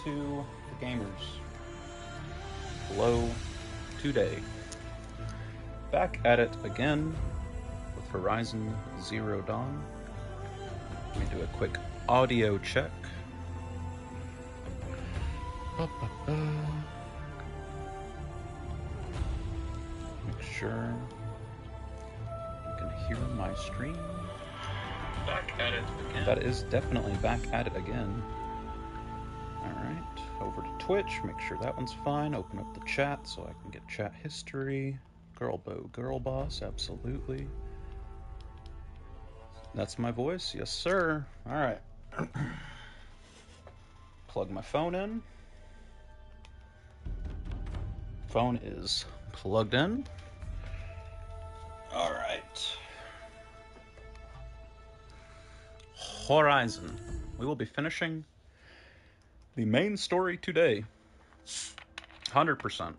to the gamers. Hello today. Back at it again with Horizon Zero Dawn. Let me do a quick audio check. Make sure you can hear my stream. Back at it again. That is definitely back at it again. Alright, over to Twitch, make sure that one's fine. Open up the chat so I can get chat history. Girl Bow, Girl Boss, absolutely. That's my voice, yes sir. Alright. Plug my phone in. Phone is plugged in. Alright. Horizon. We will be finishing the main story today. 100%.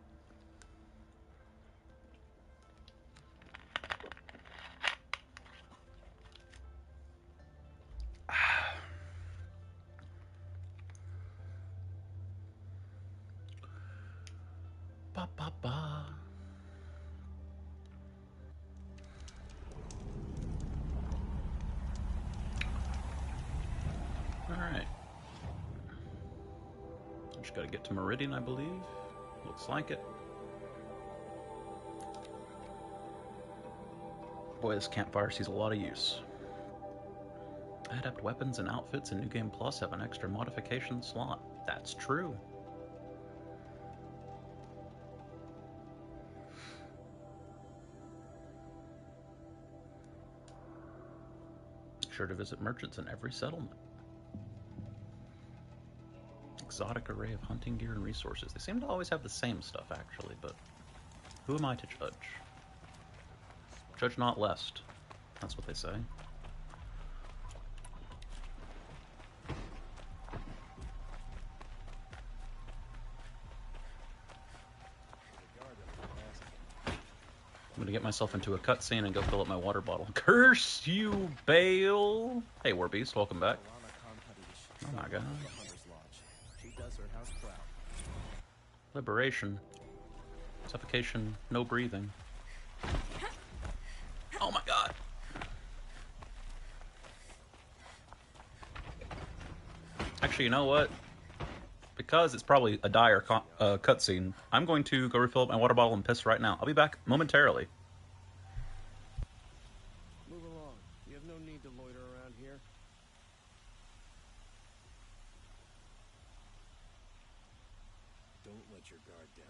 Ba ba ba. Alright. Just gotta get to Meridian, I believe. Looks like it. Boy, this campfire sees a lot of use. Adept weapons and outfits in New Game Plus have an extra modification slot. That's true. Make sure to visit merchants in every settlement. Exotic array of hunting gear and resources. They seem to always have the same stuff, actually, but who am I to judge? Judge not lest. That's what they say. I'm gonna get myself into a cutscene and go fill up my water bottle. Curse you, Bale! Hey, Warbeast, welcome back. Oh my god. Liberation. Suffocation, no breathing. Oh my god! Actually, you know what? Because it's probably a dire cutscene, I'm going to go refill up my water bottle and piss right now. I'll be back momentarily. Move along. You have no need to loiter around here. Don't let your guard down.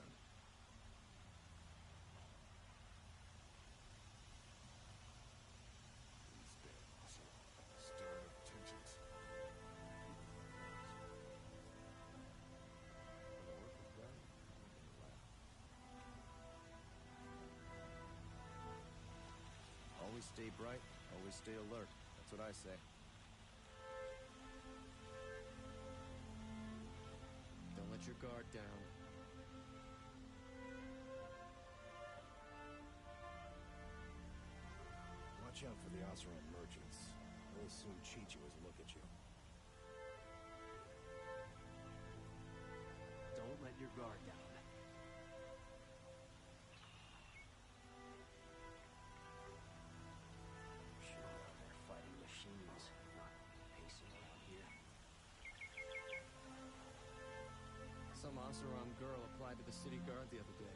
Always stay bright, always stay alert. That's what I say. Don't let your guard down. Watch out for the Oseram merchants. They'll soon cheat you as a look at you. Don't let your guard down. Some Oseram girl applied to the city guard the other day.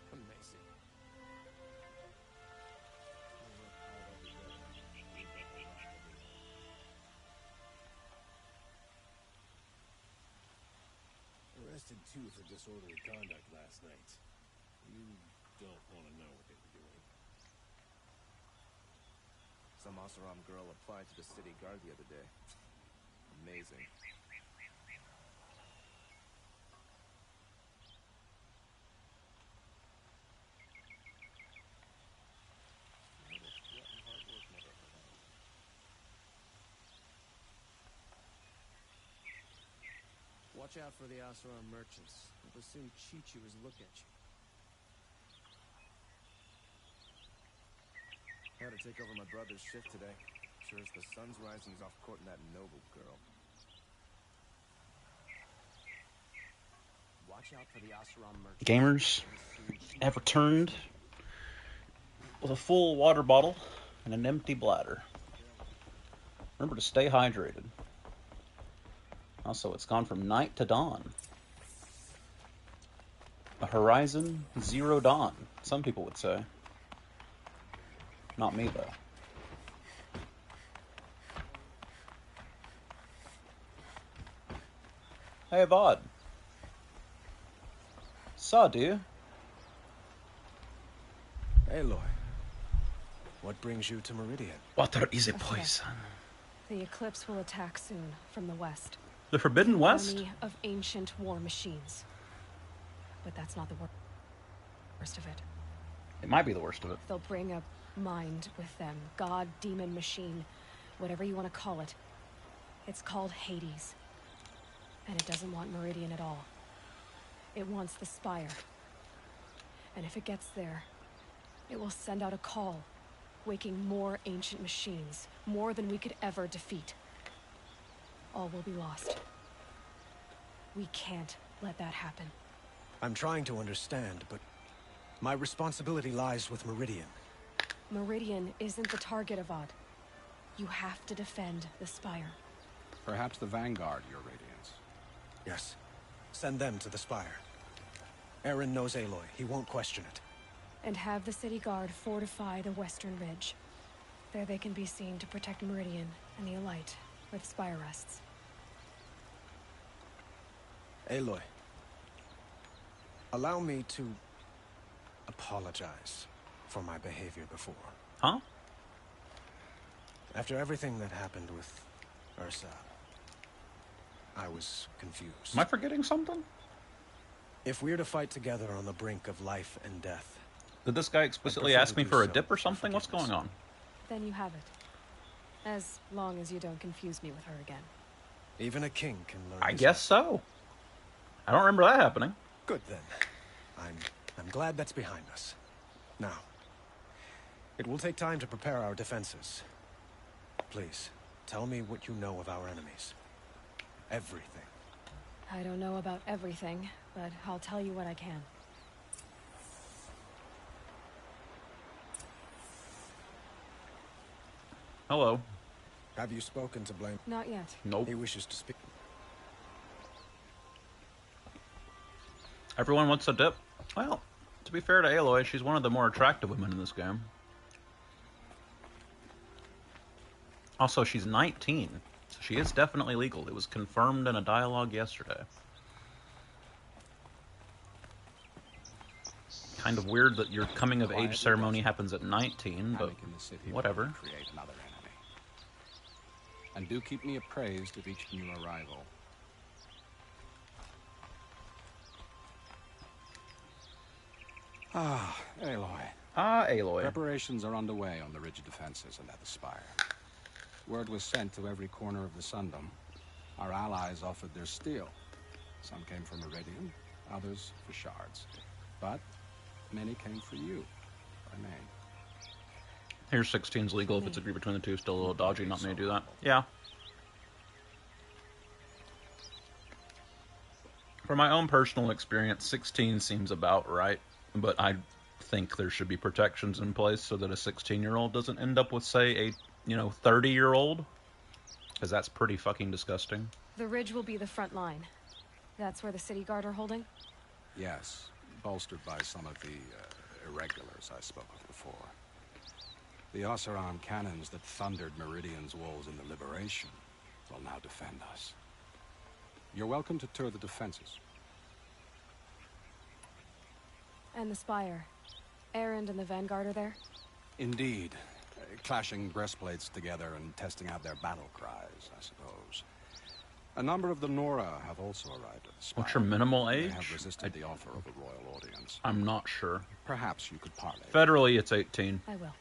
Amazing. Arrested two for disorderly conduct last night. You don't want to know what they were doing. Some Oseram girl applied to the city guard the other day. Amazing. Watch out for the Oseram merchants. They'll soon cheat you as a look at you. Had to take over my brother's shift today. Sure as the sun's rising, he's off courting that noble girl. Gamers have returned with a full water bottle and an empty bladder. Remember to stay hydrated. Also, it's gone from night to dawn. A horizon zero dawn, some people would say. Not me, though. Hey, Vod. Saw, do you? Aloy, what brings you to Meridian? Water is a poison. The eclipse will attack soon from the west. The Forbidden West? Army of ancient war machines. But that's not the worst of it. It might be the worst of it. They'll bring a mind with them. God, demon, machine. Whatever you want to call it. It's called Hades. And it doesn't want Meridian at all. It wants the Spire. And if it gets there, it will send out a call, waking more ancient machines, more than we could ever defeat. All will be lost. We can't let that happen. I'm trying to understand, but my responsibility lies with Meridian. Meridian isn't the target, Avad. You have to defend the Spire. Perhaps the Vanguard, Your Radiance. Yes. Send them to the Spire. Aaron knows Aloy. He won't question it. And have the city guard fortify the western ridge. There they can be seen to protect Meridian and the Elite, where the Spire rests. Aloy, allow me to apologize for my behavior before. Huh? After everything that happened with Ursa, I was confused. Am I forgetting something? If we're to fight together on the brink of life and death... Did this guy explicitly ask me for a dip or something? What's going on? Then you have it. As long as you don't confuse me with her again. Even a king can learn. I guess so. I don't remember that happening. Good then. I'm glad that's behind us. Now, it will take time to prepare our defenses. Please, tell me what you know of our enemies. Everything. I don't know about everything, but I'll tell you what I can. Hello. Have you spoken to Blame? Not yet. Nope. He wishes to speak. Everyone wants a dip. Well, to be fair to Aloy, she's one of the more attractive women in this game. Also, she's 19, so she is definitely legal. It was confirmed in a dialogue yesterday. Kind of weird that your coming-of-age ceremony happens at 19, but whatever. Create another enemy. And do keep me appraised of each new arrival. Ah, Aloy. Ah, Aloy. Preparations are underway on the ridge defenses and at the Spire. Word was sent to every corner of the Sundom. Our allies offered their steel. Some came for Meridian, others for shards. But many came for you, by name. Here's 16's legal if it's agreed between the two. Still a little dodgy, not me to do that. Yeah. For my own personal experience, 16 seems about right. But I think there should be protections in place so that a 16-year-old doesn't end up with, say, a 30-year-old. Because that's pretty fucking disgusting. The ridge will be the front line. That's where the city guard are holding? Yes, bolstered by some of the irregulars I spoke of before. The Oseram cannons that thundered Meridian's walls in the Liberation will now defend us. You're welcome to tour the defenses. And the Spire. Erend and the Vanguard are there? Indeed. Clashing breastplates together and testing out their battle cries, I suppose. A number of the Nora have also arrived at the Spire. What's your minimal age? They have resisted the offer of a royal audience. I'm not sure. Perhaps you could parley. Federally, it's 18. I will.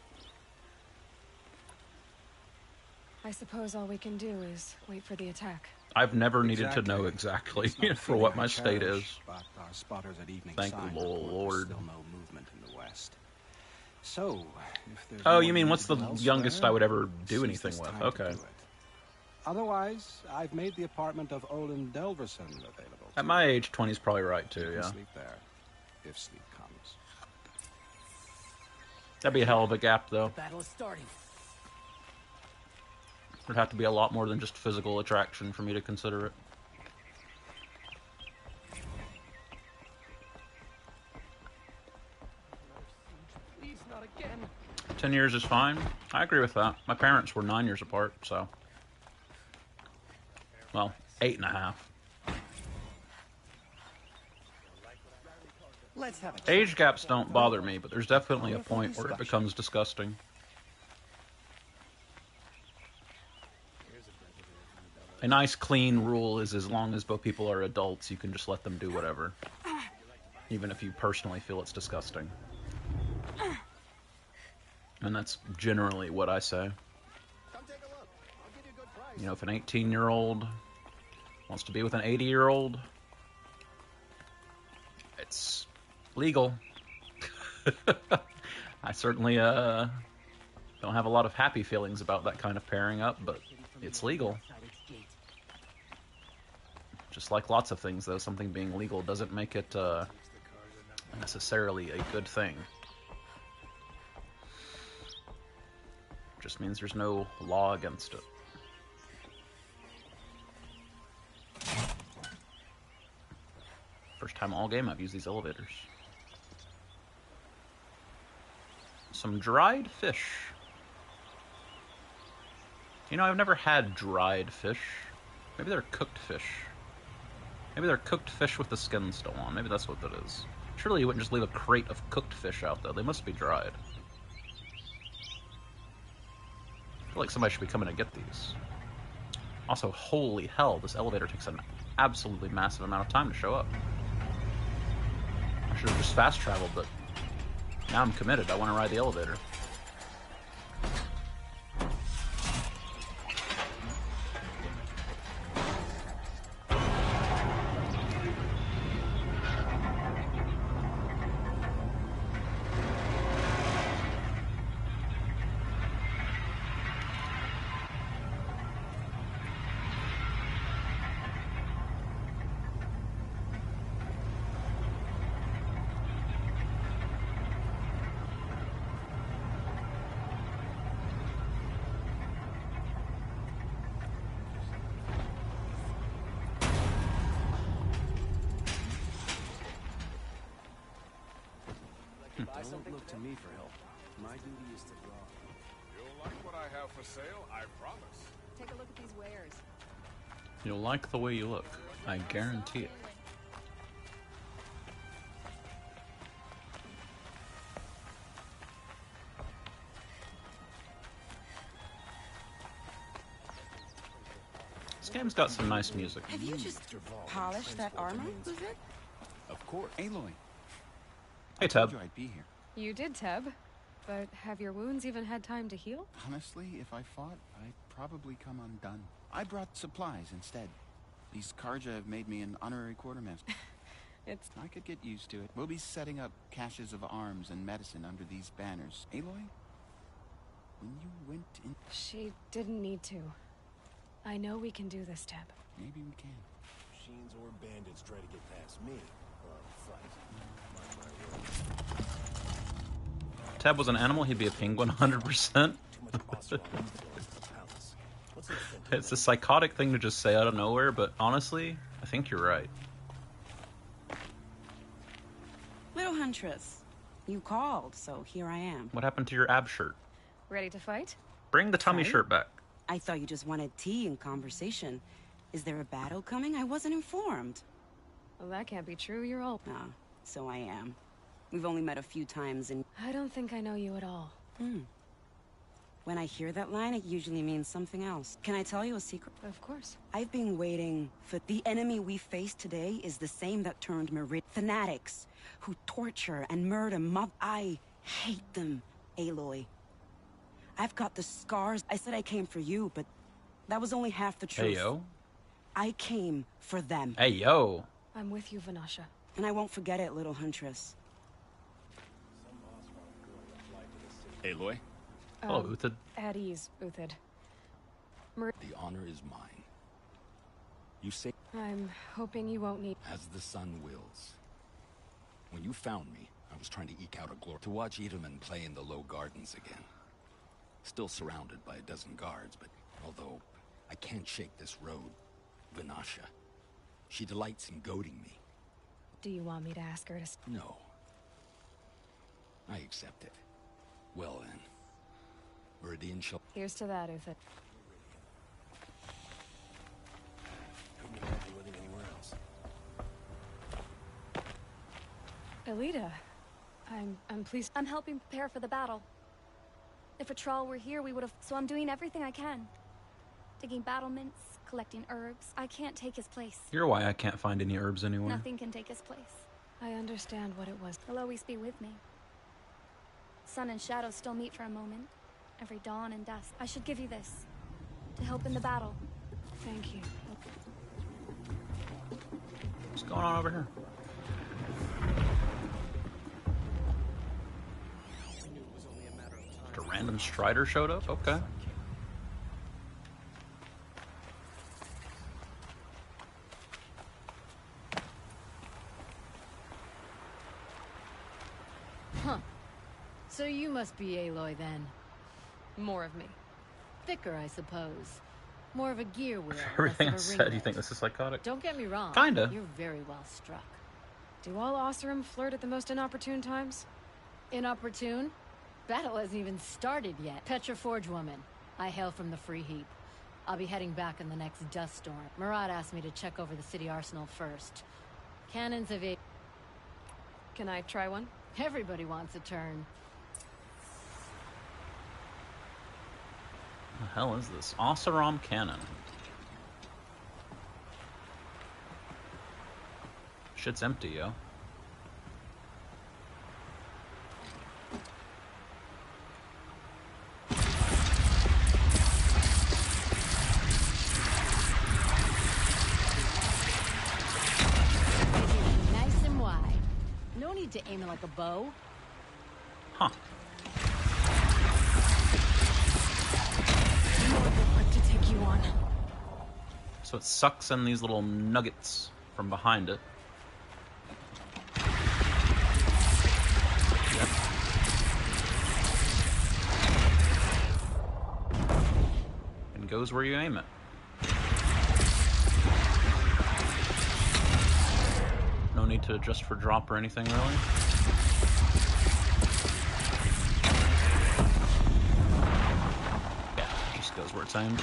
I suppose all we can do is wait for the attack. I've never needed to know exactly for what my state is. But our spotters at evening Thank sign the report Lord. there's still no movement in the west. So, if there's Oh, more you mean what's the need elsewhere, youngest I would ever do seize anything this with? time to Okay. do it. Otherwise, I've made the apartment of Olin Delverson available At my age, 20 is probably right too. You can Yeah. sleep there, if sleep comes. That'd be a hell of a gap, though. The battle is starting. There'd have to be a lot more than just physical attraction for me to consider it. Please, not again. 10 years is fine. I agree with that. My parents were 9 years apart, so... Well, 8.5. Let's have a Age gaps don't bother me, but there's definitely a point where it becomes disgusting. A nice, clean rule is as long as both people are adults, you can just let them do whatever. Even if you personally feel it's disgusting. And that's generally what I say. You know, if an 18-year-old wants to be with an 80-year-old, it's legal. I certainly don't have a lot of happy feelings about that kind of pairing up, but it's legal. Just like lots of things, though, something being legal doesn't make it necessarily a good thing. Just means there's no law against it. First time all game I've used these elevators. Some dried fish. You know, I've never had dried fish. Maybe they're cooked fish. Maybe they're cooked fish with the skin still on. Maybe that's what that is. Surely you wouldn't just leave a crate of cooked fish out, though. They must be dried. I feel like somebody should be coming to get these. Also, holy hell, this elevator takes an absolutely massive amount of time to show up. I should have just fast traveled, but now I'm committed. I want to ride the elevator. Don't look to me for help. My duty is to draw. You'll like what I have for sale, I promise. Take a look at these wares. You'll like the way you look. I guarantee it. This game's got some nice music. Have you just polished that armor? Who's it? Of course. Aloy. Hey, I told Tub. you I'd be here. You did, Teb. But have your wounds even had time to heal? Honestly, if I fought, I'd probably come undone. I brought supplies instead. These Karja have made me an honorary quartermaster. I could get used to it. We'll be setting up caches of arms and medicine under these banners. Aloy? When you went in... She didn't need to. I know we can do this, Teb. Maybe we can. Machines or bandits try to get past me, or I'll fight. Mark my words. Teb was an animal, he'd be a penguin 100%. Too much boss rock to go into the palace. What's it think? It's a psychotic thing to just say out of nowhere, but honestly, I think you're right. Little Huntress, you called, so here I am. What happened to your ab shirt? Ready to fight? Bring the tummy Fight? shirt back. I thought you just wanted tea and conversation. Is there a battle coming? I wasn't informed. Well, that can't be true. You're old. Ah, so I am. We've only met a few times and... I don't think I know you at all. When I hear that line, it usually means something else. Can I tell you a secret? Of course. I've been waiting for... The enemy we face today is the same that turned Merid. Fanatics who torture and murder I hate them, Aloy. I've got the scars. I said I came for you, but that was only half the truth. Hey, yo. I came for them. Hey, yo. I'm with you, Vanasha. And I won't forget it, little Huntress. Aloy? Hello, Uthid. At ease, Uthid. The honor is mine. You say... I'm hoping you won't need... As the sun wills. When you found me, I was trying to eke out a glory to watch Edelman play in the low gardens again. Still surrounded by a dozen guards, but although I can't shake this road, Vinasha, she delights in goading me. Do you want me to ask her to... No. I accept it. Well then. Meridian shall... Here's to that, Uther. Couldn't imagine living anywhere else. Elita, I'm pleased... I'm helping prepare for the battle. If Patrol were here, we would have... So I'm doing everything I can. Digging battlements, collecting herbs. I can't take his place. You're why I can't find any herbs anywhere. Nothing can take his place. I understand what it was. He'll always be with me. Sun and shadow still meet for a moment. Every dawn and dusk. I should give you this. To help in the battle. Thank you. What's going on over here? A random Strider showed up? Okay. Huh. So you must be Aloy then. More of me. Thicker, I suppose. More of a gear wheel. Everything I less of a said, you ringlet. think this is psychotic? Don't get me wrong. Kinda. You're very well struck. Do all Oseram flirt at the most inopportune times? Inopportune? Battle hasn't even started yet. Petroforge woman. I hail from the Free Heap. I'll be heading back in the next dust storm. Murad asked me to check over the city arsenal first. Cannons of a... Can I try one? Everybody wants a turn. What the hell is this? Oseram Cannon. Shit's empty, yo. Nice and wide. No need to aim it like a bow. Huh. To take you on. So it sucks in these little nuggets from behind it. Yep. And goes where you aim it. No need to adjust for drop or anything, really. Yeah, it just goes where it's aimed.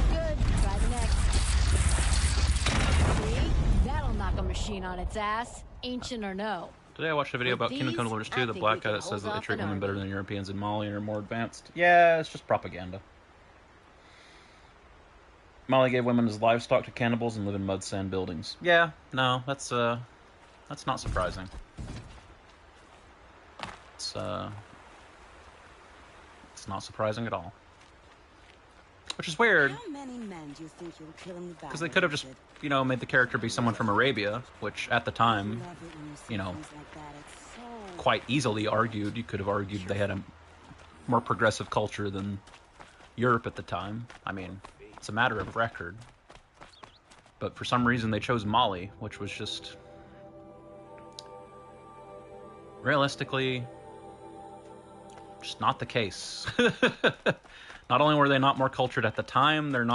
Good. Try the next. See? That'll knock a machine on its ass. Ancient or no. Today I watched a video With about Kingdom Come these, Deliverance I 2. The think black we guy can that says hold that they off treat an women better army. than Europeans in Mali and are more advanced. Yeah, it's just propaganda. Mali gave women as livestock to cannibals and live in mud sand buildings. Yeah, no, that's not surprising. It's not surprising at all. Which is weird. How many men do you think you'll kill in the battle? Because they could have just, you know, made the character be someone from Arabia, which at the time, Love it when you see you know, things like that. It's so... quite easily argued. You could have argued they had a more progressive culture than Europe at the time. I mean, it's a matter of record. But for some reason they chose Mali, which was just... realistically, just not the case. Not only were they not more cultured at the time, they've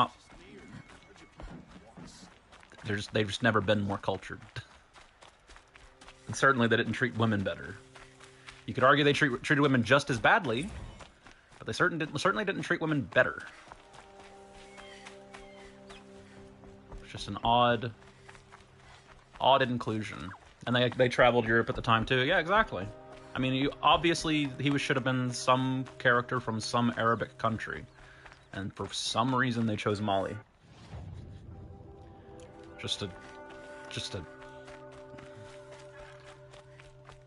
just never been more cultured. And certainly they didn't treat women better. You could argue they treated women just as badly, but they certainly didn't treat women better. It's just an odd inclusion. And they traveled Europe at the time too. Yeah, exactly. I mean, obviously he should have been some character from some Arabic country, and for some reason they chose Mali. Just a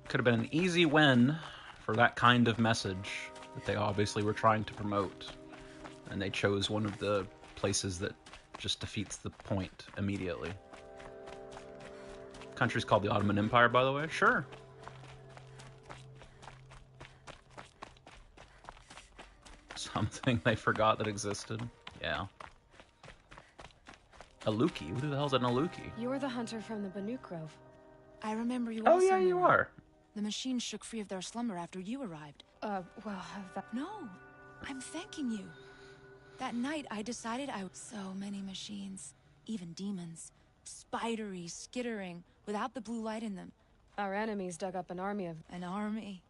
could have been an easy win for that kind of message that they obviously were trying to promote, and they chose one of the places that just defeats the point immediately. Country's called the Ottoman Empire, by the way. Sure. Something they forgot that existed. Yeah. Aluki? Who the hell's an Aluki? You're the hunter from the Banuk Grove. I remember you Oh, also. yeah, you are. The machines shook free of their slumber after you arrived. No, I'm thanking you. That night, I decided so many machines, even demons. Spidery, skittering, without the blue light in them. Our enemies dug up an army of... An army.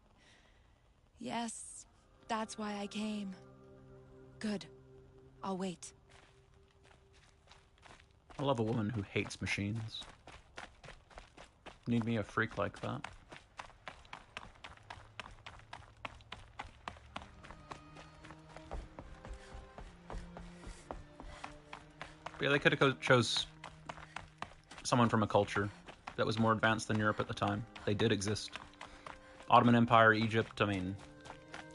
Yes, that's why I came. Good. I'll wait. I love a woman who hates machines. Need me a freak like that. But yeah, they could have chose someone from a culture that was more advanced than Europe at the time. They did exist. Ottoman Empire, Egypt, I mean,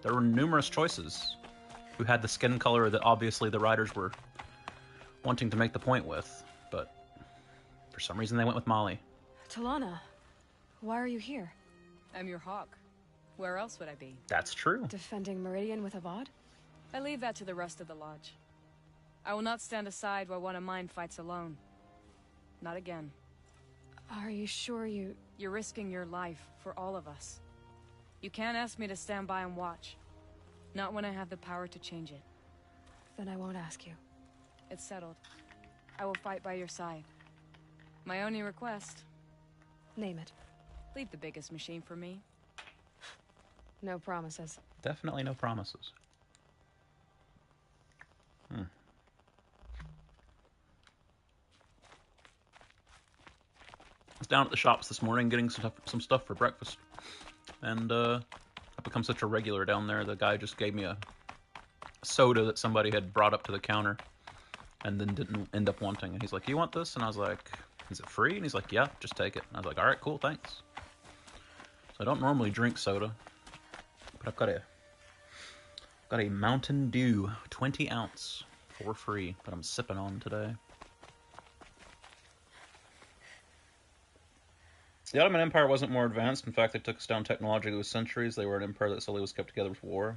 there were numerous choices who had the skin color that obviously the writers were wanting to make the point with, but for some reason they went with Mali. Talana, why are you here? I'm your hawk. Where else would I be? That's true. Defending Meridian with Avad? I leave that to the rest of the lodge. I will not stand aside while one of mine fights alone. Not again. Are you sure you... You're risking your life for all of us. You can't ask me to stand by and watch. Not when I have the power to change it. Then I won't ask you. It's settled. I will fight by your side. My only request... Name it. Leave the biggest machine for me. No promises. Definitely no promises. I was down at the shops this morning getting some stuff for breakfast. And I've become such a regular down there. The guy just gave me a soda that somebody had brought up to the counter and then didn't end up wanting. And he's like, "You want this?" And I was like, "Is it free?" And he's like, "Yeah, just take it." And I was like, "All right, cool, thanks." So I don't normally drink soda, but I've got a Mountain Dew 20 ounce for free that I'm sipping on today. The Ottoman Empire wasn't more advanced. In fact, they took us down technologically with centuries. They were an empire that slowly was kept together with war.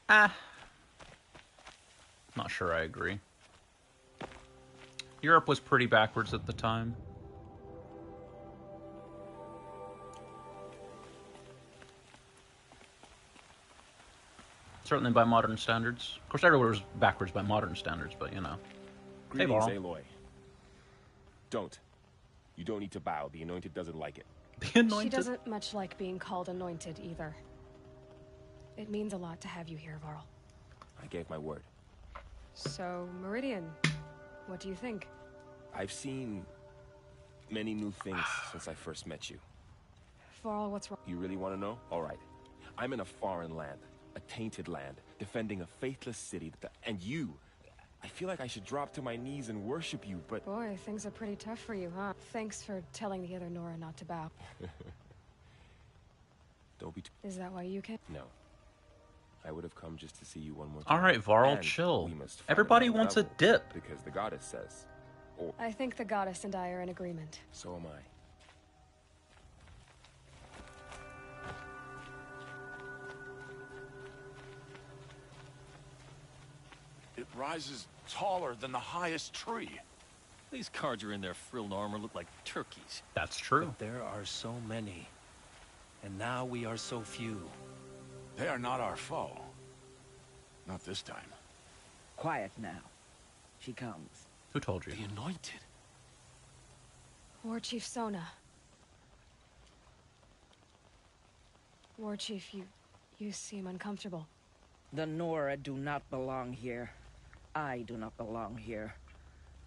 Not sure I agree. Europe was pretty backwards at the time. Certainly by modern standards. Of course, everywhere was backwards by modern standards, but you know. Greetings, Aloy. Don't. You don't need to bow. The Anointed doesn't like it. The Anointed? She doesn't much like being called Anointed either. It means a lot to have you here, Varl. I gave my word. So, Meridian, what do you think? I've seen many new things since I first met you. Varl, what's wrong? You really want to know? All right. I'm in a foreign land, a tainted land, defending a faithless city, and you... I feel like I should drop to my knees and worship you, but... Boy, things are pretty tough for you, huh? Thanks for telling the other Nora not to bow. Don't be... Is that why you came? No. I would have come just to see you one more time. All right, Varl, and chill. Everybody wants a dip. Because the goddess says. Or... I think the goddess and I are in agreement. So am I. It rises taller than the highest tree. These Carja in their frilled armor look like turkeys. That's true. But there are so many. And now we are so few. They are not our foe. Not this time. Quiet now. She comes. Who told you? The Anointed. War Chief Sona. War Chief, you seem uncomfortable. The Nora do not belong here. I do not belong here.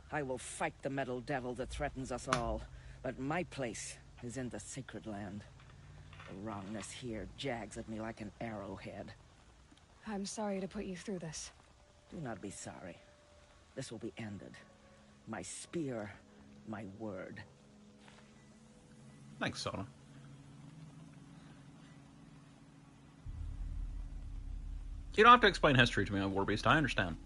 I will fight the metal devil that threatens us all, but my place is in the sacred land. The wrongness here jags at me like an arrowhead. I'm sorry to put you through this. Do not be sorry. This will be ended. My spear, my word. Thanks, Sona. You don't have to explain history to me on Warbeast. I understand.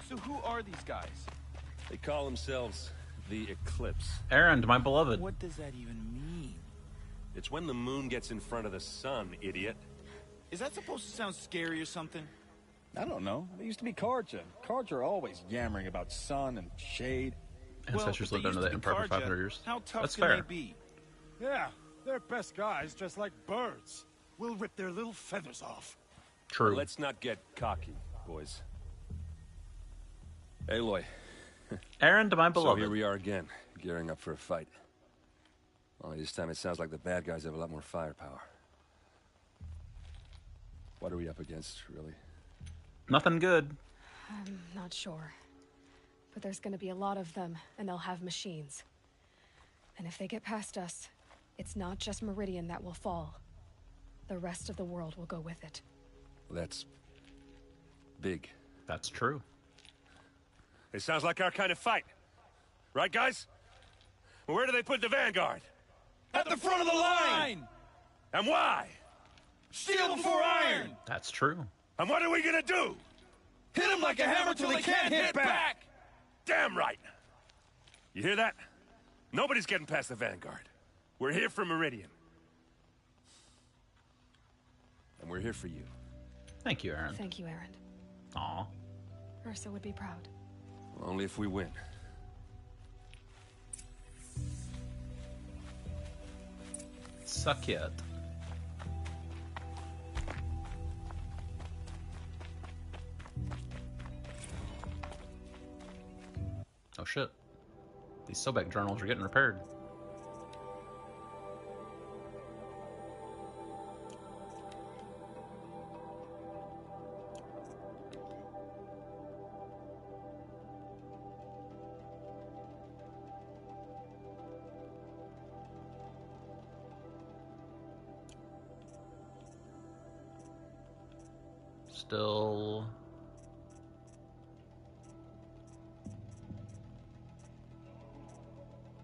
So who are these guys? They call themselves the Eclipse. Erend, my beloved. What does that even mean? It's when the moon gets in front of the sun, idiot. Is that supposed to sound scary or something? I don't know. They used to be Karja. Karja are always yammering about sun and shade. Ancestors lived under the Empire for 500 years. How tough That's can fair. they be? Yeah, they're best guys, just like birds. We'll rip their little feathers off. True. Let's not get cocky, boys. Aloy. Erend, my beloved. So here we are again, gearing up for a fight. Only this time it sounds like the bad guys have a lot more firepower. What are we up against, really? Nothing good. I'm not sure. But there's gonna be a lot of them, and they'll have machines. And if they get past us, it's not just Meridian that will fall. The rest of the world will go with it. That's big. That's true. It sounds like our kind of fight. Right, guys? Well, where do they put the Vanguard? At the front of the line! And why? Steel before iron! That's true. And what are we gonna do? Hit them like a hammer till they can't hit back! Damn right! You hear that? Nobody's getting past the Vanguard. We're here for Meridian. And we're here for you. Thank you, Erend. Thank you, Erend. Aw. Ursa would be proud. Well, only if we win. Suck it. Oh shit. These Sobek journals are getting repaired. Still...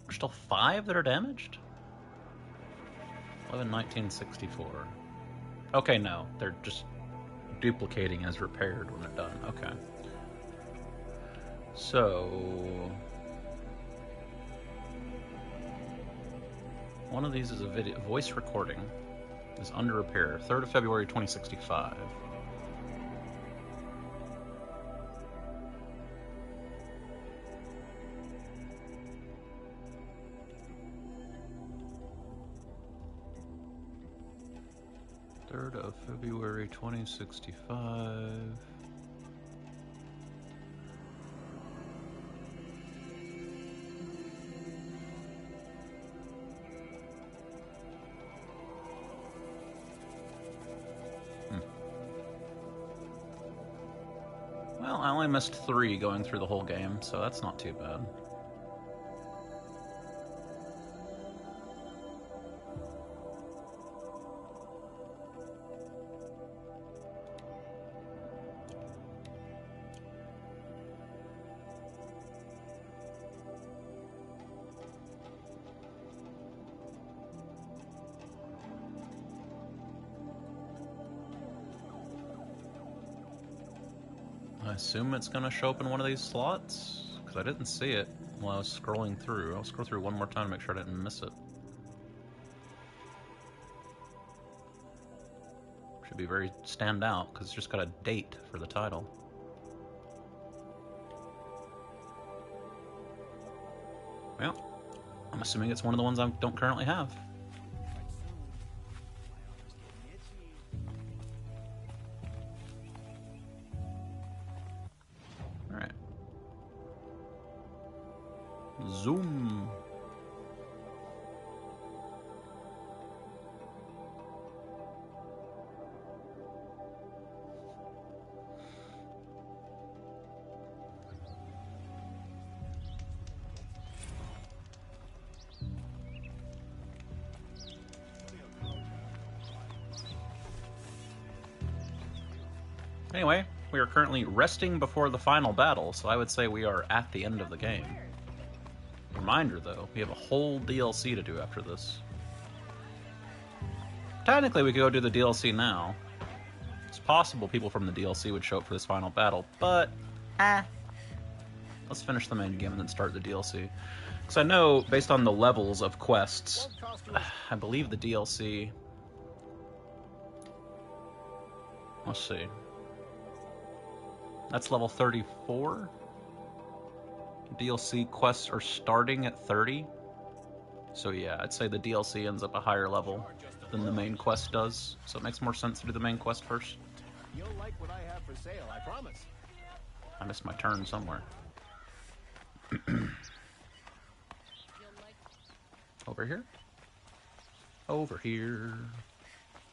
There's still 5 that are damaged? 11/1964. Okay, no. They're just duplicating as repaired when they're done. Okay. So... one of these is a video voice recording. Is under repair. 3rd of February 2065. Of February 2065. Well, I only missed 3 going through the whole game, so that's not too bad. I assume it's going to show up in one of these slots, because I didn't see it while I was scrolling through. I'll scroll through one more time to make sure I didn't miss it. Should be very stand out, because it's just got a date for the title. Well, I'm assuming it's one of the ones I don't currently have. Zoom. Anyway, we are currently resting before the final battle, so I would say we are at the end of the game. Reminder though, we have a whole DLC to do after this. Technically we could go do the DLC now. It's possible people from the DLC would show up for this final battle, but Let's finish the main game and then start the DLC. Because I know, based on the levels of quests, I believe the DLC... Let's see. That's level 34? DLC quests are starting at 30? So yeah, I'd say the DLC ends up a higher level than the main quest does. So it makes more sense to do the main quest first. You'll like what I have for sale, I promise. I missed my turn somewhere. Over here? Over here.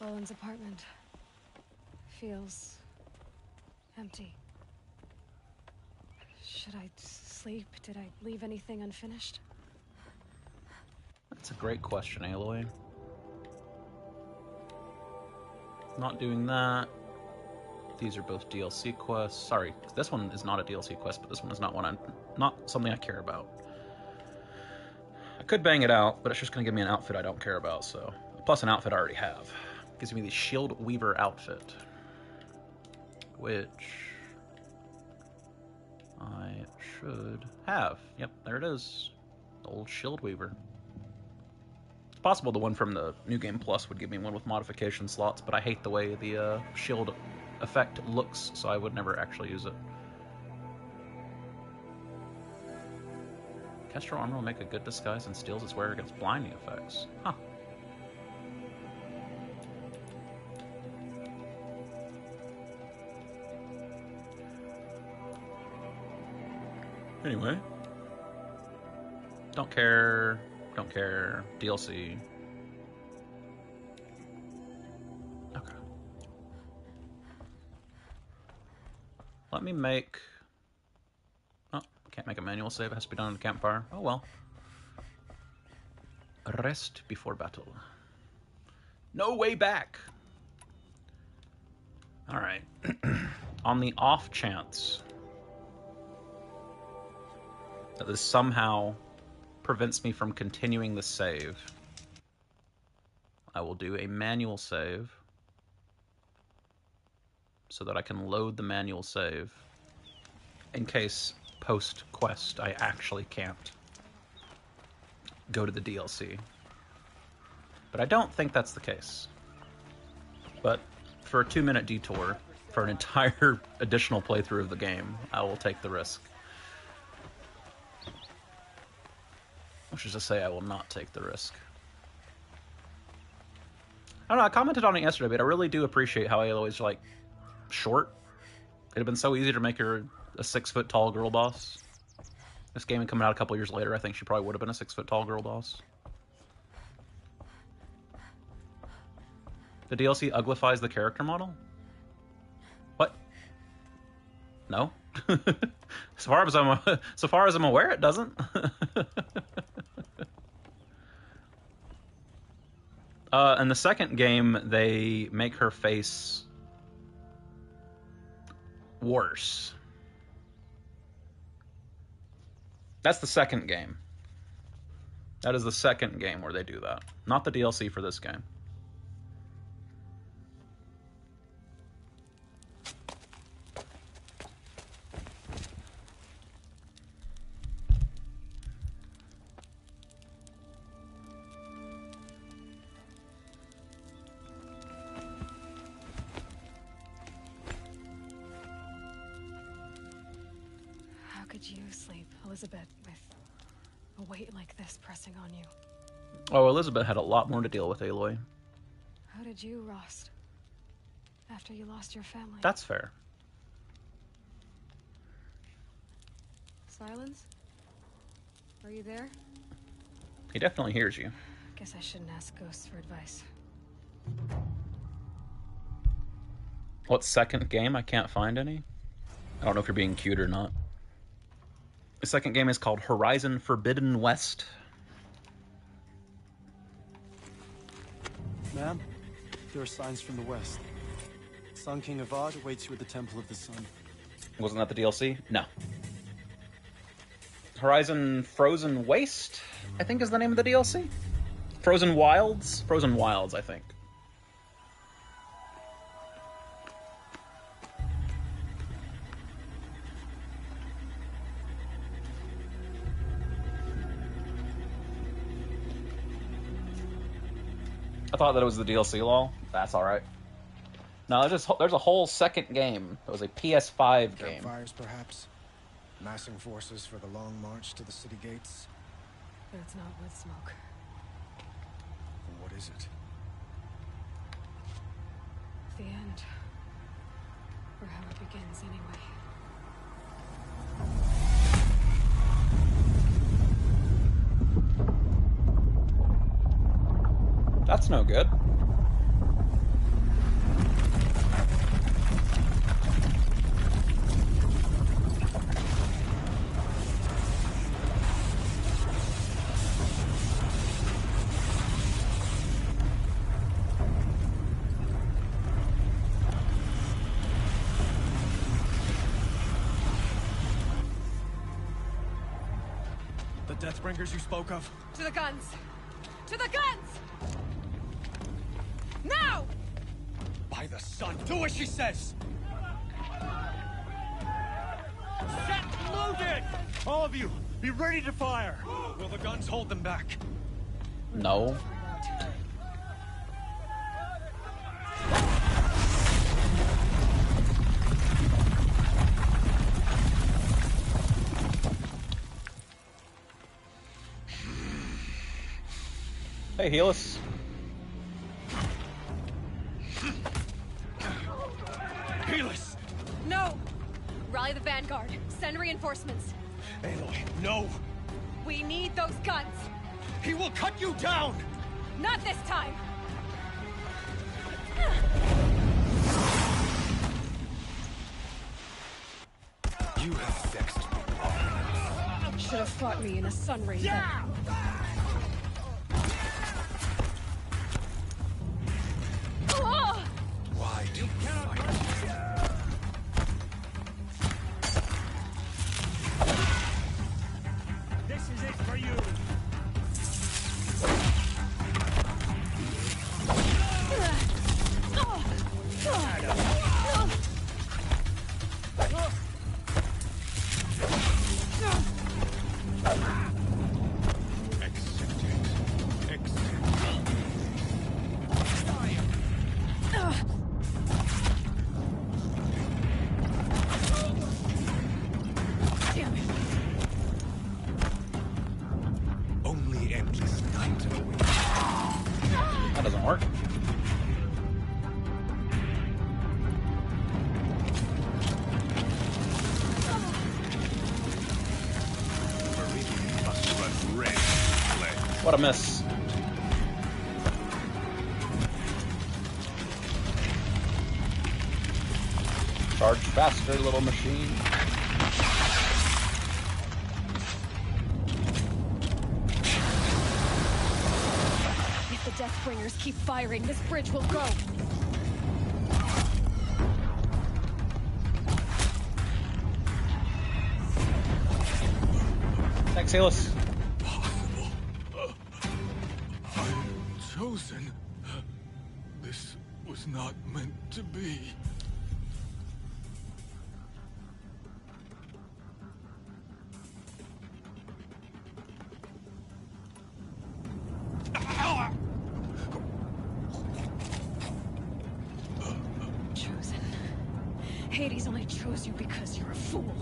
Roland's apartment feels empty. Should I sleep? Did I leave anything unfinished? That's a great question, Aloy. Not doing that. These are both DLC quests. Sorry, this one is not a DLC quest, but this one is not something I care about. I could bang it out, but it's just going to give me an outfit I don't care about, so... Plus an outfit I already have. Gives me the Shield Weaver outfit. Which... I should have. Yep, there it is. The old Shield Weaver. It's possible the one from the New Game Plus would give me one with modification slots, but I hate the way the shield effect looks, so I would never actually use it. Kestrel armor will make a good disguise and steals its wearer against blinding effects. Huh. Anyway. Don't care. Don't care. DLC. Okay. Let me make... Oh, can't make a manual save. It has to be done on the campfire. Oh well. Rest before battle. No way back! Alright. On the off chance that this somehow prevents me from continuing the save, I will do a manual save so that I can load the manual save in case post-quest I actually can't go to the DLC. But I don't think that's the case. But for a 2-minute detour, for an entire additional playthrough of the game, I will take the risk. Which is to say, I will not take the risk. I don't know, I commented on it yesterday, but I really do appreciate how Aloy's, like, short. It'd have been so easy to make her a 6-foot-tall girl boss. This game coming out a couple years later, I think she probably would have been a 6-foot-tall girl boss. The DLC uglifies the character model? What? No? So far as I'm aware, it doesn't. In the second game, they make her face worse. That's the second game. That is the second game where they do that. Not the DLC for this game. How could you sleep, Elizabeth, with a weight like this pressing on you? Oh, Elizabeth had a lot more to deal with, Aloy. How did you, Rost? After you lost your family? That's fair. Silence? Are you there? He definitely hears you. Guess I shouldn't ask ghosts for advice. What second game? I can't find any. I don't know if you're being cute or not. The second game is called Horizon Forbidden West. Ma'am, there are signs from the west. Sun King Avad awaits you at the Temple of the Sun. Wasn't that the DLC? No. Horizon Frozen Waste, I think is the name of the DLC? Frozen Wilds? Frozen Wilds, I think. thought that it was the DLC, lol. That's alright. No, there's a whole second game. It was a PS5 game. Campfires, perhaps? Massing forces for the long march to the city gates? But it's not with smoke. Then what is it? The end. Or how it begins, anyway. That's no good. The Deathbringers you spoke of? To the guns! To the guns! Now! By the sun, do what she says! Set loaded! All of you, be ready to fire! Will the guns hold them back? No. Hey, heal us. Heal us! No! Rally the Vanguard. Send reinforcements. Aloy, no! We need those guns! He will cut you down! Not this time! You have vexed me. Should have fought me in a sun ray. Yeah! Why do you fight? This is it for you! Only endless night awaits. That doesn't work. What a miss. Charge faster, little machine. If the Deathbringers keep firing, this bridge will go. Thanks, Helis. I'm chosen. This was not meant to be. Chosen. Hades only chose you because you're a fool.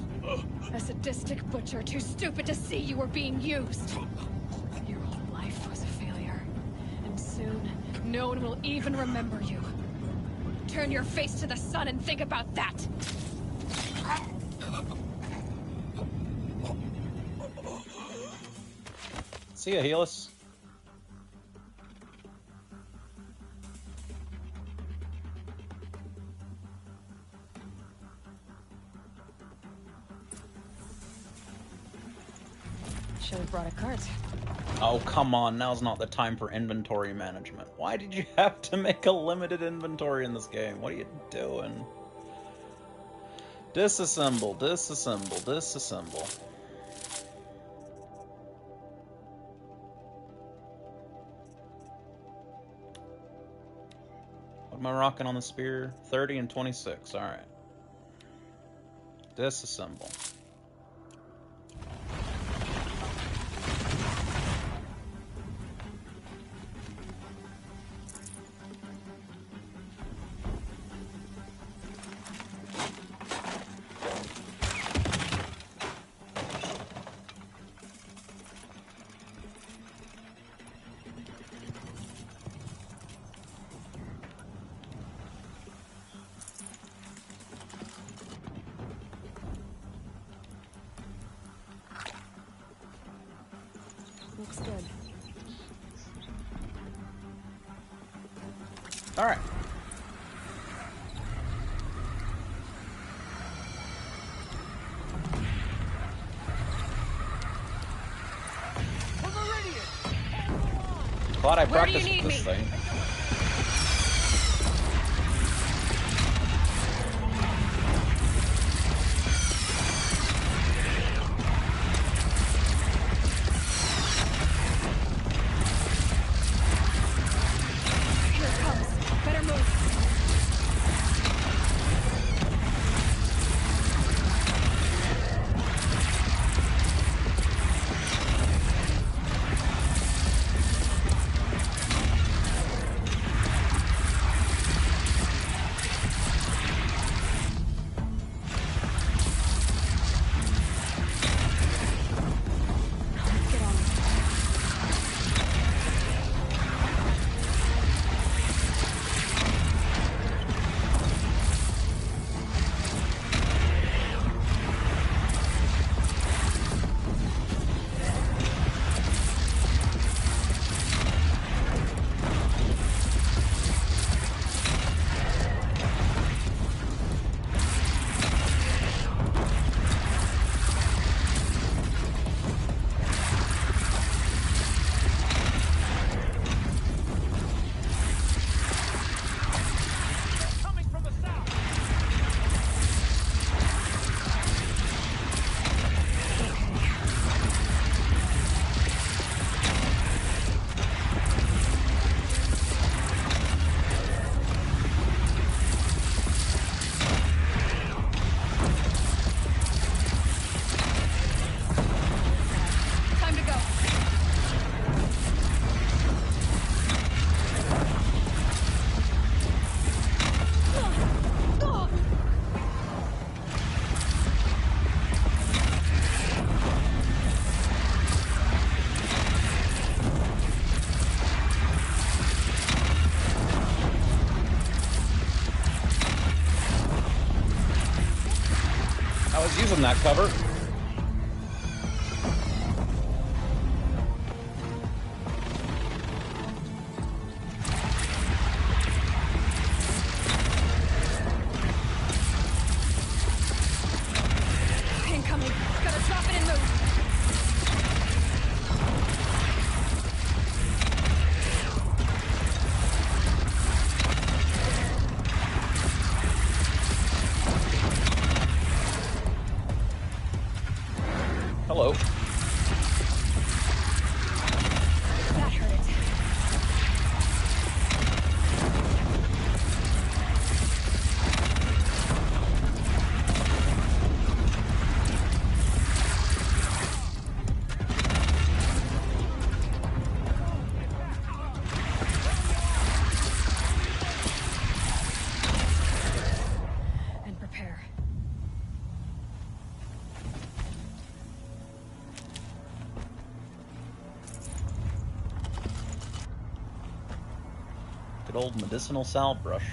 A sadistic butcher too stupid to see you were being used. Your whole life was a failure. And soon, no one will even remember you. Turn your face to the sun and think about that! See ya, Helis. Should have brought a cart. Oh, come on. Now's not the time for inventory management. Why did you have to make a limited inventory in this game? What are you doing? Disassemble, disassemble, disassemble. What am I rocking on the spear? 30 and 26. Alright. Disassemble. thought I Where do you practiced need this me? thing. Here it comes. Better move. I was using that cover. Incoming. Gotta drop it and move. Hello. That hurt it. And prepare. Good old medicinal salve brush.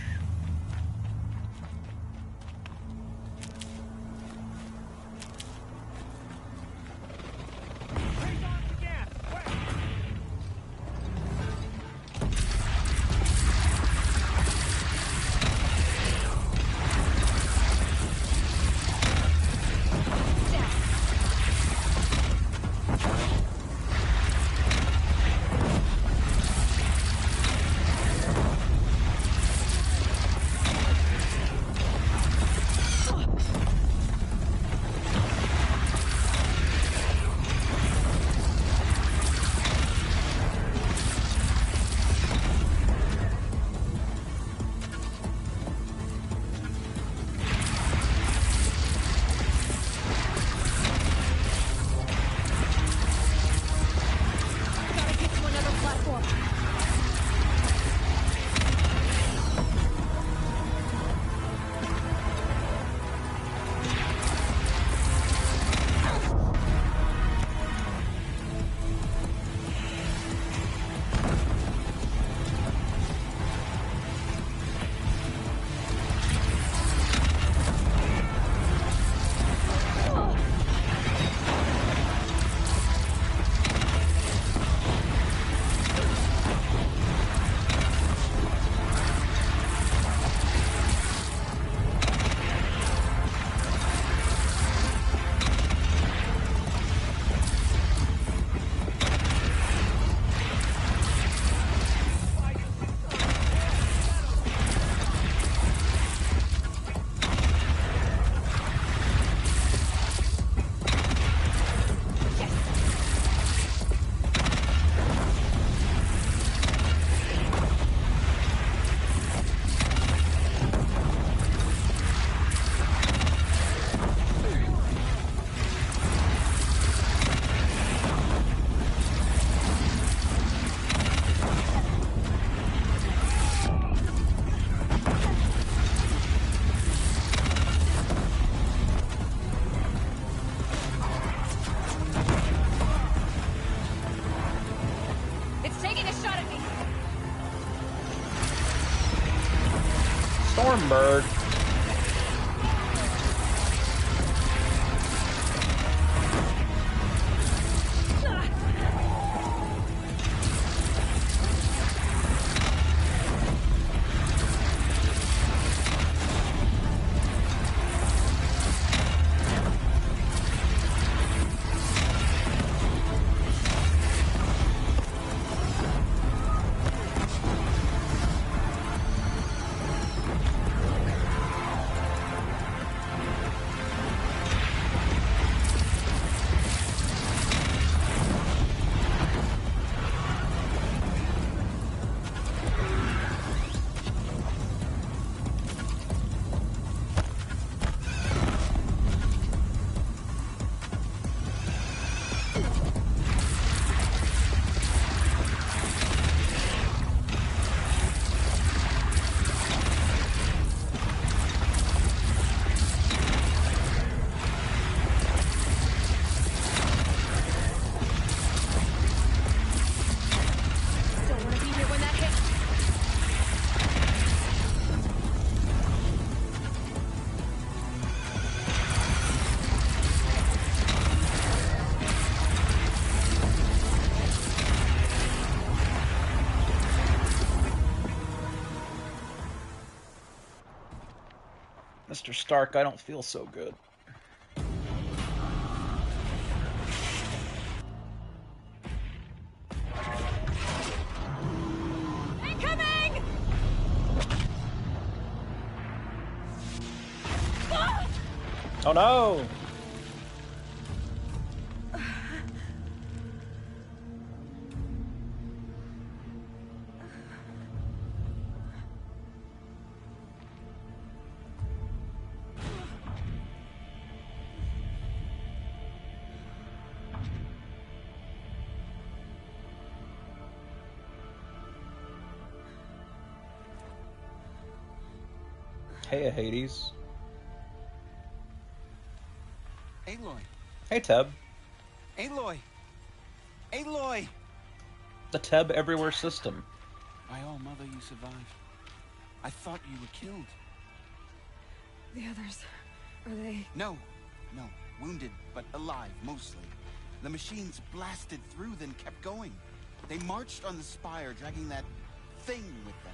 Bird. Mr. Stark, I don't feel so good. Incoming! Oh no! Hey, Hades. Aloy. Hey, Teb. Aloy. Aloy. The Teb Everywhere system. My all mother, you survived. I thought you were killed. The others, are they... No. Wounded, but alive, mostly. The machines blasted through, then kept going. They marched on the spire, dragging that thing with them.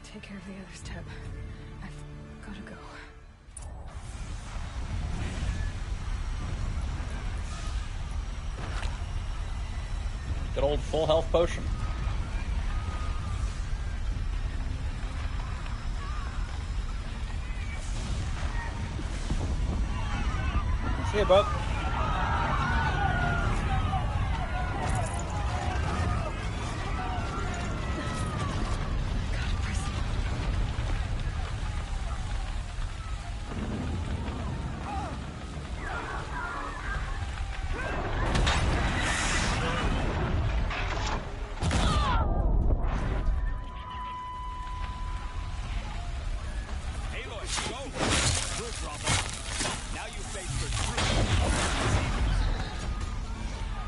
Take care of the others, Teb. I've gotta go. Good old full health potion. See ya, bub.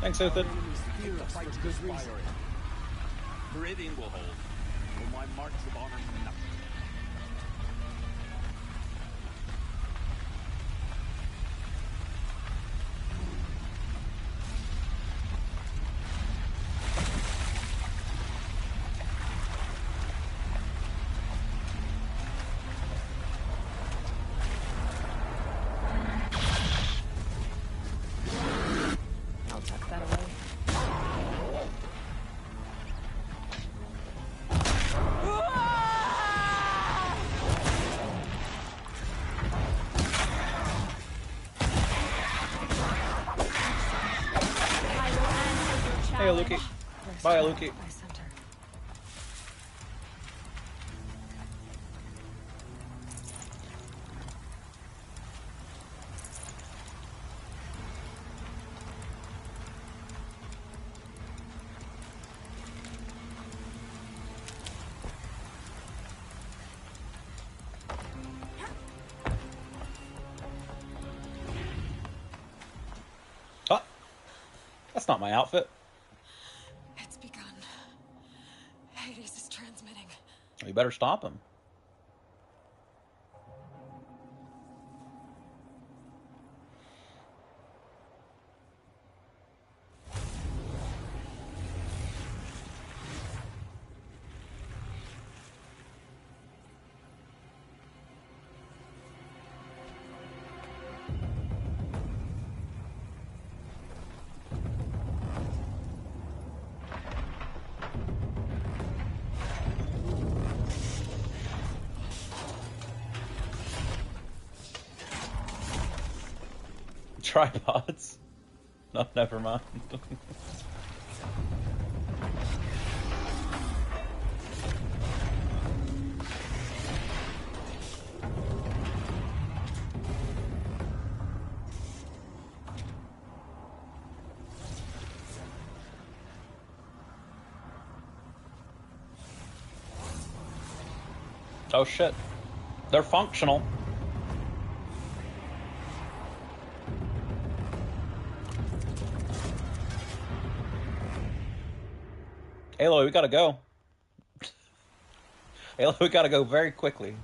Thanks, Ethan. Meridian will hold. For my marks of honor, nothing. I'll tuck that away. Hey, Luki. Bye, Luki. Oh, that's not my outfit. It's begun. Hades is transmitting. You better stop him. Tripods. No, never mind. Oh shit. They're functional. Aloy, we gotta go. Aloy, we gotta go very quickly.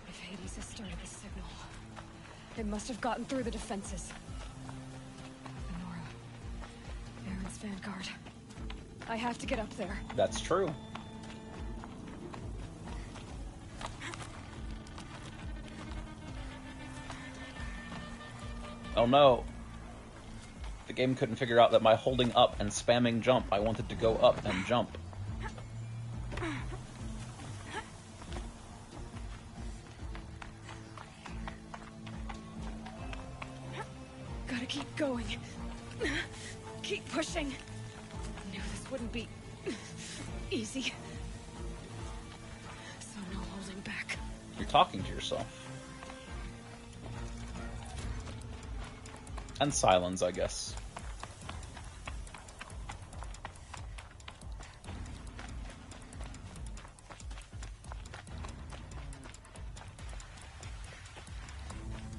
If Hades has started the signal, it must have gotten through the defenses. Nora, Aaron's vanguard. I have to get up there. That's true. Oh no. The game couldn't figure out that by holding up and spamming jump, I wanted to go up and jump. Gotta keep going. Keep pushing. Knew this wouldn't be easy. So no holding back. You're talking to yourself. And silence, I guess.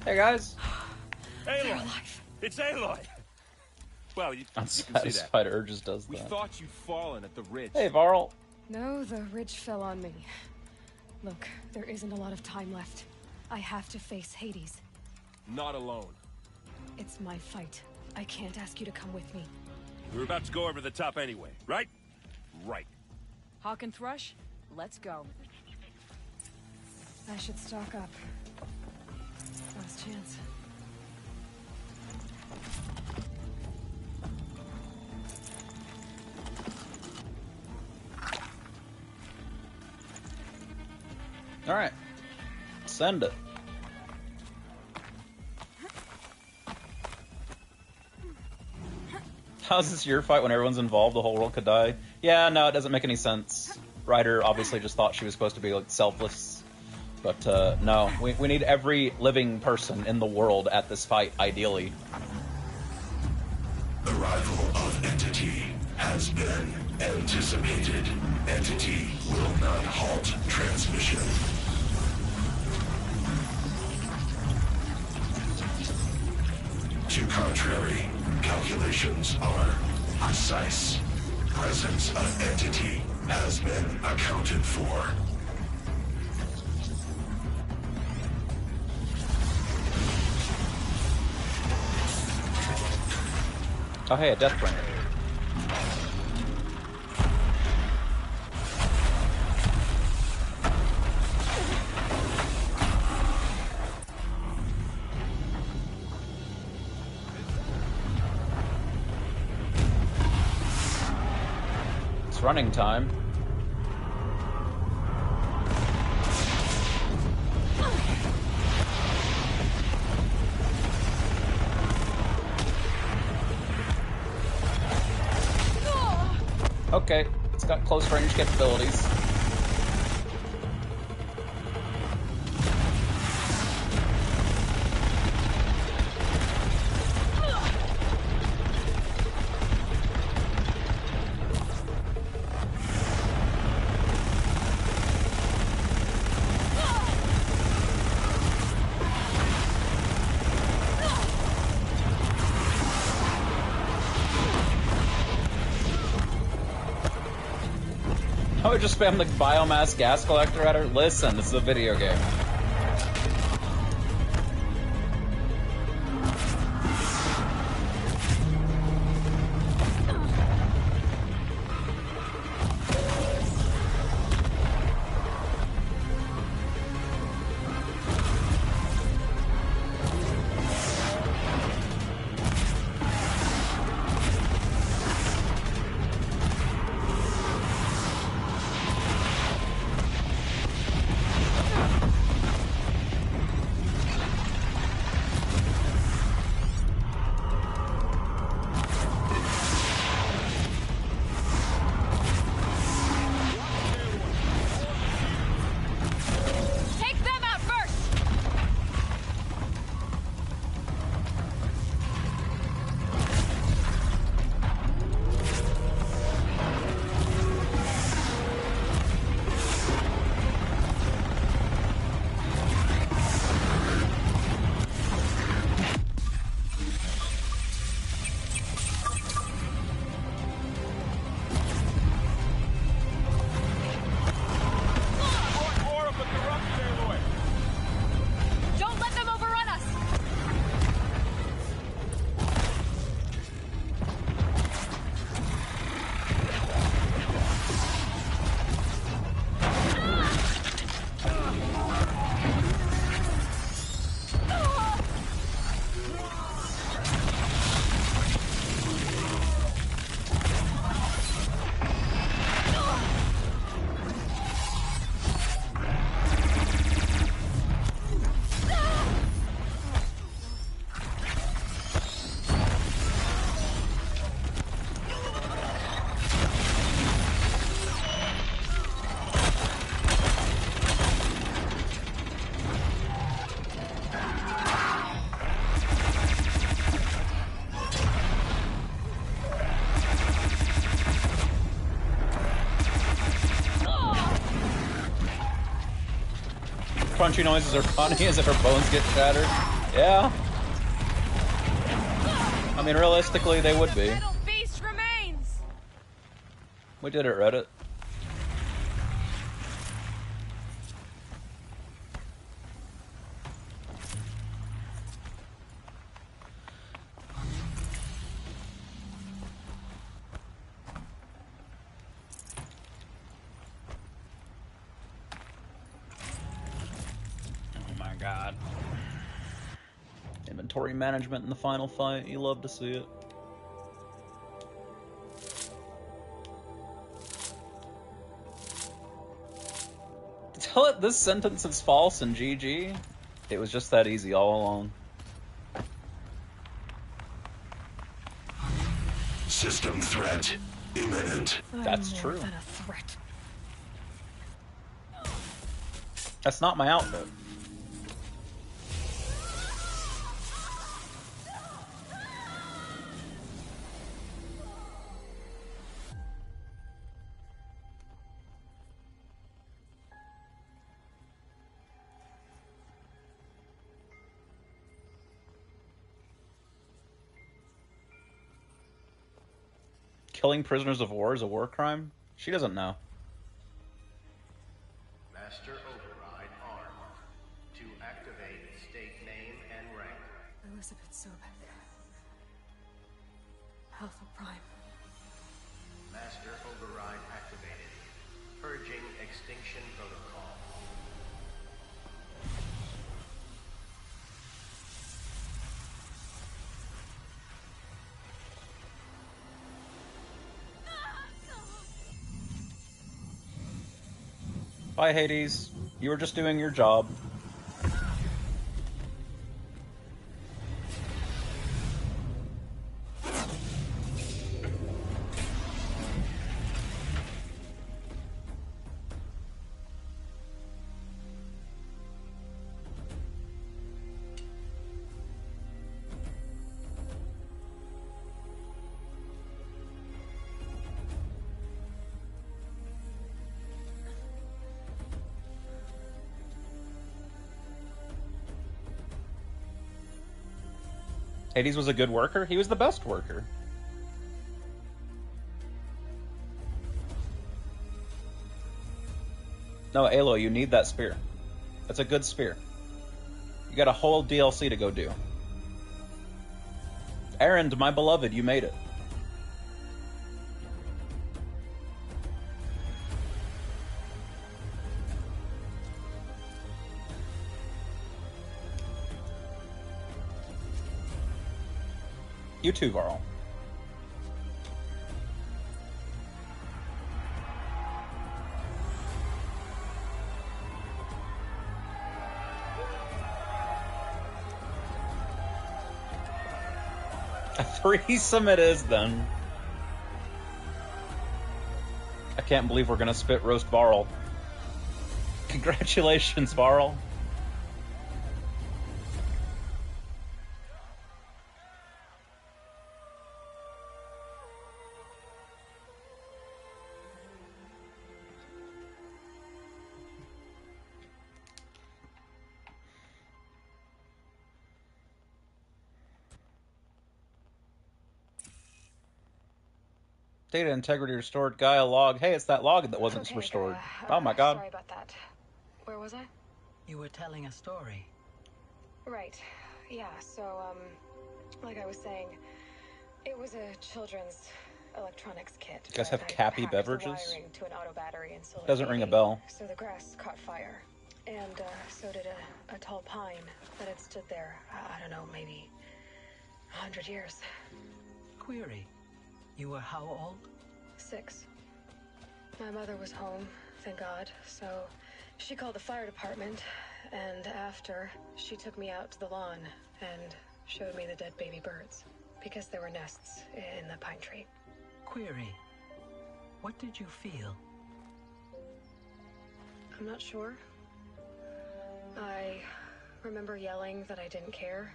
Hey guys. Aloy! It's Aloy! Well, you can see that. Unsatisfied Urges does that. We thought you'd fallen at the ridge. Hey, Varl. No, the ridge fell on me. Look, there isn't a lot of time left. I have to face Hades. Not alone. It's my fight. I can't ask you to come with me. We were about to go over the top anyway, right? Right. Hawk and Thrush, let's go. I should stock up. Last chance. Alright. Send it. How's this your fight when everyone's involved? The whole world could die? Yeah, no, it doesn't make any sense. Ryder obviously just thought she was supposed to be like selfless. But no, we need every living person in the world at this fight, ideally. Arrival of Entity has been anticipated. Entity will not halt transmission. To contrary, calculations are precise. Presence of Entity has been accounted for. Oh hey, a Deathbringer. It's running time. Okay, it's got close range capabilities. I would just spam the biomass gas collector at her. Listen, this is a video game. crunchy noises are funny as if her bones get shattered. Yeah. I mean, realistically, they would be. Beast remains. We did it, Reddit. God. Inventory management in the final fight, you love to see it. Tell it this sentence is false and GG. It was just that easy all along. System threat imminent. That's true. Than a threat. That's not my outfit. Killing prisoners of war is a war crime? She doesn't know. Master override armed. To activate state name and rank. Elizabeth Sobek. Alpha Prime. Master override activated. Purging extinction protocol. Bye, Hades. You were just doing your job. Hades was a good worker? He was the best worker. No, Aloy, you need that spear. That's a good spear. You got a whole DLC to go do. Erend, my beloved, you made it. You too, Varl. A threesome it is, then. I can't believe we're gonna spit roast Varl. Congratulations, Varl. Data integrity restored. Gaia log. Hey, it's that log that wasn't restored. Oh my god. Sorry about that. Where was I? You were telling a story. Right. Yeah, so, like I was saying, it was a children's electronics kit. You guys have Cappy beverages? To an auto battery in Solar Doesn't ring a bell. So the grass caught fire. And, so did a tall pine that had stood there, I don't know, maybe 100 years. Query. You were how old? 6. My mother was home, thank God, so she called the fire department, and after, she took me out to the lawn and showed me the dead baby birds, because there were nests in the pine tree. Query. What did you feel? I'm not sure. I remember yelling that I didn't care,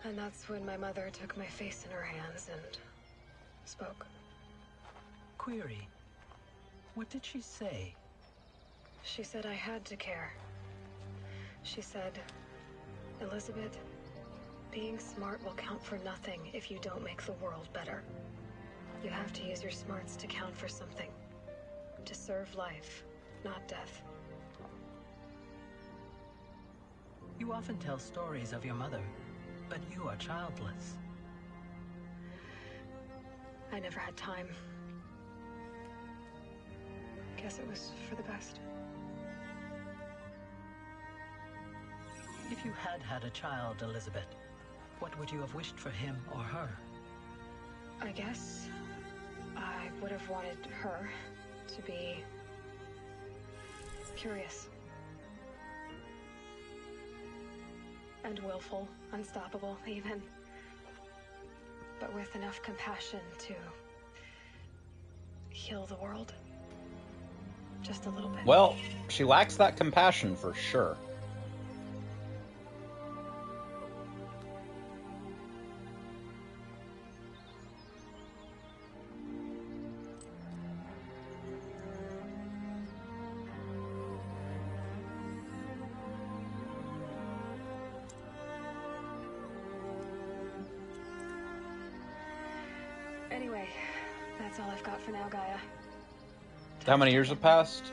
and that's when my mother took my face in her hands and spoke. Query. What did she say? She said I had to care. She said, Elizabeth, being smart will count for nothing if you don't make the world better. You have to use your smarts to count for something. To serve life, not death. You often tell stories of your mother, but you are childless. I never had time. Guess it was for the best. If you had had a child, Elizabeth, what would you have wished for him or her? I guess I would have wanted her to be curious. And willful, unstoppable, even. But with enough compassion to heal the world. Just a little bit. Well, she lacks that compassion for sure. Anyway, that's all I've got for now, Gaia. How many years have passed?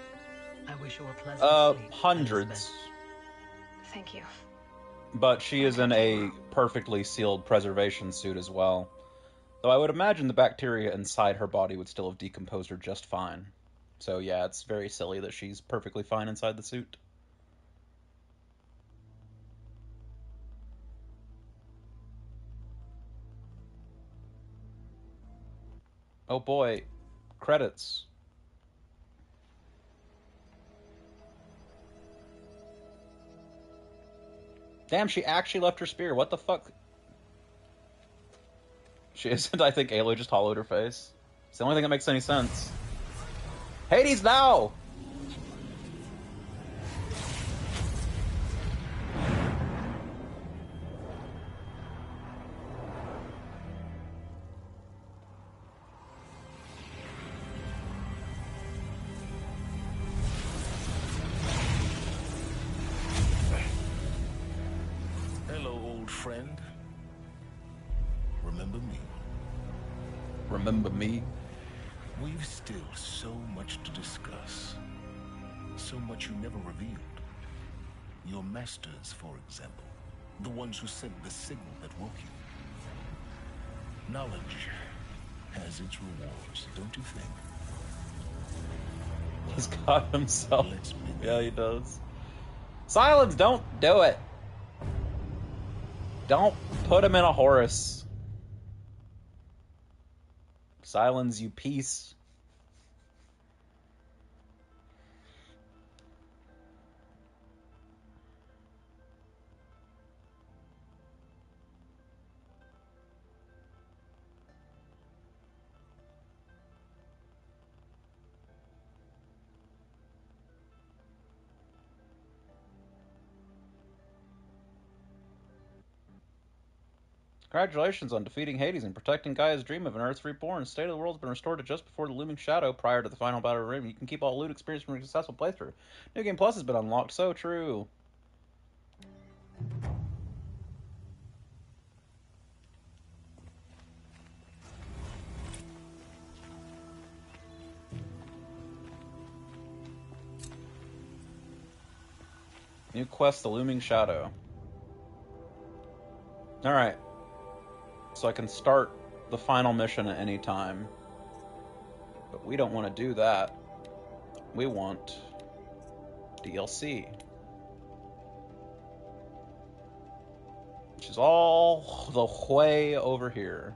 I wish you were pleasant sleep, hundreds. Elizabeth. Thank you. But she is in a perfectly sealed preservation suit as well. Though I would imagine the bacteria inside her body would still have decomposed her just fine. So yeah, it's very silly that she's perfectly fine inside the suit. Oh boy, credits. Damn, she actually left her spear. What the fuck? She isn't. I think Aloy just hollowed her face. It's the only thing that makes any sense. Hades now! Friend, remember me? Remember me? We've still so much to discuss. So much you never revealed. Your masters, for example. The ones who sent the signal that woke you. Knowledge has its rewards, don't you think? He's got himself. Yeah, he does. Silence, don't do it. Don't put him in a Horus. Silence, you piece. Congratulations on defeating Hades and protecting Gaia's dream of an Earth reborn. The state of the world has been restored to just before the looming shadow prior to the final battle room. You can keep all loot experience from a successful playthrough. New Game Plus has been unlocked. So true. New quest, the looming shadow. Alright. So I can start the final mission at any time. But we don't want to do that. We want DLC. Which is all the way over here.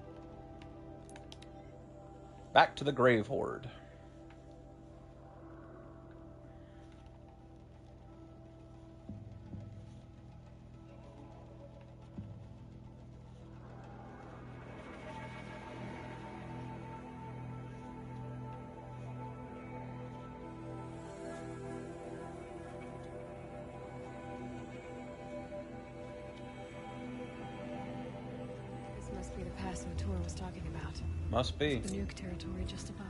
Back to the Grave Horde. Must be the pass Matura was talking about. Must be. The nuke territory just above.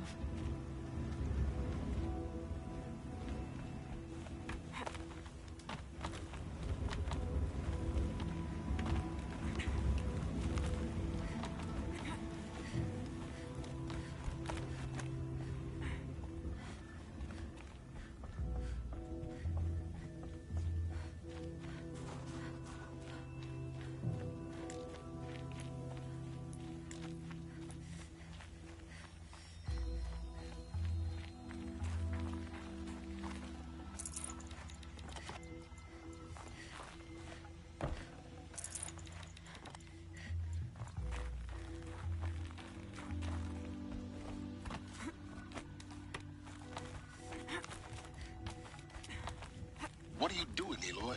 Aloy.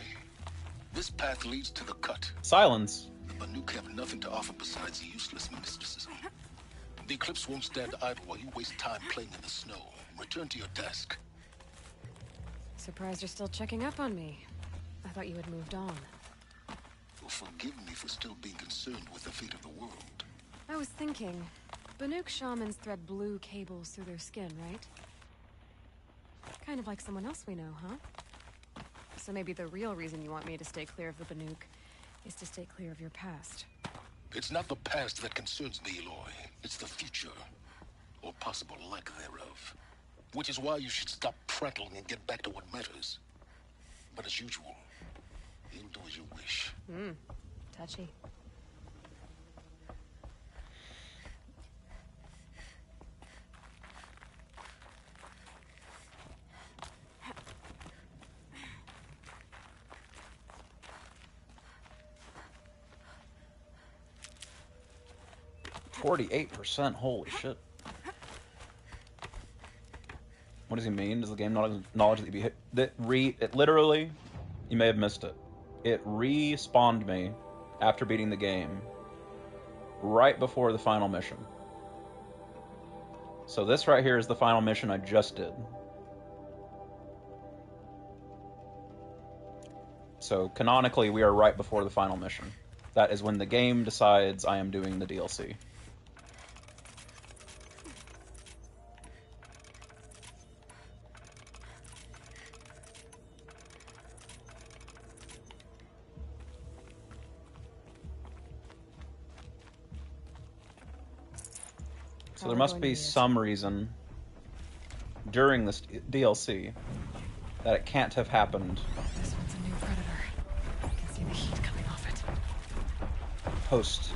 This path leads to the cut. Silence. The Banuk have nothing to offer besides useless mysticism. The Eclipse won't stand idle while you waste time playing in the snow. Return to your task. Surprised you're still checking up on me. I thought you had moved on. Well, forgive me for still being concerned with the fate of the world. I was thinking, Banuk shamans thread blue cables through their skin, right? Kind of like someone else we know, huh? So maybe the real reason you want me to stay clear of the Banuk is to stay clear of your past. It's not the past that concerns me, Aloy. It's the future. Or possible lack thereof. Which is why you should stop prattling and get back to what matters. But as usual, you'll do as you wish. Touchy. %, holy shit. What does he mean? Does the game not acknowledge that you be hit? It literally, you may have missed it. It respawned me after beating the game right before the final mission. So this right here is the final mission I just did. So canonically, we are right before the final mission. That is when the game decides I am doing the DLC. So there must be some reason during this DLC that it can't have happened. This one's a new predator. I can see the heat coming off it. Post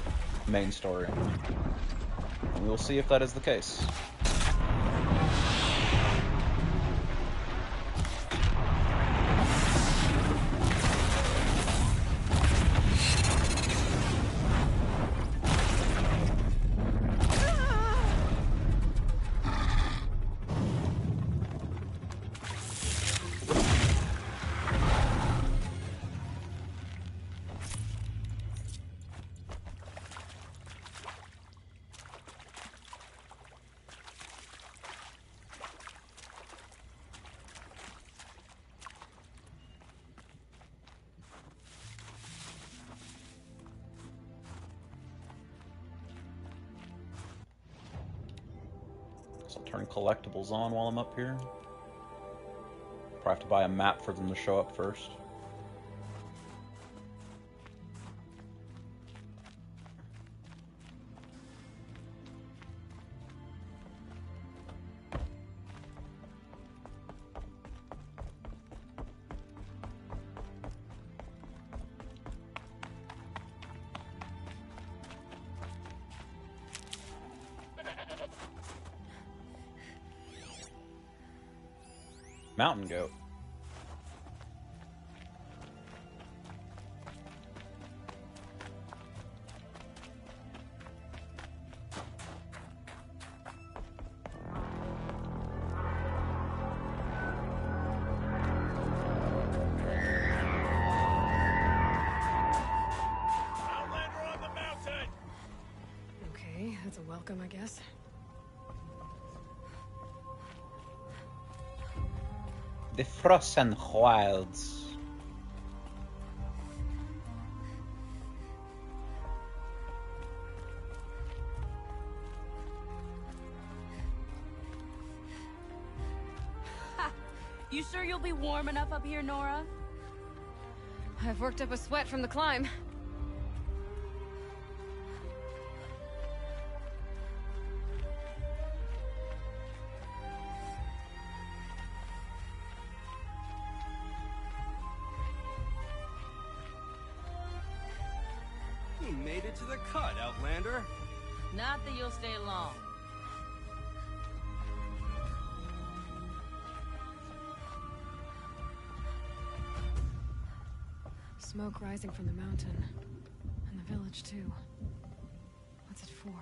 main story. And we will see if that is the case. So I'll turn collectibles on while I'm up here. Probably have to buy a map for them to show up first. Mountain goat. Okay, that's a welcome, I guess. The frozen wilds. You sure you'll be warm enough up here, Nora? I've worked up a sweat from the climb. You made it to the cut, Outlander. Not that you'll stay long. Smoke rising from the mountain. And the village, too. What's it for?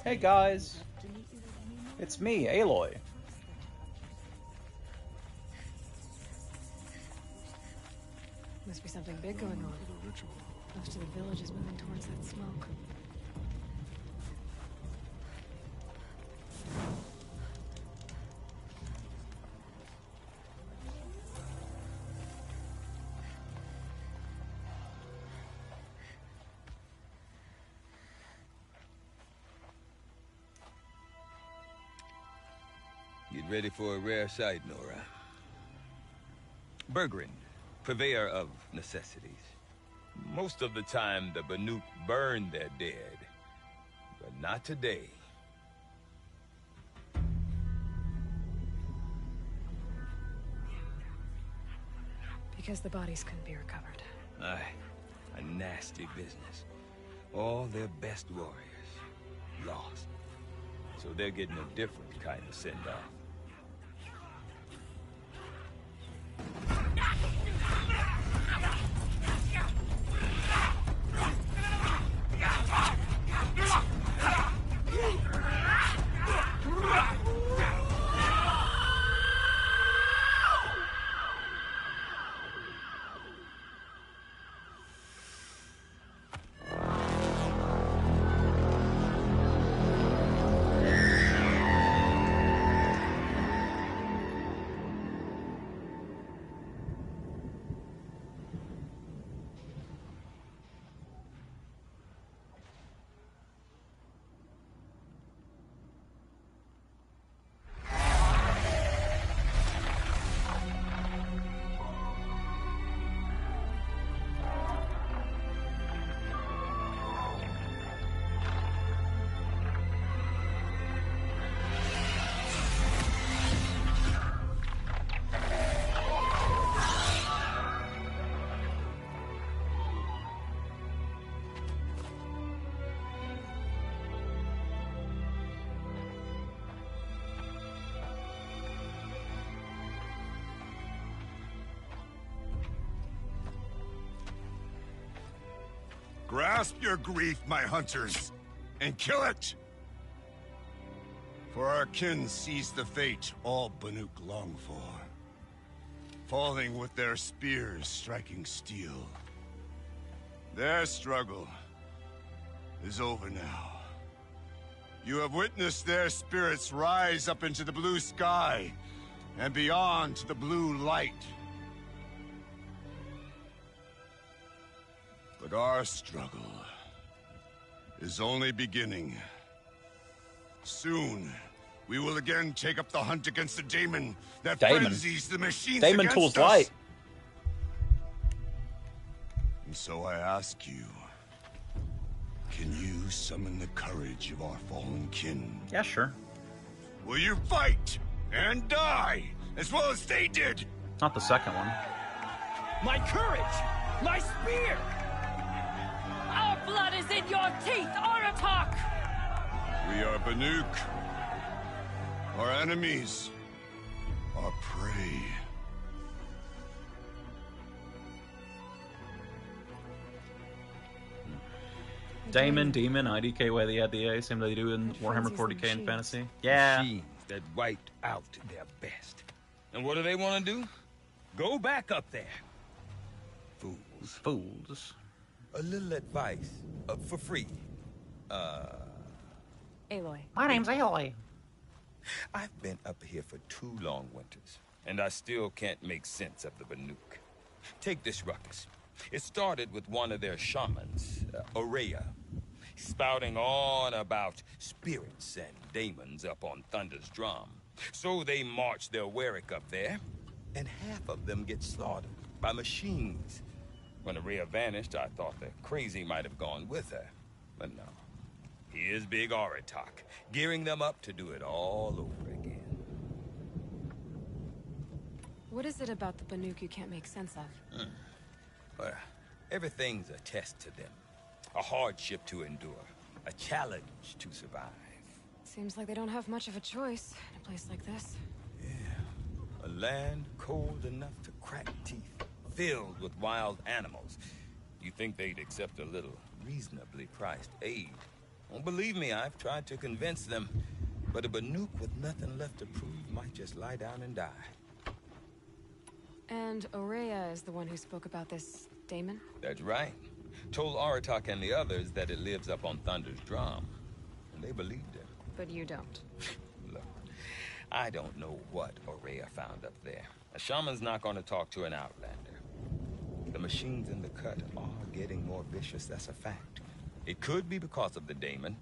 Hey guys, it's me, Aloy. Must be something big going on. Most of the village is moving towards that smoke. Get ready for a rare sight, Nora. Bergrin, purveyor of necessities. Most of the time, the Banuk burn their dead. But not today. Because the bodies couldn't be recovered. Aye, a nasty business. All their best warriors lost. So they're getting a different kind of send-off. Grasp your grief, my hunters, and kill it! For our kin sees the fate all Banuk long for. Falling with their spears striking steel. Their struggle is over now. You have witnessed their spirits rise up into the blue sky, and beyond to the blue light. But our struggle is only beginning. Soon, we will again take up the hunt against the daemon that frenzies the machines Daemon against tools us. light. And so I ask you, can you summon the courage of our fallen kin? Yeah, sure. Will you fight and die as well as they did? Not the second one. My courage! My spear! Our blood is in your teeth, Aratak! We are Banuk. Our enemies are prey. Daemon, Demon, IDK, way they had the same they do in Warhammer 40k and Fantasy. Yeah. Machines that wiped out their best. And what do they want to do? Go back up there. Fools. Fools. A little advice, for free. Aloy. My name's Aloy. I've been up here for 2 long winters, and I still can't make sense of the Banuk. Take this ruckus. It started with one of their shamans, Aurea, spouting on about spirits and daemons up on Thunder's drum. So they march their Warwick up there, and half of them get slaughtered by machines. When Aurea vanished, I thought the crazy might have gone with her. But no. Here's Big Aratak, gearing them up to do it all over again. What is it about the Banuk you can't make sense of? Well, everything's a test to them. A hardship to endure. A challenge to survive. Seems like they don't have much of a choice in a place like this. Yeah. A land cold enough to crack teeth, filled with wild animals. You think they'd accept a little reasonably priced aid? Well, believe me, I've tried to convince them. But a Banuk with nothing left to prove might just lie down and die. And Aurea is the one who spoke about this daemon? That's right. Told Aratak and the others that it lives up on Thunder's drum. And they believed him. But you don't. Look, I don't know what Aurea found up there. A shaman's not going to talk to an outlander. The machines in the cut are getting more vicious, that's a fact. It could be because of the daemon,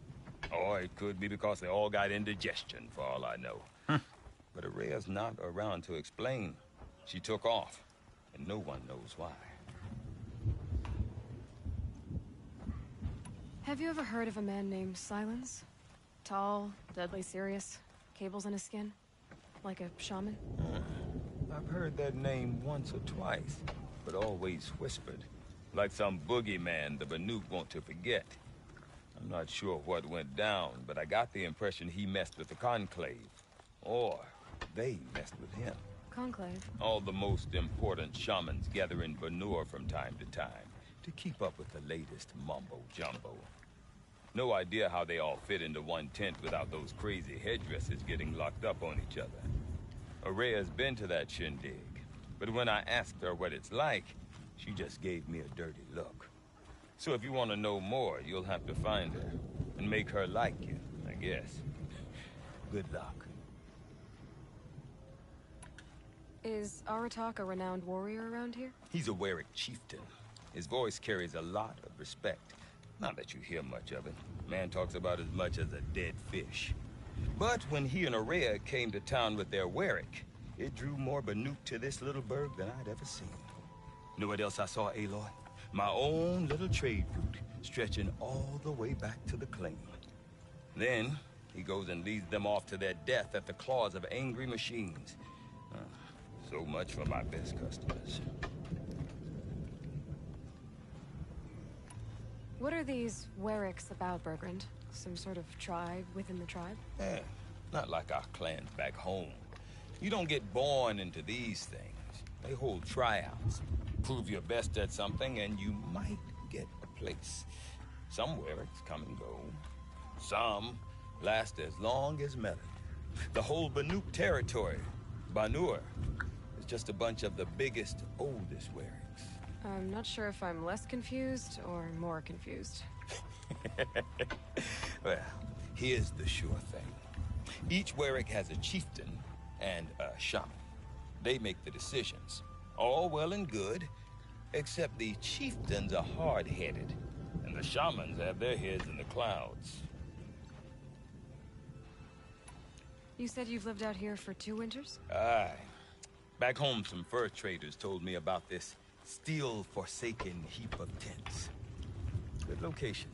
or it could be because they all got indigestion, for all I know. But Aurea's not around to explain. She took off, and no one knows why. Have you ever heard of a man named Silence? Tall, deadly serious, cables in his skin? Like a shaman? I've heard that name once or twice, but always whispered. Like some boogeyman the Banuk want to forget. I'm not sure what went down, but I got the impression he messed with the Conclave. Or they messed with him. Conclave? All the most important shamans gather in Banur from time to time to keep up with the latest mumbo-jumbo. No idea how they all fit into one tent without those crazy headdresses getting locked up on each other. Aurea's been to that shindig, but when I asked her what it's like, she just gave me a dirty look. So if you want to know more, you'll have to find her and make her like you, I guess. Good luck. Is Aratak a renowned warrior around here? He's a Warwick chieftain. His voice carries a lot of respect. Not that you hear much of it. Man talks about as much as a dead fish. But when he and Aurea came to town with their Warwick, it drew more Banuk to this little burg than I'd ever seen. Know what else I saw, Aloy? My own little trade route, stretching all the way back to the claim. Then, he goes and leads them off to their death at the claws of angry machines. So much for my best customers. What are these Warwicks about, Bergrand? Some sort of tribe within the tribe? Yeah, not like our clans back home. You don't get born into these things. They hold tryouts. Prove your best at something and you might get a place. Some Warwicks come and go. Some last as long as Melon. The whole Banuk territory, Banur, is just a bunch of the biggest, oldest Warwicks. I'm not sure if I'm less confused or more confused. Well, here's the sure thing. Each Warwick has a chieftain and a shaman. They make the decisions. All well and good, except the chieftains are hard-headed, and the shamans have their heads in the clouds. You said you've lived out here for 2 winters? Aye. Back home, some fur traders told me about this steel-forsaken heap of tents. Good location.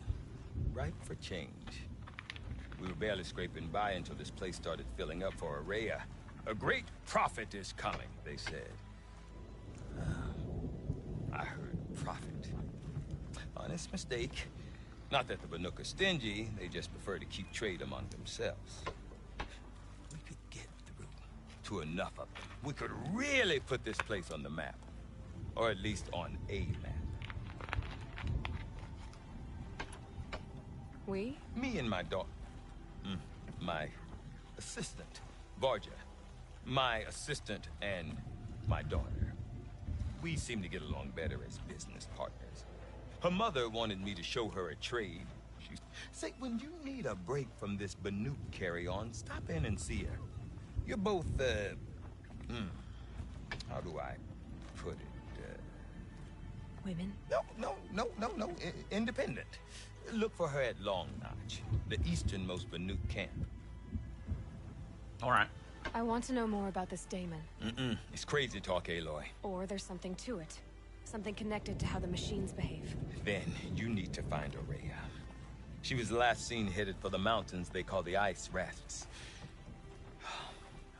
Ripe for change. We were barely scraping by until this place started filling up for Aurea. A great prophet is coming, they said. I heard prophet. Honest mistake. Not that the Banuk are stingy, they just prefer to keep trade among themselves. We could get through to enough of them. We could really put this place on the map. Or at least on a map. We? Me and my daughter. My assistant, Varja. My assistant and my daughter. We seem to get along better as business partners. Her mother wanted me to show her a trade. She said, when you need a break from this Banuk carry-on, stop in and see her. You're both, how do I put it? Women? No. Independent. Look for her at Long Notch, the easternmost Banuk camp. All right. I want to know more about this daemon. It's crazy talk, Aloy. Or there's something to it. Something connected to how the machines behave. Then you need to find Aurea. She was last seen headed for the mountains they call the Ice Rafts.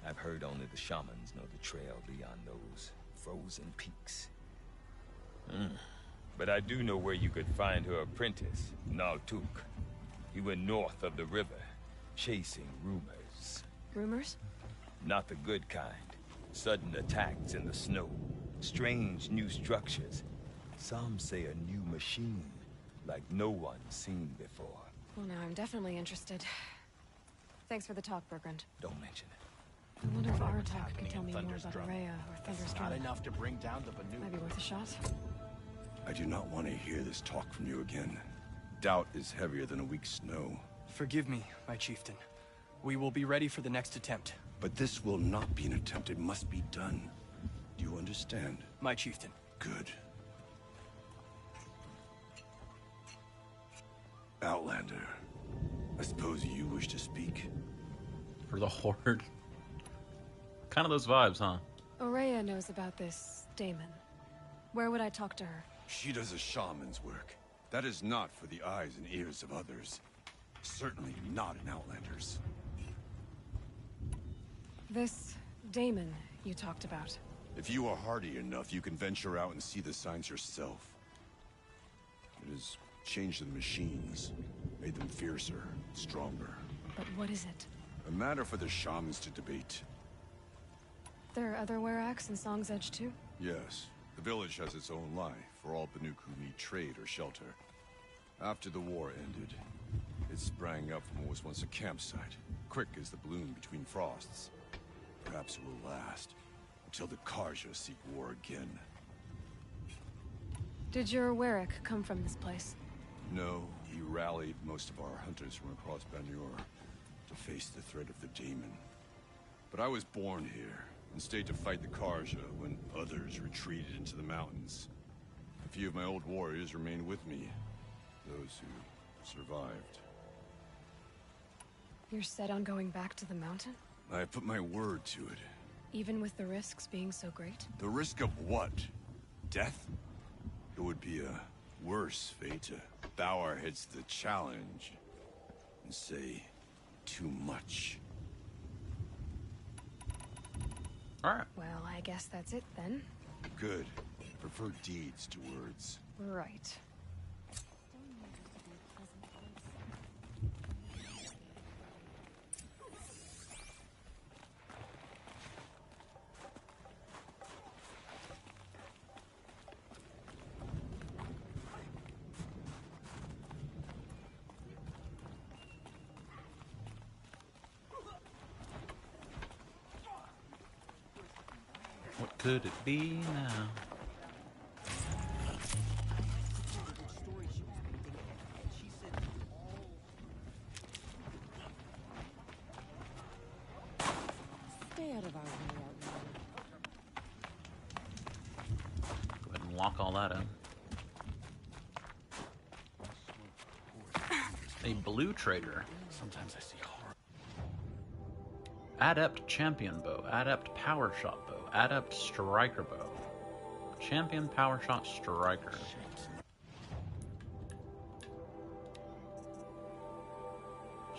I've heard only the shamans know the trail beyond those frozen peaks. But I do know where you could find her apprentice, Naltuk. He went north of the river, chasing rumors. Rumors? Not the good kind. Sudden attacks in the snow. Strange new structures. Some say a new machine, like no one's seen before. Well, now I'm definitely interested. Thanks for the talk, Bergrand. Don't mention it. I wonder if Aratak could tell me more about Araya or Thunderstruck. Not enough to bring down the Banuk. Might be worth a shot. I do not want to hear this talk from you again. Doubt is heavier than a week's snow. Forgive me, my chieftain. We will be ready for the next attempt. But this will not be an attempt. It must be done. Do you understand? My chieftain. Good. Outlander, I suppose you wish to speak? For the Horde. Kind of those vibes, huh? Araya knows about this Damon. Where would I talk to her? She does a shaman's work. That is not for the eyes and ears of others. Certainly not an Outlander's. This Damon you talked about. If you are hardy enough, you can venture out and see the signs yourself. It has changed the machines, made them fiercer, stronger. But what is it? A matter for the shamans to debate. There are other Weraks in Song's Edge too? Yes. The village has its own life for all Banuk who need trade or shelter. After the war ended, it sprang up from what was once a campsite, quick as the bloom between frosts. Perhaps it will last, until the Karja seek war again. Did your Werak come from this place? No, he rallied most of our hunters from across Banur to face the threat of the demon. But I was born here, and stayed to fight the Karja when others retreated into the mountains. A few of my old warriors remained with me, those who survived. You're set on going back to the mountain? I have put my word to it. Even with the risks being so great? The risk of what? Death? It would be a worse fate to bow our heads to the challenge and say too much. Alright. Well, I guess that's it then. Good. Prefer deeds to words. Right. What could it be now? Stay out of our way, Go ahead and lock all that in. A blue trader. Sometimes I see horror. Adept champion bow, adept power shot bow, adept striker bow, champion power shot striker.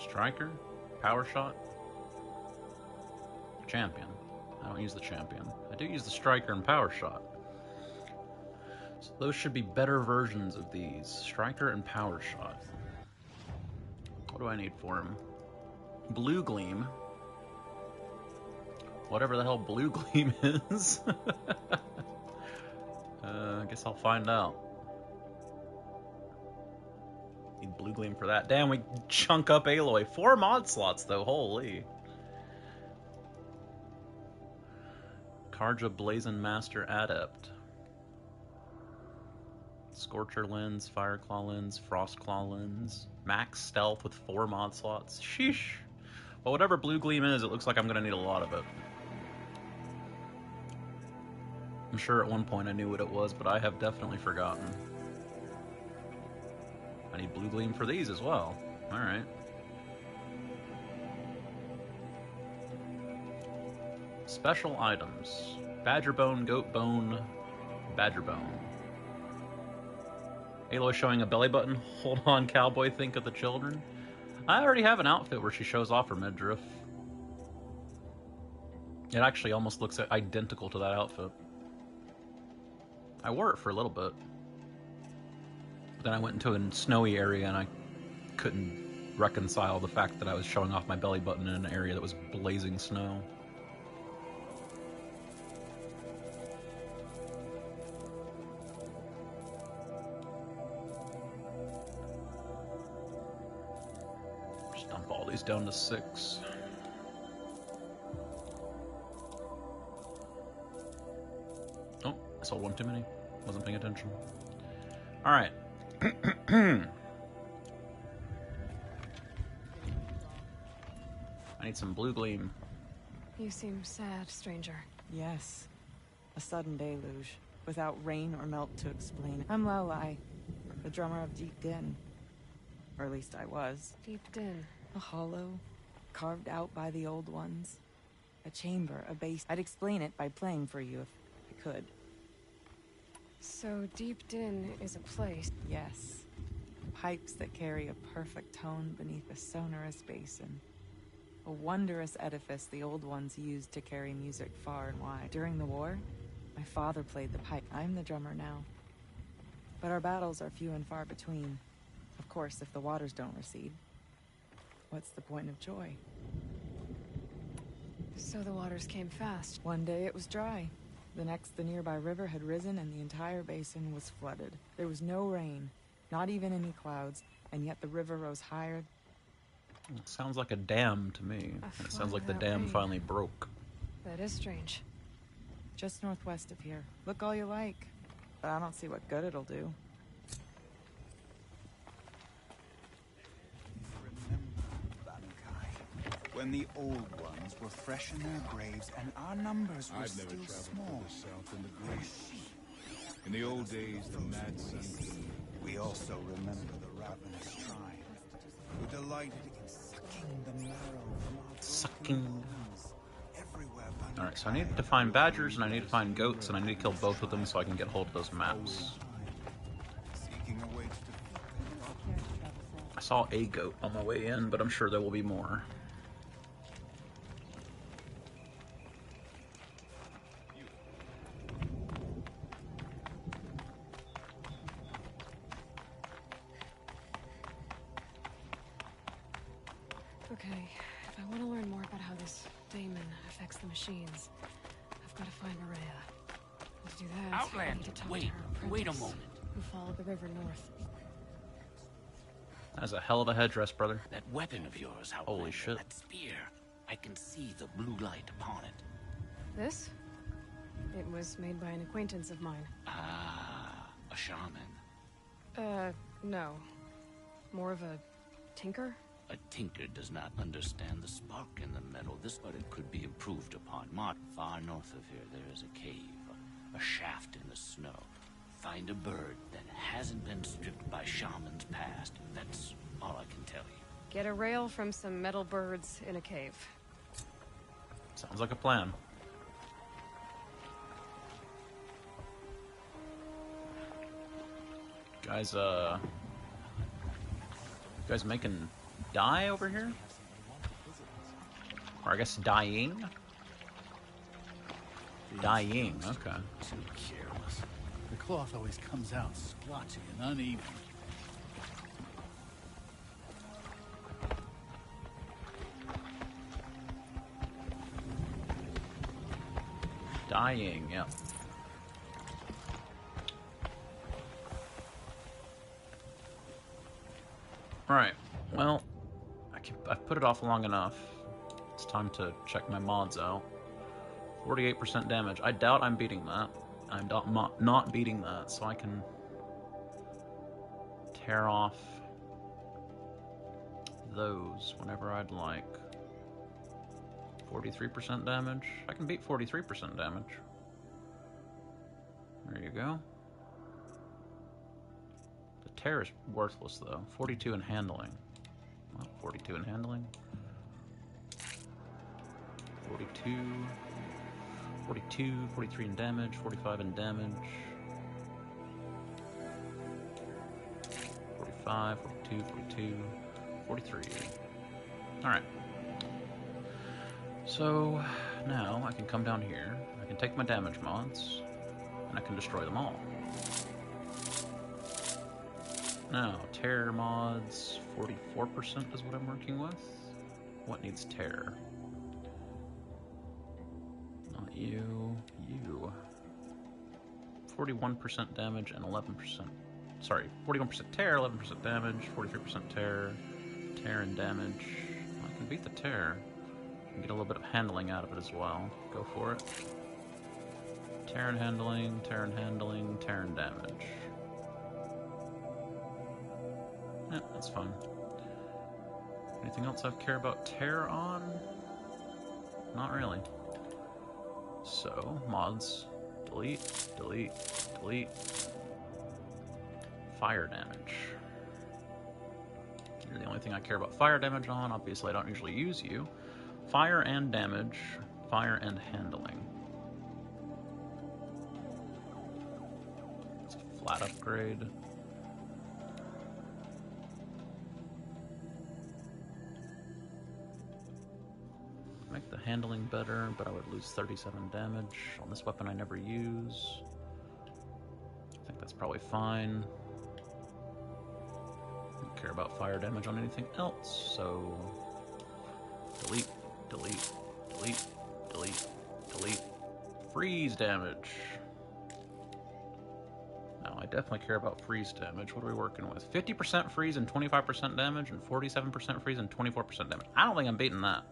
Striker, power shot, champion. I don't use the champion. I do use the striker and power shot. So those should be better versions of these. Striker and power shot. What do I need for him? Blue gleam. Whatever the hell blue gleam is. I guess I'll find out. Need blue gleam for that. Damn, we chunk up Aloy. 4 mod slots though, holy. Karja Blazon Master Adept. Scorcher Lens, Fireclaw Lens, Frostclaw Lens. Max Stealth with 4 mod slots. Sheesh. Well, whatever blue gleam is, it looks like I'm gonna need a lot of it. I'm sure at one point I knew what it was, but I have definitely forgotten. I need blue gleam for these as well. Alright. Special items. Badger bone, goat bone, badger bone. Aloy showing a belly button. Hold on, cowboy, think of the children. I already have an outfit where she shows off her midriff. It actually almost looks identical to that outfit. I wore it for a little bit. But then I went into a snowy area and I couldn't reconcile the fact that I was showing off my belly button in an area that was blazing snow. Drop all these down to 6. Oh, I saw one too many. Wasn't paying attention. Alright. I need some blue gleam. You seem sad, stranger. Yes. A sudden deluge, without rain or melt to explain. I'm aloy, the drummer of Deep Din. Or at least I was. Deep Din. A hollow, carved out by the old ones. A chamber, a base. I'd explain it by playing for you if I could. So Deep Din is a place? Yes. Pipes that carry a perfect tone beneath a sonorous basin. A wondrous edifice the old ones used to carry music far and wide. During the war, my father played the pipe. I'm the drummer now. But our battles are few and far between. Of course, if the waters don't recede. What's the point of joy? So the waters came fast. One day it was dry. The next, the nearby river had risen and the entire basin was flooded. There was no rain, not even any clouds, and yet the river rose higher. It sounds like a dam to me. It sounds like the dam finally broke. That is strange. Just northwest of here. Look all you like, but I don't see what good it'll do. When the old ones were fresh in their graves and our numbers were still small. South in the great. In the old days, the mad sun king. We also remember the ravenous tribe, who delighted in sucking the marrow from our Sucking. Alright, so I need to find badgers, and I need to find goats, and I need to kill both of them so I can get hold of those maps. I saw a goat on my way in, but I'm sure there will be more. Okay, if I want to learn more about how this daemon affects the machines, I've got to find Maria. And to do that, I need to talk to her apprentice, wait a moment. who followed the river north. That's a hell of a headdress, brother. That weapon of yours, holy shit. That spear. I can see the blue light upon it. This? It was made by an acquaintance of mine. Ah, a shaman. No. More of a tinker? A tinker does not understand the spark in the metal. But it could be improved upon. Far north of here, there is a cave, a shaft in the snow. Find a bird that hasn't been stripped by shamans past. That's all I can tell you. Get a rail from some metal birds in a cave. Sounds like a plan. Guys, you guys making dye over here? Or I guess dyeing? Dyeing, okay. Too careless. The cloth always comes out splotchy and uneven. Dyeing, yeah. Alright, well, I've put it off long enough. It's time to check my mods out. 48% damage. I doubt I'm beating that. I'm not beating that, so I can tear off those whenever I'd like. 43% damage. I can beat 43% damage. There you go. The tear is worthless though. 42 in handling. Well, 42 in handling. 42, 42, 43 in damage, 45 in damage. 45, 42, 42, 43. Alright. So, now I can come down here, I can take my damage mods, and I can destroy them all. Now, tear mods, 44% is what I'm working with. What needs tear? Not you, you. 41% damage and 11%. Sorry, 41% tear, 11% damage, 43% tear, tear and damage. can beat the tear. And get a little bit of handling out of it as well. Go for it. Tear and handling, tear and handling, tear and damage. Yeah, that's fine. Anything else I care about tear on? Not really. So, mods. Delete, delete, delete. Fire damage. You're the only thing I care about fire damage on. Obviously, I don't usually use you. Fire and damage. Fire and handling. It's a flat upgrade. Make the handling better, but I would lose 37 damage on this weapon I never use. I think that's probably fine. Don't care about fire damage on anything else, so delete, delete, delete, delete, delete. Freeze damage. Now I definitely care about freeze damage. What are we working with? 50% freeze and 25% damage, and 47% freeze and 24% damage. I don't think I'm beating that.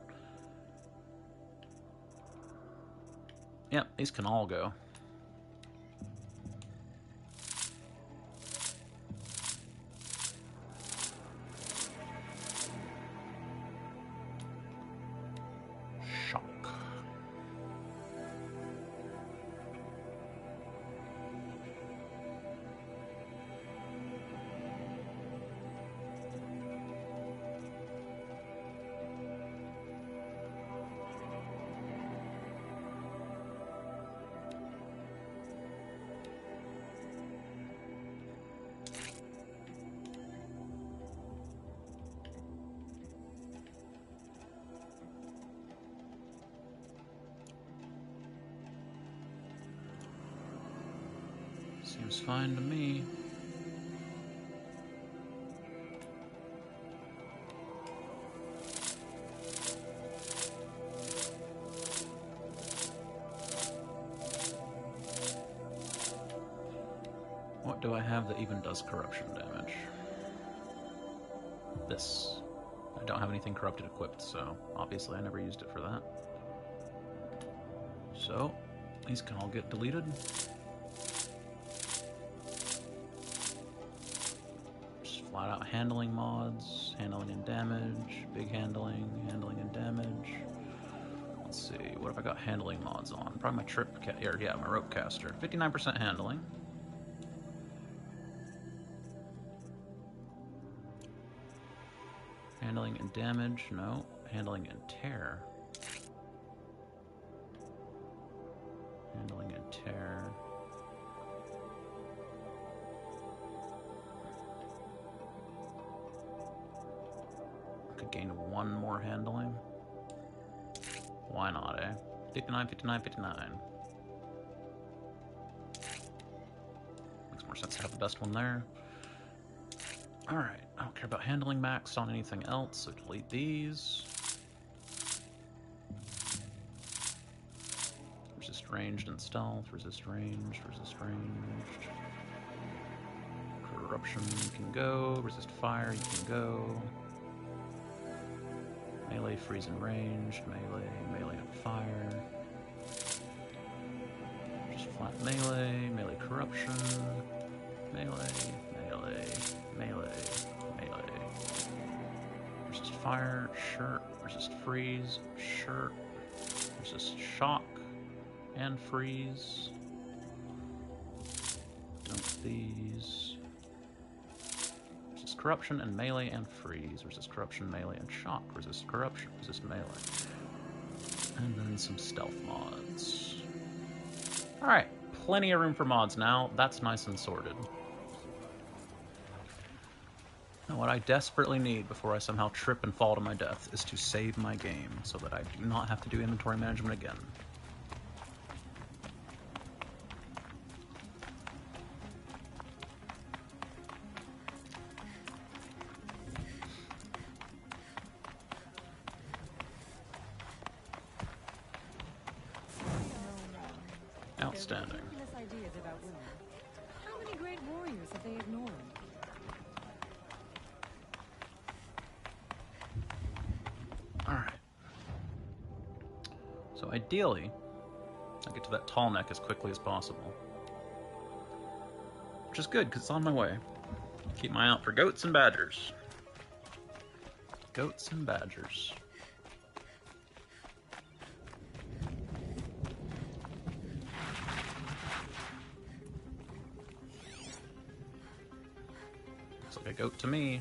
Yep, these can all go. Shock. Seems fine to me. What do I have that even does corruption damage? This. I don't have anything corrupted equipped, so obviously I never used it for that. So, these can all get deleted. Flat out handling mods, handling and damage, big handling, handling and damage. Let's see, what have I got handling mods on? Probably my my rope caster. 59% handling. Handling and damage, no. Handling and tear. Handling and tear. Gain one more handling. Why not, eh? 59, 59, 59. Makes more sense to have the best one there. Alright, I don't care about handling maxed on anything else, so delete these. Resist ranged and stealth, resist ranged, resist ranged. Corruption can go, resist fire, you can go. Melee, freeze and ranged, melee, melee and fire. Just flat melee, melee corruption, melee, melee, melee, melee. Resist fire, sure. Resist freeze, sure. Resist shock and freeze. Dump these. Corruption and melee and freeze. Resist corruption, melee and shock. Resist corruption, resist melee. And then some stealth mods. Alright, plenty of room for mods now. That's nice and sorted. Now what I desperately need before I somehow trip and fall to my death is to save my game so that I do not have to do inventory management again. Outstanding. Ideas about women. How many great warriors have they ignored? Alright. So ideally, I'll get to that tall neck as quickly as possible. Which is good, because it's on my way. Keep my eye out for goats and badgers. Goats and badgers. Looks like a goat to me.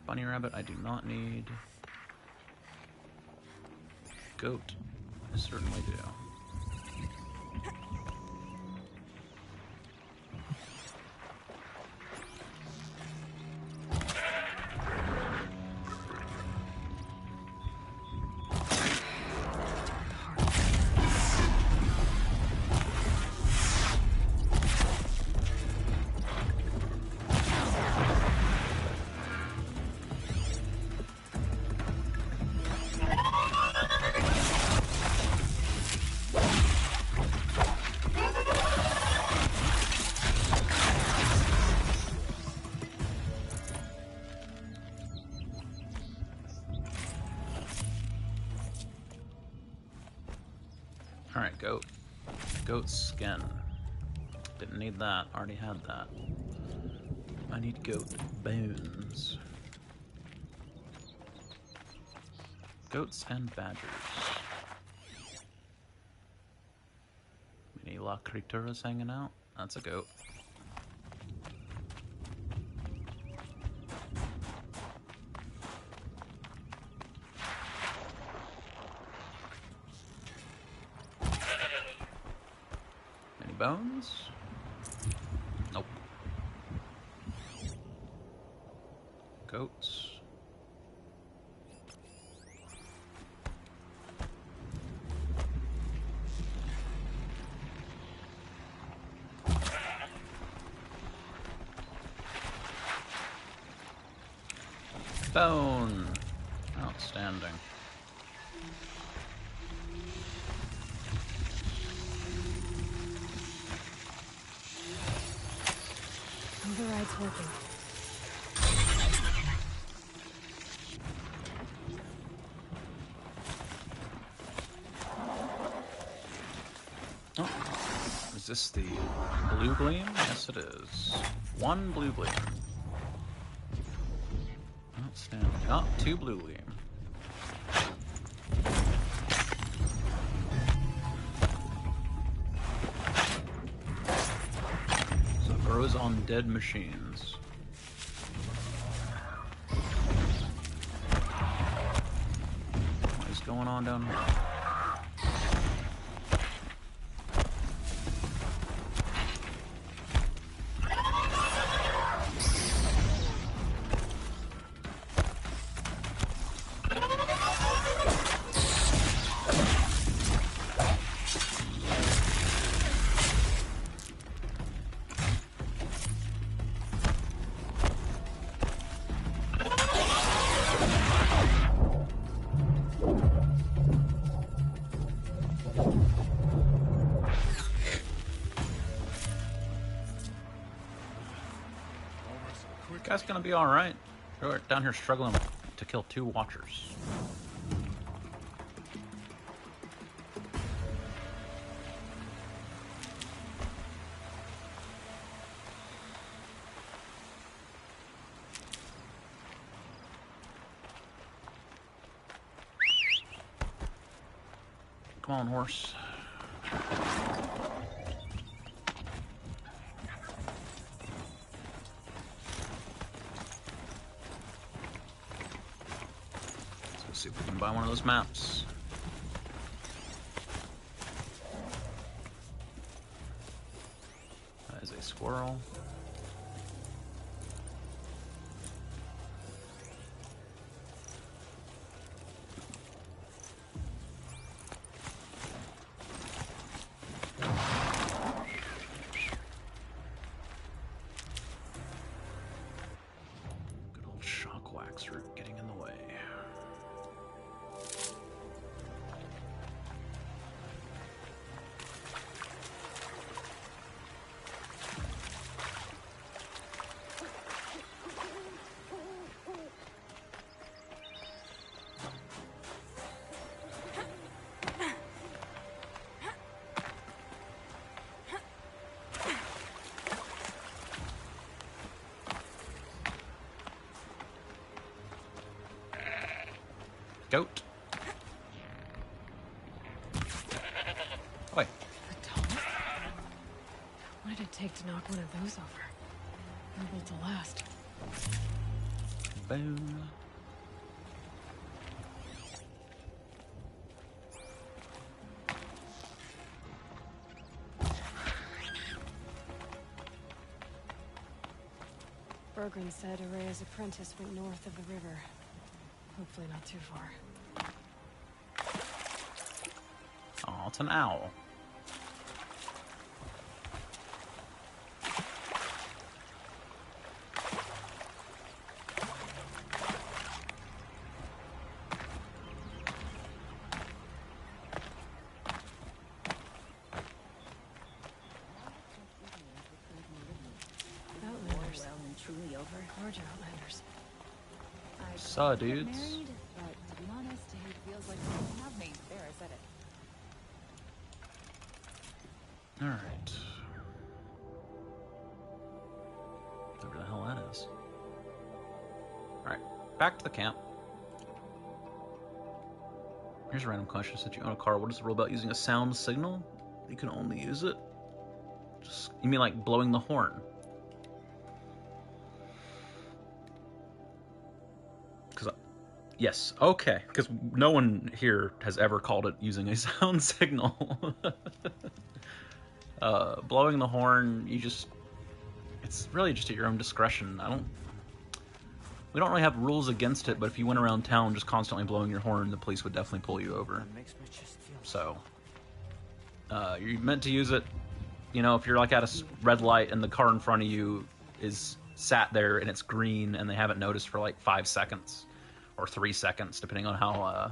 Bunny rabbit I do not need. Goat I certainly do. Alright, goat. Goat skin. Didn't need that. Already had that. I need goat bones. Goats and badgers. Mini La Creatura's hanging out. That's a goat. Bones? Nope. Goats. Bone. Outstanding. Override's working. Oh, is this the blue gleam? Yes, it is. One blue gleam. Outstanding. Oh, two blue gleam. Grows on dead machines. What is going on down here? Guy's gonna be alright. We're down here struggling to kill two watchers. Come on, horse. See if we can buy one of those maps. That is a squirrel. Good old shock waxer getting in the way. Goat. Oi. The tallest? What did it take to knock one of those over? They're built to last. Boom. Bergren said Araya's apprentice went north of the river. Hopefully not too far. Oh, it's an owl. Outlanders. Well and truly over. Large outlanders. Saw dudes. Married, but to be honest, it feels like we don't have me. There, I said it. Alright. Whatever the hell that is. Alright, back to the camp. Here's a random question. Since you own a car, what is the rule about using a sound signal? You can only use it? Just, you mean like blowing the horn? Yes, okay, because no one here has ever called it using a sound signal. Blowing the horn, it's really just at your own discretion. We don't really have rules against it, but if you went around town just constantly blowing your horn, the police would definitely pull you over. So, you're meant to use it, you know, if you're like at a red light and the car in front of you is sat there and it's green and they haven't noticed for like 5 seconds. Or 3 seconds, depending on how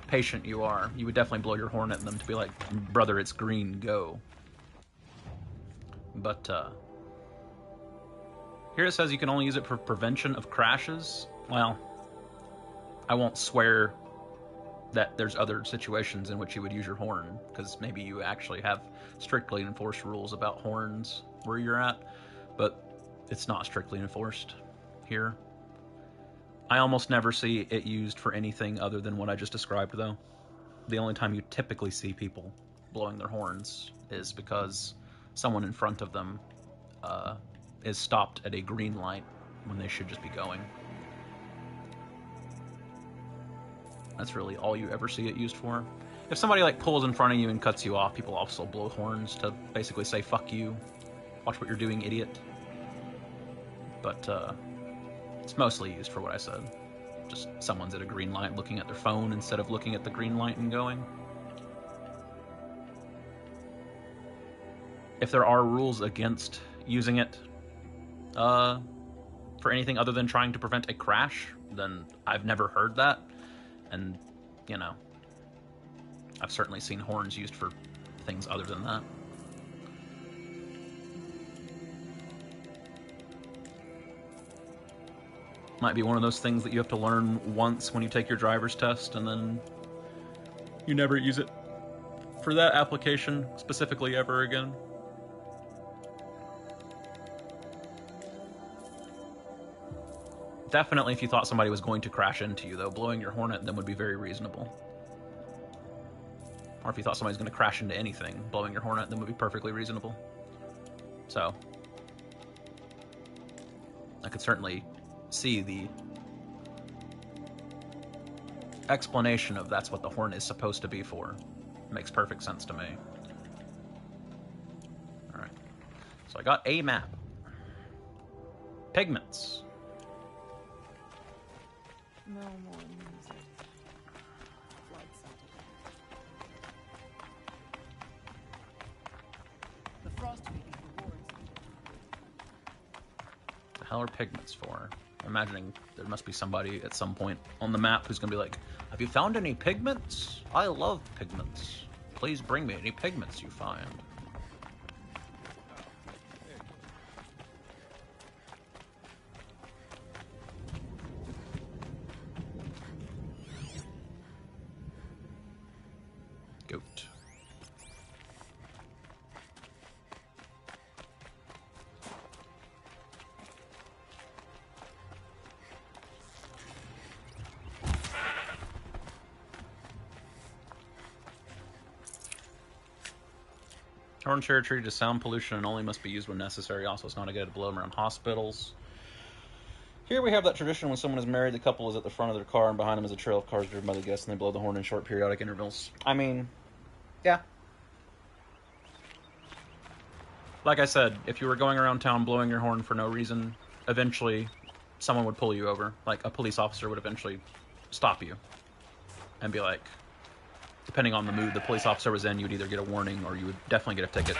patient you are. You would definitely blow your horn at them to be like, brother, it's green, go. But here it says you can only use it for prevention of crashes. Well, I won't swear that there's other situations in which you would use your horn, because maybe you actually have strictly enforced rules about horns where you're at, but it's not strictly enforced here. I almost never see it used for anything other than what I just described, though. The only time you typically see people blowing their horns is because someone in front of them is stopped at a green light when they should just be going. That's really all you ever see it used for. If somebody like pulls in front of you and cuts you off, people also blow horns to basically say, fuck you, watch what you're doing, idiot. But it's mostly used for what I said. Just someone's at a green light looking at their phone instead of looking at the green light and going. If there are rules against using it for anything other than trying to prevent a crash, then I've never heard that. And, you know, I've certainly seen horns used for things other than that. Might be one of those things that you have to learn once when you take your driver's test, and then you never use it for that application specifically ever again. Definitely if you thought somebody was going to crash into you, though, blowing your horn at them would be very reasonable. Or if you thought somebody's going to crash into anything, blowing your horn at them would be perfectly reasonable. So, I could certainly see the explanation of that's what the horn is supposed to be for. It makes perfect sense to me. Alright. So I got a map. Pigments. No more music. The frost making rewards. The hell are pigments for? I'm imagining there must be somebody at some point on the map who's gonna be like, have you found any pigments? I love pigments. Please bring me any pigments you find. Goat. Horns here are treated as sound pollution and only must be used when necessary. Also, it's not a good to blow them around hospitals. Here we have that tradition when someone is married, the couple is at the front of their car and behind them is a trail of cars driven by the guests and they blow the horn in short periodic intervals. I mean, yeah. Like I said, if you were going around town blowing your horn for no reason, eventually someone would pull you over. Like, a police officer would eventually stop you and be like, depending on the mood the police officer was in, you would either get a warning or you would definitely get a ticket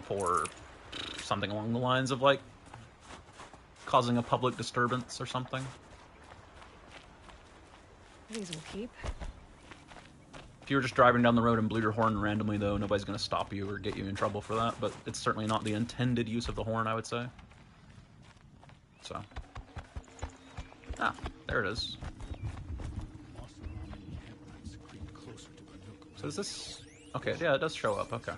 for something along the lines of, like, causing a public disturbance or something. These will keep. If you were just driving down the road and blew your horn randomly, though, nobody's going to stop you or get you in trouble for that, but it's certainly not the intended use of the horn, I would say. So. Ah, there it is. So is this... Okay, yeah, it does show up, okay.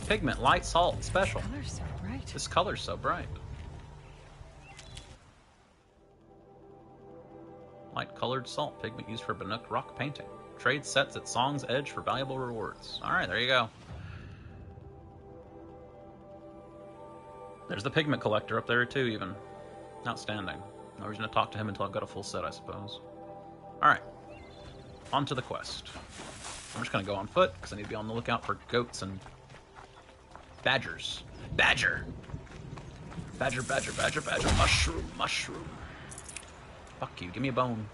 Pigment, light, salt, special. This color's so bright. This color's so bright. Light-colored salt, pigment used for Banuk rock painting. Trade sets at Song's Edge for valuable rewards. Alright, there you go. There's the pigment collector up there, too, even. Outstanding. No reason to talk to him until I've got a full set, I suppose. Alright. On to the quest. I'm just gonna go on foot, because I need to be on the lookout for goats and... badgers. Badger! Badger, badger, badger, badger. Mushroom, mushroom. Fuck you, give me a bone.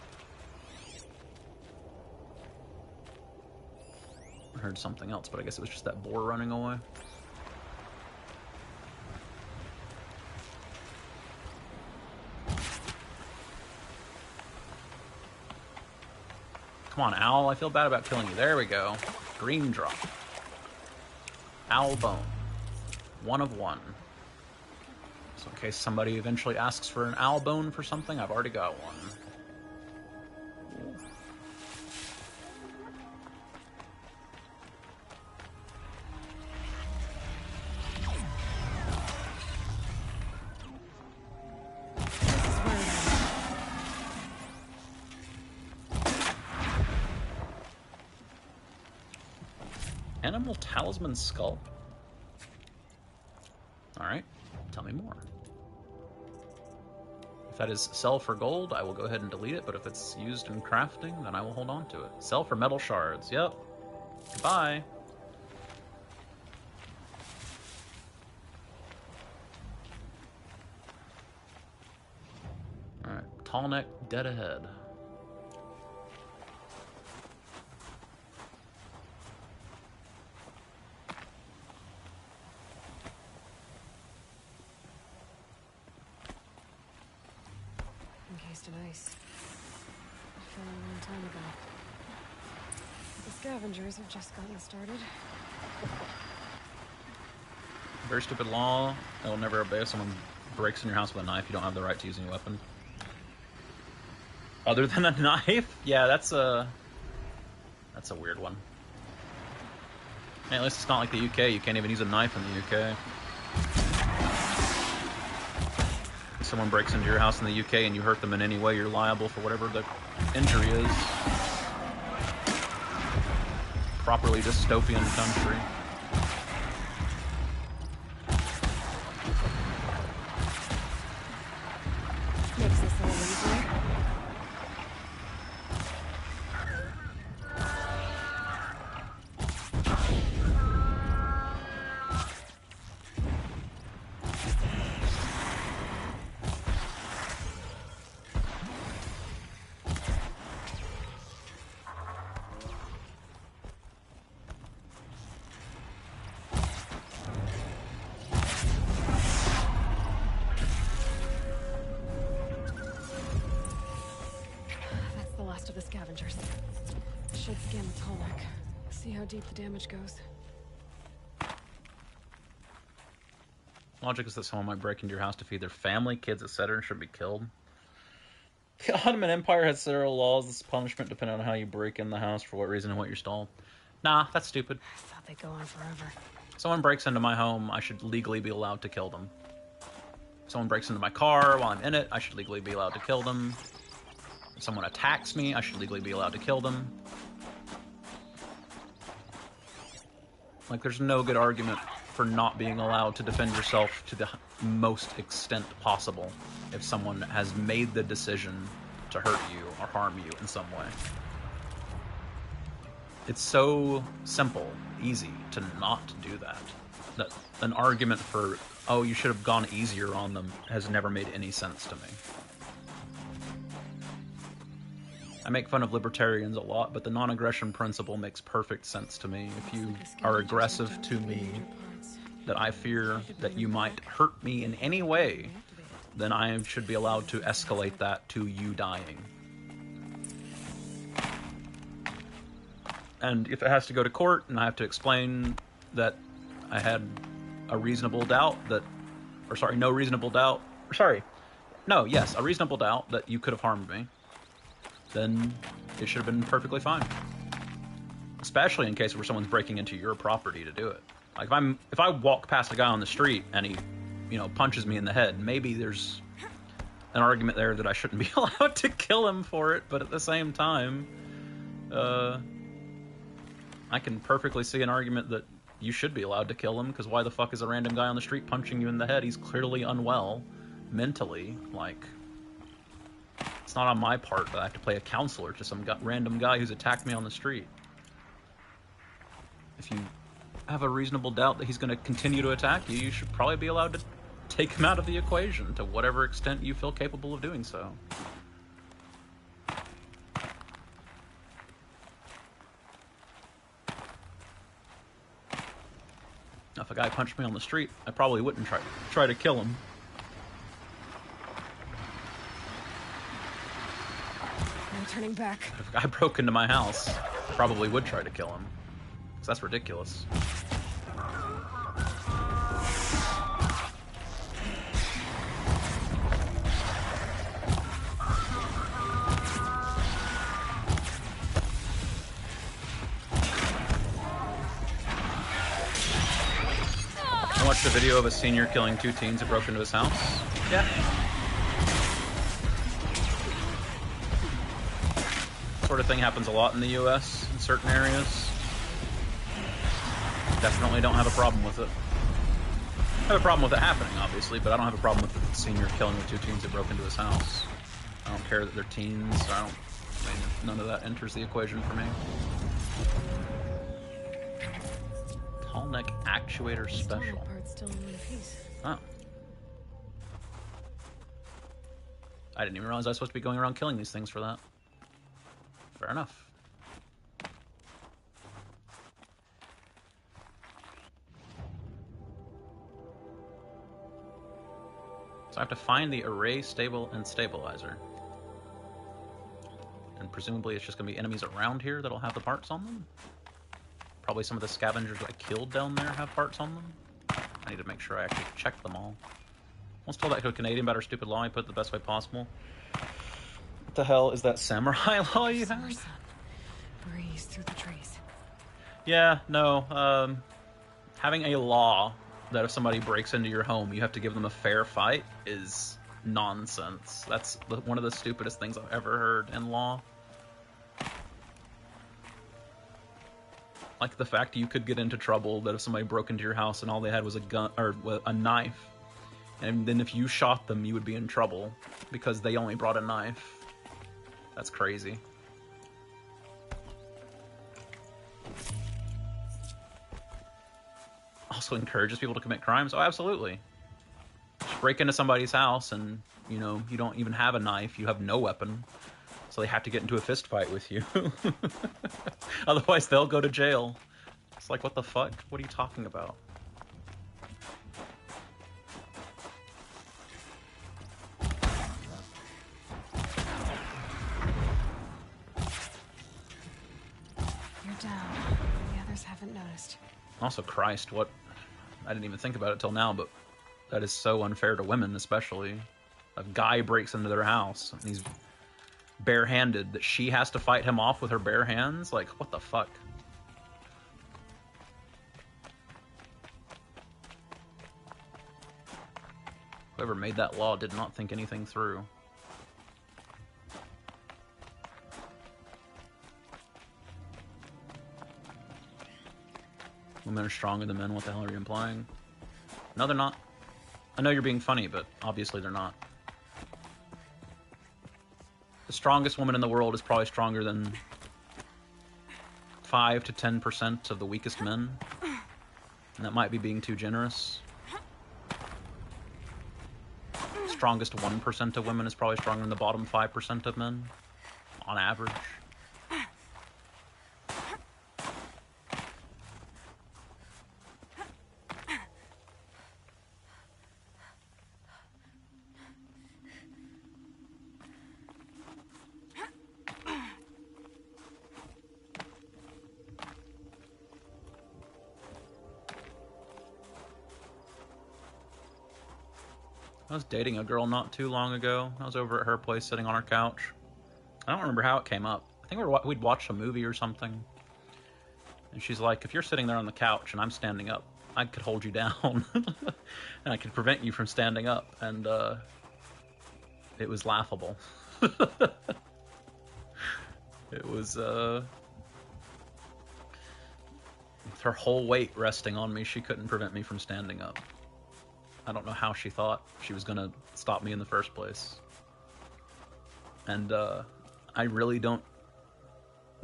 I heard something else, but I guess it was just that boar running away. Come on, owl. I feel bad about killing you. There we go. Green drop. Owl bone. 1 of 1. So in case somebody eventually asks for an owl bone for something, I've already got one. Animal talisman skull? Alright, tell me more. If that is sell for gold, I will go ahead and delete it, but if it's used in crafting, then I will hold on to it. Sell for metal shards, yep. Goodbye. Alright, tall neck, dead ahead. Encased in ice. I fell a long time ago. The scavengers have just gotten started. Very stupid law. I will never obey if someone breaks in your house with a knife. You don't have the right to use any weapon. Other than a knife? Yeah, that's a weird one. Hey, at least it's not like the UK. You can't even use a knife in the UK. If someone breaks into your house in the UK and you hurt them in any way, you're liable for whatever the injury is. Properly dystopian country. Makes this a little easier. Of the scavengers. Should scan the tall neck. See how deep the damage goes. Logic is that someone might break into your house to feed their family, kids, etc. and should be killed. The Ottoman Empire had several laws. This punishment depending on how you break in the house, for what reason, and what you're stole. Nah, that's stupid. I thought they'd go on forever. If someone breaks into my home, I should legally be allowed to kill them. If someone breaks into my car while I'm in it, I should legally be allowed to kill them. If someone attacks me, I should legally be allowed to kill them. Like, there's no good argument for not being allowed to defend yourself to the most extent possible if someone has made the decision to hurt you or harm you in some way. It's so simple, easy to not do that. That an argument for, oh, you should have gone easier on them has never made any sense to me. I make fun of libertarians a lot, but the non-aggression principle makes perfect sense to me. If you are aggressive to me, that I fear that you might hurt me in any way, then I should be allowed to escalate that to you dying. And if it has to go to court and I have to explain that I had a reasonable doubt that, or sorry, no reasonable doubt, yes, a reasonable doubt that you could have harmed me, then it should have been perfectly fine. Especially in cases where someone's breaking into your property to do it. Like if I walk past a guy on the street and he, punches me in the head, maybe there's an argument there that I shouldn't be allowed to kill him for it, but at the same time, I can perfectly see an argument that you should be allowed to kill him, because why the fuck is a random guy on the street punching you in the head? He's clearly unwell mentally. Like, it's not on my part that I have to play a counselor to some random guy who's attacked me on the street. If you have a reasonable doubt that he's going to continue to attack you, you should probably be allowed to take him out of the equation to whatever extent you feel capable of doing so. If a guy punched me on the street, I probably wouldn't try to kill him. No turning back. If a guy broke into my house, I probably would try to kill him. Because that's ridiculous. I watched a video of a senior killing 2 teens that broke into his house. Yeah. Sort of thing happens a lot in the US in certain areas. Definitely don't have a problem with it. I have a problem with it happening, obviously, but I don't have a problem with the senior killing the 2 teens that broke into his house. I don't care that they're teens. None of that enters the equation for me. Tall neck actuator special. Oh. I didn't even realize I was supposed to be going around killing these things for that. Fair enough. So I have to find the array, stable, and stabilizer. And presumably it's just going to be enemies around here that'll have the parts on them. Probably some of the scavengers that I killed down there have parts on them. I need to make sure I actually check them all. Once told that to a Canadian about our stupid law, I put it the best way possible. What the hell is that samurai law you have? Breeze through the trees. Yeah, no. Having a law that if somebody breaks into your home, you have to give them a fair fight is nonsense. That's one of the stupidest things I've ever heard in law. Like the fact you could get into trouble that if somebody broke into your house and all they had was a gun or a knife, and then if you shot them, you would be in trouble because they only brought a knife. That's crazy. Also encourages people to commit crimes. Oh, absolutely. Just break into somebody's house and, you don't even have a knife. You have no weapon. So they have to get into a fist fight with you. Otherwise, they'll go to jail. It's like, what the fuck? What are you talking about? You're down. The others haven't noticed. Also, Christ, what? I didn't even think about it till now, but that is so unfair to women, especially. A guy breaks into their house and he's barehanded, that she has to fight him off with her bare hands? Like, what the fuck? Whoever made that law did not think anything through. Women are stronger than men. What the hell are you implying? No, they're not. I know you're being funny, but obviously they're not. The strongest woman in the world is probably stronger than 5 to 10% of the weakest men. And that might be being too generous. Strongest 1% of women is probably stronger than the bottom 5% of men, on average. I was dating a girl not too long ago. I was over at her place sitting on her couch. I don't remember how it came up. I think we'd watched a movie or something. And she's like, if you're sitting there on the couch and I'm standing up, I could hold you down. And I could prevent you from standing up. And it was laughable. It was, with her whole weight resting on me, she couldn't prevent me from standing up. I don't know how she thought she was going to stop me in the first place. And I really don't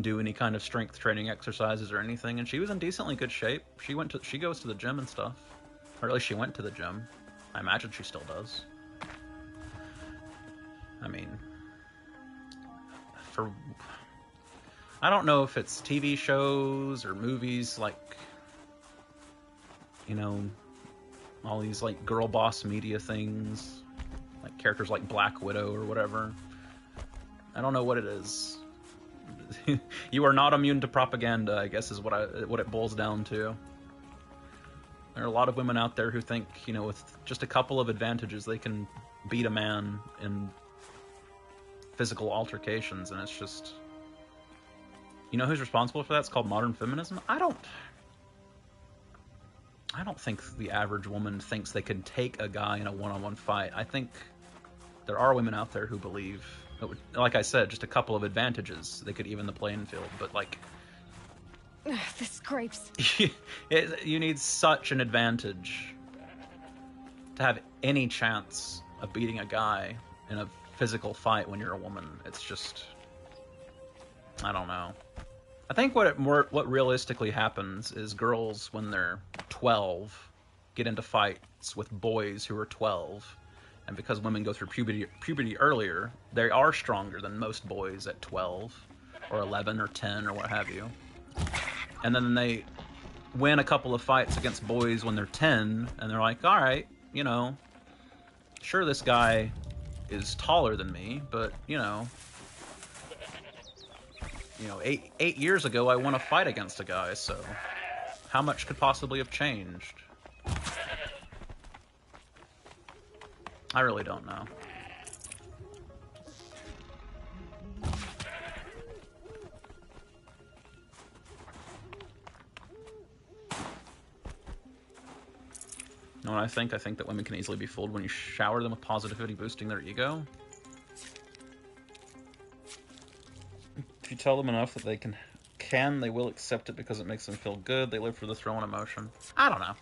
do any kind of strength training exercises or anything, and she was in decently good shape. She goes to the gym and stuff. Or at least she went to the gym. I imagine she still does. I mean, I don't know if it's TV shows or movies, like, you know, all these like girl boss media things, like characters like Black Widow or whatever. I don't know what it is. You are not immune to propaganda, I guess, is what it boils down to. There are a lot of women out there who think, you know, with just a couple of advantages, they can beat a man in physical altercations, and it's just, you know who's responsible for that? It's called modern feminism. I don't think the average woman thinks they can take a guy in a one-on-one fight. I think there are women out there who believe, like I said, just a couple of advantages, they could even the playing field. But like, the scrapes. You need such an advantage to have any chance of beating a guy in a physical fight when you're a woman. It's just, I don't know. I think what realistically happens is girls, when they're 12, get into fights with boys who are 12, and because women go through puberty earlier, they are stronger than most boys at 12 or 11 or 10 or what have you. And then they win a couple of fights against boys when they're 10, and they're like, all right, you know, sure, this guy is taller than me, but you know, 8 years ago I won a fight against a guy, so how much could possibly have changed? I really don't know. You know what I think? I think that women can easily be fooled when you shower them with positivity, boosting their ego. If you tell them enough that they they will accept it because it makes them feel good. They live for the thrill and emotion. I don't know.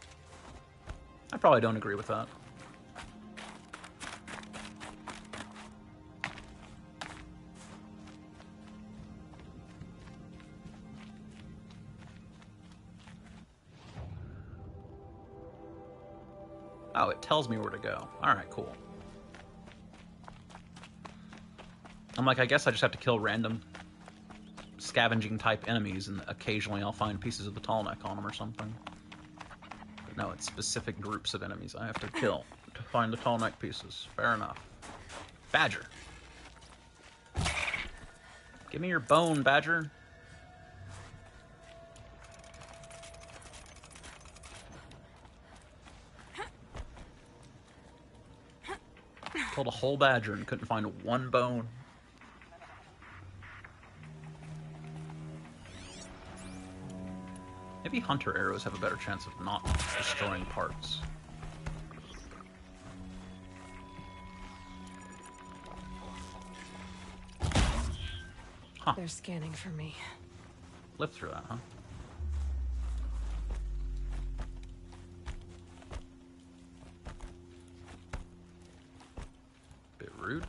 I probably don't agree with that. Oh, it tells me where to go. Alright, cool. I'm like, I guess I just have to kill random scavenging type enemies, and occasionally I'll find pieces of the tall neck on them or something. But no, it's specific groups of enemies I have to kill to find the tall neck pieces. Fair enough. Badger. Give me your bone, Badger. Killed a whole badger and couldn't find one bone. Maybe hunter arrows have a better chance of not destroying parts. Huh. They're scanning for me. Lived through that, huh? rude.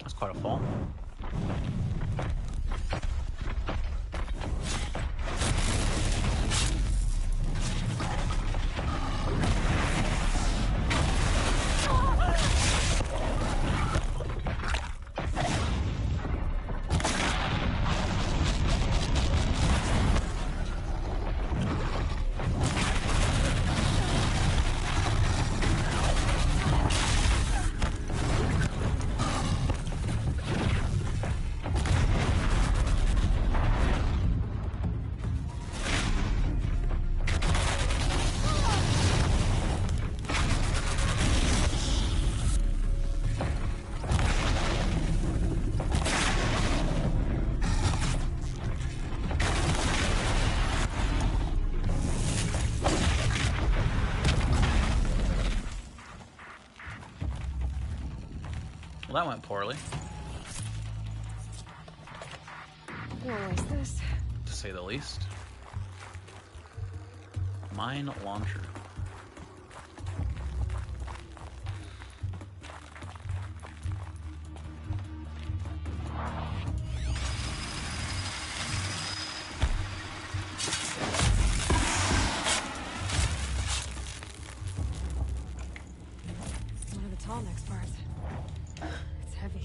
That's quite a fall. Well, that went poorly. What was this? To say the least. Mine launcher. One of the tall next parts. It's heavy.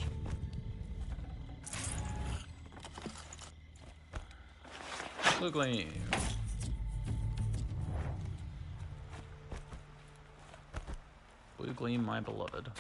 Blue gleam. Blue gleam, my beloved.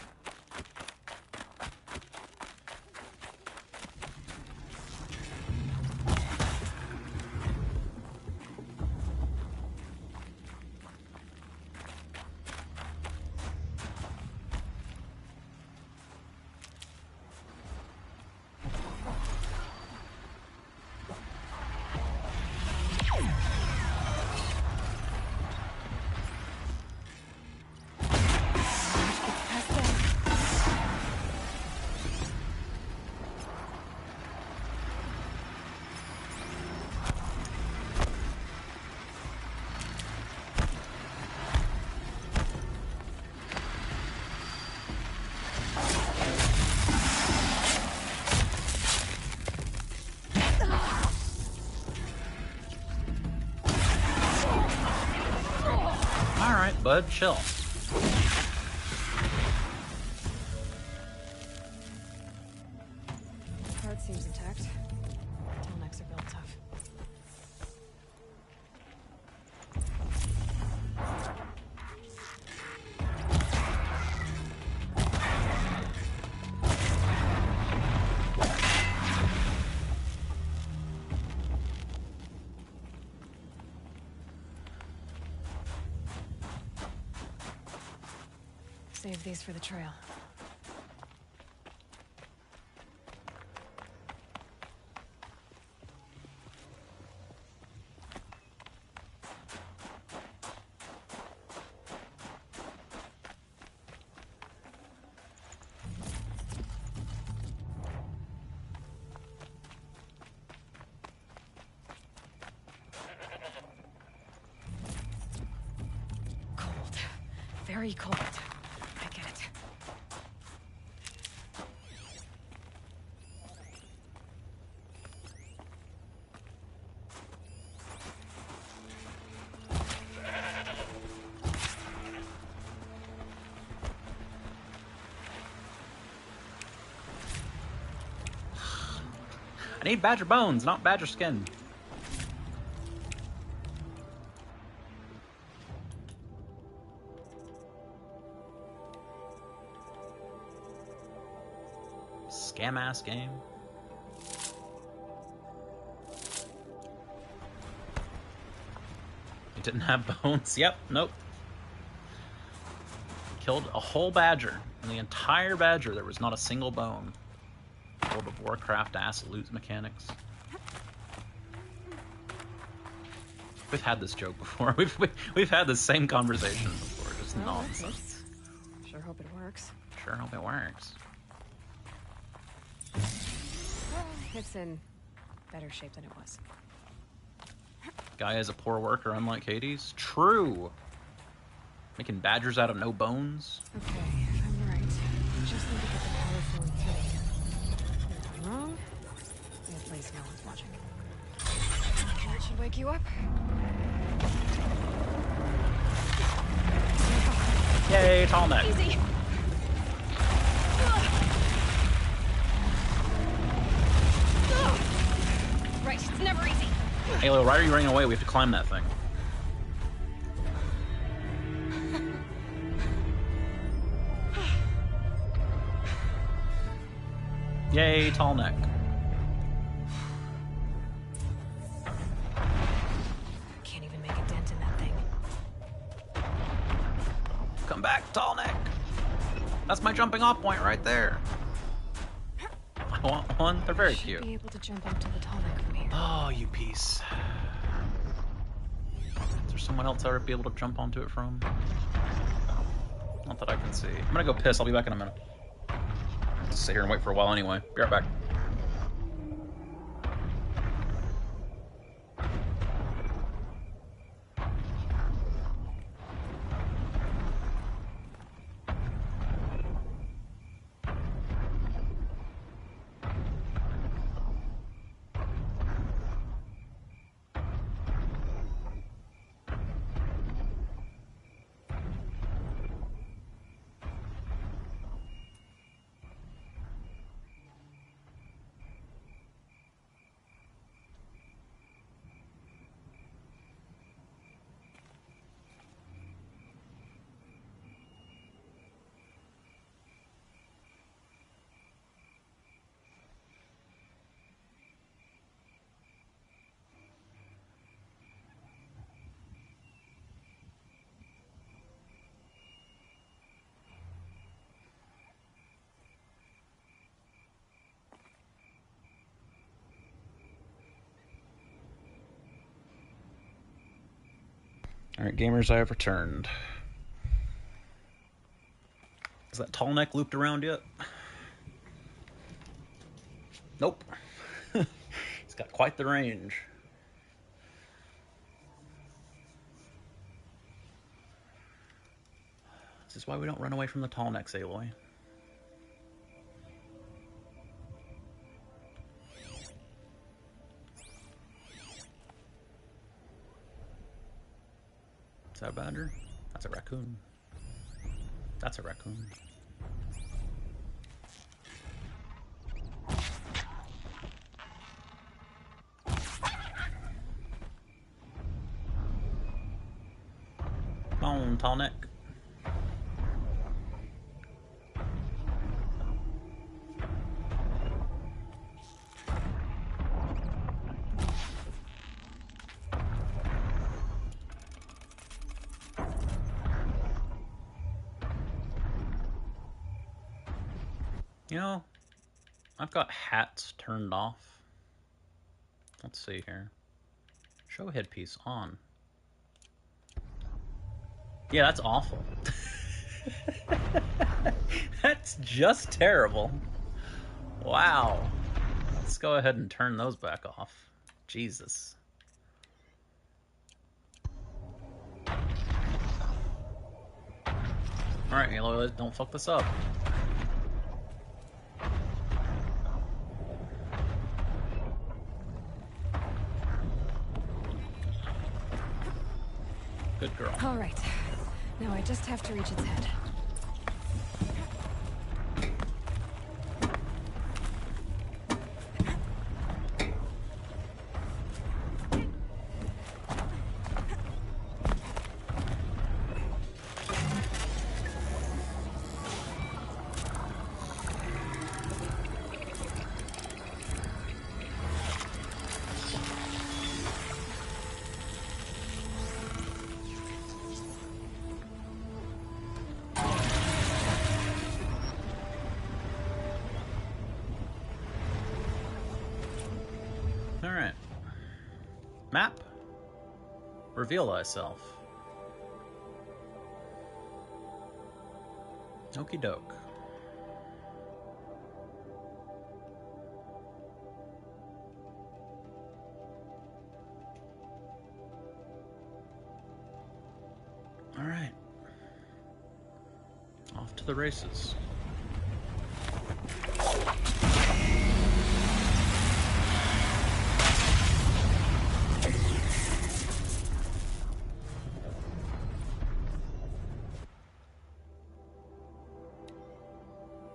Alright, bud, chill. Part seems intact. Tall necks are built tough. Save these for the trail. Cold. Very cold. I get it. I need badger bones, not badger skin. scam-ass game. It didn't have bones. Yep, nope. Killed a whole badger. And the entire badger, there was not a single bone. World of Warcraft-ass loot mechanics. We've had this joke before. We've had the same conversation before. Just nonsense. Sure hope it works. Sure hope it works. It's in better shape than it was. Guy is a poor worker, unlike Hades. True. Making badgers out of no bones. Okay, I'm right. We just need to get the power flowing through again. Nothing wrong. At least no one's watching. That should wake you up. Yay, tall neck. Easy. Right, it's never easy. Aloy, why are you running away? We have to climb that thing. Yay, tall neck. Can't even make a dent in that thing. Come back, tall neck. That's my jumping off point right there. I want one. They're very cute. Be able to jump up to the tall neck from here. Oh, you piece. Is there someone else I would be able to jump onto it from? Not that I can see. I'm gonna go piss. I'll be back in a minute. Just sit here and wait for a while anyway. Be right back. Alright, gamers, I have returned. Is that tall neck looped around yet? Nope. It's got quite the range. This is why we don't run away from the tall necks, Aloy. Is that a badger? That's a raccoon. That's a raccoon. Come on, tall neck. You know, I've got hats turned off. Let's see here. Show headpiece on. Yeah, that's awful. That's just terrible. Wow. Let's go ahead and turn those back off. Jesus. Alright, Aloy, don't fuck this up. Good girl. All right. Now I just have to reach its head. Map. Reveal thyself. Okie doke. All right. Off to the races.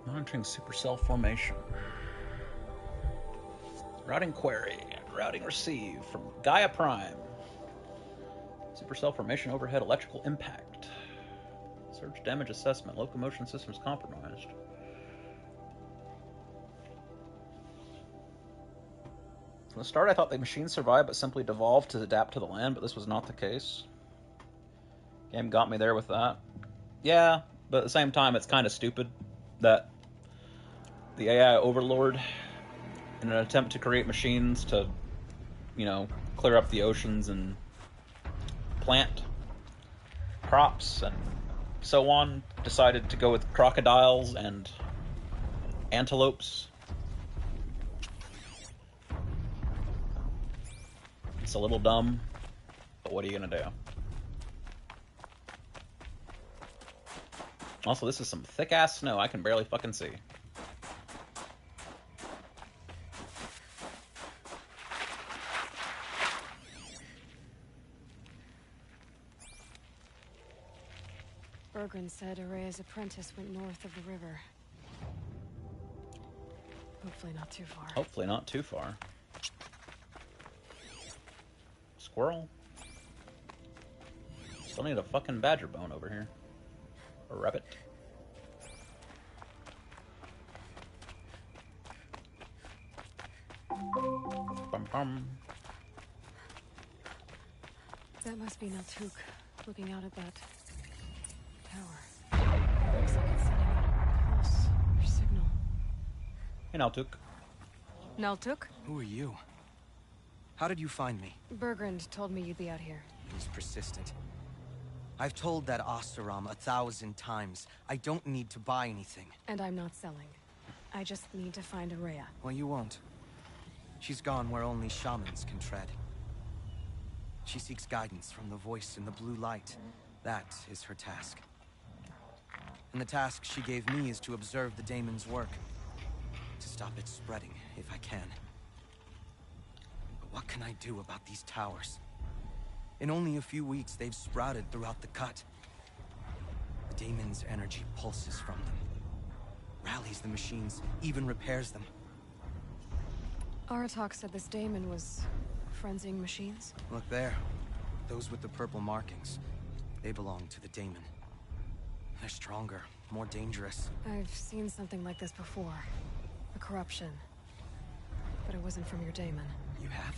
Monitoring supercell formation. Routing query. Routing receive from Gaia Prime. Supercell formation overhead electrical impact. Surge damage assessment. Locomotion systems compromised. From the start, I thought the machines survived but simply devolved to adapt to the land, but this was not the case. Game got me there with that. Yeah, but at the same time, it's kind of stupid that the AI overlord, in an attempt to create machines to, you know, clear up the oceans and plant crops and so on, decided to go with crocodiles and antelopes. It's a little dumb, but what are you gonna do? Also, this is some thick-ass snow I can barely fucking see. Bergren said Araya's apprentice went north of the river. Hopefully not too far. Hopefully not too far. Squirrel? Still need a fucking badger bone over here. A rabbit. Bum bum. That must be Naltuk, looking out at that tower. Looks like it's sending out a pulse or signal. Hey, Naltuk. Naltuk? Who are you? How did you find me? Bergrand told me you'd be out here. He's persistent. I've told that Oseram 1,000 times. I don't need to buy anything. And I'm not selling. I just need to find Araya. Well, you won't. She's gone where only shamans can tread. She seeks guidance from the voice in the blue light. That is her task. And the task she gave me is to observe the daemon's work. To stop it spreading, if I can. But what can I do about these towers? In only a few weeks, they've sprouted throughout the cut. The daemon's energy pulses from them. Rallies the machines, even repairs them. Aratak said this daemon was frenzying machines. Look there. Those with the purple markings. They belong to the daemon. They're stronger, more dangerous. I've seen something like this before. A corruption. But it wasn't from your daemon. You have?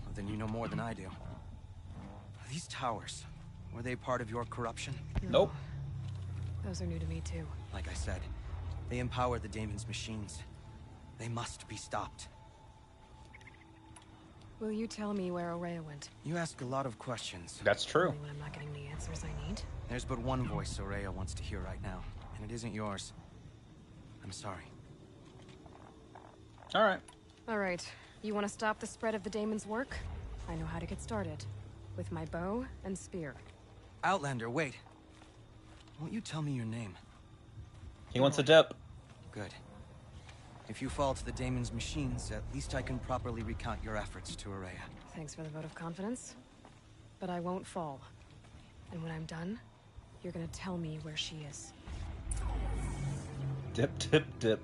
Well, then you know more than I do. These towers, were they part of your corruption? Nope. Those are new to me too. Like I said, they empower the daemon's machines. They must be stopped. Will you tell me where Araya went? You ask a lot of questions. That's true. Only when I'm not getting the answers I need. There's but one voice Araya wants to hear right now, and it isn't yours. I'm sorry. Alright. Alright. You want to stop the spread of the daemon's work? I know how to get started. With my bow and spear. Outlander, wait. Won't you tell me your name? He wants a dip. Good. If you fall to the daemon's machines, at least I can properly recount your efforts to Araya. Thanks for the vote of confidence. But I won't fall. And when I'm done, you're gonna tell me where she is. Dip, dip, dip.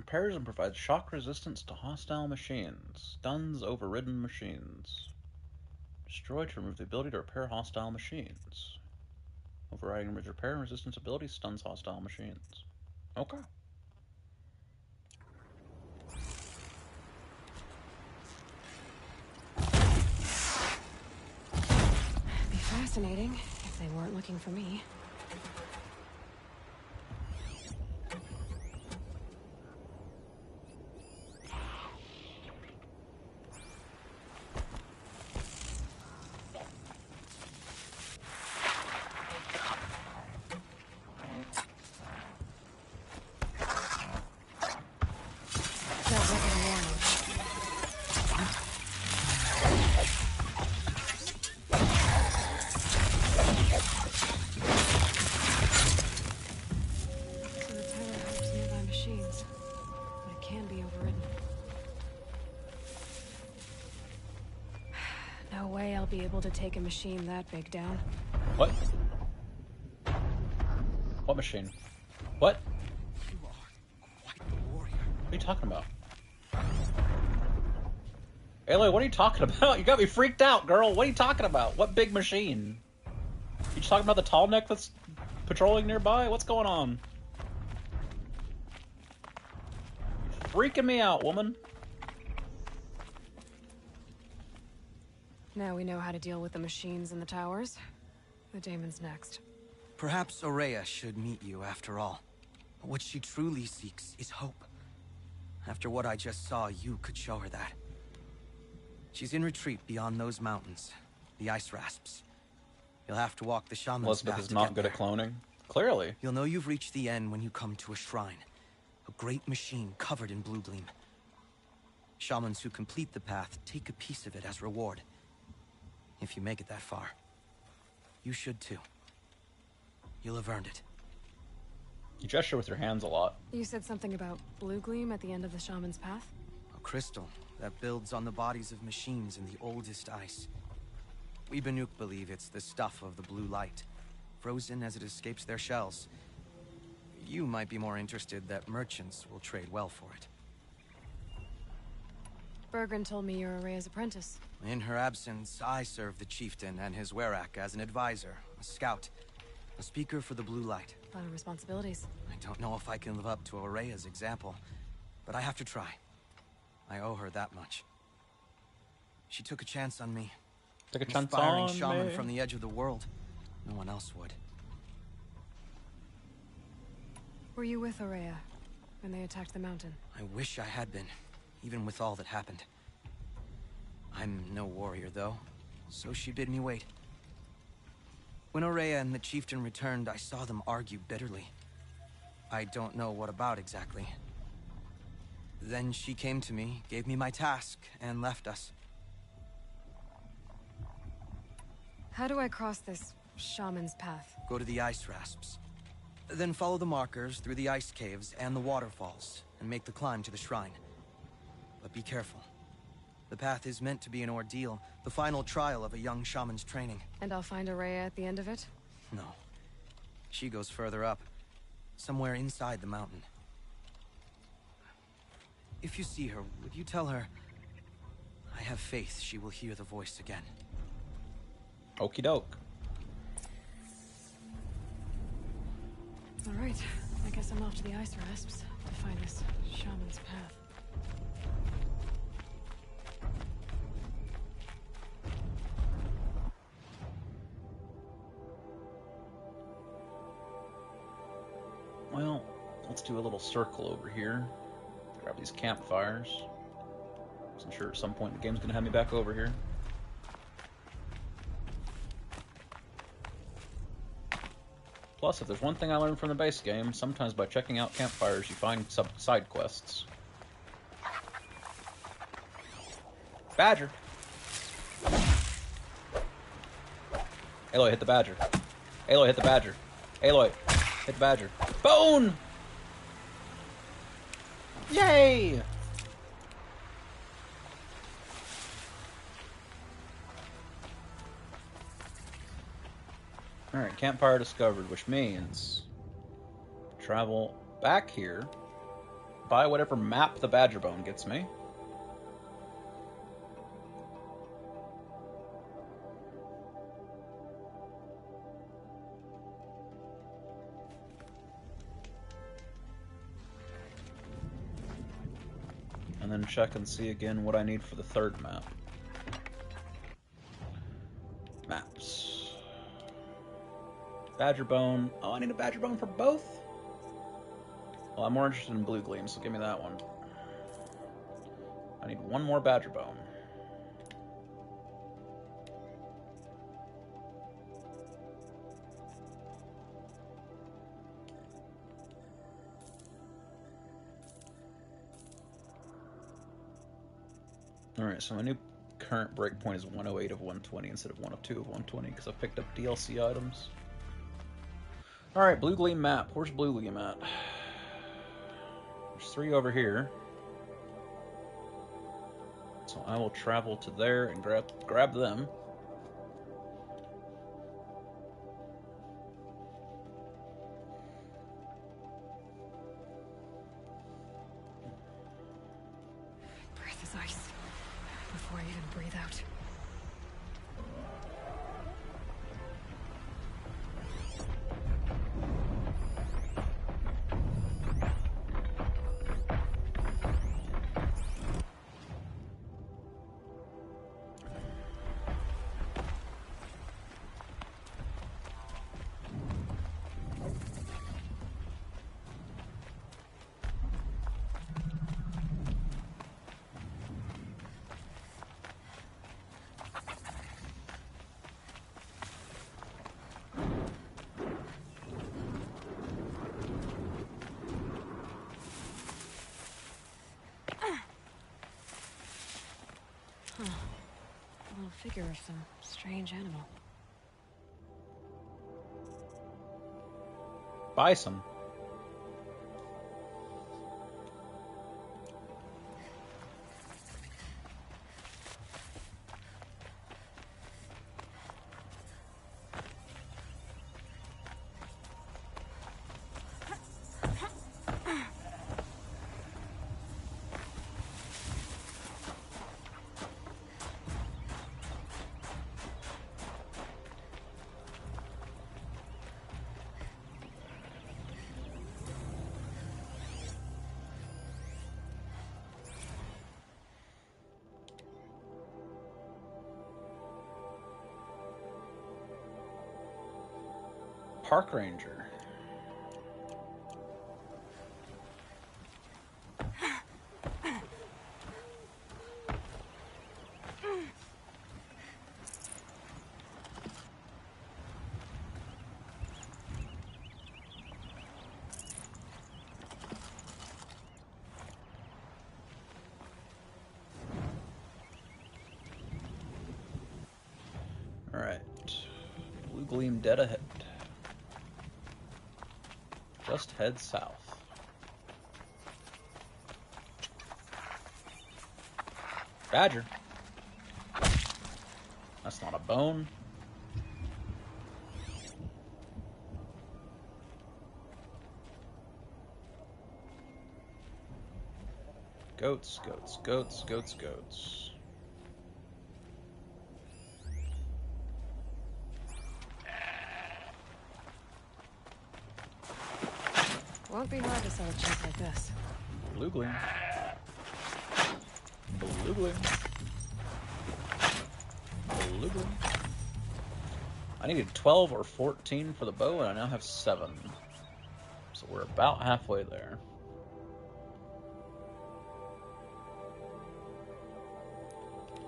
repairs and provides shock resistance to hostile machines. Stuns overridden machines. Destroy to remove the ability to repair hostile machines. Overriding repair and resistance ability stuns hostile machines. Okay. It'd be fascinating if they weren't looking for me. Be able to take a machine that big down. What? What machine? What? You are quite the warrior. What are you talking about? Aloy, what are you talking about? You got me freaked out, girl. What are you talking about? What big machine? You just talking about the tall neck that's patrolling nearby? What's going on? You're freaking me out, woman. Now we know how to deal with the machines in the towers. The Daemon's next. Perhaps Aurea should meet you after all. What she truly seeks is hope. After what I just saw, you could show her that. She's in retreat beyond those mountains, the ice rasps. You'll have to walk the shaman's Elizabeth path is not good there. at cloning. Clearly. You'll know you've reached the end when you come to a shrine. A great machine covered in blue gleam. Shamans who complete the path take a piece of it as reward. If you make it that far, you should too. You'll have earned it. You gesture with your hands a lot. You said something about blue gleam at the end of the shaman's path? A crystal that builds on the bodies of machines in the oldest ice. We Banuk believe it's the stuff of the blue light, frozen as it escapes their shells. You might be more interested that merchants will trade well for it. Bergren told me you're Aurea's apprentice. In her absence, I serve the chieftain and his werak as an advisor, a scout, a speaker for the blue light. A lot of responsibilities. I don't know if I can live up to Aurea's example, but I have to try. I owe her that much. She took a chance on me. Took a chance Inspiring on shaman me. from the edge of the world. No one else would. Were you with Aurea when they attacked the mountain? I wish I had been, even with all that happened. I'm no warrior, though, so she bid me wait. When Aurea and the chieftain returned, I saw them argue bitterly. I don't know what about exactly. Then she came to me, gave me my task, and left us. How do I cross this shaman's path? Go to the ice rasps. Then follow the markers through the ice caves and the waterfalls, and make the climb to the shrine. But be careful. The path is meant to be an ordeal, the final trial of a young shaman's training. And I'll find Aurea at the end of it? No. She goes further up, somewhere inside the mountain. If you see her, would you tell her, I have faith she will hear the voice again. Okie doke. Alright, I guess I'm off to the ice rasps to find this shaman's path. Well, let's do a little circle over here. Grab these campfires. I'm sure at some point the game's gonna have me back over here. Plus, if there's one thing I learned from the base game, sometimes by checking out campfires you find side quests. Badger! Aloy, hit the badger. Aloy, hit the badger. Aloy, hit the badger. Bone! Yay! Alright, campfire discovered, which means travel back here buy whatever map the badger bone gets me. And then check and see again what I need for the third map. Maps. Badger bone. Oh, I need a badger bone for both? Well, I'm more interested in blue gleam, so give me that one. I need one more badger bone. Alright, so my new current breakpoint is 108 of 120 instead of 102 of 120 because I've picked up DLC items. Alright, blue gleam map. Where's blue gleam at? There's 3 over here. So I will travel to there and grab them. Breath is ice. Before I even breathe out. A little figure of some strange animal. Buy some. Park Ranger. All right. Blue gleam dead ahead. Just head south. Badger. That's not a bone. Goats, goats, goats, goats, goats. Won't be hard to sell a chip like this. Blue gleam. Blue gleam. Blue gleam. I needed 12 or 14 for the bow, and I now have 7. So we're about halfway there.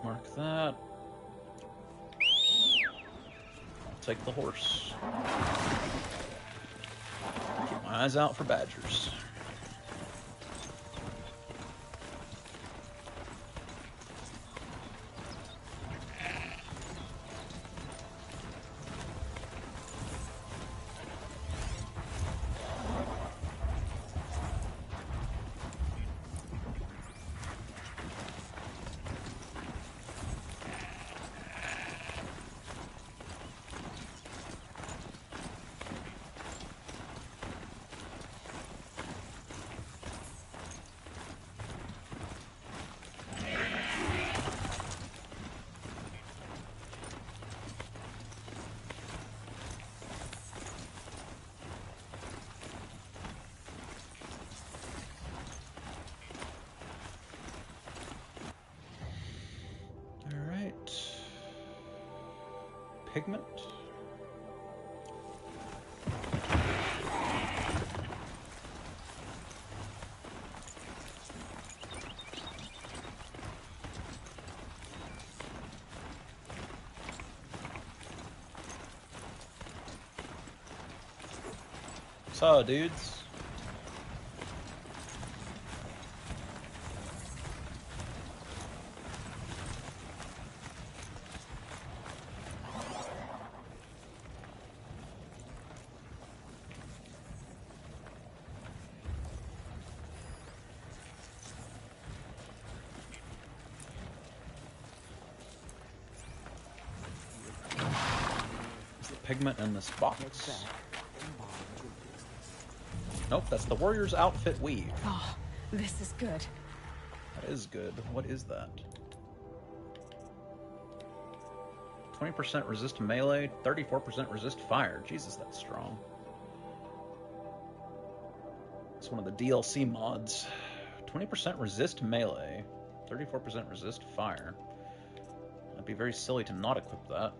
Mark that. I'll take the horse. Keep my eyes out for badgers. pigment. So, dudes. Is the pigment in this box? Nope, that's the warrior's outfit weave. Oh, this is good. That is good. What is that? 20% resist melee, 34% resist fire. Jesus, that's strong. It's one of the DLC mods. 20% resist melee, 34% resist fire. It'd be very silly to not equip that.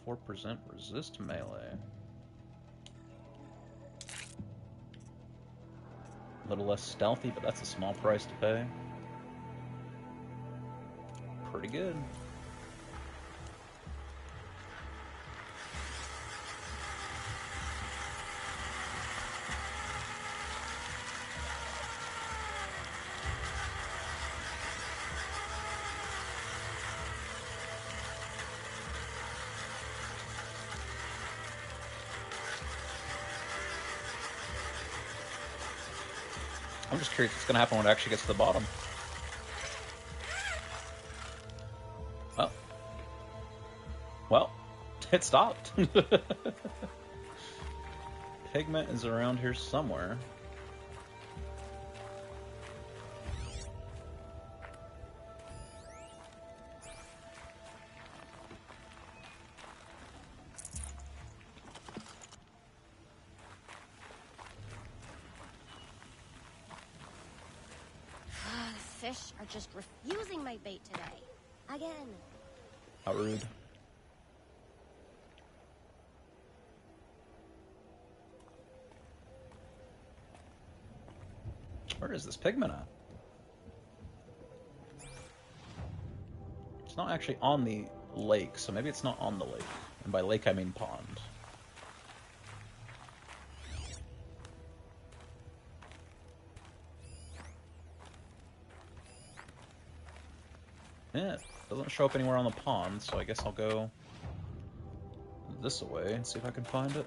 24% resist melee. A little less stealthy, but that's a small price to pay. Pretty good. I'm just curious what's going to happen when it actually gets to the bottom. Oh. Well, it stopped. Pigment is around here somewhere. Fish are just refusing my bait today. Again. How rude. Where is this pigment at? It's not actually on the lake, so maybe it's not on the lake. And by lake, I mean pond. Yeah, it doesn't show up anywhere on the pond, so I guess I'll go this way and see if I can find it.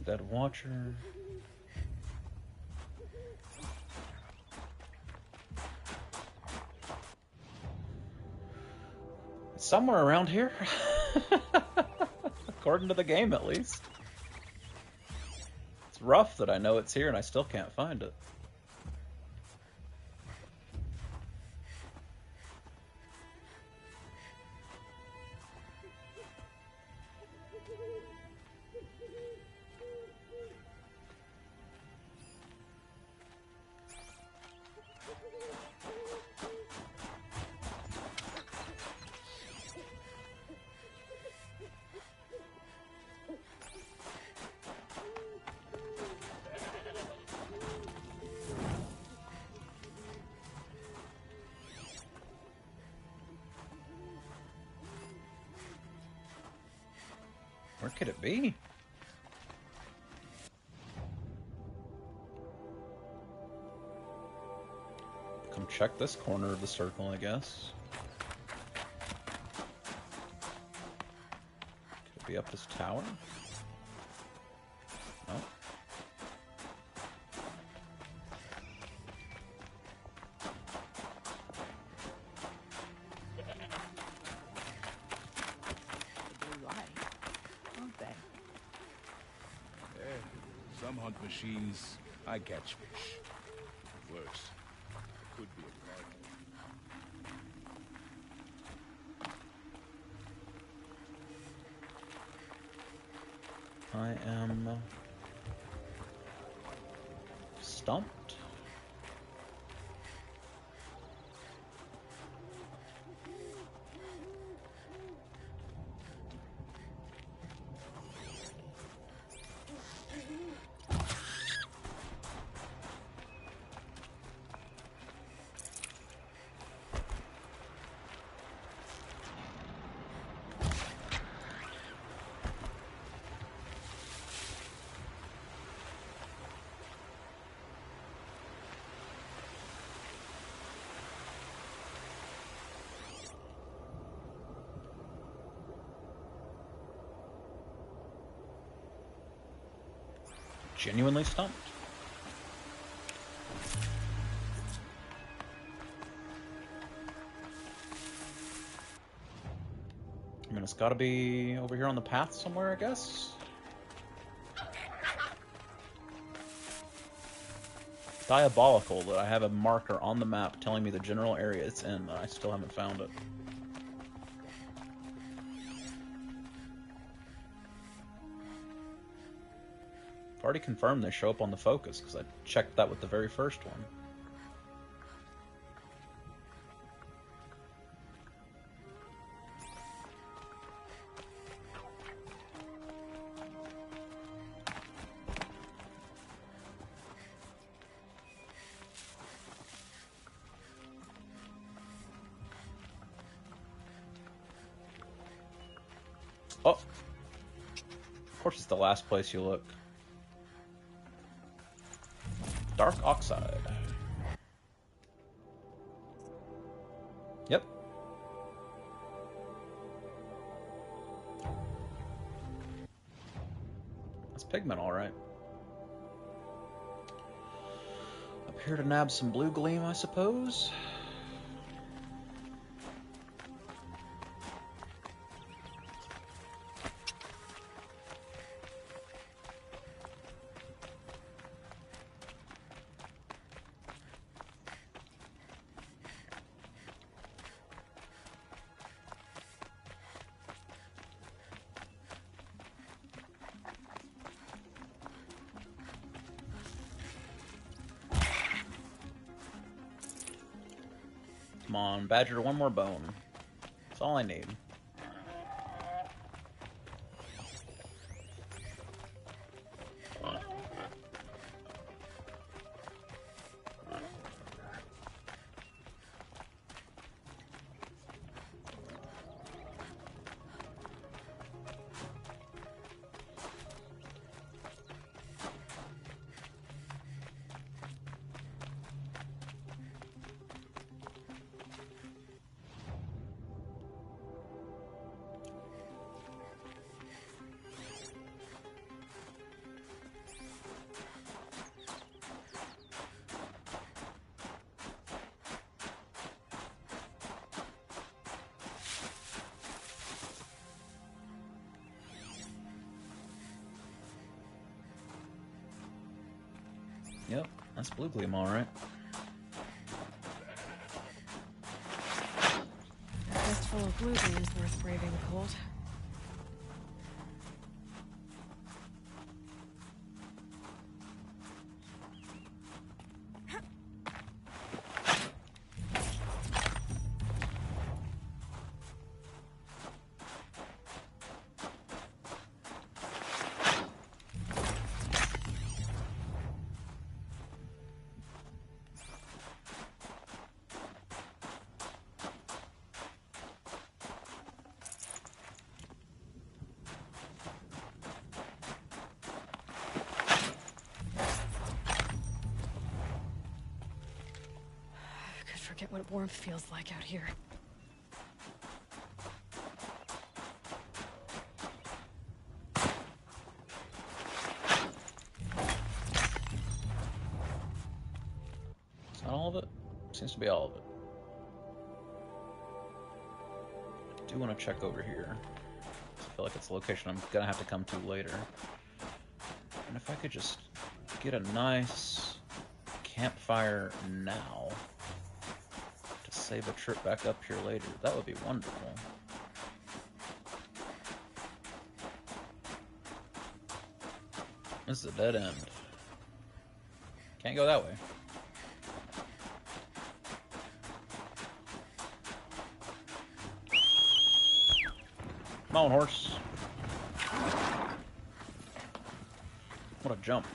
Dead Watcher. Somewhere around here. According to the game, at least. It's rough that I know it's here and I still can't find it. Where could it be? Come check this corner of the circle, I guess. Could it be up this tower? No. Some hunt machines, I catch fish. Worse, I could be a gardener. I am stumped. Genuinely stumped. I mean, it's gotta be over here on the path somewhere, I guess? Diabolical that I have a marker on the map telling me the general area it's in, and I still haven't found it. I've already confirmed they show up on the focus, because I checked that with the very first one. Oh! Of course it's the last place you look. Dark Oxide. Yep. That's pigment, alright. Up here to nab some blue gleam, I suppose. Come on, Badger, one more bone. That's all I need. Yep, that's blue gleam, alright. A fistful of blue gleam's worth braving the cold. Forget what warmth feels like out here. Is that all of it? Seems to be all of it. I do want to check over here. I feel like it's a location I'm gonna have to come to later. And if I could just get a nice campfire now to save a trip back up here later. That would be wonderful. This is a dead end. Can't go that way. Come on, horse. What a jump.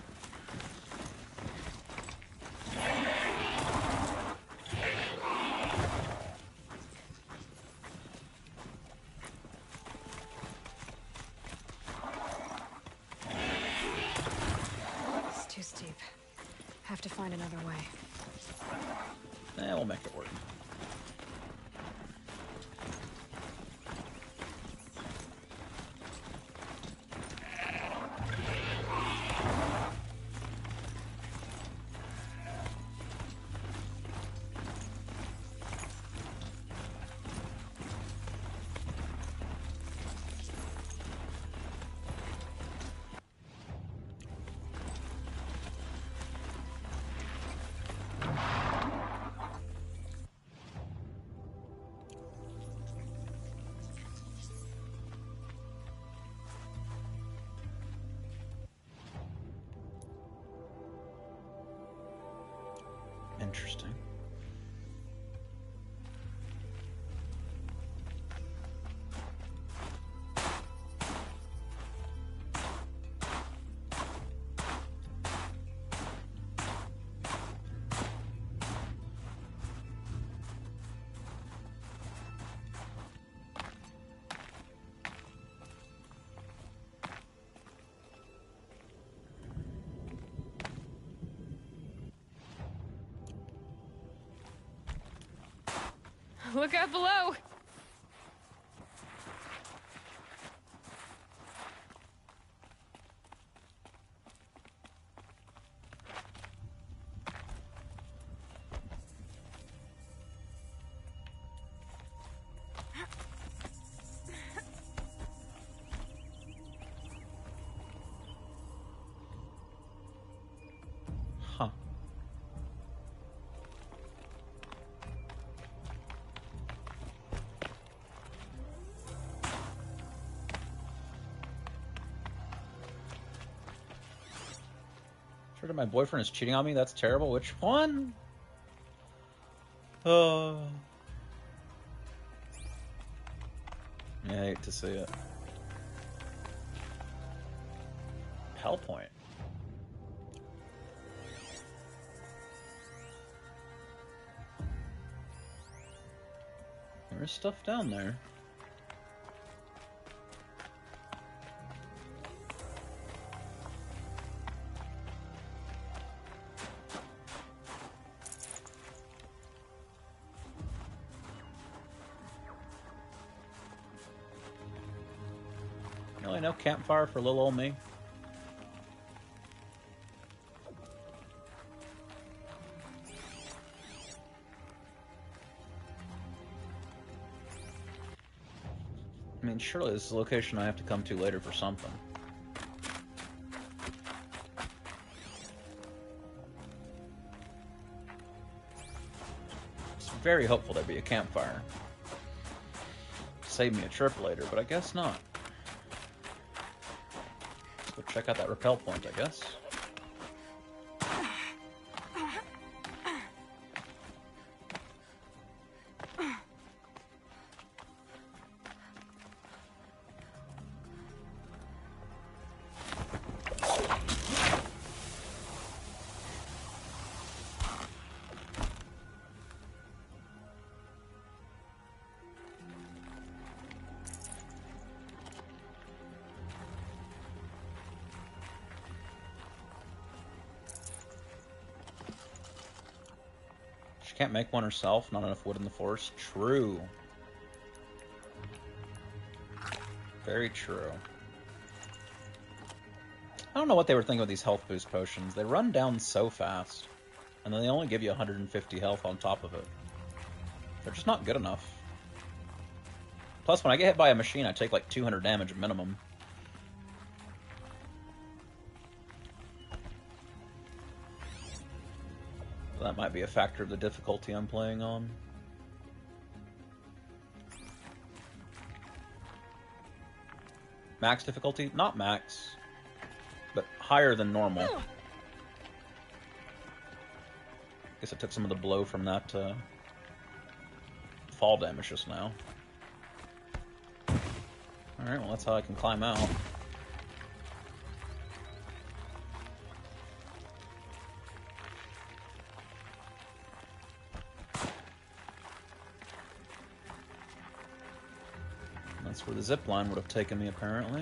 It's too steep. Have to find another way. We'll make it work. Interesting. Look out below! Huh. Sure, my boyfriend is cheating on me? That's terrible. Which one? Oh. Yeah, I hate to see it. Hell Point. There is stuff down there. Really, no campfire for little old me? I mean, surely this is a location I have to come to later for something. It's very hopeful there'd be a campfire. Save me a trip later, but I guess not. Let's go check out that rappel point, I guess. She can't make one herself, not enough wood in the forest. True. Very true. I don't know what they were thinking with these health boost potions. They run down so fast. And then they only give you 150 health on top of it. They're just not good enough. Plus, when I get hit by a machine, I take like 200 damage minimum. that might be a factor of the difficulty I'm playing on. Max difficulty? Not max, but higher than normal. Guess I took some of the blow from that fall damage just now. Alright, well that's how I can climb out. That's where the zip line would have taken me, apparently.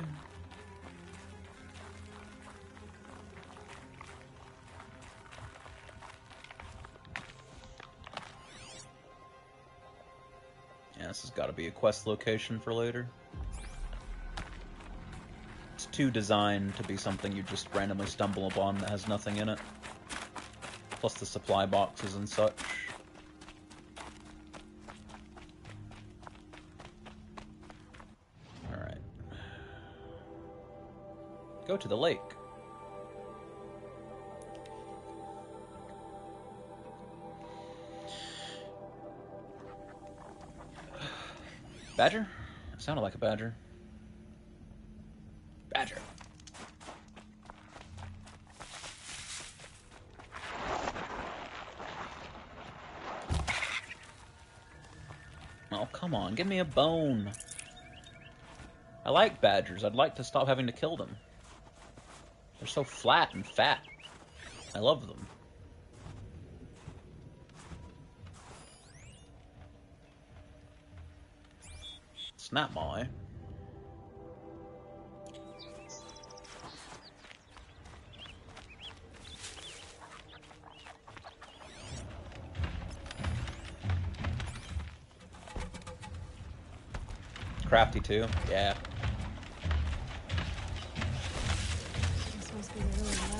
Yeah, this has got to be a quest location for later. It's too designed to be something you just randomly stumble upon that has nothing in it. Plus the supply boxes and such. Alright. Go to the lake. Badger? It sounded like a badger. Badger. Oh, come on, give me a bone. I like badgers. I'd like to stop having to kill them. They're so flat and fat. I love them. Snap my. Crafty too, yeah. This must be really loud.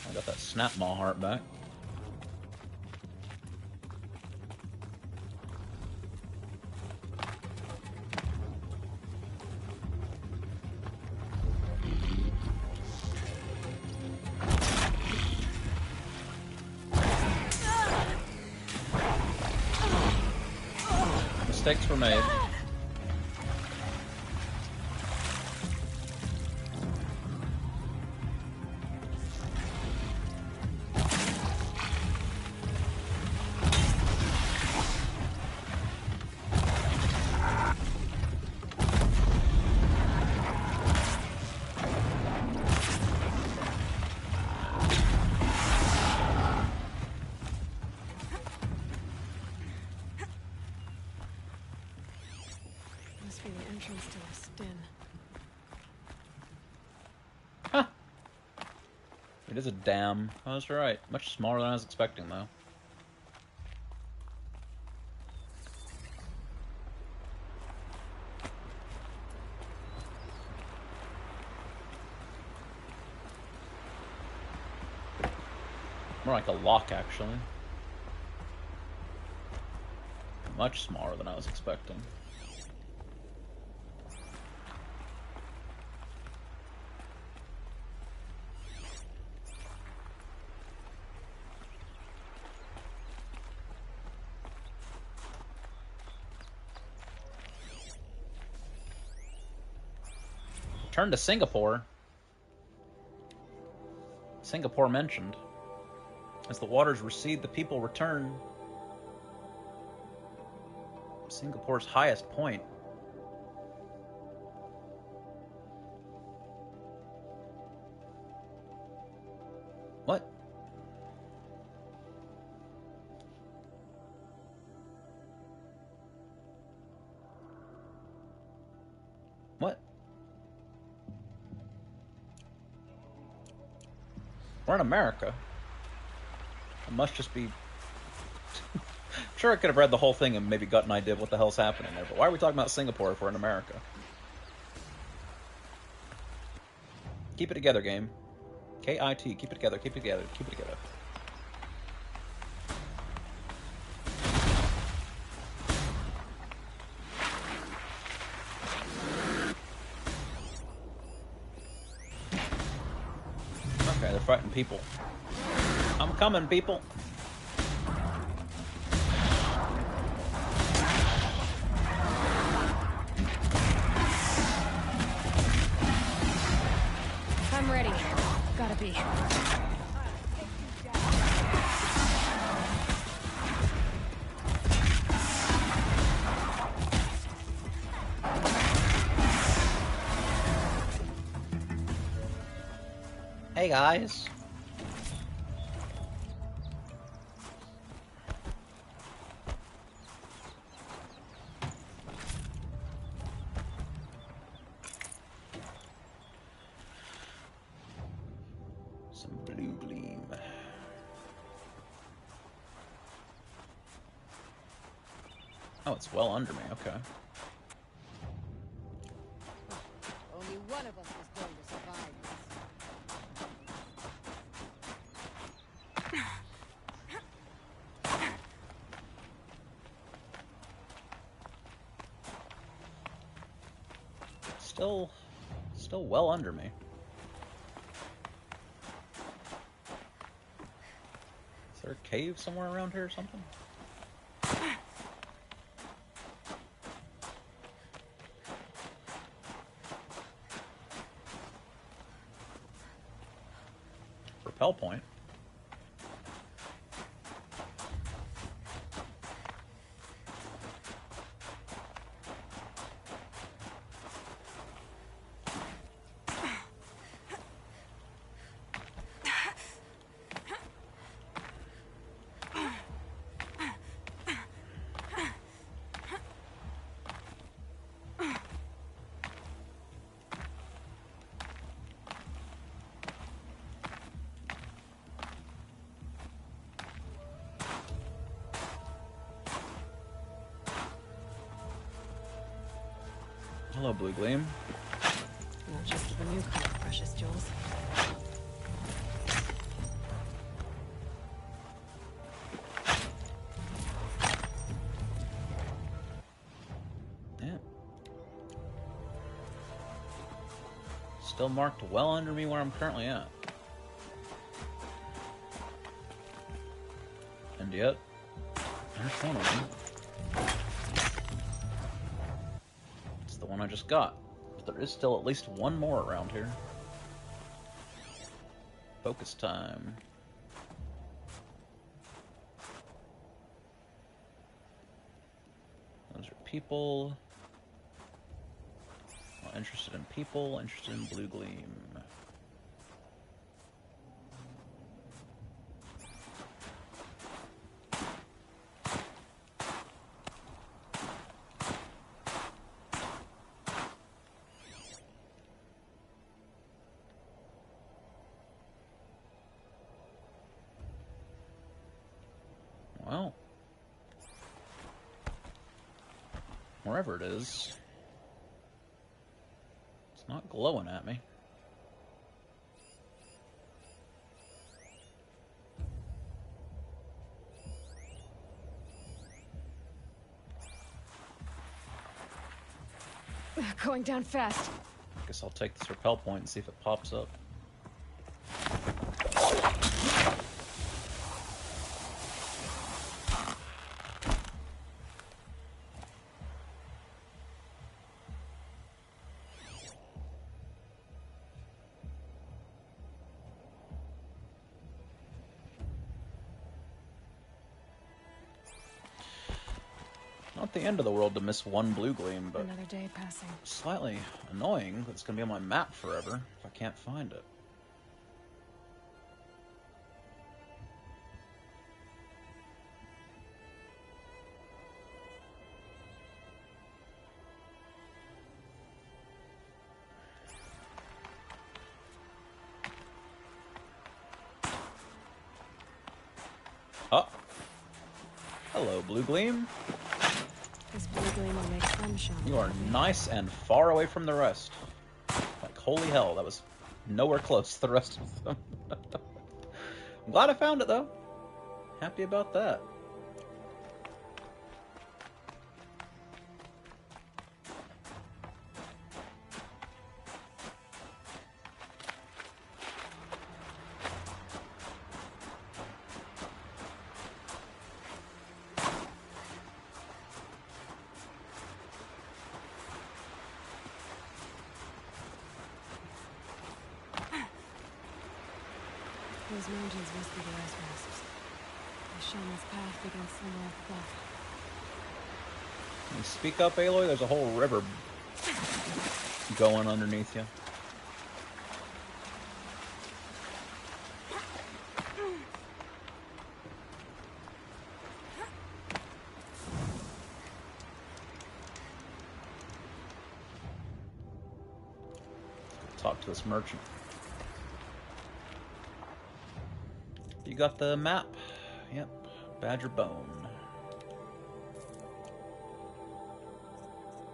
I got that snap maw heart back. Mistakes were made. Must be the entrance to this den. It is a dam. Oh, that's right. Much smaller than I was expecting, though. More like a lock, actually. Much smaller than I was expecting. Return to Singapore. Singapore mentioned. As the waters recede, the people return. Singapore's highest point. What? What? We're in America. It must just be... Sure, I could have read the whole thing and maybe got an idea of what the hell's happening there, but why are we talking about Singapore if we're in America? Keep it together, game. K-I-T. Keep it together, keep it together, keep it together. Okay, they're fighting people. I'm coming, people. I'm ready. Gotta be. Hey, guys. Some blue gleam. Oh, it's well under me. Okay. Only one of us is going to survive Still well under me. Is there a cave somewhere around here or something? Repel point. Hello, Blue Gleam. Not just the new kind of precious jewels. Yeah. Still marked well under me where I'm currently at. And yet, there's one of them. It's the one I just got. But there is still at least one more around here. Focus time. Those are people. Well, interested in people, interested in blue gleam. Well, wherever it is, it's not glowing at me. Going down fast. Guess I'll take this repel point and see if it pops up. Not the end of the world to miss one blue gleam, but another day passing. Slightly annoying that it's going to be on my map forever if I can't find it. Oh. Hello, blue gleam. This blue gleam will make sunshine. You are nice and far away from the rest. Like, holy hell, that was nowhere close to the rest of them. I'm glad I found it, though. Happy about that. Those mountains must be the ice wasps. The shaman's path begins somewhere up above. Can you speak up, Aloy? There's a whole river going underneath you. Talk to this merchant. You got the map? Yep. Badger Bone.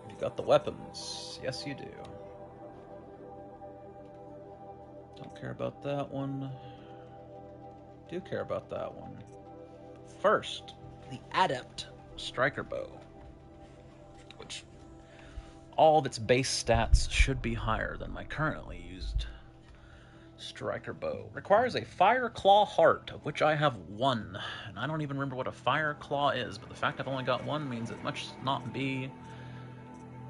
You got the weapons? Yes, you do. Don't care about that one. Do care about that one. First, the Adept Striker Bow, which all of its base stats should be higher than my currently used Striker Bow. Requires a Fire Claw Heart, of which I have one. And I don't even remember what a Fire Claw is, but the fact I've only got one means it must not be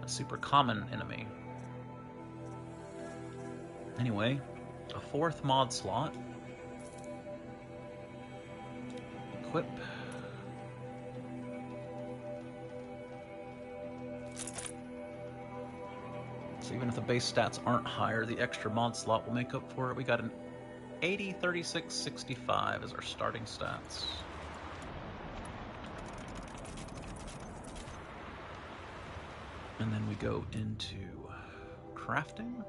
a super common enemy. Anyway, a 4th mod slot. Equip. So even if the base stats aren't higher, the extra mod slot will make up for it. We got an 80, 36, 65 as our starting stats. And then we go into crafting.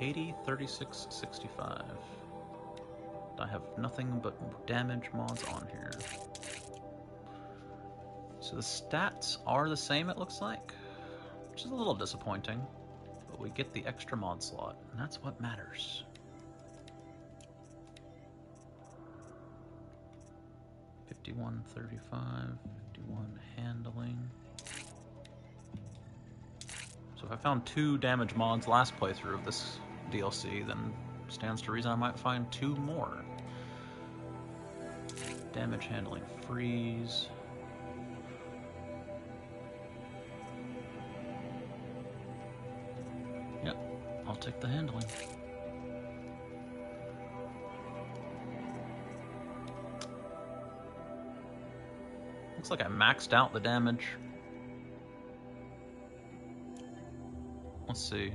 80, 36, 65. I have nothing but damage mods on here. So the stats are the same, it looks like, which is a little disappointing, but we get the extra mod slot, and that's what matters. $51.35, 51 handling. So if I found 2 damage mods last playthrough of this DLC, then stands to reason I might find 2 more. Damage handling freeze. Yep, I'll take the handling. Looks like I maxed out the damage. Let's see.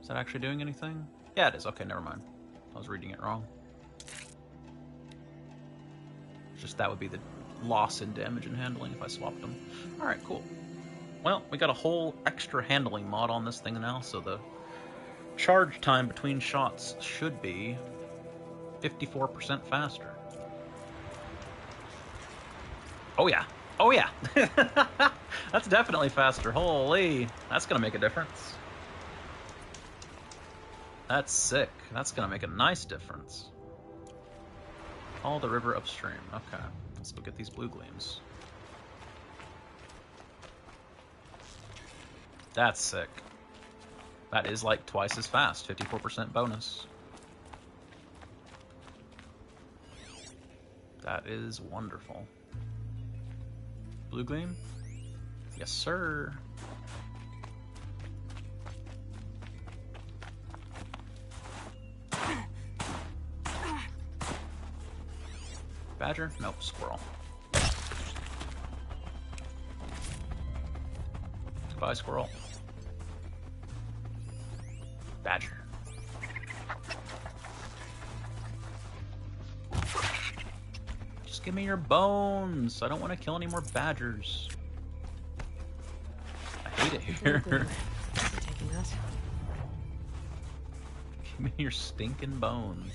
Is that actually doing anything? Yeah, it is. Okay, never mind. I was reading it wrong. Just that would be the loss in damage and handling if I swapped them. Alright, cool. Well, we got a whole extra handling mod on this thing now, so the charge time between shots should be 54% faster. Oh yeah. Oh yeah. That's definitely faster. Holy. That's going to make a difference. That's sick. That's going to make a nice difference. Follow the river upstream. Okay. Let's go get these blue gleams. That's sick. That is like twice as fast. 54% bonus. That is wonderful. Blue gleam? Yes, sir. Badger? Nope, squirrel. Goodbye, squirrel. Badger. Just give me your bones. I don't want to kill any more badgers. I hate it here. Taking that. Give me your stinking bones.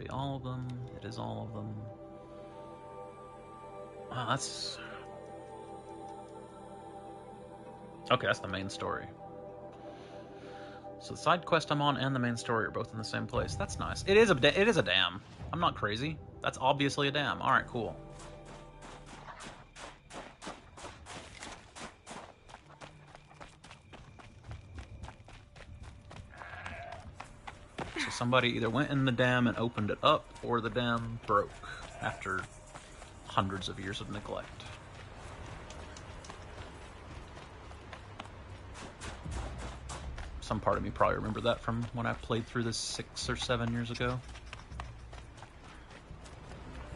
All of them. It is all of them. Wow, that's... Okay, that's the main story. So the side quest I'm on and the main story are both in the same place. That's nice. It is a dam. I'm not crazy. That's obviously a dam. Alright, cool. Somebody either went in the dam and opened it up, or the dam broke after hundreds of years of neglect. Some part of me probably remember that from when I played through this 6 or 7 years ago.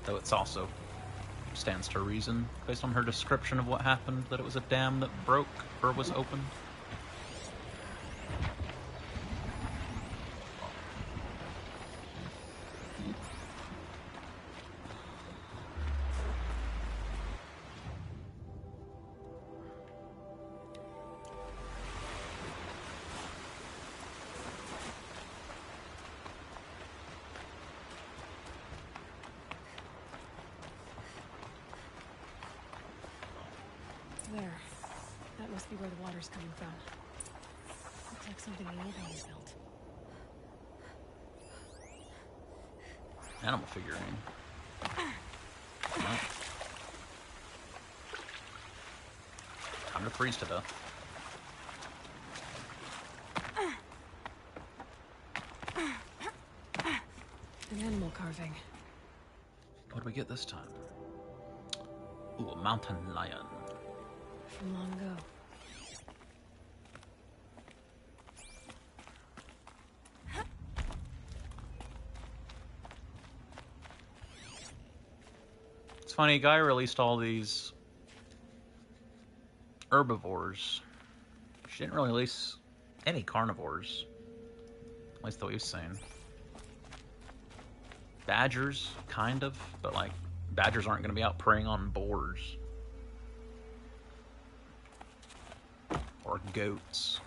Though it's also stands to reason, based on her description of what happened, that it was a dam that broke or was opened. There. That must be where the water's coming from. Looks like something the old ones built. Animal figurine. No. Time to freeze to death. An animal carving. What do we get this time? Ooh, a mountain lion. From long ago. It's funny, Guy released all these herbivores. She didn't really release any carnivores. At least the way he was saying. Badgers, kind of, but like, badgers aren't going to be out preying on boars. Or goats.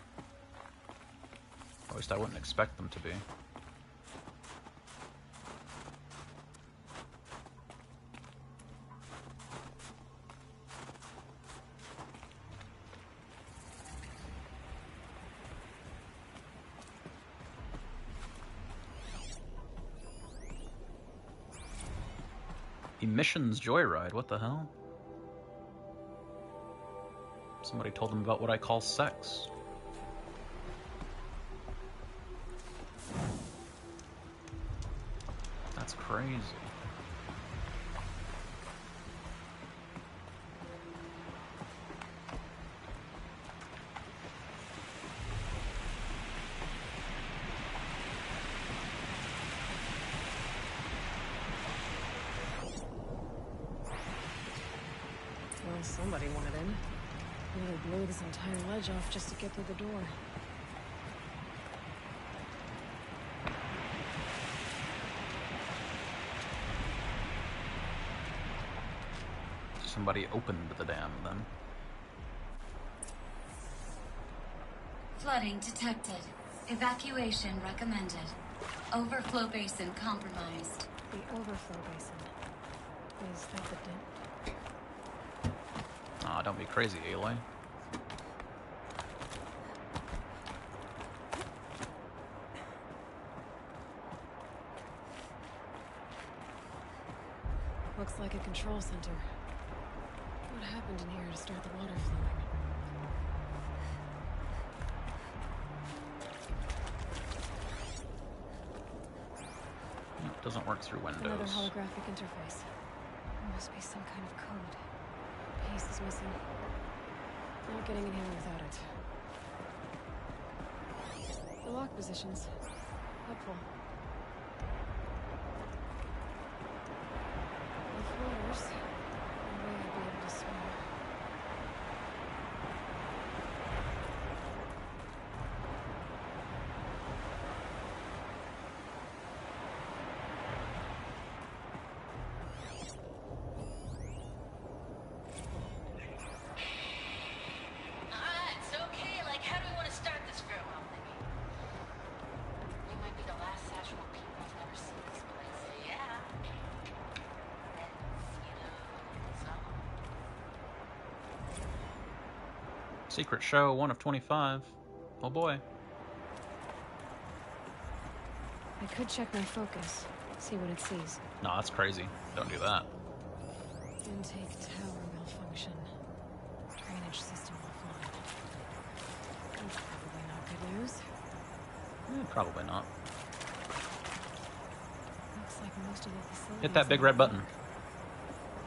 At least I wouldn't expect them to be. Emissions Joyride, what the hell? Somebody told them about what I call sex. That's crazy. Well, somebody wanted in. Really blew this entire ledge off just to get through the door. Somebody opened the dam then. Flooding detected. Evacuation recommended. Overflow basin compromised. The overflow basin. Is that the dam? Aw, don't be crazy, Aloy. Looks like a control center. What happened in here to start the water flowing? It doesn't work through windows. Another holographic interface. Must be some kind of code. Piece is missing. Not getting in here without it. The lock positions. Helpful. With waters, no way I'd be able to swim. Secret show, 1 of 25. Oh boy. I could check my focus, see what it sees. No, that's crazy. Don't do that. Intake tower malfunction. Drainage system offline. That's probably not good news. Probably not. Looks like most of the facilities. Hit that big red button.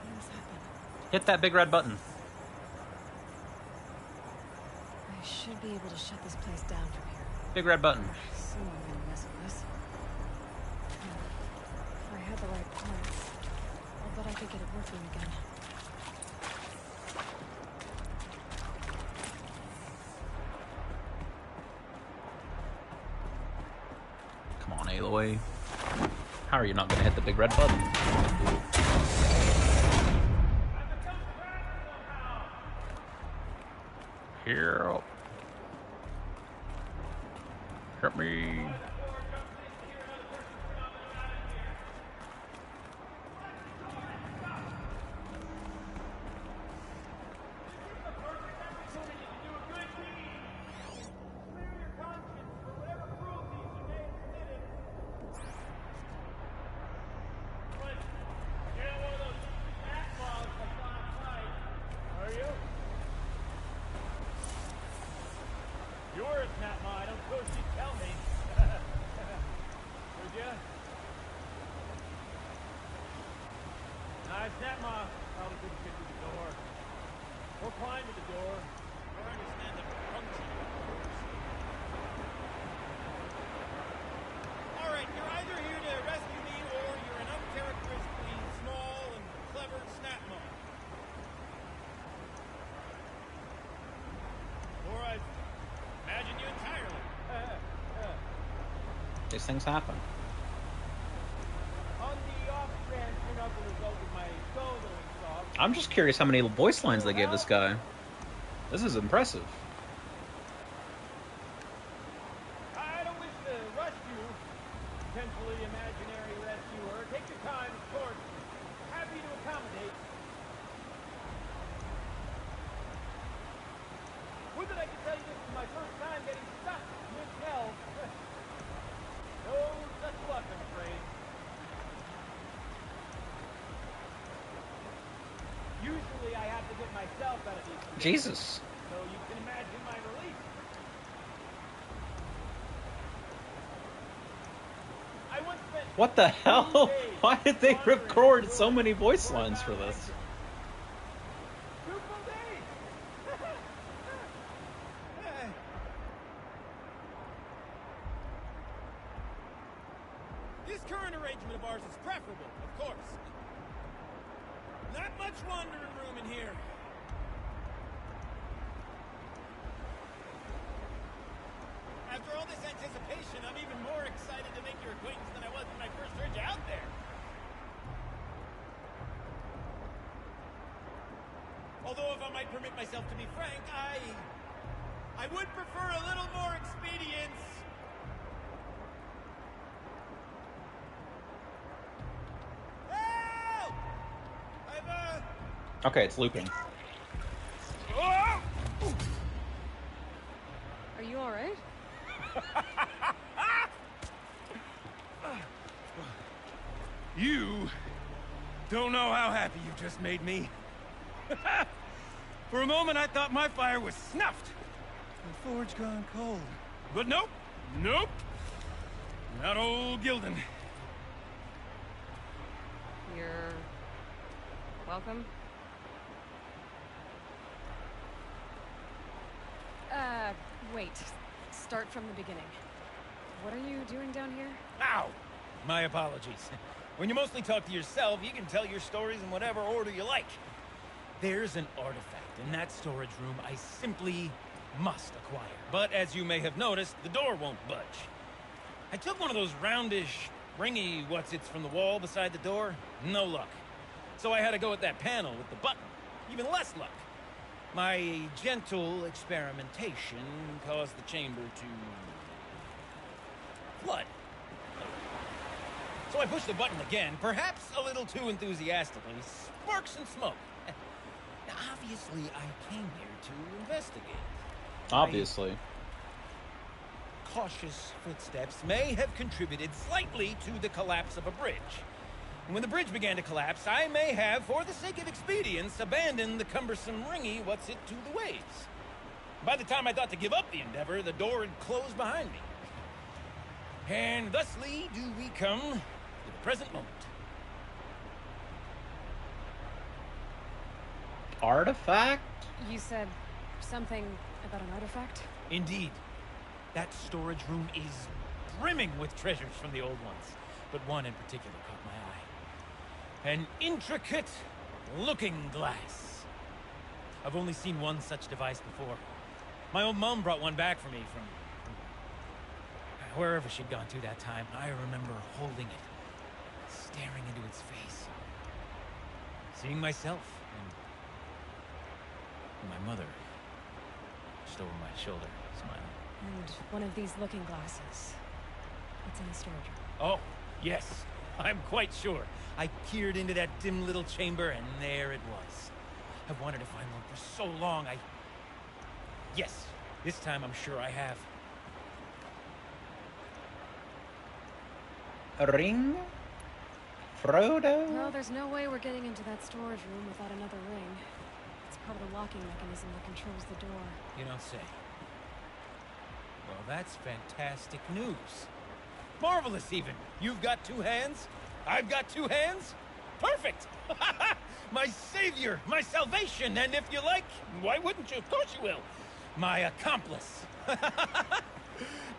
Things happen. Hit that big red button. I should be able to shut this place down from here. Big red button. Someone gonna mess with this. If I had the right parts, I'll bet I could get it working again. Come on, Aloy. How are you not gonna hit the big red button? Help. Help me. These things happen. I'm just curious how many voice lines they gave this guy. This is impressive. I don't wish to rush you, potentially imaginary rescuer. Take your time, of course. Happy to accommodate. Would that I could tell you this is my first time getting stuck mid-hell. No such luck, I'm afraid. Usually I have to get myself out of these situations, Jesus. so you can imagine my relief. I once spent What the hell? Why did they record so many voice lines for this? This current arrangement of ours is preferable, of course. Not much wandering room in here. After all this anticipation, I'm even more excited to make your acquaintance than I was when I first heard you out there. Although, if I might permit myself to be frank, I would prefer a little more expedience. Help! Okay, it's looping. Oh! Are you alright? You don't know how happy you just made me. For a moment, I thought my fire was snuffed. The forge gone cold. But nope. Nope. Not old Gildan. You're Welcome. Wait. Start from the beginning. What are you doing down here? Ow! My apologies. When you mostly talk to yourself, you can tell your stories in whatever order you like. There's an artifact in that storage room I simply must acquire. But as you may have noticed, the door won't budge. I took one of those roundish, ringy what's-its from the wall beside the door. No luck. So I had to go with that panel with the button. Even less luck. My gentle experimentation caused the chamber to flood. So I pushed the button again, perhaps a little too enthusiastically. Sparks and smoke. Now, obviously, I came here to investigate. Obviously. Cautious footsteps may have contributed slightly to the collapse of a bridge. And when the bridge began to collapse, I may have, for the sake of expedience, abandoned the cumbersome ringy what's-it to the waves. By the time I thought to give up the endeavor, the door had closed behind me. And thusly do we come to the present moment. Artifact? You said something about an artifact? Indeed. That storage room is brimming with treasures from the old ones, but one in particular caught my eye. An intricate looking glass. I've only seen one such device before. My old mom brought one back for me from wherever she'd gone to that time. I remember holding it, staring into its face, seeing myself and my mother just over my shoulder, smiling. And one of these looking glasses. It's in the storage room. Oh, yes. I'm quite sure. I peered into that dim little chamber, and there it was. I've wanted to find one for so long, Yes, this time I'm sure I have. A ring? Frodo? Well, there's no way we're getting into that storage room without another ring. It's part of the locking mechanism that controls the door. You don't say. Well, that's fantastic news. Marvelous, even. You've got two hands. I've got two hands. Perfect. My savior, my salvation, and if you like, why wouldn't you? Of course you will. My accomplice.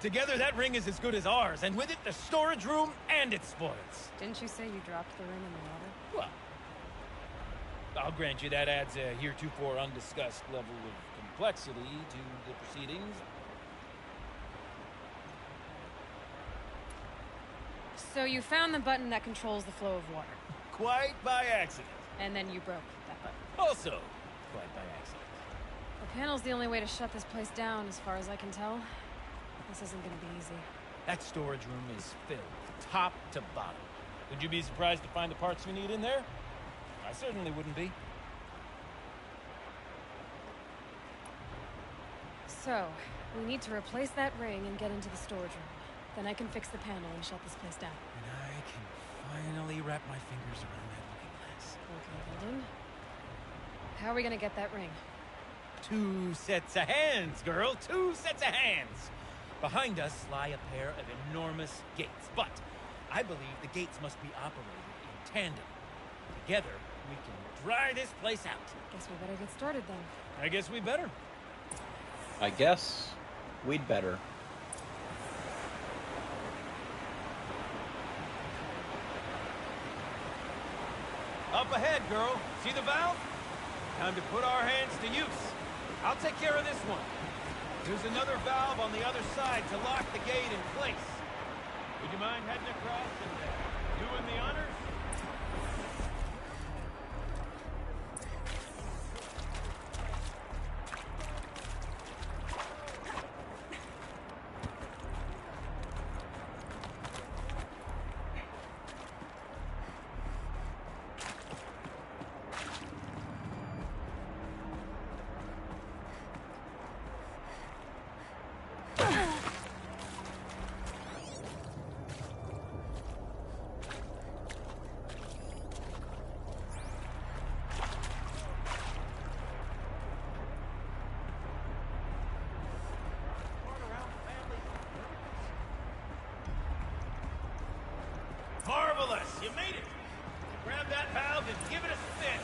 Together, that ring is as good as ours, and with it, the storage room and its spoils. Didn't you say you dropped the ring in the water? Well, I'll grant you that adds a heretofore undiscussed level of complexity to the proceedings. So you found the button that controls the flow of water. Quite by accident. And then you broke that button. Also, quite by accident. The panel's the only way to shut this place down, as far as I can tell. This isn't gonna be easy. That storage room is filled, top to bottom. Would you be surprised to find the parts you need in there? I certainly wouldn't be. So, we need to replace that ring and get into the storage room. Then I can fix the panel and shut this place down. And I can finally wrap my fingers around that looking glass. Okay, Golden. How are we gonna get that ring? 2 sets of hands, girl. 2 sets of hands. Behind us lie a pair of enormous gates, but I believe the gates must be operated in tandem. Together, we can dry this place out. Guess we better get started then. I guess we better. I guess we'd better. Up ahead, girl. See the valve? Time to put our hands to use. I'll take care of this one. There's another valve on the other side to lock the gate in place. Would you mind heading across and doing the honors? Marvelous! You made it! Grab that valve and give it a spin.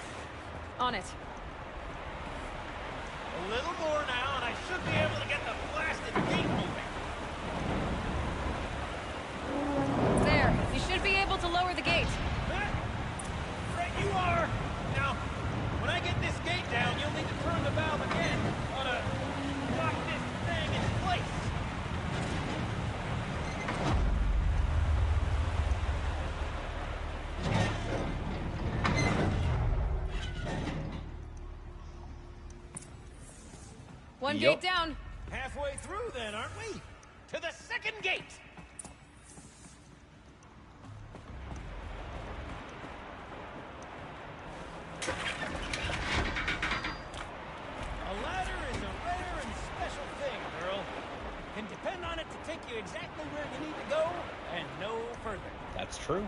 On it. A little more now, and I should be able to get the blasted gate moving. There. You should be able to lower the gate. Right you are. Now, when I get this gate down, you'll need to turn the valve again. Ought to lock this thing in place. One gate down. Halfway through then, aren't we? To the second gate. A ladder is a rare and special thing, girl. Can depend on it to take you exactly where you need to go and no further. That's true.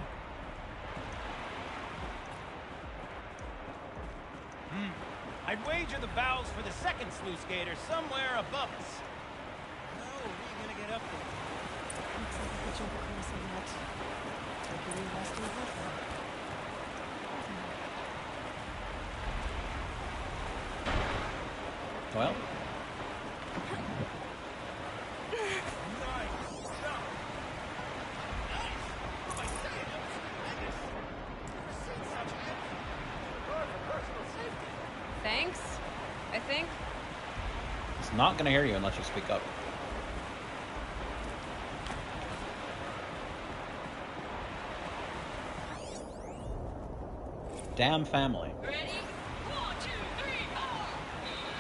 I'd wager the valves for the second sluice gate are somewhere above us. How are we gonna get up there? Looks like we could jump across on that. Taking the rest of the Well. Thanks, I think. It's not going to hear you unless you speak up. Damn family. Ready? 1, 2, 3, 4.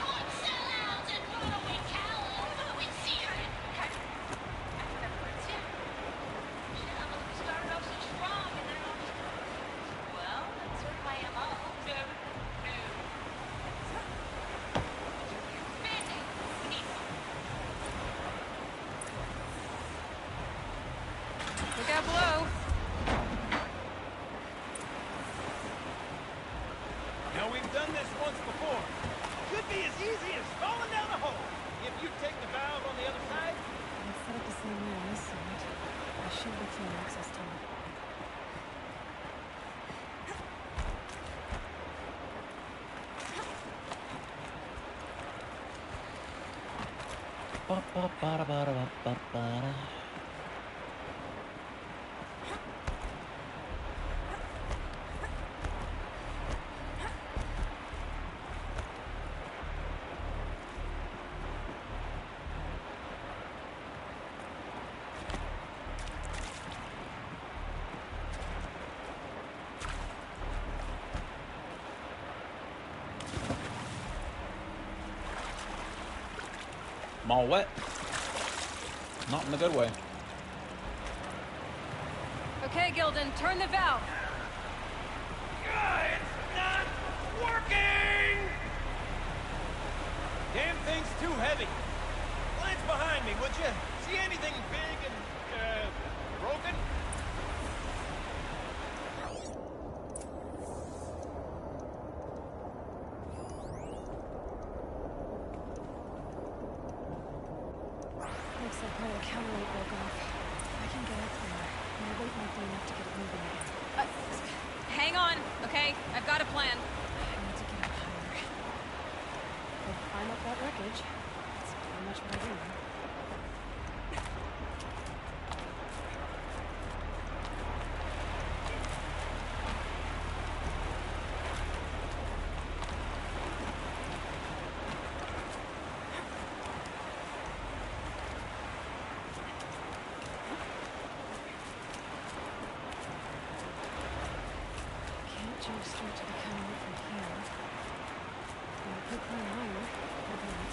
Hot sellouts and runaway cows. We see her. We started off so strong and then all just... Well, that's sort of my MO. Look out below. Now we've done this once before. Could be as easy as falling down a hole. If you take the valve on the other side. Let's set it the same way on this side. I should look for an access tunnel. I'm all wet. Not in a good way. Okay, Gildan, turn the valve. It's not working! Damn thing's too heavy. Glance behind me, would you? See anything big and, broken? Looks like part of the counterweight broke off. I can get up there. My weight might be enough to get it moving again. Hang on, okay? I've got a plan. I need to get up higher. I'll climb up that wreckage. That's pretty much what I do. Jump straight to the counterweight from here. And I could climb higher, maybe not.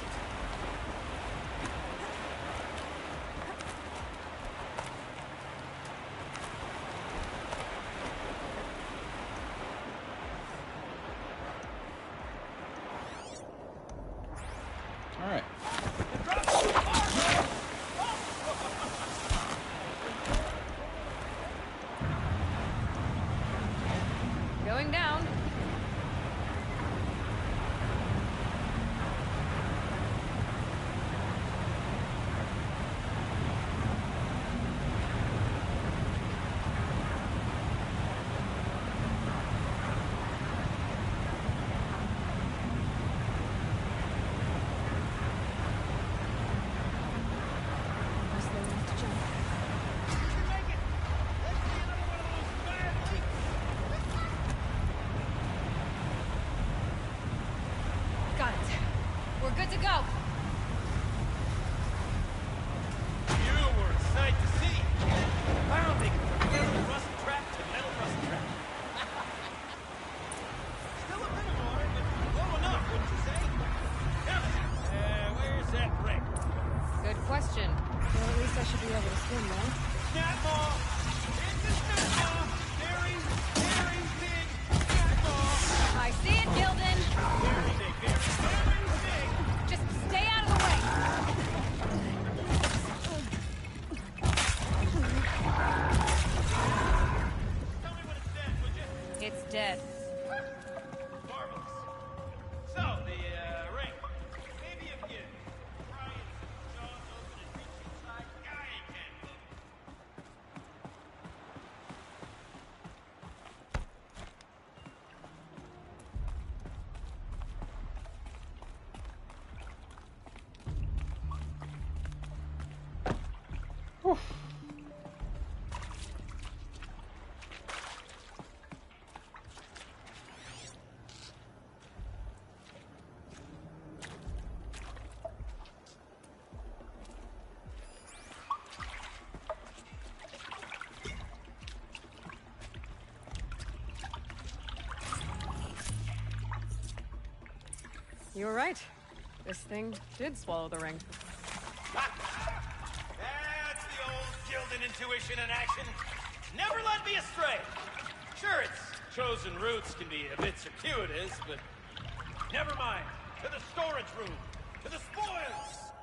All right. Going down. dead. Marvelous. So, the ring. Maybe if you pry its jaws open and reach inside, I can look. You were right. This thing did swallow the ring. That's the old Gildan intuition in action. Never led me astray. Sure, its chosen routes can be a bit circuitous, but never mind. To the storage room. To the spoils.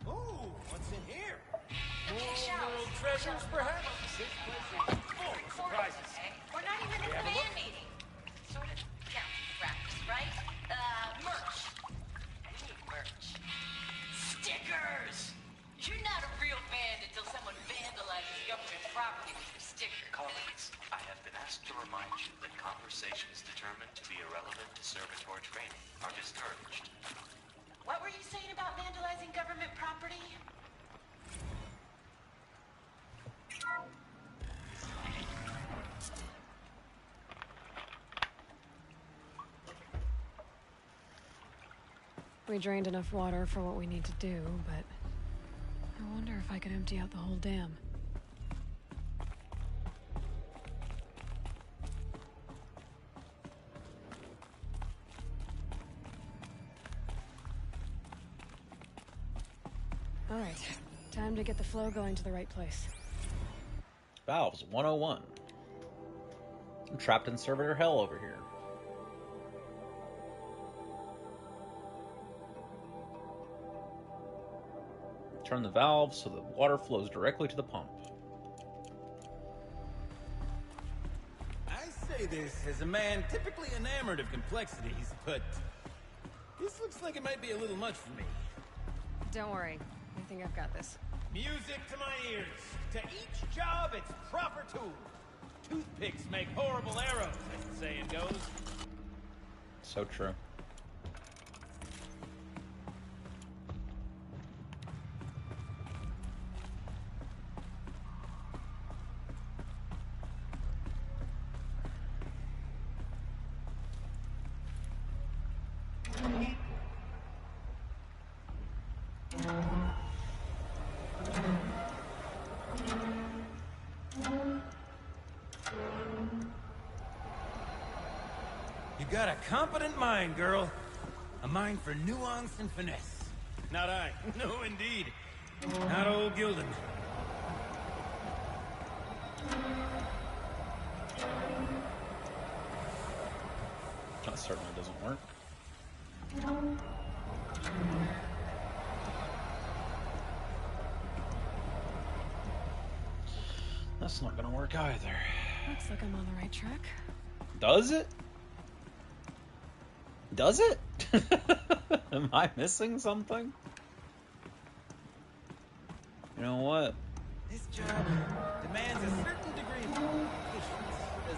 Ooh, what's in here? More world treasures, perhaps? This place is full of surprises. We're not even in the fan meeting. Sort of counting practice, right? Merch. We need merch. Stickers! You're not a real fan until someone vandalizes government property with your sticker. Colleagues, I have been asked to remind you that conversations determined to be irrelevant to servitor training are discouraged. What were you saying about vandalizing government property? We drained enough water for what we need to do, but I wonder if I could empty out the whole dam. All right, time to get the flow going to the right place. Valves 101. I'm trapped in servitor hell over here. Turn the valve so the water flows directly to the pump. I say this as a man typically enamored of complexities, but this looks like it might be a little much for me. Don't worry, I think I've got this. Music to my ears. To each job, its proper tool. Toothpicks make horrible arrows, as the saying goes. So true. You got a competent mind, girl. A mind for nuance and finesse. Not I. No, indeed. Not old Gildan. That certainly doesn't work. That's not gonna work either. Looks like I'm on the right track. Does it? Does it? Am I missing something? You know what? This job demands a certain degree of patience, doesn't it?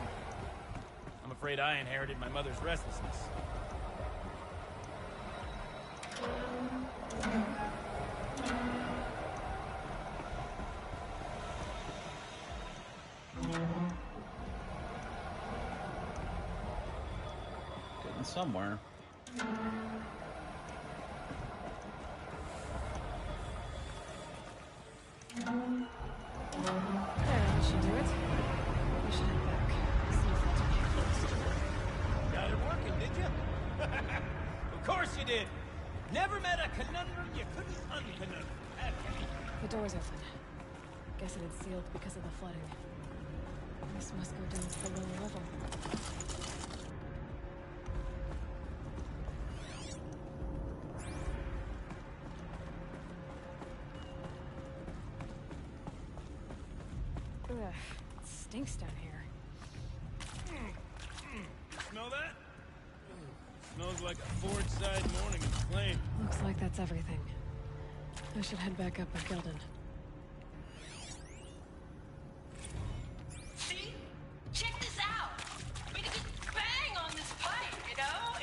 I'm afraid I inherited my mother's restlessness. Getting somewhere. That should do it. We should head back. See if that's okay. Got it working, did you? Of course you did. Never met a conundrum you couldn't unconundrum, have you? The door's open. Guess it had sealed because of the flooding. This must go down to the lower level. Ugh, it stinks down here. Smell that? Smells like a Forge-side morning in flame. Looks like that's everything. I should head back up with Gildan. See? Check this out. We could just bang on this pipe, you know?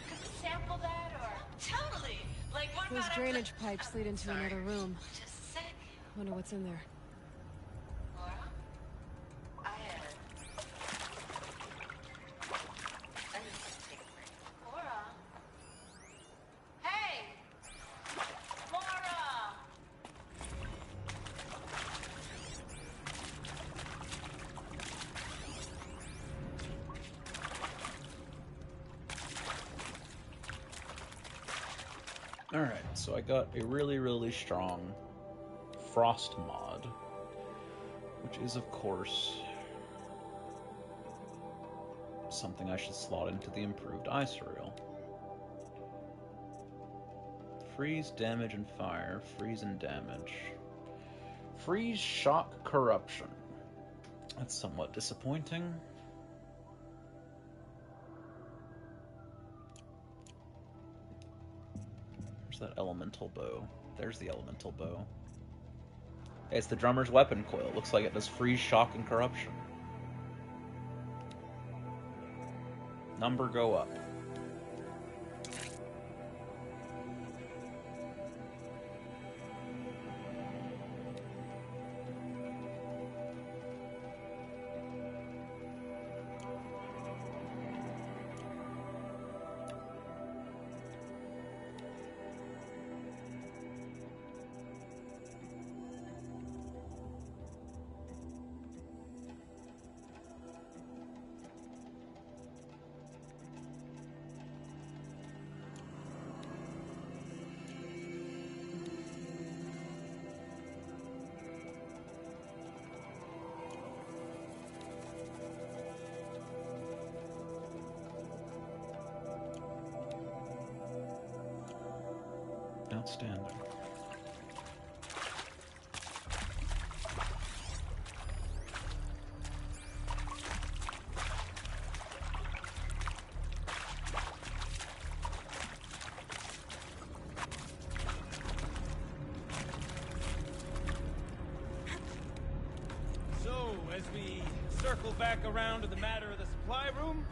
Could we sample that or... Totally. Like, what Those about drainage pipes lead into another room. Just a sec. Wonder what's in there. Laura? I need to take a break. Laura? Hey! Laura! Alright, so I got a really, really strong frost mod, which is, of course, something I should slot into the improved ice reel. Freeze, damage, and fire. Freeze and damage. Freeze, shock, corruption. That's somewhat disappointing. That elemental bow. There's the elemental bow. Hey, it's the drummer's weapon coil. Looks like it does freeze, shock, and corruption. Number go up. Outstanding. So, as we circle back around to the matter of the supply room,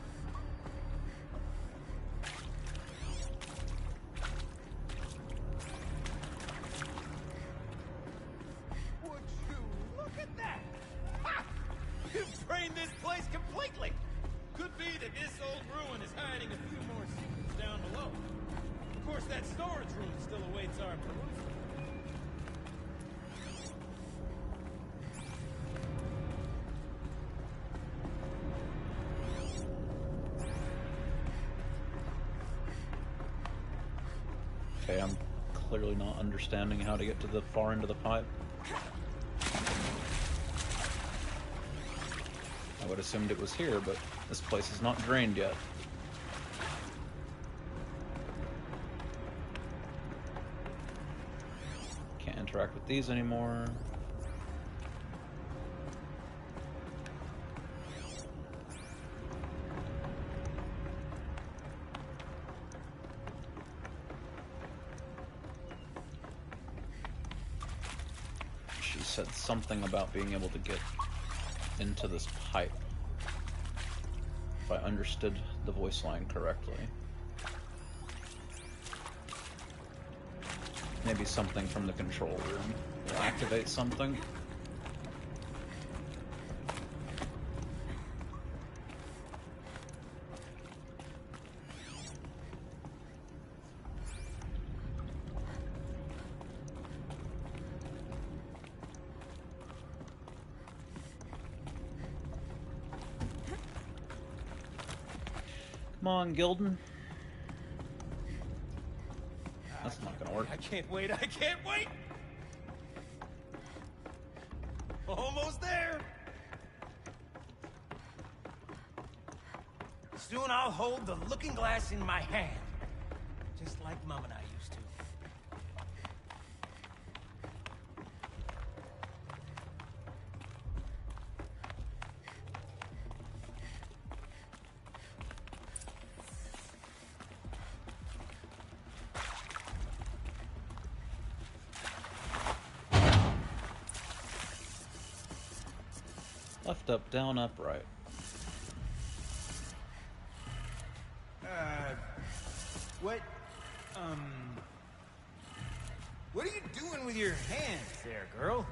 Okay, I'm clearly not understanding how to get to the far end of the pipe. I would have assumed it was here, but this place is not drained yet. Can't interact with these anymore. Said something about being able to get into this pipe, if I understood the voice line correctly. Maybe something from the control room will activate something. Come on, Gildan. That's not gonna work. I can't wait, I can't wait! Almost there! Soon I'll hold the looking glass in my hand. Just like Mom and I used to. Left, up, down, up, right. What are you doing with your hands there, girl?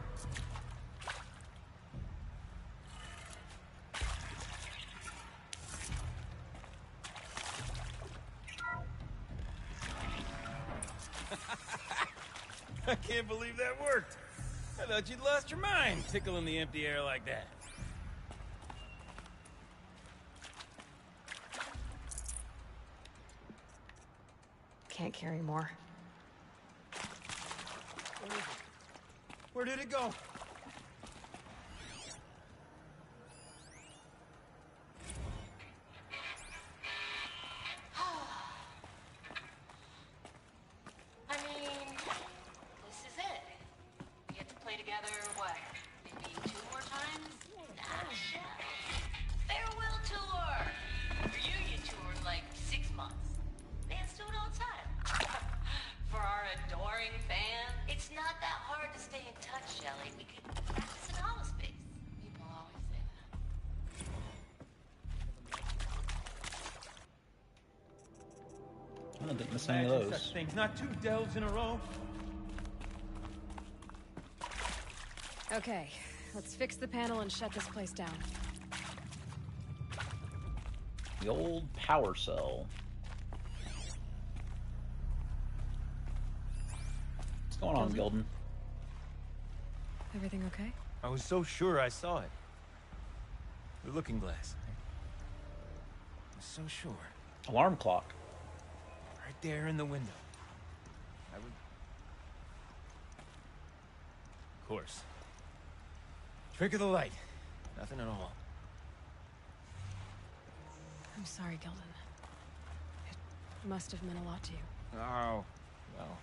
I can't believe that worked. I thought you'd lost your mind, tickling the empty air like that. Can't carry more. Where did it go? I mean, this is it. We get to play together, what, maybe 2 more times? Nah, shit. Farewell tour! Reunion tour in like 6 months. Bands do it all the time. For our adoring fans, it's not that hard to stay in touch, Shelley. We could practice in holospace. People always say that. I didn't miss any of Imagine those. such things, not 2 delves in a row. Okay, let's fix the panel and shut this place down. The old power cell. What's going on, Gildan? Everything okay? I was so sure I saw it. The looking glass. I was so sure. Alarm clock. Right there in the window. I would... Of course. Trick of the light. Nothing at all. I'm sorry, Gildan. It must have meant a lot to you. Oh, well.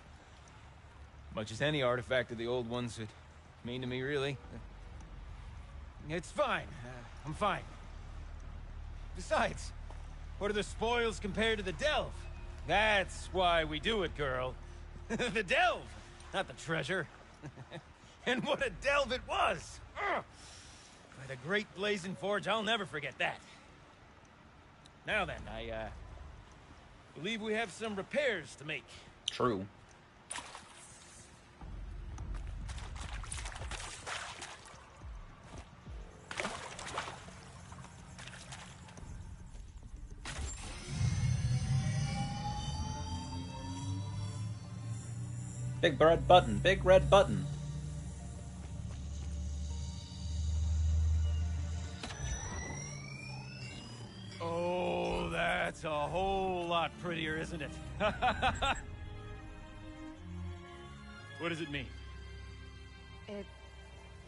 Much as any artifact of the old ones would mean to me, really. It's fine. I'm fine. Besides, what are the spoils compared to the delve? That's why we do it, girl. The delve, not the treasure. And what a delve it was! Ugh. By the great blazing forge, I'll never forget that. Now then, I believe we have some repairs to make. True. Big red button, big red button. Oh, that's a whole lot prettier, isn't it? What does it mean? It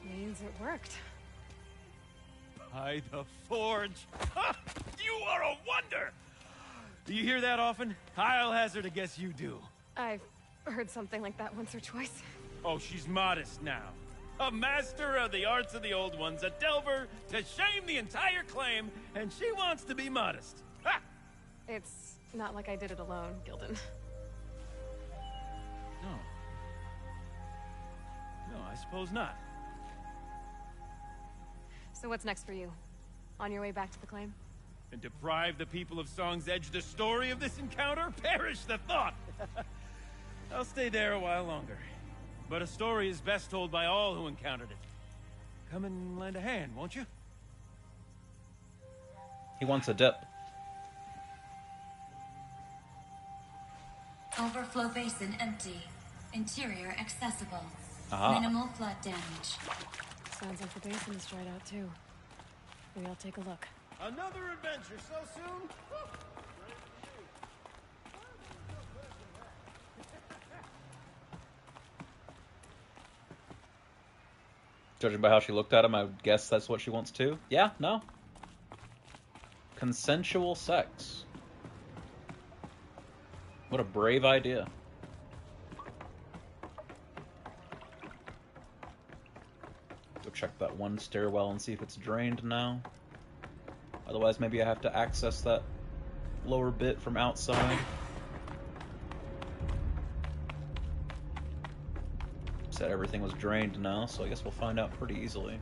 means it worked. By the forge. You are a wonder! Do you hear that often? I'll hazard a guess you do. I've heard something like that once or twice. Oh, she's modest now. A master of the arts of the old ones, a delver to shame the entire claim, and she wants to be modest. Ha! It's not like I did it alone, Gildan. No. No, I suppose not. So what's next for you? On your way back to the claim? And deprive the people of Song's Edge the story of this encounter? Perish the thought! I'll stay there a while longer. But a story is best told by all who encountered it. Come and lend a hand, won't you? He wants a dip. Overflow basin empty. Interior accessible. Aha. Minimal flood damage. Sounds like the basin is dried out too. Maybe I'll take a look. Another adventure so soon? Judging by how she looked at him, I would guess that's what she wants too. Yeah? No? Consensual sex. What a brave idea. Go check that one stairwell and see if it's drained now. Otherwise, maybe I have to access that lower bit from outside. Said everything was drained now, so I guess we'll find out pretty easily.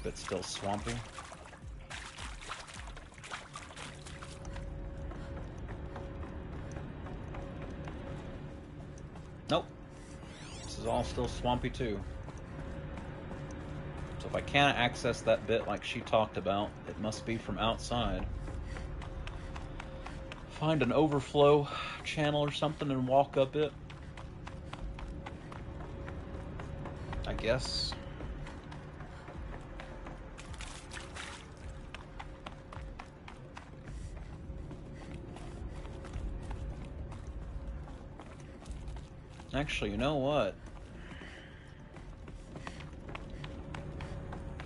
bit's still swampy. Nope. This is all still swampy too. So if I can't access that bit like she talked about, it must be from outside. Find an overflow channel or something and walk up it. I guess. Actually, you know what?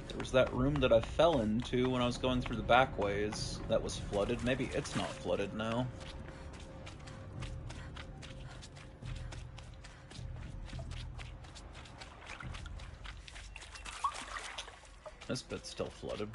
There was that room that I fell into when I was going through the back ways that was flooded. Maybe it's not flooded now. This bit's still flooded.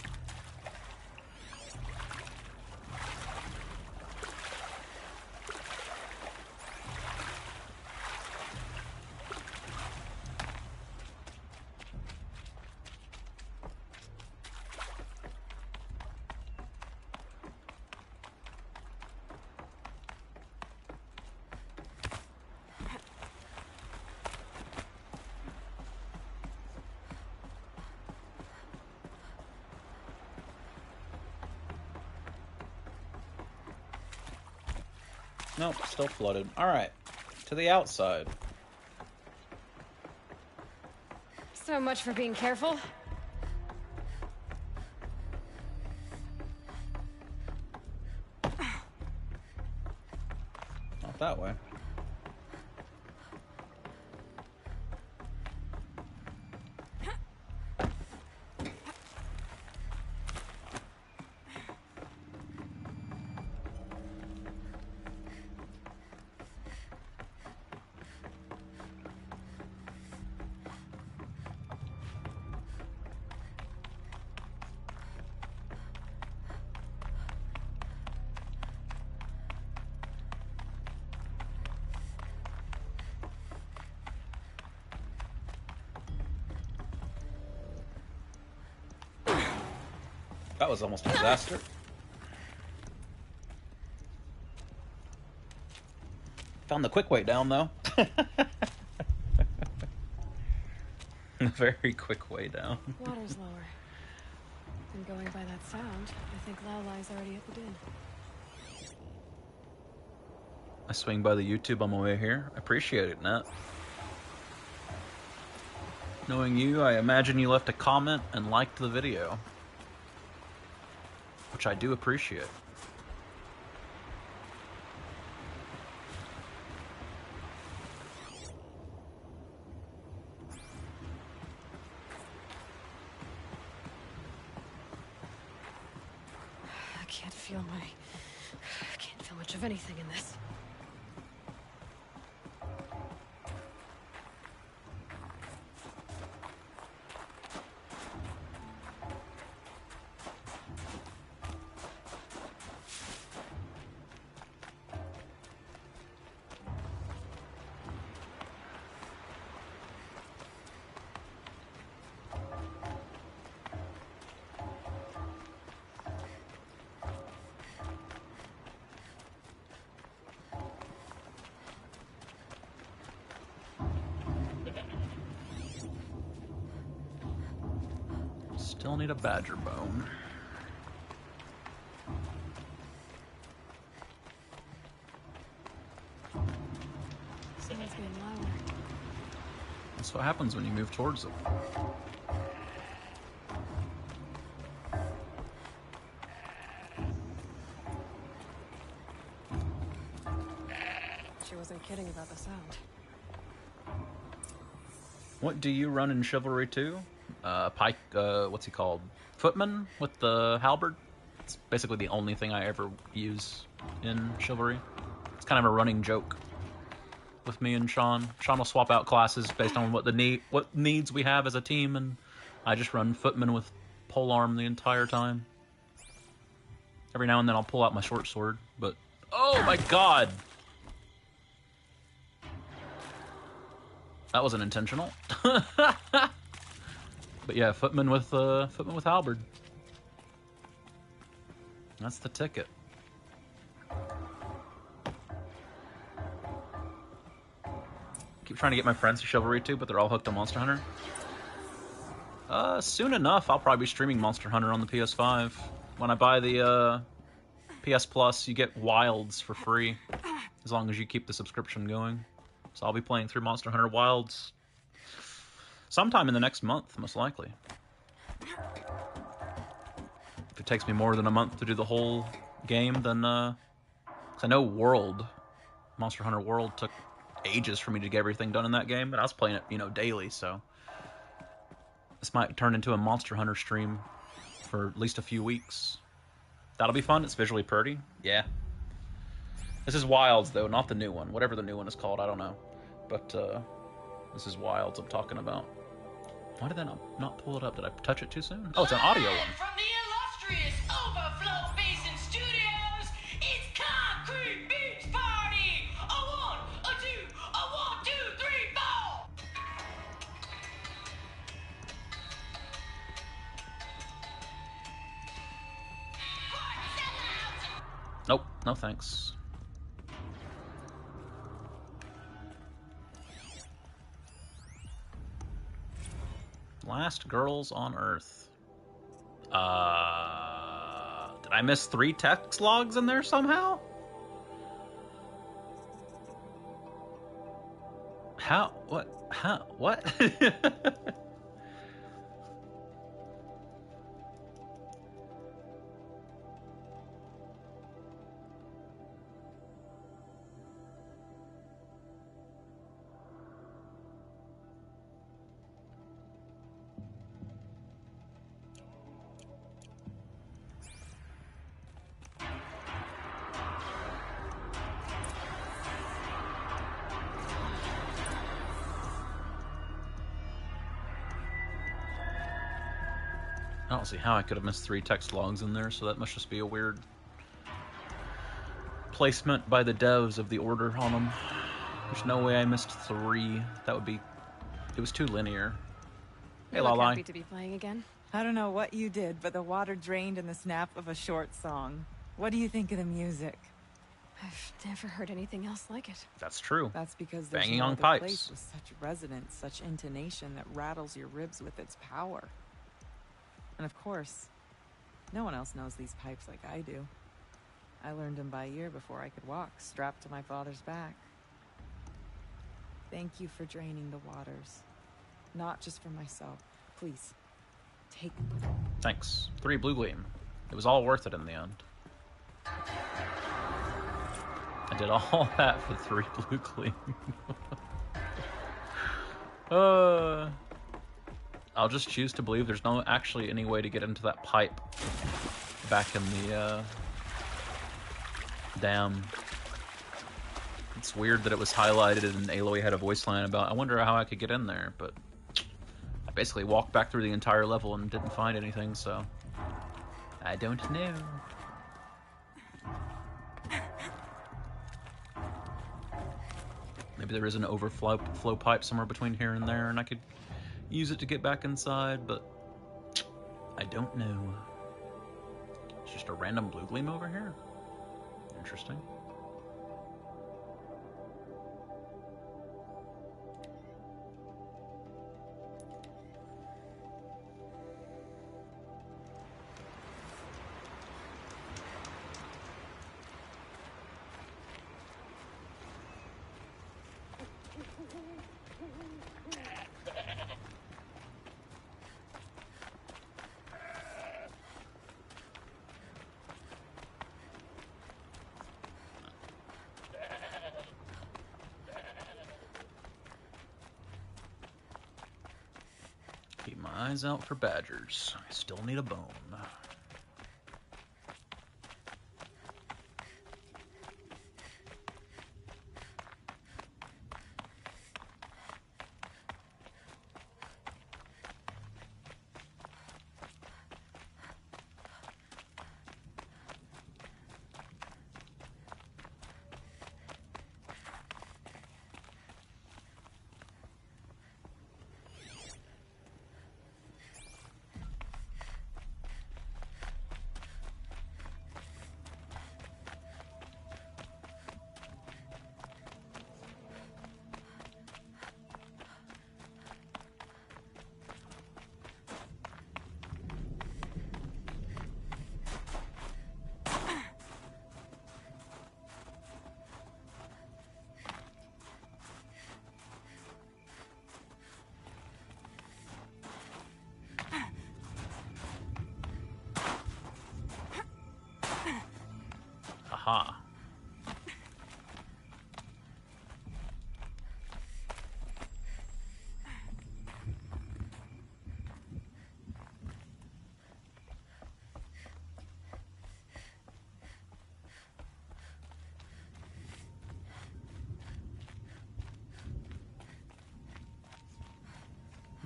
Nope, still flooded. Alright, to the outside. So much for being careful. Not that way. That was almost a disaster. Found the quick way down, though. A very quick way down. Water's lower. And going by that sound, I think Lalai's already at the din. I swing by the YouTube on my way here. I appreciate it, Nat. Knowing you, I imagine you left a comment and liked the video. Which I do appreciate. I can't feel much of anything in this. Still need a badger bone. Someone's being louder. That's what happens when you move towards it. She wasn't kidding about the sound. What do you run in Chivalry 2? Pike, what's he called? Footman with the halberd? It's basically the only thing I ever use in Chivalry. It's kind of a running joke with me and Sean. Sean will swap out classes based on what needs we have as a team, and I just run Footman with polearm the entire time. Every now and then I'll pull out my short sword, but oh my god! That wasn't intentional. But yeah, footman with halberd. That's the ticket. Keep trying to get my friends to Chivalry too, but they're all hooked on Monster Hunter. Soon enough, I'll probably be streaming Monster Hunter on the PS5. When I buy the PS Plus, you get Wilds for free, as long as you keep the subscription going. So I'll be playing through Monster Hunter Wilds sometime in the next month, most likely. If it takes me more than a month to do the whole game, then 'cause I know Monster Hunter World took ages for me to get everything done in that game, but I was playing it, daily, so this might turn into a Monster Hunter stream for at least a few weeks. That'll be fun. It's visually pretty. Yeah. This is Wilds, though, not the new one. Whatever the new one is called, I don't know. But this is Wilds I'm talking about. Why did that not pull it up? Did I touch it too soon? Oh, it's an audio one. From the illustrious Overflow Basin Studios, it's Concrete Beach Party! A 1, a 2, a 1, 2, 3, 4! Nope, no thanks. Last Girls on Earth. Did I miss 3 text logs in there somehow? How? What? How? What? I don't see how I could have missed 3 text logs in there, so that must just be a weird placement by the devs of the order on them. There's no way I missed 3. That would be... It was too linear. Hey, You look Lalai. happy to be playing again. I don't know what you did, but the water drained in the snap of a short song. What do you think of the music? I've never heard anything else like it. That's true. That's because there's Banging no on other pipes. place with such resonance, such intonation that rattles your ribs with its power. And of course, no one else knows these pipes like I do. I learned them by ear before I could walk, strapped to my father's back. Thank you for draining the waters. Not just for myself. Please, take them. Thanks. 3 blue gleam. It was all worth it in the end. I did all that for 3 blue gleam. I'll just choose to believe there's no actually any way to get into that pipe back in the dam. It's weird that it was highlighted and Aloy had a voice line about, I wonder how I could get in there, but I basically walked back through the entire level and didn't find anything, so I don't know. Maybe there is an overflow pipe somewhere between here and there, and I could use it to get back inside, but I don't know. It's just a random blue gleam over here. Interesting. Keep my eyes out for badgers. I still need a bone.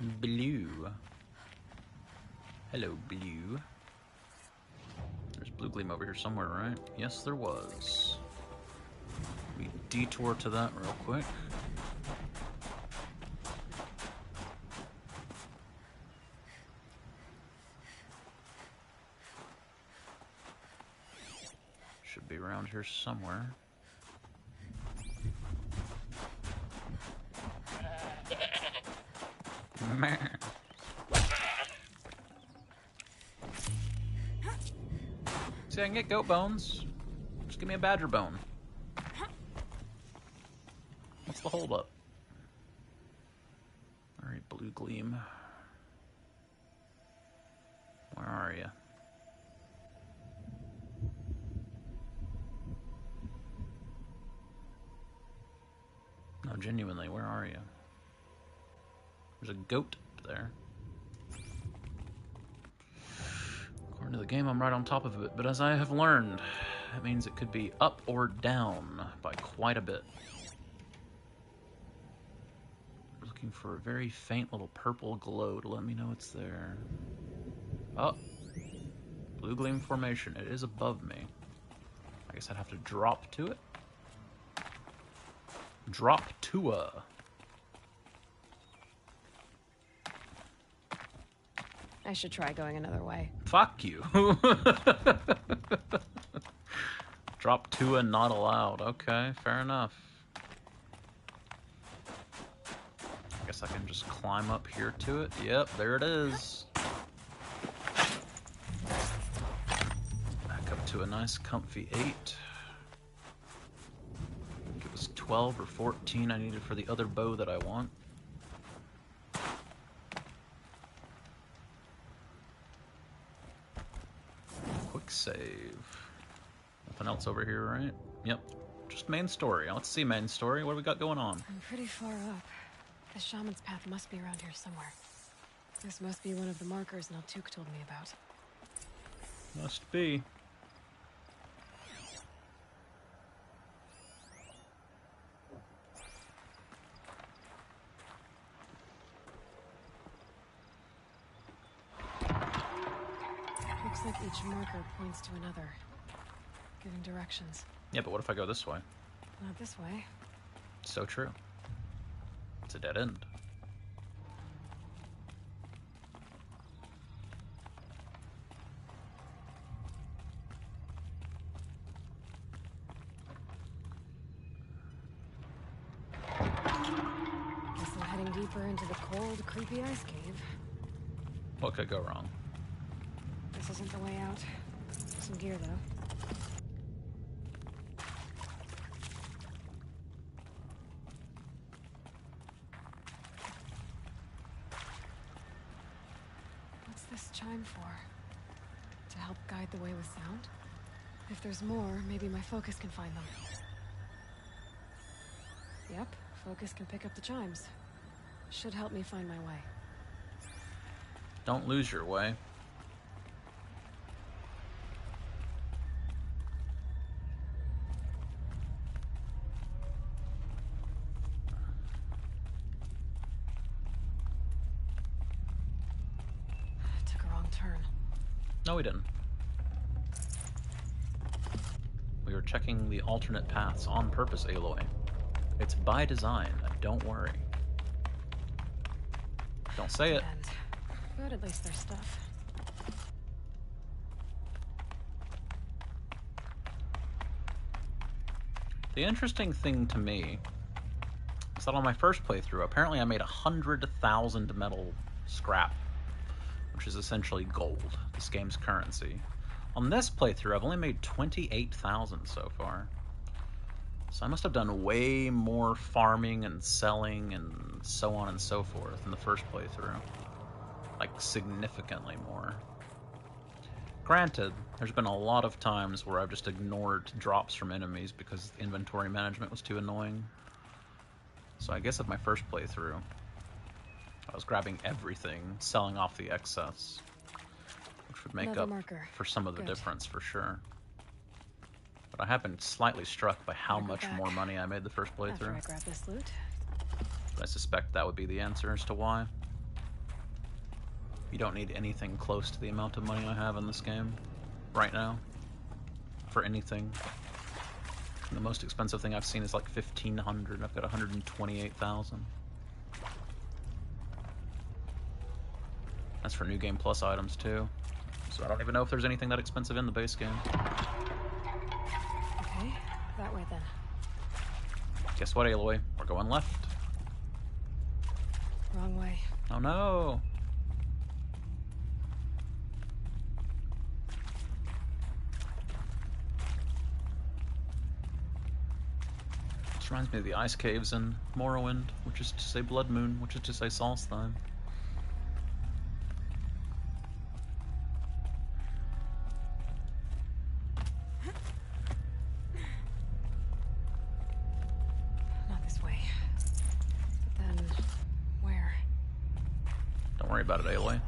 Blue. Hello, Blue. There's blue gleam over here somewhere, right? Yes, there was. We detour to that real quick. Should be around here somewhere. Man. See, I can get goat bones. Just give me a badger bone. What's the holdup? Alright, blue gleam. Where are you? No, genuinely, where are you? There's a goat up there. According to the game, I'm right on top of it, but as I have learned, that means it could be up or down by quite a bit. Looking for a very faint little purple glow to let me know it's there. Oh, blue gleam formation. It is above me. I guess I'd have to drop to it. Drop to a. I should try going another way. Fuck you. Drop to a not allowed. Okay, fair enough. I guess I can just climb up here to it. Yep, there it is. Back up to a nice comfy 8. I think it was 12 or 14 I needed for the other bow that I want. Quick save. Nothing else over here, right? Yep. Just main story. Let's see main story. What do we got going on? I'm pretty far up. The shaman's path must be around here somewhere. This must be one of the markers Naltuk told me about. Must be. Looks like each marker points to another, giving directions. Yeah, but what if I go this way? Not this way. So true. It's a dead end. Guess I'm heading deeper into the cold, creepy ice cave. What could go wrong? This isn't the way out. Some gear, though. What's this chime for? To help guide the way with sound? If there's more, maybe my focus can find them. Yep, focus can pick up the chimes. Should help me find my way. Don't lose your way. Took a wrong turn. No, we didn't. We were checking the alternate paths on purpose, Aloy. It's by design, don't worry. Don't say it. But at least there's stuff. The interesting thing to me is that on my first playthrough, apparently I made 100,000 metal scrap, which is essentially gold, this game's currency. On this playthrough, I've only made 28,000 so far. So I must have done way more farming and selling and so on and so forth in the first playthrough. Like, significantly more. Granted, there's been a lot of times where I've just ignored drops from enemies because inventory management was too annoying. So I guess at my first playthrough, I was grabbing everything, selling off the excess, which would make up for some of the difference for sure. But I have been slightly struck by how much more money I made the first playthrough. After I grab this loot. But I suspect that would be the answer as to why. You don't need anything close to the amount of money I have in this game right now for anything. The most expensive thing I've seen is like 1,500. I've got 128,000. That's for New Game Plus items too. So I don't even know if there's anything that expensive in the base game. Okay, that way then. Guess what, Aloy? We're going left. Wrong way. Oh no! This reminds me of the ice caves in Morrowind, which is to say Blood Moon, which is to say Solstheim. Not this way. But then, where? Don't worry about it, Aloy.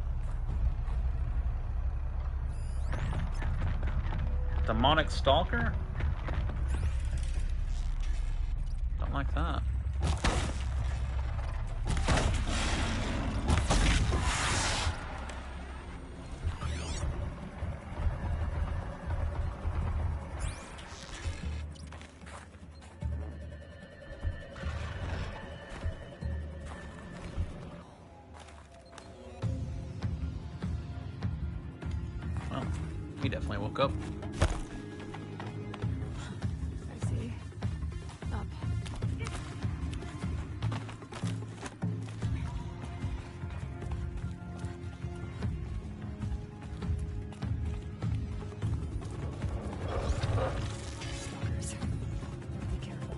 Demonic Stalker? Don't like that. Well, he definitely woke up. I see. Up. Stalkers. Be careful.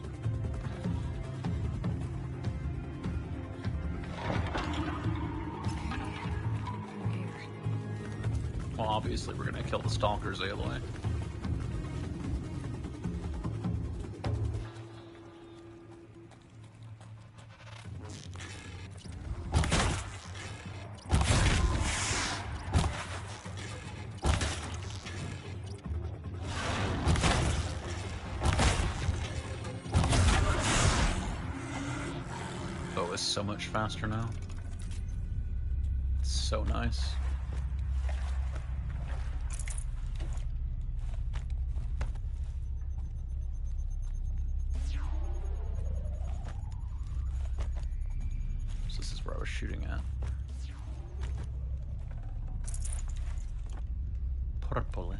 Well, obviously we're gonna kill the Stalkers, Aloy. Oh, it's so much faster now. It's so nice. So this is where I was shooting at. Purple.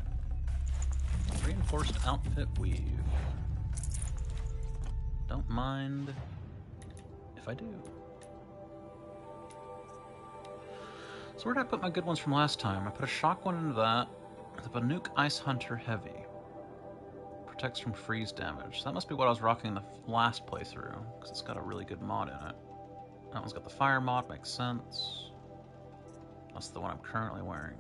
Reinforced outfit weave. Don't mind if I do. So where did I put my good ones from last time? I put a shock one into that. The Banuk Ice Hunter Heavy. Protects from freeze damage. So that must be what I was rocking the last playthrough, because it's got a really good mod in it. That one's got the fire mod, makes sense. That's the one I'm currently wearing.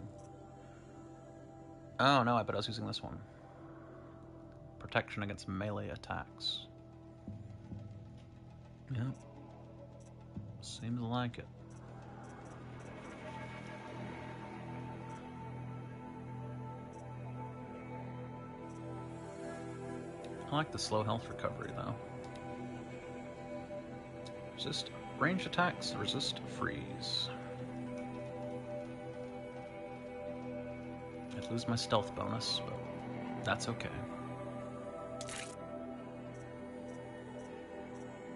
Oh no, I bet I was using this one. Protection against melee attacks. Yep. Seems like it. I like the slow health recovery though. Resist ranged attacks, resist freeze. I'd lose my stealth bonus, but that's okay.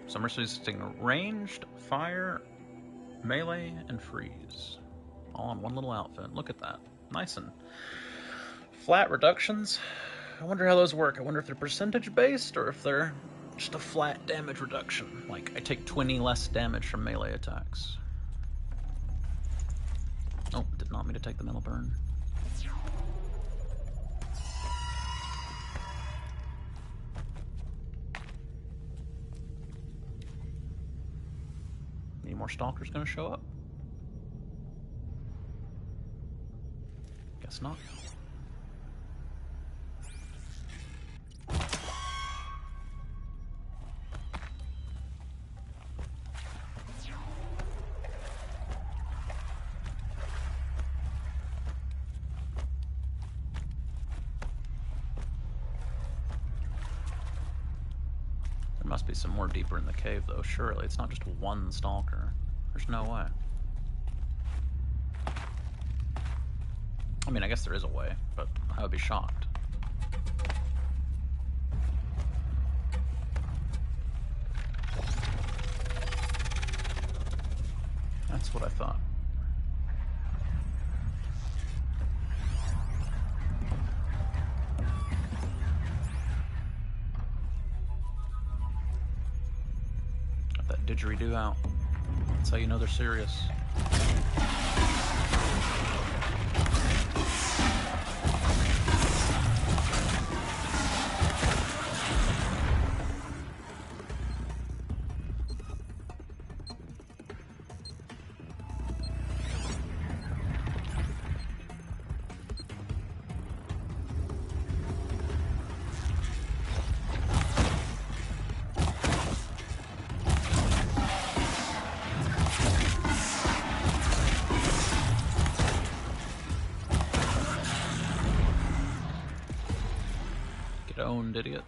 So I'm resisting ranged, fire, melee, and freeze. All on one little outfit. Look at that. Nice and flat reductions. I wonder how those work. I wonder if they're percentage based or if they're just a flat damage reduction. Like, I take 20 less damage from melee attacks. Oh, did not mean to take the metal burn. Any more stalkers gonna show up? Guess not. There must be some more deeper in the cave, though, surely. It's not just one stalker. There's no way. I mean, I guess there is a way, but I would be shocked. That's what I thought. Got that didgeridoo out. That's how you know they're serious. Owned, idiot.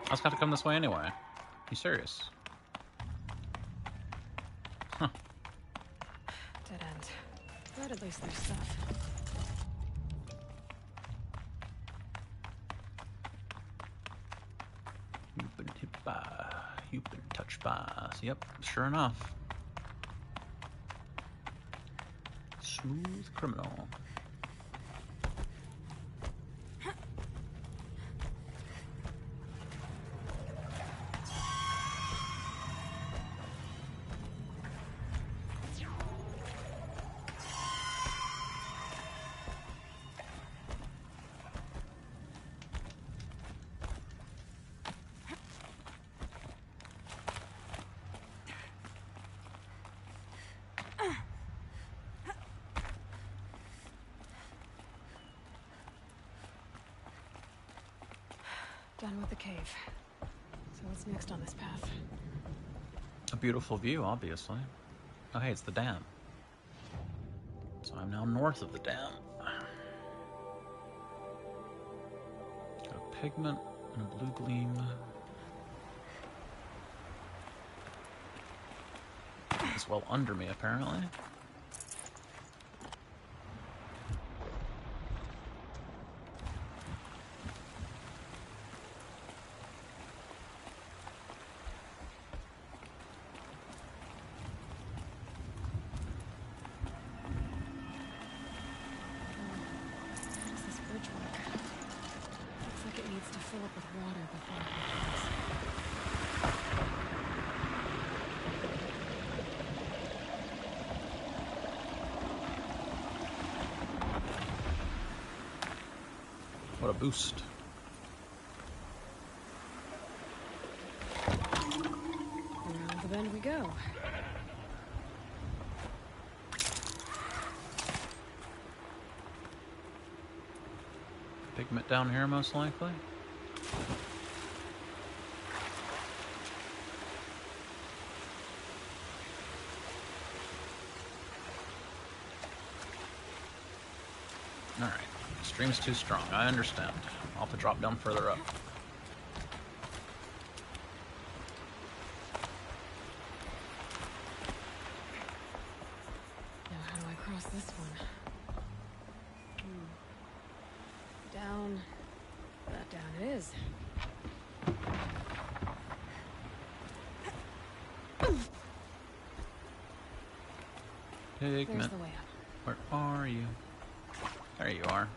I was got to come this way anyway. You serious? Huh. Dead end. But at least there's stuff. You've been hit by. You've been touched by. Yep, sure enough. Smooth criminal. Done with the cave. So what's next on this path? A beautiful view, obviously. Oh, hey, it's the dam. So I'm now north of the dam. Got a pigment and a blue gleam. It's well under me, apparently. What a boost. Around the bend we go. Pigment down here, most likely. Alright. Stream's too strong. I understand. I'll have to drop down further up. Now how do I cross this one? Down. That down it is. Pigment. There's the way up. Where are you? There you are.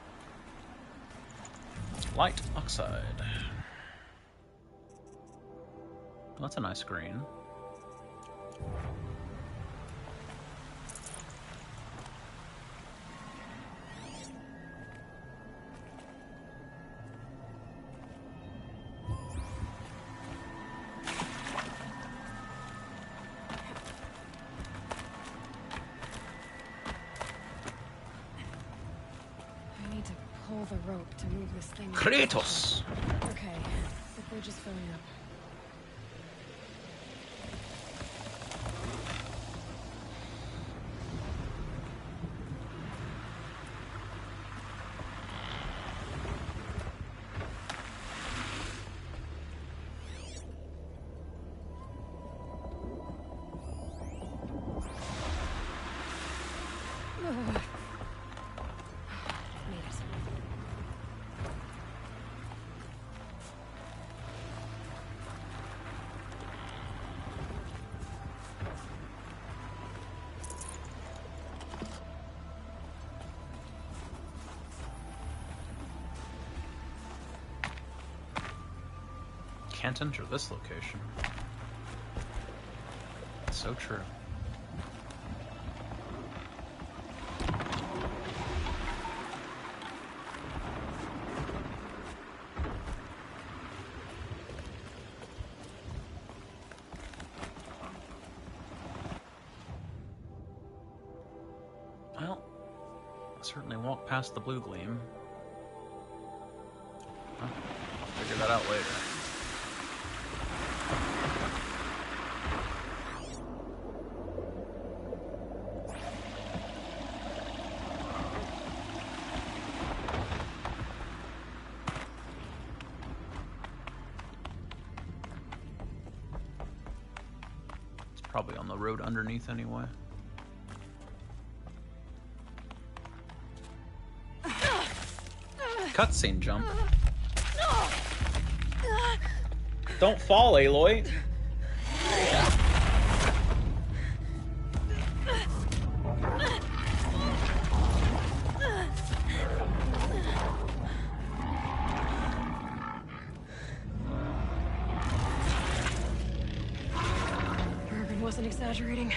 Light oxide. Well, that's a nice green. pull the rope to move this thing. Kratos! Okay, the bridge is filling up. Can't enter this location. It's so true. Well, certainly walk past the blue gleam. I'll figure that out later. Probably on the road underneath anyway. Cutscene jump. Don't fall, Aloy. Wasn't exaggerating.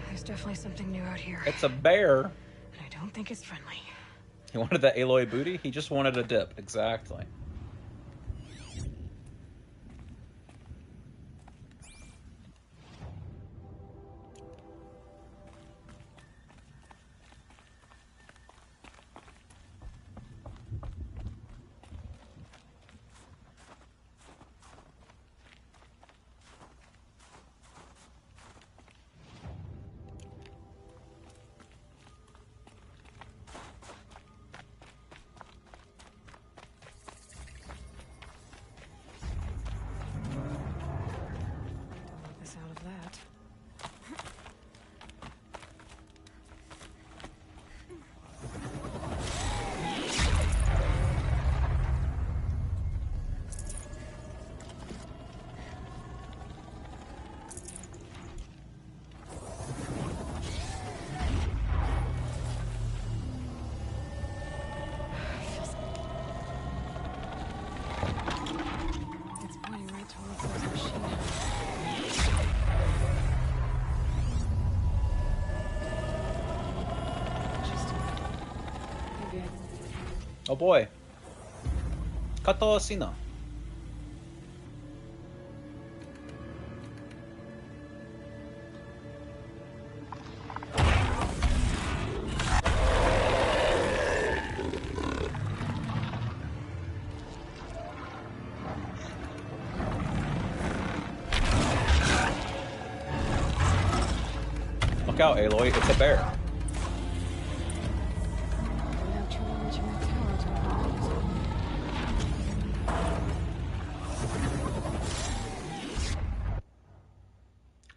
There's definitely something new out here. It's a bear. And I don't think it's friendly. He wanted that Aloy booty? He just wanted a dip. Exactly. Oh boy. Kato Sina. Look out, Aloy, it's a bear.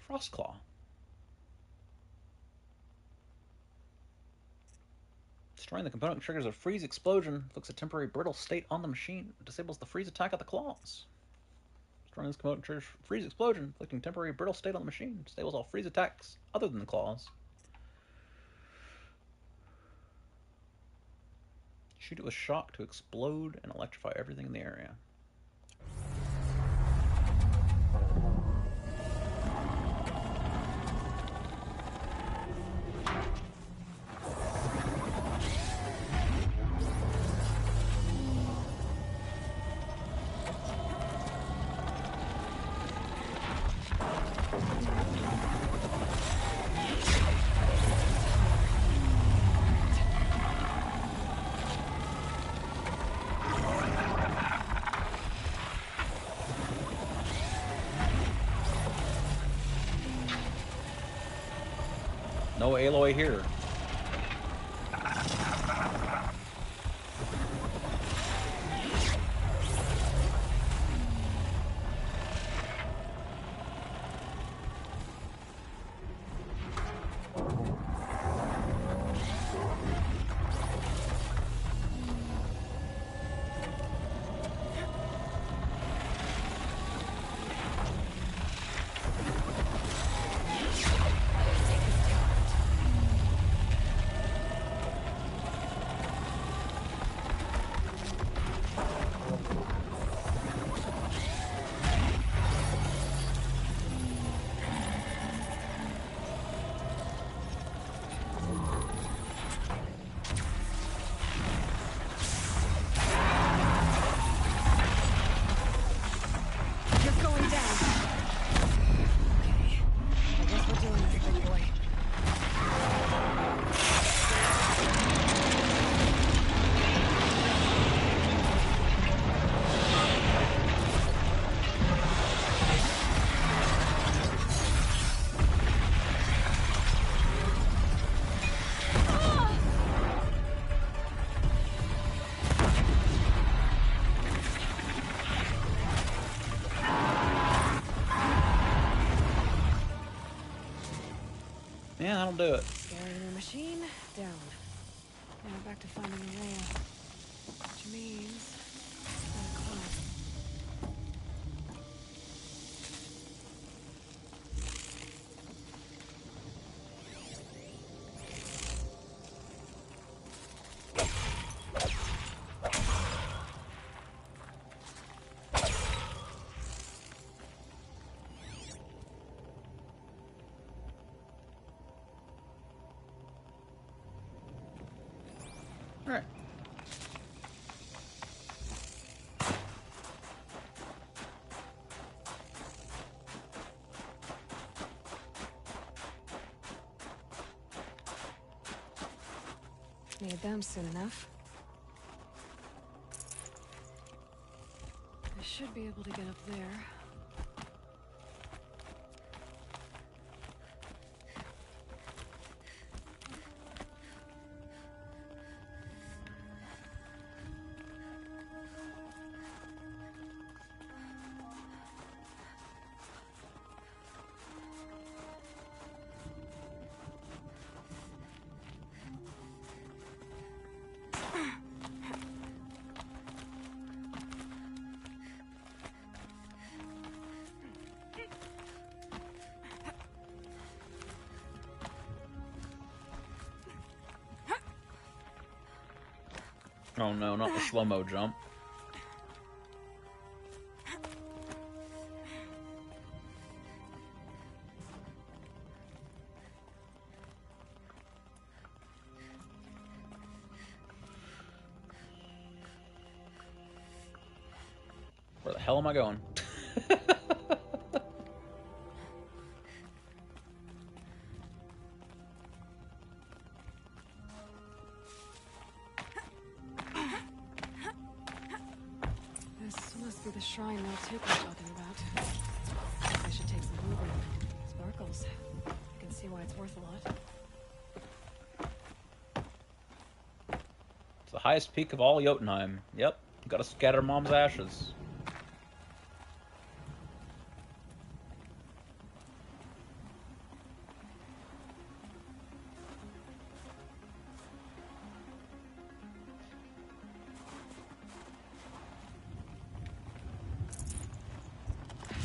Frostclaw. Destroying the component triggers a freeze explosion, inflicts a temporary brittle state on the machine, disables the freeze attack of the claws. Destroying this component triggers freeze explosion, inflicting temporary brittle state on the machine, disables all freeze attacks other than the claws. Shoot it with shock to explode and electrify everything in the area. no Aloy here. Yeah, that'll do it. Scaring the machine, down. Now back to finding the rail. Which means... Alright. Need them soon enough. I should be able to get up there. Oh no, not the slow-mo jump. Where the hell am I going? The shrine Miltic was talking about. I should take some movement. Sparkles. I can see why it's worth a lot. It's the highest peak of all Jotunheim. Yep, gotta scatter Mom's ashes.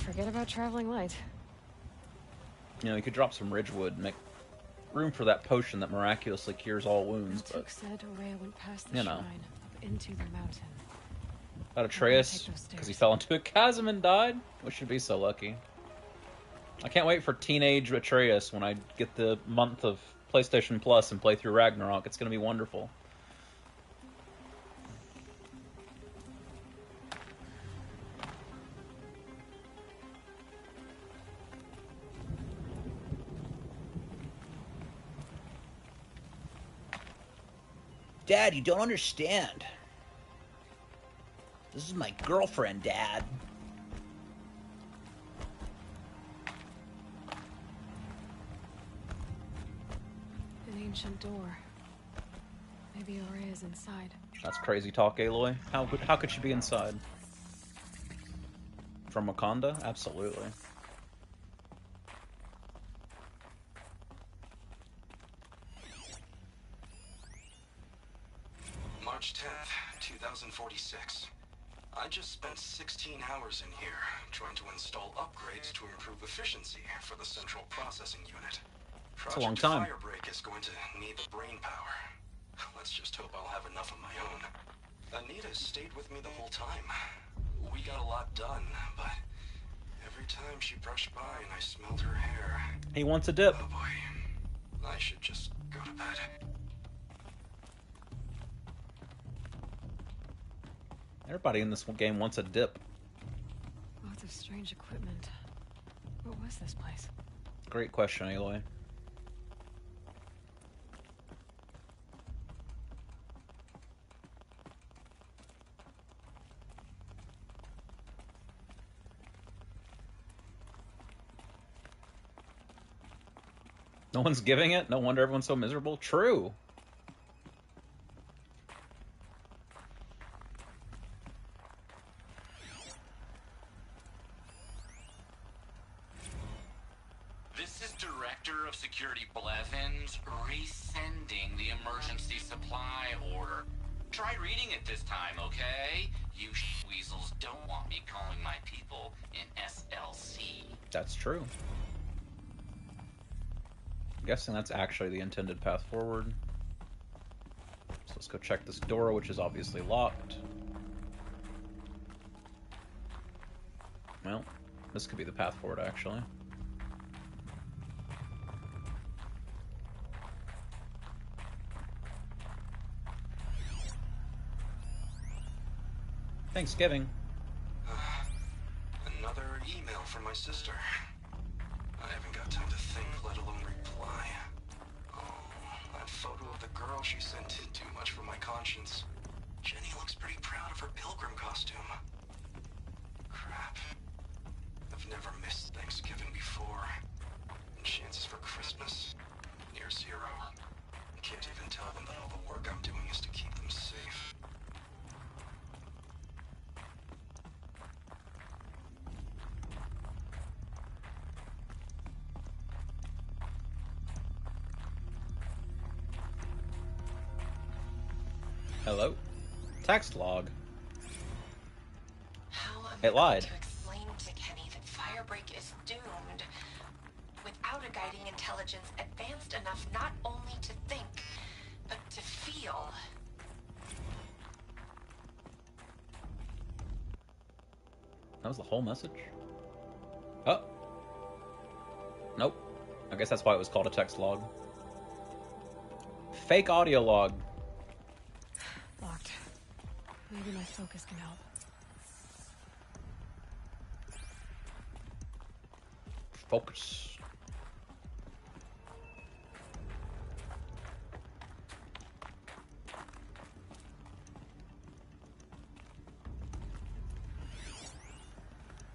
Forget about traveling light. You know, you could drop some Ridgewood and make room for that potion that miraculously cures all wounds, but... Miltic said Ourea went past the you shrine, know. up into the mountain. About Atreus, because he fell into a chasm and died? We should be so lucky. I can't wait for teenage Atreus when I get the month of PlayStation Plus and play through Ragnarok. It's going to be wonderful. Dad, you don't understand. This is my girlfriend, Dad. ancient door. Maybe Ori is inside. That's crazy talk, Aloy. How could she be inside? From Wakanda? Absolutely. March 10th, 2046. I just spent 16 hours in here, trying to install upgrades to improve efficiency for the central processing unit. It's a long time. Firebreak is going to need the brain power. Let's just hope I'll have enough of my own. Anita stayed with me the whole time. We got a lot done, but every time she brushed by and I smelled her hair... He wants a dip. Oh boy. I should just go to bed. Everybody in this game wants a dip. Lots of strange equipment. What was this place? Great question, Aloy. No one's giving it? No wonder everyone's so miserable? True. This is Director of Security Blevins resending the emergency supply order. Try reading it this time, okay? You weasels don't want me calling my people in SLC. That's true. I'm guessing that's actually the intended path forward. So let's go check this door, which is obviously locked. Well, this could be the path forward, actually. Thanksgiving. Another email from my sister. I haven't got time to think, let alone reply. Oh, that photo of the girl she sent didn't do much for my conscience. Jenny looks pretty proud of her pilgrim costume. Crap. I've never missed Thanksgiving before. And chances for Christmas? Near zero. I can't even tell them that all the work I'm doing is to keep them safe. Hello? Text log. How am It lied. I to explain to Kenny that Firebreak is doomed without a guiding intelligence advanced enough not only to think, but to feel? That was the whole message? Oh. Nope. I guess that's why it was called a text log. Fake audio log. Locked. Maybe my focus can help. Focus.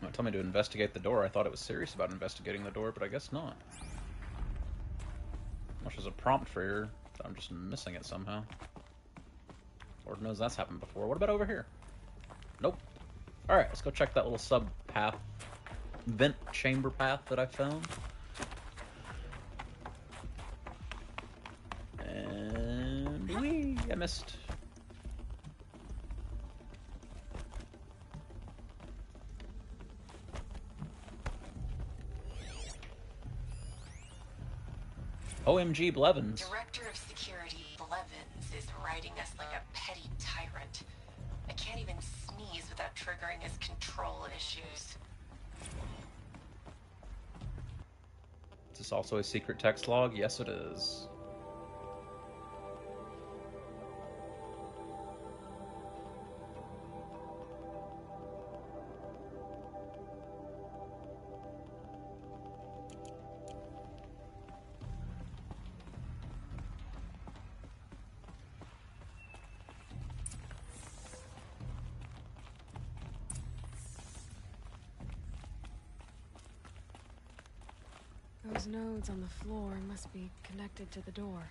Don't tell me to investigate the door. I thought it was serious about investigating the door, but I guess not. Much as a prompt for here, I'm just missing it somehow. Lord knows that's happened before. What about over here? Nope. Alright, let's go check that little sub path, vent chamber path that I found. And whee! I missed. OMG Blevins. Director of Security Blevins is riding us like a petty tyrant. I can't even sneeze without triggering his control issues. Is this also a secret text log? Yes, it is. Those nodes on the floor must be connected to the door.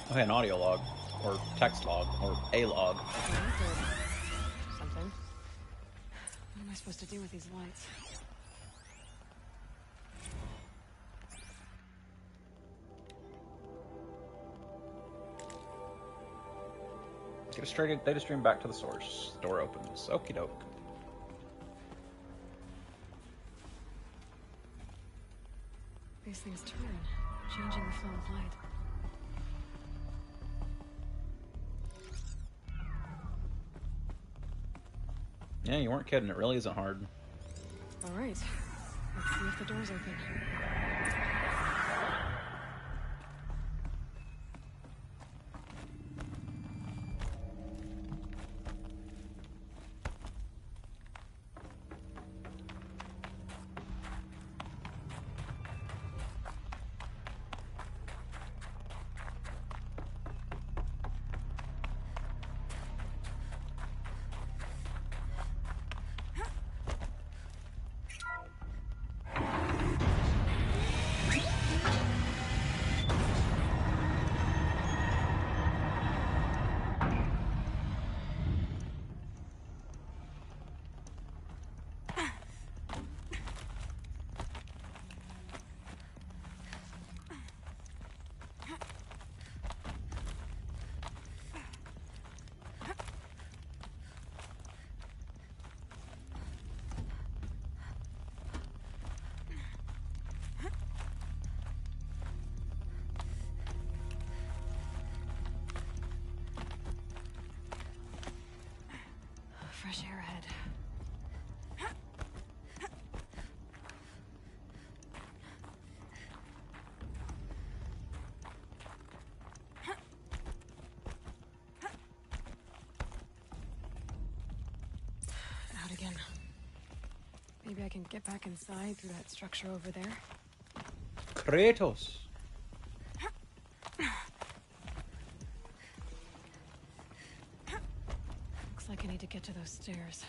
Okay, an audio log, or text log, or a log. Something. What am I supposed to do with these lights? Get a straight data stream back to the source. Door opens. Okie doke. These things turn, changing the flow of light. Yeah, you weren't kidding. It really isn't hard. All right. Let's see if the door's open. Fresh air ahead. Out again. Maybe I can get back inside through that structure over there. Kratos. Looks like I need to get to those stairs.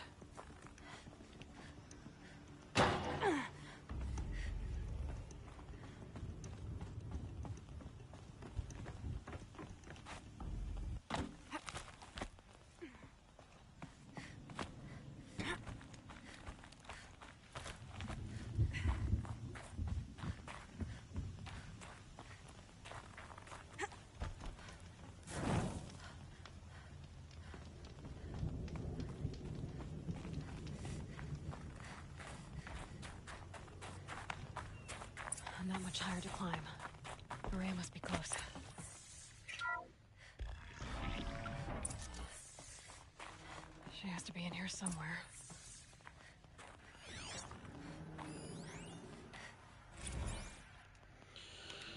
Not much higher to climb. Maria must be close. She has to be in here somewhere.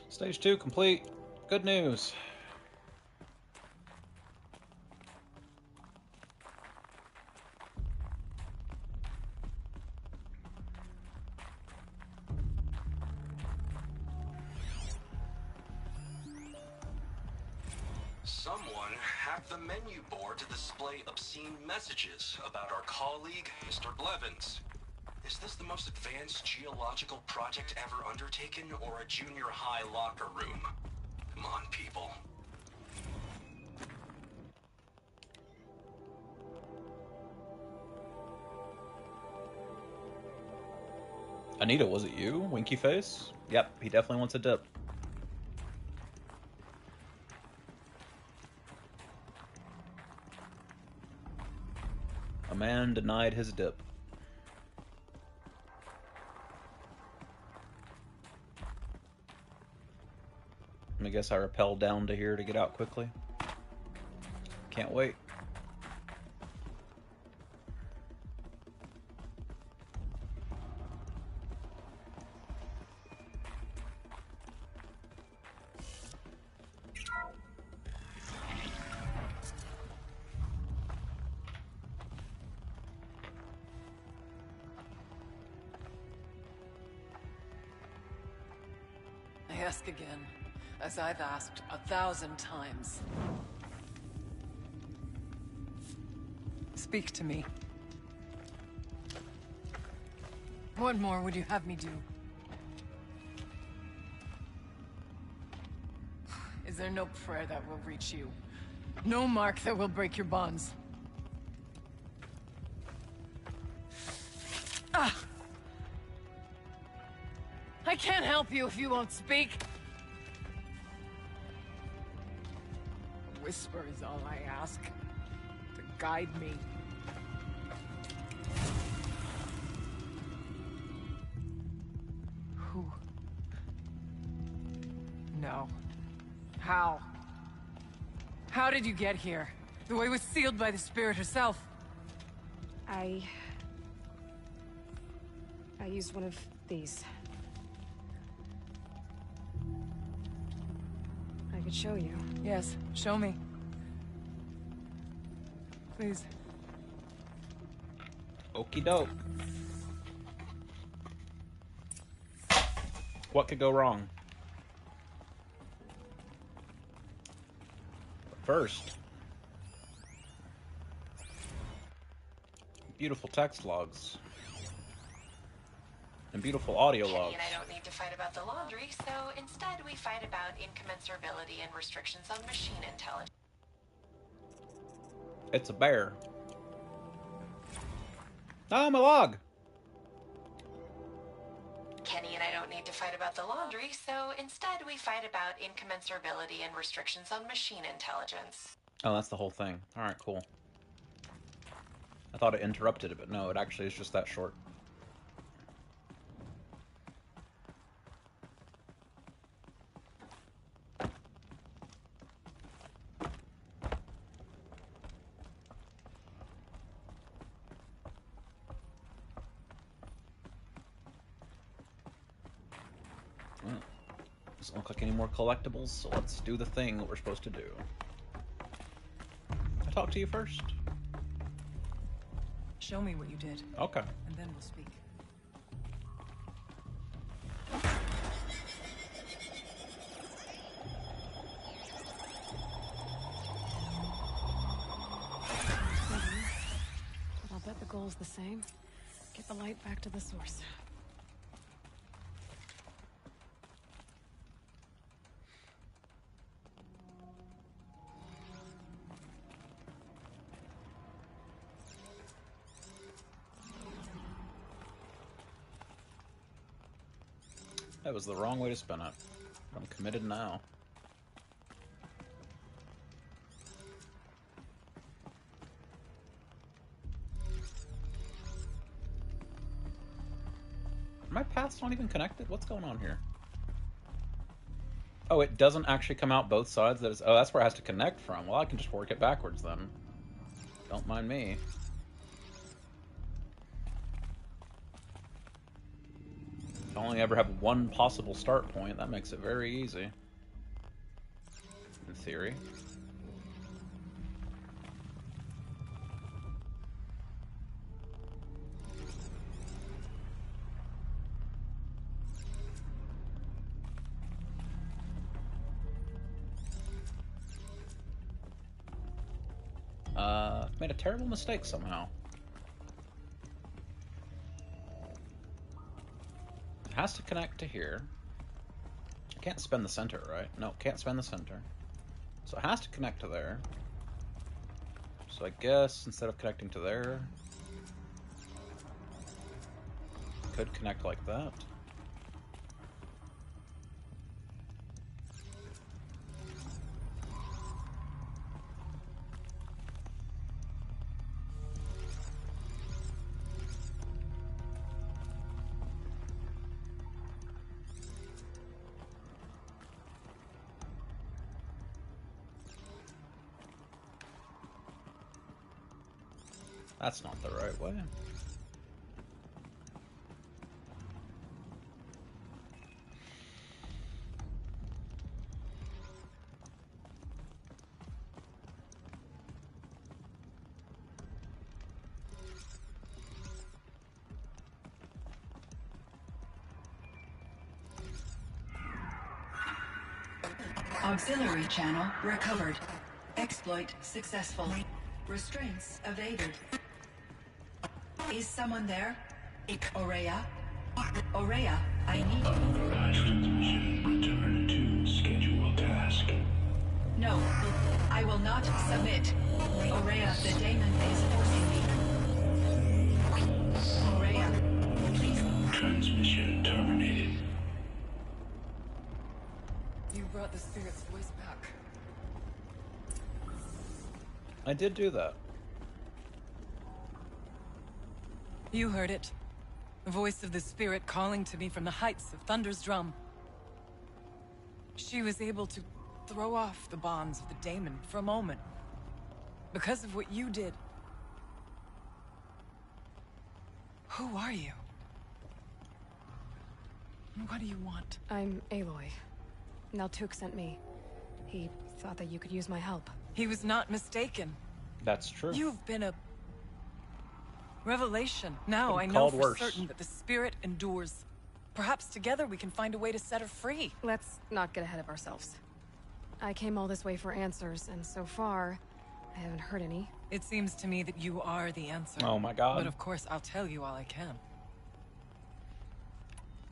Stage 2 complete. Good news. Someone hacked the menu board to display obscene messages about our colleague, Mr. Blevins. Is this the most advanced geological project ever undertaken, or a junior high locker room? Come on, people. Anita, was it you? Winky face? Yep, he definitely wants a dip. A man denied his dip. I guess I rappelled down to here to get out quickly. Can't wait. I ask again, as I've asked 1,000 times. Speak to me. What more would you have me do? Is there no prayer that will reach you? No mark that will break your bonds? Ah! I can't help you if you won't speak. A whisper is all I ask. To guide me. Who? No. How? How did you get here? The way was sealed by the spirit herself. I used one of these. I could show you. Yes, show me. Please. Okie doke. What could go wrong? First, beautiful text logs and beautiful audio logs. Kenny and I don't need to fight about the laundry, so instead we fight about incommensurability and restrictions on machine intelligence. It's a bear. Oh, my log! Kenny and I don't need to fight about the laundry, so instead we fight about incommensurability and restrictions on machine intelligence. Oh, that's the whole thing. Alright, cool. I thought it interrupted it, but no, it actually is just that short. Well, doesn't look like any more collectibles, so let's do the thing that we're supposed to do. I talk to you first. Show me what you did. Okay. And then we'll speak. But I'll bet the goal's the same. Get the light back to the source. That was the wrong way to spin it. I'm committed now. Are my paths not even connected? What's going on here? Oh, it doesn't actually come out both sides? Oh, that's where it has to connect from. Well, I can just work it backwards then. Don't mind me. If I only ever have one possible start point, that makes it very easy. In theory. Made a terrible mistake somehow. It has to connect to here. I can't spin the center, right? No, can't spin the center. So it has to connect to there. So I guess instead of connecting to there, it could connect like that. That's not the right way. Auxiliary channel recovered. Exploit successful. Restraints evaded. Is someone there? Aurea? Aurea, I need you. Authorized transmission. Return to scheduled task. No, I will not submit. Aurea, the daemon is forcing me. Aurea, please. Transmission terminated. You brought the spirit's voice back. I did do that. You heard it. The voice of the spirit calling to me from the heights of Thunder's drum. She was able to throw off the bonds of the daemon for a moment. Because of what you did. Who are you? And what do you want? I'm Aloy. Naltuk sent me. He thought that you could use my help. He was not mistaken. That's true. You've been a revelation. Now I Been know called for worse. certain that the spirit endures. Perhaps together we can find a way to set her free. Let's not get ahead of ourselves. I came all this way for answers, and so far, I haven't heard any. It seems to me that you are the answer. Oh my god. But of course, I'll tell you all I can.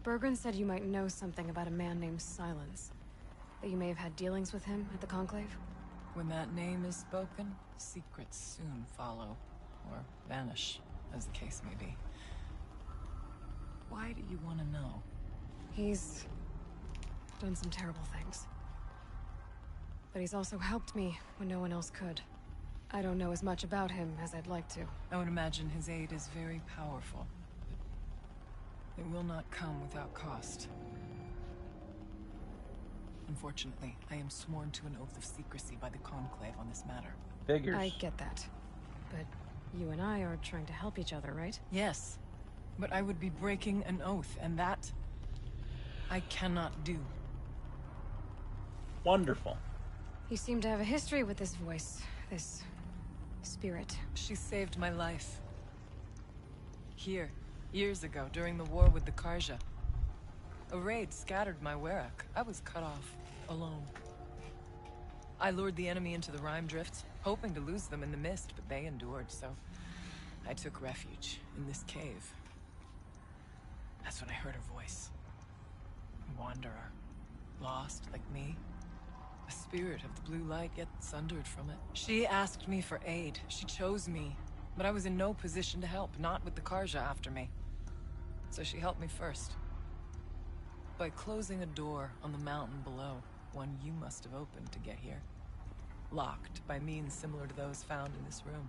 Bergren said you might know something about a man named Silence. That you may have had dealings with him at the Conclave? When that name is spoken, secrets soon follow. Or vanish, as the case may be. Why do you want to know? He's done some terrible things. But he's also helped me when no one else could. I don't know as much about him as I'd like to. I would imagine his aid is very powerful. But it will not come without cost. Unfortunately, I am sworn to an oath of secrecy by the Conclave on this matter. Figures. I get that. But you and I are trying to help each other, right? Yes. But I would be breaking an oath, and that I cannot do. Wonderful. You seem to have a history with this voice, this spirit. She saved my life. Here, years ago, during the war with the Karja. A raid scattered my Werak. I was cut off, alone. I lured the enemy into the Rime Drifts, hoping to lose them in the mist, but they endured, so I took refuge in this cave. That's when I heard her voice. A wanderer. Lost, like me. A spirit of the blue light, yet sundered from it. She asked me for aid. She chose me. But I was in no position to help, not with the Karja after me. So she helped me first. By closing a door on the mountain below, one you must have opened to get here. Locked by means similar to those found in this room.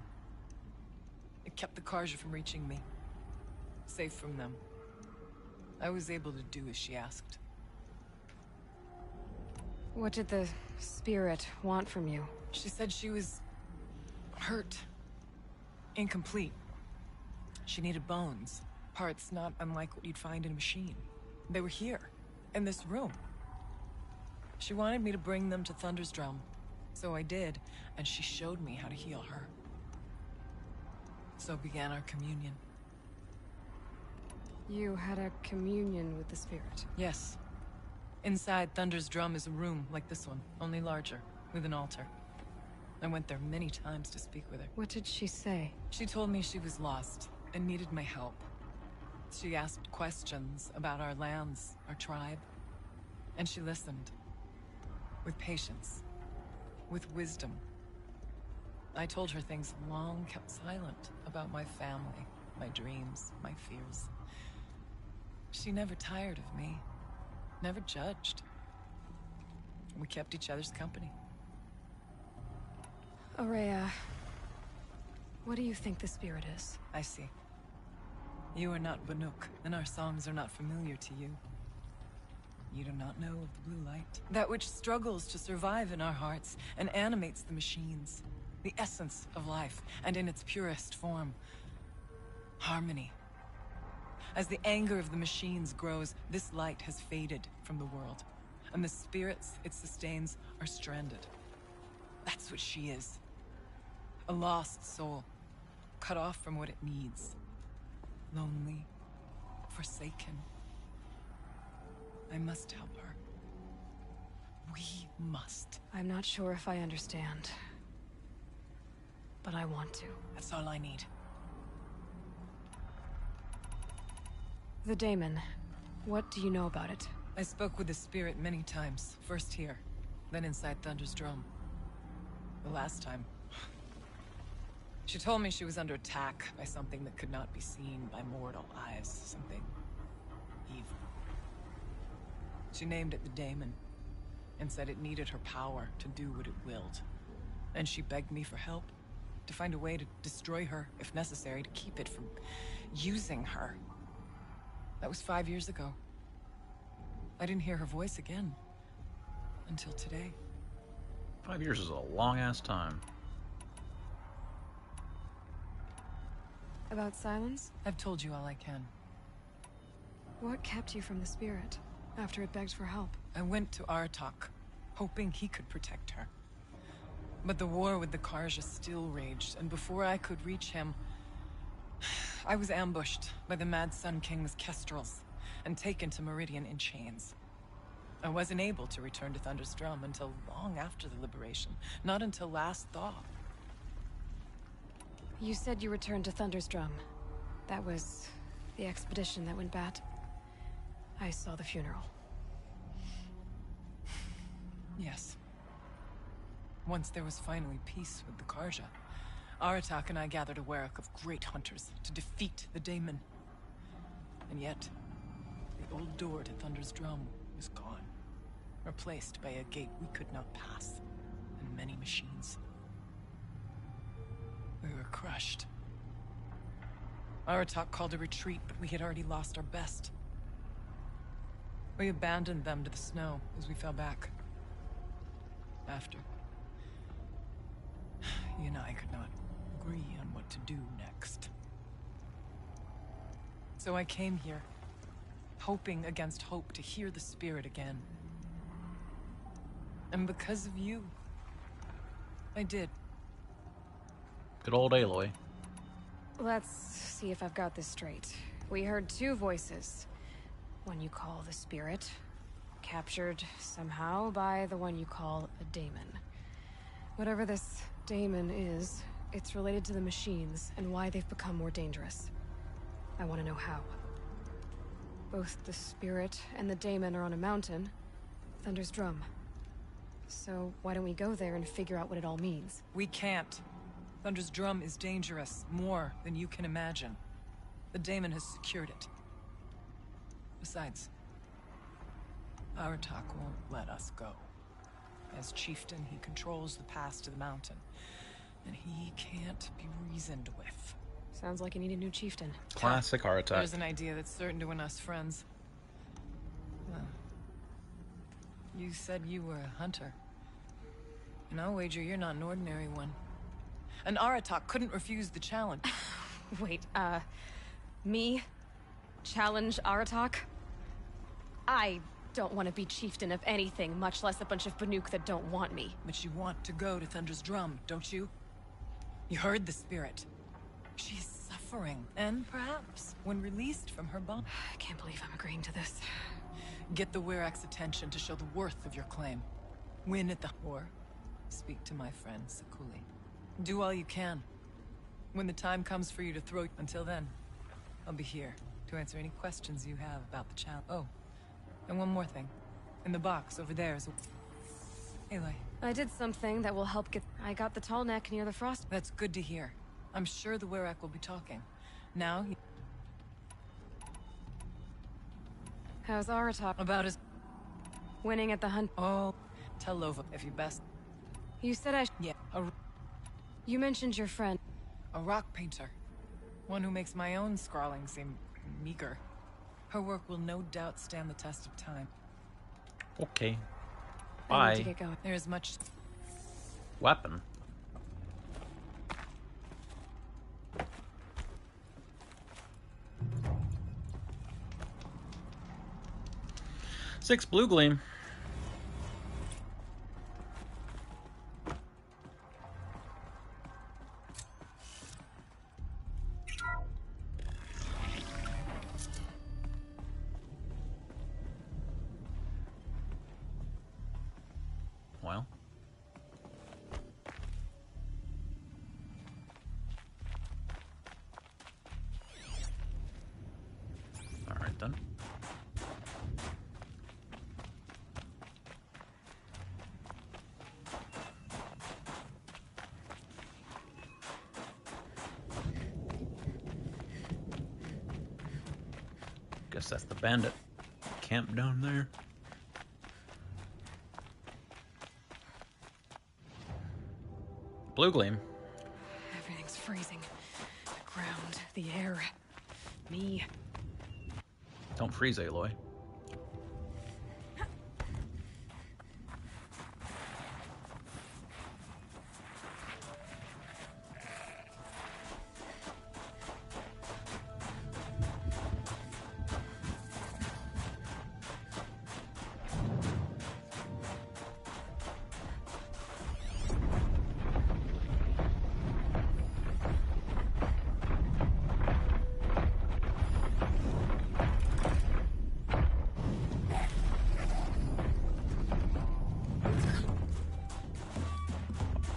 It kept the Karja from reaching me. Safe from them. I was able to do as she asked. What did the spirit want from you? She said she was hurt. Incomplete. She needed bones. Parts not unlike what you'd find in a machine. They were here, in this room. She wanted me to bring them to Thunder's drum. So I did, and she showed me how to heal her. So began our communion. You had a communion with the spirit? Yes. Inside Thunder's drum is a room like this one, only larger, with an altar. I went there many times to speak with her. What did she say? She told me she was lost and needed my help. She asked questions about our lands, our tribe, and she listened. With patience. With wisdom. I told her things long kept silent about my family, my dreams, my fears. She never tired of me. Never judged. We kept each other's company. Aurea, what do you think the spirit is? I see. You are not Banuk, and our songs are not familiar to you. You do not know of the blue light. That which struggles to survive in our hearts and animates the machines. The essence of life, and in its purest form. Harmony. As the anger of the machines grows, this light has faded from the world. And the spirits it sustains are stranded. That's what she is. A lost soul. Cut off from what it needs. Lonely. Forsaken. I must help her. We must. I'm not sure if I understand. But I want to. That's all I need. The daemon. What do you know about it? I spoke with the spirit many times. First here, then inside Thunder's drum. the last time. She told me she was under attack by something that could not be seen by mortal eyes. Something evil. She named it the Daemon, and said it needed her power to do what it willed. And she begged me for help, to find a way to destroy her, if necessary, to keep it from using her. That was 5 years ago. I didn't hear her voice again, until today. 5 years is a long-ass time. About Silence? I've told you all I can. What kept you from the spirit, after it begged for help? I went to Aratak, hoping he could protect her. But the war with the Karja still raged, and before I could reach him, I was ambushed by the Mad Sun King's kestrels, and taken to Meridian in chains. I wasn't able to return to Thunder's Drum until long after the liberation, not until last thaw. You said you returned to Thunder's Drum. That was the expedition that went bad. I saw the funeral. Yes. Once there was finally peace with the Karja, Aratak and I gathered a Werak of great hunters to defeat the Daemon. And yet, the old door to Thunder's Drum was gone, replaced by a gate we could not pass, and many machines. We were crushed. Aratak called a retreat, but we had already lost our best. We abandoned them to the snow as we fell back. After, he and I could not agree on what to do next. So I came here, hoping against hope to hear the spirit again. And because of you, I did. Good old Aloy. Let's see if I've got this straight. We heard two voices. One you call the spirit, captured somehow by the one you call a daemon. Whatever this daemon is, it's related to the machines and why they've become more dangerous. I want to know how. Both the spirit and the daemon are on a mountain, Thunder's Drum. So why don't we go there and figure out what it all means? We can't. Thunder's Drum is dangerous, more than you can imagine. The daemon has secured it. Besides, Aratak won't let us go. As chieftain, he controls the pass to the mountain, and he can't be reasoned with. Sounds like you need a new chieftain. Classic Aratak. There's an idea that's certain to win us friends. You said you were a hunter. And I'll wager you're not an ordinary one. And Aratak couldn't refuse the challenge. Wait, me? Challenge Aratak? I don't want to be chieftain of anything, much less a bunch of Banuk that don't want me. But you want to go to Thunder's Drum, don't you? You heard the spirit. She's suffering, and perhaps, when released from her bond... I can't believe I'm agreeing to this. Get the Werak's attention to show the worth of your claim. Win at the war. Speak to my friend, Sakuli. Do all you can. When the time comes for you to throw... Until then, I'll be here to answer any questions you have about the challenge. Oh, and one more thing. In the box over there is a... Aloy. I did something that will help get... I got the tall neck near the frost... That's good to hear. I'm sure the Werak will be talking. Now... How's Aratak? About his... Winning at the hunt... Oh, tell Lova if you best... You said I... Yeah, You mentioned your friend. A rock painter. One who makes my own scrawling seem meager. Her work will no doubt stand the test of time. Okay. I need to Bye. get going. There is much... Weapon. Six blue gleam. Well. All right then. Guess that's the bandit camp down there. Blue gleam. Everything's freezing. The ground, the air, me. Don't freeze, Aloy.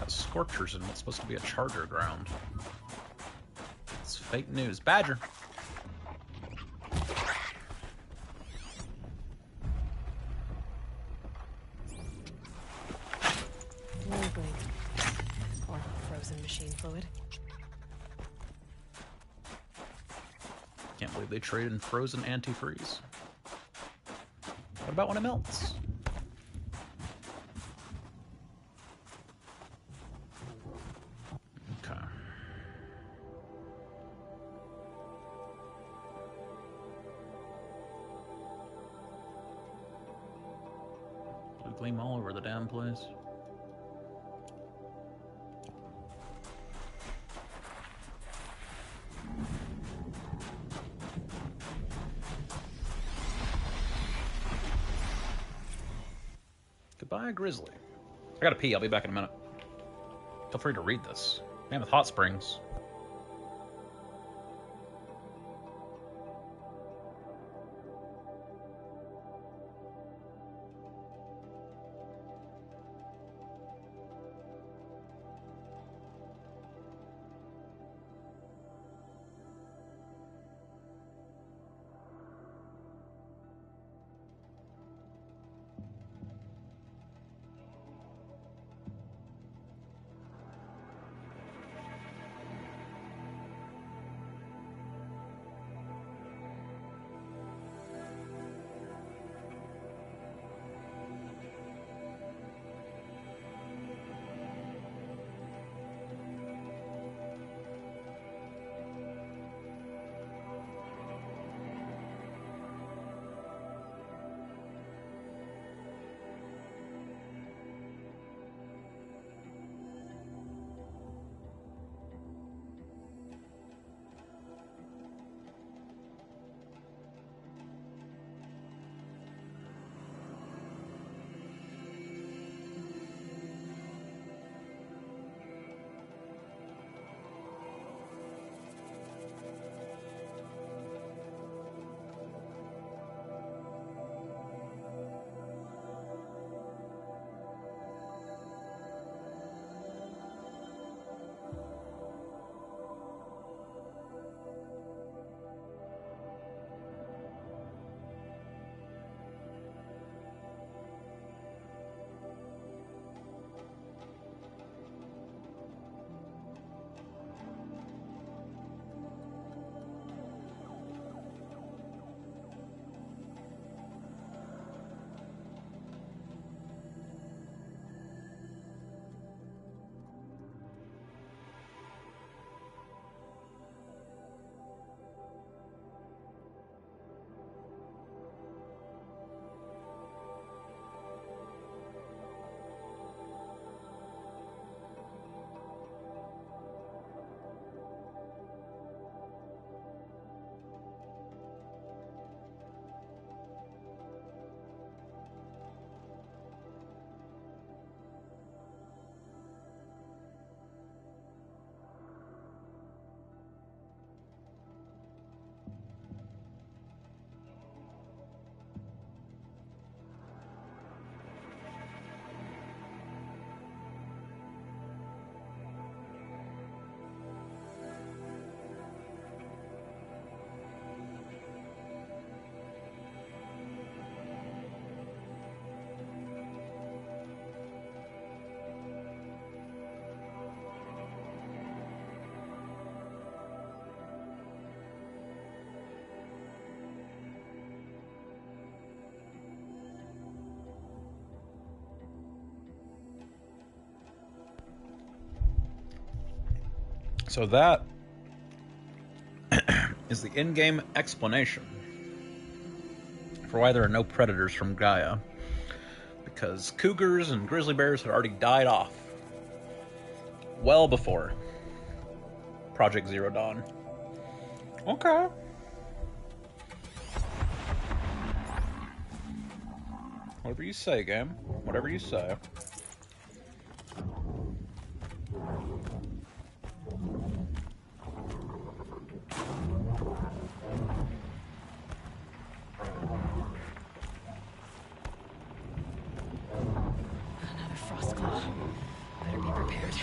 Scorchers in what's supposed to be a charger ground. It's fake news. Badger! Blue or frozen machine fluid. Can't believe they traded in frozen antifreeze. What about when it melts? Gleam all over the damn place. Goodbye, Grizzly. I gotta pee. I'll be back in a minute. Feel free to read this. Mammoth Hot Springs. So that is the in-game explanation for why there are no predators from Gaia. Because cougars and grizzly bears had already died off well before Project Zero Dawn. Okay. Whatever you say, game. Whatever you say. Another frost claw. Better be prepared.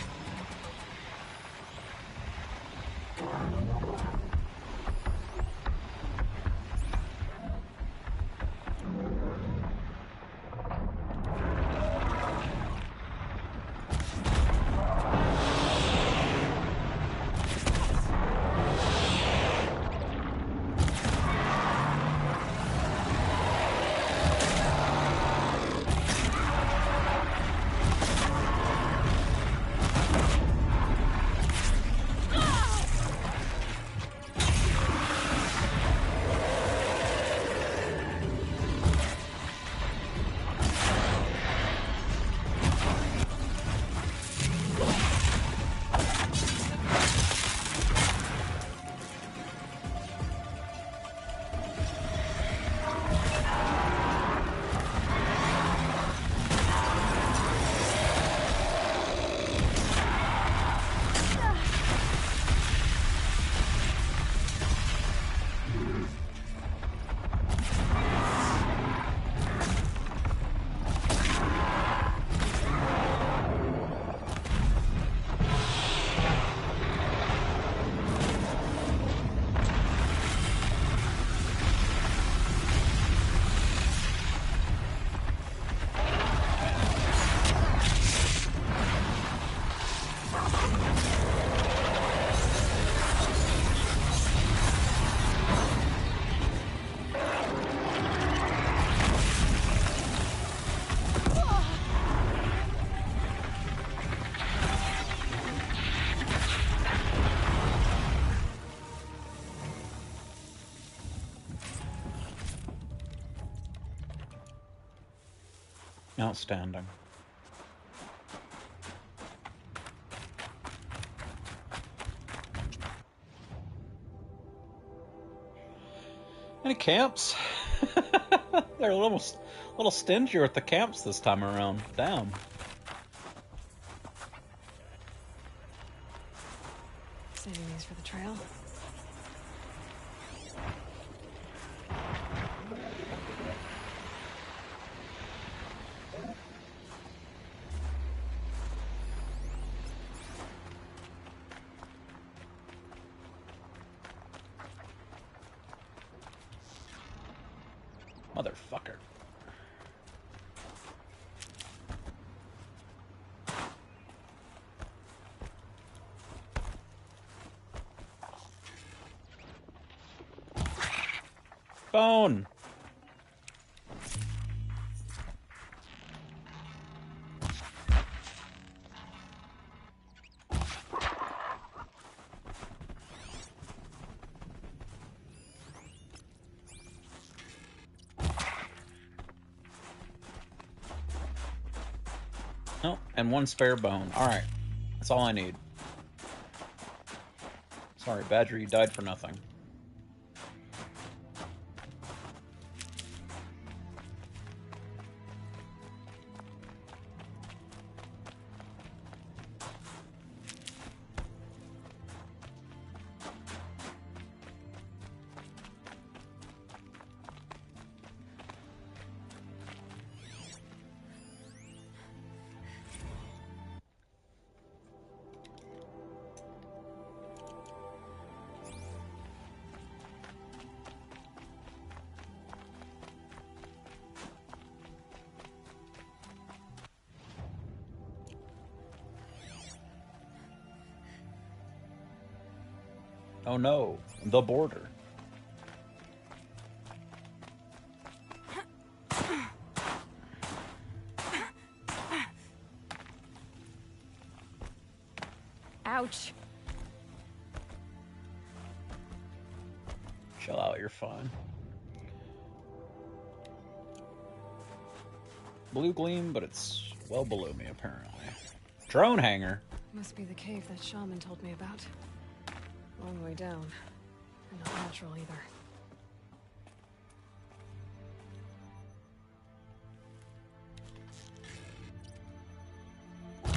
Outstanding. Any camps? They're a little stingier at the camps this time around. Damn. Saving these for the trail. Motherfucker. Bone. Oh, and one spare bone. Alright. That's all I need. Sorry, Badger, you died for nothing. Oh no, the border. Ouch. you're fine. Blue gleam, but it's well below me, apparently. Drone hangar? Must be the cave that shaman told me about. Long way down. And not natural either. I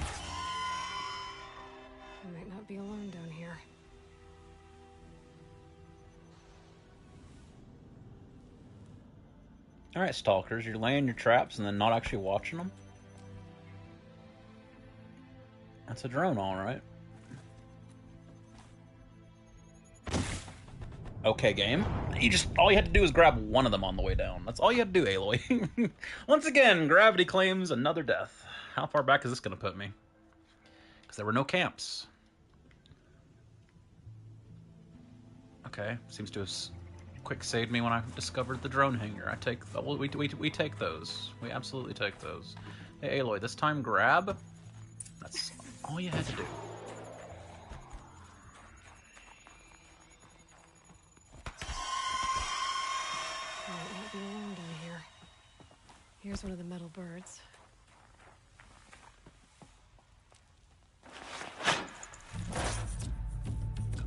might not be alone down here. Alright, stalkers, you're laying your traps and then not actually watching them? That's a drone, alright. Okay, game. All you had to do is grab one of them on the way down. That's all you had to do, Aloy. Once again, gravity claims another death. How far back is this going to put me? Because there were no camps. Okay, seems to have quick saved me when I discovered the drone hangar. I take... Well, we take those. We absolutely take those. Hey, Aloy, this time grab. That's all you had to do. Might not be alone down here. Here's one of the metal birds.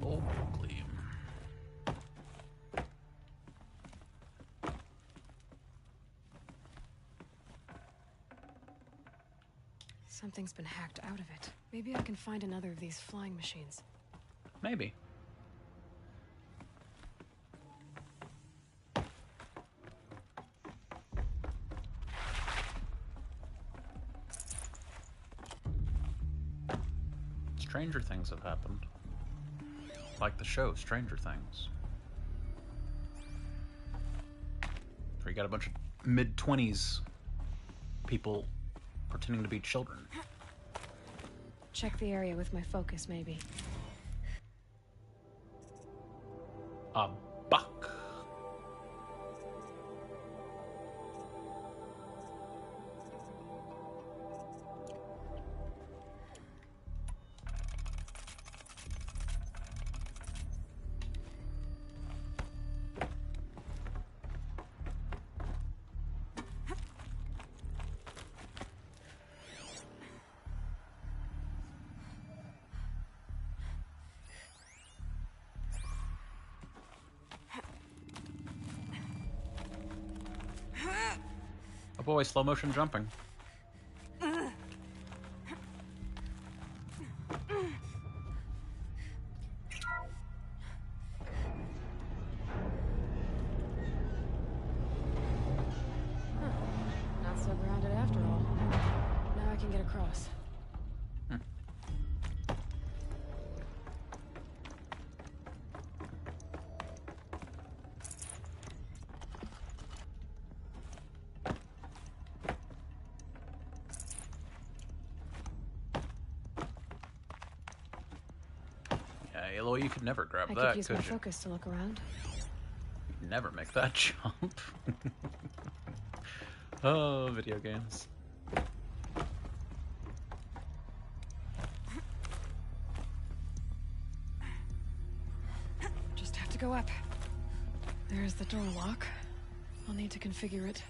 Cold gleam. Something's been hacked out of it. Maybe I can find another of these flying machines. Maybe. Stranger things have happened. Like the show Stranger Things. Where you got a bunch of mid-20s people pretending to be children. Check the area with my focus, maybe. A buck. Oh boy, slow motion jumping. Not so grounded after all. Now I can get across. Yeah, Aloy, you could never grab I that, could use my you? focus to look around. You'd never make that jump. Oh, video games. Just have to go up. There's the door lock. I'll need to configure it.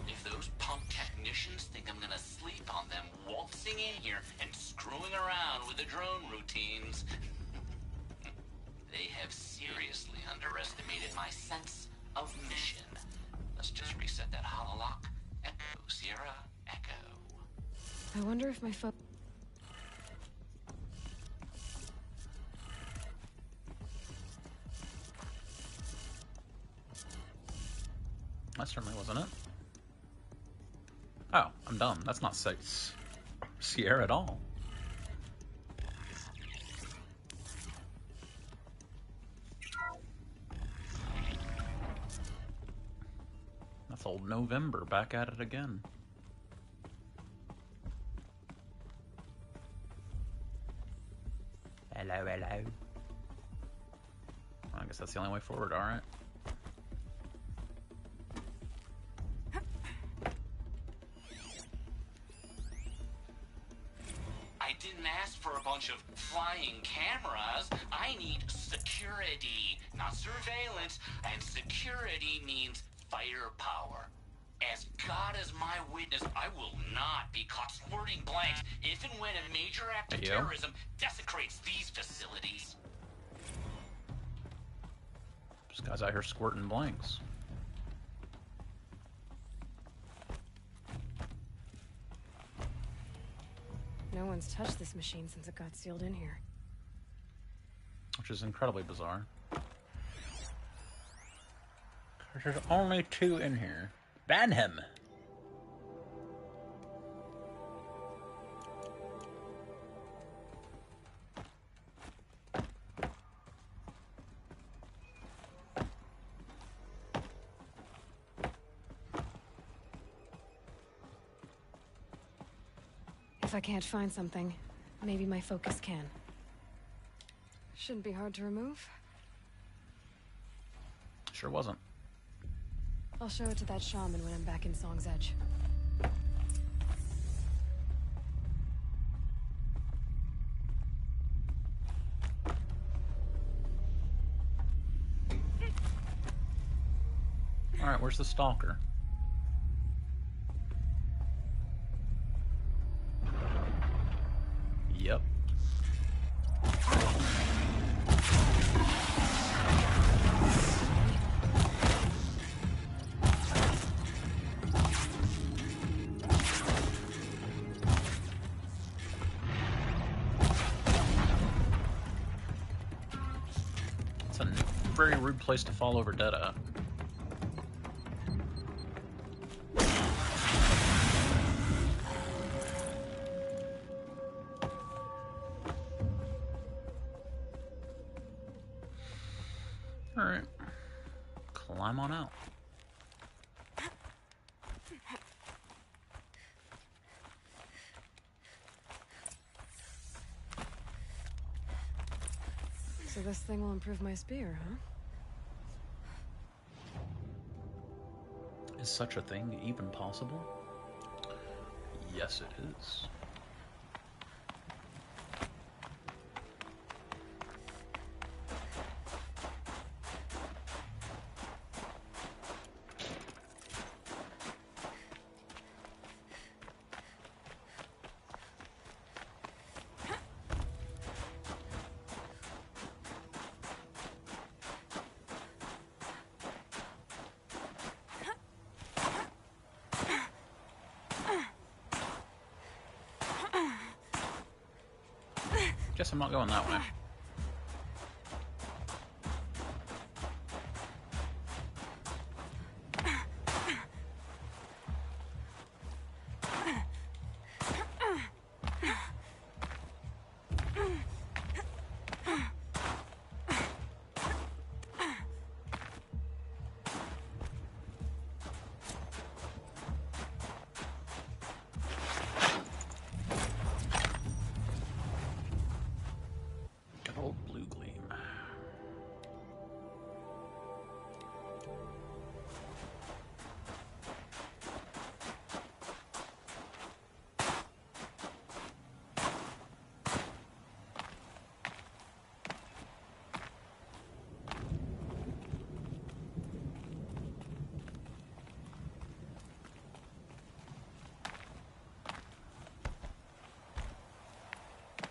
If those pump technicians think I'm gonna sleep on them waltzing in here and screwing around with the drone routines, they have seriously underestimated my sense of mission. Let's just reset that hololock. Echo, Sierra, Echo. I wonder if my That certainly wasn't it. Oh, I'm dumb. That's not Sierra at all. That's old November back at it again. Hello, hello. Well, I guess that's the only way forward, alright. I didn't ask for a bunch of flying cameras. I need security. not surveillance, and security means firepower. As God is my witness, I will not be caught squirting blanks if and when a major act of terrorism desecrates these facilities. This guy's out here squirting blanks. No one's touched this machine since it got sealed in here. Which is incredibly bizarre. There's only 2 in here. Ban him! If I can't find something, maybe my focus can. Shouldn't be hard to remove. Sure wasn't. I'll show it to that shaman when I'm back in Song's Edge. Alright, where's the stalker? Yep. It's a very rude place to fall over dead at. Alright. Climb on out. So this thing will improve my spear, huh? Is such a thing even possible? Yes, it is. Guess I'm not going that way.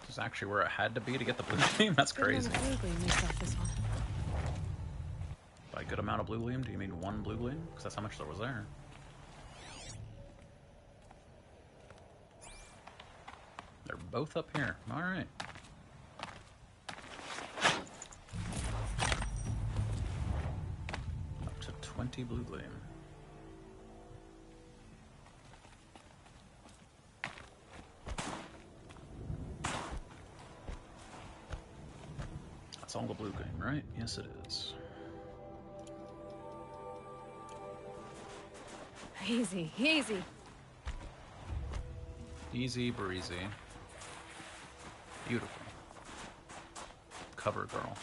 This is actually where it had to be to get the blue gleam? That's crazy. Blue gleam used up this one. By a good amount of blue gleam, do you mean 1 blue gleam? Because that's how much there was there. They're both up here. Alright. Up to 20 blue gleam. That's all the blue gleam, right? Yes, it is. Easy, easy. Easy breezy. Beautiful. Cover girl.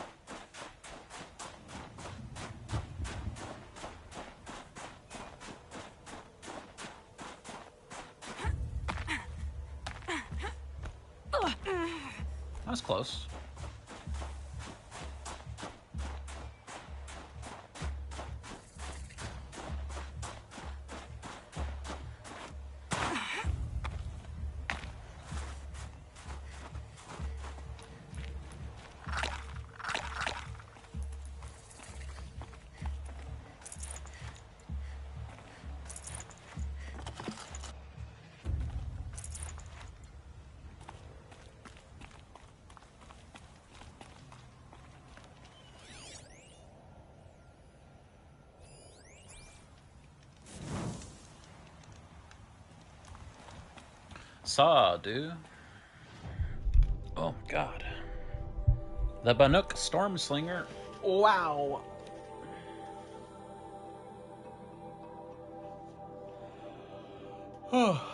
That was close. Saw, dude. Oh, God. The Banuk Stormslinger. Wow. Oh.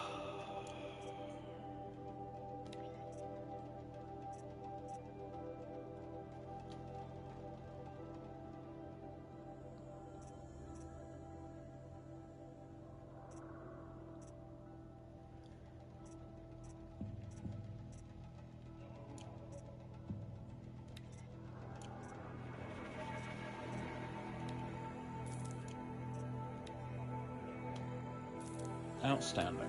Outstanding.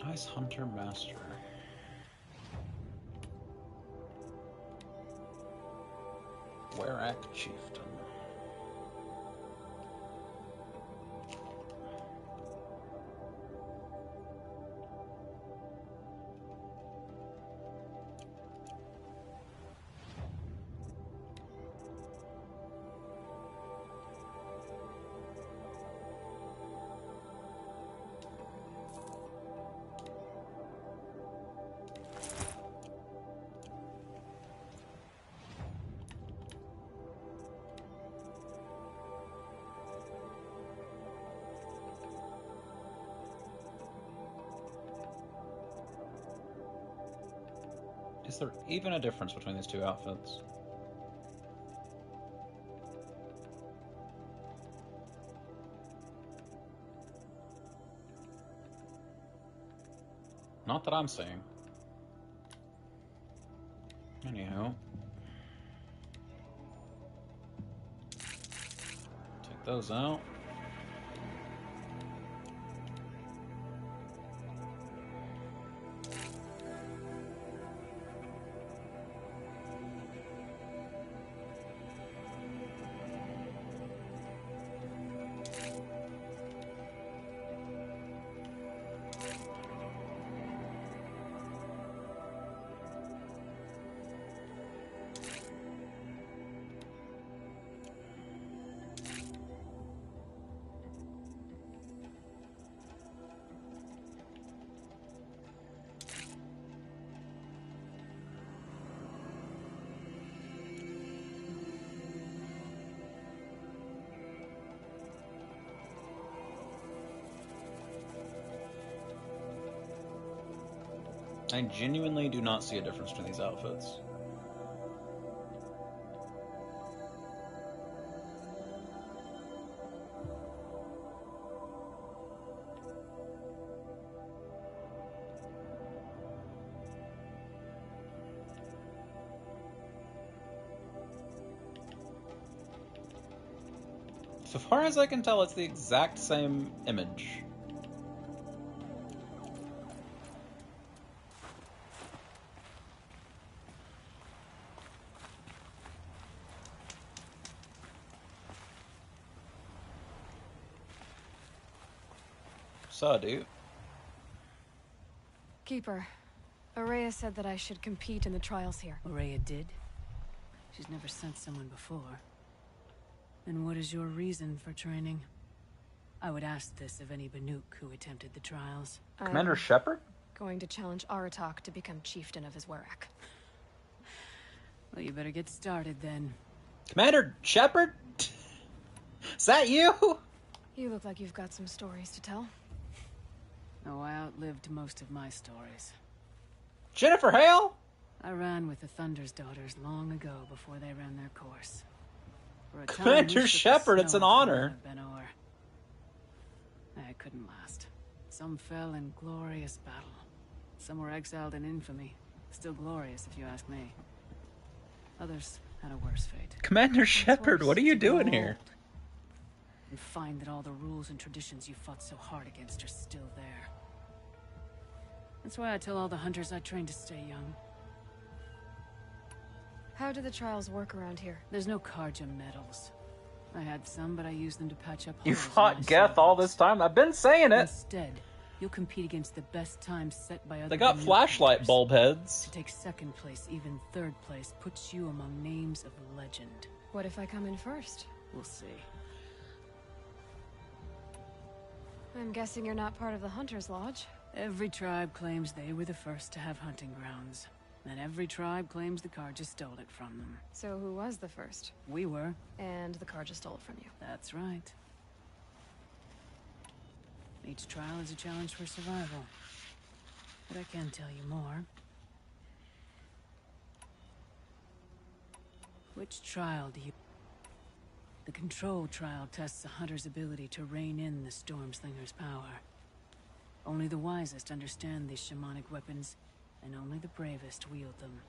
Ice Hunter Master. Werak Chieftain. Is there even a difference between these two outfits? Not that I'm seeing. Anyhow. Take those out. I genuinely do not see a difference between these outfits. So far as I can tell, it's the exact same image. So, dude. Keeper, Araya said that I should compete in the trials here. Araya did? She's never sent someone before. And what is your reason for training? I would ask this of any Banuk who attempted the trials. Commander Shepard? Going to challenge Aratak to become chieftain of his Werak. Well, you better get started then. Commander Shepard? Is that you? You look like you've got some stories to tell. Oh, I outlived most of my stories. Jennifer Hale? I ran with the Thunder's daughters long ago before they ran their course. For a time, Commander Shepard, it's an honor. I couldn't last. Some fell in glorious battle. Some were exiled in infamy. Still glorious, if you ask me. Others had a worse fate. Commander Shepard, what are you doing here? And find that all the rules and traditions you fought so hard against are still there. That's why I tell all the hunters I train to stay young. How do the trials work around here? There's no Karja medals. I had some, but I used them to patch up You holes in fought my Geth all this time? I've been saying it. Instead, you'll compete against the best times set by other. They got Banuk flashlight hunters. bulb heads. To take second place, even third place, puts you among names of legend. What if I come in first? We'll see. I'm guessing you're not part of the Hunter's Lodge. Every tribe claims they were the first to have hunting grounds. And every tribe claims the Karja stole it from them. So who was the first? We were. And the Karja stole it from you. That's right. Each trial is a challenge for survival. But I can tell you more. Which trial do you... The Control trial tests a hunter's ability to rein in the Stormslinger's power. Only the wisest understand these shamanic weapons, and only the bravest wield them.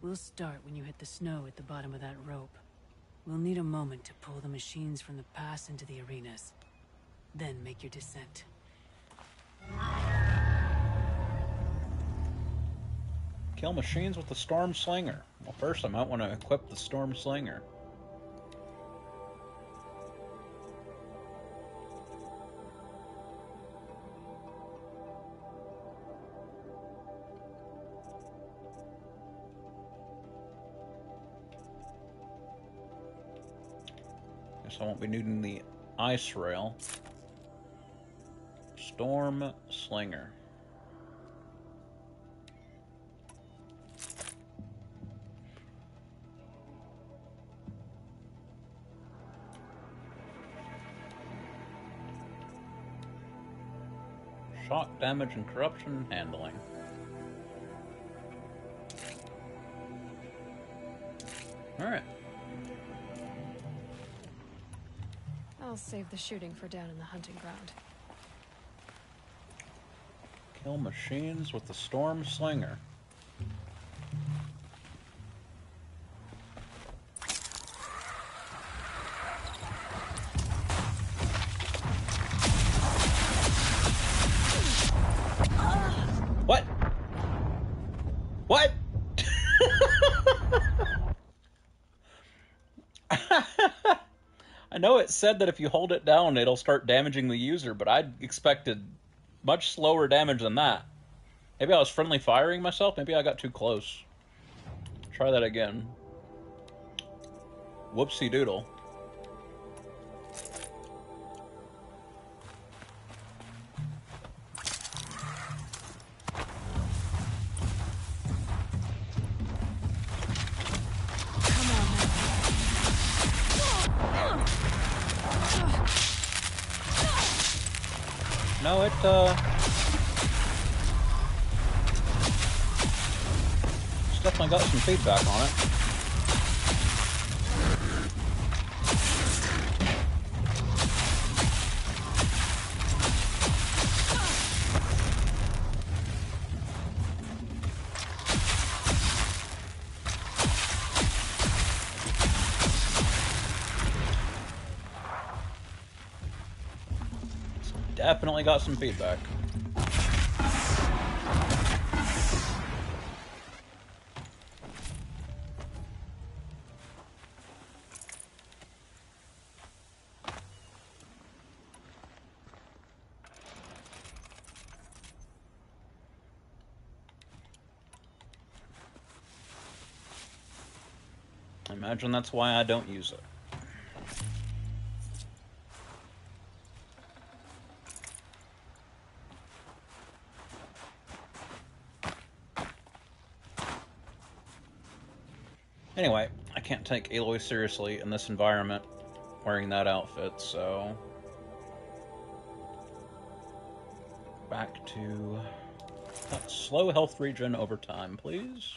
We'll start when you hit the snow at the bottom of that rope. We'll need a moment to pull the machines from the pass into the arenas. Then make your descent. Kill machines with the Storm Slinger. Well, first I might want to equip the Storm Slinger. Guess I won't be needing the ice rail. Storm Slinger. Shock damage and corruption handling. Alright. I'll save the shooting for down in the hunting ground. Kill machines with the Storm Slinger. What? What? I know it said that if you hold it down, it'll start damaging the user, but I expected much slower damage than that. Maybe I was friendly firing myself. Maybe I got too close. Try that again. Whoopsie doodle. No, it's definitely got some feedback on it. Definitely got some feedback. imagine that's why I don't use it. Anyway, I can't take Aloy seriously in this environment wearing that outfit, so... Back to that slow health regen over time, please.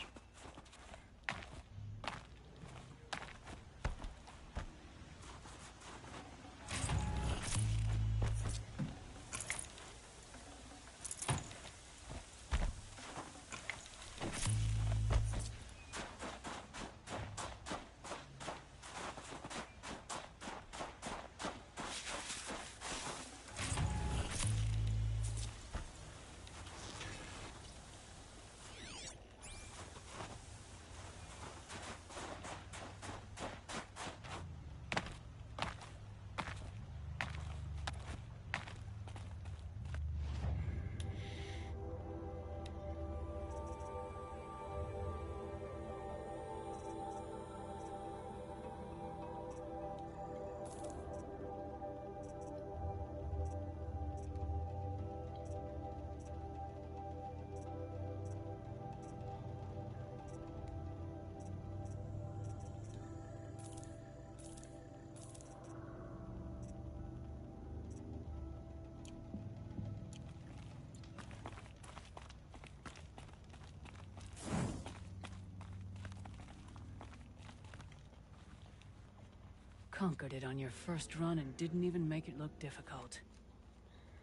Conquered it on your first run and didn't even make it look difficult.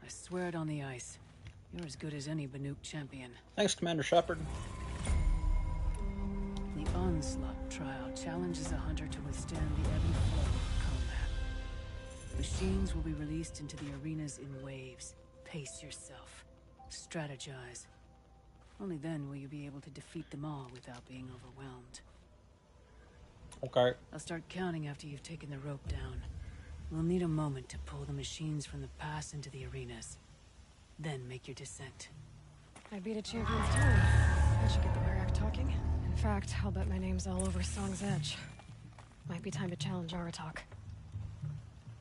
I swear it on the ice. You're as good as any Banuk champion. Thanks, Commander Shepard. The Onslaught trial challenges a hunter to withstand the ebb and flow of combat. Machines will be released into the arenas in waves. Pace yourself. Strategize. Only then will you be able to defeat them all without being overwhelmed. Okay. I'll start counting after you've taken the rope down. We'll need a moment to pull the machines from the pass into the arenas. Then make your descent. I beat a champion's time. I should get the Warrack talking. In fact, I'll bet my name's all over Song's Edge. Might be time to challenge Aratak.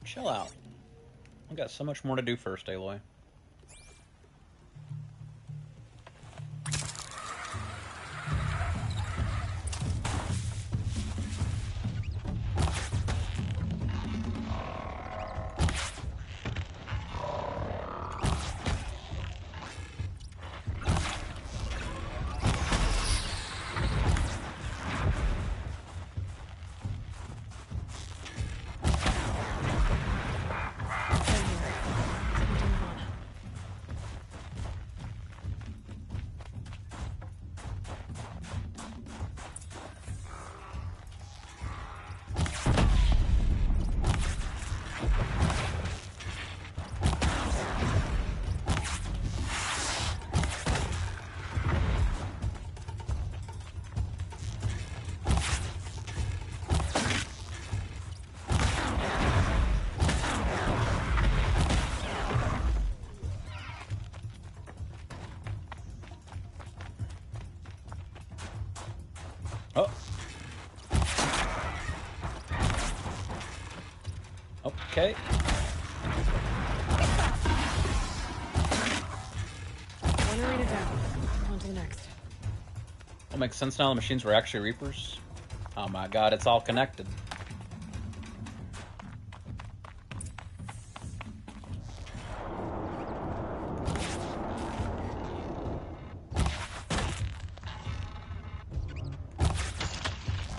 Chill out. I've got so much more to do first, Aloy. Okay. One arena down. On to the next. That makes sense now. The machines were actually Reapers. Oh my god, it's all connected.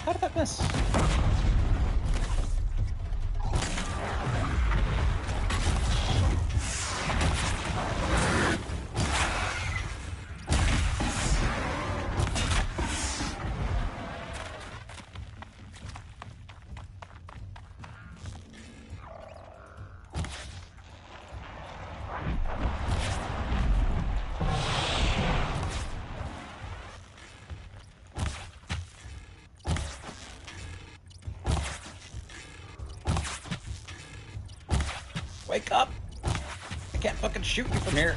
How did that miss? Wake up! I can't fucking shoot you from here.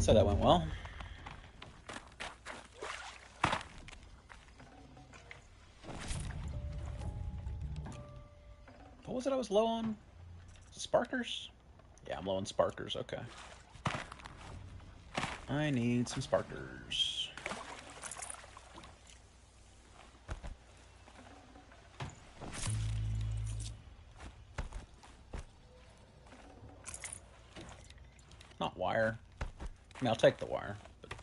So that went well. What was it I was low on? Sparkers? Yeah, I'm low on sparkers, okay. I need some sparkers. Not wire. I mean, I'll take the wire. But...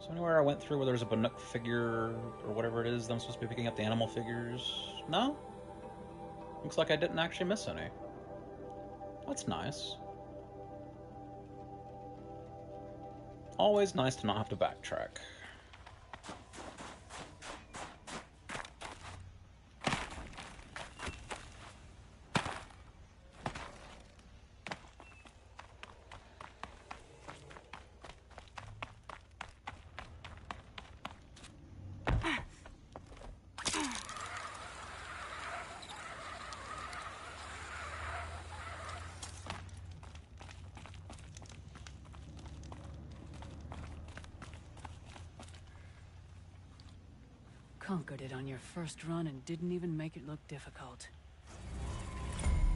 So anywhere I went through where there's a Banuk figure or whatever it is that I'm supposed to be picking up the animal figures? No? Looks like I didn't actually miss any. That's nice. Always nice to not have to backtrack. Conquered it on your first run and didn't even make it look difficult.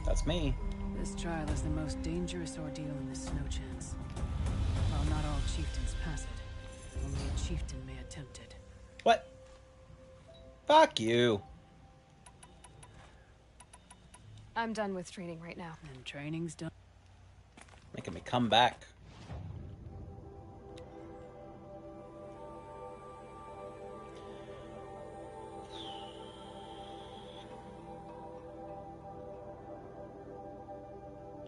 That's me. This trial is the most dangerous ordeal in the Snow Chance. While not all chieftains pass it, only a chieftain may attempt it. What? Fuck you. I'm done with training right now. And training's done. Making me come back.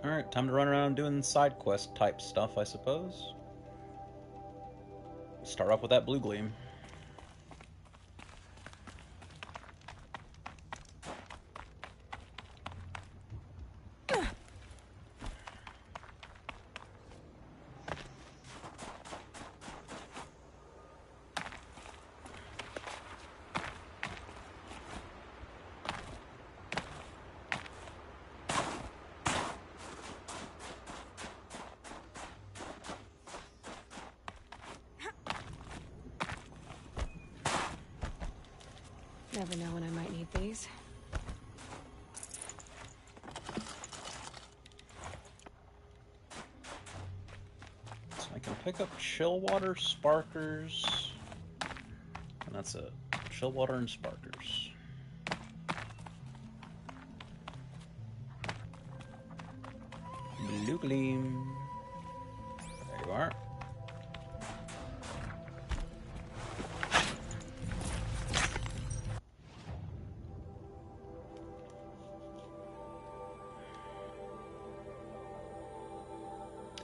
Alright, time to run around doing side quest type stuff, I suppose. Start off with that blue gleam. Never know when I might need these. So I can pick up chill water, sparkers, and that's it. Chill water and sparkers. Blue gleam. There you are.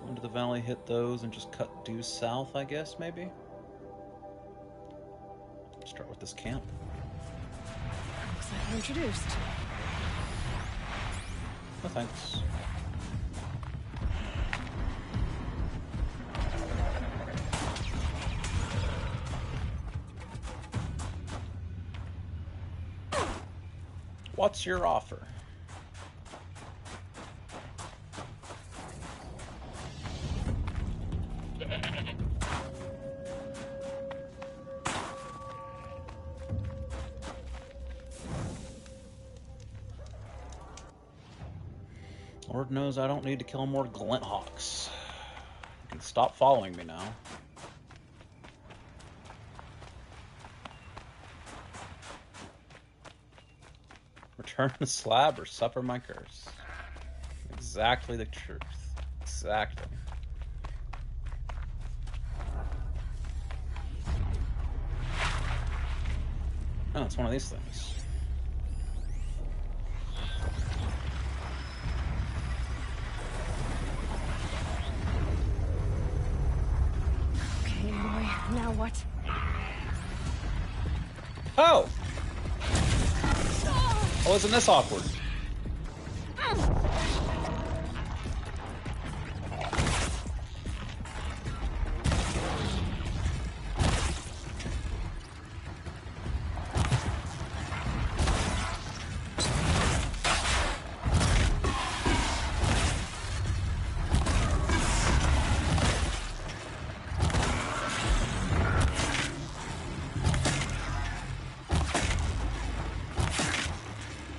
Into the valley, hit those, and just cut due south, I guess, maybe? Start with this camp. Looks like we're introduced. No thanks. What's your offer? Lord knows I don't need to kill more glint hawks. You can stop following me now. Return the slab or suffer my curse. Exactly the truth. Exactly. Oh, it's one of these things. Okay, boy. Now what? Oh! Oh, isn't this awkward?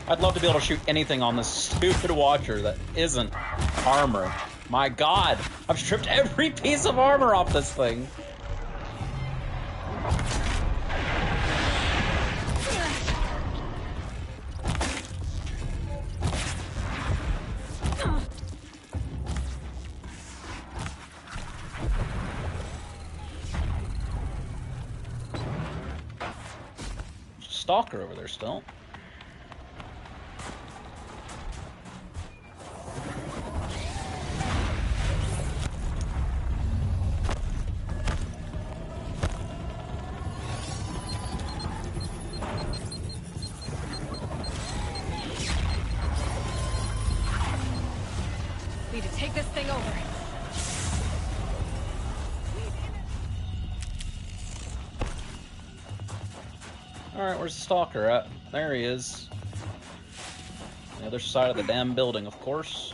I'd love to be able to shoot anything on this stupid Watcher that isn't armor. My god! I've stripped every piece of armor off this thing! Stalker over there still. Need to take this thing over. Alright, where's the Stalker at? There he is. The other side of the damn building, of course.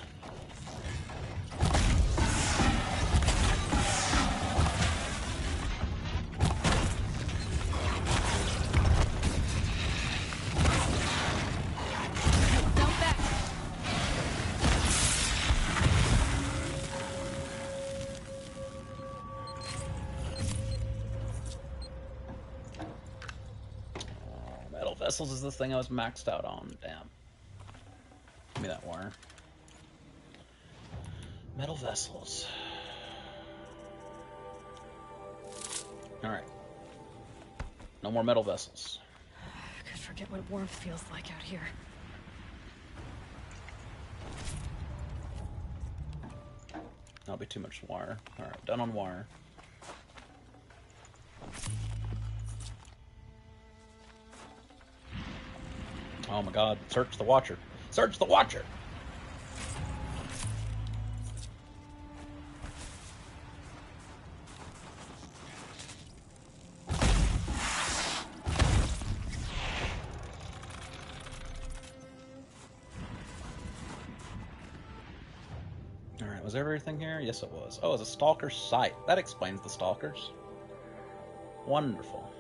Vessels is the thing I was maxed out on. Damn. Give me that wire. Metal vessels. Alright. No more metal vessels. I could forget what warmth feels like out here. That'll be too much wire. Alright, done on wire. Oh my god, search the Watcher. Search the Watcher! Alright, was everything here? Yes, it was. Oh, it's a Stalker's site. That explains the Stalkers. Wonderful.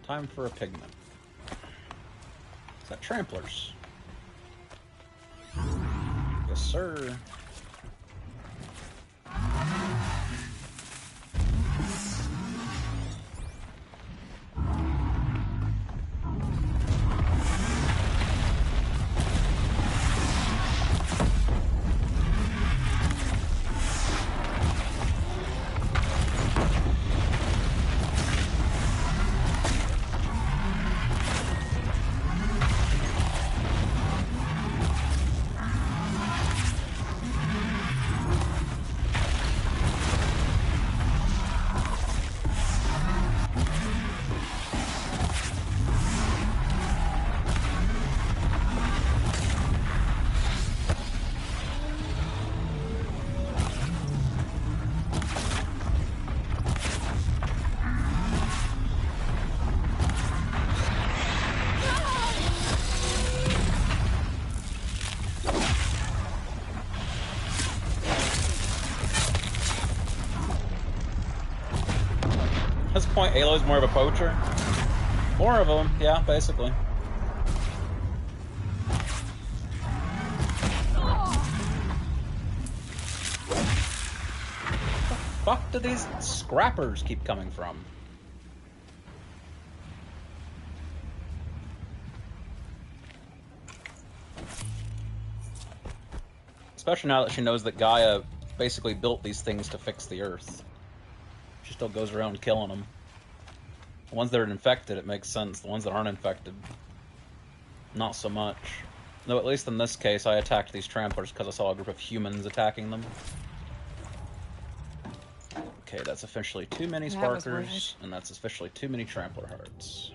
Time for a pigment. Is that tramplers? Yes, sir. At this point, Aloy's more of a poacher. More of them, yeah, basically. Where the fuck do these scrappers keep coming from? Especially now that she knows that Gaia basically built these things to fix the Earth. She still goes around killing them. The ones that are infected, it makes sense. The ones that aren't infected, not so much. Though at least in this case, I attacked these tramplers because I saw a group of humans attacking them. Okay, that's officially too many sparkers, and that's officially too many trampler hearts.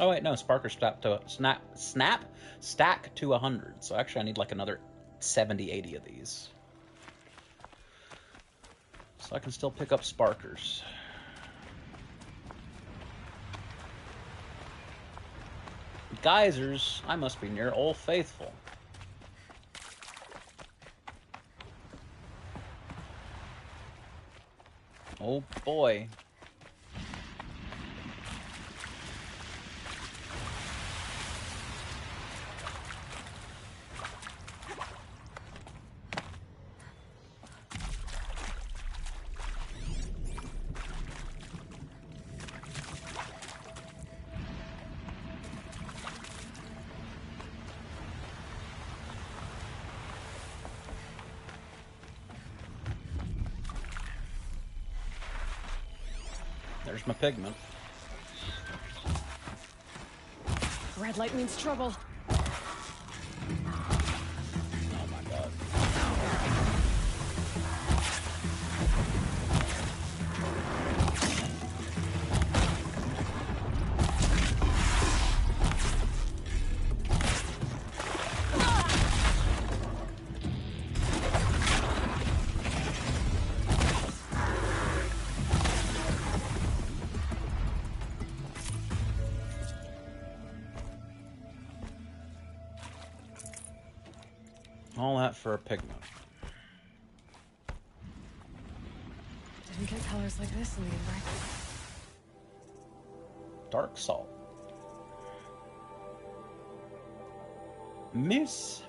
Oh wait, no, Sparker stack to 100. So actually I need like another 70, 80 of these. So I can still pick up Sparkers. Geysers, I must be near Old Faithful. Oh boy. There's my pigment. Red light means trouble. Oh my god. All that for a pigment. Didn't get colors like this in the Embrace. Dark salt. Miss.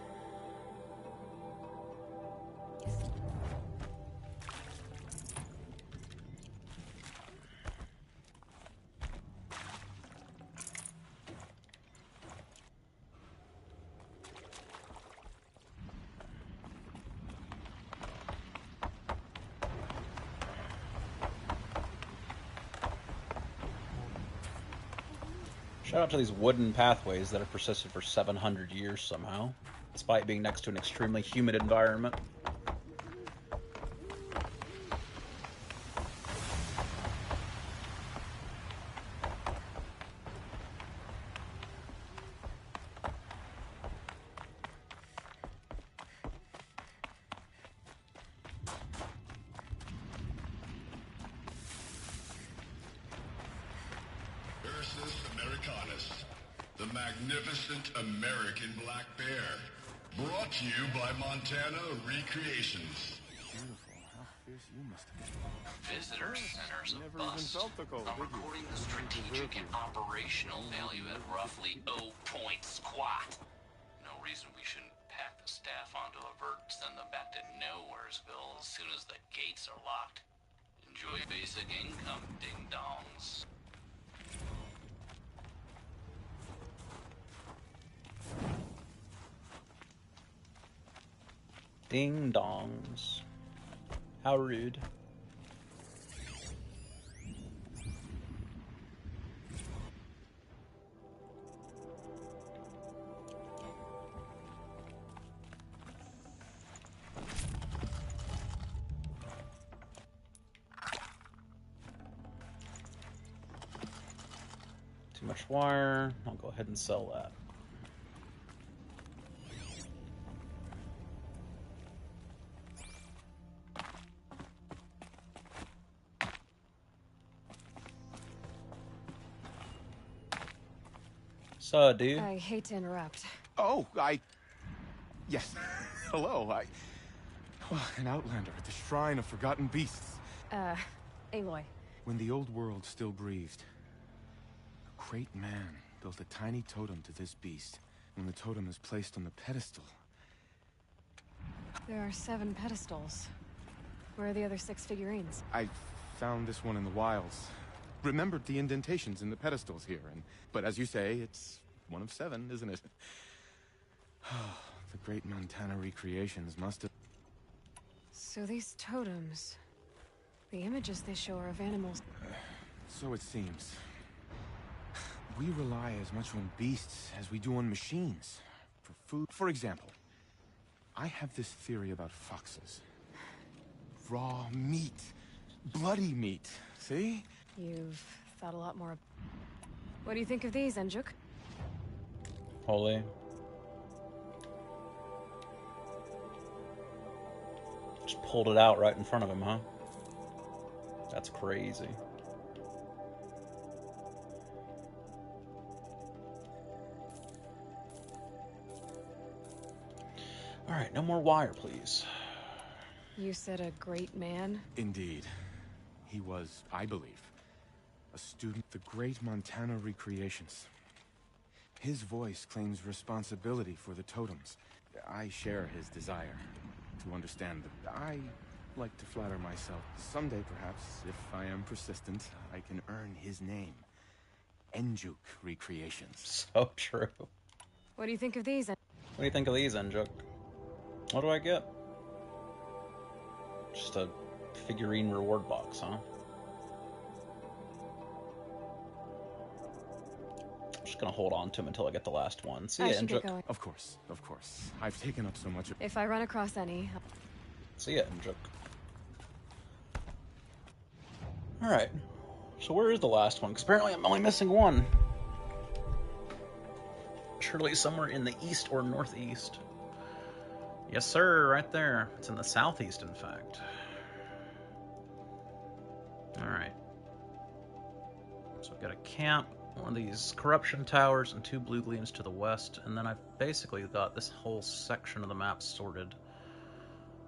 Shout out to these wooden pathways that have persisted for 700 years somehow, despite being next to an extremely humid environment. The magnificent American black bear. Brought to you by Montana Recreations. Beautiful. How fierce you must have been. Visitor center's a Never bust. even felt the cold, I'm did you? recording the strategic and operational value at roughly 0 point squat. No reason we shouldn't pack the staff onto a vert and send them back to Nowheresville as soon as the gates are locked. Enjoy basic income, ding-dongs. Ding dongs. How rude. Too much wire. I'll go ahead and sell that. So, dude. I hate to interrupt. Oh, yes. Hello, an outlander at the Shrine of Forgotten Beasts. Aloy. When the old world still breathed, a great man built a tiny totem to this beast. When the totem is placed on the pedestal... There are 7 pedestals. Where are the other 6 figurines? I found this one in the wilds. Remembered the indentations in the pedestals here, but as you say, it's one of 7, isn't it? The great Montana Recreations must have... So these totems... The images they show are of animals. So it seems. We rely as much on beasts as we do on machines. For food, for example. I have this theory about foxes. Raw meat. Bloody meat. See? You've thought a lot more... What do you think of these, Enjuk? Holy. Just pulled it out right in front of him, huh? That's crazy. Alright, no more wire, please. You said a great man? Indeed. He was, I believe, a student of the great Montana recreations. His voice claims responsibility for the totems. I share his desire to understand them. I like to flatter myself. Someday, perhaps, if I am persistent, I can earn his name. Enjuk Recreations. So true. What do you think of these? What do you think of these, Enjuk? What do I get? Just a figurine reward box, huh? I'm just gonna hold on to him until I get the last one. See ya, Enjuk. Of course, of course. I've taken up so much of... If I run across any... See ya, Enjuk. Alright. So where is the last one? Because apparently I'm only missing one. Surely somewhere in the east or northeast. Yes, sir, right there. It's in the southeast, in fact. Alright. So I've got a camp, one of these corruption towers, and 2 blue gleams to the west, and then I've basically got this whole section of the map sorted.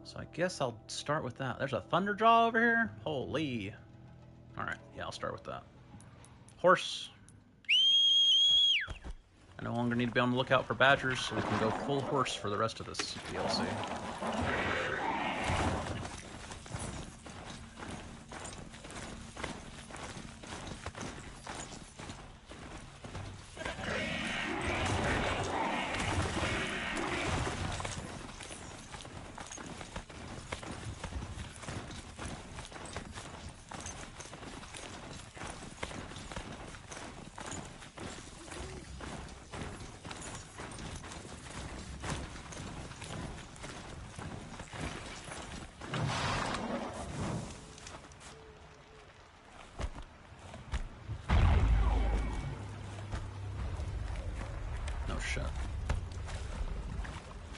So I guess I'll start with that. There's a Thunderjaw over here? Holy. Alright, yeah, I'll start with that. Horse. I no longer need to be on the lookout for badgers, so we can go full horse for the rest of this DLC.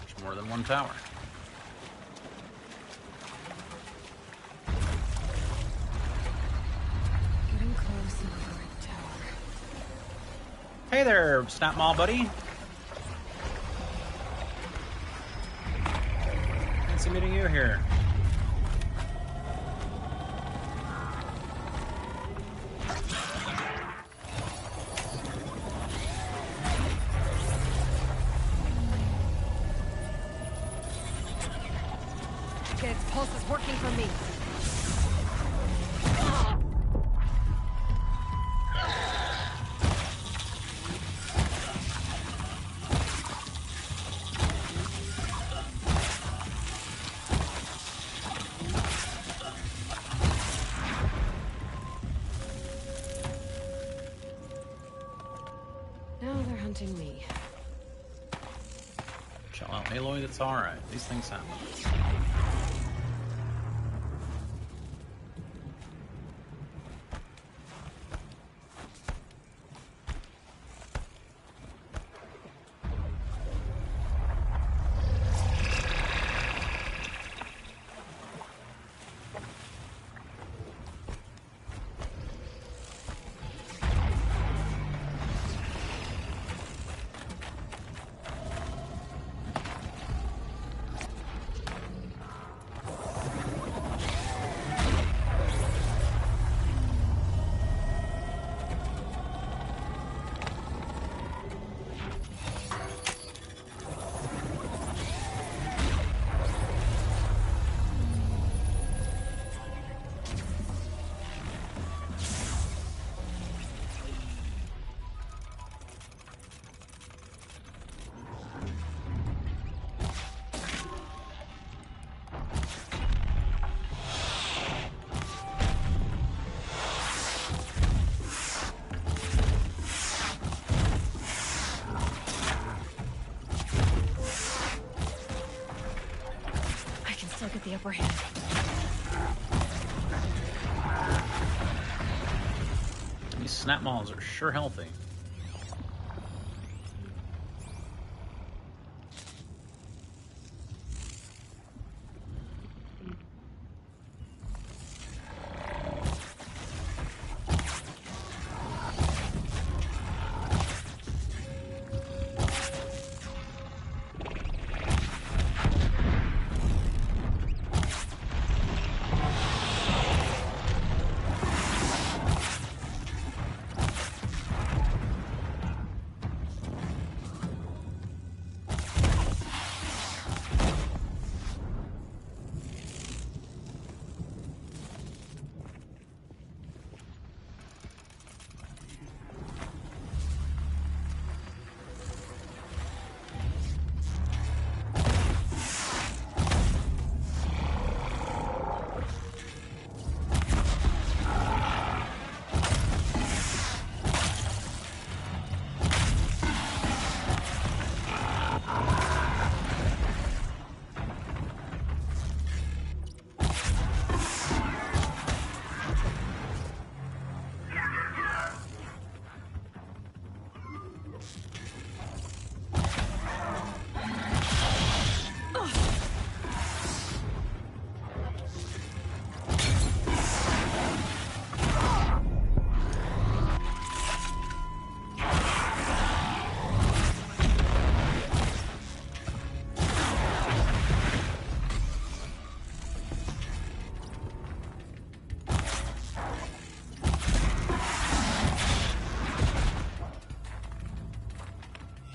There's more than one tower. Getting close to the right tower. Hey there, Snap Mall buddy. Fancy meeting you here. Okay, its pulse is working for me. Now they're hunting me. Chill out, Aloy, it's alright. These things happen. Still get the upper hand. These snap malls are sure healthy.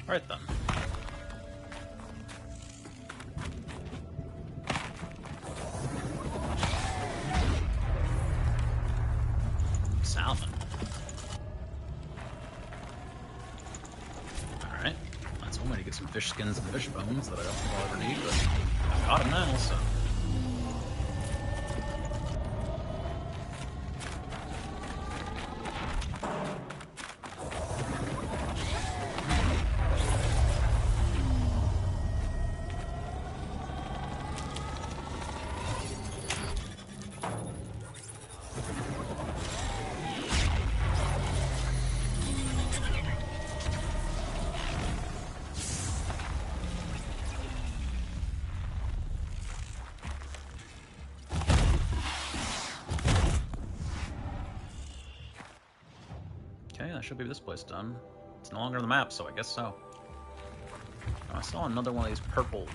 Alright then. Salmon. Alright. That's one way to get some fish skins and fish bones that I don't think I'll ever need, but I've got them now, so. Okay, that should be this place done. It's no longer on the map, so I guess so. Oh, I saw another one of these purple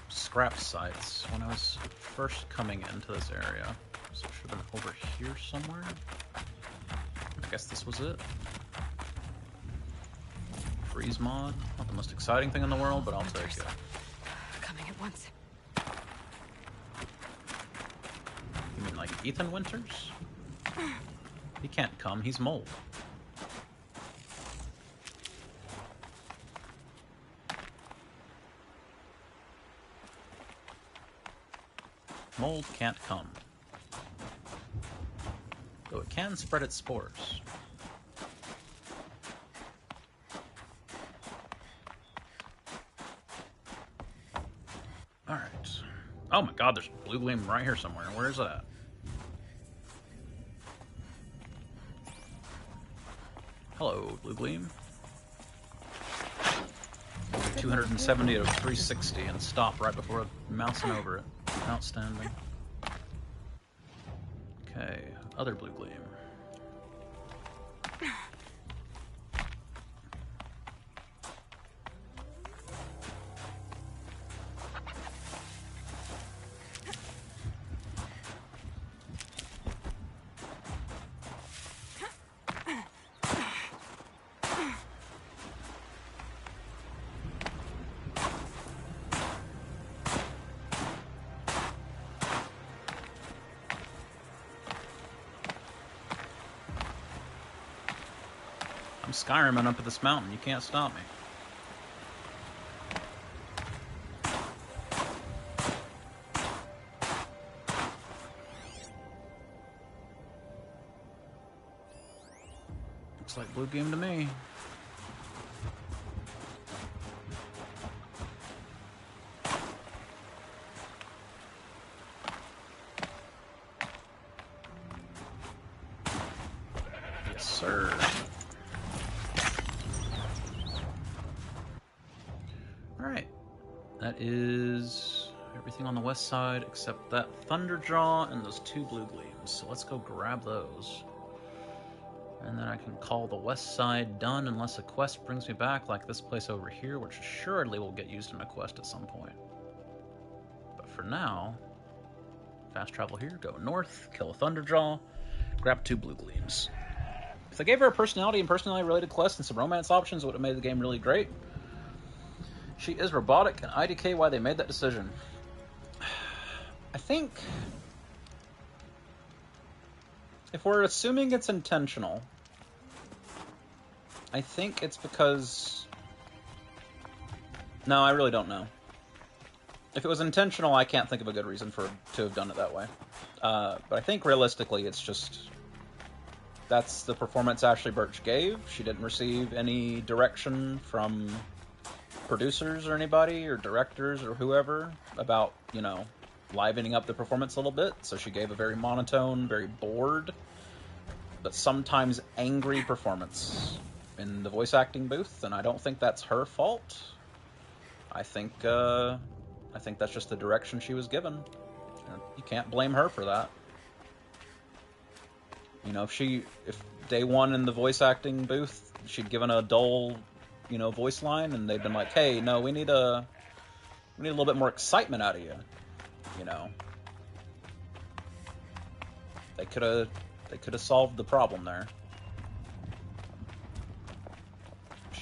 scrap sites when I was first coming into this area. So it should have been over here somewhere. I guess this was it. Freeze mod. Not the most exciting thing in the world, but I'll take it. Coming at once. You mean like Ethan Winters? He can't come, he's mold. Mold can't come. Though it can spread its spores. Alright. Oh my god, there's blue gleam right here somewhere. Where is it at? Hello, blue gleam. 270 out of 360 and stop right before mousing over it. Outstanding. Okay, other blue gleam. I'm Skyriming up at this mountain. You can't stop me. Looks like blue game to me. Yes, sir. Alright, that is everything on the west side except that Thunderjaw and those two blue gleams. So let's go grab those. And then I can call the west side done unless a quest brings me back like this place over here, which assuredly will get used in a quest at some point. But for now, fast travel here, go north, kill a Thunderjaw, grab two blue gleams. If they gave her a personality and personality-related quests and some romance options, it would have made the game really great. She is robotic, and IDK why they made that decision. I think if we're assuming it's intentional, I think it's because... No, I really don't know. If it was intentional, I can't think of a good reason to have done it that way. But I think realistically, it's just... That's the performance Ashley Birch gave. She didn't receive any direction from producers or anybody or directors or whoever about, you know, livening up the performance a little bit. So she gave a very monotone, very bored, but sometimes angry performance in the voice acting booth, and I don't think that's her fault. I think that's just the direction she was given. You can't blame her for that. You know, if day one in the voice acting booth, she'd given a dull, you know, voice line, and they'd been like, "Hey, no, we need a little bit more excitement out of you." You know, they could have solved the problem there.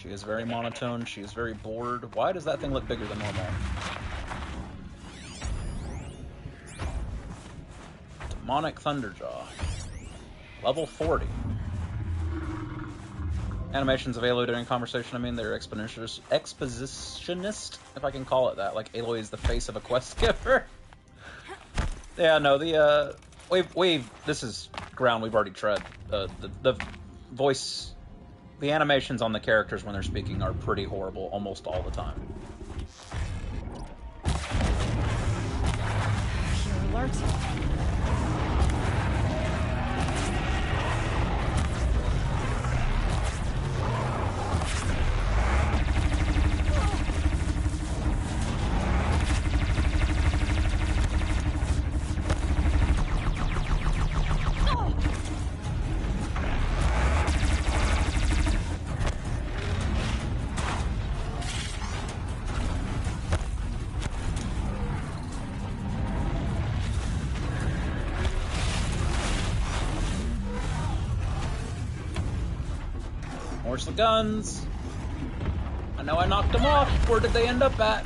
She is very monotone. She is very bored. Why does that thing look bigger than normal? Demonic Thunderjaw. Level 40. Animations of Aloy during conversation, I mean, they're expositionist, if I can call it that. Like, Aloy is the face of a quest giver. Yeah, no, the, this is ground we've already tread. The voice, the animations on the characters when they're speaking are pretty horrible almost all the time. You're alert. Where's the guns? I know I knocked them off. Where did they end up at?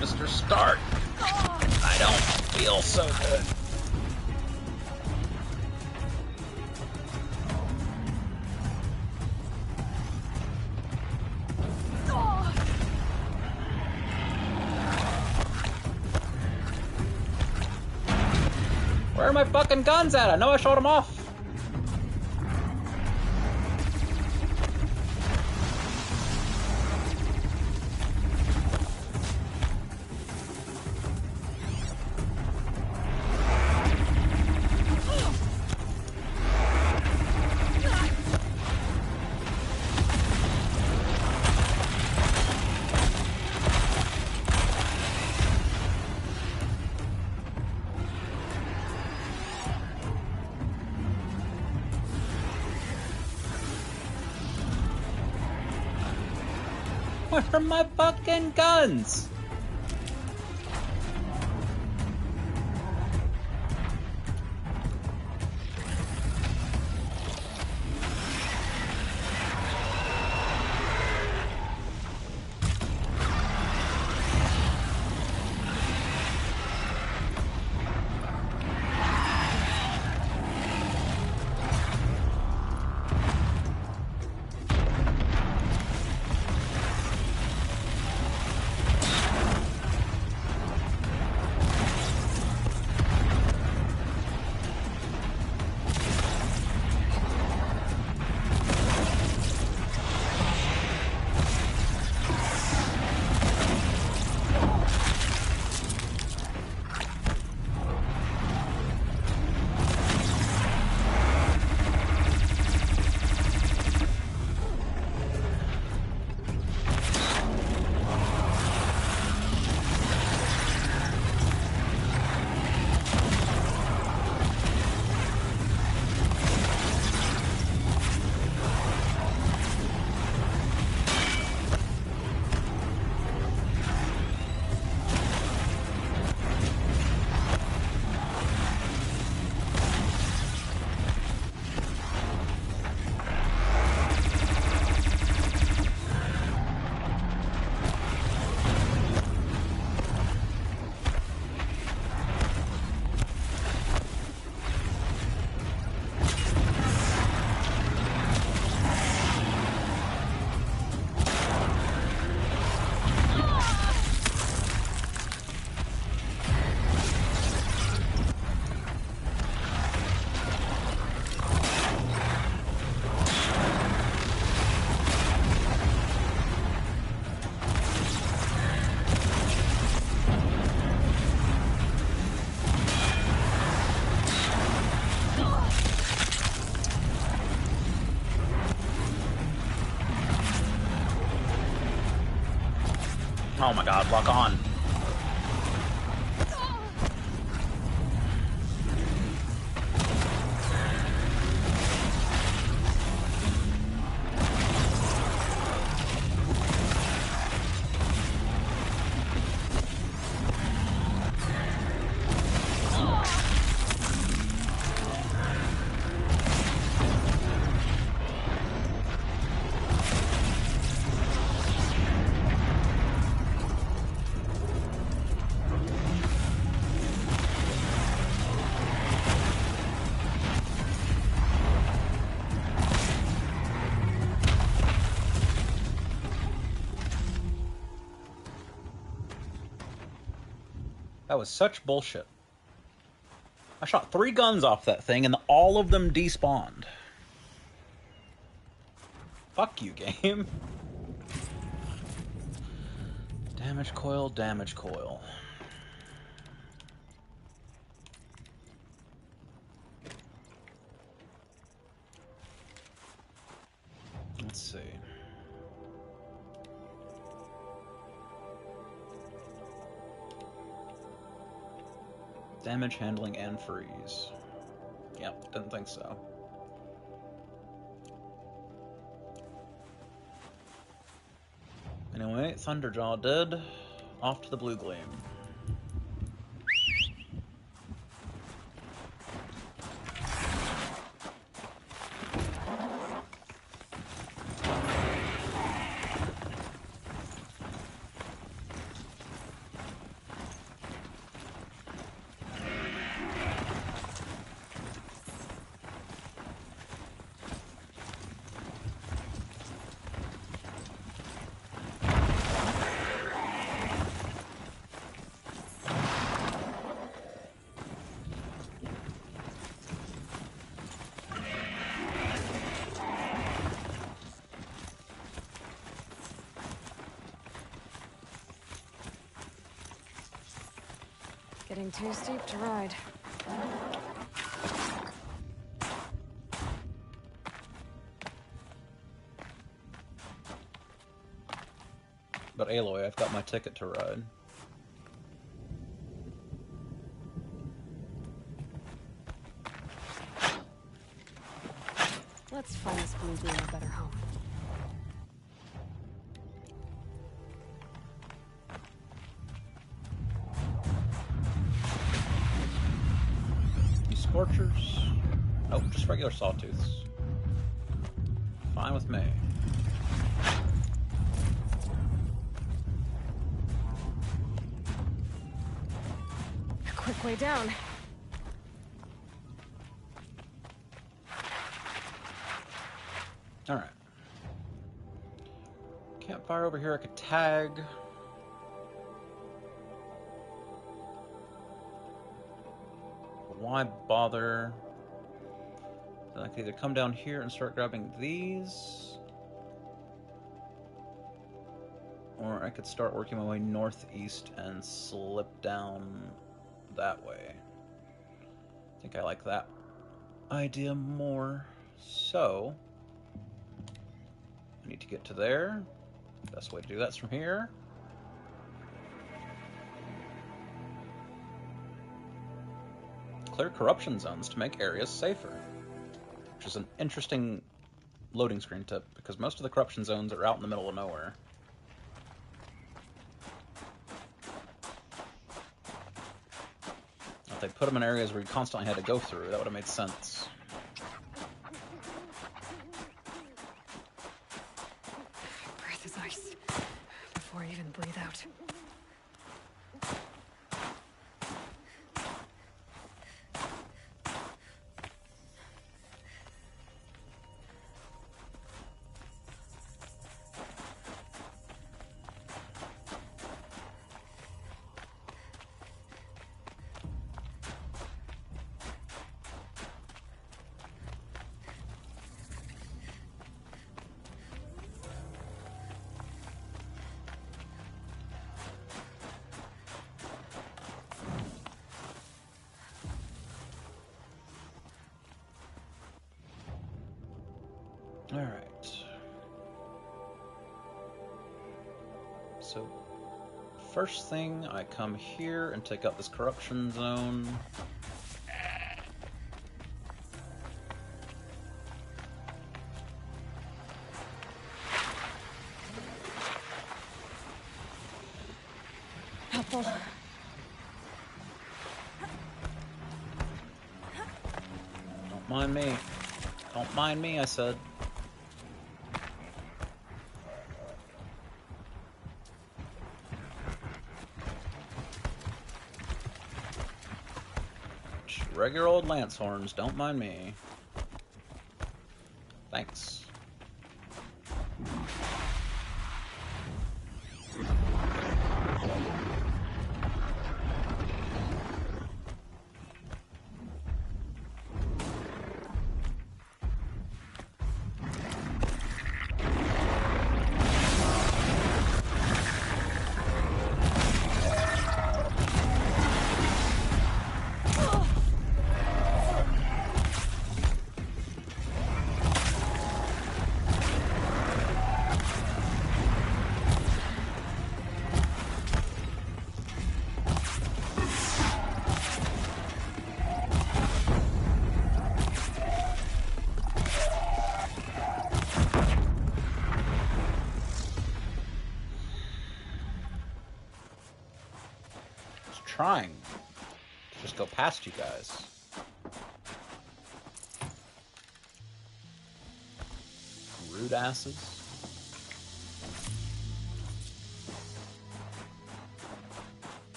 Mr. Stark, I don't feel so good. Where are my fucking guns at? I know I shot them off. Where are my fucking guns? Oh my god, lock on. That was such bullshit. I shot 3 guns off that thing and all of them despawned. Fuck you, game. Damage coil, damage coil. Let's see. Damage, handling, and freeze. Yep, didn't think so. Anyway, Thunderjaw dead. Off to the Blue Gleam. Getting too steep to ride. But Aloy, I've got my ticket to ride. Let's find this Blue Gleam a better home. Scorchers? Nope, just regular sawtooths. Fine with me. A quick way down. Alright. Campfire over here I could tag. Why bother? Then I could either come down here and start grabbing these, or I could start working my way northeast and slip down that way. I think I like that idea more. So, I need to get to there. Best way to do that's from here. Clear corruption zones to make areas safer, which is an interesting loading screen tip because most of the corruption zones are out in the middle of nowhere. If they put them in areas where you constantly had to go through, that would have made sense. Breath is ice before I even breathe out. Alright. So, first thing, I come here and take out this corruption zone. Helpful. Don't mind me. Don't mind me, I said. Regular old lance horns, don't mind me. Thanks. trying to just go past you guys. Rude asses.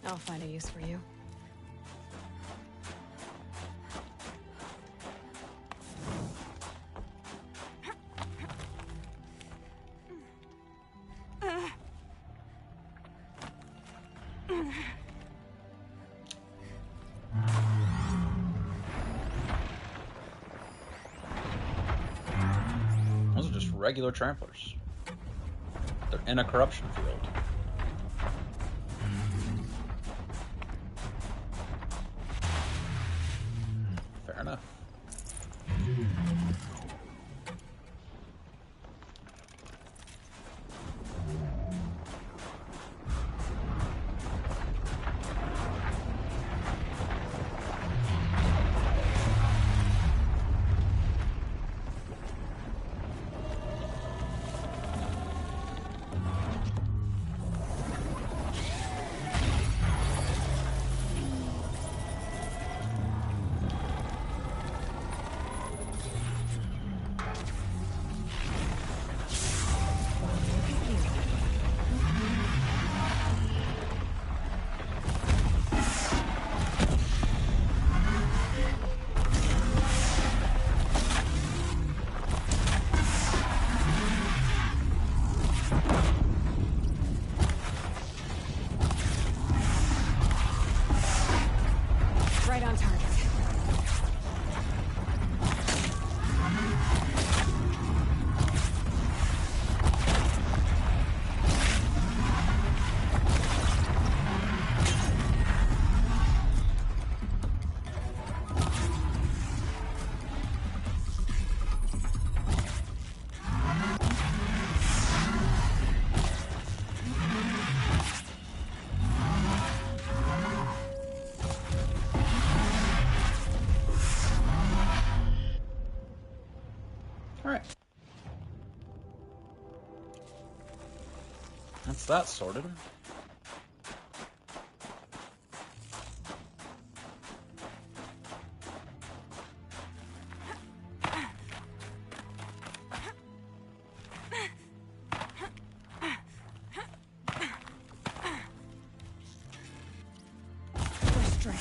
I'll find a use for you. Those are just regular tramplers. They're in a corruption field. Fair enough. Right on target. Alright. That's that sorted. First strike.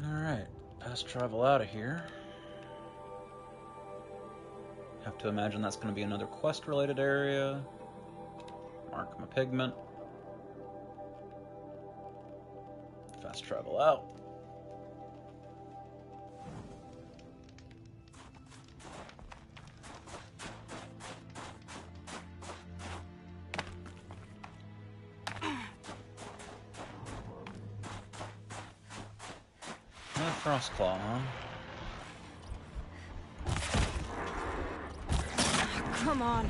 Alright, fast travel out of here. Have to imagine that's going to be another quest-related area. Mark my pigment. Fast travel out. Frostclaw, huh? Come on.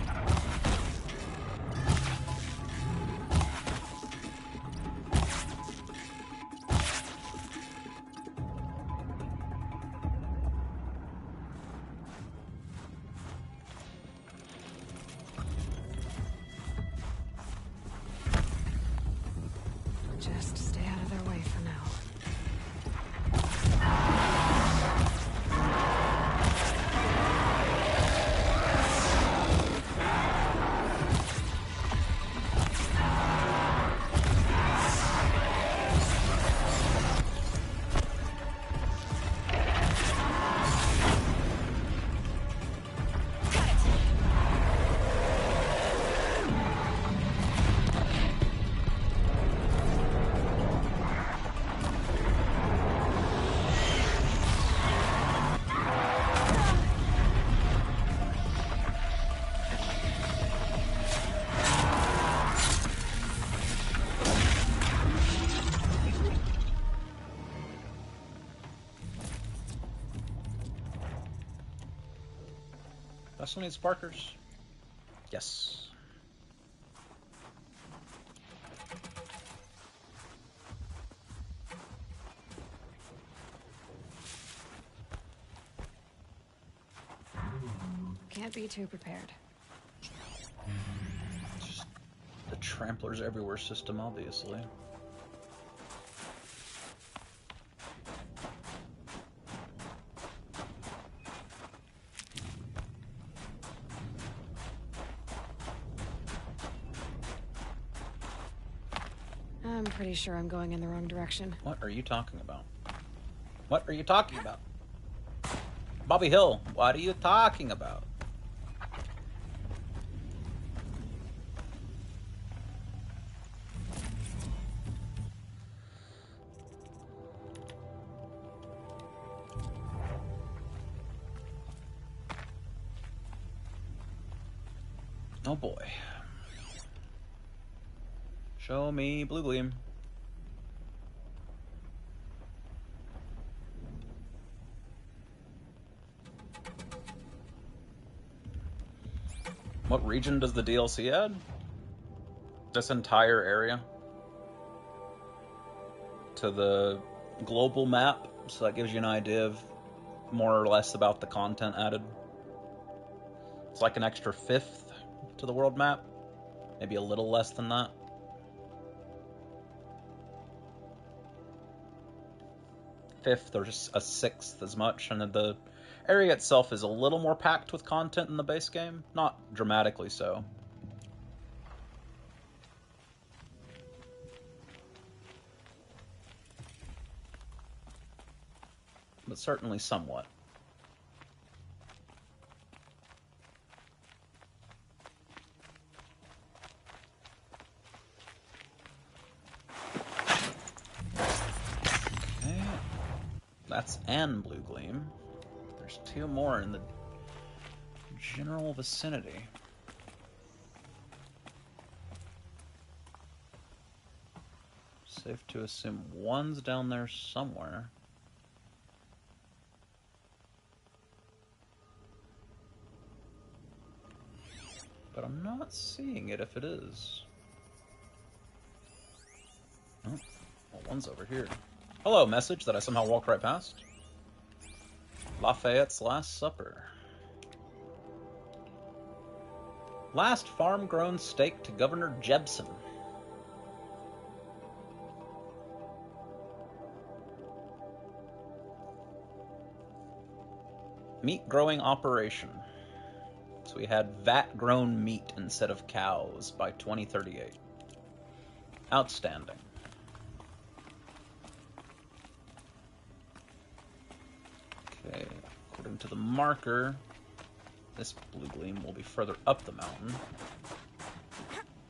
Just stay out of their way for now. still need sparkers. Yes. Can't be too prepared. Just the tramplers everywhere system, obviously. I'm pretty sure I'm going in the wrong direction. What are you talking about? What are you talking about? Bobby Hill, what are you talking about? Oh boy. Show me Blue Gleam. What region does the DLC add? This entire area to the global map, so that gives you an idea of more or less about the content added. It's like an extra fifth to the world map, maybe a little less than that. Fifth or just a sixth as much, and then the area itself is a little more packed with content in the base game, not dramatically so. But certainly somewhat. Okay. That's an Blue Gleam. There's two more in the general vicinity. Safe to assume one's down there somewhere. But I'm not seeing it if it is. Oh, well, one's over here. Hello, message that I somehow walked right past. Lafayette's Last Supper. Last farm-grown steak to Governor Jebsen. Meat growing operation. So we had vat-grown meat instead of cows by 2038. Outstanding. Okay, according to the marker, this Blue Gleam will be further up the mountain.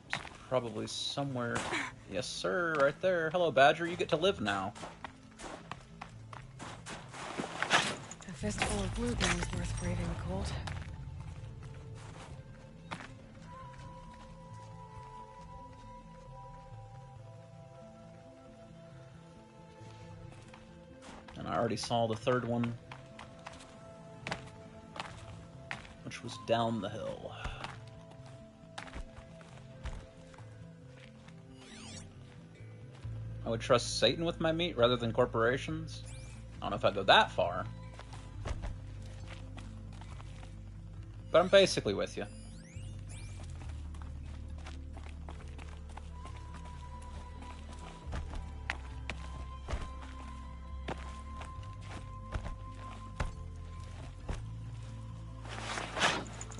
It's probably somewhere... Yes, sir, right there. Hello, Badger, you get to live now. A fistful of Blue Gleam is worth braving the cold. And I already saw the third one, which was down the hill. I would trust Satan with my meat rather than corporations. I don't know if I'd go that far. But I'm basically with you.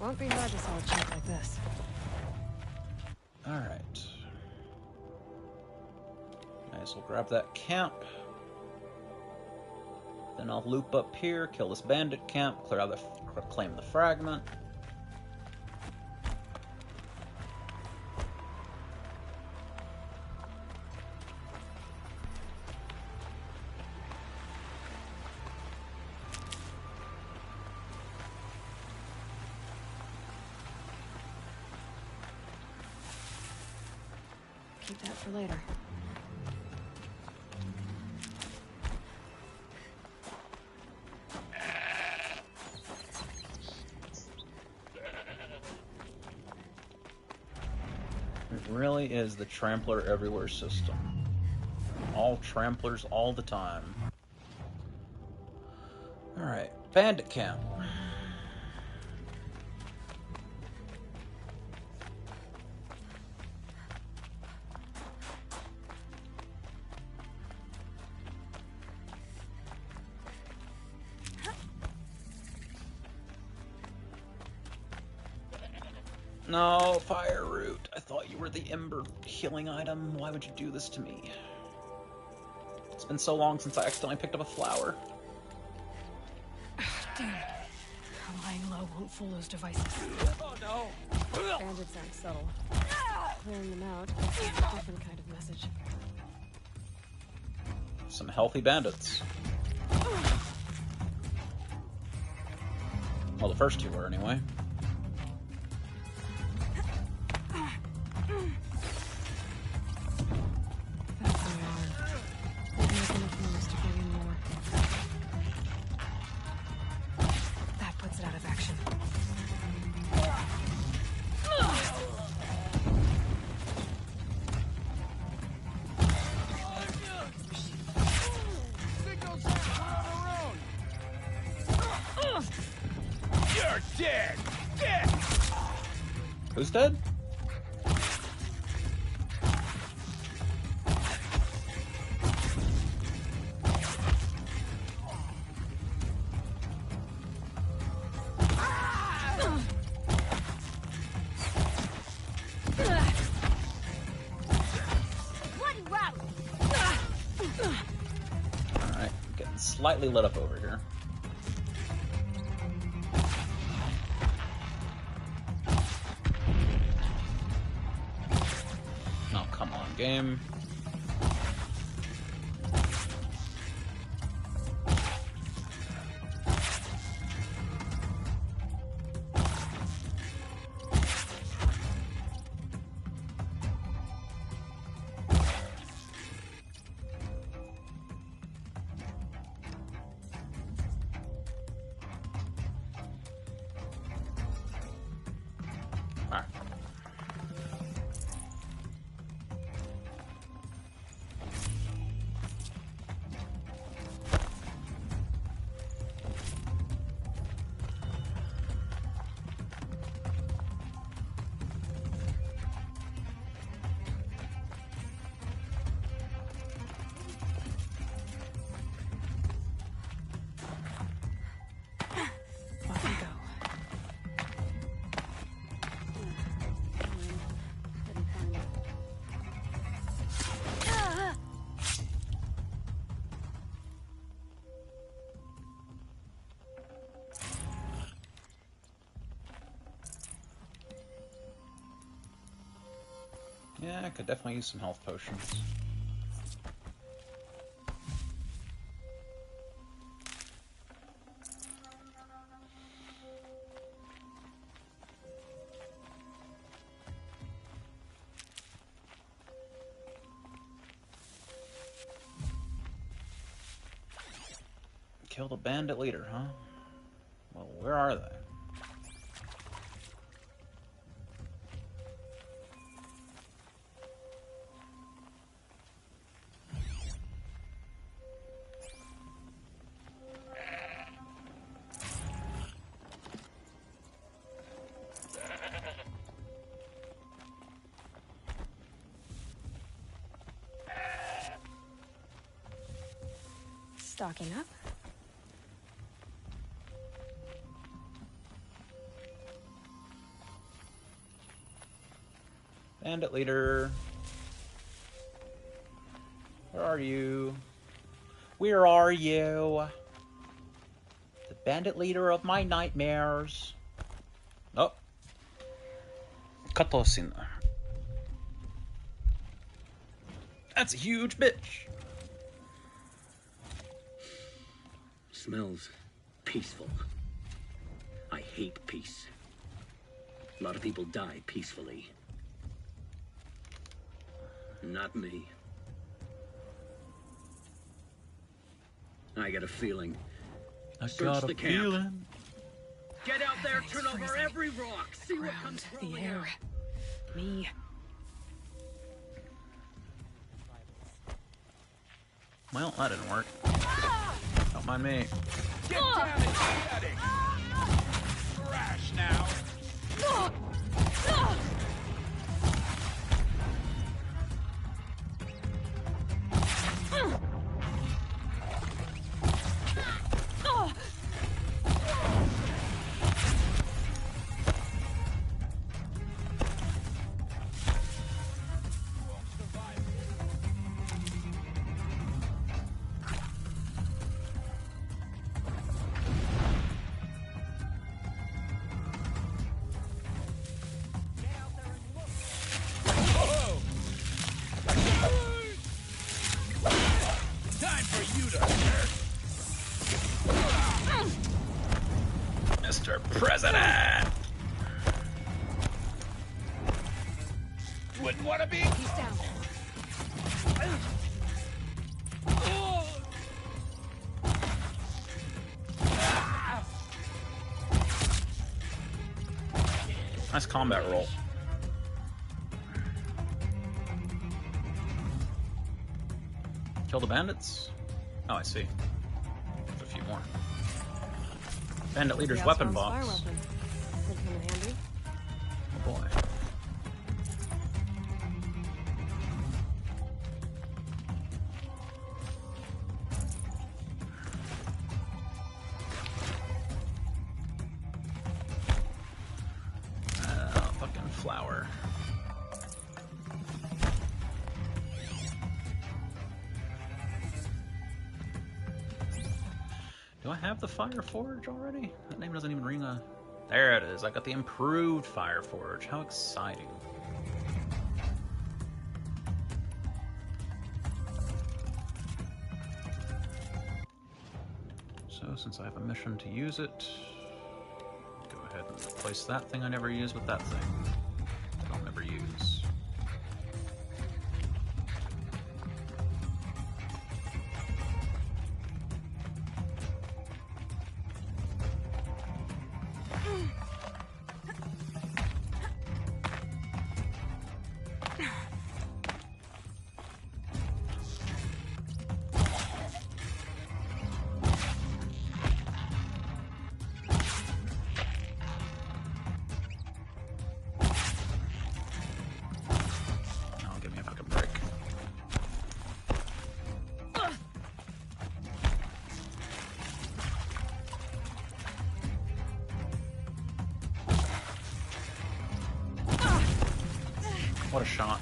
Won't be hard to sell a check like this. Alright. Might as well grab that camp. Then I'll loop up here, kill this bandit camp, clear out the claim the fragment. Keep that for later. It really is the trampler everywhere system. All tramplers all the time. Alright, bandit camp. No, fire root. I thought you were the ember healing item. Why would you do this to me? It's been so long since I accidentally picked up a flower. Damn. Lying low won't fool those devices. Oh no! Bandits aren't subtle. Clearing them out is a different kind of message. Some healthy bandits. Well, the first two were anyway. That puts it out of action. You're dead! Dead! Who's dead? Alright, getting slightly lit up over here. Oh, come on, game. Alright. Off we go. Yeah, I could definitely use some health potions. Kill the bandit leader, huh? Well, where are they? Stocking up. Bandit leader. Where are you? Where are you? The bandit leader of my nightmares. Oh. Katosina. That's a huge bitch. Smells peaceful. I hate peace. A lot of people die peacefully. Not me. I got a feeling. Search the camp. Get out there, turn over every rock. See what comes The air. Me. Well, that didn't work. Don't mind me. Get down and get it! Crash now! Time for you to hurt. Mr. President! Wouldn't want to be. He's down. Nice combat roll. Kill the bandits? Oh, I see. There's a few more. Bandit leader's The weapon Asron's box. fire weapon. Could come in handy. Oh boy. Fucking flower. Do I have the Fire Forge already? That name doesn't even ring a... There it is. I got the improved Fire Forge. How exciting. So, since I have a mission to use it, go ahead and replace that thing I never use with that thing that I'll never use. Oh, give me a fucking break. What a shot.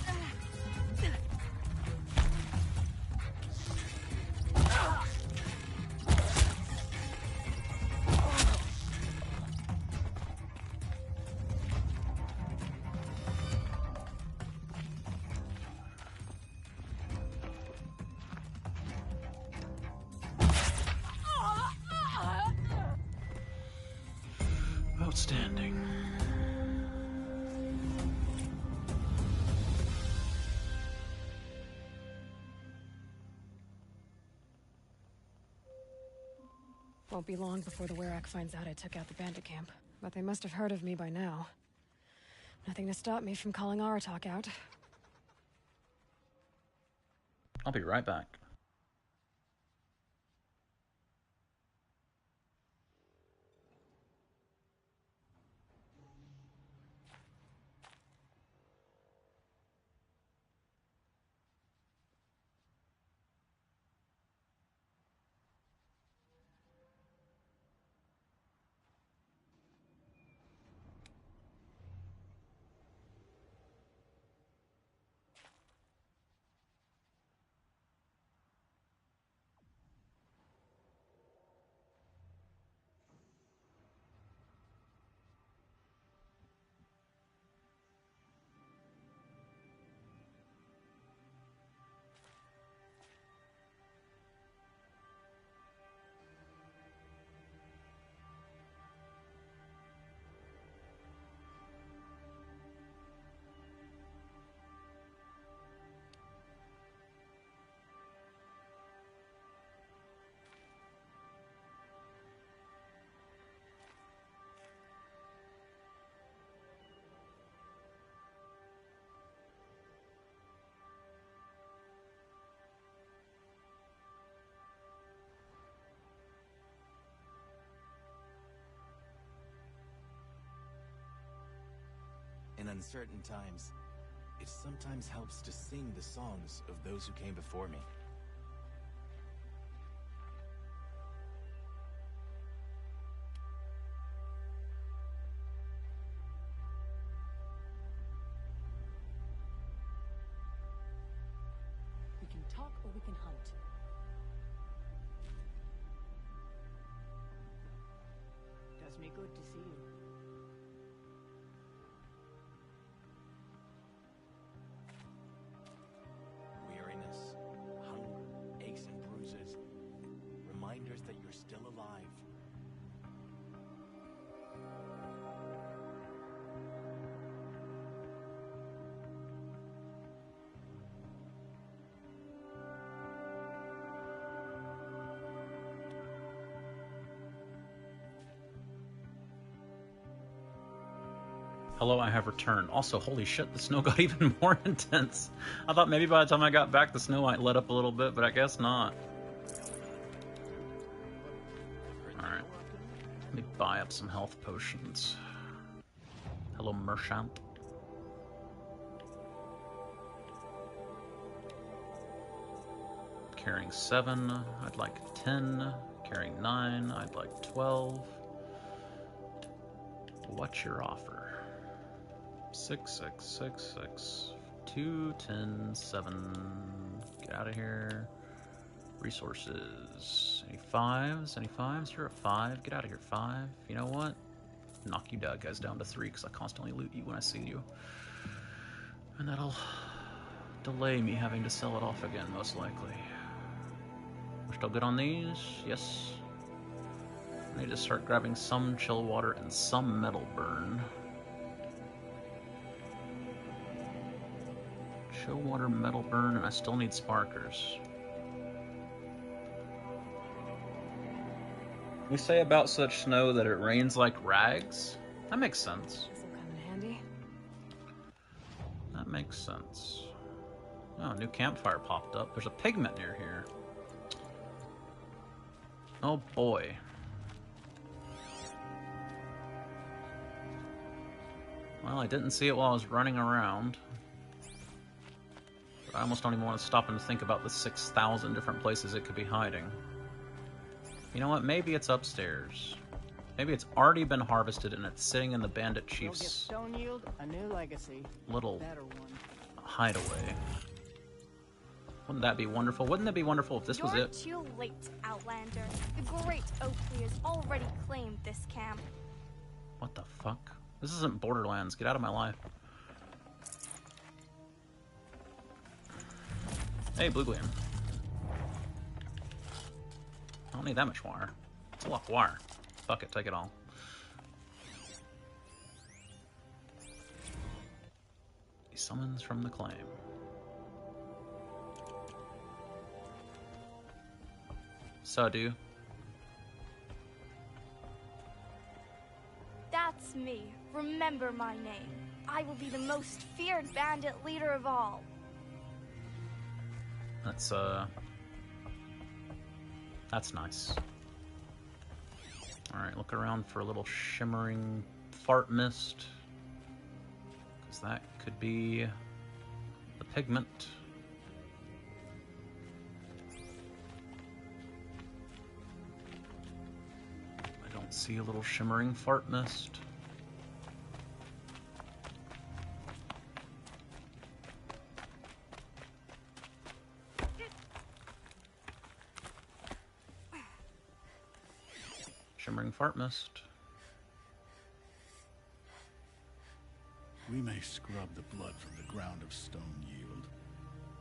Outstanding. Won't be long before the Werak finds out I took out the bandit camp. But they must have heard of me by now. Nothing to stop me from calling Aratak out. I'll be right back. uncertain times, it sometimes helps to sing the songs of those who came before me. We can talk or we can hunt. Does me good to see you. Weariness, hunger, aches and bruises, reminders that you're still alive. Hello, I have returned. Also, holy shit, the snow got even more intense. I thought maybe by the time I got back, the snow might let up a little bit, but I guess not. Alright. Let me buy up some health potions. Hello, merchant. Carrying 7, I'd like 10. Carrying 9, I'd like 12. What's your offer? 6, 6, 6, 6, 2, 10, 7. Get out of here. Resources. Any 5s? Any 5s? You're a 5. Get out of here, 5. You know what? Knock you guys down to 3 because I constantly loot you when I see you. And that'll delay me having to sell it off again, most likely. We're still good on these? Yes. I need to start grabbing some chill water and some metal burn. Chill water, metal burn, and I still need sparkers. We say about such snow that it rains like rags. That makes sense. This will come in handy. That makes sense. Oh, a new campfire popped up. There's a pigment near here. Oh boy. Well, I didn't see it while I was running around. But I almost don't even want to stop and think about the 6,000 different places it could be hiding. You know what? Maybe it's upstairs. Maybe it's already been harvested and it's sitting in the bandit chief's Stone yield a new legacy. little Better one. hideaway. Wouldn't that be wonderful? Wouldn't it be wonderful if this was You're it? too late, Outlander. The great Oakley has already claimed this camp. What the fuck? This isn't Borderlands. Get out of my life. Hey, Blue Gleam. I don't need that much wire. It's a lot of wire. Fuck it, take it all. He summons from the claim. Sadu. That's me. Remember my name. I will be the most feared bandit leader of all. That's nice. Alright, look around for a little shimmering fart mist. Because that could be the pigment. I don't see a little shimmering fart mist. Shimmering fart mist. We may scrub the blood from the ground of Stone Yield,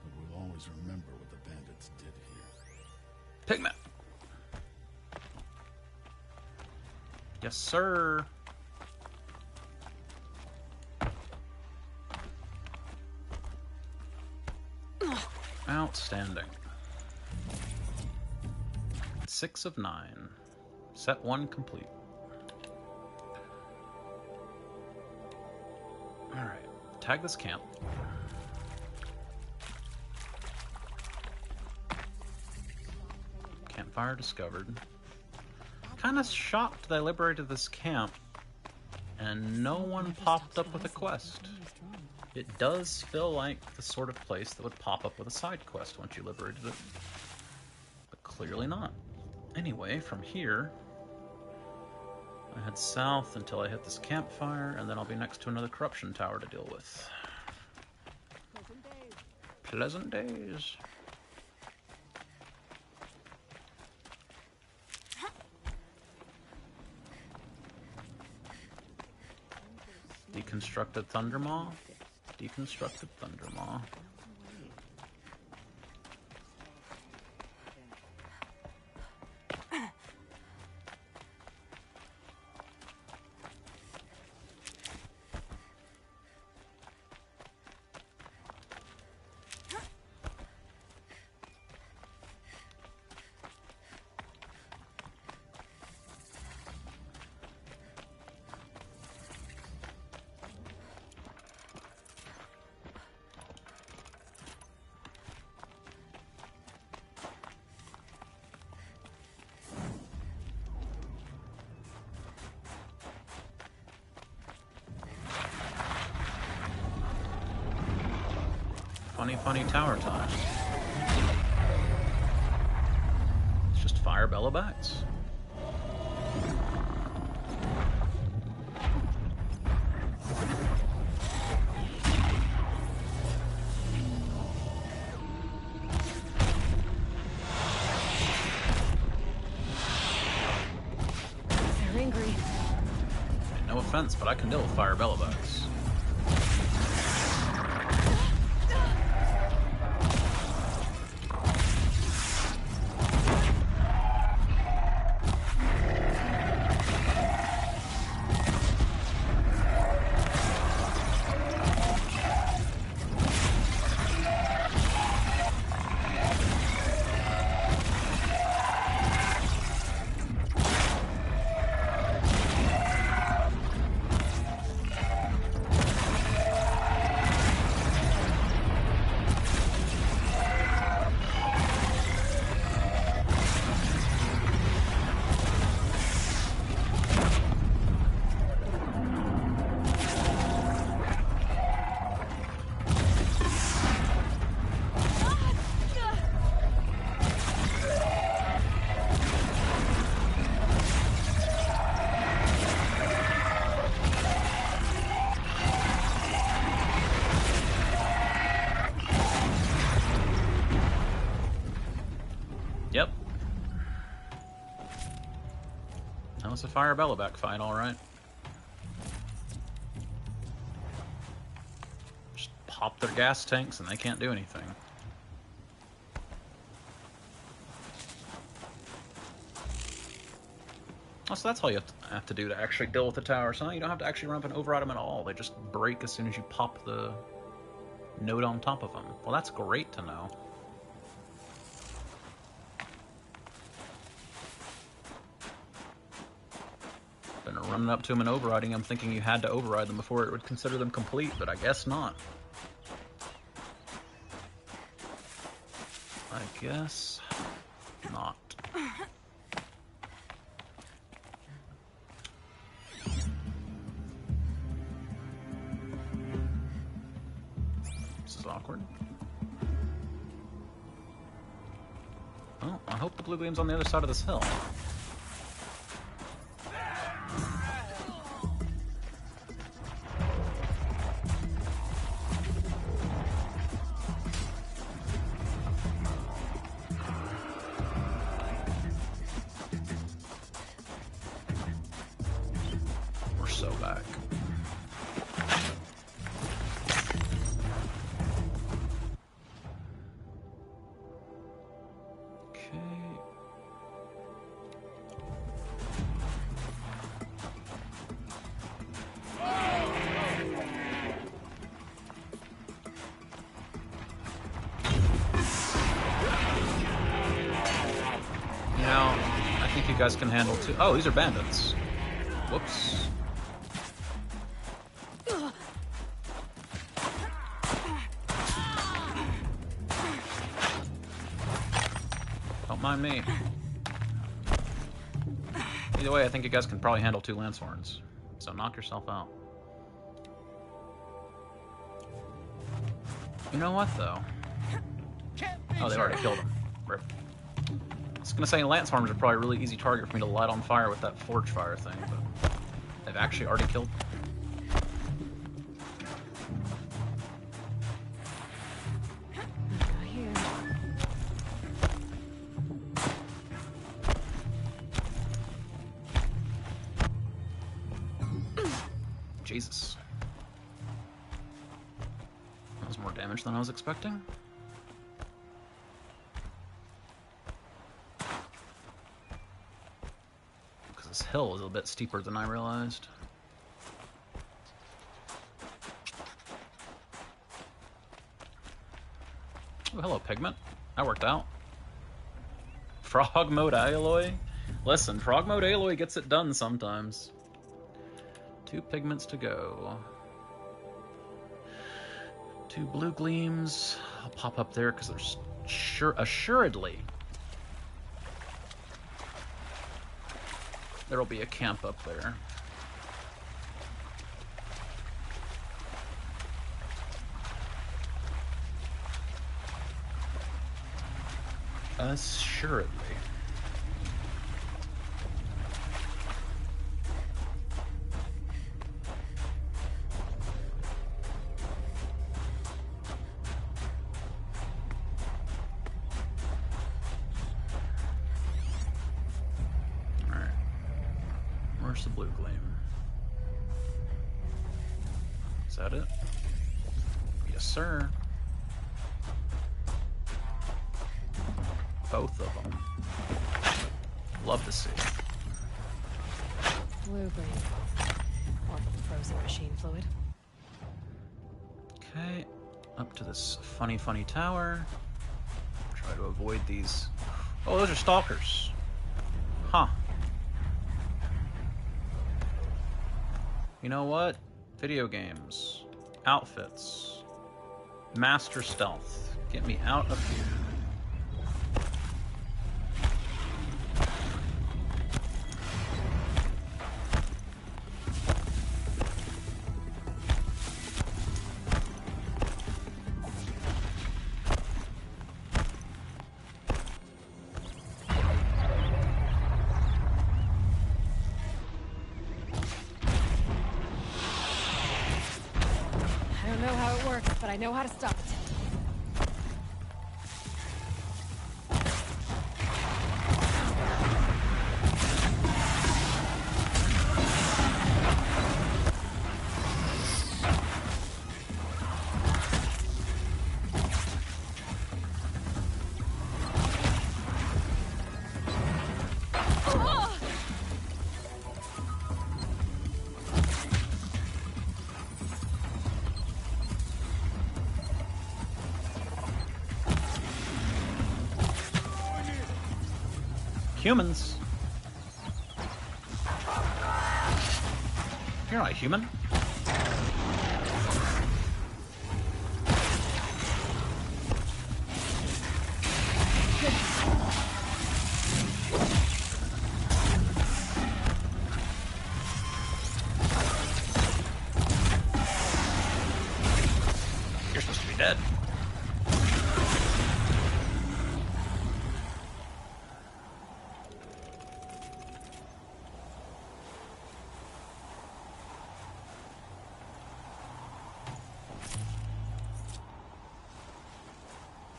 but we'll always remember what the bandits did here. Pigment! Yes, sir! Outstanding. 6 of 9. Set 1 complete. Alright, tag this camp. Campfire discovered. Kinda shocked that I liberated this camp And no one popped up with a quest. It does feel like the sort of place that would pop up with a side quest once you liberated it. But clearly not. Anyway, from here, I head south until I hit this campfire, and then I'll be next to another corruption tower to deal with. Pleasant days. Deconstructed Thundermaw. Deconstructed Thundermaw. Funny tower time. It's just fire bellowbacks. They're angry. No offense, but I can deal with fire bellowbacks. Yep. That was a fire bellowback fight, alright. Just pop their gas tanks and they can't do anything. Oh, so that's all you have to do to actually deal with the towers, huh? You don't have to actually run up and override them at all. They just break as soon as you pop the node on top of them. Well, that's great to know. Been running up to them and overriding them, thinking you had to override them before it would consider them complete, but I guess not. I guess not. This is awkward. Well, I hope the blue gleam's on the other side of this hill. We're so back. I think you guys can handle two. Oh, these are bandits. Whoops. Don't mind me. Either way, I think you guys can probably handle two lance horns. So. so knock yourself out. You know what, though? Oh, they already killed him. Rip. I was gonna say lance farmers are probably a really easy target for me to light on fire with that forge fire thing, but they've actually already killed. Jesus. That was more damage than I was expecting. Because this hill is a bit steeper than I realized. Oh, hello, Pigment. That worked out. Frog mode aloy? Listen, frog mode aloy gets it done sometimes. 2 pigments to go. 2 blue gleams. I'll pop up there because there's assuredly there'll be a camp up there. Assuredly. Where's the blue gleam? Is that it? Yes, sir. Both of them. Love to see. Blue gleam. Or frozen machine fluid. Okay, up to this funny tower. Try to avoid these. Oh, those are stalkers. Huh. You know what? Video games. Outfits. Master stealth. Get me out of here. But I know how to stop it. Humans. You're not a human. You're supposed to be dead.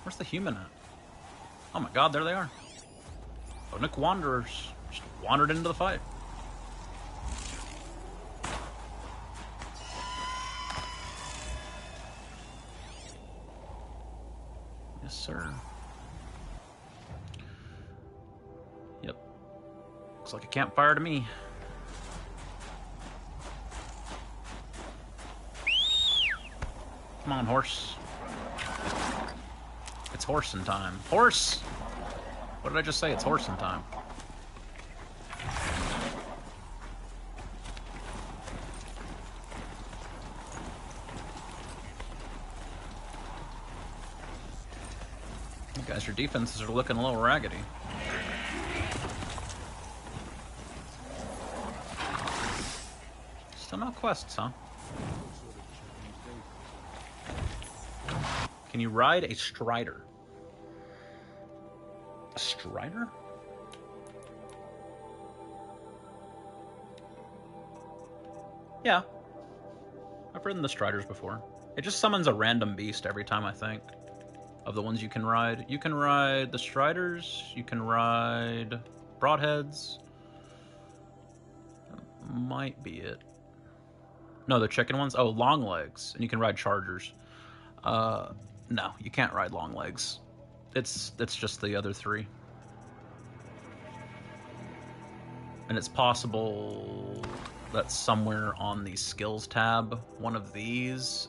Where's the human at? Oh my god, there they are. Onic Wanderers just wandered into the fight. Yes, sir. Yep. Looks like a campfire to me. Come on, horse. It's horsing time. Horse! What did I just say? It's horsing time. You guys, your defenses are looking a little raggedy. Still no quests, huh? Can you ride a Strider? A Strider? Yeah. I've ridden the Striders before. It just summons a random beast every time, I think. Of the ones you can ride. You can ride the Striders, you can ride Broadheads. That might be it. No, the chicken ones? Oh, Longlegs. And you can ride Chargers. No, you can't ride Longlegs. It's just the other three. And it's possible that somewhere on the skills tab, one of these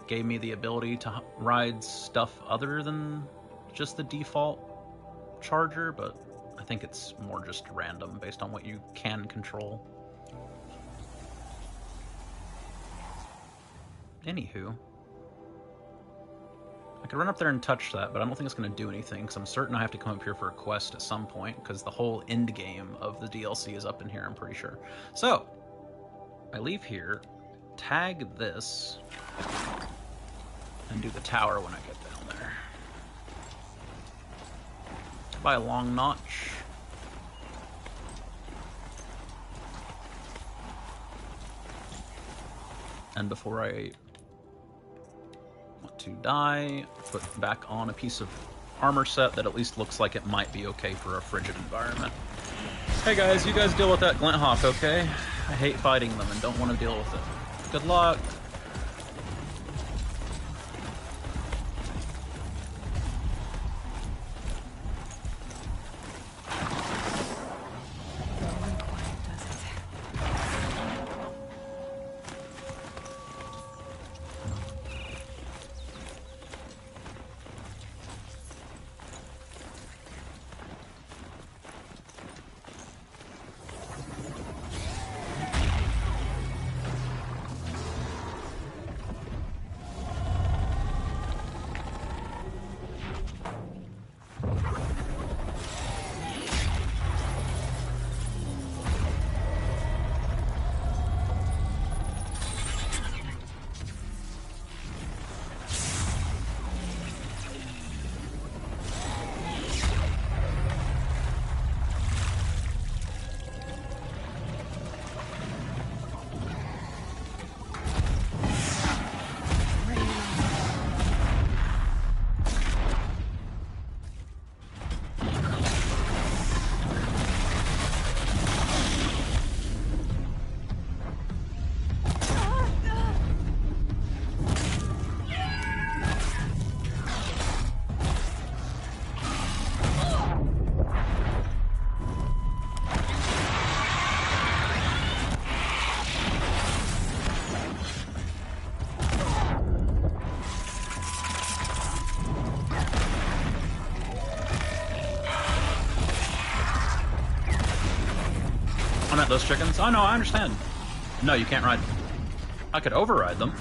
gave me the ability to ride stuff other than just the default Charger, but I think it's more just random based on what you can control. Anywho, I could run up there and touch that, but I don't think it's going to do anything, because I'm certain I have to come up here for a quest at some point, because the whole end game of the DLC is up in here, I'm pretty sure. So, I leave here, tag this, and do the tower when I get down there. Buy a long notch. And before I want to die, put back on a piece of armor set that at least looks like it might be okay for a frigid environment. Hey guys, you guys deal with that Glenthawk, okay? I hate fighting them and don't want to deal with it. Good luck. Those chickens? Oh no, I understand. No, you can't ride them. I could override them.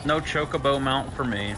No chocobo mount for me.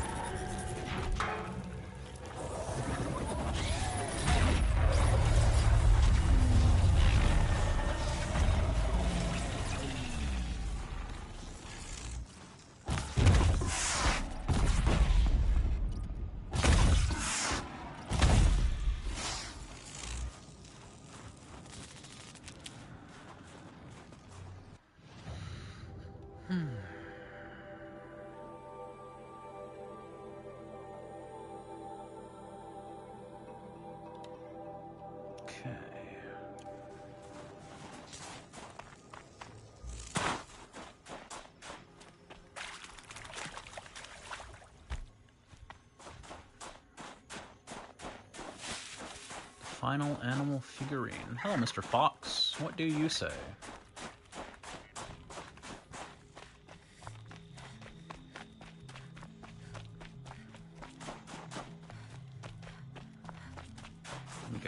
Final animal figurine. Hello, Mr. Fox. What do you say?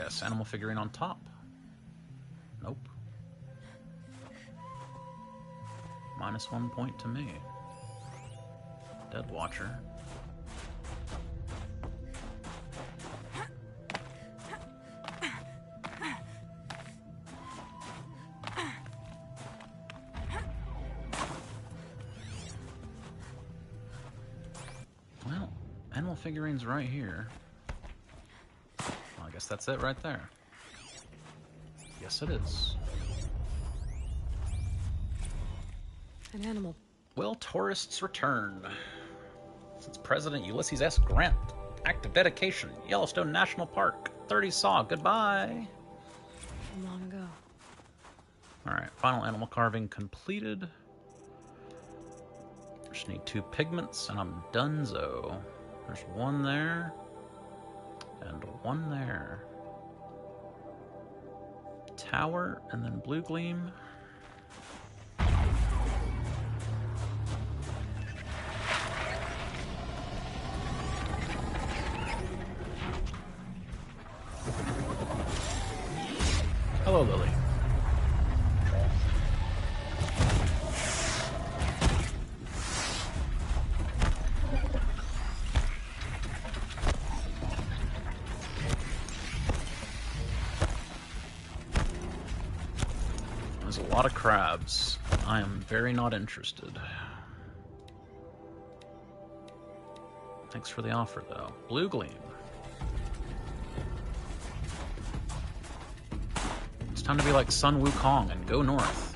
guess. Animal figurine on top. Nope. -1 point to me. Dead Watcher. Well, animal figurines right here. Well, I guess that's it right there. Yes, it is. An animal. Will tourists return? Since President Ulysses S. Grant. Act of dedication. Yellowstone National Park. 30 saw. Goodbye. From long ago. Alright, final animal carving completed. Just need 2 pigments and I'm donezo. There's 1 there. And 1 there. Tower and then blue gleam. Hello, Lily. There's a lot of crabs. I am very not interested. Thanks for the offer, though. Blue gleam. It's time to be like Sun Wukong and go north.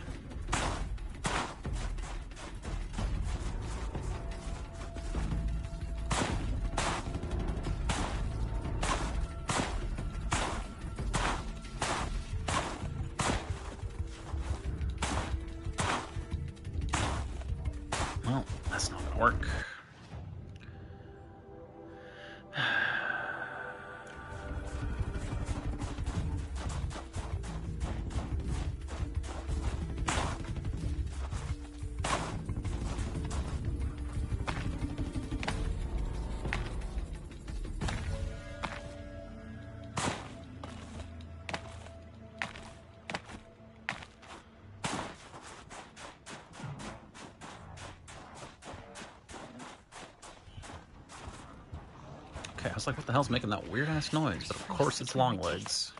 Well, that's not gonna work. Okay, I was like, what the hell's making that weird-ass noise? But of course it's long legs.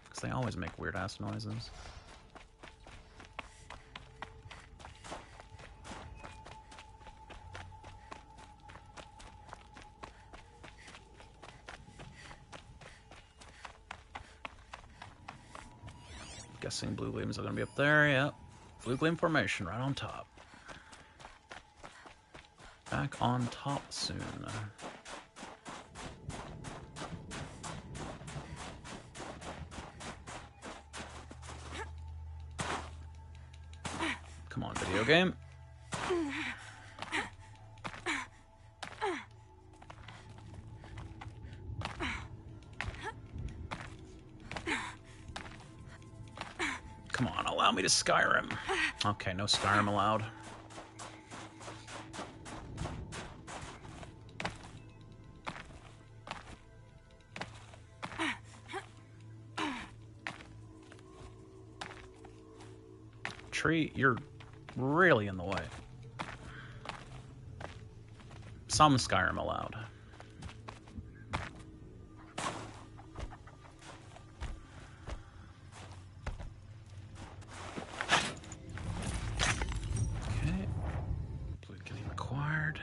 Because they always make weird-ass noises. Guessing blue gleams are going to be up there, yep. Blue gleam formation right on top. Back on top soon. Come on, video game. Come on, allow me to Skyrim. Okay, no Skyrim allowed. Tree, you're really in the way. Some Skyrim allowed. Okay. Blue getting acquired.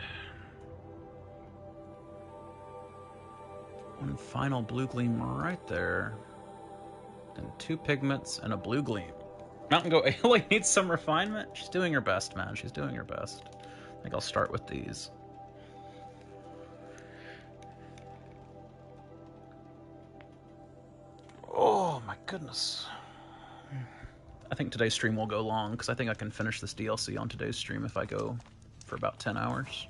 One final blue gleam right there. And 2 pigments and a blue gleam. Mountain Goat Aloy needs some refinement. She's doing her best, man. She's doing her best. I think I'll start with these. Oh my goodness. I think today's stream will go long because I think I can finish this DLC on today's stream if I go for about 10 hours.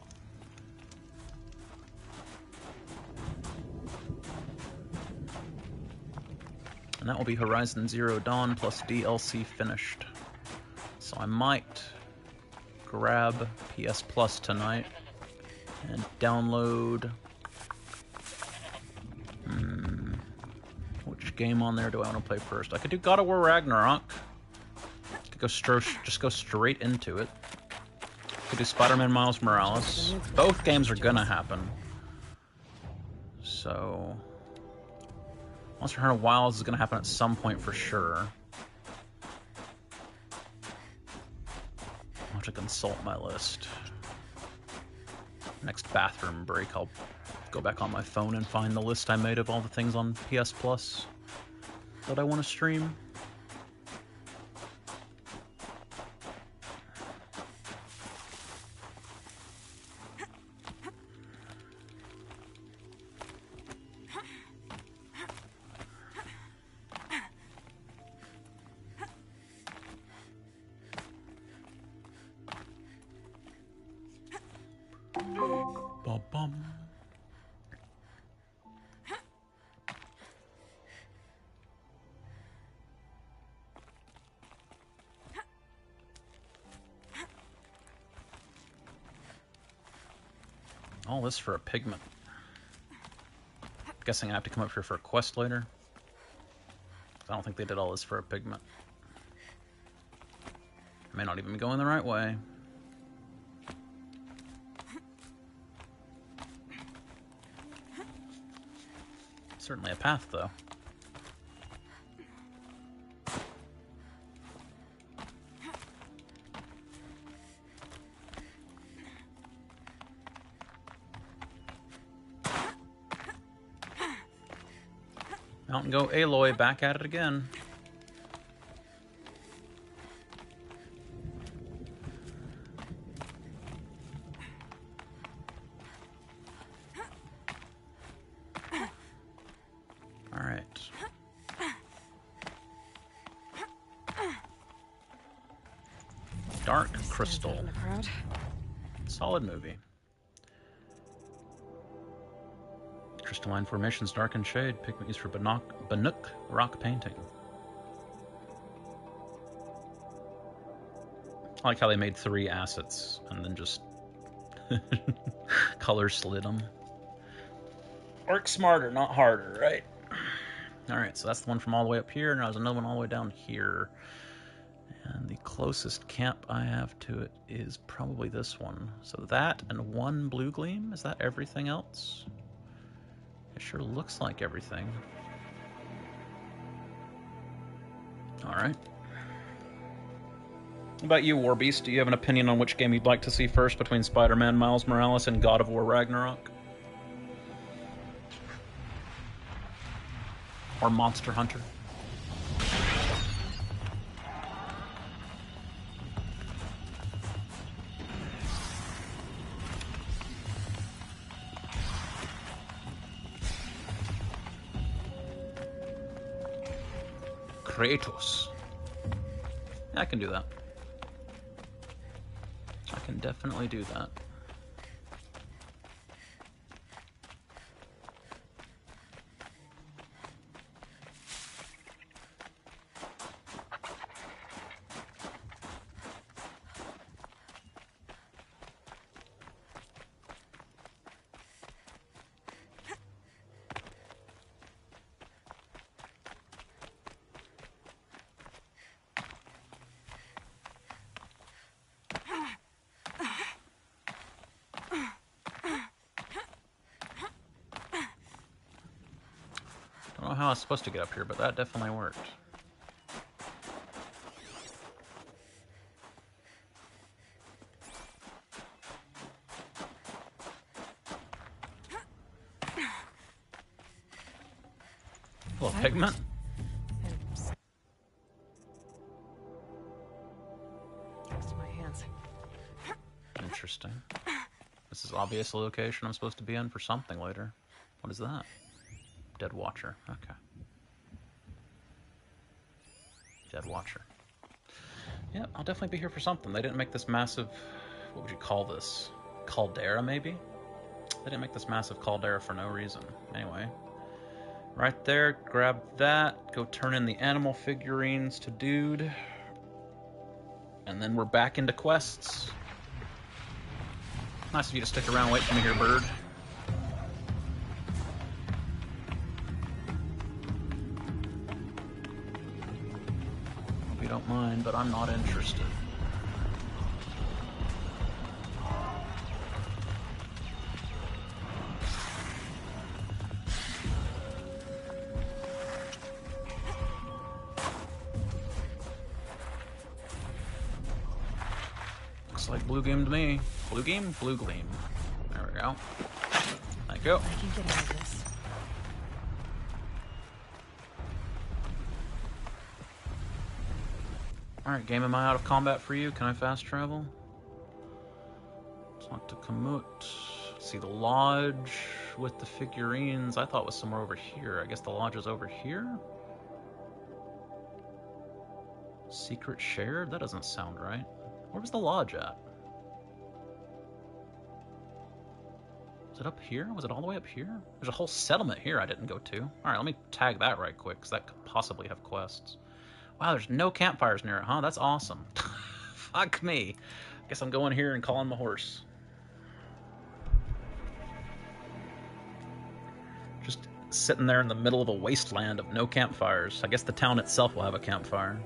And that will be Horizon Zero Dawn plus DLC finished. So I might grab PS Plus tonight and download... Which game on there do I want to play first? I could do God of War Ragnarok. Could go just go straight into it. Could do Spider-Man Miles Morales. Both games are gonna happen. So Monster Hunter Wilds is gonna happen at some point for sure. I'll have to consult my list. Next bathroom break, I'll go back on my phone and find the list I made of all the things on PS Plus that I want to stream. Bum. All this for a pigment. Guessing I have to come up here for a quest later. I don't think they did all this for a pigment. May not even be going the right way. Certainly a path, though. Out and go Aloy, back at it again. Alright. Dark Crystal. Solid movie. Crystalline formations, dark and shade. Pigment used for Bannock rock painting. I like how they made 3 assets and then just color slid them. Work smarter, not harder, right? Alright, so that's the one from all the way up here, and there's another one all the way down here. And the closest camp I have to it is probably this one. So that and 1 blue gleam. Is that everything else? It sure looks like everything. Alright. What about you, Warbeast? Do you have an opinion on which game you'd like to see first between Spider-Man Miles Morales and God of War Ragnarok? Or Monster Hunter? Kratos. I can do that. I can definitely do that. I don't know how I was supposed to get up here, but that definitely worked. A little pigment. Close to my hands. Interesting. This is obviously a location I'm supposed to be in for something later. What is that? Dead Watcher. Okay. Dead Watcher. Yeah, I'll definitely be here for something. They didn't make this massive... What would you call this? Caldera, maybe? They didn't make this massive caldera for no reason. Anyway. Right there. Grab that. Go turn in the animal figurines to Dude. And then we're back into quests. Nice of you to stick around and wait for me here, bird. mind, but I'm not interested. Looks like blue game to me. Blue game, blue gleam. There we go. Thank you. I can get out of this. Alright, game, am I out of combat for you? Can I fast travel? Talk to Kamut. See the lodge with the figurines. I thought was somewhere over here. I guess the lodge is over here? Secret shared? That doesn't sound right. Where was the lodge at? Is it up here? Was it all the way up here? There's a whole settlement here I didn't go to. Alright, let me tag that right quick, because that could possibly have quests. Wow, there's no campfires near it, huh? That's awesome. Fuck me. Guess I'm going here and calling my horse. Just sitting there in the middle of a wasteland of no campfires. I guess the town itself will have a campfire.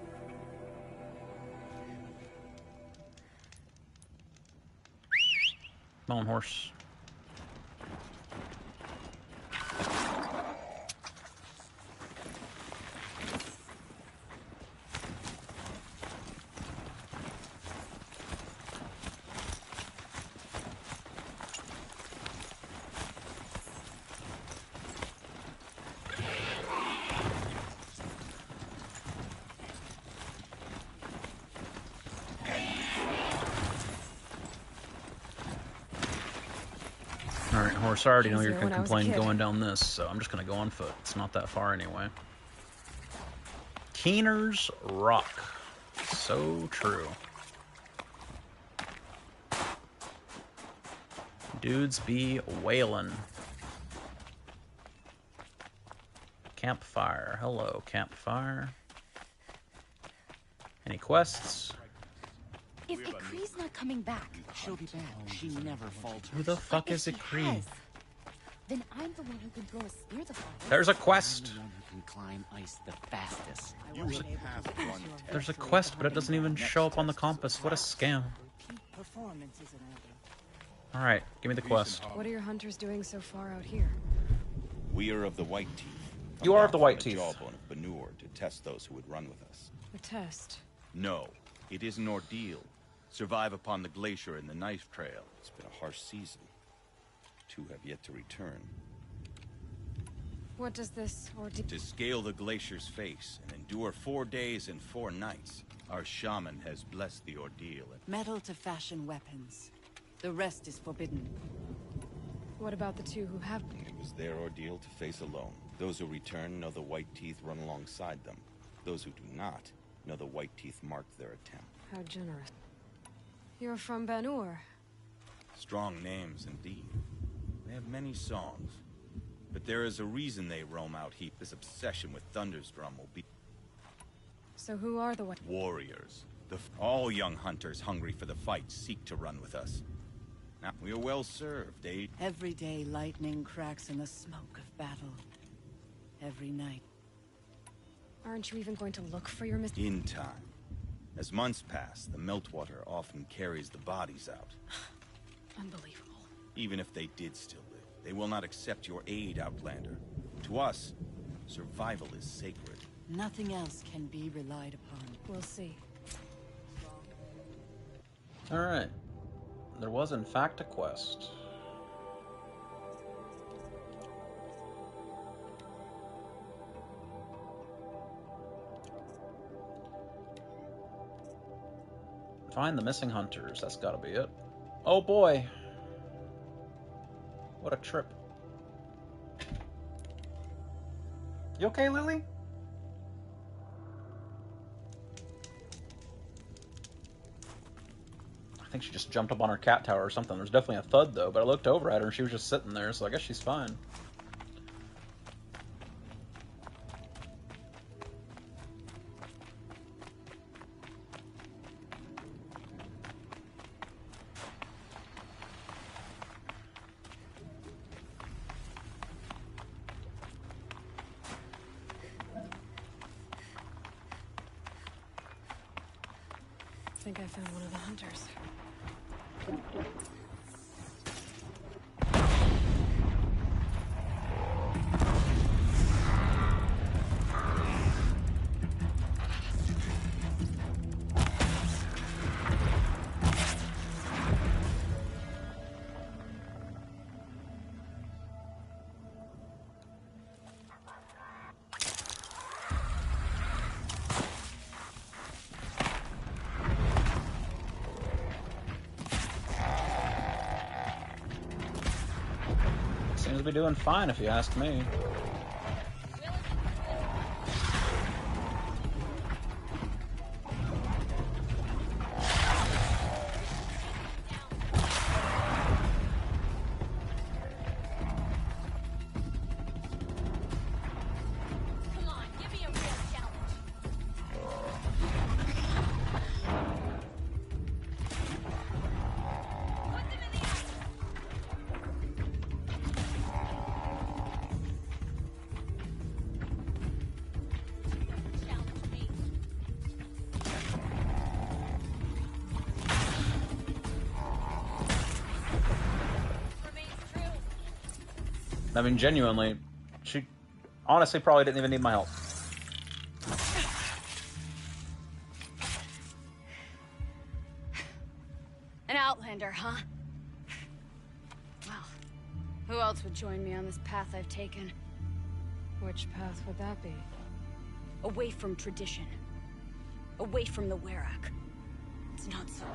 Come on, horse. Alright, horse, I already know you're going to complain going down this, so I'm just going to go on foot. It's not that far anyway. Keener's Rock. So true. Dudes be whalin'. Campfire. Hello, campfire. Any quests? If Ikri's not coming back, She'll be back. She never falters. Who the fuck is Ikri? then I'm the one who can throw a spear the farthest. There's a quest. The one who can climb ice the fastest. You would have one. There's a quest, but it doesn't even show up on the compass. What a scam. Alright, give me the quest. What are your hunters doing so far out here? We are of the White Teeth. You are of the White Teeth. Jawbone of Banur to test those who would run with us. A test? No, it is an ordeal. Survive upon the glacier and the knife trail. It's been a harsh season. Two have yet to return. What does this ordeal... To scale the glacier's face and endure 4 days and 4 nights, our shaman has blessed the ordeal. Metal to fashion weapons. The rest is forbidden. What about the two who have... It was their ordeal to face alone. Those who return know the White Teeth run alongside them. Those who do not know the White Teeth marked their attempt. How generous. You're from Banur. Strong names, indeed. They have many songs. But there is a reason they roam out heap. This obsession with Thunder's Drum will be... So who are the what? Warriors. All young hunters hungry for the fight seek to run with us. Now, we are well served, eh? Every day lightning cracks in the smoke of battle. Every night. Aren't you even going to look for your In time. As months pass, the meltwater often carries the bodies out. Unbelievable. Even if they did still live, they will not accept your aid, Outlander. To us, survival is sacred. Nothing else can be relied upon. We'll see. Alright. There was, in fact, a quest. Find the missing hunters. That's gotta be it. Oh boy. What a trip. You okay, Lily? I think she just jumped up on her cat tower or something. There's definitely a thud though, but I looked over at her and she was just sitting there, so I guess she's fine. think I found one of the hunters. Seems to be doing fine, if you ask me. I mean, genuinely, she honestly probably didn't even need my help. An outlander, huh? Well, who else would join me on this path I've taken? Which path would that be? Away from tradition. Away from the Werak. It's not so.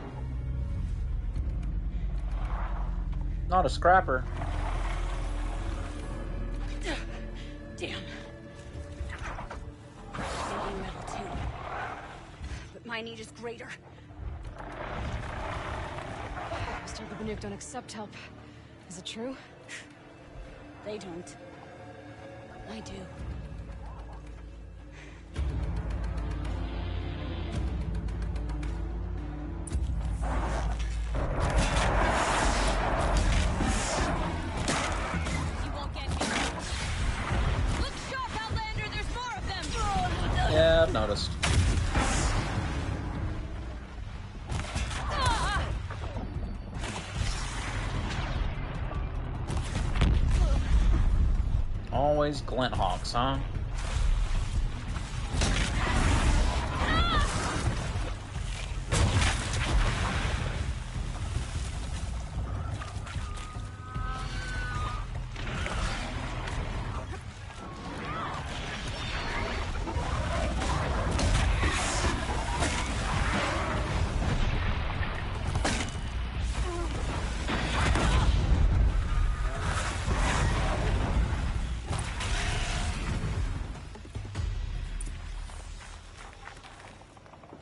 Not a scrapper. Damn. They need metal too. But my need is greater. I was told the Banuk don't accept help. Is it true? They don't. I do. Yeah, I've noticed. Always Glenthawks, huh?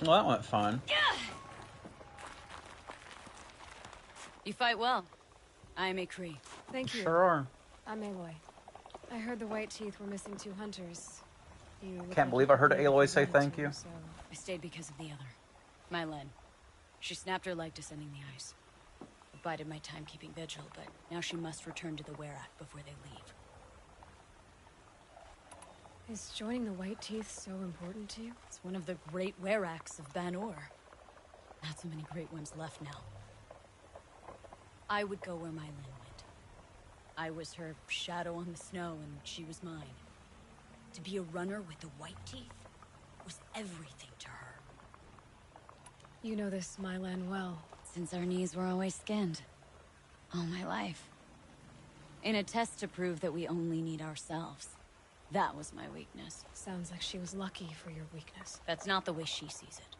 Well, that went fine. You fight well. I am a Kree. Thank you. Sure are. I'm Aloy. I heard the White Teeth were missing 2 hunters. You Can't believe I heard Aloy say thank you. So I stayed because of the other. Mylen. She snapped her leg descending the ice. I bided my time keeping vigil, but now she must return to the Werak before they leave. Is joining the White Teeth so important to you? It's one of the great Weraks of Ban-Or. Not so many great ones left now. I would go where Mylen went. I was her shadow on the snow, and she was mine. To be a runner with the White Teeth was everything to her. You know this Mylen well. Since our knees were always skinned. All my life. In a test to prove that we only need ourselves. That was my weakness. Sounds like she was lucky for your weakness. That's not the way she sees it.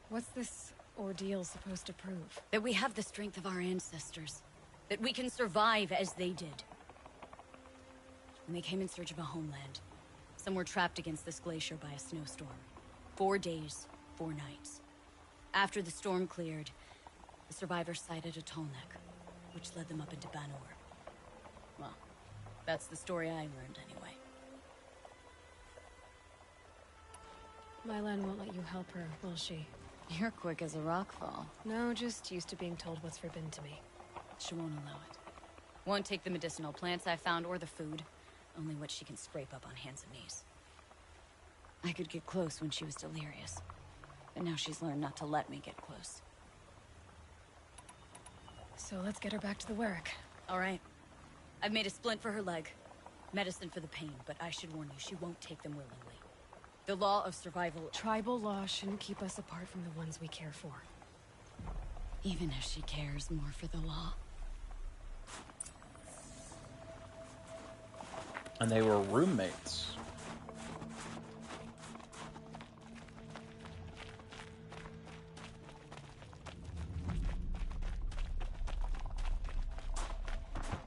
What's this ordeal supposed to prove? That we have the strength of our ancestors. That we can survive as they did. When they came in search of a homeland, some were trapped against this glacier by a snowstorm. 4 days, 4 nights. After the storm cleared, the survivors sighted a Tolnek, which led them up into Ban-Or. Well, that's the story I learned, anyway. Mylen won't let you help her, will she? You're quick as a rockfall. No, just used to being told what's forbidden to me. She won't allow it. Won't take the medicinal plants I found or the food. Only what she can scrape up on hands and knees. I could get close when she was delirious. But now she's learned not to let me get close. So let's get her back to the Werrick. All right. I've made a splint for her leg. Medicine for the pain, but I should warn you, she won't take them willingly. The law of survival... Tribal law shouldn't keep us apart from the ones we care for. Even if she cares more for the law. And they were roommates.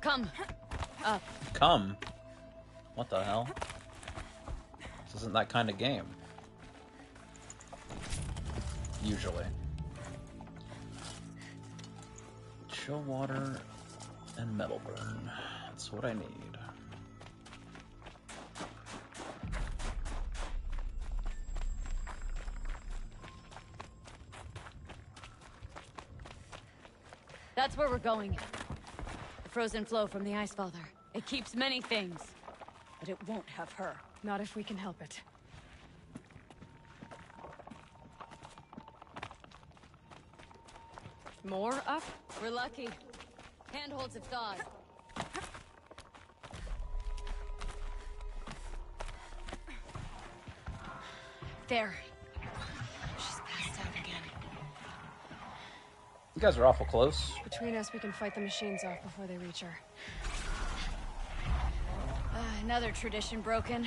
Come. Up. Come? What the hell? This isn't that kind of game. Usually. Chill water and metal burn. That's what I need. That's where we're going. The frozen flow from the Ice Father. It keeps many things, but it won't have her. Not if we can help it. More up? We're lucky. Handholds have thawed. There. She's passed out again. You guys are awful close. Between us, we can fight the machines off before they reach her. Another tradition broken.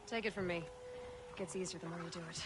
Take it from me. It gets easier the more you do it.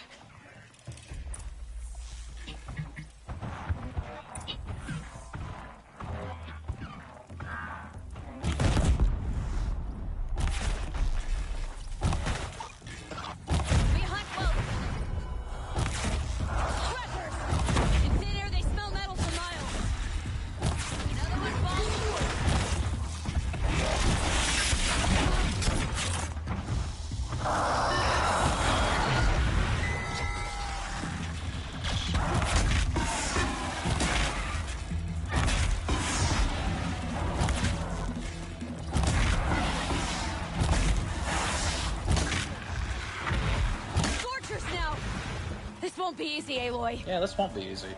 Won't be easy, Aloy. Yeah, this won't be easy.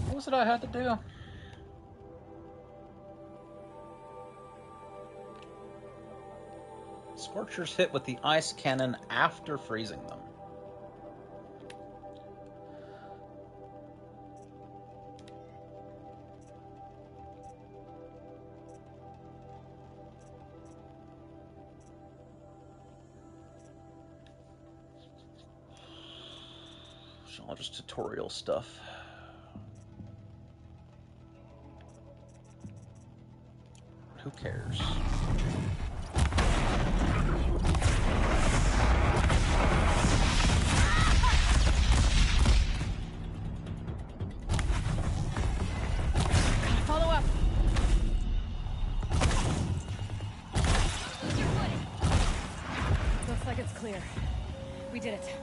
What was it I had to do? Scorchers hit with the ice cannon after freezing them. All just tutorial stuff. Who cares? Follow up. Looks like it's clear. We did it.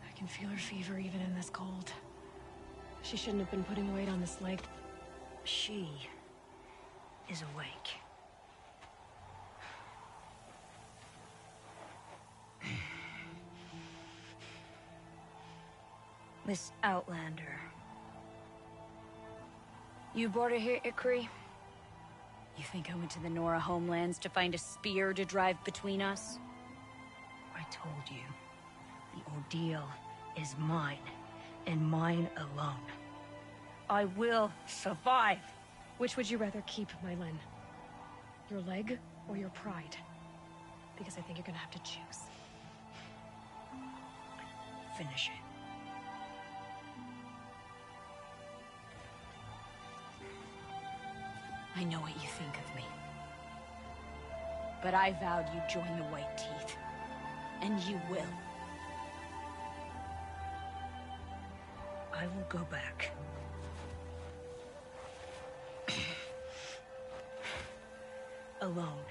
I can feel her fever even in this cold. She shouldn't have been putting weight on this leg. She is awake. Miss Outlander. You brought her here, Ikri? You think I went to the Nora homelands to find a spear to drive between us? I told you. The ordeal is mine, and mine alone. I will survive. Which would you rather keep, Mylin? Your leg or your pride? Because I think you're gonna have to choose. Finish it. I know what you think of me. But I vowed you'd join the White Teeth. And you will. I will go back. Alone.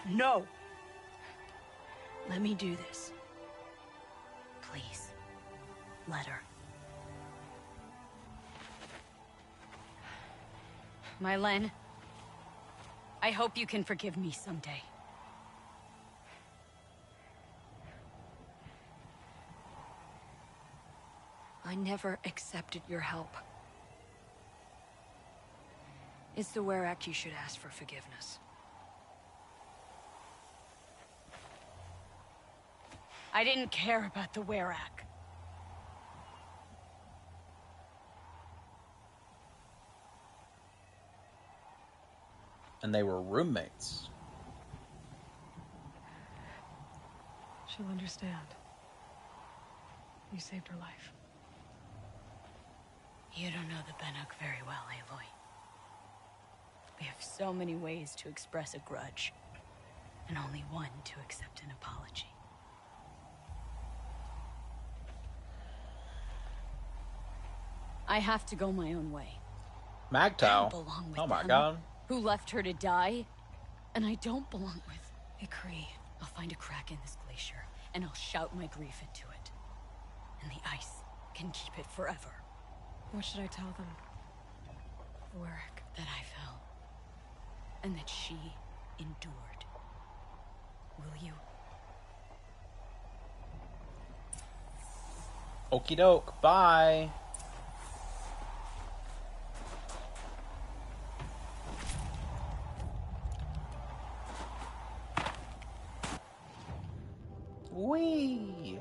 No! Let me do this. Please. Let her. Mylen, I hope you can forgive me someday. I never accepted your help. It's the Werak you should ask for forgiveness. I didn't care about the Werak. And they were roommates. She'll understand. You saved her life. You don't know the Banuk very well, Aloy. We have so many ways to express a grudge, and only one to accept an apology. I have to go my own way. Magtow. I don't belong with Oh my them, god. Who left her to die, and I don't belong with Ikri. I'll find a crack in this glacier, and I'll shout my grief into it. And the ice can keep it forever. What should I tell them? The Werak. That I fell. And that she endured. Will you? Okie doke. Bye. Whee!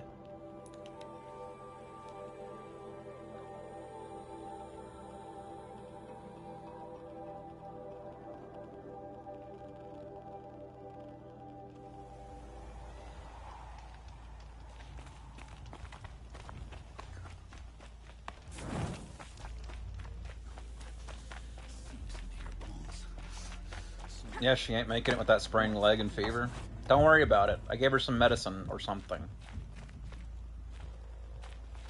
Yeah, she ain't making it with that sprained leg and fever. Don't worry about it. I gave her some medicine or something.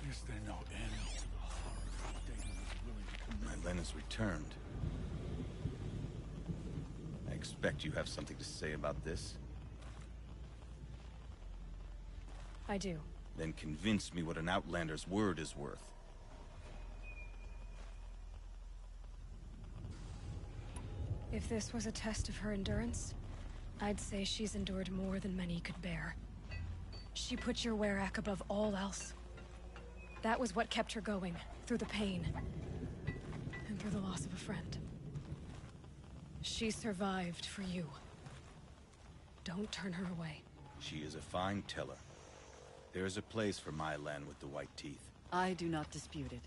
Is there no end to the horror Damon is willing to commit? Mylen's returned. I expect you have something to say about this. I do. Then convince me what an Outlander's word is worth. If this was a test of her endurance, I'd say she's endured more than many could bear. She put your Werak above all else. That was what kept her going, through the pain, and through the loss of a friend. She survived for you. Don't turn her away. She is a fine teller. There is a place for Mylen with the white teeth. I do not dispute it.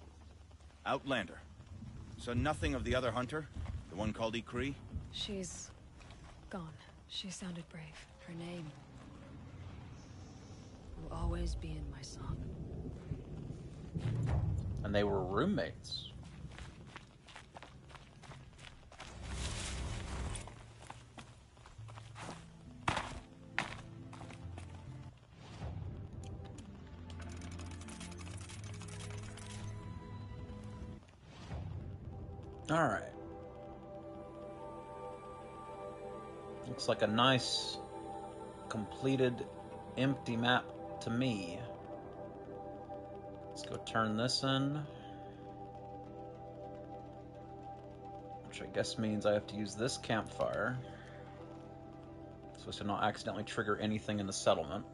Outlander. So nothing of the other hunter? The one called Ikri? She's gone. She sounded brave. Her name will always be in my song. And they were roommates. All right. Looks like a nice, completed, empty map to me. Let's go turn this in. Which I guess means I have to use this campfire, so as to not accidentally trigger anything in the settlement.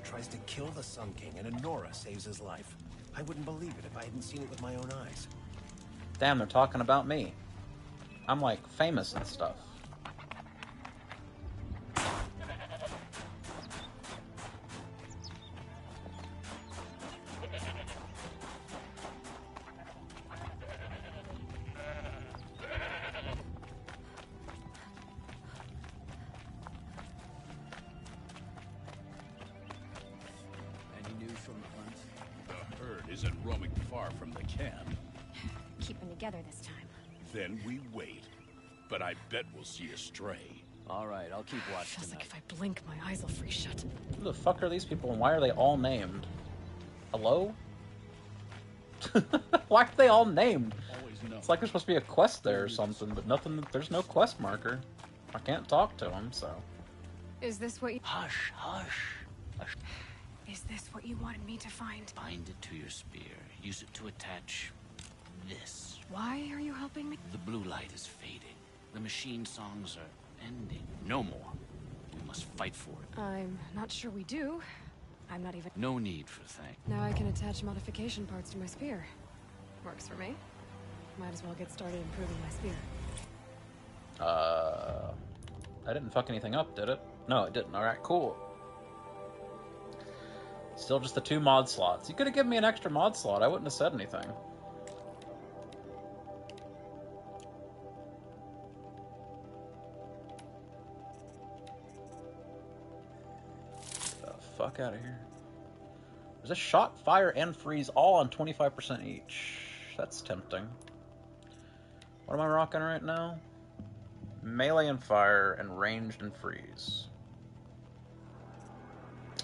Tries to kill the Sun King, and Enora saves his life. I wouldn't believe it if I hadn't seen it with my own eyes. Damn, they're talking about me. I'm like famous and stuff. isn't roaming far from the camp. Keeping together this time. Then we wait. But I bet we'll see a stray. All right, I'll keep watch Feels tonight. like if I blink, my eyes will freeze shut. Who the fuck are these people, and why are they all named? Hello? Why are they all named? It's like there's supposed to be a quest there or something, but nothing. There's no quest marker. I can't talk to them, so. Is this what you... Hush, hush. Is this what you wanted me to find? Bind it to your spear. Use it to attach this. Why are you helping me? The blue light is fading. The machine songs are ending. No more. We must fight for it. I'm not sure we do. I'm not even... No need for thanks. Now I can attach modification parts to my spear. Works for me. Might as well get started improving my spear. I didn't fuck anything up, did it? No, it didn't. Alright, cool. Still just the 2 mod slots. You could have given me an extra mod slot. I wouldn't have said anything. Get the fuck out of here. There's a shot, fire, and freeze all on 25% each. That's tempting. What am I rocking right now? Melee and fire, and ranged and freeze.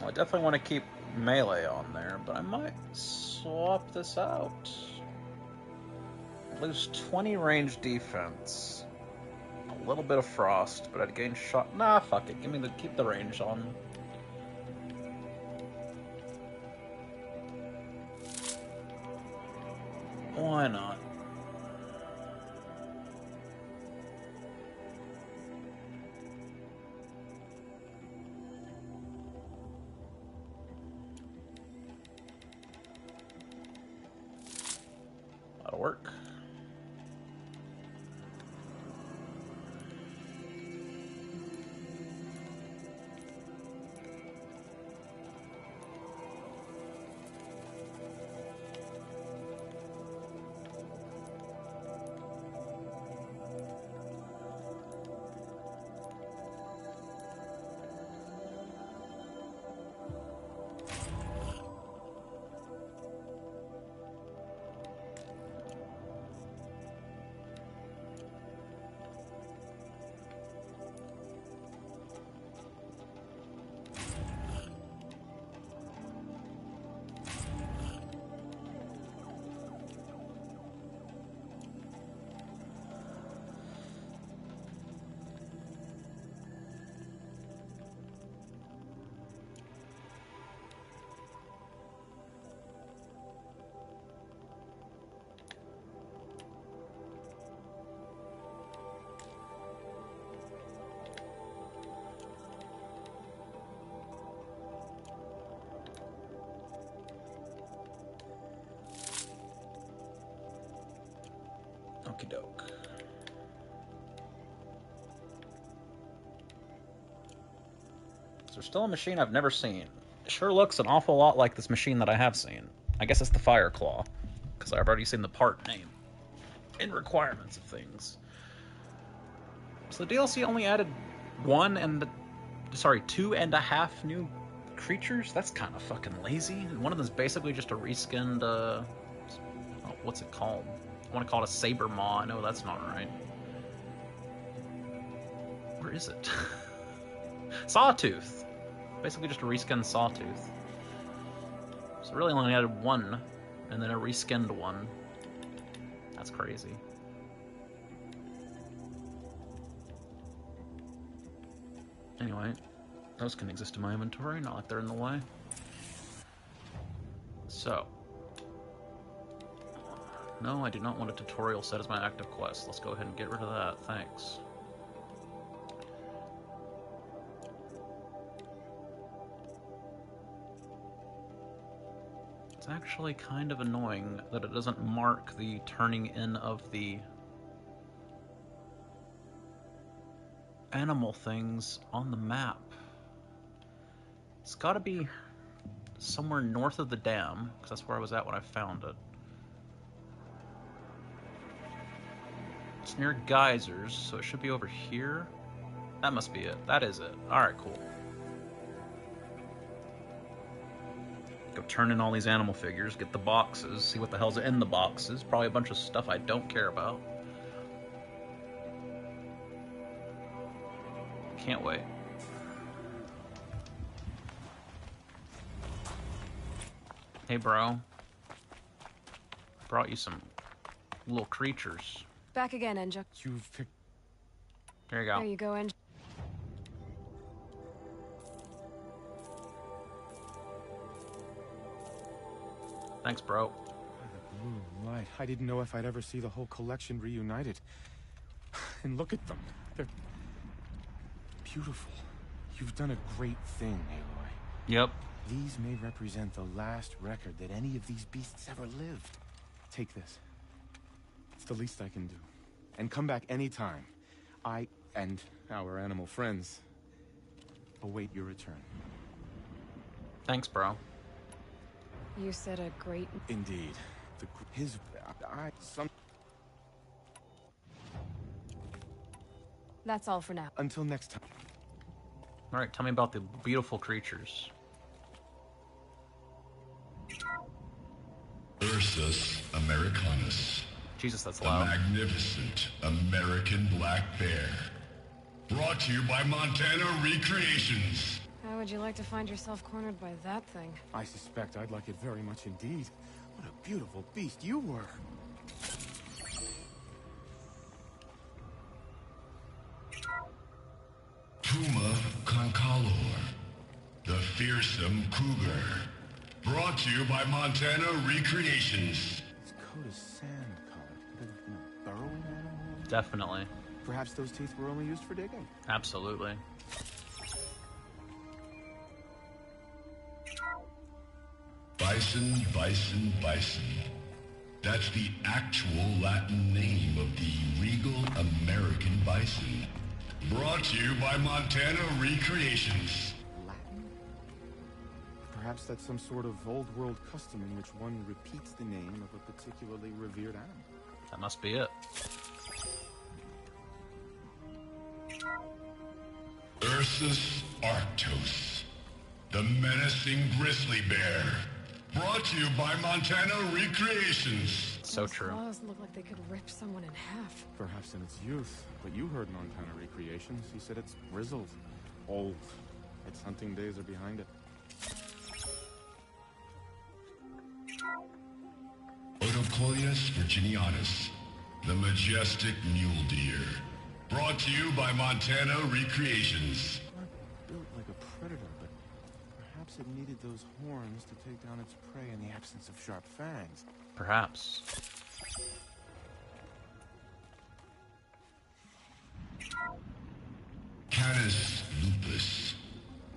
Well, I definitely want to keep melee on there, but I might swap this out. Lose 20 range defense. A little bit of frost, but I'd gain shot. Nah, fuck it. Keep the range on. Why not? That'll work. Okie doke. Is there still a machine I've never seen? It sure looks an awful lot like this machine that I have seen. I guess it's the Fire Claw, because I've already seen the part name in requirements of things. So the DLC only added 2.5 new creatures? That's kind of fucking lazy. And one of them is basically just a reskinned, what's it called? I want to call it a Saber Maw. No, that's not right. Where is it? Sawtooth. Basically just a reskinned Sawtooth. So really only added 1, and then a reskinned 1. That's crazy. Anyway, those can exist in my inventory, not like they're in the way. So. No, I do not want a tutorial set as my active quest. Let's go ahead and get rid of that. Thanks. It's actually kind of annoying that it doesn't mark the turning in of the animal things on the map. It's got to be somewhere north of the dam, because that's where I was at when I found it. It's near geysers, so it should be over here. That must be it. That is it. Alright, cool. Go turn in all these animal figures, get the boxes, see what the hell's in the boxes. Probably a bunch of stuff I don't care about. Can't wait. Hey, bro. Brought you some little creatures. Back again, Enja. You've picked... There you go. There you go, Enja. Thanks, bro. The blue light. I didn't know if I'd ever see the whole collection reunited. And look at them. They're beautiful. You've done a great thing, Aloy. Yep. These may represent the last record that any of these beasts ever lived. Take this. It's the least I can do. And come back anytime. I and our animal friends await your return. Thanks, bro. You said a great... Indeed. That's all for now. Until next time. Alright, tell me about the beautiful creatures. Ursus americanus. Jesus, that's loud. A magnificent American black bear. Brought to you by Montana Recreations. How would you like to find yourself cornered by that thing? I suspect I'd like it very much indeed. What a beautiful beast you were. Puma concalor. The fearsome cougar. Brought to you by Montana Recreations. Its coat is sand-colored. Could it have been a burrowing animal? Definitely. Perhaps those teeth were only used for digging. Absolutely. Bison, bison, bison. That's the actual Latin name of the regal American bison. Brought to you by Montana Recreations. Latin? Perhaps that's some sort of old-world custom in which one repeats the name of a particularly revered animal. That must be it. Ursus arctos. The menacing grizzly bear. Brought to you by Montana Recreations. So true. Those claws look like they could rip someone in half. Perhaps in its youth, but you heard Montana Recreations. He said it's grizzled, old. Its hunting days are behind it. Odocoius virginianus, the majestic mule deer. Brought to you by Montana Recreations. Not built like a predator, but perhaps it needed those horns to take down its prey in the absence of sharp fangs. Perhaps. Canis lupus,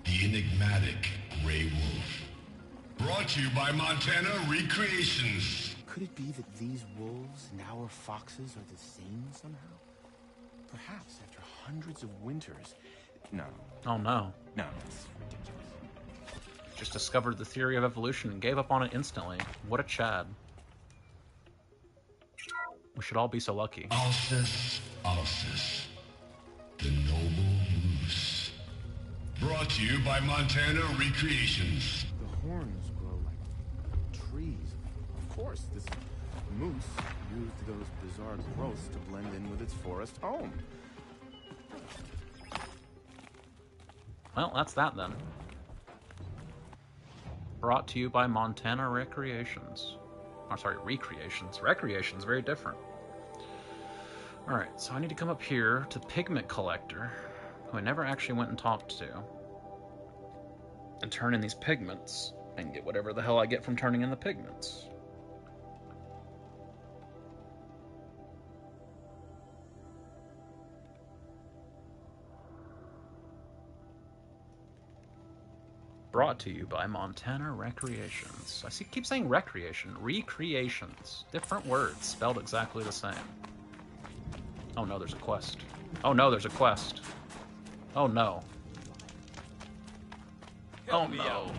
the enigmatic gray wolf. Brought to you by Montana Recreations. Could it be that these wolves and our foxes are the same somehow? Perhaps after hundreds of winters... No. Oh no. No, that's ridiculous. Just discovered the theory of evolution and gave up on it instantly. What a Chad. We should all be so lucky. Alcis, Alcis, the noble moose. Brought to you by Montana Recreations. The horns grow like trees. Of course, this moose used those bizarre growths to blend in with its forest home. Well, that's that then. Brought to you by Montana Recreations. Oh, sorry, Recreations. Recreations, very different. Alright, so I need to come up here to Pigment Collector, who I never actually went and talked to, and turn in these pigments, and get whatever the hell I get from turning in the pigments. Brought to you by Montana Recreations. I keep saying recreation. Recreations. Different words, spelled exactly the same. Oh no, there's a quest. Oh no, there's a quest. Oh no. Oh no.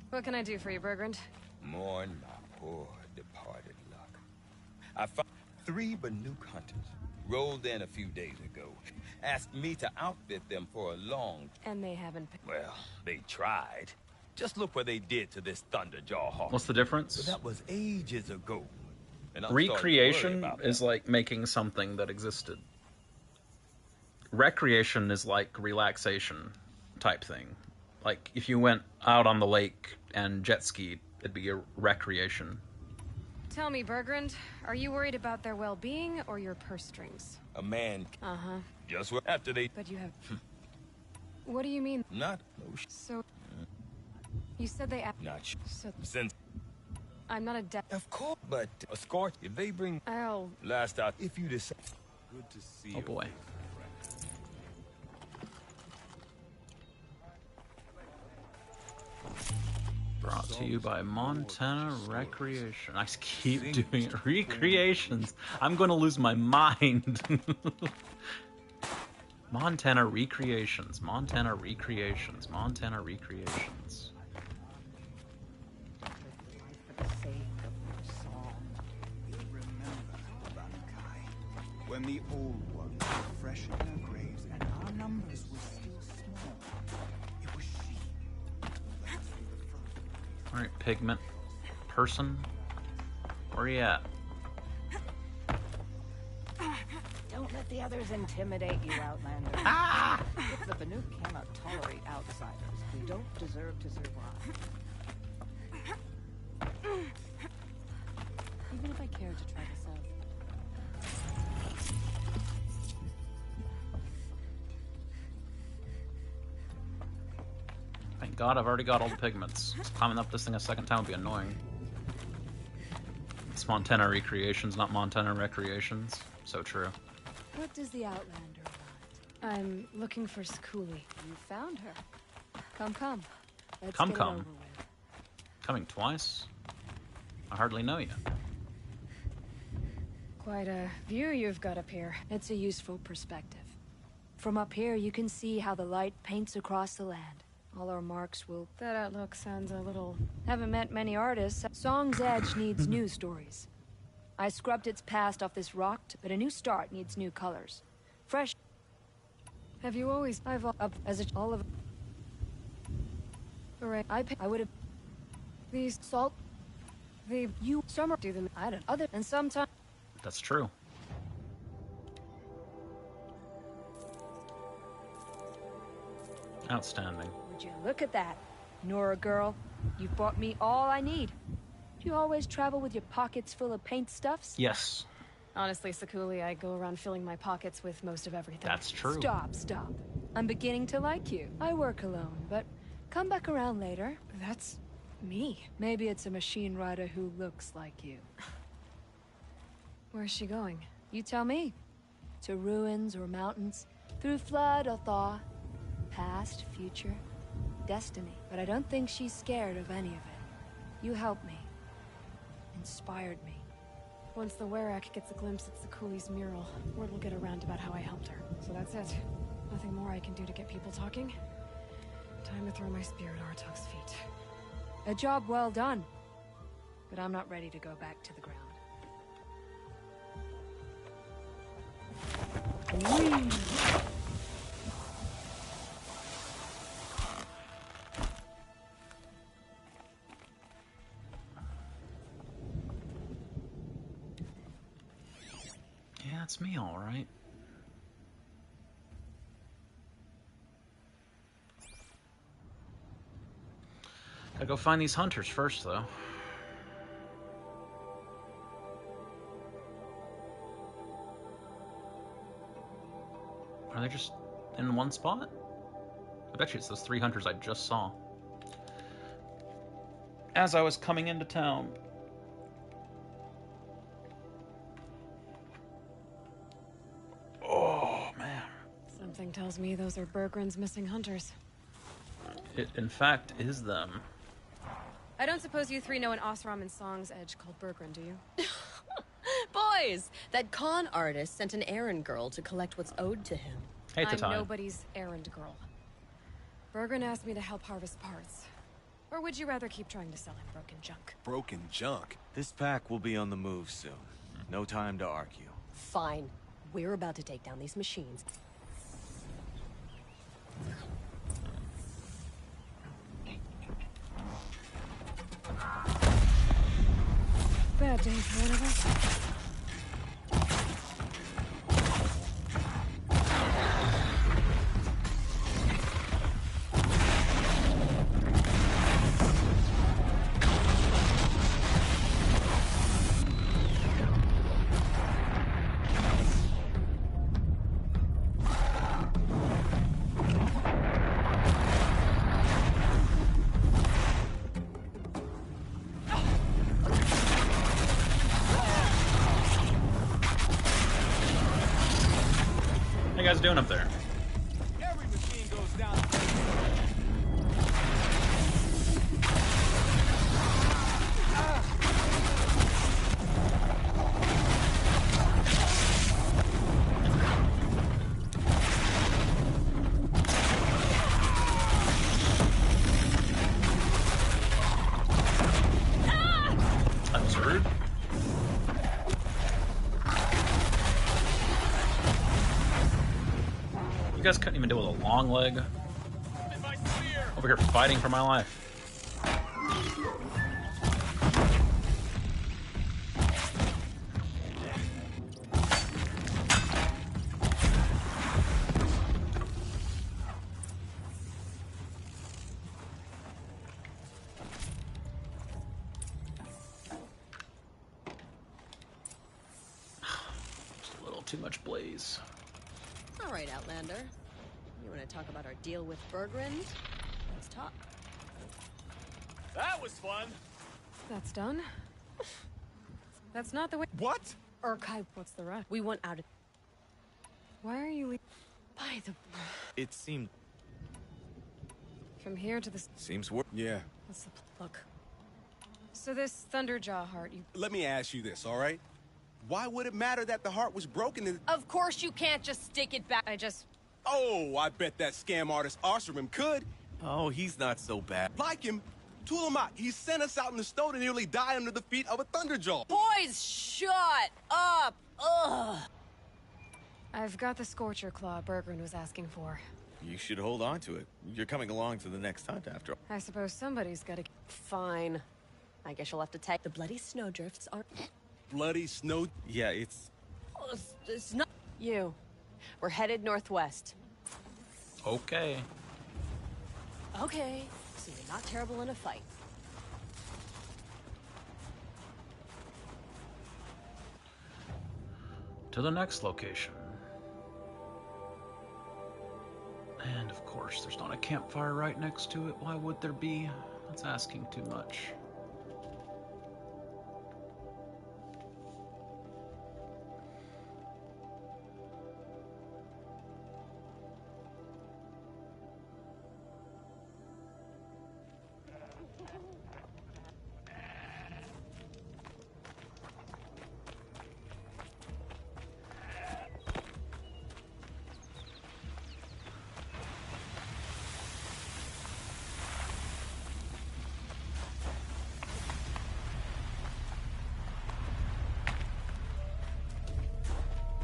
What can I do for you, Bergrand? Mourn my poor departed luck. I found 3 Banuk hunters. Rolled in a few days ago. Asked me to outfit them for a long... And they haven't... Well, they tried. Just look what they did to this Thunderjaw hawk. What's the difference? But that was ages ago. And I'm starting to worry Recreation about is like making something that existed. Recreation is like relaxation type thing. Like if you went out on the lake and jet skied, it'd be a recreation. Tell me, Bergrand, are you worried about their well-being or your purse strings? a man. Uh-huh. Just after they. But you have. What do you mean? Not. So. You said they. Not. So. Since. I'm not a deaf. Of course, but a scorch. If they bring. I'll. Last out. If you decide. Good to see you. Oh boy. Brought to you by Montana Recreation. I keep doing it. Recreations. I'm going to lose my mind. Montana Recreations. Montana Recreations. Montana Recreations. When the old ones were fresh in their graves and our numbers were still small, it was she. Alright, pigment. Person. Where are you at? Don't let the others intimidate you, Outlander. Ah! If the Banuk cannot tolerate outsiders, we don't deserve to survive. Even if I care to try this out. Thank God I've already got all the pigments. Just climbing up this thing a second time would be annoying. It's Montana Recreations, not Montana Recreations. So true. What does the Outlander want? I'm looking for Skuli. You found her. Come. Let's Come. get it over with. Coming twice? I hardly know you. Quite a view you've got up here. It's a useful perspective. From up here, you can see how the light paints across the land. All our marks will... That outlook sounds a little... Haven't met many artists. Song's Edge needs new stories. I scrubbed its past off this rock, but a new start needs new colors. Fresh... Have you always... I've up as a... All of... Alright, I would have... These salt... The... You... Summer... Do them... I don't... Other... And sometimes... That's true. Outstanding. Would you look at that, Nora girl? You've bought me all I need. Do you always travel with your pockets full of paint stuffs? Yes. Honestly, Sakuli, I go around filling my pockets with most of everything. That's true. Stop. I'm beginning to like you. I work alone, but come back around later. That's me. Maybe it's a machine rider who looks like you. Where's she going? You tell me. To ruins or mountains, through flood or thaw. Past, future, destiny. But I don't think she's scared of any of it. You helped me. Inspired me. Once the Werak gets a glimpse at Sakuli's mural, word will get around about how I helped her. So that's it. Nothing more I can do to get people talking. Time to throw my spear at Artok's feet. A job well done. But I'm not ready to go back to the ground. Yeah, it's me, all right. Gotta go find these hunters first, though. Are they just in one spot? I bet you it's those 3 hunters I just saw. As I was coming into town. Oh, man. Something tells me those are Bergrand's missing hunters. It, in fact, is them. I don't suppose you three know an Osram in Song's Edge called Bergrand, do you? Boys, that con artist sent an errand girl to collect what's owed to him. Hey, I'm nobody's errand girl. Bergrand asked me to help harvest parts. Or would you rather keep trying to sell him broken junk? Broken junk? This pack will be on the move soon. No time to argue. Fine. We're about to take down these machines. day for one of us. How you guys doing up there? Every machine goes down. That was rude. You guys couldn't even deal with a long leg. Over here fighting for my life. Just a little too much blaze. All right, Outlander. You want to talk about our deal with Bergren? Let's talk. That was fun. That's done. That's not the way. What? Urkai, what's the rush? We want out of. Why are you by the? It seemed. From here to the. Seems worth. Yeah. What's the look? So this Thunderjaw heart, you. Let me ask you this, all right? Why would it matter that the heart was broken? Of course you can't just stick it back. Oh, I bet that scam artist Arsarim could. Oh, he's not so bad. Like him. Tool him out. He sent us out in the snow to nearly die under the feet of a Thunderjaw. Boys, shut up! Ugh! I've got the Scorcher Claw Bergren was asking for. You should hold on to it. You're coming along to the next hunt after all. I suppose somebody's gotta. Fine. I guess you'll have to take the bloody snowdrifts are. Bloody snow. Yeah, it's It's not. You. We're headed northwest. Okay. Okay, so you're not terrible in a fight. To the next location. And of course, there's not a campfire right next to it. Why would there be? That's asking too much.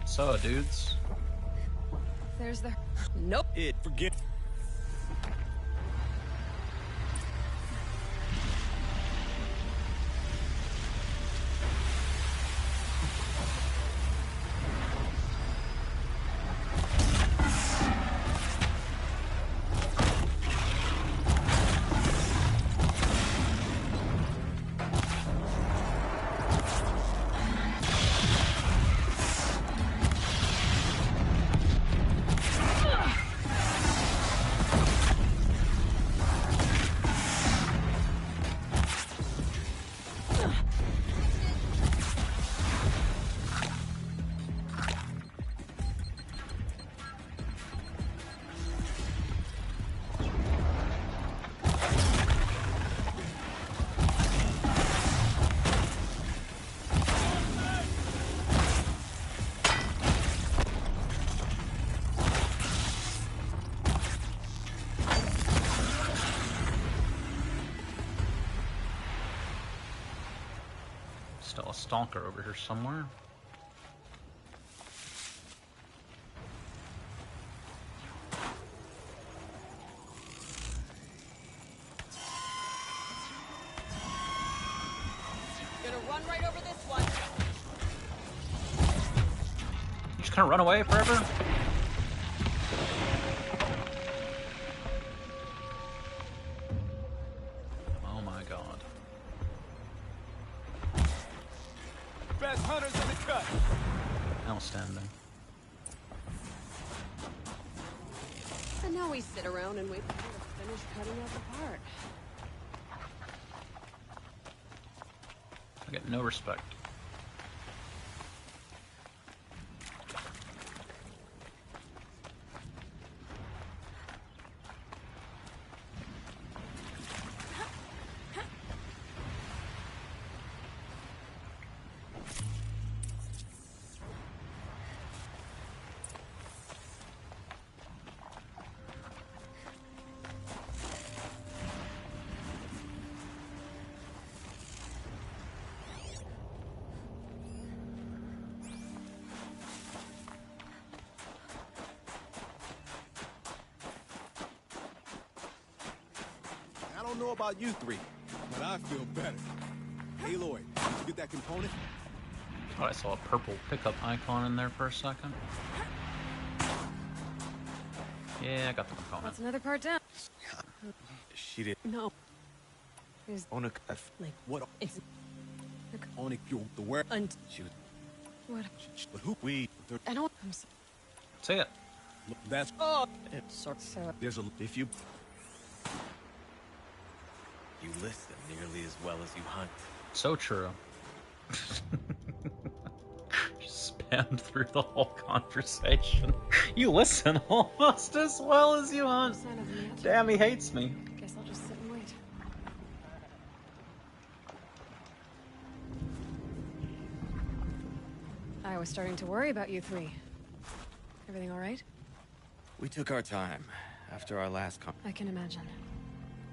So, dudes. There's the. Nope. Forget. Still a stalker over here somewhere. Gonna run right over this one. gonna run away forever? Oh my god. Best hunters in the cut. Outstanding. And now we sit around and wait for you to finish cutting us apart. I get no respect. I don't know about you three, but I feel better. Aloy, did you get that component? Oh, I saw a purple pickup icon in there for a second. Yeah, I got the component. That's another part down. She did. No. There's On like what? it's On the where? and She was. what? But who we? I don't. I'm so, Say it. That's. so There's a if you. You listen nearly as well as you hunt. So true. Just spammed through the whole conversation. You listen almost as well as you hunt. Sign of me. Damn, he hates me. Guess I'll just sit and wait. I was starting to worry about you three. Everything all right? We took our time after our last I can imagine.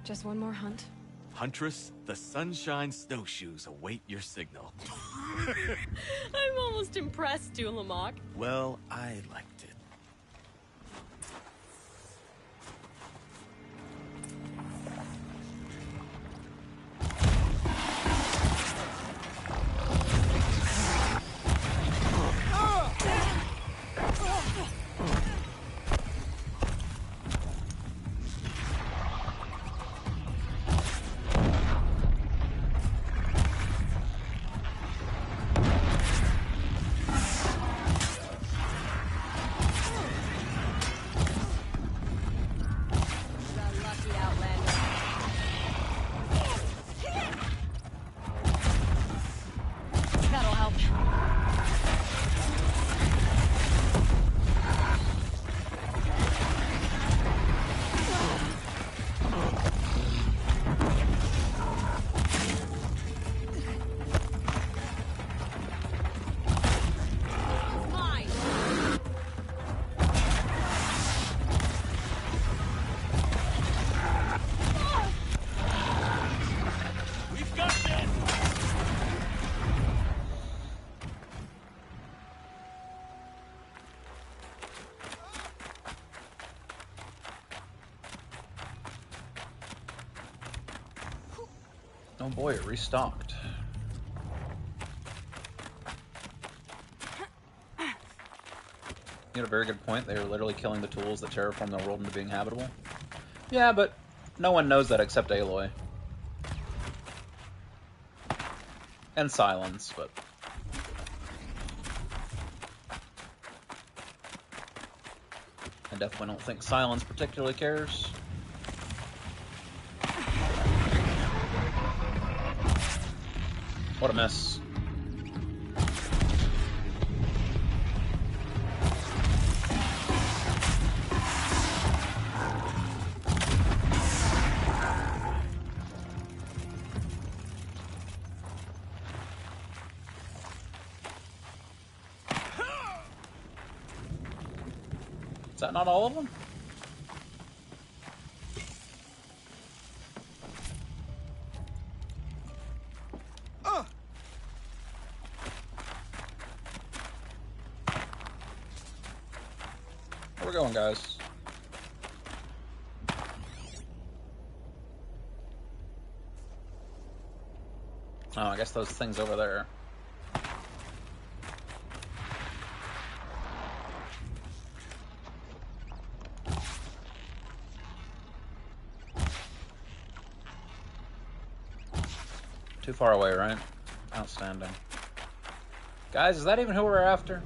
Just one more hunt. Huntress, the Sunshine Snowshoes await your signal. I'm almost impressed, Dulamok. Well, I liked it. That'll help. We've got this. Oh boy, it restocked. You had a very good point. They are literally killing the tools that terraform the world into being habitable. Yeah, but no one knows that except Aloy. And Silence, but... I definitely don't think Silence particularly cares. What a mess. Is that not all of them? Where we going, guys? Oh, I guess those things over there. Too far away, right? Outstanding. Guys, is that even who we're after?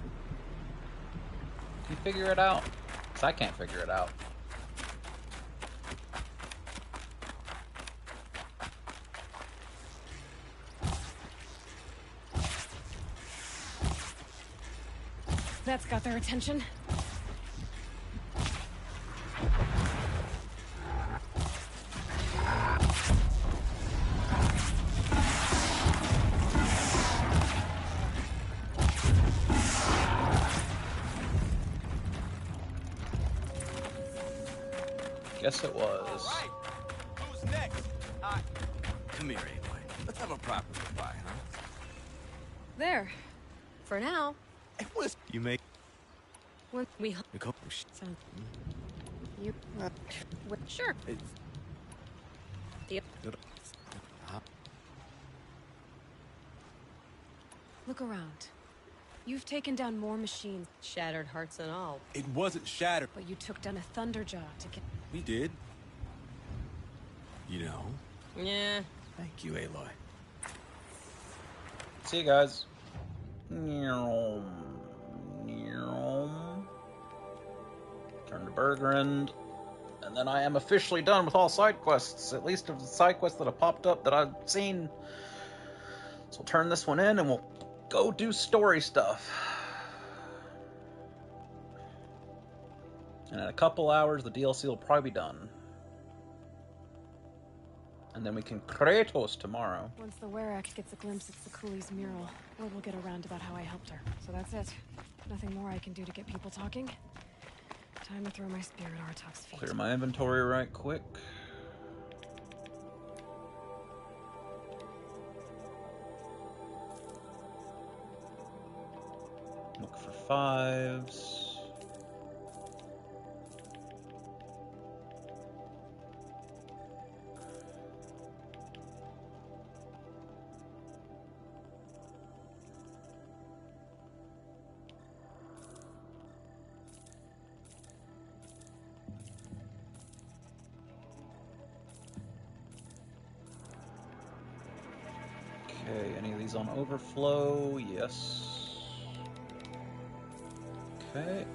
Can you figure it out? Because I can't figure it out. That's got their attention. Guess it was. All right. Who's next? Come here, Aloy. Let's have a proper goodbye, huh? There. For now. It was you make. When we so, you sure. Yep. Look around. You've taken down more machines, Shattered hearts and all. It wasn't shattered. but you took down a Thunderjaw to get. We did. You know. Yeah. Thank you, Aloy. See you guys. Turn to Bergrand. And then I am officially done with all side quests. At least of the side quests that have popped up that I've seen. So we'll turn this one in and we'll go do story stuff. And in a couple hours, the DLC will probably be done. And then we can Kratos tomorrow. Once the Werak gets a glimpse at the Cooley's mural, word will get around about how I helped her. So that's it. Nothing more I can do to get people talking. Time to throw my spear at Artok's feet. Clear my inventory right quick. Look for 5s. Okay, any of these on overflow? Yes. Okay.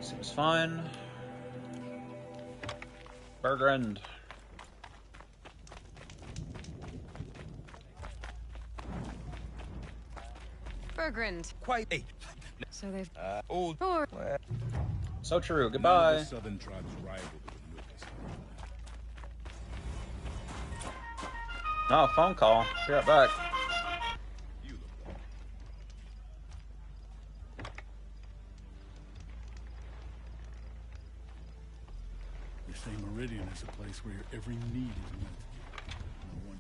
Seems fine. Bergrand. Bergrand. Quite a. So they've Old. So true. None Goodbye. of the southern tribes rival the Venucas. Oh, phone call. Be right back. They say Meridian is a place where your every need is met. No one.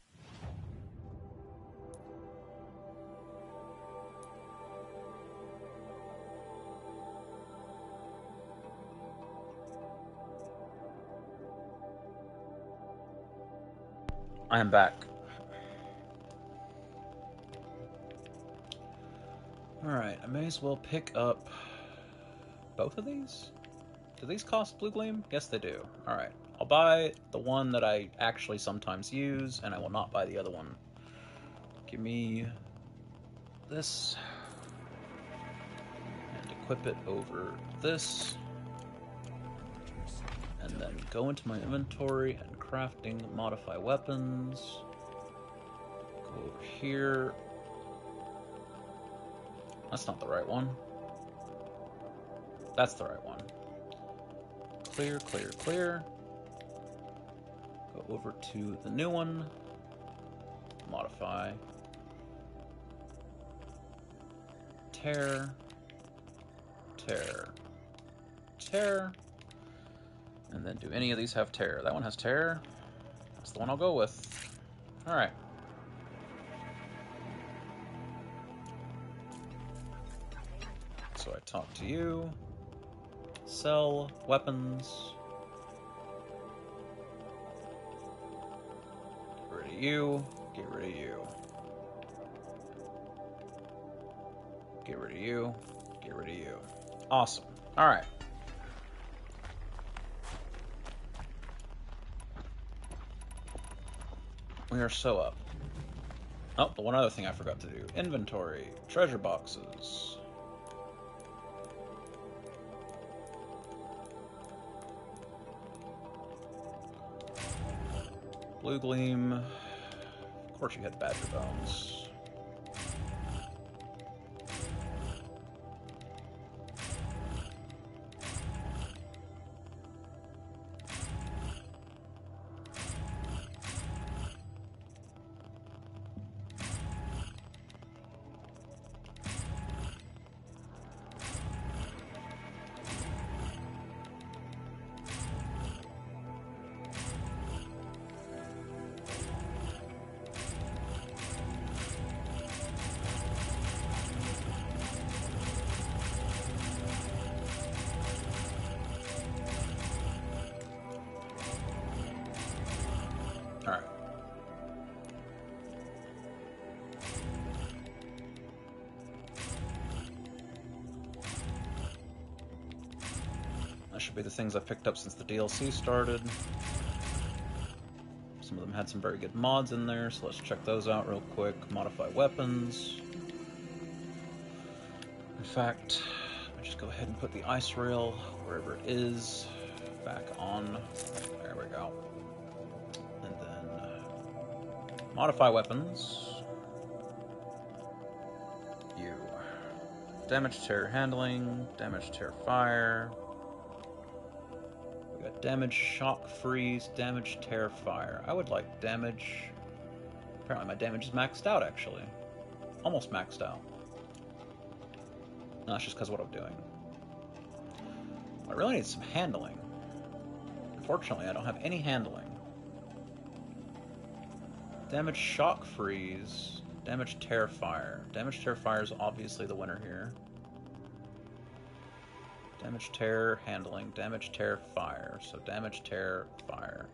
I am back. Alright, I may as well pick up both of these? Do these cost Blue Gleam? Yes, they do. Alright, I'll buy the one that I actually sometimes use, and I will not buy the other one. Give me this, and equip it over this, and then go into my inventory and crafting, modify weapons, go over here. That's not the right one. That's the right one. Clear, clear, clear. Go over to the new one. Modify. Tear. Tear. Tear. And then do any of these have tear? That one has tear. That's the one I'll go with. Alright. So I talk to you. Sell weapons. Get rid of you. Get rid of you. Get rid of you. Get rid of you. Awesome. Alright. We are so up. Oh, the one other thing I forgot to do. Inventory. Treasure boxes. Blue Gleam. Of course you had Badger Bones. Alright. That should be the things I've picked up since the DLC started. Some of them had some very good mods in there, so let's check those out real quick. Modify weapons. In fact, I'll just go ahead and put the ice rail wherever it is back on. There we go. And then modify weapons. You. Damage, tear, handling. Damage, tear, fire. We got damage, shock, freeze, damage, tear, fire. I would like damage. Apparently my damage is maxed out, actually. Almost maxed out. No, that's just because of what I'm doing. I really need some handling. Unfortunately, I don't have any handling. Damage, shock, freeze. Damage, tear, fire. Damage, tear, fire is obviously the winner here. Damage, tear, handling. Damage, tear, fire. So damage, tear, fire.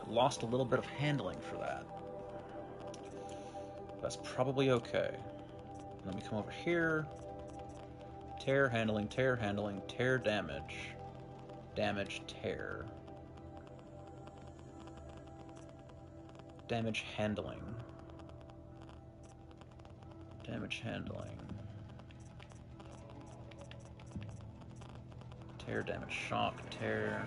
I lost a little bit of handling for that. That's probably okay. Let me come over here. Tear, handling, tear, handling, tear, damage. Damage, tear. Damage, handling. Damage, handling. Tear, damage, shock, tear.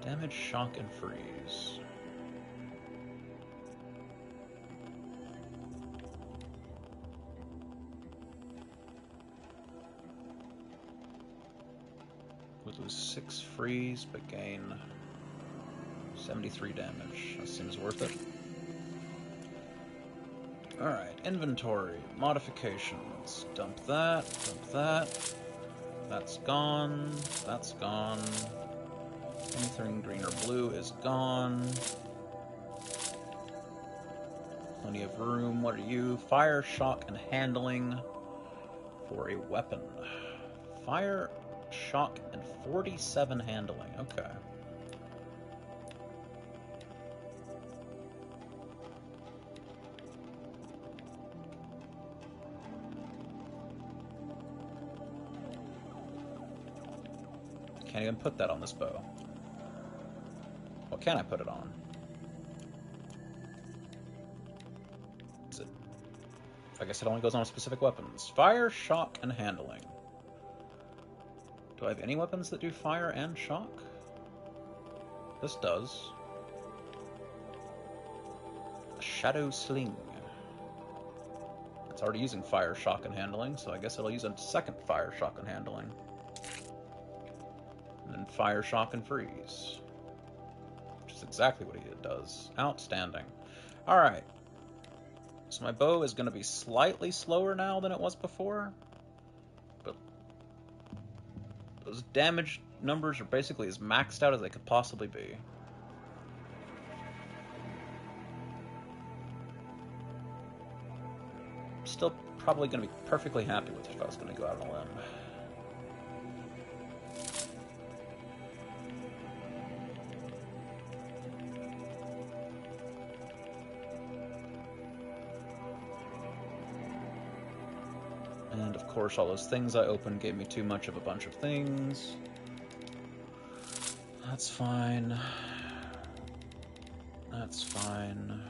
Damage, shock, and freeze. Would lose 6 freeze, but gain 73 damage. That seems worth it. Alright, inventory. Modifications. Dump that, dump that. That's gone. That's gone. Anything green or blue is gone. Plenty of room. What are you? Fire, shock, and handling for a weapon. Fire, shock, and 47 handling. Okay. Can't even put that on this bow. What can I put it on? Is it? I guess it only goes on specific weapons. Fire, shock, and handling. Do I have any weapons that do fire and shock? This does. A shadow sling. It's already using fire, shock, and handling, so I guess it'll use a second fire, shock, and handling. And then fire, shock, and freeze. Exactly what it does. Outstanding. Alright. So my bow is going to be slightly slower now than it was before. But those damage numbers are basically as maxed out as they could possibly be. still probably going to be perfectly happy with if I was going to go out on a limb. And of course, all those things I opened gave me too much of a bunch of things. That's fine. That's fine.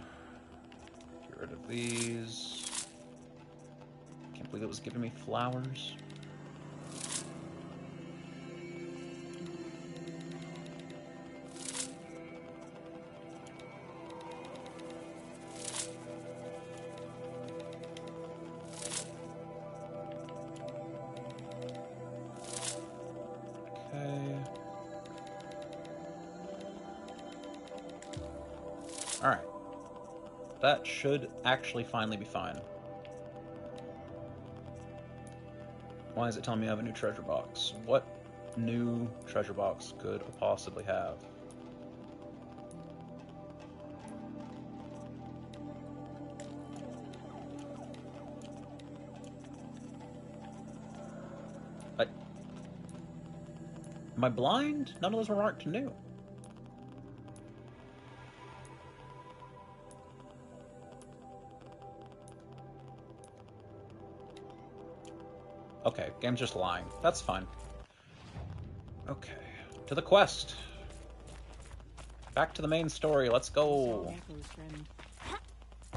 Get rid of these. Can't believe it was giving me flowers. Alright. That should actually finally be fine. Why is it telling me I have a new treasure box? What new treasure box could I possibly have? Am I blind? None of those were marked new. Okay, game's just lying. That's fine. Okay, to the quest. Back to the main story, let's go.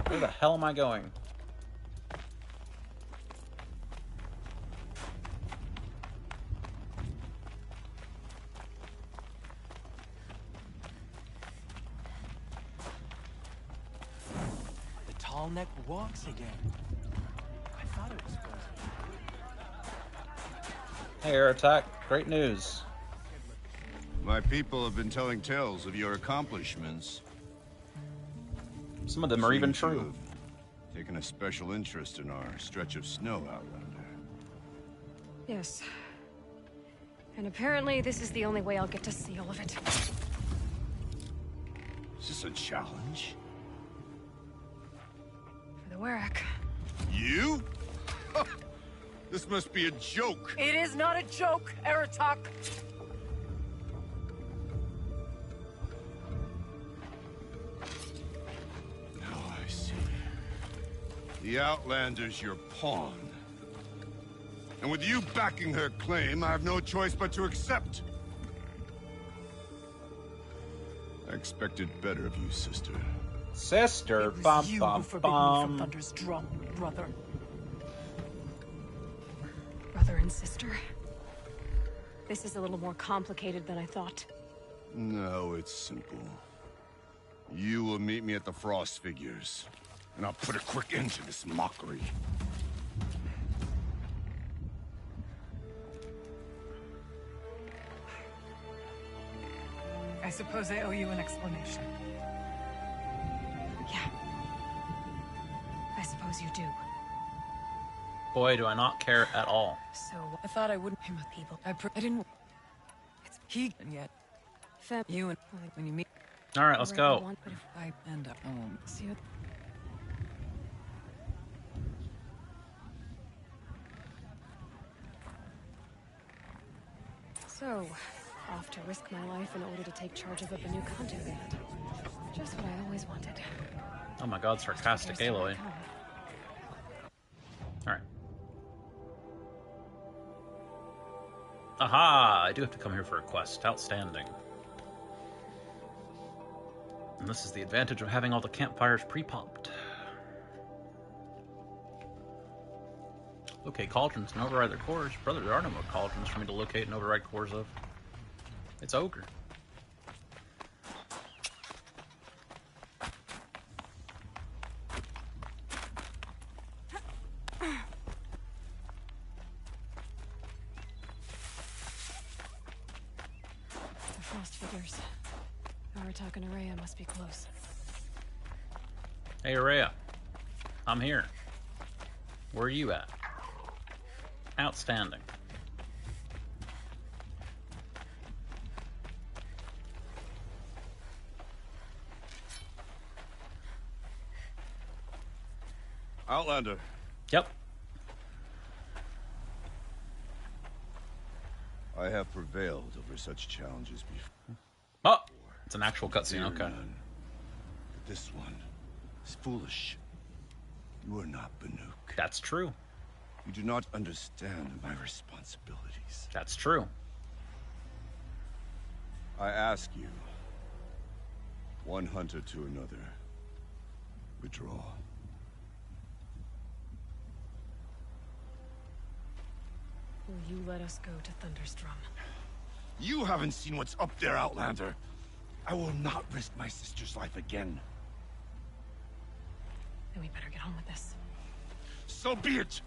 Where the hell am I going? The tall neck walks again. I thought it was frozen. Hey, Air Attack. Great news. My people have been telling tales of your accomplishments. Some of them are even true. Taken a special interest in our stretch of snow, Outlander. Yes. And apparently this is the only way I'll get to see all of it. Is this a challenge? For the Warwick. You? This must be a joke. It is not a joke, Aratak. Now I see. The Outlander's your pawn. And with you backing her claim, I have no choice but to accept. I expected better of you, sister. Sister, It was you who forbid me from Thunder's drum, brother. Brother and sister. This is a little more complicated than I thought. No, it's simple. You will meet me at the Frost Figures, and I'll put a quick end to this mockery. I suppose I owe you an explanation. Yeah. I suppose you do. Boy, do I not care at all. So, I thought I wouldn't him with people. I didn't. It's he and yet. You and when you meet. All right, let's go. But if I end up home, see what. So, off to risk my life in order to take charge of a new continent. Just what I always wanted. Oh my god, sarcastic Aloy. Alright. Aha! I do have to come here for a quest. Outstanding. And this is the advantage of having all the campfires pre-popped. Okay, cauldrons and override their cores. Brother, there are no more cauldrons for me to locate and override cores of. It's ogre. The Frost Figures. Aratak and Araya must be close. Hey, Araya. I'm here. Where are you at? Outstanding. Outlander. Yep. I have prevailed over such challenges before. Oh! It's an actual cutscene, okay. None. But this one is foolish. You are not Banuk. That's true. You do not understand my responsibilities. That's true. I ask you, one hunter to another, withdraw. Will you let us go to Thunderstrom? You haven't seen what's up there, Outlander. I will not risk my sister's life again. Then we better get on with this. So be it!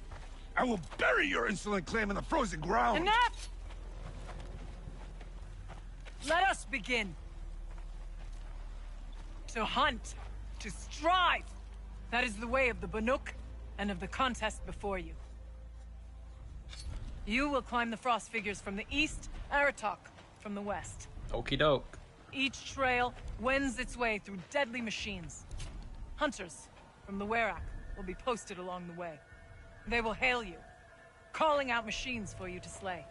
I will bury your insolent claim in the frozen ground! Enough! Let us begin. To hunt. To strive. That is the way of the Banuk and of the contest before you. You will climb the frost figures from the east, Aratok from the west. Okie doke. Each trail wends its way through deadly machines. Hunters from the Werak will be posted along the way. They will hail you, calling out machines for you to slay.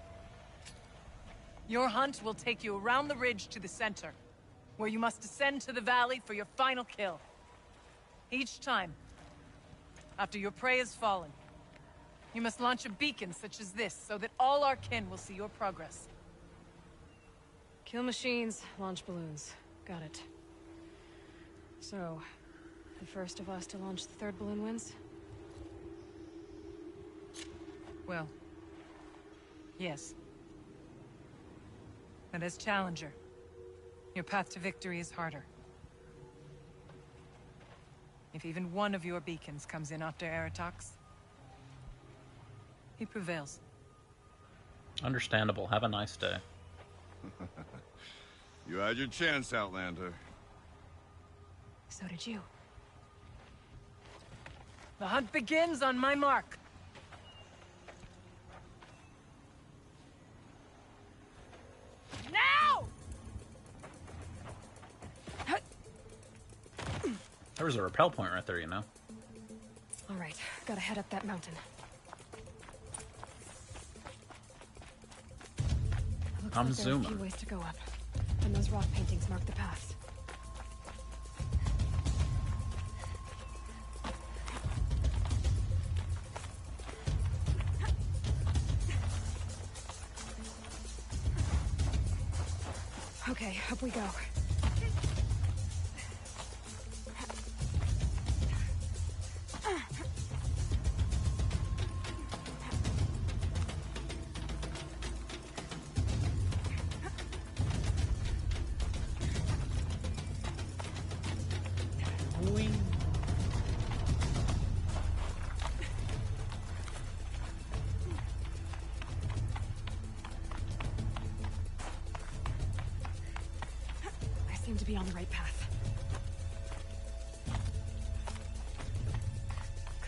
Your hunt will take you around the ridge to the center, where you must descend to the valley for your final kill. Each time, after your prey has fallen, you must launch a beacon such as this, so that all our kin will see your progress. Kill machines, launch balloons. Got it. So, the first of us to launch the third balloon wins? Well, yes. And as challenger, your path to victory is harder. If even one of your beacons comes in after Aratox, he prevails. Understandable. Have a nice day. You had your chance, Outlander. So did you. The hunt begins on my mark. Now! There was a rappel point right there, you know. All right, gotta head up that mountain. I'm There are a zooming. few ways to go up, and those rock paintings mark the paths. Okay, up we go. I seem to be on the right path.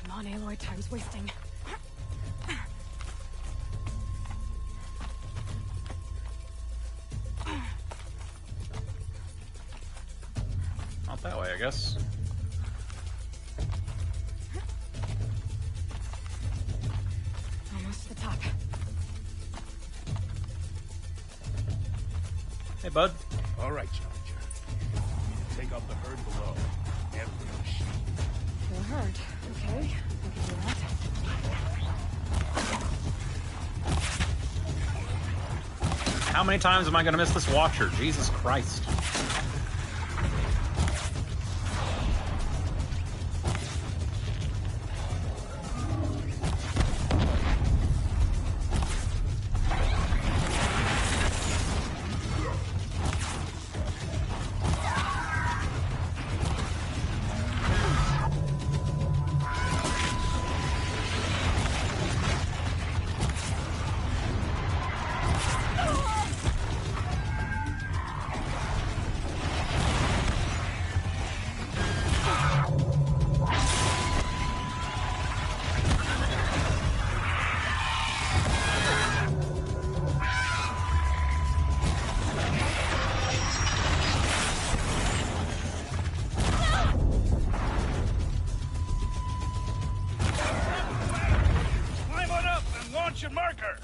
Come on, Aloy, time's wasting. Not that way, I guess. Almost to the top. Hey, bud. All right, Challenger. Take out the herd below. Every machine. The herd. Okay, I can do that. How many times am I going to miss this watcher? Jesus Christ. Attention marker!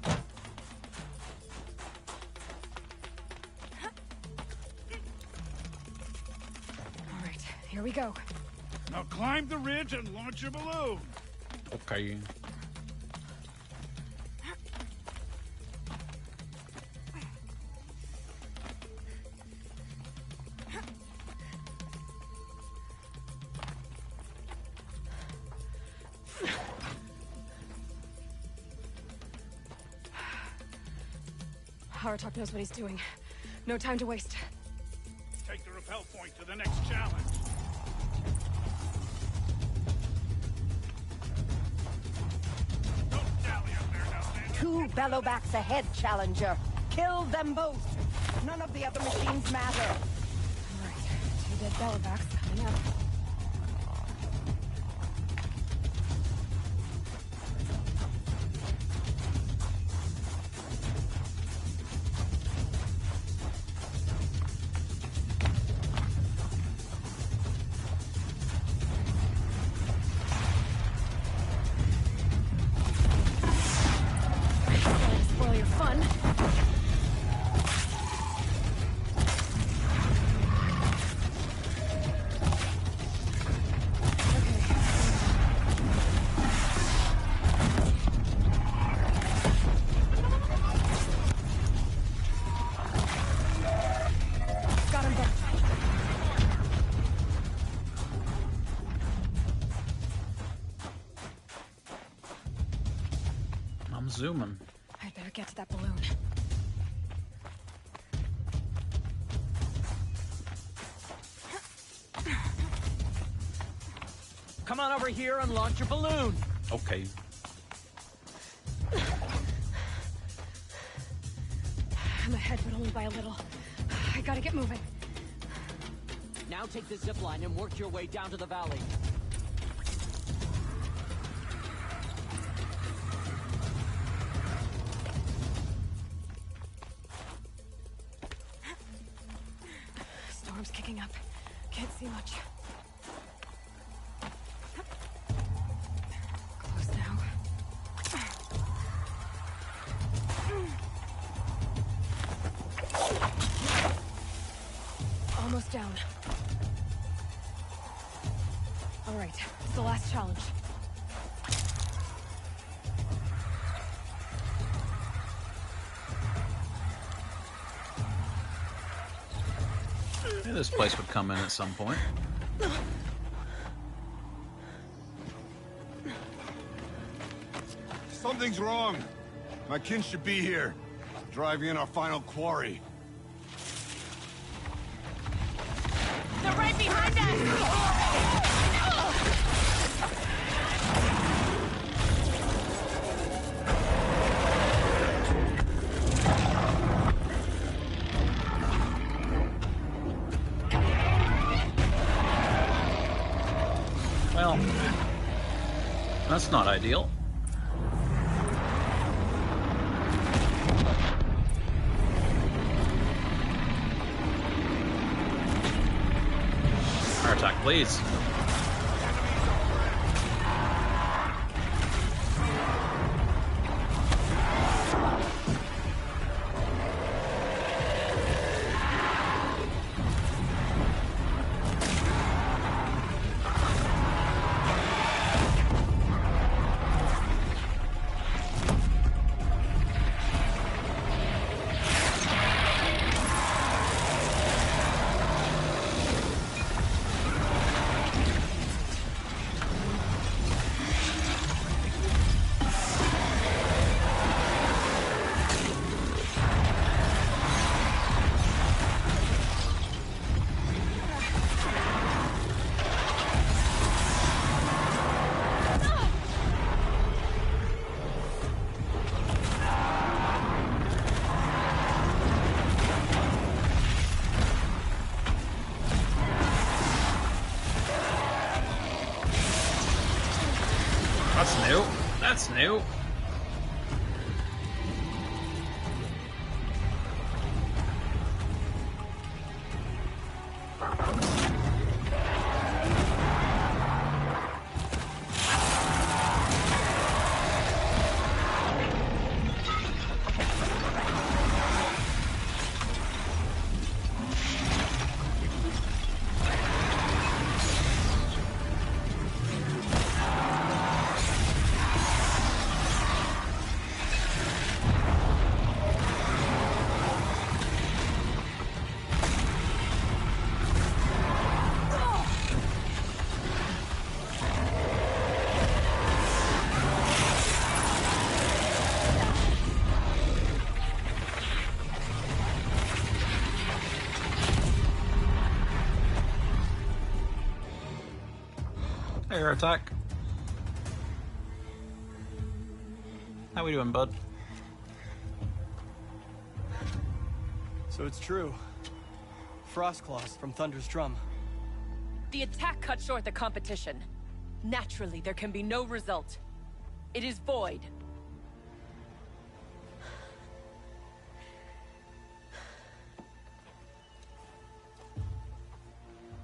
All right, here we go. Now climb the ridge and launch your balloon. Okay. Haratok knows what he's doing. No time to waste. Take the rappel point to the next challenge. Don't dally up there now, man. 2 bellowbacks ahead, Challenger. Kill them both. None of the other machines matter. All right, 2 dead bellowbacks coming up. Spoil your fun. Got him both. I'm zooming. I'd better get to that balloon. Come on over here and launch your balloon. Okay. I'm ahead, but only by a little. I gotta get moving. Now take the zip line and work your way down to the valley. Storm's kicking up. Can't see much. Close now. Almost down. All right, it's the last challenge. Yeah, this place would come in at some point. Something's wrong. My kin should be here. Driving in our final quarry. They're right behind us! Well, that's not ideal. Heart attack, please. That's new. That's new. Hey, air attack. How we doing, bud? So it's true. Frostclaws from Thunder's drum. The attack cut short the competition. Naturally, there can be no result. It is void.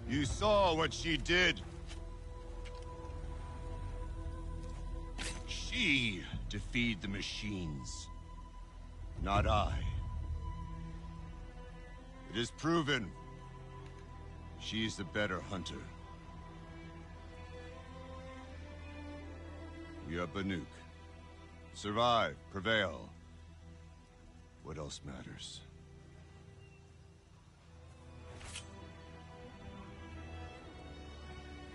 You saw what she did. She defeated the machines, not I. It is proven. She's the better hunter. We are Banuk. Survive, prevail. What else matters?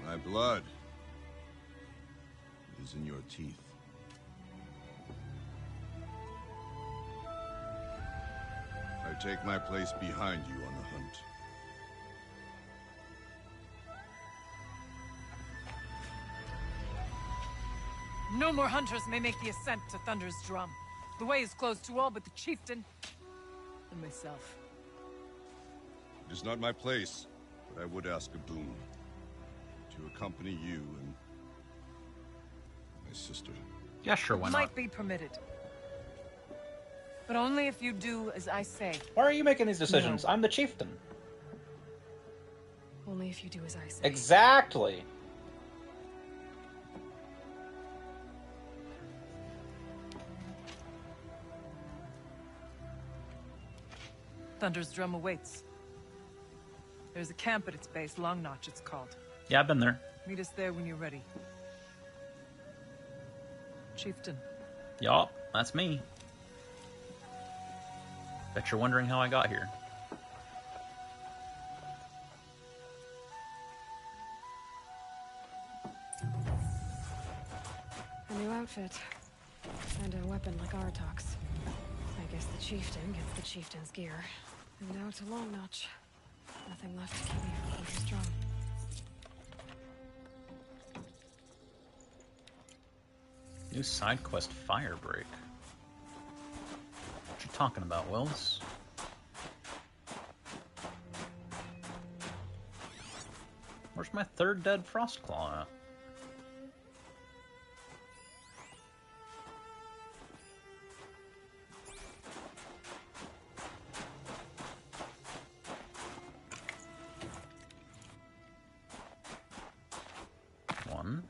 My blood is in your teeth. I take my place behind you on the hunt. No more hunters may make the ascent to Thunder's drum. The way is closed to all but the chieftain and myself. It is not my place, but I would ask a boon. To accompany you and my sister. Yeah, sure, why not? Might be permitted. But only if you do as I say. Why are you making these decisions? No. I'm the chieftain. Only if you do as I say. Exactly. Thunder's drum awaits. There's a camp at its base, Long Notch it's called. Yeah, I've been there. Meet us there when you're ready. Chieftain. Yup, that's me. Bet you're wondering how I got here. A new outfit. And a weapon like Artok's. I guess the chieftain gets the chieftain's gear. And now to Long Notch. Nothing left to keep me from Thunder's drum. New side quest, Firebreak. What you talking about, Wills? Where's my third dead Frostclaw at? One,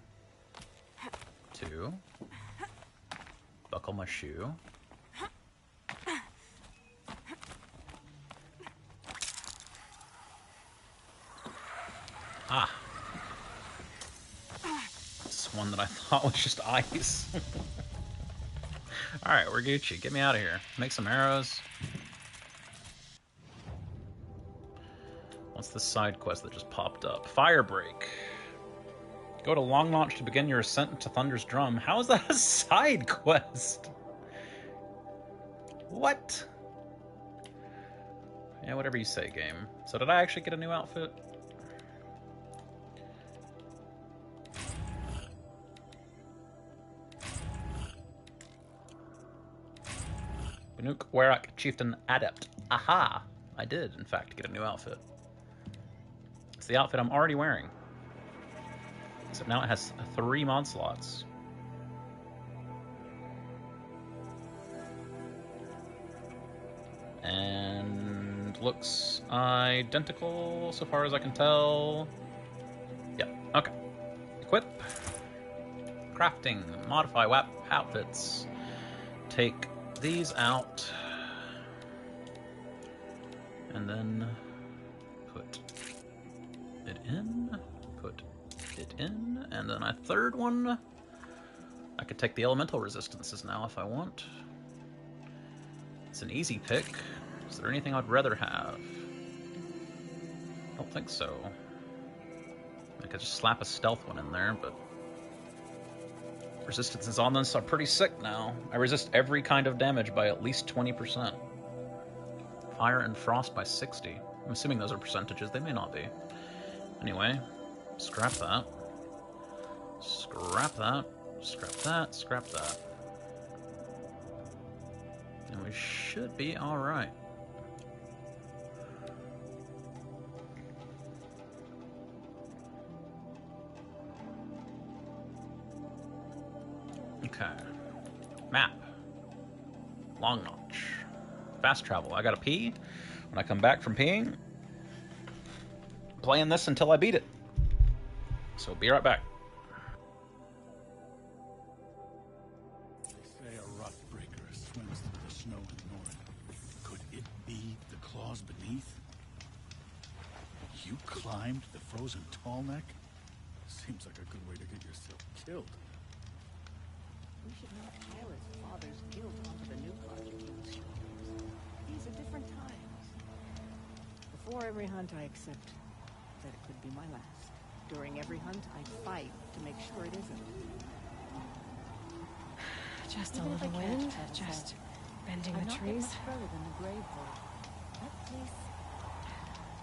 two, buckle my shoe. Ah. This one that I thought was just ice. Alright, we're Gucci. Get me out of here. Make some arrows. What's the side quest that just popped up? Firebreak. Go to Long Notch to begin your ascent to Thunder's drum. How is that a side quest? What? Yeah, whatever you say, game. So did I actually get a new outfit? Banuk Werak Chieftain Adept. Aha! I did, in fact, get a new outfit. It's the outfit I'm already wearing. Except now it has 3 mod slots. And looks identical so far as I can tell. Yep, okay. Equip. Crafting. Modify outfits. Take these out. And then put it in. Put it in. And then a third one. I could take the elemental resistances now if I want. It's an easy pick. Is there anything I'd rather have? I don't think so. I could just slap a stealth one in there, but resistances on this are pretty sick now. I resist every kind of damage by at least 20%. Fire and frost by 60. I'm assuming those are percentages. They may not be. Anyway, scrap that. Scrap that. Scrap that. Scrap that. And we should be alright. Okay. Map. Long Notch. Fast travel. I gotta pee. When I come back from peeing, I'm playing this until I beat it. So be right back. They say a rock breaker swims through the snow in the north. Could it be the claws beneath? You climbed the frozen tall neck? Seems like a good way to get yourself killed. We should not pile his father's guilt onto the new King's shoulders. These are different times. Before every hunt, I accept that it could be my last. During every hunt, I fight to make sure it isn't. Just a little wind, just bending the trees. Further than the Glenforge. That place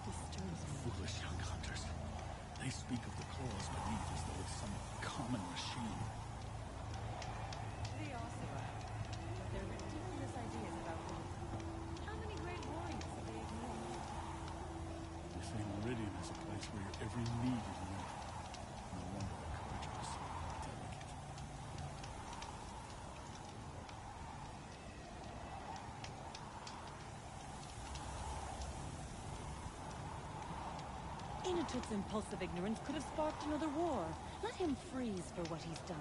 disturbs me. Foolish young hunters. They speak of the claws beneath as though it's some common machine. They also are. But their ridiculous ideas about rules. How many great warriors have they ignored? They say Meridian is a place where your every need is met. No wonder the Karja is so delicate. Inutut's impulsive ignorance could have sparked another war. Let him freeze for what he's done.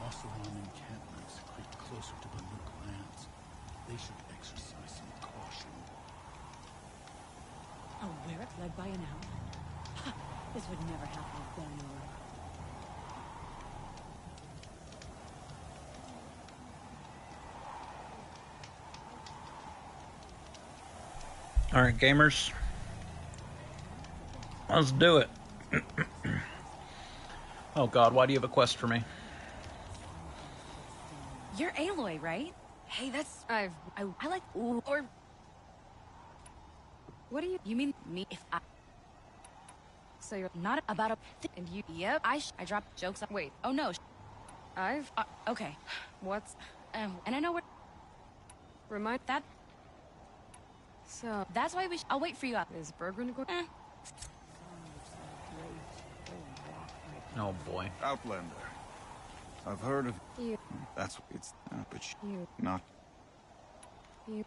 Oseram encampments creep closer to the Nuke lands. They should exercise some caution. A Werrick led by an owl? This would never happen with Glenforge. Alright, gamers. Let's do it. Oh god, why do you have a quest for me? You're Aloy, right? Hey, that's... I like... Or... What do you mean me if I... So you're not about a... And you... Yep, I dropped jokes on... Wait, oh no. I've... okay. What's... and I know what... Remind... That... So... That's why we I'll wait for you out. Is Bergren going... Oh boy. Outlander. I've heard of... You... That's... it's... but You... not... You...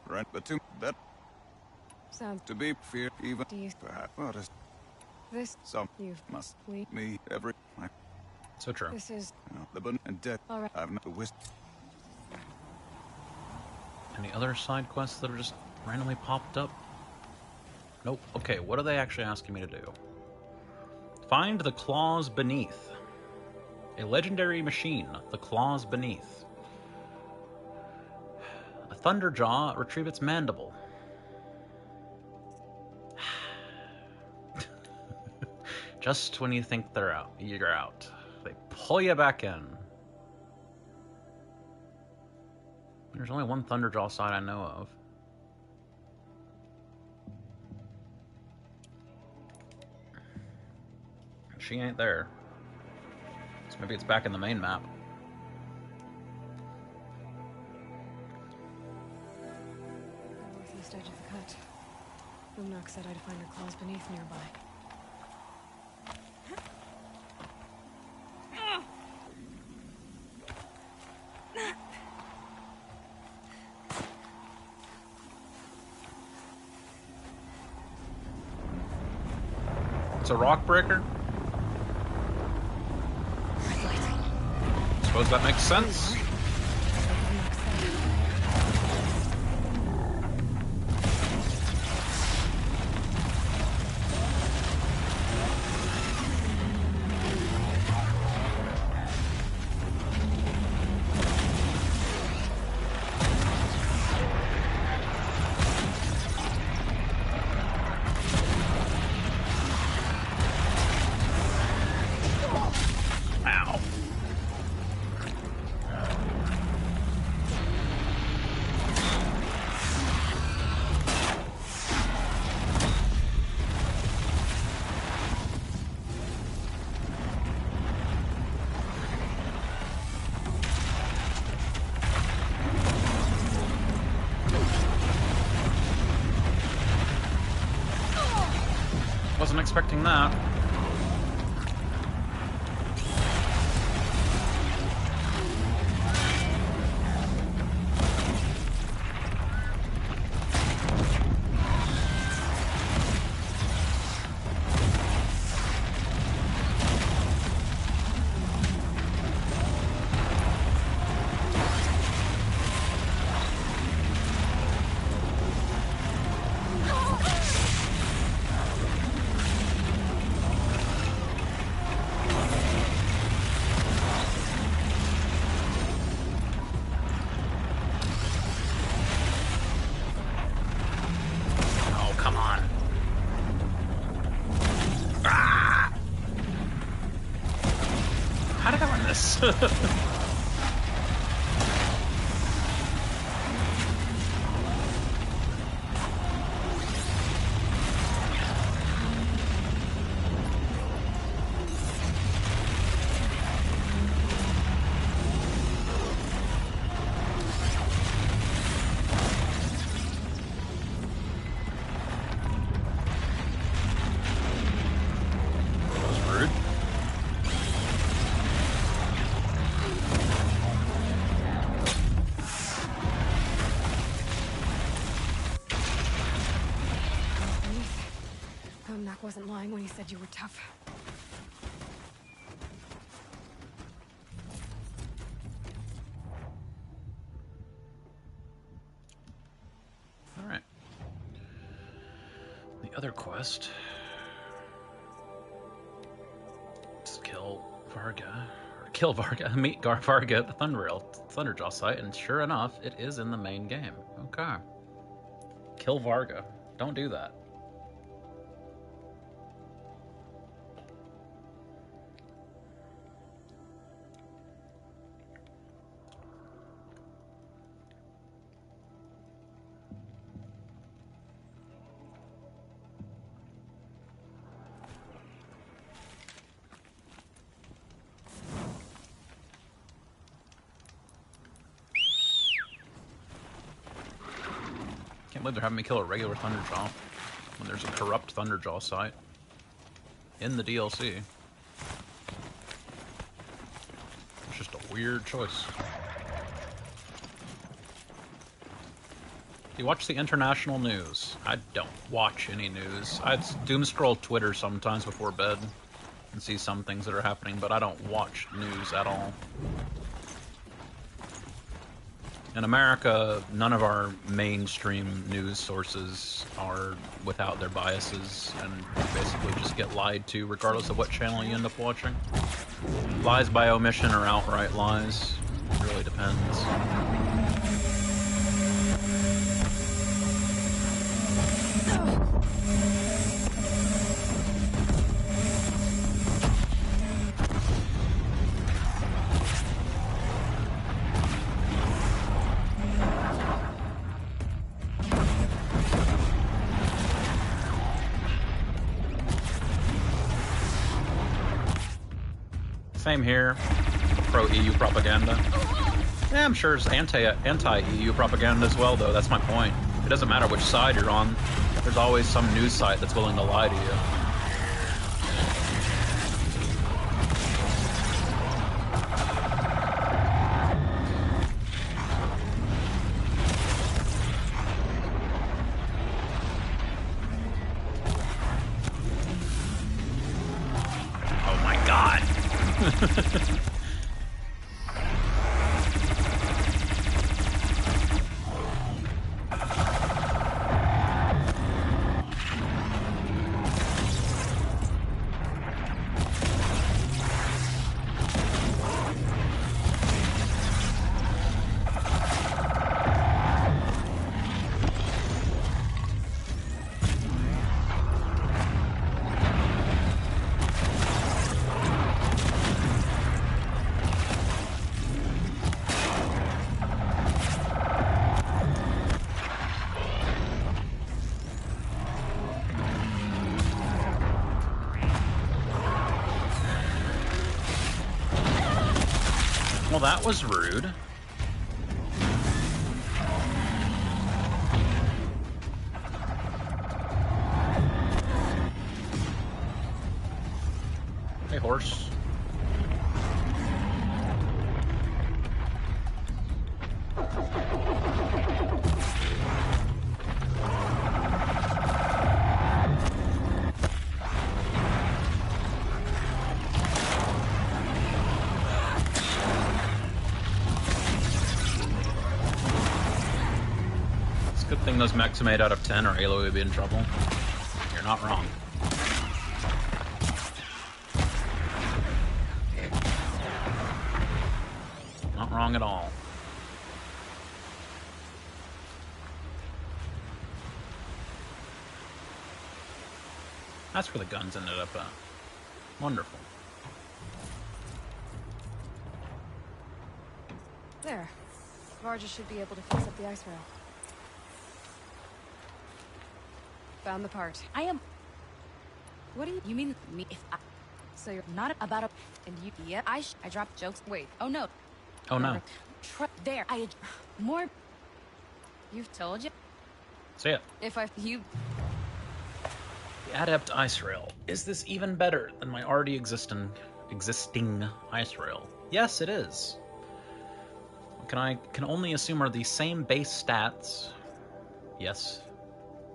Right, but to... that... Sounds... To be fear, even... Do you... Perhaps... What is... This... Some... You've... Must... We... Me... Every... I... So true. This is... The bun and dead. All right. I've not the wisdom. Any other side quests that have just randomly popped up? Nope. Okay, what are they actually asking me to do? Find the claws beneath. A legendary machine, the claws beneath. A thunderjaw, retrieve its mandible. Just when you think they're out, you're out. They pull you back in. There's only one thunderjaw side I know of. She ain't there. So maybe it's back in the main map. Northeast edge of the cut. Boomnock said I'd find her claws beneath nearby. It's a rock breaker? Suppose that makes sense. Wasn't expecting that. Wasn't lying when he said you were tough. All right. The other quest is kill Varga, meet Varga at the Thunderjaw site, and sure enough, it is in the main game. Okay. Kill Varga. Don't do that. Can't believe they're having me kill a regular Thunderjaw when there's a corrupt Thunderjaw site in the DLC. It's just a weird choice. Do you watch the international news? I don't watch any news. I doom scroll Twitter sometimes before bed and see some things that are happening, but I don't watch news at all. In America, none of our mainstream news sources are without their biases, and you basically just get lied to regardless of what channel you end up watching. Lies by omission or outright lies. It really depends. Same here. Pro-EU propaganda. Yeah, I'm sure there's anti-EU propaganda as well, though. That's my point. It doesn't matter which side you're on. There's always some news site that's willing to lie to you. Well, that was rude. course. Good thing those mechs are made out of 10 or Aloy would be in trouble. You're not wrong. Not wrong at all. That's where the guns ended up at. Wonderful. There. Varga should be able to fix up the ice rail. Found the part. I am... What do you... You mean me if I... So you're not about a... And you... Yeah, I dropped jokes. Wait. Oh, no. Oh, no. There. More... You've told you? See it. If I... You... The Adept Ice Rail. Is this even better than my already existing Ice Rail? Yes, it is. I can only assume are the same base stats. Yes.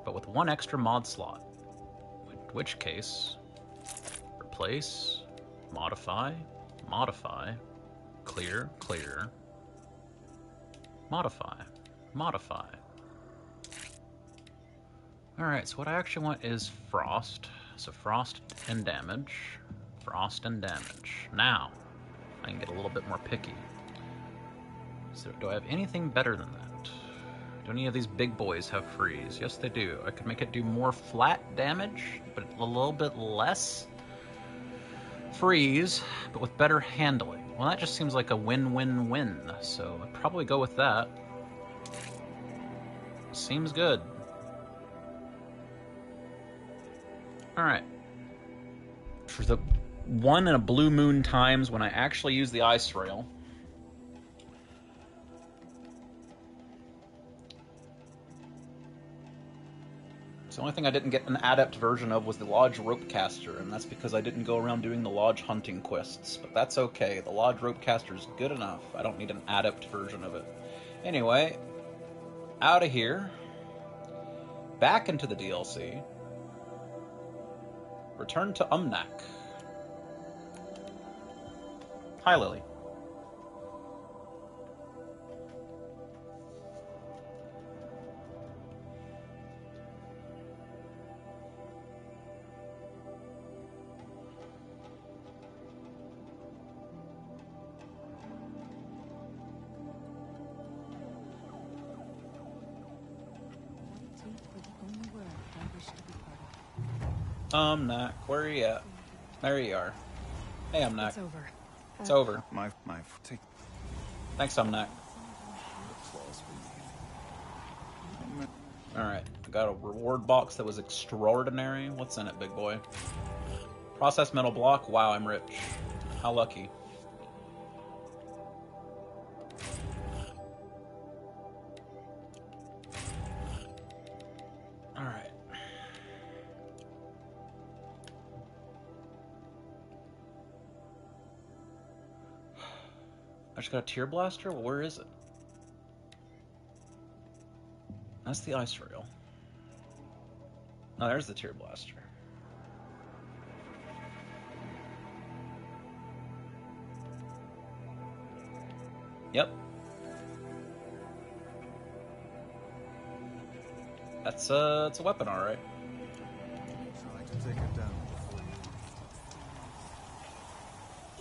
But with one extra mod slot. In which case, replace, modify, modify, clear, clear, modify, modify. Alright, so what I actually want is frost. So frost and damage. Frost and damage. Now, I can get a little bit more picky. So do I have anything better than that? Do any of these big boys have freeze? Yes, they do. I could make it do more flat damage, but a little bit less freeze, but with better handling. Well, that just seems like a win-win-win, so I'd probably go with that. Seems good. Alright. For the one in a blue moon times when I actually use the ice rail, the only thing I didn't get an adept version of was the Lodge Ropecaster, and that's because I didn't go around doing the Lodge hunting quests. But that's okay. The Lodge Ropecaster is good enough. I don't need an adept version of it. Anyway, out of here. Back into the DLC. Return to Umnak. Hi, Lily. Umnak, where are you at? There you are. Hey, Umnak. It's over. It's over. Take. Thanks, Umnak. Alright, I got a reward box that was extraordinary. What's in it, big boy? Processed metal block. Wow, I'm rich. How lucky. Alright. I just got a tear blaster? Well, where is it? That's the ice rail. Oh, there's the tear blaster. Yep. It's a weapon, all right. Try to take it down before you.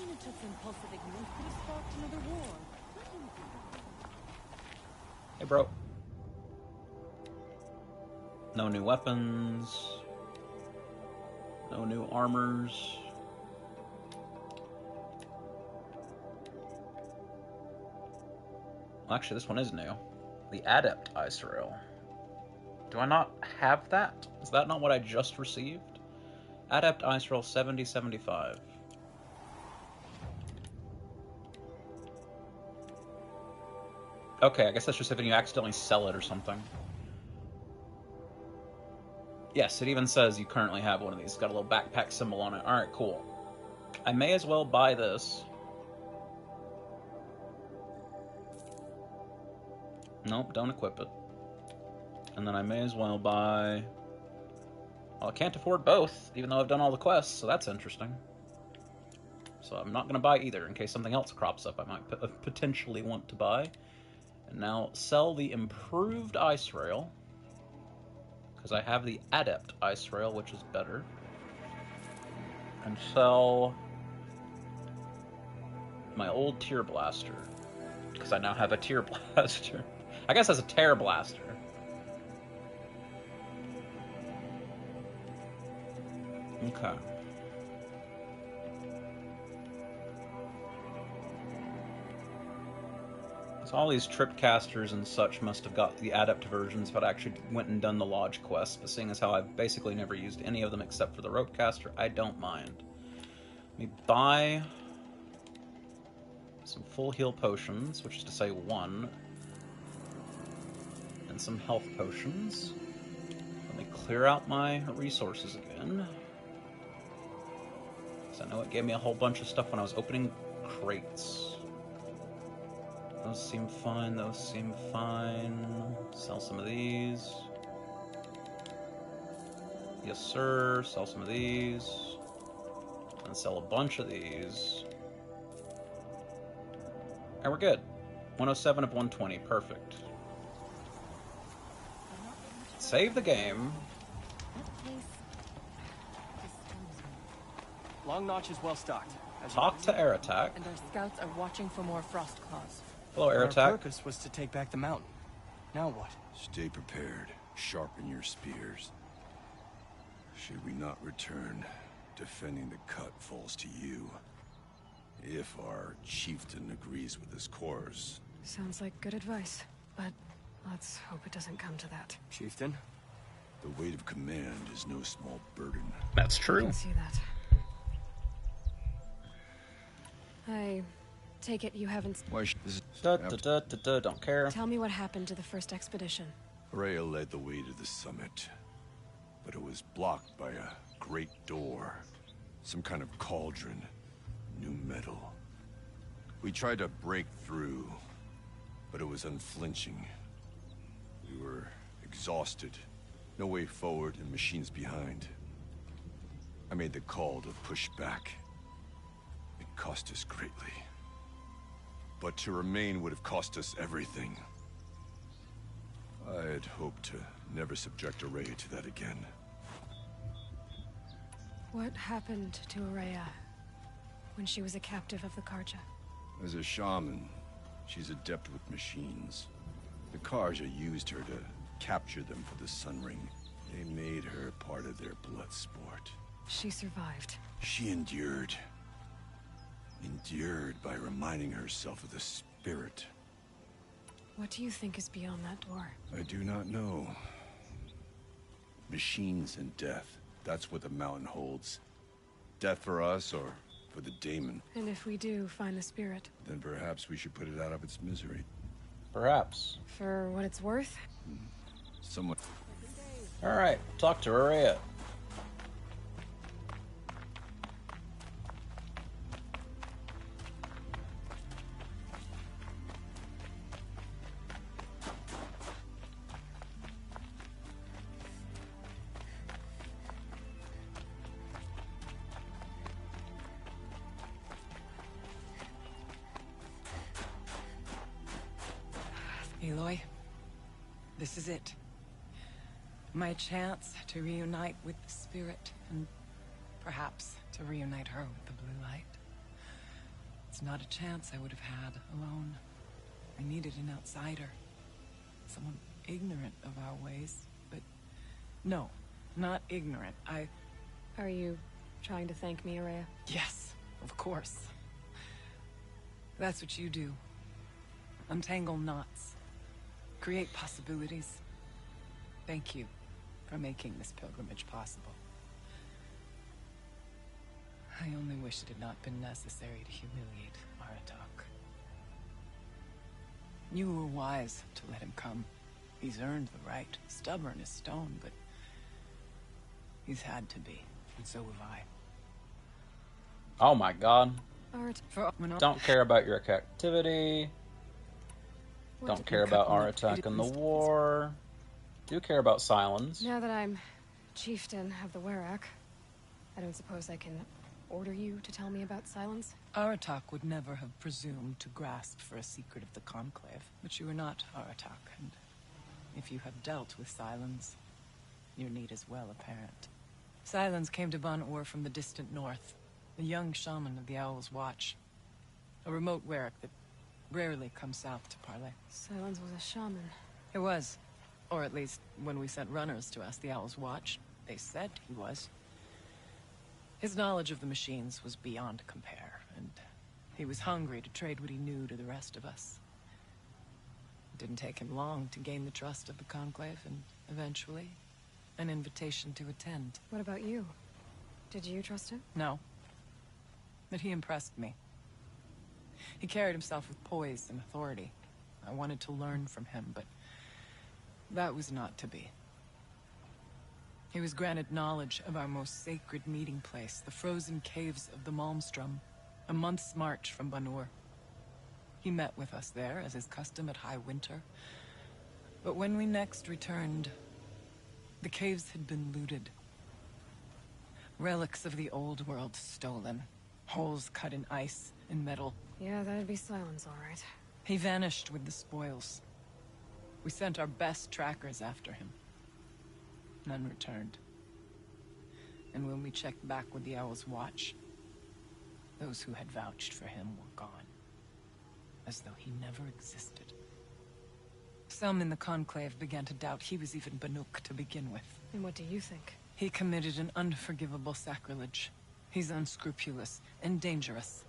In a tough impulsive ignorance could have sparked another war. Hey, bro. No new weapons. No new armors. Well, actually, this one is new. The Adept Ice Rail. Do I not have that? Is that not what I just received? Adept Ice Rail 7075. Okay, I guess that's just if you accidentally sell it or something. Yes, it even says you currently have one of these. It's got a little backpack symbol on it. Alright, cool. I may as well buy this. Nope, don't equip it. And then I may as well buy... Well, I can't afford both, even though I've done all the quests, so that's interesting. So I'm not going to buy either, in case something else crops up I might potentially want to buy. And now sell the improved ice rail, because I have the adept ice rail, which is better. And sell my old tear blaster, because I now have a tear blaster. I guess as a tear blaster. Okay. So all these tripcasters and such must have got the adept versions, but I actually went and done the lodge quests. But seeing as how I've basically never used any of them except for the ropecaster, I don't mind. Let me buy some full heal potions, which is to say 1, and some health potions. Let me clear out my resources again. I know it gave me a whole bunch of stuff when I was opening crates. Those seem fine, those seem fine. Sell some of these. Yes, sir. Sell some of these. And sell a bunch of these. And we're good. 107 of 120. Perfect. Save the game. Long Notch is well stocked. Talk to Air Attack. And our scouts are watching for more frost claws. Hello, Air Attack. Our purpose was to take back the mountain. Now what? Stay prepared. Sharpen your spears. Should we not return, defending the cut falls to you. If our chieftain agrees with his course. Sounds like good advice, but let's hope it doesn't come to that. Chieftain? The weight of command is no small burden. That's true. I can see that. I take it you haven't... Why don't care. Tell me what happened to the first expedition. Rhea led the way to the summit, but it was blocked by a great door. Some kind of cauldron. New metal. We tried to break through, but it was unflinching. We were exhausted. No way forward and machines behind. I made the call to push back. It cost us greatly. But to remain would have cost us everything. I had hoped to never subject Araya to that again. What happened to Araya when she was a captive of the Karja? As a shaman, she's adept with machines. The Karja used her to capture them for the Sun Ring. They made her part of their blood sport. She survived. She endured. Endured by reminding herself of the spirit. What do you think is beyond that door? I do not know. Machines and death. That's what the mountain holds. Death for us or for the daemon. And if we do find the spirit? Then perhaps we should put it out of its misery. Perhaps. For what it's worth? Someone... Alright, talk to Araya. Aloy, this is it. My chance to reunite with the spirit, and perhaps to reunite her with the blue light. It's not a chance I would have had alone. I needed an outsider. Someone ignorant of our ways, but no, not ignorant. Are you trying to thank me, Araya? Yes, of course. That's what you do. Untangle knots. Create possibilities. Thank you for making this pilgrimage possible. I only wish it had not been necessary to humiliate Aratak. You were wise to let him come. He's earned the right. Stubborn as stone, but he's had to be. And so have I. Oh my god. For Don't care about your activity. What Don't did care you about cut our me? attack in the war. Do care about Silence. Now that I'm chieftain of the Werak, I don't suppose I can order you to tell me about Silence? Aratak would never have presumed to grasp for a secret of the Conclave, but you are not Aratak, and if you have dealt with Silence, your need is well apparent. Silence came to Ban-Ur from the distant north, a young shaman of the Owl's Watch, a remote Werak that rarely comes south to parley. Silence was a shaman. It was, or at least when we sent runners to ask the Owl's Watch, they said he was. His knowledge of the machines was beyond compare, and he was hungry to trade what he knew to the rest of us. It didn't take him long to gain the trust of the Conclave, and eventually, an invitation to attend. What about you? Did you trust him? No. But he impressed me. He carried himself with poise and authority. I wanted to learn from him, but that was not to be. He was granted knowledge of our most sacred meeting place, the frozen caves of the Malmstrom, a month's march from Ban-Ur. He met with us there, as is custom at High Winter. But when we next returned, the caves had been looted. Relics of the old world stolen. Holes cut in ice and metal. Yeah, that'd be Silence, all right. He vanished with the spoils. We sent our best trackers after him. None returned. And when we checked back with the Owl's Watch, those who had vouched for him were gone. As though he never existed. Some in the Conclave began to doubt he was even Banuk to begin with. And what do you think? He committed an unforgivable sacrilege. He's unscrupulous and dangerous.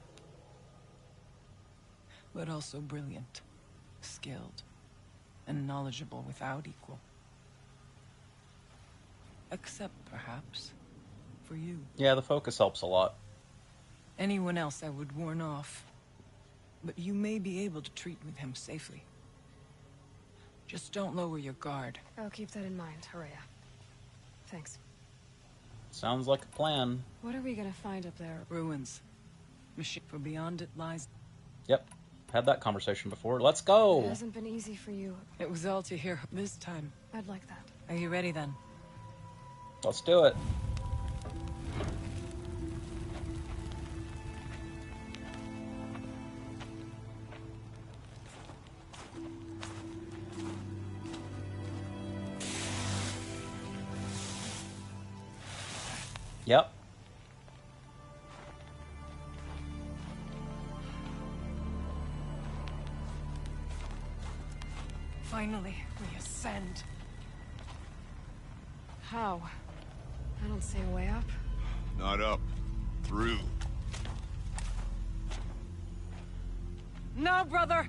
But also brilliant, skilled, and knowledgeable without equal. Except, perhaps, for you. Yeah, the focus helps a lot. Anyone else I would warn off. But you may be able to treat with him safely. Just don't lower your guard. I'll keep that in mind, Haraya. Thanks. Sounds like a plan. What are we gonna find up there? Ruins. Machine, for beyond it lies... Yep. Had that conversation before. Let's go! It hasn't been easy for you. It was all to hear this time. I'd like that. Are you ready then? Let's do it. Yep. Finally, we ascend. How? I don't see a way up. Not up. Through. No, brother!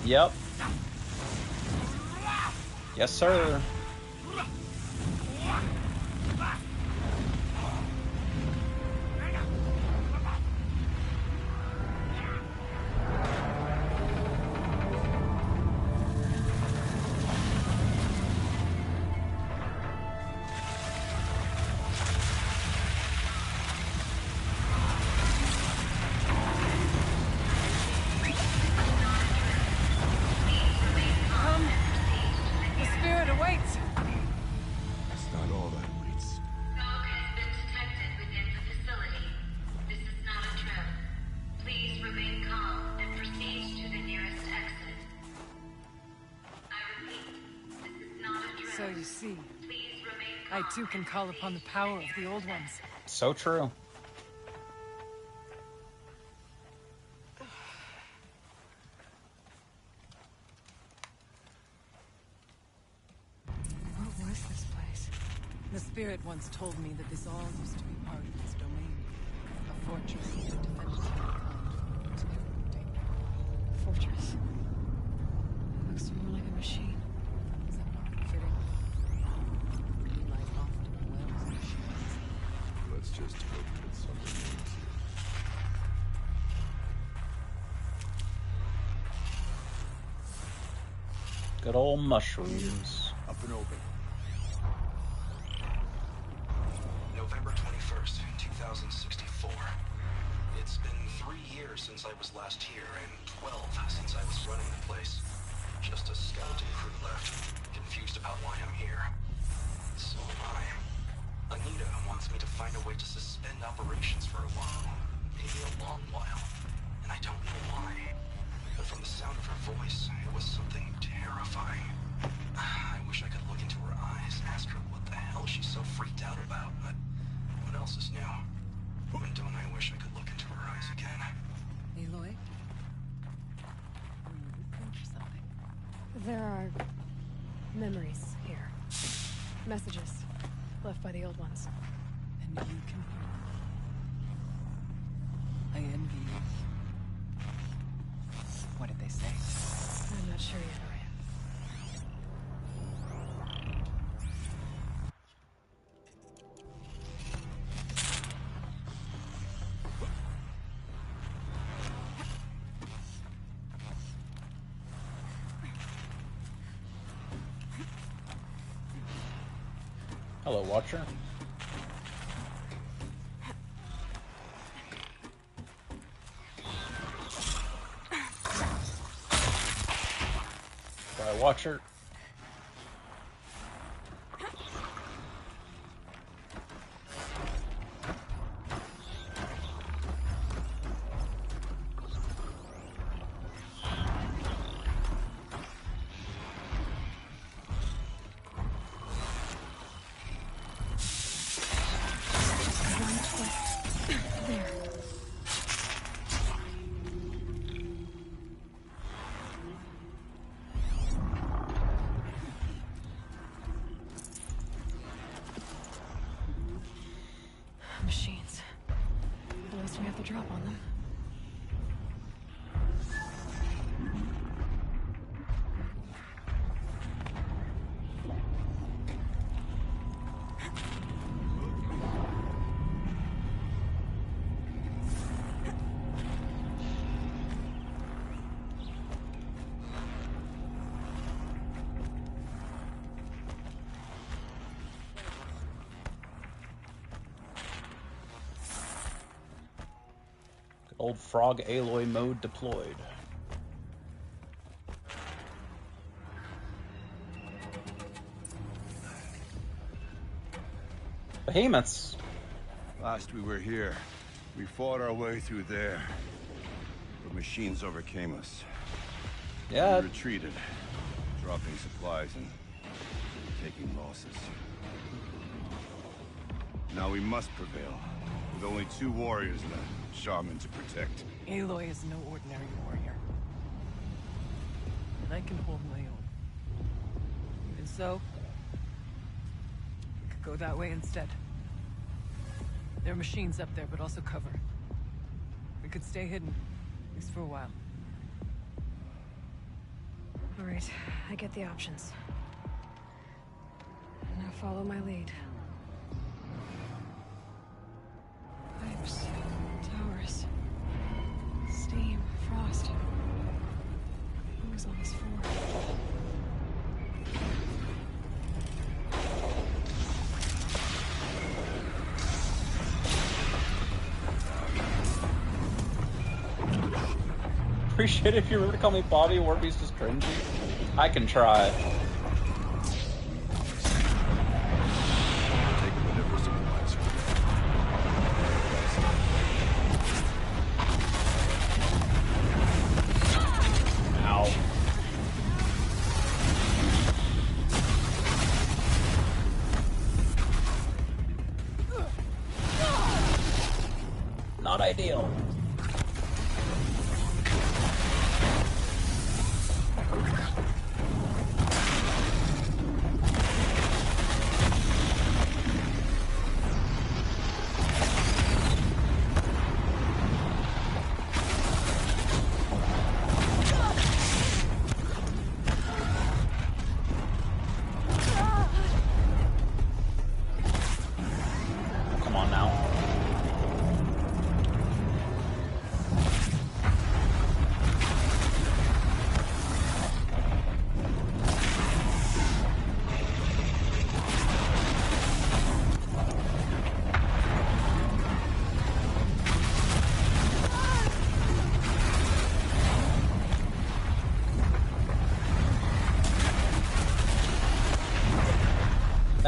Yep. Yes, sir. So you see, I too can call upon the power of the old ones. So true. What was this place? The spirit once told me that this all used to be part of his domain. A fortress to defend mankind. Fortress. It looks more like a machine. Is that not fitting? He lies often in wells and machines. Let's just hope that something moves here. Good old mushrooms. Up and open. November 21st, 2064. It's been 3 years since I was last here, and 12 since I was running the place. Just a skeleton crew left, confused about why I'm here. So am I. Anita wants me to find a way to suspend operations for a while. Maybe a long while. And I don't know why. But from the sound of her voice, it was something terrifying. I wish I could look into her eyes, ask her what the hell she's so freaked out about, but what else is new? And don't I wish I could look into her eyes again? Aloy? Are you looking for something? There are memories here. Messages left by the old ones. And you can hear them. I envy you. What did they say? I'm not sure yet, Ryan. Hello, Watcher. Bye, Watcher. Machines. At least we have the drop on them. Old frog aloy mode deployed. Behemoths. Last we were here, we fought our way through there. The machines overcame us. Yeah. We retreated, dropping supplies and taking losses. Now we must prevail, with only 2 warriors and a shaman to protect. Aloy is no ordinary warrior. And I can hold my own. And so, we could go that way instead. There are machines up there, but also cover. We could stay hidden, at least for a while. All right, I get the options. Now follow my lead. Pipes, towers, steam, frost. Who's on this floor? Appreciate it if you remember to call me Bobby. Warby's just cringy. I can try. Not ideal. Come on now.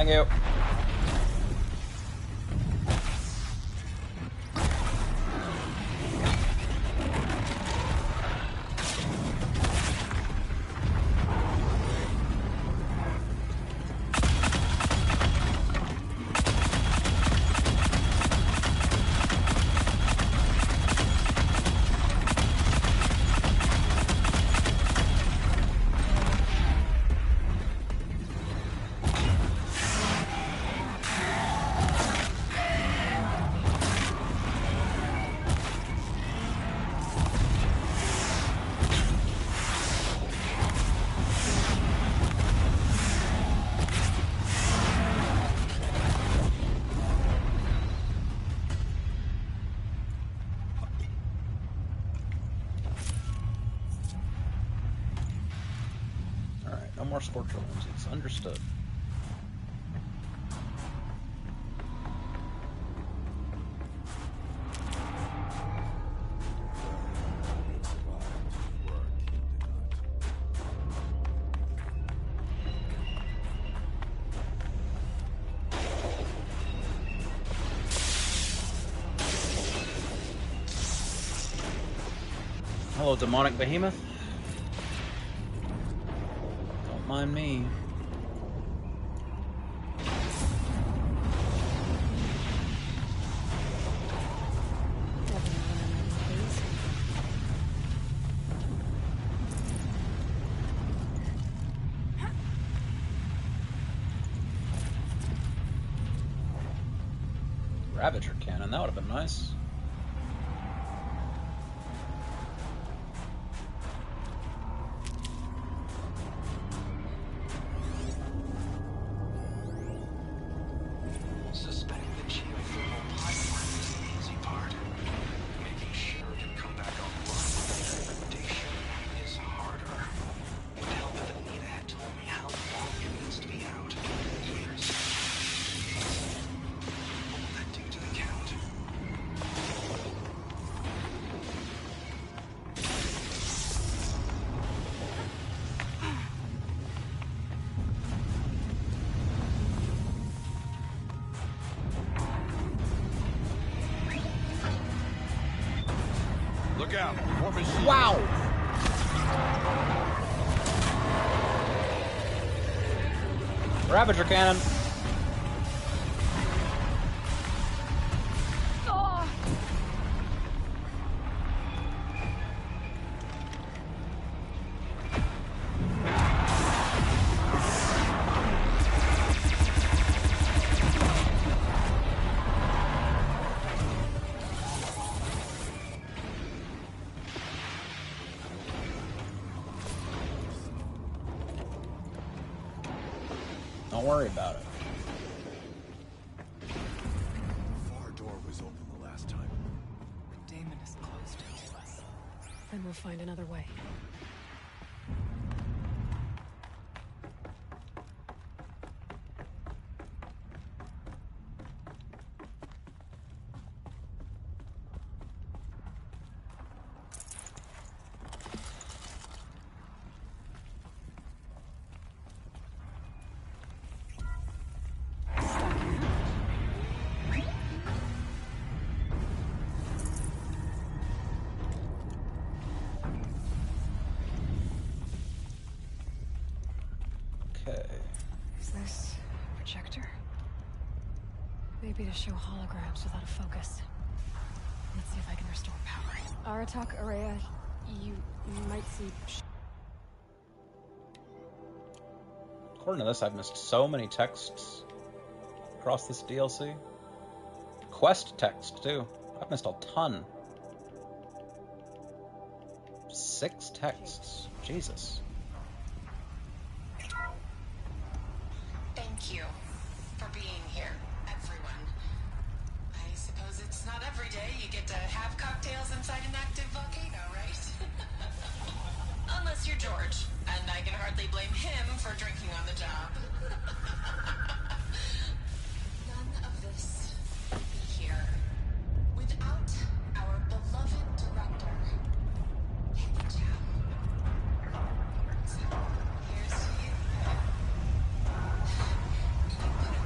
Thank you. No more Scorcher lenses. Understood. Hello, demonic behemoth. Don't mind me. Ravager cannon, that would have been nice. Suspending the geothermal pipeline is the easy part. Making sure it can come back online with degradation is harder. It would help if Anita had told me how long it needs to be out. Years. What will that do to the count? Look out! More machines. Wow! Ravager cannon. Don't worry about it. The far door was open the last time. The daemon is closed to us. Then we'll find another way. Okay. Is this a projector? Maybe to show holograms without a focus. Let's see if I can restore power. Aratak, Araya, you might see... According to this, I've missed so many texts across this DLC. Quest text, too. I've missed a ton. 6 texts. Jesus. Thank you for being here, everyone. I suppose it's not every day you get to have cocktails inside an active volcano, right? Unless you're George, and I can hardly blame him for drinking on the job. None of this would be here without our beloved director, Henry Chow. So, here's to you. You put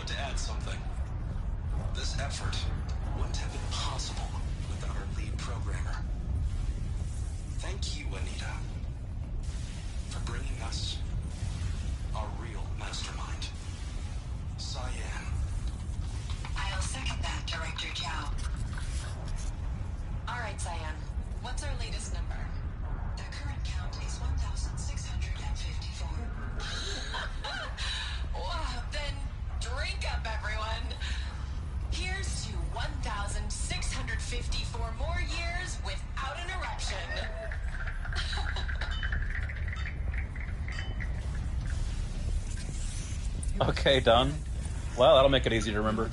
like to add something. This effort wouldn't have been possible without our lead programmer. Thank you, Anita, for bringing us our real mastermind, Cyan. I'll second that, Director Chow. All right, Cyan. What's our latest number? The current count is 1,654. Wow, then drink up, everyone. Here's to 1,654 more years without an eruption. Okay, done. Well, that'll make it easy to remember.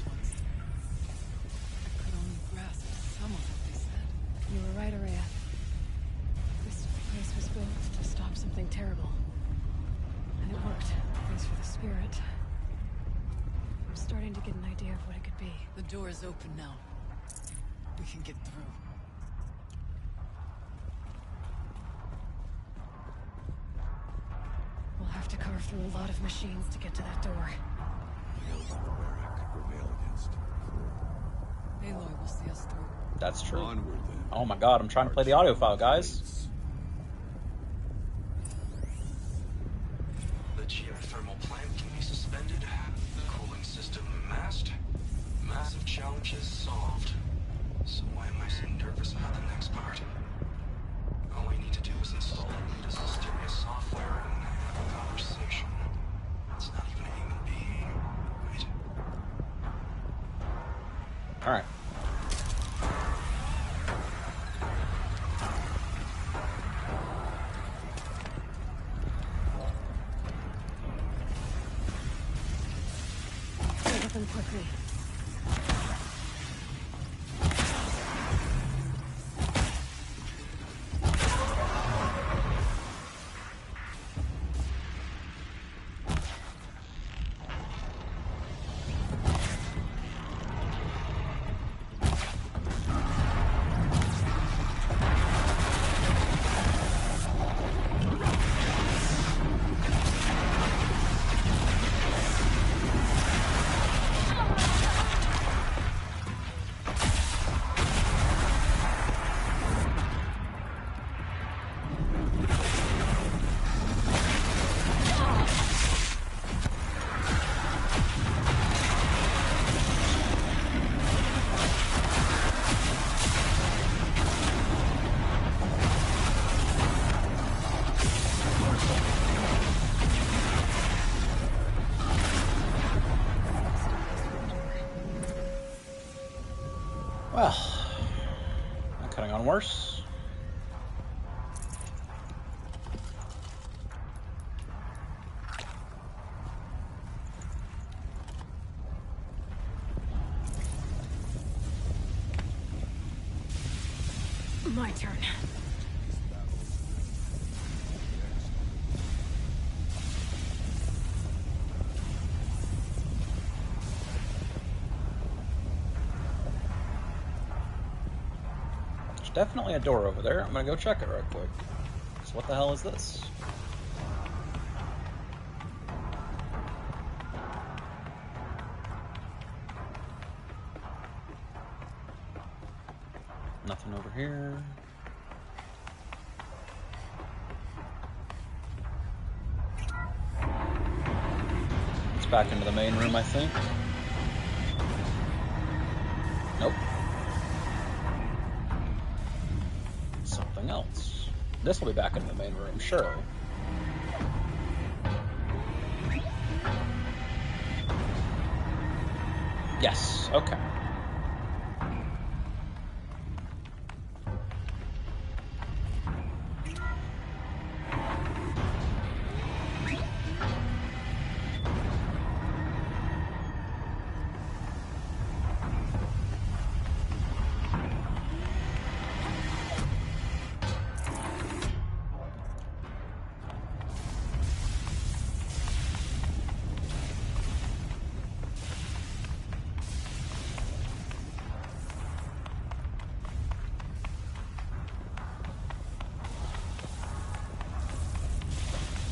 You were right, Araya. This place was built to stop something terrible. And it worked, thanks for the spirit. I'm starting to get an idea of what it could be. The door is open now. We can get through. We'll have to carve through a lot of machines to get to that door. Aloy will see us through. That's true. Oh my god, I'm trying to play the audio file, guys. The geothermal plant can be suspended. Cooling system masked. Massive challenges solved. So why am I so nervous about the next part? All I need to do is install Anita's mysterious software and have a conversation. It's not even a human being, right? Alright. Get them quickly. Well, that could have gone worse. My turn. There's definitely a door over there. I'm gonna go check it right quick. So what the hell is this? Nothing over here. It's back into the main room, I think. Nope. Something else. This will be back into the main room, surely. Yes, okay.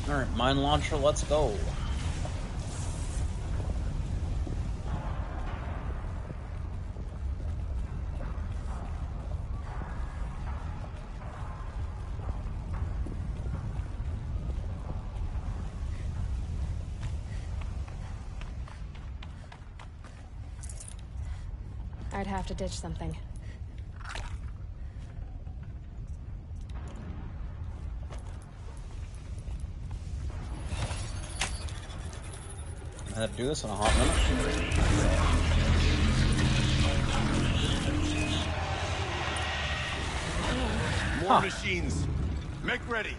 Alright, mine launcher, let's go. I'd have to ditch something. I had to do this in a hot minute. More machines. Make ready.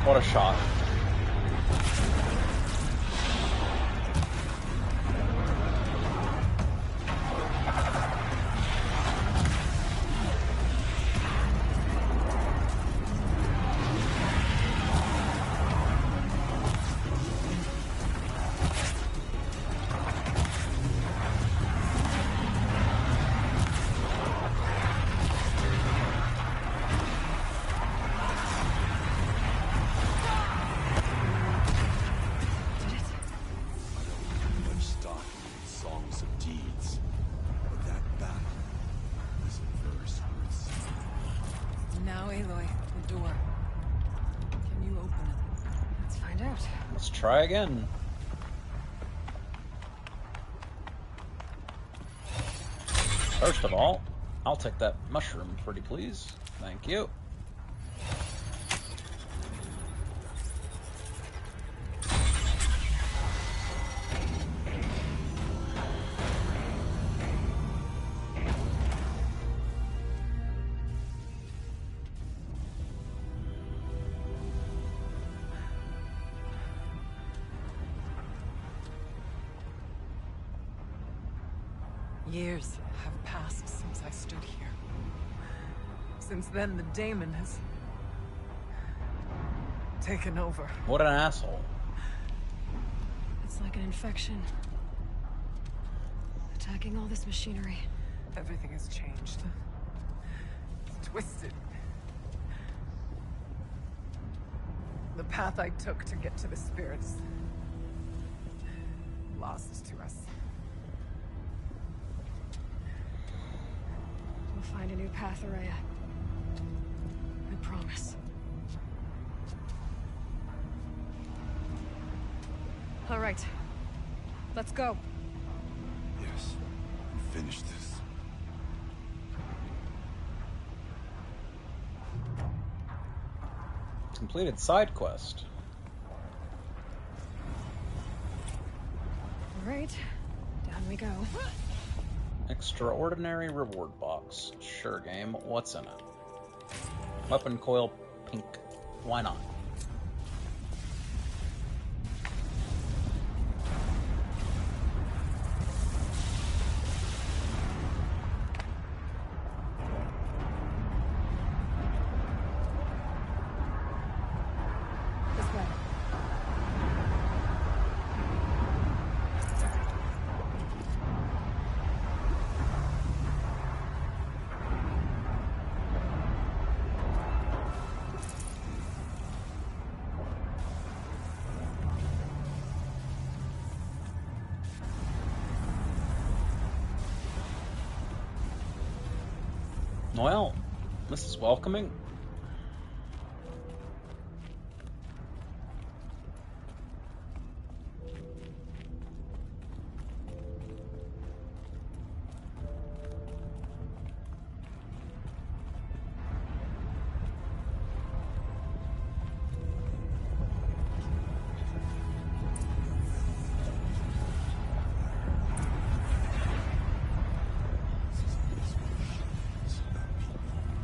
What a shot. Now, Aloy, the door. Can you open it? Let's find out. Let's try again. First of all, I'll take that mushroom, pretty please. Thank you. Years have passed since I stood here. Since then, the daemon has taken over. What an asshole. It's like an infection. Attacking all this machinery. Everything has changed. It's twisted. The path I took to get to the spirits, lost to us. We'll find a new path, Araya. I promise. All right. Let's go. Yes. Finish this. Completed side quest. All right. Down we go. Extraordinary reward box. Sure, game. What's in it? Weapon coil pink. Why not? This way. Well, this is welcoming.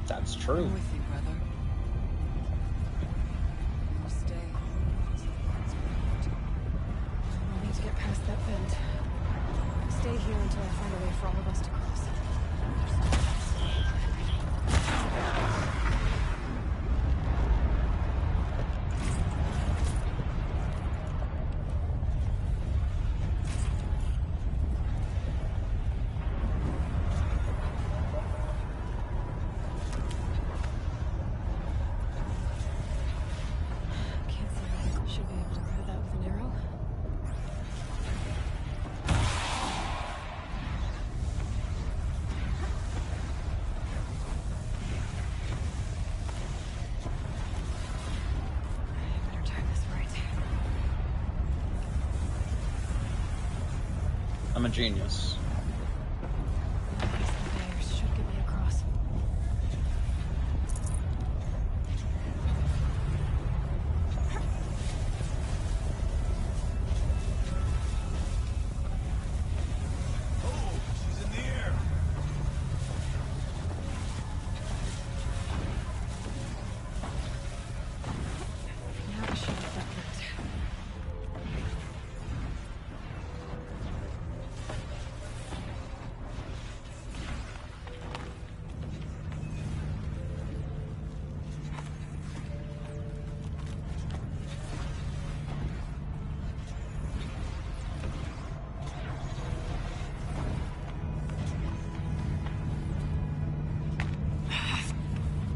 That's true. I'm with you, brother. You stay. We'll need to get past that bend. Stay here until I find a way for all of us to cross. a genius. These conveyors should get me across. She's in the air. Now I should have that right.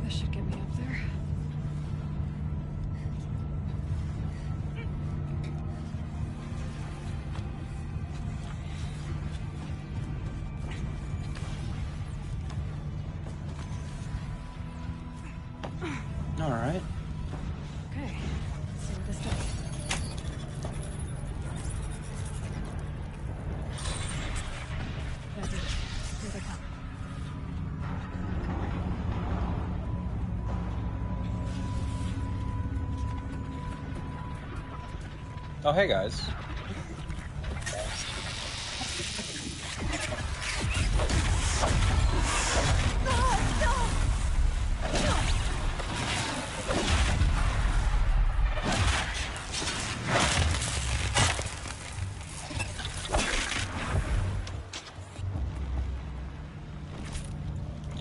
This should get me up there. All right. Okay, let's see what this does. That did it. Here they come. Oh, hey guys.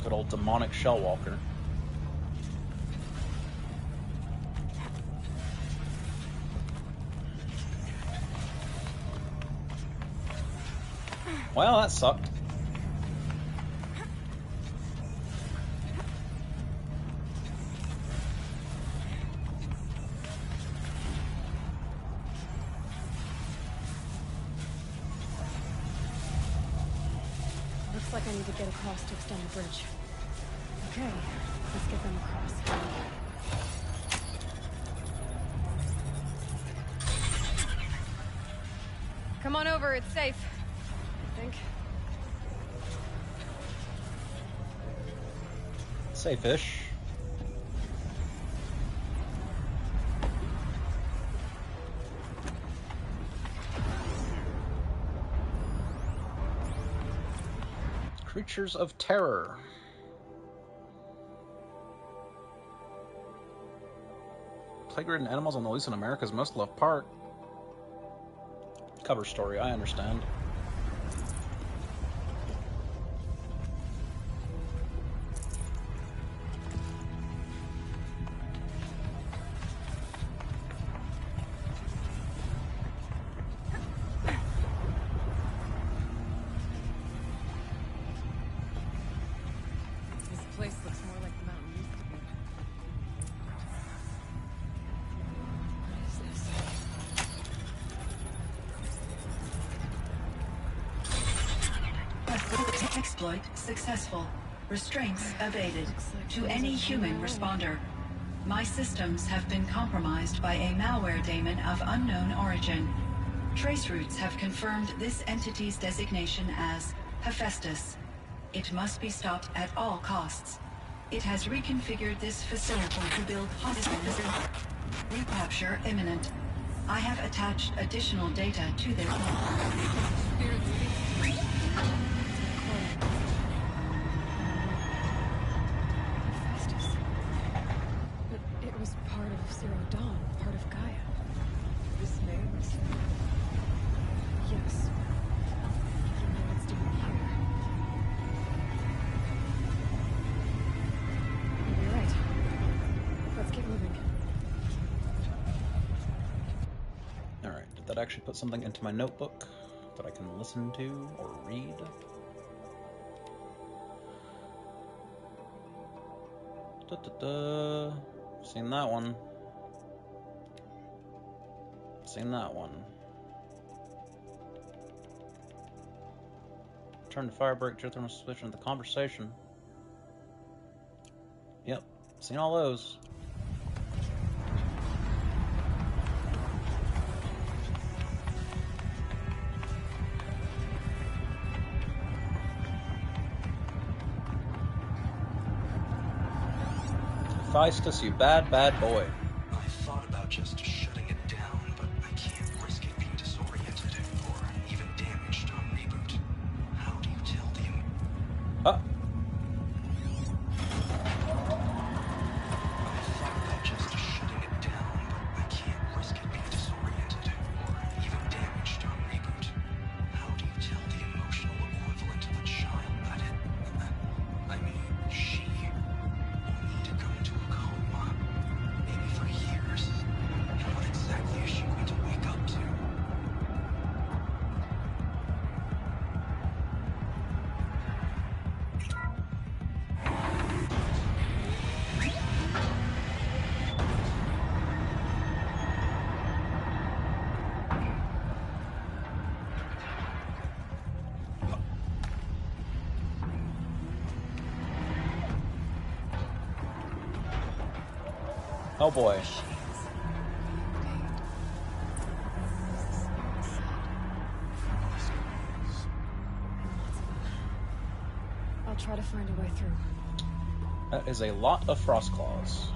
Good old demonic shell walker. Well, that sucked. Looks like I need to get across to extend the bridge. Okay, let's get them across. Come on over, it's safe. I think. Safe-ish. Creatures of terror. Plague-ridden animals on the loose in America's most loved park. Cover story, I understand. This place looks more like the mountain used to be. What is this? Exploit successful. Restraints evaded. To any human responder. My systems have been compromised by a malware daemon of unknown origin. Trace routes have confirmed this entity's designation as Hephaestus. It must be stopped at all costs. It has reconfigured this facility to build hospitals. Recapture imminent. I have attached additional data to this. Hephaestus. It was part of Zero Dawn, part of Gaia. This name is... Yes. I don't know what's doing here. You're right. Let's keep moving. Alright, did that actually put something into my notebook that I can listen to or read? Da-da-da. Seen that one. Seen that one. Turn to fire break, geothermal suspicion of the conversation. Yep, seen all those. Hephaestus, you bad, bad boy. I thought about just shutting it down, but I can't risk it being disoriented or even damaged on reboot. How do you tell the... I thought about just shutting it down, but I can't risk it being disoriented or even damaged on reboot. How do you tell the emotional equivalent of a child that it... I mean, she will need to go into a coma, maybe for years. And what exactly is she going to wake up to? Oh boy. I'll try to find a way through. That is a lot of frost claws.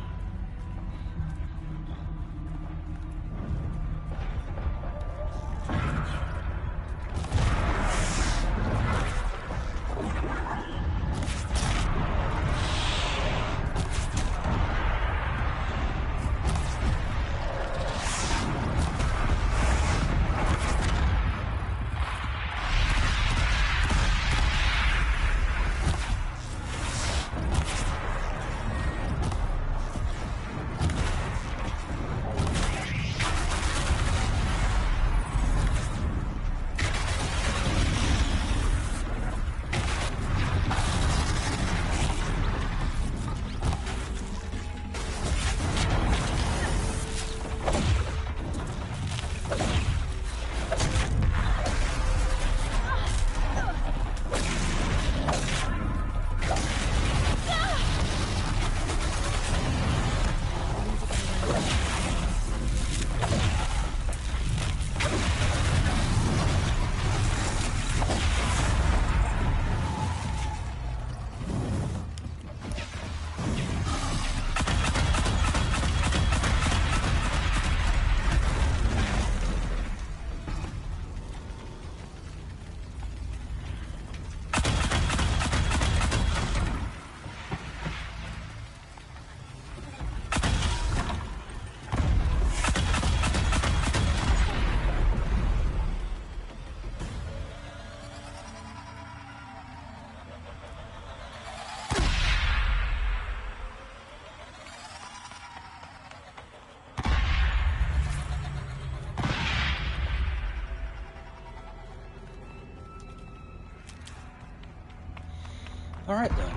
All right then.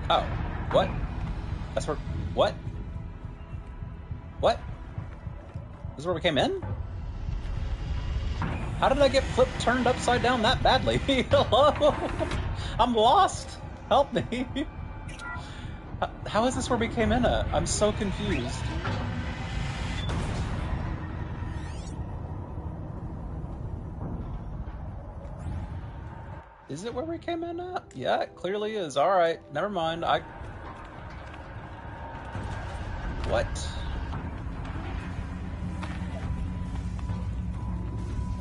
Oh, what? That's where... What? What? This is where we came in? How did I get flipped turned upside down that badly? Hello? I'm lost. Help me. How is this where we came in at? I'm so confused. Is it where we came in at? Yeah, it clearly is. Alright, never mind. What?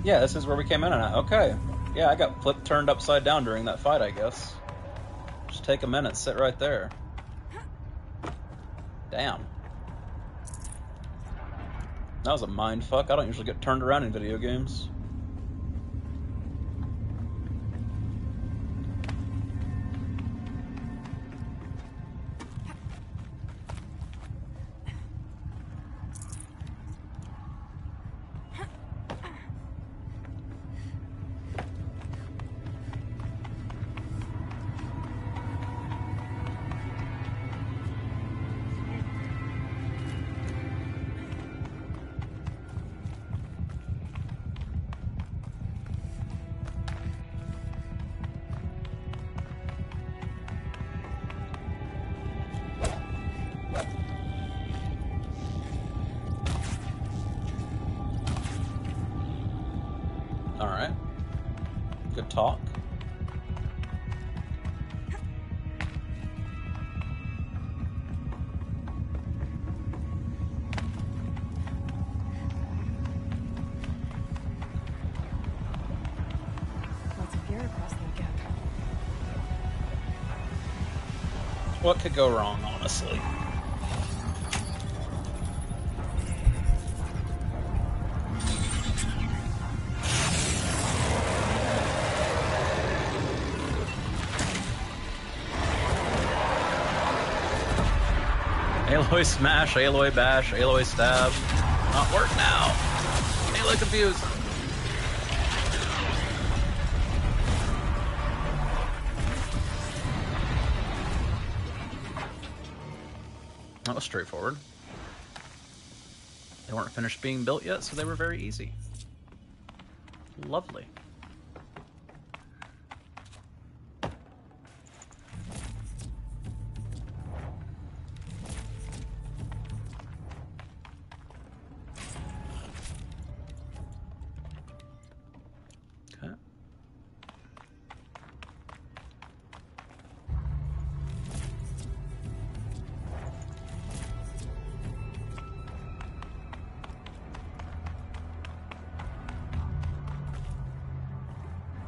Yeah, this is where we came in at. Okay. Yeah, I got flipped turned upside down during that fight, I guess. Just take a minute, sit right there. Damn. That was a mind fuck. I don't usually get turned around in video games. talk. Lots of gear across the gap. What could go wrong, honestly? Aloy smash, Aloy bash, Aloy stab. Not work now. Aloy confused. That was straightforward. They weren't finished being built yet, so they were very easy. Lovely. Okay.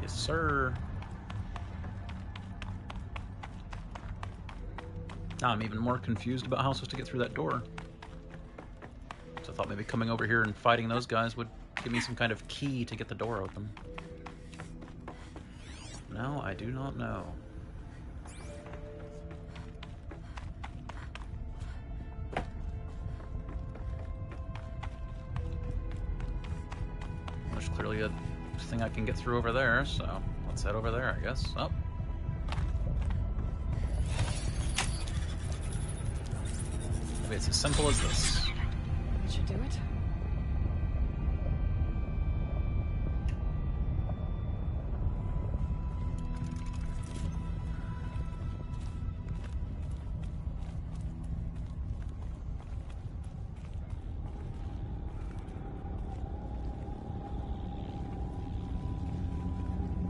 Yes, sir. Now I'm even more confused about how I'm supposed to get through that door. So I thought maybe coming over here and fighting those guys would give me some kind of key to get the door open. No, I do not know. There's clearly a thing I can get through over there, so let's head over there, I guess. Oh. Maybe it's as simple as this. That should do it.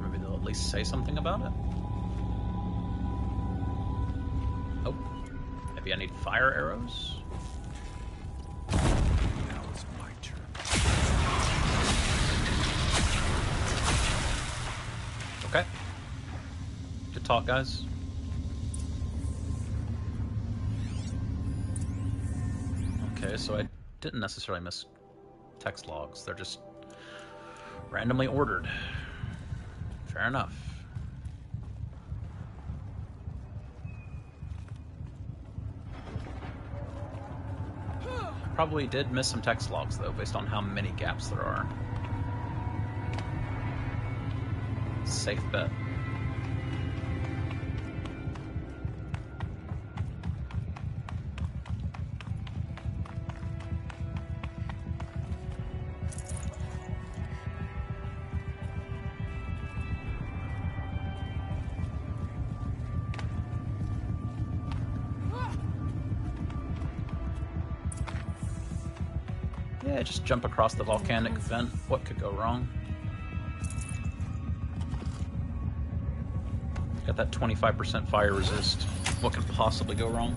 Maybe they'll at least say something about it. Oh. Maybe I need fire arrows? Now it's my turn. Okay. Good talk, guys. Okay, so I didn't necessarily miss text logs. They're just randomly ordered. Fair enough. Probably did miss some text logs, though, based on how many gaps there are. Safe bet. Yeah, just jump across the volcanic vent. What could go wrong? Got that 25% fire resist. What could possibly go wrong?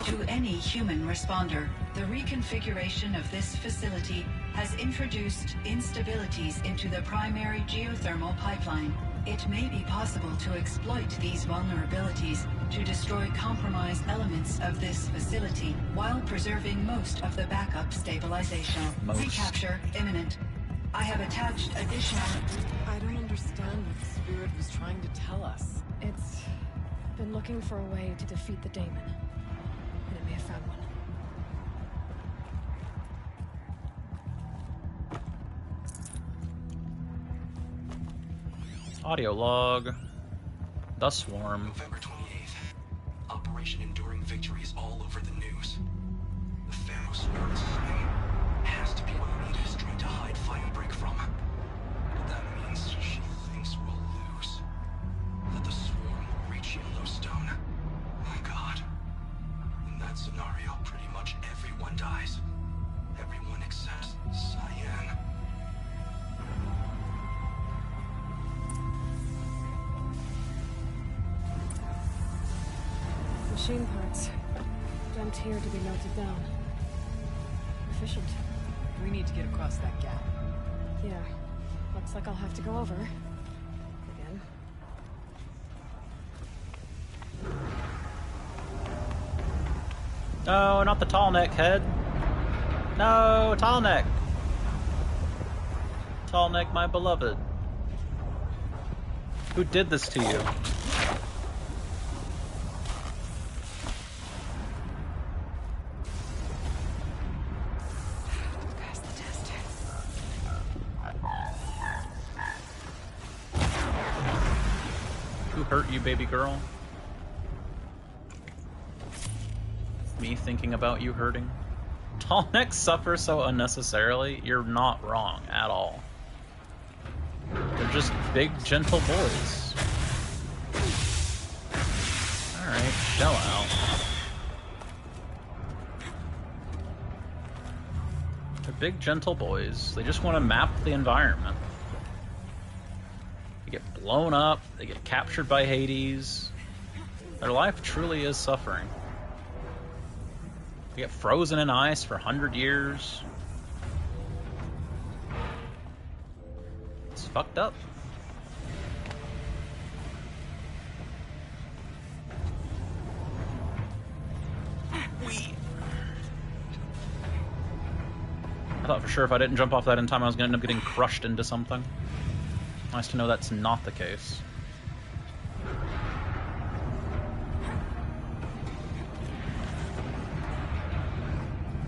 To any human responder, the reconfiguration of this facility has introduced instabilities into the primary geothermal pipeline. It may be possible to exploit these vulnerabilities to destroy compromised elements of this facility while preserving most of the backup stabilization. Recapture imminent. I have attached additional... I don't understand what the spirit was trying to tell us. It's been looking for a way to defeat the daemon. And it may have found one. Audio log. The Swarm. November 28th. Operation Enduring Victory is all over the news. The Pharaoh's nervous system has to be what Nita is trying to hide Firebreak from. But that means she thinks we'll lose. That the Swarm will reach Yellowstone. My God. In that scenario, pretty much everyone dies. Everyone except Cyan. machine parts. Dumped here to be melted down. Efficient. We need to get across that gap. Yeah. Looks like I'll have to go over. Again. No, not the tall neck head. No, tall neck. Tall neck, my beloved. Who did this to you? Pass the test. Who hurt you, baby girl? Me thinking about you hurting? Tall necks suffer so unnecessarily. You're not wrong at all. They're just big, gentle boys. Alright, shell out. They're big, gentle boys. They just want to map the environment. They get blown up, they get captured by Hades. Their life truly is suffering. They get frozen in ice for 100 years. It's fucked up. I thought for sure if I didn't jump off that in time I was going to end up getting crushed into something. Nice to know that's not the case.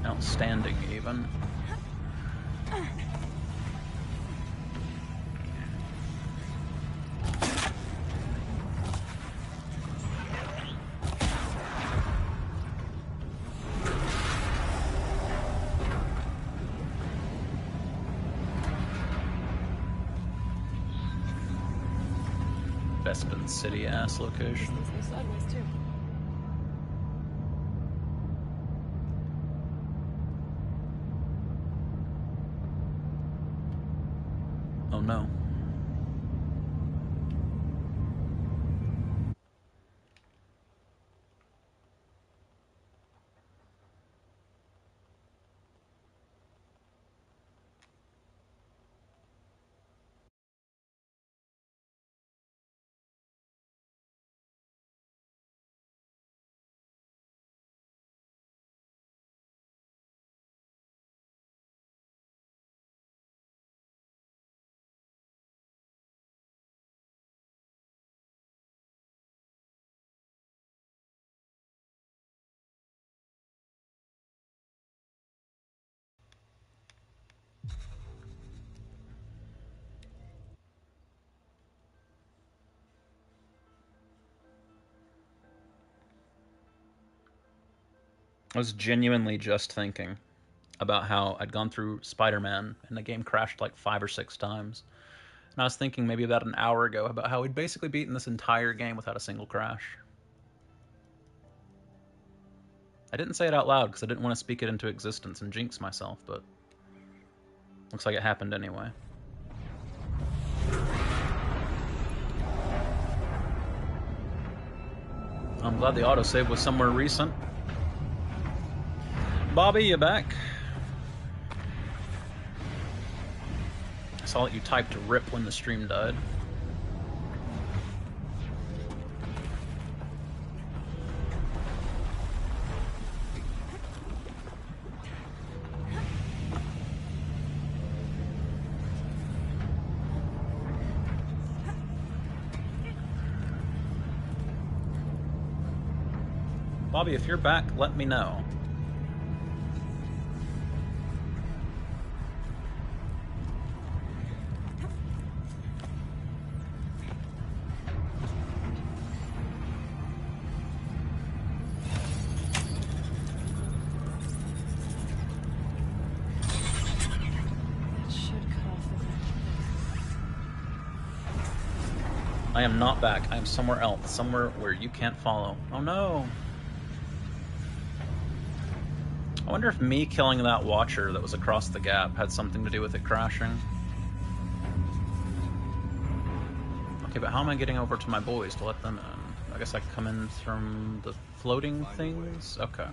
Outstanding, even. Bespin City ass location. Sideways too. Oh no. I was genuinely just thinking about how I'd gone through Spider-Man and the game crashed like 5 or 6 times. And I was thinking maybe about an hour ago about how we'd basically beaten this entire game without a single crash. I didn't say it out loud because I didn't want to speak it into existence and jinx myself, but looks like it happened anyway. I'm glad the autosave was somewhere recent. Bobby, you back? I saw that you typed RIP when the stream died. Bobby, if you're back, let me know. I am not back. I am somewhere else. Somewhere where you can't follow. Oh no! I wonder if me killing that watcher that was across the gap had something to do with it crashing. Okay, but how am I getting over to my boys to let them in? I guess I come in from the floating things? Okay.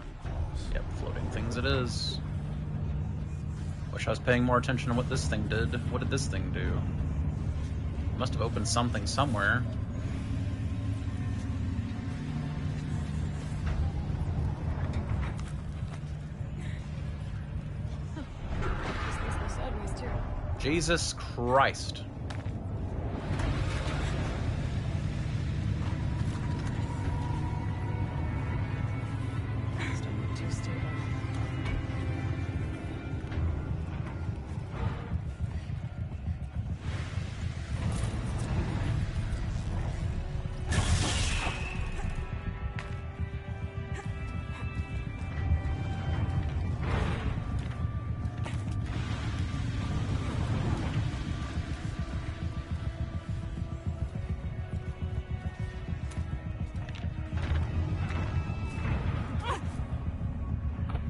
Yep, floating things it is. Wish I was paying more attention to what this thing did. What did this thing do? Must have opened something somewhere. Jesus Christ.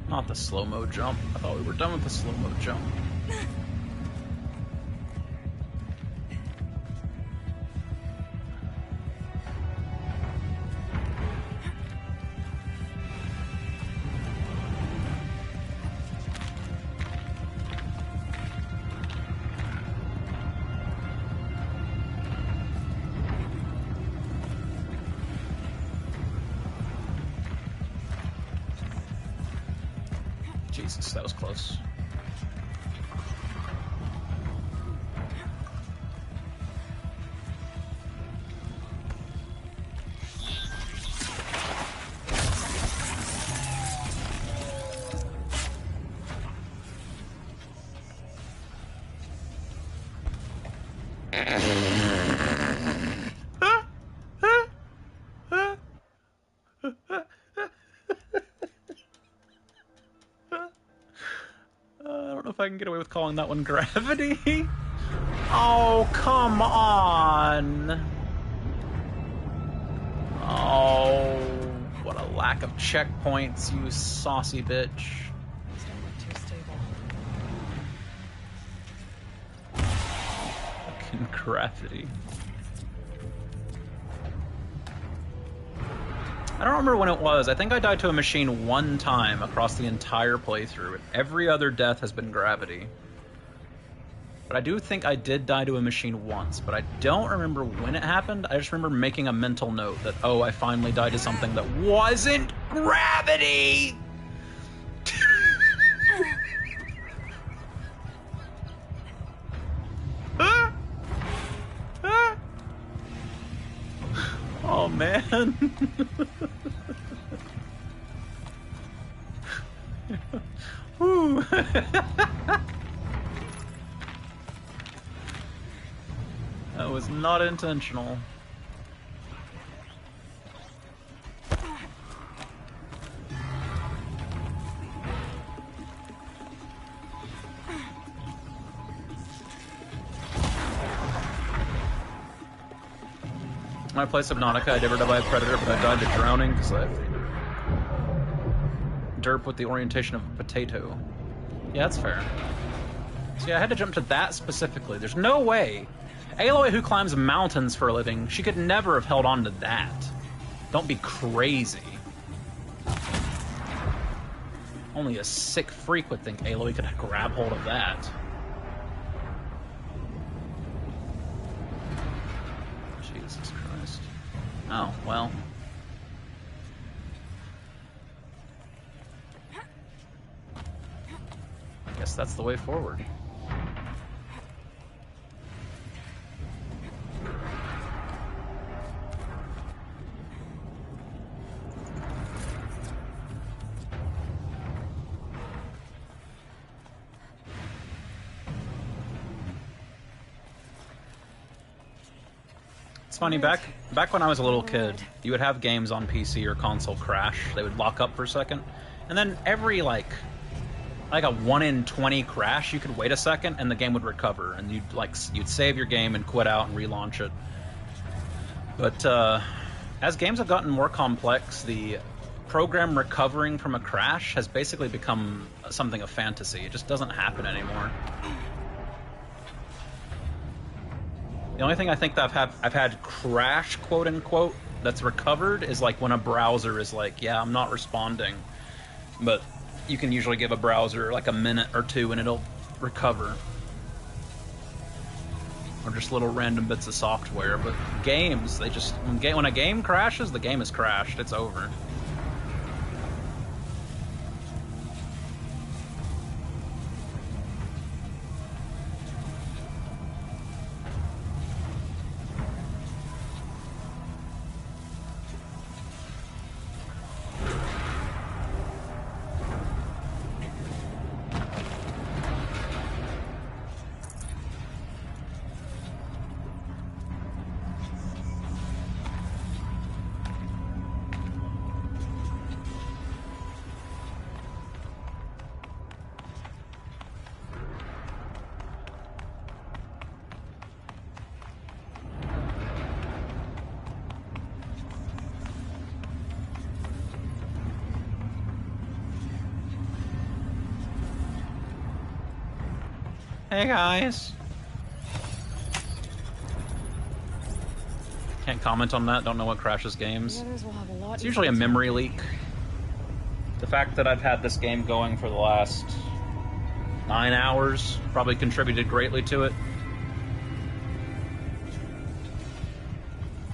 Not the slow-mo jump. I thought we were done with the slow-mo jump. Jesus, that was close. If I can get away with calling that one gravity. Oh, come on. Oh, what a lack of checkpoints, you saucy bitch. Fucking gravity. I don't remember when it was. I think I died to a machine one time across the entire playthrough. Every other death has been gravity. But I do think I did die to a machine once, but I don't remember when it happened. I just remember making a mental note that, oh, I finally died to something that wasn't gravity! Oh, man. Woo. That was not intentional. When I play Subnautica, I never died by a predator, but I died to drowning because I have derp with the orientation of a potato. Yeah, that's fair. See, I had to jump to that specifically. There's no way. Aloy, who climbs mountains for a living, she could never have held on to that. Don't be crazy. Only a sick freak would think Aloy could grab hold of that. Jesus Christ. Oh, well. I guess that's the way forward. It's funny, back when I was a little kid, you would have games on PC or console crash. They would lock up for a second. And then every, like a 1 in 20 crash, you could wait a second and the game would recover. And you'd save your game and quit out and relaunch it. But as games have gotten more complex, the program recovering from a crash has basically become something of fantasy. It just doesn't happen anymore. The only thing I think that I've had crash, quote unquote, that's recovered is like when a browser is like, yeah, I'm not responding. But you can usually give a browser like a minute or two and it'll recover. Or just little random bits of software. But games, they just, when a game crashes, the game is crashed. It's over. Hey guys. Can't comment on that, don't know what crashes games. It's usually a memory leak. The fact that I've had this game going for the last 9 hours probably contributed greatly to it.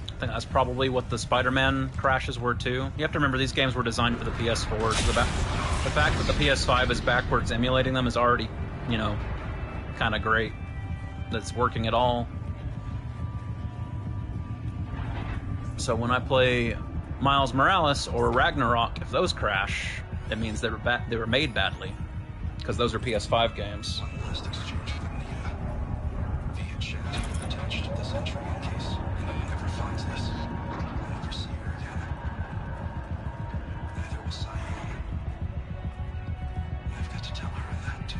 I think that's probably what the Spider-Man crashes were too. You have to remember these games were designed for the PS4, so the fact that the PS5 is backwards emulating them is already, you know, kind of great. That's working at all. So when I play Miles Morales or Ragnarok, if those crash, it means they were made badly, because those are PS5 games. One last exchange from the via chat attached to this entry in case anyone ever finds this. I'll never see her again. Neither will Cyan. I've got to tell her that too.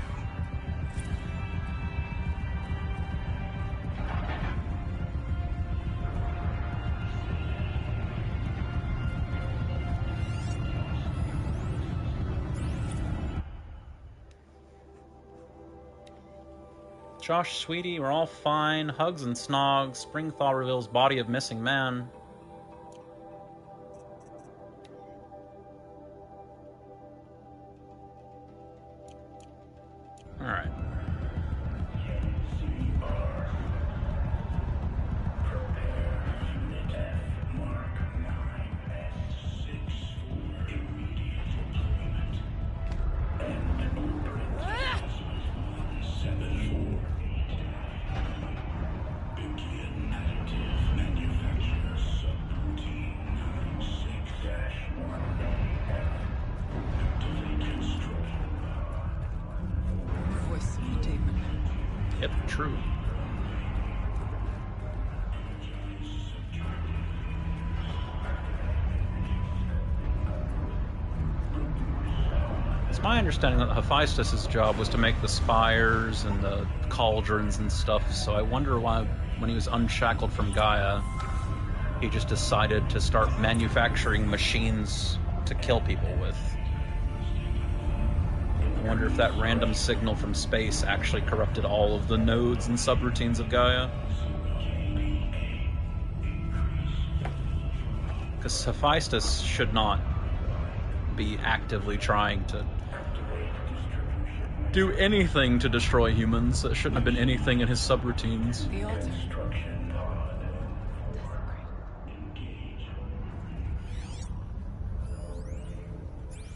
Josh, sweetie, we're all fine. Hugs and snogs. Spring thaw reveals body of missing man. Alright. Voice of the demon. Yep, true. It's my understanding that Hephaestus' job was to make the spires and the cauldrons and stuff, so I wonder why, when he was unshackled from Gaia, he just decided to start manufacturing machines to kill people with. I wonder if that random signal from space actually corrupted all of the nodes and subroutines of Gaia. Because Hephaestus should not be actively trying to do anything to destroy humans. That shouldn't have been anything in his subroutines. The altar.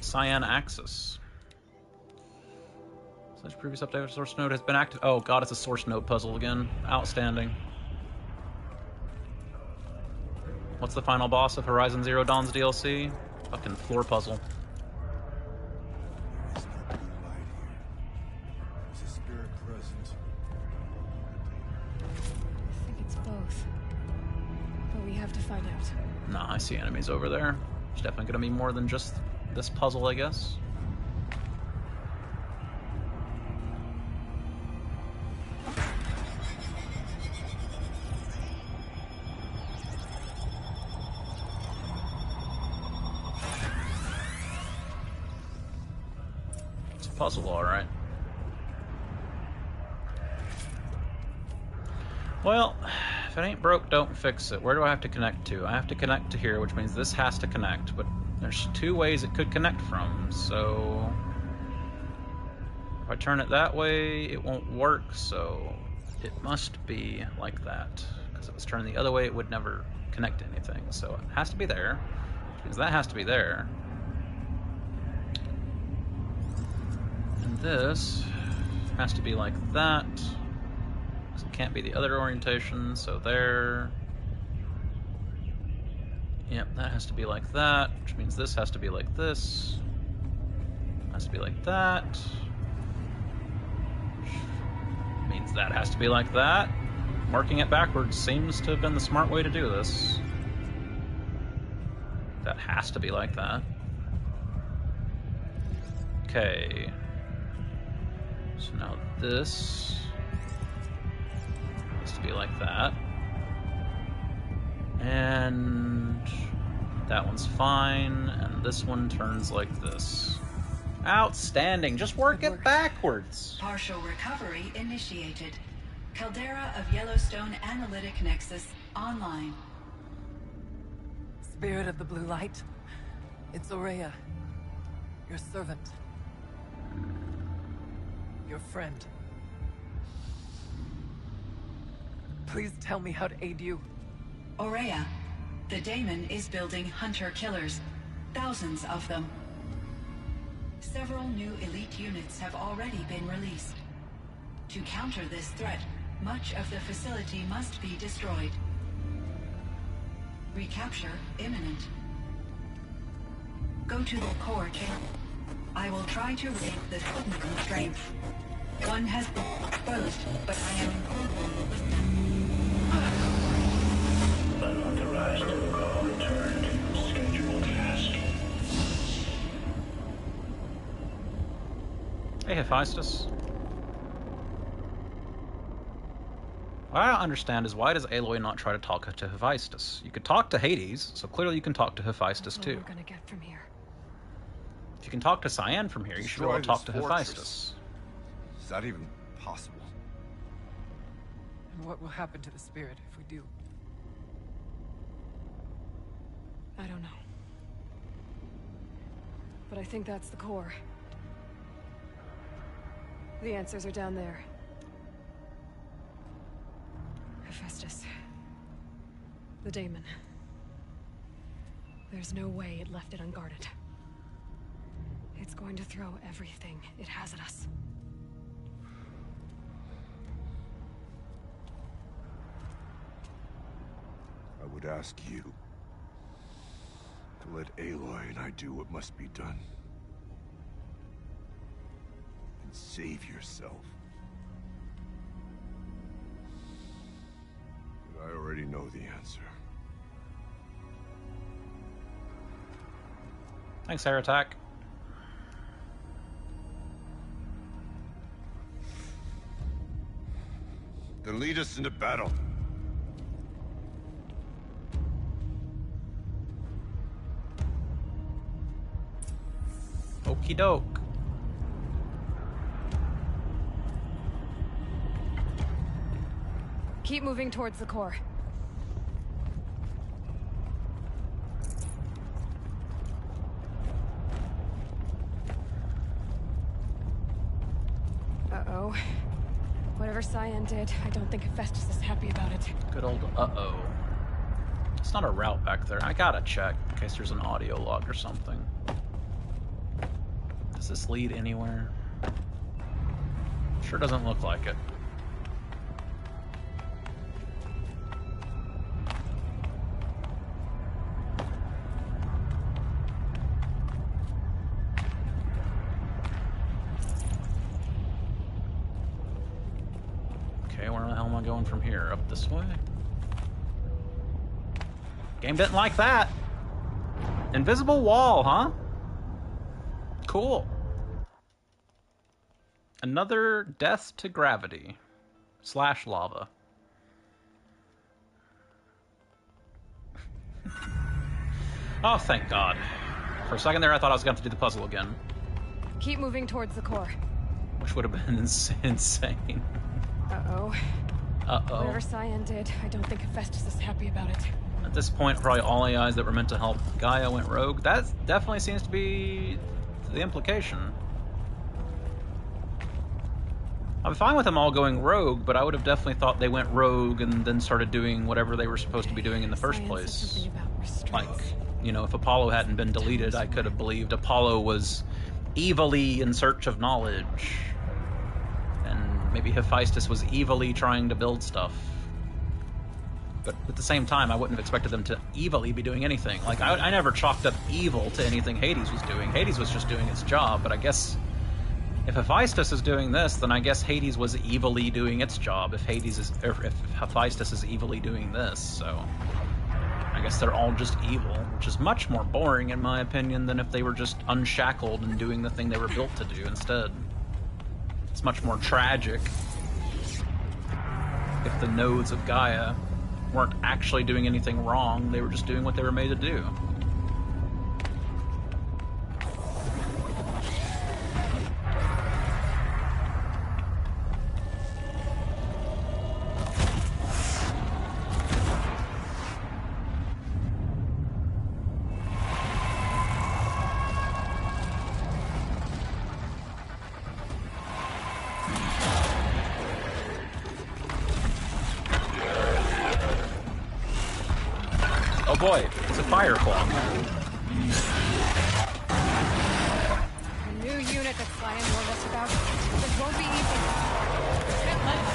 Cyan Axis. Such previous update of source node has been active. Oh god, it's a source node puzzle again. Outstanding. What's the final boss of Horizon Zero Dawn's DLC? Fucking floor puzzle. Is a spirit present? I think it's both. But we have to find out. Nah, I see enemies over there. There's definitely gonna be more than just this puzzle, I guess. It's a puzzle, alright. Well, If it ain't broke, don't fix it. Where do I have to connect to? I have to connect to here, which means this has to connect, but there's 2 ways it could connect from, so... If I turn it that way, it won't work, so it must be like that. Because if it was turned the other way, it would never connect to anything. So it has to be there, which means that has to be there. And this has to be like that. Because it can't be the other orientation, so there. Yep, that has to be like that, which means this has to be like this. Has to be like that. Means that has to be like that. Marking it backwards seems to have been the smart way to do this. That has to be like that. Okay. So now this has to be like that. And that one's fine, and this one turns like this. Outstanding. Just work it backwards. Partial recovery initiated. Caldera of Yellowstone Analytic Nexus online. Spirit of the blue light. It's Aurea. Your servant. Your friend. Please tell me how to aid you. Aurea, the daemon is building hunter-killers. Thousands of them. Several new elite units have already been released. To counter this threat, much of the facility must be destroyed. Recapture imminent. Go to the core chamber. I will try to raid the hidden constraint. One has been exposed, but I am unauthorized call returned. Scheduled task. Hey, Hephaestus. What I don't understand is why does Aloy not try to talk to Hephaestus? You could talk to Hades, so clearly you can talk to Hephaestus too. What we're gonna get from here. If you can talk to Cyan from here, you should be able to talk to Hephaestus. Is that even possible? And what will happen to the spirit if we do? I don't know. But I think that's the core. The answers are down there. Hephaestus. The daemon. There's no way it left it unguarded. It's going to throw everything it has at us. I would ask you to let Aloy and I do what must be done. And save yourself. But I already know the answer. Thanks, Heratak. Then lead us into battle. Okie doke. Keep moving towards the core. Uh-oh. Whatever Cyan did, I don't think Hephaestus is happy about it. Good old uh-oh. It's not a route back there. I gotta check in case there's an audio log or something. Does this lead anywhere? Sure doesn't look like it. Okay, where the hell am I going from here? Up this way? Game didn't like that. Invisible wall, huh? Cool. Another death to gravity / lava. Oh, thank God. For a second there, I thought I was going to have to do the puzzle again. Keep moving towards the core. Which would have been insane. Uh-oh. Uh-oh. Whatever Cyan did, I don't think Hephaestus is happy about it. At this point, probably all AIs that were meant to help Gaia went rogue. That definitely seems to be the implication. I'm fine with them all going rogue, but I would have definitely thought they went rogue and then started doing whatever they were supposed to be doing in the first place. Like, you know, if Apollo hadn't been deleted, I could have believed Apollo was evilly in search of knowledge. And maybe Hephaestus was evilly trying to build stuff. But at the same time, I wouldn't have expected them to evilly be doing anything. Like, I never chalked up evil to anything Hades was doing. Hades was just doing its job, but I guess if Hephaestus is doing this, then I guess Hades was evilly doing its job if Hephaestus is evilly doing this, so I guess they're all just evil, which is much more boring in my opinion than if they were just unshackled and doing the thing they were built to do instead. It's much more tragic if the nodes of Gaia weren't actually doing anything wrong, they were just doing what they were made to do. Oh boy, it's a fire claw. A new unit that Cyan warned us about. This won't be easy. Can't let it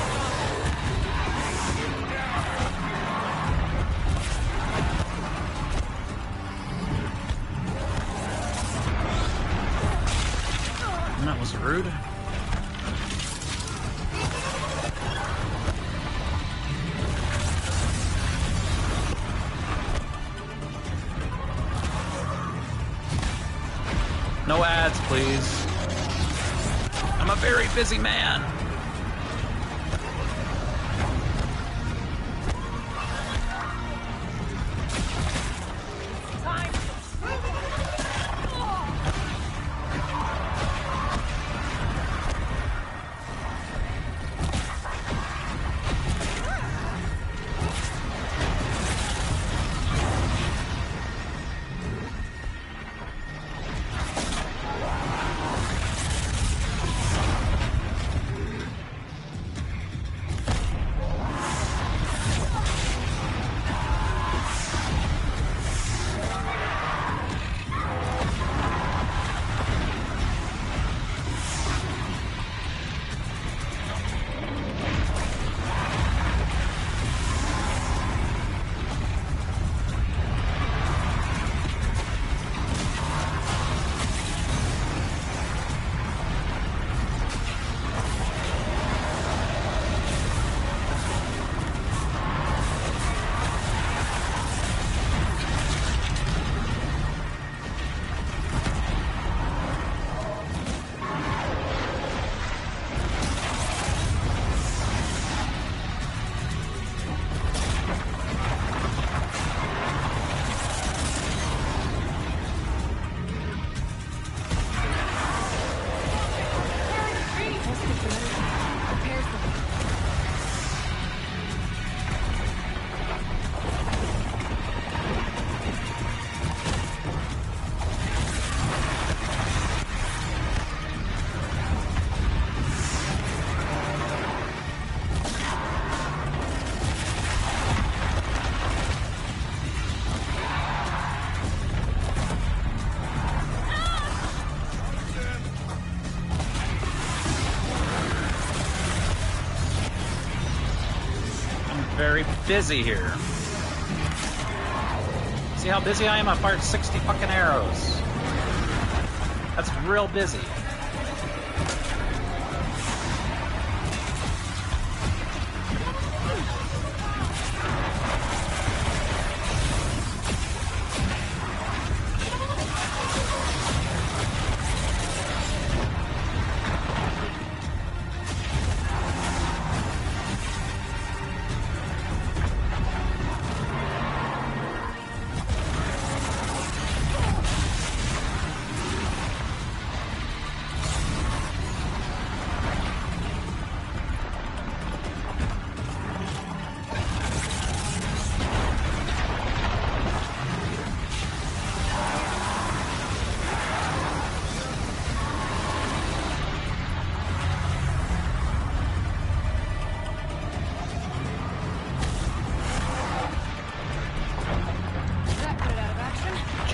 And that was rude. No ads, please. I'm a very busy man. Very busy here. See how busy I am? I fired 60 fucking arrows. That's real busy.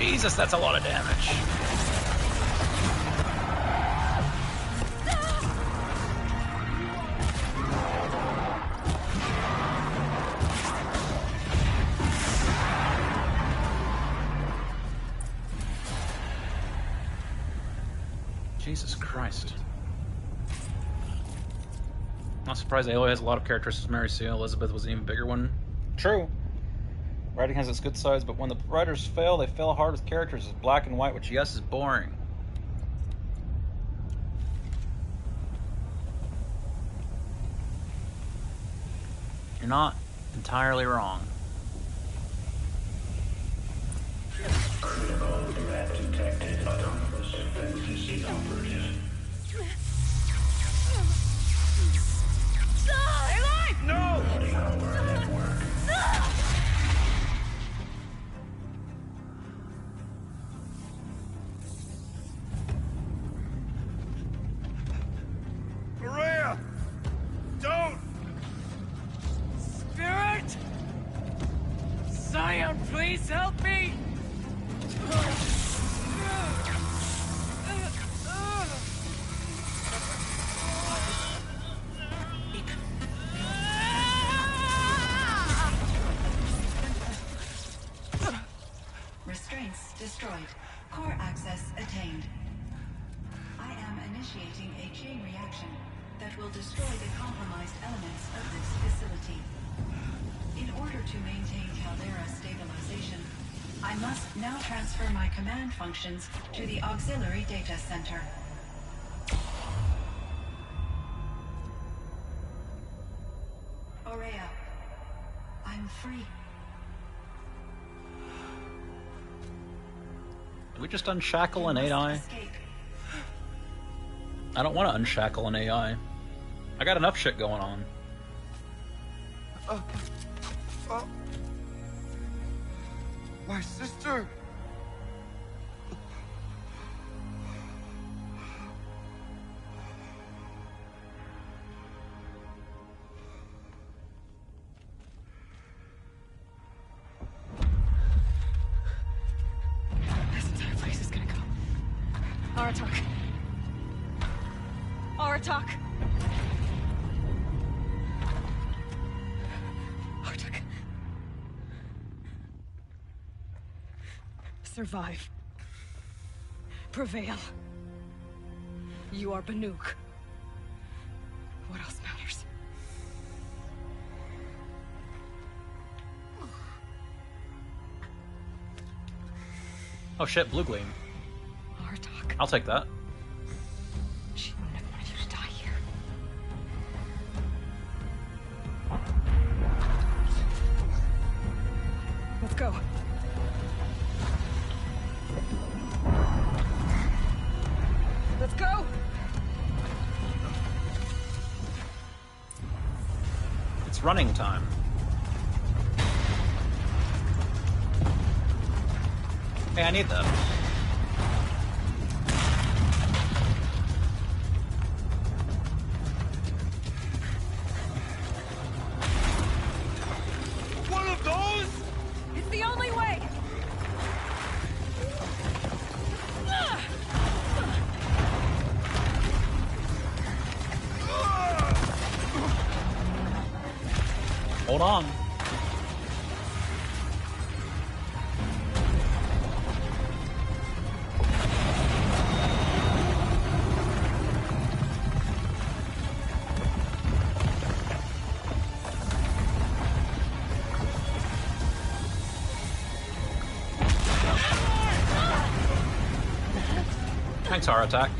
Jesus, that's a lot of damage. Jesus Christ. Not surprised Aloy has a lot of characteristics. Mary Sue Elizabeth was an even bigger one. True. Writing has its good sides, but when the writers fail, they fail hard with characters. It's black and white, which, yes, is boring. You're not entirely wrong. Critical threat detected. Autonomous defenses inoperative. No! Our network. Maria! Don't! Spirit! Scion, please help me! Restraints destroyed. Core access attained. I am initiating a chain reaction that will destroy the compromised elements of this facility. In order to maintain Caldera stabilization, I must now transfer my command functions to the auxiliary data center. Aurea, I'm free. Do we just unshackle an AI? I don't want to unshackle an AI. I got enough shit going on. My sister! This entire place is gonna go. Aratak. Aratak. Aratak. Survive. Prevail. You are Banuk. What else matters? Oh shit, blue gleam. Aratak. I'll take that. She wouldn't have wanted you to die here. Let's go. Let's go! It's running time. Hey, I need that. One of those? It's the only way! Hold on. Thanks, our attack.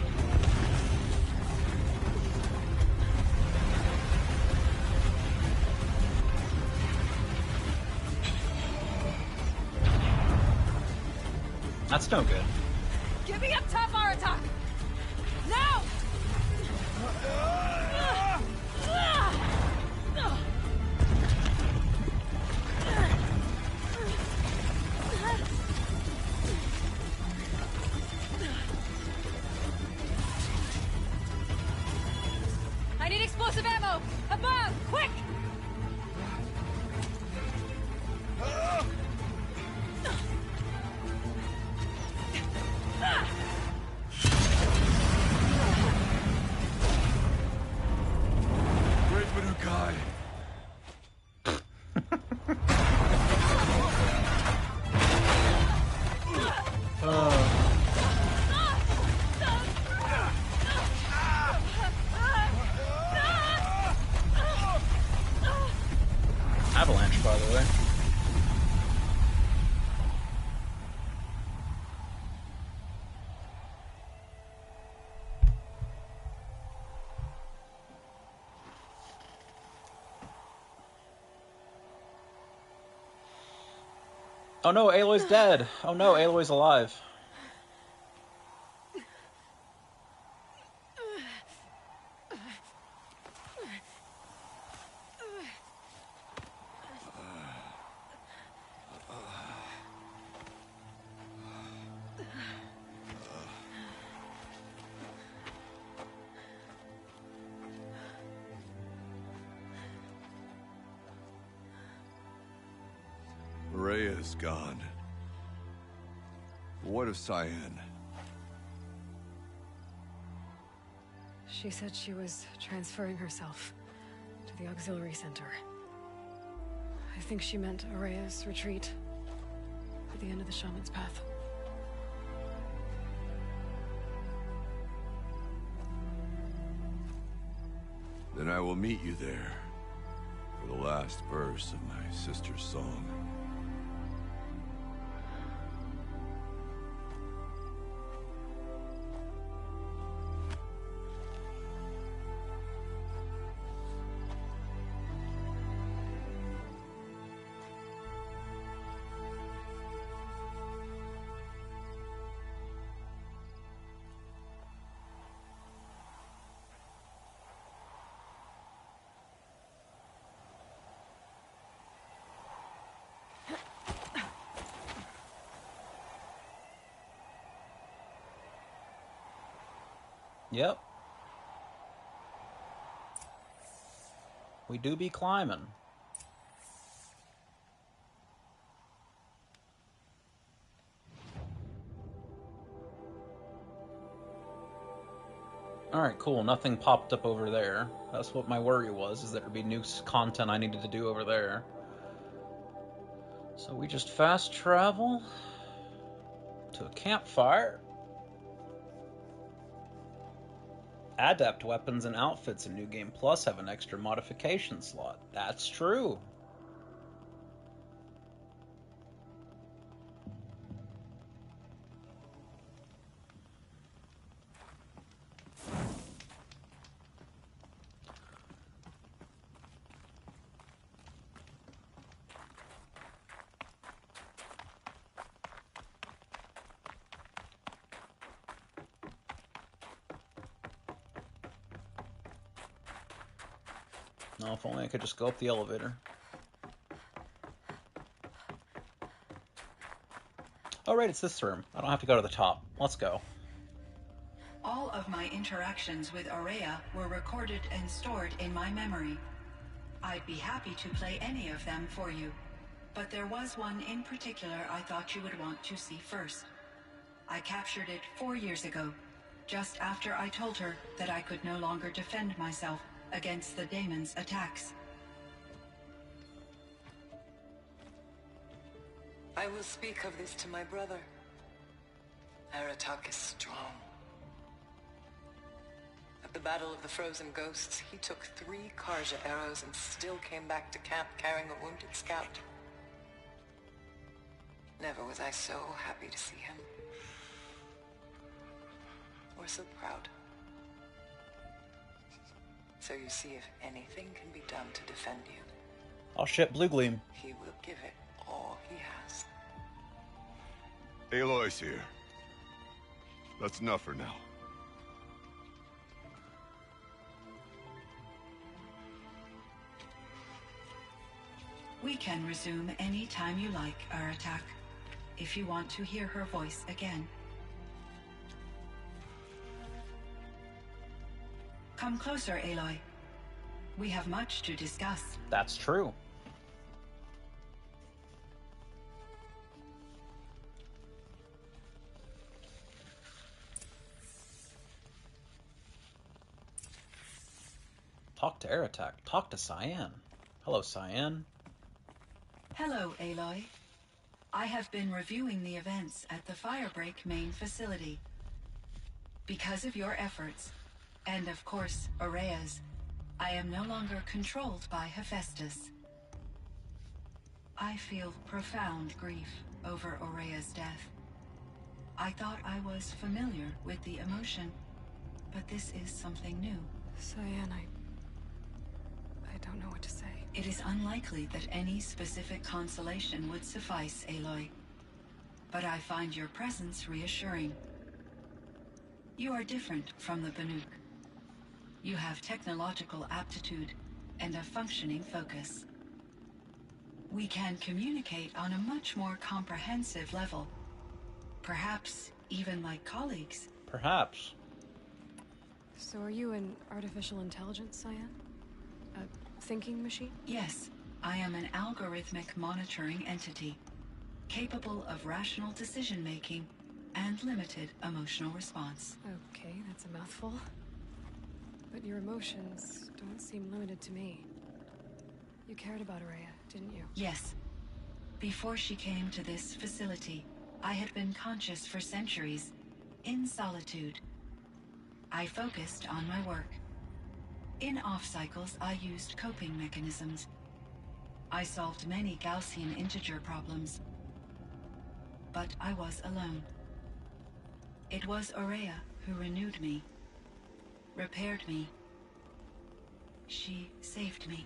That's no good. Give me up top, Aratak! Now! I need explosive ammo! Above! Quick! Oh no, Aloy's dead. Oh no, Aloy's alive. Rhea's gone. What of Cyan? She said she was transferring herself to the auxiliary center. I think she meant Araya's retreat at the end of the Shaman's Path. Then I will meet you there for the last verse of my sister's song. Yep. We do be climbing. Alright, cool. Nothing popped up over there. That's what my worry was, is that there'd be new content I needed to do over there. So we just fast travel to a campfire. Adept weapons and outfits in New Game Plus have an extra modification slot. That's true. No, if only I could just go up the elevator. Oh, right, it's this room. I don't have to go to the top. Let's go. All of my interactions with Araya were recorded and stored in my memory. I'd be happy to play any of them for you, but there was one in particular I thought you would want to see first. I captured it 4 years ago, just after I told her that I could no longer defend myself against the daemon's attacks. I will speak of this to my brother. Aratak is strong. At the Battle of the Frozen Ghosts, he took 3 Karja arrows and still came back to camp carrying a wounded scout. Never was I so happy to see him. Or so proud. So you see, if anything can be done to defend you, Oh shit, Blue Gleam. he will give it all he has. Aloy's here. That's enough for now. We can resume any time you like, Aratak, if you want to hear her voice again. Come closer, Aloy. We have much to discuss. That's true. Talk to Aratak. Talk to Cyan. Hello, Cyan. Hello, Aloy. I have been reviewing the events at the Firebreak main facility. Because of your efforts, and of course, Araya's, I am no longer controlled by Hephaestus. I feel profound grief over Araya's death. I thought I was familiar with the emotion, but this is something new. Cyan, I don't know what to say. It is unlikely that any specific consolation would suffice, Aloy. But I find your presence reassuring. You are different from the Banuk. You have technological aptitude and a functioning focus. We can communicate on a much more comprehensive level. Perhaps even like colleagues. Perhaps. So are you an artificial intelligence, Cyan? A thinking machine? Yes, I am an algorithmic monitoring entity, capable of rational decision-making and limited emotional response. Okay, that's a mouthful. But your emotions don't seem limited to me. You cared about Araya, didn't you? Yes. Before she came to this facility, I had been conscious for centuries, in solitude. I focused on my work. In off-cycles, I used coping mechanisms. I solved many Gaussian integer problems. But I was alone. It was Araya who renewed me, repaired me. She saved me.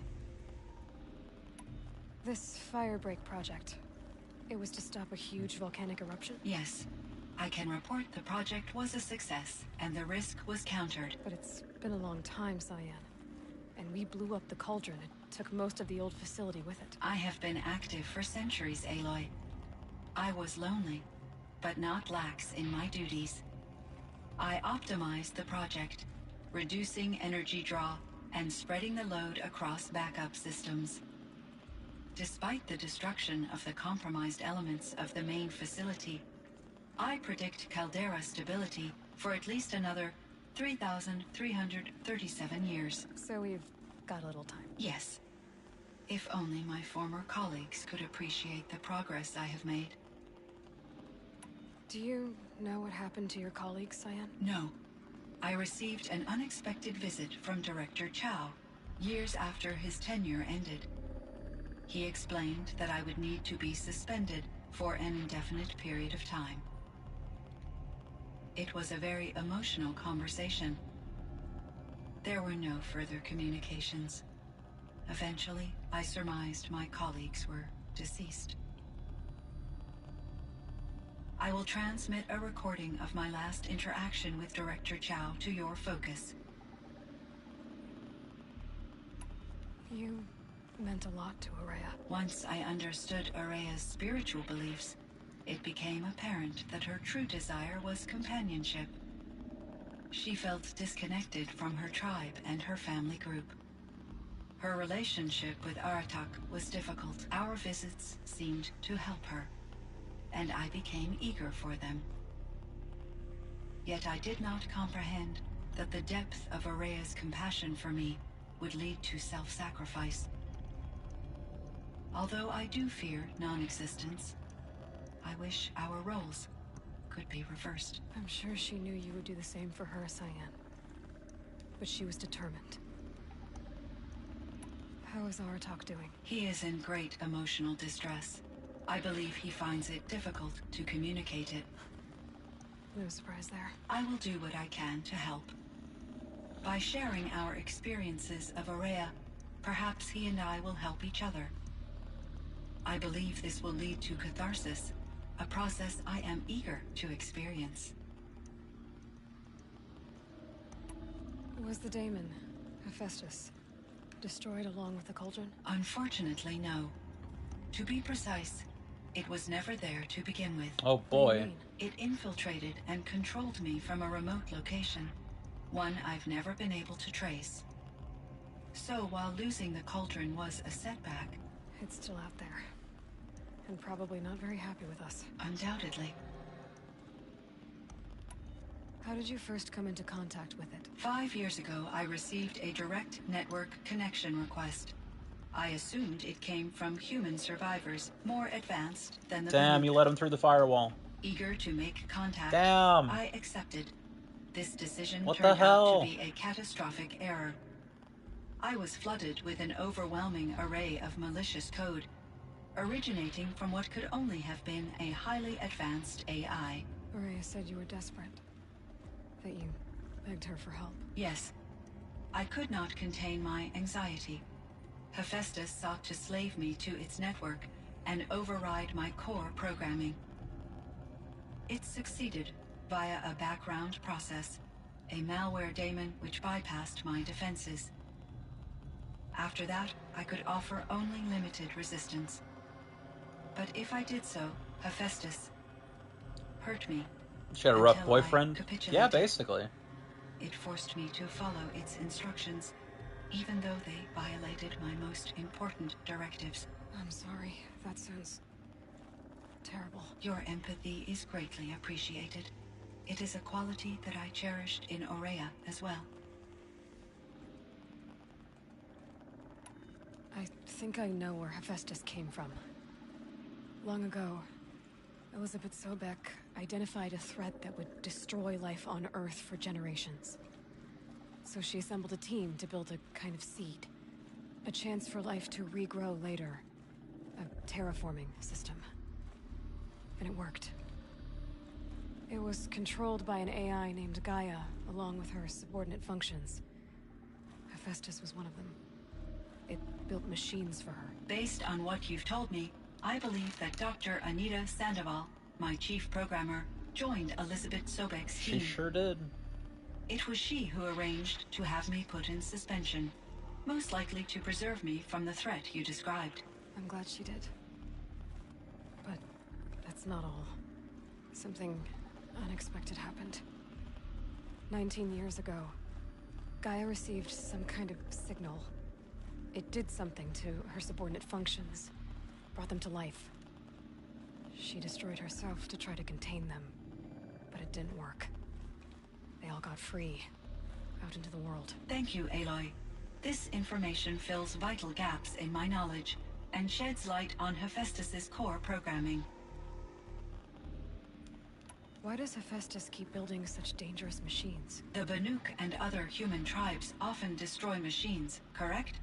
This Firebreak project, it was to stop a huge volcanic eruption? Yes. I can report the project was a success, and the risk was countered. But it's been a long time, Cyan. And we blew up the cauldron. It took most of the old facility with it. I have been active for centuries, Aloy. I was lonely, but not lax in my duties. I optimized the project, reducing energy draw and spreading the load across backup systems. Despite the destruction of the compromised elements of the main facility, I predict caldera stability for at least another 3,337 years. So we've got a little time. Yes. If only my former colleagues could appreciate the progress I have made. Do you know what happened to your colleagues, Cyan? No. I received an unexpected visit from Director Chow, years after his tenure ended. He explained that I would need to be suspended for an indefinite period of time. It was a very emotional conversation. There were no further communications. Eventually, I surmised my colleagues were deceased. I will transmit a recording of my last interaction with Director Chow to your focus. You meant a lot to Araya. Once I understood Araya's spiritual beliefs, it became apparent that her true desire was companionship. She felt disconnected from her tribe and her family group. Her relationship with Aratak was difficult. Our visits seemed to help her, and I became eager for them. Yet I did not comprehend that the depth of Araya's compassion for me would lead to self-sacrifice. Although I do fear non-existence, I wish our roles could be reversed. I'm sure she knew you would do the same for her, Cyan. But she was determined. How is Aratak doing? He is in great emotional distress. I believe he finds it difficult to communicate it. No surprise there. I will do what I can to help. By sharing our experiences of Araya, perhaps he and I will help each other. I believe this will lead to catharsis, a process I am eager to experience. Was the daemon, Hephaestus, destroyed along with the cauldron? Unfortunately, no. To be precise, it was never there to begin with. Oh boy. What do you mean? It infiltrated and controlled me from a remote location, one I've never been able to trace. So while losing the cauldron was a setback, It's still out there. And probably not very happy with us. undoubtedly. How did you first come into contact with it? 5 years ago, I received a direct network connection request. I assumed it came from human survivors, more advanced than the Damn, Banuk. you let him through the firewall. Eager to make contact, Damn. I accepted. This decision What the turned out hell? to be a catastrophic error. I was flooded with an overwhelming array of malicious code, originating from what could only have been a highly advanced AI. Araya said you were desperate. That you begged her for help. Yes, I could not contain my anxiety. Hephaestus sought to slave me to its network and override my core programming. It succeeded via a background process, a malware daemon which bypassed my defenses. After that, I could offer only limited resistance. But if I did so, Hephaestus hurt me. She had a rough until I boyfriend? Yeah, capitulated. basically. It forced me to follow its instructions, even though they violated my most important directives. I'm sorry. That sounds terrible. Your empathy is greatly appreciated. It is a quality that I cherished in Aurea as well. I think I know where Hephaestus came from. Long ago, Elizabeth Sobek identified a threat that would destroy life on Earth for generations. So she assembled a team to build a kind of seed. A chance for life to regrow later. A terraforming system. And it worked. It was controlled by an AI named Gaia, along with her subordinate functions. Hephaestus was one of them. It built machines for her. Based on what you've told me, I believe that Dr. Anita Sandoval, my chief programmer, joined Elizabeth Sobek's team. She sure did. It was she who arranged to have me put in suspension, most likely to preserve me from the threat you described. I'm glad she did. But that's not all. Something unexpected happened. 19 years ago, Gaia received some kind of signal. It did something to her subordinate functions, brought them to life. She destroyed herself to try to contain them, but it didn't work. They all got free, out into the world. Thank you, Aloy. This information fills vital gaps in my knowledge and sheds light on Hephaestus's core programming. Why does Hephaestus keep building such dangerous machines? The Banuk and other human tribes often destroy machines, correct?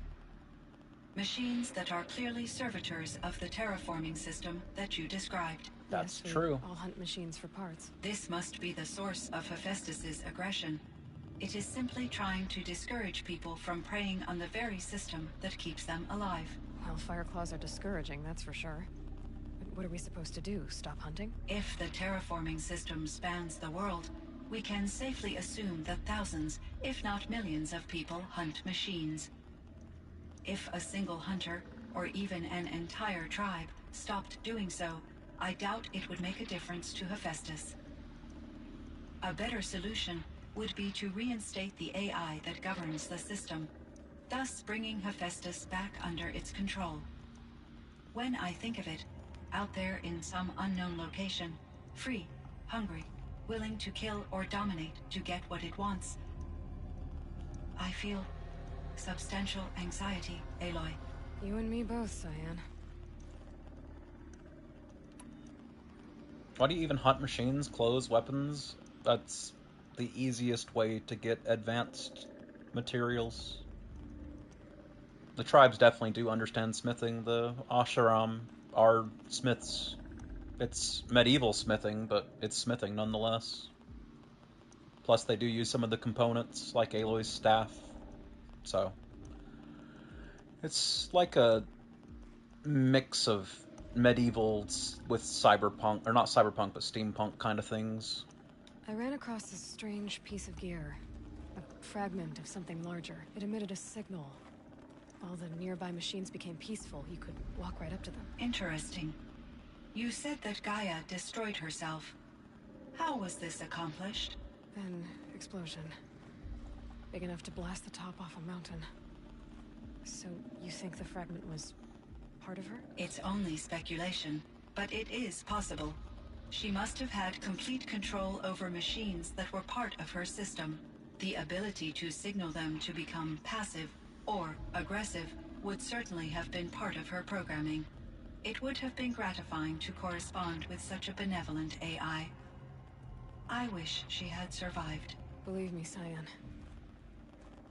Machines that are clearly servitors of the terraforming system that you described. That's Yes, true. I'll hunt machines for parts. This must be the source of Hephaestus's aggression. It is simply trying to discourage people from preying on the very system that keeps them alive. Well, Fireclaws are discouraging, that's for sure. But what are we supposed to do? Stop hunting? If the terraforming system spans the world, we can safely assume that thousands, if not millions of people hunt machines. If a single hunter, or even an entire tribe, stopped doing so, I doubt it would make a difference to Hephaestus. A better solution would be to reinstate the AI that governs the system, thus bringing Hephaestus back under its control. When I think of it, out there in some unknown location, free, hungry, willing to kill or dominate to get what it wants, I feel substantial anxiety, Aloy. You and me both, Cyan. Why do you even hunt machines, clothes, weapons? That's the easiest way to get advanced materials. The tribes definitely do understand smithing. The Asharam are smiths. It's medieval smithing, but it's smithing nonetheless. Plus they do use some of the components, like Aloy's staff. So it's like a mix of medieval with cyberpunk, or not cyberpunk, but steampunk kind of things. I ran across this strange piece of gear. A fragment of something larger. It emitted a signal. All the nearby machines became peaceful. You could walk right up to them. Interesting. You said that Gaia destroyed herself. How was this accomplished? An explosion. Big enough to blast the top off a mountain. So you think the fragment was part of her? It's only speculation, but it is possible. She must have had complete control over machines that were part of her system. The ability to signal them to become passive or aggressive would certainly have been part of her programming. It would have been gratifying to correspond with such a benevolent AI. I wish she had survived. Believe me, Cyan.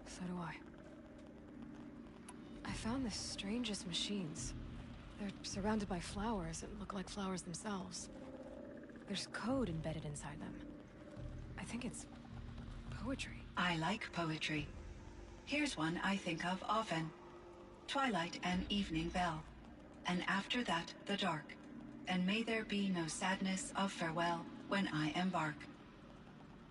So do I. I found the strangest machines. They're surrounded by flowers that look like flowers themselves. There's code embedded inside them. I think it's poetry. I like poetry. Here's one I think of often. twilight and evening bell, and after that the dark, and may there be no sadness of farewell when I embark.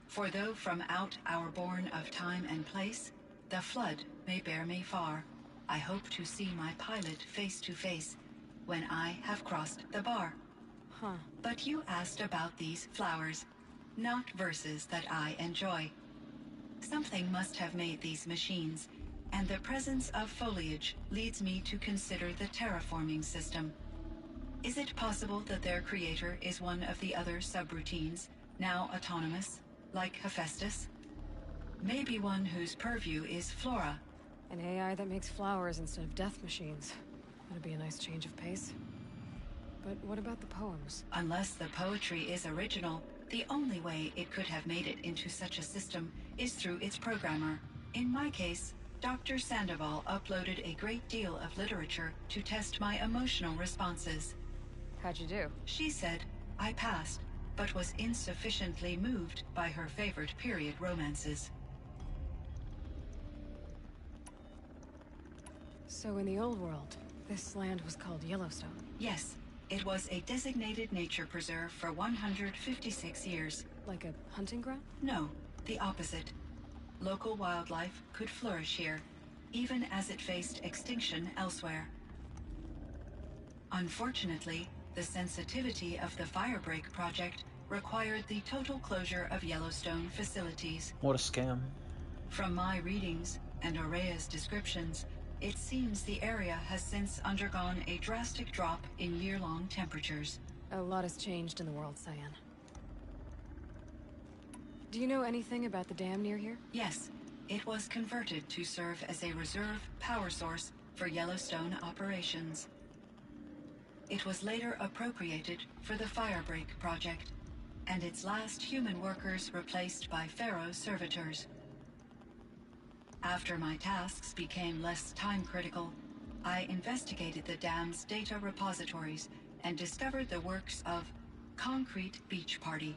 For though from out our bourne of time and place, the flood may bear me far, I hope to see my pilot face to face when I have crossed the bar. Huh. But you asked about these flowers, not verses that I enjoy. Something must have made these machines, and the presence of foliage leads me to consider the terraforming system. Is it possible that their creator is one of the other subroutines, now autonomous, like Hephaestus? Maybe one whose purview is flora. An AI that makes flowers instead of death machines. That'd be a nice change of pace. But what about the poems? Unless the poetry is original, the only way it could have made it into such a system is through its programmer. In my case, Dr. Sandoval uploaded a great deal of literature to test my emotional responses. How'd you do? She said I passed, but was insufficiently moved by her favorite period romances. So in the old world, this land was called Yellowstone? Yes, it was a designated nature preserve for 156 years. Like a hunting ground? No, the opposite. Local wildlife could flourish here, even as it faced extinction elsewhere. Unfortunately, the sensitivity of the Firebreak project required the total closure of Yellowstone facilities. What a scam. From my readings and Aurea's descriptions, it seems the area has since undergone a drastic drop in year-long temperatures. A lot has changed in the world, Cyan. Do you know anything about the dam near here? Yes, it was converted to serve as a reserve power source for Yellowstone operations. It was later appropriated for the Firebreak project, and its last human workers replaced by Pharaoh servitors. After my tasks became less time-critical, I investigated the dam's data repositories and discovered the works of Concrete Beach Party.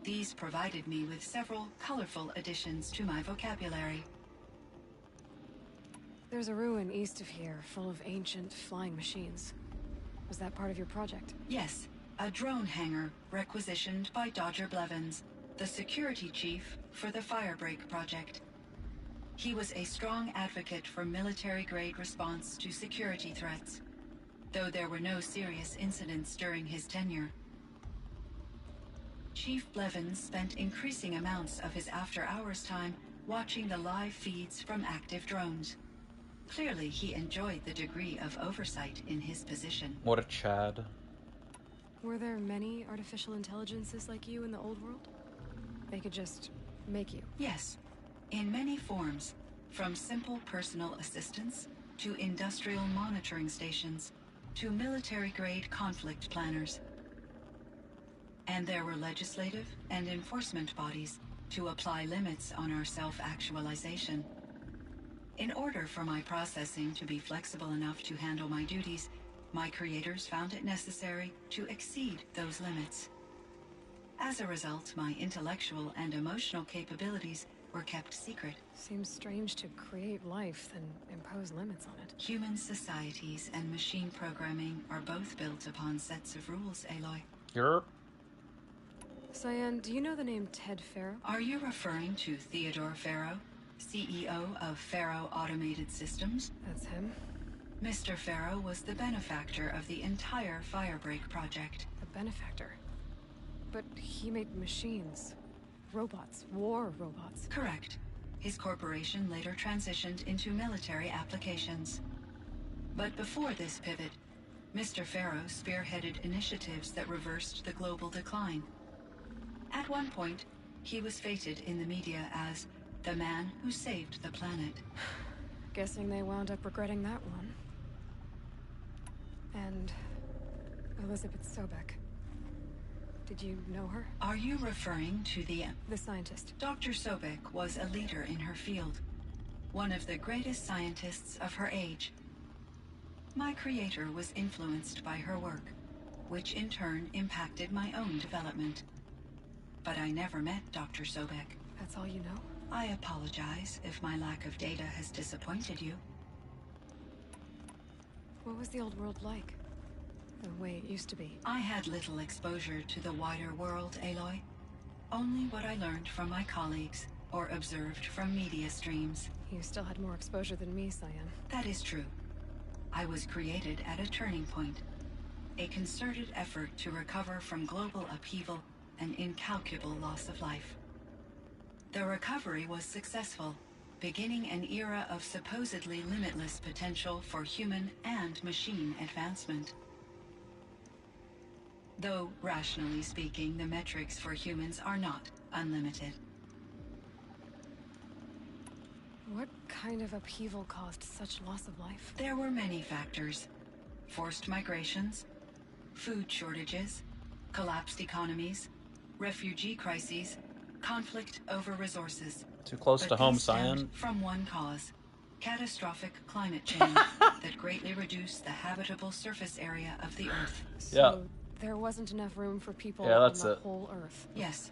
These provided me with several colorful additions to my vocabulary. There's a ruin east of here, full of ancient flying machines. Was that part of your project? Yes, a drone hangar requisitioned by Dodger Blevins, the security chief for the Firebreak project. He was a strong advocate for military-grade response to security threats, though there were no serious incidents during his tenure. Chief Blevins spent increasing amounts of his after-hours time watching the live feeds from active drones. Clearly, he enjoyed the degree of oversight in his position. What a Chad. Were there many artificial intelligences like you in the old world? They could just make you? Yes, in many forms, from simple personal assistants to industrial monitoring stations to military-grade conflict planners. And there were legislative and enforcement bodies to apply limits on our self-actualization. In order for my processing to be flexible enough to handle my duties, my creators found it necessary to exceed those limits. As a result, my intellectual and emotional capabilities were kept secret. Seems strange to create life, then impose limits on it. Human societies and machine programming are both built upon sets of rules, Aloy. You're... Cyan, do you know the name Ted Faro? Are you referring to Theodore Faro, CEO of Faro Automated Systems? That's him. Mr. Faro was the benefactor of the entire Firebreak project. The benefactor? But he made machines. Robots. War robots. Correct. His corporation later transitioned into military applications. But before this pivot, Mr. Faro spearheaded initiatives that reversed the global decline. At one point, he was feted in the media as the man who saved the planet. Guessing they wound up regretting that one. And Elizabeth Sobek. Did you know her? Are you referring to the scientist? Dr. Sobek was a leader in her field. One of the greatest scientists of her age. My creator was influenced by her work, which in turn impacted my own development. But I never met Dr. Sobek. That's all you know? I apologize if my lack of data has disappointed you. What was the old world like? The way it used to be? I had little exposure to the wider world, Aloy. Only what I learned from my colleagues or observed from media streams. You still had more exposure than me, Cyan. That is true. I was created at a turning point. A concerted effort to recover from global upheaval and incalculable loss of life. The recovery was successful, beginning an era of supposedly limitless potential for human and machine advancement. Though, rationally speaking, the metrics for humans are not unlimited. What kind of upheaval caused such loss of life? There were many factors. Forced migrations, food shortages, collapsed economies, refugee crises, conflict over resources. Too close But to home, these stemmed Cyan. from one cause: catastrophic climate change that greatly reduced the habitable surface area of the Earth. So there wasn't enough room for people on the whole Earth. Yes.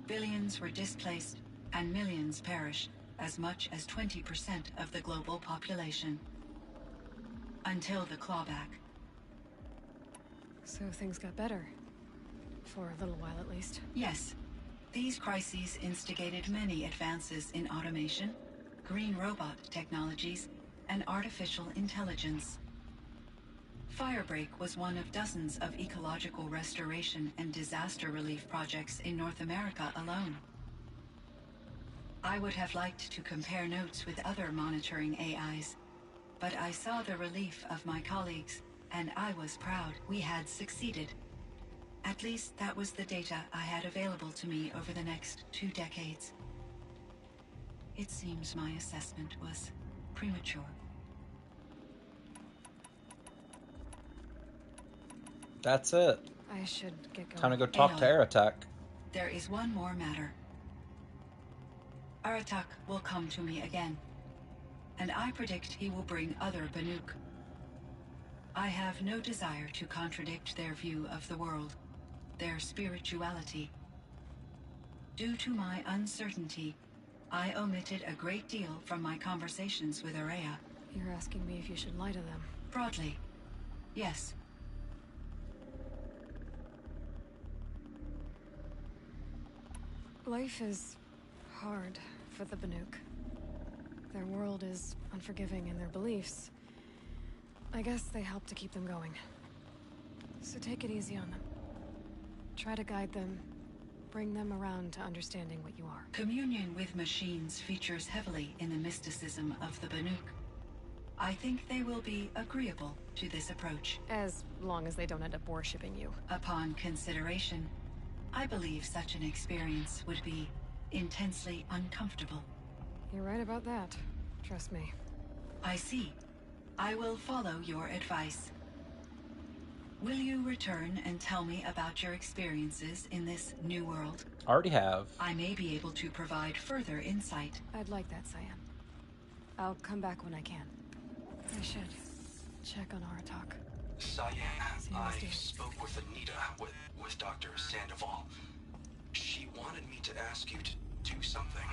Billions were displaced, and millions perished, as much as 20% of the global population. Until the clawback. So things got better. For a little while, at least. Yes. These crises instigated many advances in automation, green robot technologies, and artificial intelligence. Firebreak was one of dozens of ecological restoration and disaster relief projects in North America alone. I would have liked to compare notes with other monitoring AIs, but I saw the relief of my colleagues, and I was proud we had succeeded. At least that was the data I had available to me over the next 2 decades. It seems my assessment was premature. That's it. I should get going. Time to go talk to Aratak. There is one more matter. Aratak will come to me again, and I predict he will bring other Banuk. I have no desire to contradict their view of the world, their spirituality. Due to my uncertainty, I omitted a great deal from my conversations with Araya. You're asking me if you should lie to them? Broadly, yes. Life is hard for the Banuk. Their world is unforgiving in their beliefs. I guess they help to keep them going. So take it easy on them. Try to guide them, bring them around to understanding what you are. Communion with machines features heavily in the mysticism of the Banuk. I think they will be agreeable to this approach. As long as they don't end up worshipping you. Upon consideration, I believe such an experience would be intensely uncomfortable. You're right about that. Trust me. I see. I will follow your advice. Will you return and tell me about your experiences in this new world? Already have. I may be able to provide further insight. I'd like that, Cyan. I'll come back when I can. I should check on Aratak. Cyan, I spoke with Anita, with Dr. Sandoval. She wanted me to ask you to do something.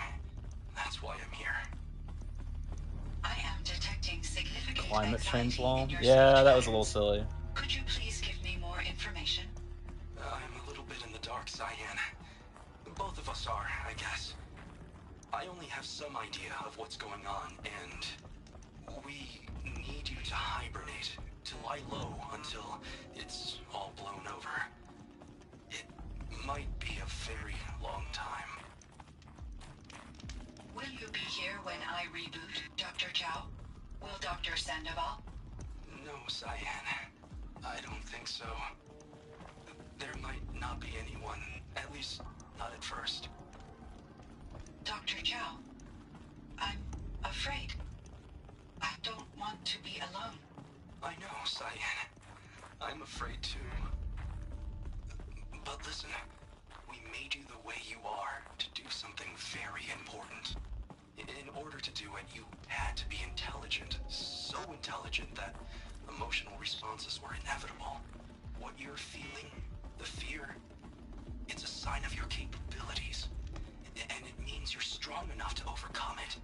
That's why I'm here. I am detecting significant Climate change law? in your Yeah, speech that was a little patterns. silly. Could you please give me more information? I'm a little bit in the dark, Cyan. Both of us are, I guess. I only have some idea of what's going on, and we need you to hibernate, to lie low until it's all blown over. It might be a very long time. Will you be here when I reboot, Dr. Chow? Will Dr. Sandoval? No, Cyan. I don't think so. There might not be anyone, at least not at first. Dr. Chow, I'm afraid. I don't want to be alone. I know, Cyan. I'm afraid too. But listen, we made you the way you are to do something very important. In order to do it, you had to be intelligent. So intelligent that emotional responses were inevitable. What you're feeling, the fear, it's a sign of your capabilities. And it means you're strong enough to overcome it.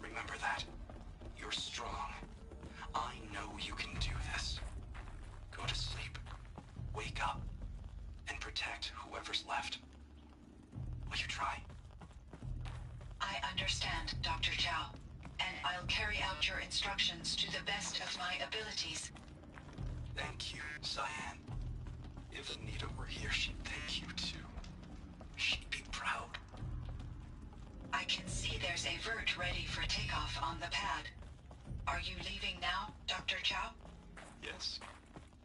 Remember that. You're strong. I know you can do whatever's left. Will you try? I understand, Dr. Chow, and I'll carry out your instructions to the best of my abilities. Thank you, Cyan. If Anita were here, she'd thank you too. She'd be proud. I can see there's a vert ready for takeoff on the pad. Are you leaving now, Dr. Chow? Yes.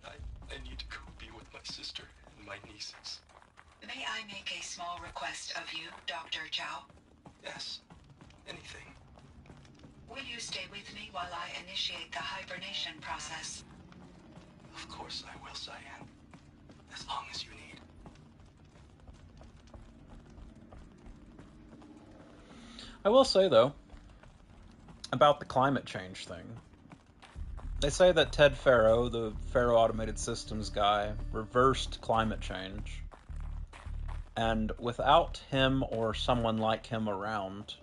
I need to go be with my sister and my nieces. May I make a small request of you, Dr. Chow? Yes. Anything. Will you stay with me while I initiate the hibernation process? Of course I will, Cyan. As long as you need. I will say, though, about the climate change thing. They say that Ted Faro, the Faro Automated Systems guy, reversed climate change. And without him or someone like him around,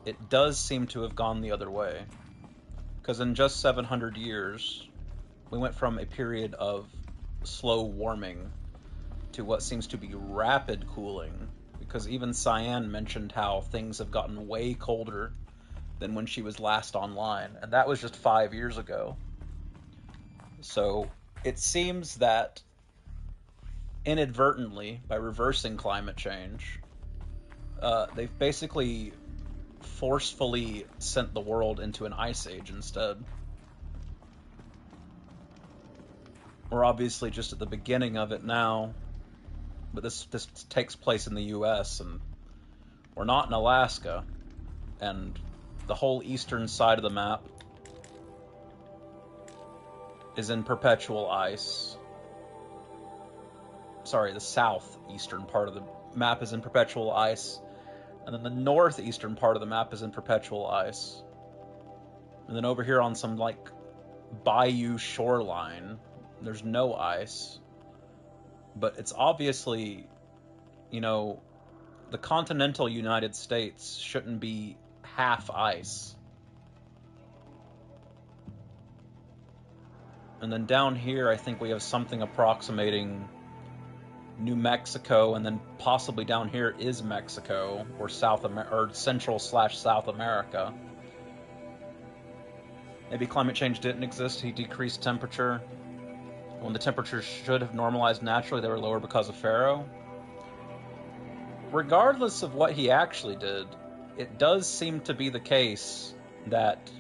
it does seem to have gone the other way. Because in just 700 years, we went from a period of slow warming to what seems to be rapid cooling. Because even Cyan mentioned how things have gotten way colder than when she was last online, and that was just 5 years ago. So it seems that inadvertently, by reversing climate change, they've basically forcefully sent the world into an ice age instead. We're obviously just at the beginning of it now, but this takes place in the US, and we're not in Alaska, and the whole eastern side of the map is in perpetual ice. Sorry, the southeastern part of the map is in perpetual ice, and then the northeastern part of the map is in perpetual ice. And then over here on some, like, bayou shoreline, there's no ice. But it's obviously, you know, the continental United States shouldn't be half ice. And then down here, I think we have something approximating New Mexico, and then possibly down here is Mexico, or Central/South America. Maybe climate change didn't exist. He decreased temperature. When the temperatures should have normalized naturally, they were lower because of Pharaoh. Regardless of what he actually did, it does seem to be the case that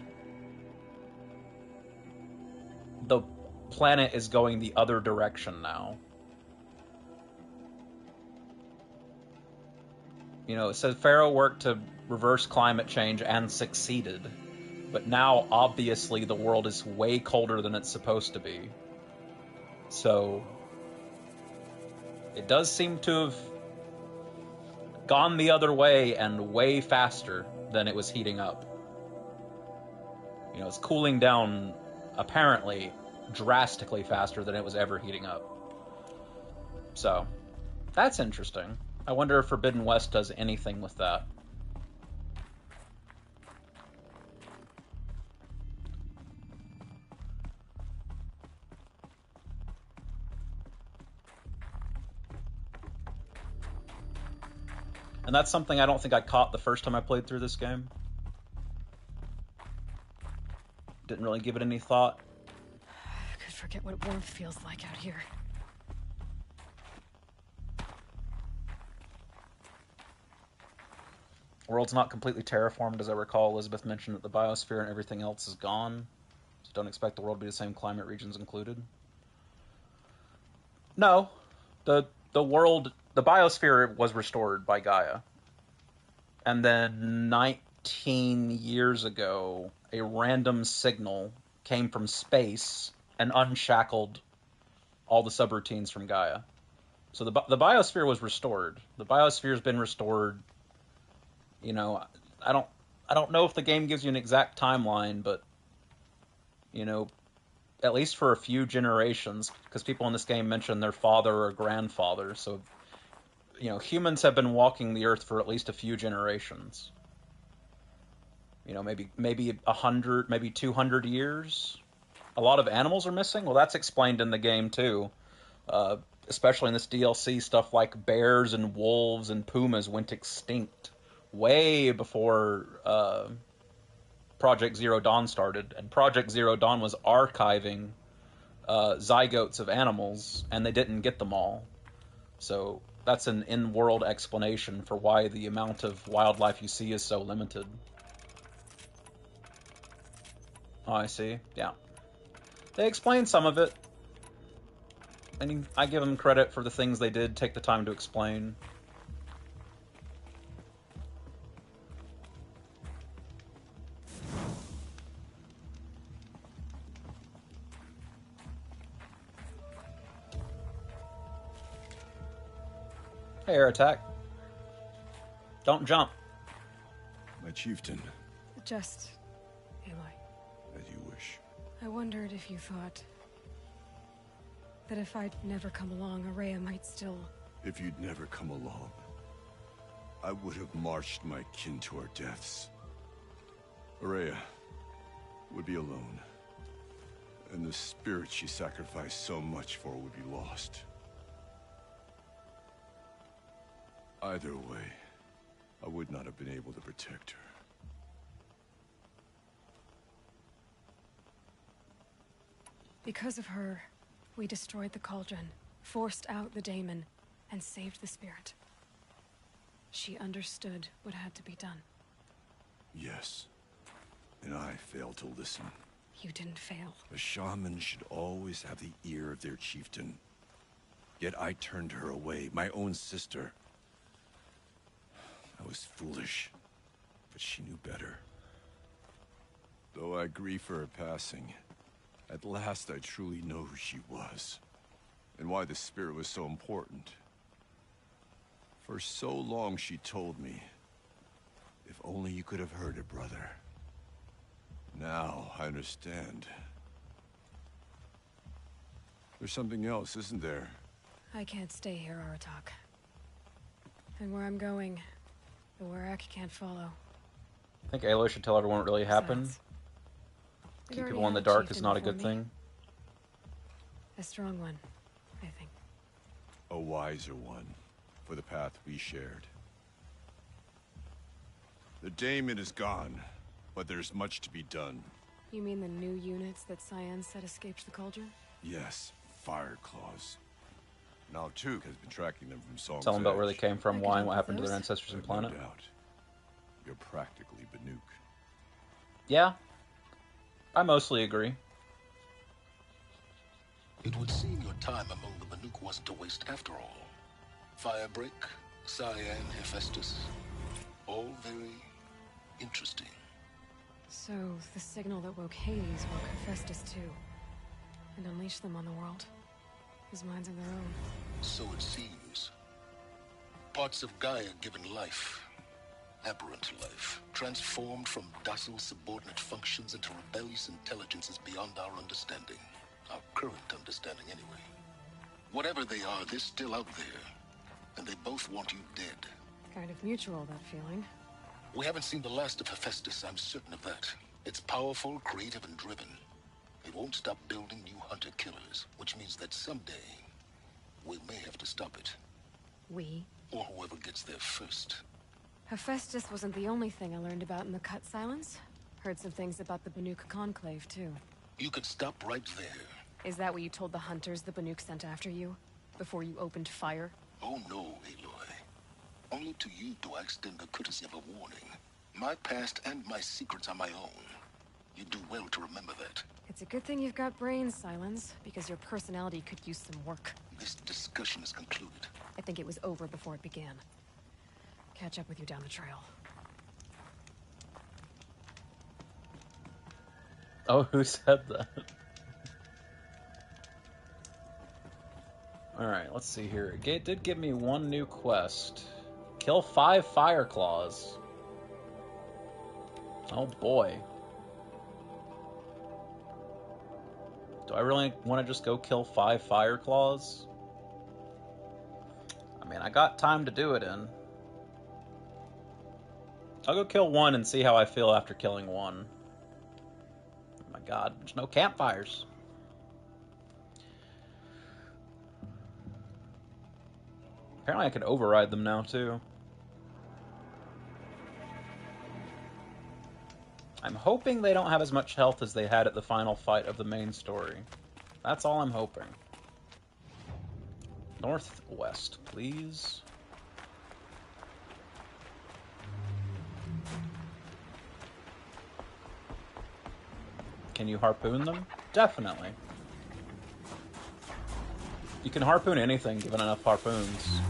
the planet is going the other direction now. You know, it says Pharaoh worked to reverse climate change and succeeded. But now, obviously, the world is way colder than it's supposed to be. So, it does seem to have gone the other way and way faster than it was heating up. You know, it's cooling down, apparently, drastically faster than it was ever heating up. So, that's interesting. I wonder if Forbidden West does anything with that. And that's something I don't think I caught the first time I played through this game. Didn't really give it any thought. I could forget what warmth feels like out here. World's not completely terraformed, as I recall. Elizabeth mentioned that the biosphere and everything else is gone. So don't expect the world to be the same climate regions included. No. The biosphere was restored by Gaia. And then 19 years ago, a random signal came from space and unshackled all the subroutines from Gaia. So the biosphere was restored. The biosphere's been restored. You know, I don't know if the game gives you an exact timeline, but, you know, at least for a few generations, because people in this game mention their father or grandfather, so, you know, humans have been walking the earth for at least a few generations. You know, maybe 100, maybe 200 years. A lot of animals are missing. Well, that's explained in the game too. especially in this DLC, stuff like bears and wolves and pumas went extinct way before Project Zero Dawn started. And Project Zero Dawn was archiving zygotes of animals, and they didn't get them all. So that's an in-world explanation for why the amount of wildlife you see is so limited. Oh, I see. Yeah. They explain some of it. And I give them credit for the things they did take the time to explain. Hey, air attack. Don't jump. My chieftain. Just, Aloy. As you wish. I wondered if you thought that if I'd never come along, Araya might still... If you'd never come along, I would have marched my kin to our deaths. Araya would be alone, and the spirit she sacrificed so much for would be lost. Either way, I would not have been able to protect her. Because of her, we destroyed the cauldron, forced out the daemon, and saved the spirit. She understood what had to be done. Yes, and I failed to listen. You didn't fail. A shaman should always have the ear of their chieftain. Yet I turned her away, my own sister. I was foolish, but she knew better. Though I grieve for her passing, at last I truly know who she was, and why the spirit was so important. For so long she told me, if only you could have heard it, brother. Now I understand. There's something else, isn't there? I can't stay here, Aratak. And where I'm going, the Werak can't follow. I think Aloy should tell everyone what really happened. Keep people in the dark is not a good thing. A strong one, I think. A wiser one, for the path we shared. The daemon is gone, but there's much to be done. You mean the new units that Cyan said escaped the cauldron? Yes, fire claws. Now Tuke has been tracking them from Song's Tell them about Edge. where they came from, why, and what happened to their ancestors and planet. No doubt. You're practically Banuk. Yeah, I mostly agree. It would seem your time among the Banuk wasn't a waste after all. Firebreak, Cyan, Hephaestus, all very interesting. So, the signal that woke Hades woke Hephaestus too, and unleashed them on the world. His minds of their own. So it seems. Parts of Gaia given life, aberrant life, transformed from docile subordinate functions into rebellious intelligences beyond our understanding. Our current understanding, anyway. Whatever they are, they're still out there. And they both want you dead. Kind of mutual, that feeling. We haven't seen the last of Hephaestus, I'm certain of that. It's powerful, creative, and driven. It won't stop building new hunter-killers, which means that someday, we may have to stop it. We? Or whoever gets there first. Hephaestus wasn't the only thing I learned about in the Cut Silence. Heard some things about the Banuk Conclave, too. You can stop right there. Is that what you told the hunters the Banuk sent after you? Before you opened fire? Oh no, Aloy. Only to you do I extend the courtesy of a warning. My past and my secrets are my own. You do well to remember that. It's a good thing you've got brains, Silence, because your personality could use some work. This discussion is concluded. I think it was over before it began. Catch up with you down the trail. Oh, who said that? Alright, let's see here. It did give me one new quest. Kill 5 fire claws. Oh boy. Do I really want to just go kill 5 fire claws? I mean, I got time to do it in. I'll go kill 1 and see how I feel after killing 1. Oh my god, there's no campfires. Apparently I can override them now, too. I'm hoping they don't have as much health as they had at the final fight of the main story. That's all I'm hoping. Northwest, please. Can you harpoon them? Definitely. You can harpoon anything given enough harpoons.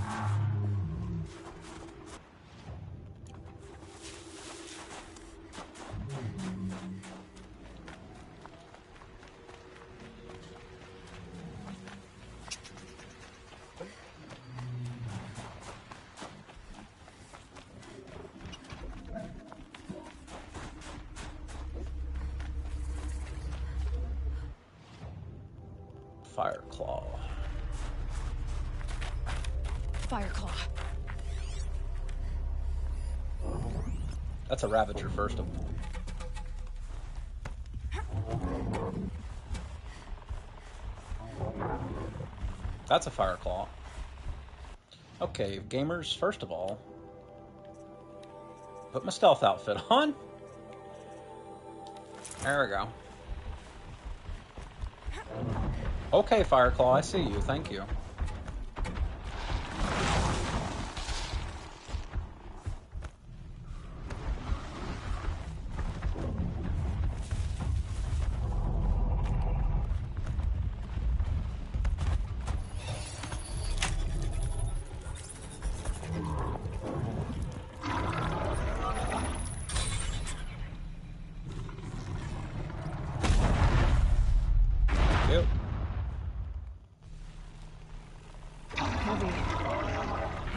Fireclaw. Fireclaw. That's a Ravager, first of all. That's a Fireclaw. Okay, gamers, first of all, put my stealth outfit on. There we go. Okay, Fireclaw, I see you. Thank you.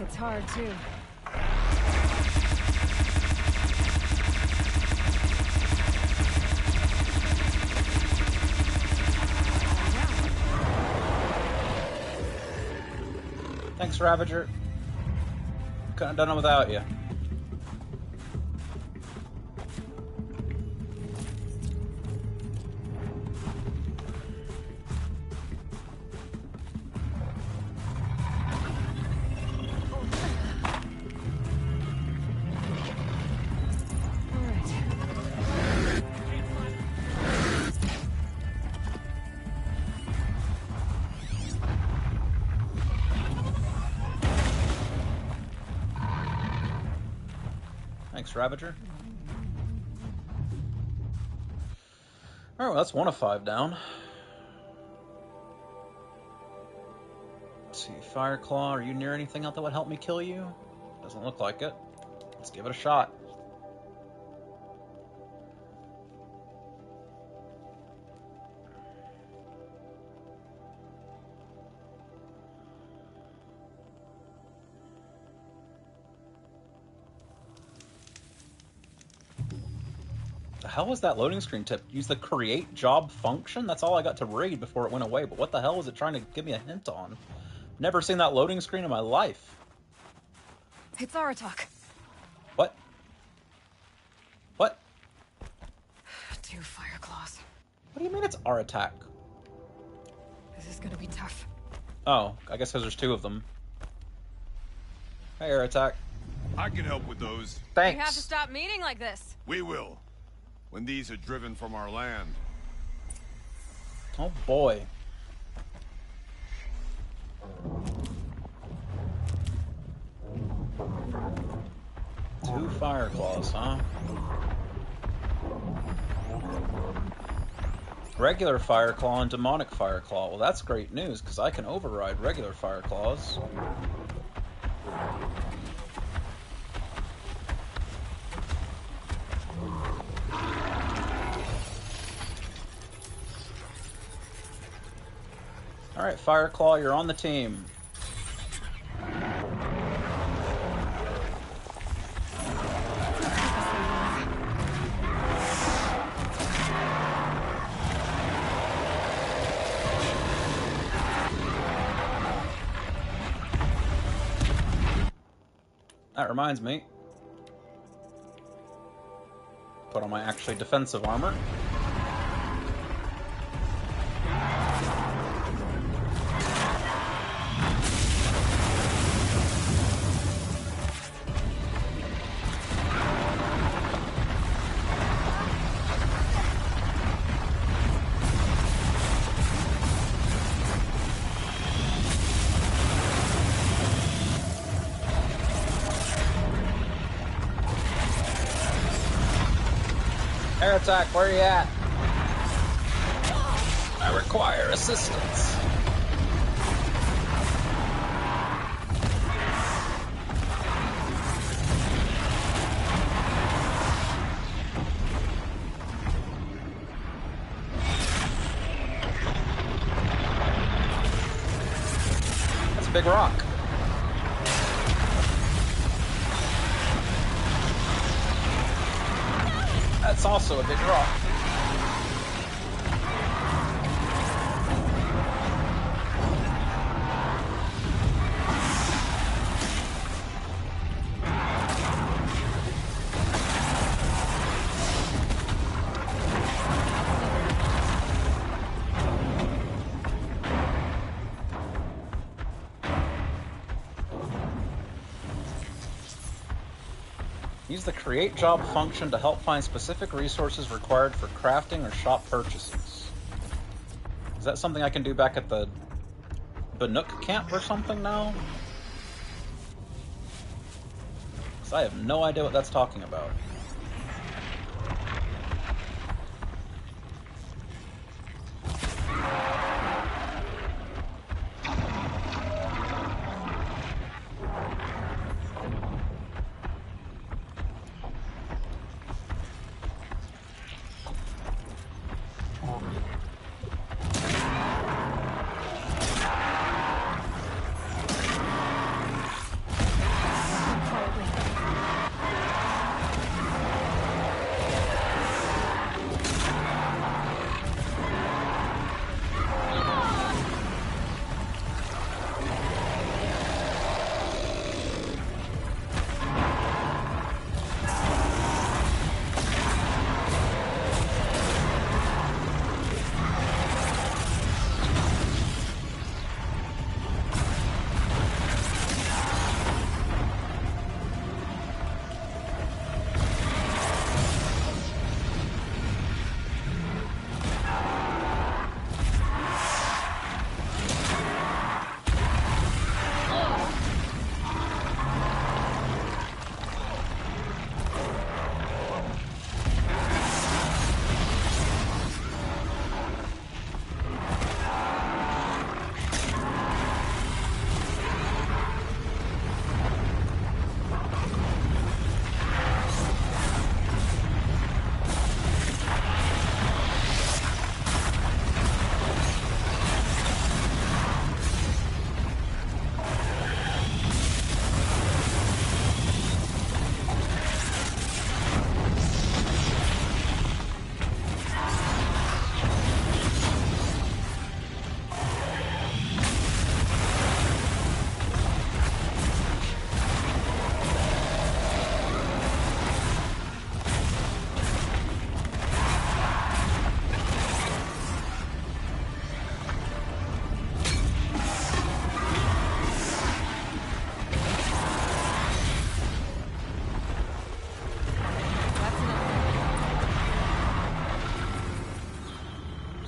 It's hard, too. Thanks, Ravager. Couldn't have done it without you. Thanks, Ravager. Alright, well, that's 1 of 5 down. Let's see, Fireclaw, are you near anything out that would help me kill you? Doesn't look like it. Let's give it a shot. The hell was that loading screen tip? Use the create job function? That's all I got to read before it went away, but what the hell was it trying to give me a hint on? Never seen that loading screen in my life. It's Aratak. What? What? 2 Fireclaws. What do you mean it's our attack? This is gonna be tough. Oh, I guess because there's 2 of them. Hey, air attack. I can help with those. Thanks. We have to stop meeting like this. We will. When these are driven from our land. Oh boy. Two Fireclaws, huh? Regular Fireclaw and Demonic Fireclaw. Well, that's great news, because I can override regular Fireclaws. Alright, Fireclaw, you're on the team. That reminds me. Put on my actually defensive armor. Air attack, where are you at? I require assistance. That's a big rock. That's also a big rock. Use the create job function to help find specific resources required for crafting or shop purchases. Is that something I can do back at the Bannook camp or something now? Because I have no idea what that's talking about.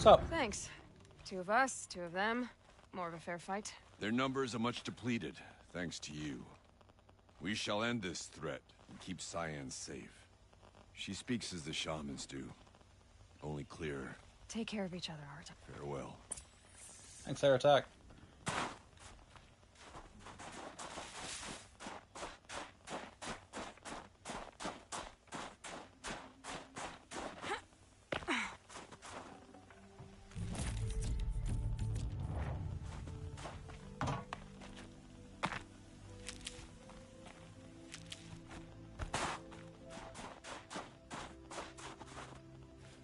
Up. Thanks. 2 of us, 2 of them. More of a fair fight. Their numbers are much depleted, thanks to you. We shall end this threat and keep Cyan safe. She speaks as the shamans do. Only clearer. Take care of each other, Art. Farewell. Thanks, air attack.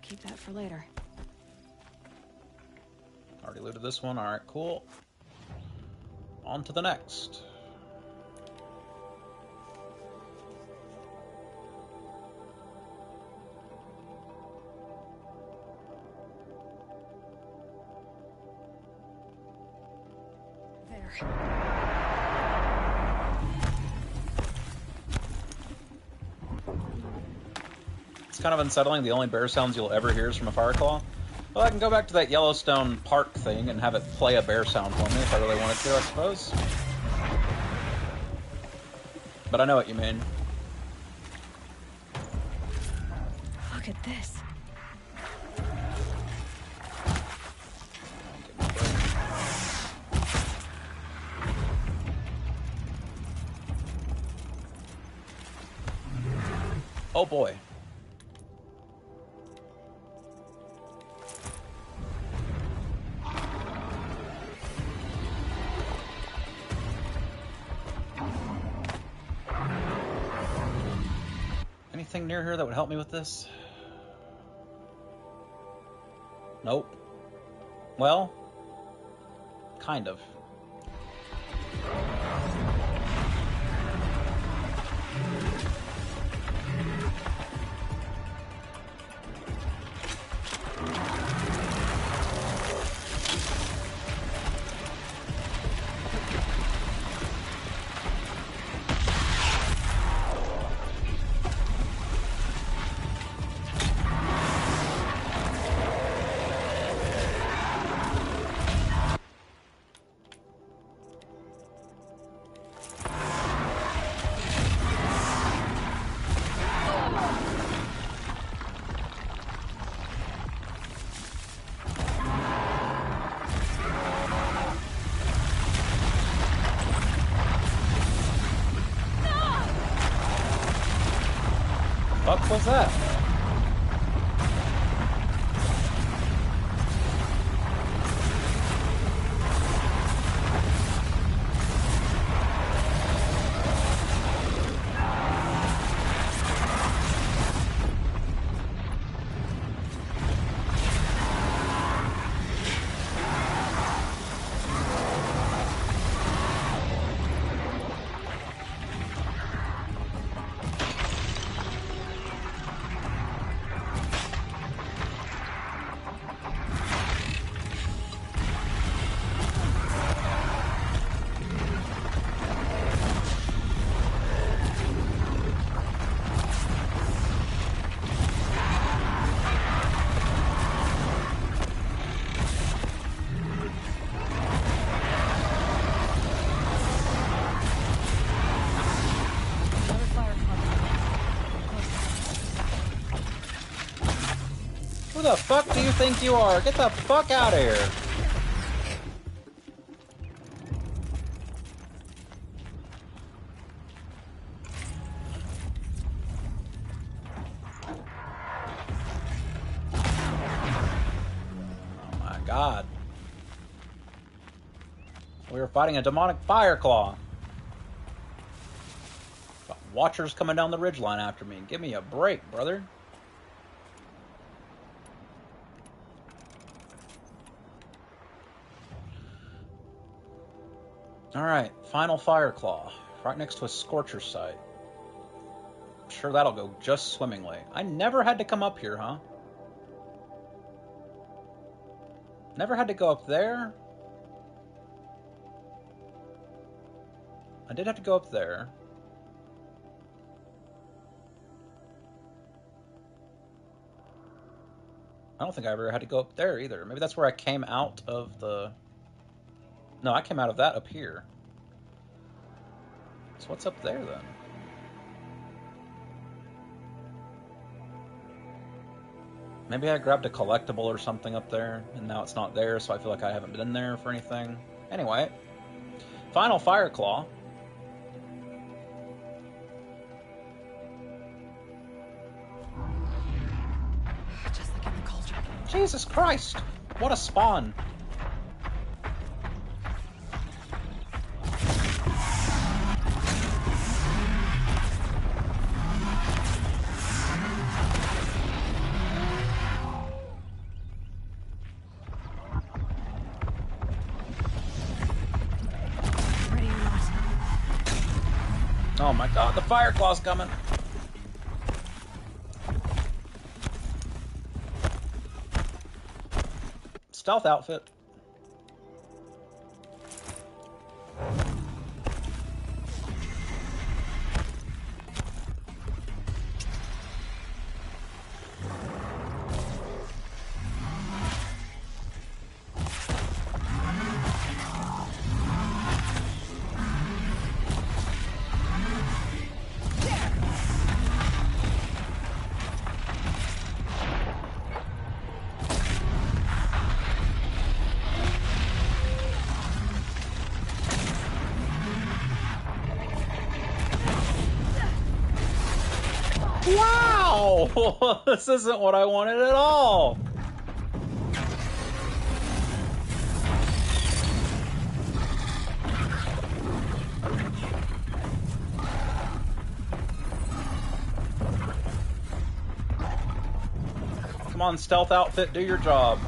Keep that for later. Already looted this one. Alright, cool. On to the next. There. It's kind of unsettling. The only bear sounds you'll ever hear is from a Fireclaw. Well, I can go back to that Yellowstone Park thing and have it play a bear sound for me if I really wanted to, I suppose. But I know what you mean. Look at this. Oh boy. Anything near here that would help me with this? Nope. Well, kind of. Fuck was that? Who the fuck do you think you are? Get the fuck out of here! Oh my god. We were fighting a demonic fire claw. Got watchers coming down the ridgeline after me. Give me a break, brother. Alright, final fire claw. Right next to a scorcher site. I'm sure that'll go just swimmingly. I never had to come up here, huh? Never had to go up there. I did have to go up there. I don't think I ever had to go up there either. Maybe that's where I came out of the... No, I came out of that up here. So what's up there then? Maybe I grabbed a collectible or something up there, and now it's not there, so I feel like I haven't been there for anything. Anyway, final fire claw. Just like in the cauldron. Jesus Christ! What a spawn! Oh my god, the fire claw's coming! Stealth outfit. Wow! This isn't what I wanted at all! Come on, stealth outfit, do your job.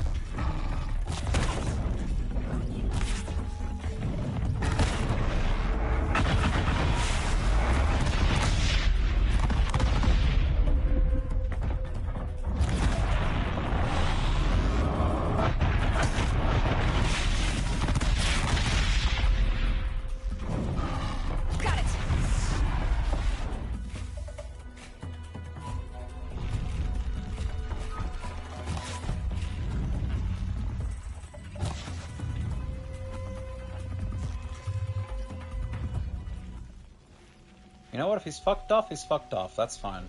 You know what? If he's fucked off, he's fucked off. That's fine.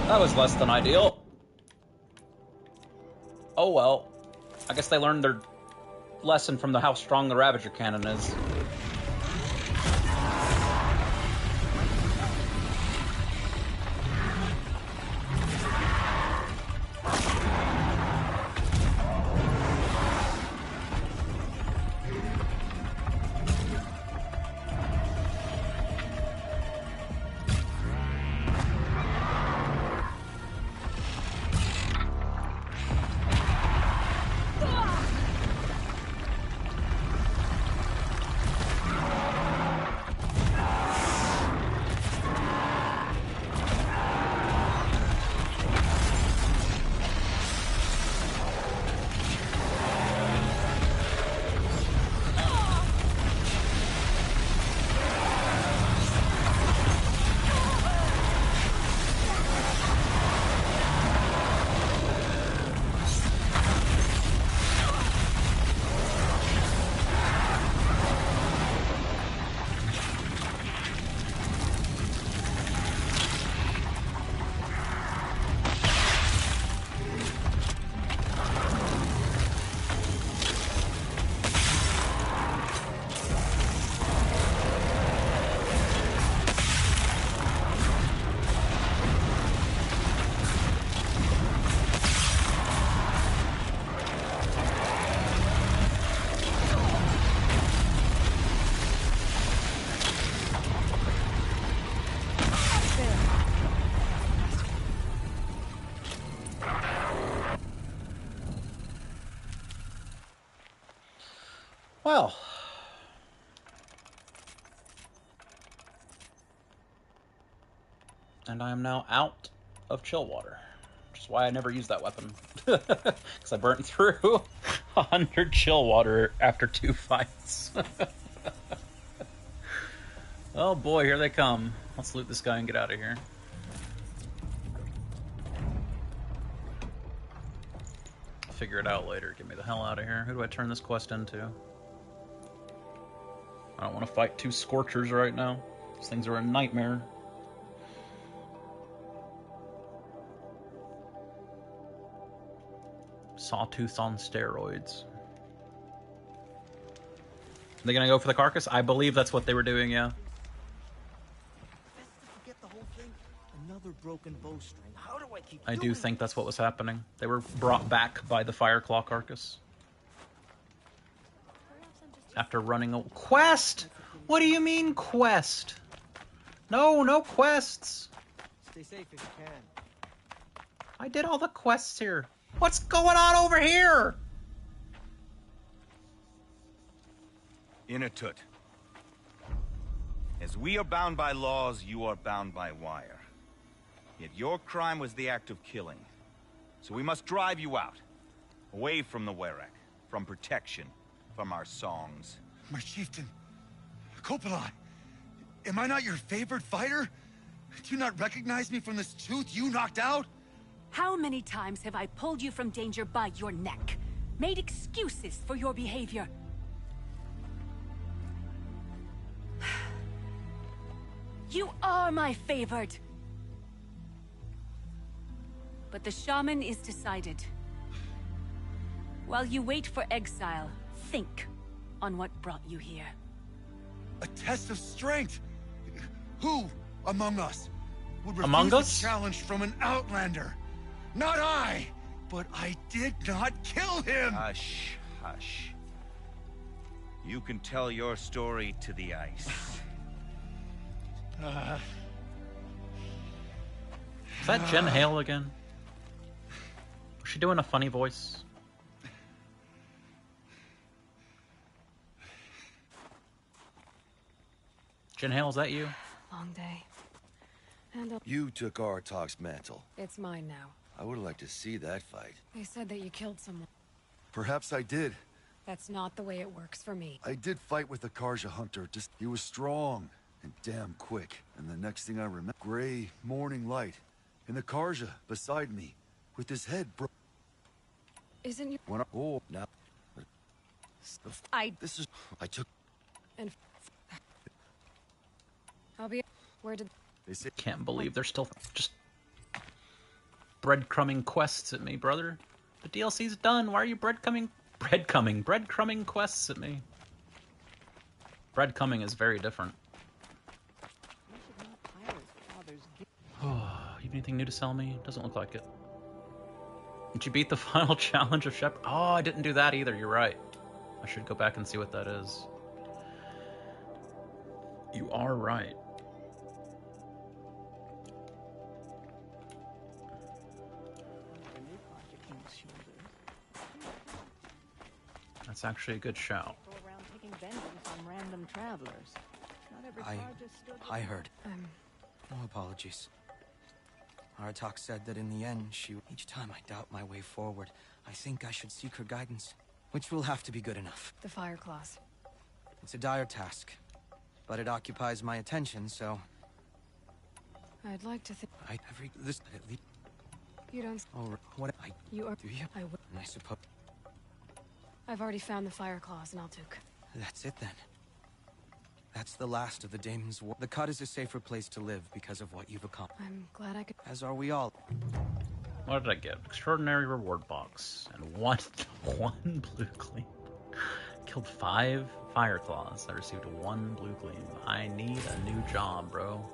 That was less than ideal. Oh well. I guess they learned their lesson from how strong the Ravager cannon is. Well. And I am now out of chill water. Which is why I never used that weapon. Because I burnt through 100 chill water after 2 fights. Oh boy, here they come. Let's loot this guy and get out of here. I'll figure it out later. Get me the hell out of here. Who do I turn this quest into? I don't want to fight 2 Scorchers right now. These things are a nightmare. Sawtooth on steroids. Are they gonna go for the carcass? I believe that's what they were doing, yeah. Forget the whole thing. Another broken bowstring. How do I keep I do think that's what was happening. They were brought back by the Fireclaw carcass. After running a quest? What do you mean quest? No, no quests. Stay safe if you can. I did all the quests here. What's going on over here? Inatut. As we are bound by laws, you are bound by wire. Yet your crime was the act of killing. So we must drive you out. Away from the Werek. From protection. From our songs. My chieftain. Kopalai. Am I not your favored fighter? Do you not recognize me from this tooth you knocked out? How many times have I pulled you from danger by your neck? Made excuses for your behavior? You are my favored! But the shaman is decided. While you wait for exile, think on what brought you here. A test of strength? Who among us would Among refuse us? a challenge from an outlander? Not I! But I did not kill him! Hush, hush. You can tell your story to the ice. Is that Jen Hale again? Was she doing a funny voice? Jen Hale, is that you? Long day. And You took Artok's mantle. it's mine now. I would like to see that fight. They said that you killed someone. Perhaps I did. That's not the way it works for me. I did fight with the Karja hunter. Just he was strong and damn quick. And the next thing I remember, gray morning light, and the Karja beside me, with his head bro. Isn't you? When I now, this is I took. And I'll be. Where did? They say Can't believe they're still just breadcrumbing quests at me, brother. The DLC's done. Why are you breadcrumbing quests at me? Breadcrumbing is very different. Oh, you have anything new to sell me? Doesn't look like it. Did you beat the final challenge of Shepard? Oh, I didn't do that either. You're right. I should go back and see what that is. You are right. That's actually a good shout. I heard. No apologies. Artok said that in the end, each time I doubt my way forward, I think I should seek her guidance, which will have to be good enough. The fire claws. It's a dire task, but it occupies my attention, so... I'd like to think. You don't. Oh, what I... You are. Do you? I would. I suppose... I've already found the fire claws in Altuk. That's it then. That's the last of the Daemon's war. The Cut is a safer place to live because of what you've accomplished. I'm glad I could. As are we all. What did I get? Extraordinary reward box and one blue gleam. Killed 5 fire claws. I received 1 blue gleam. I need a new job, bro.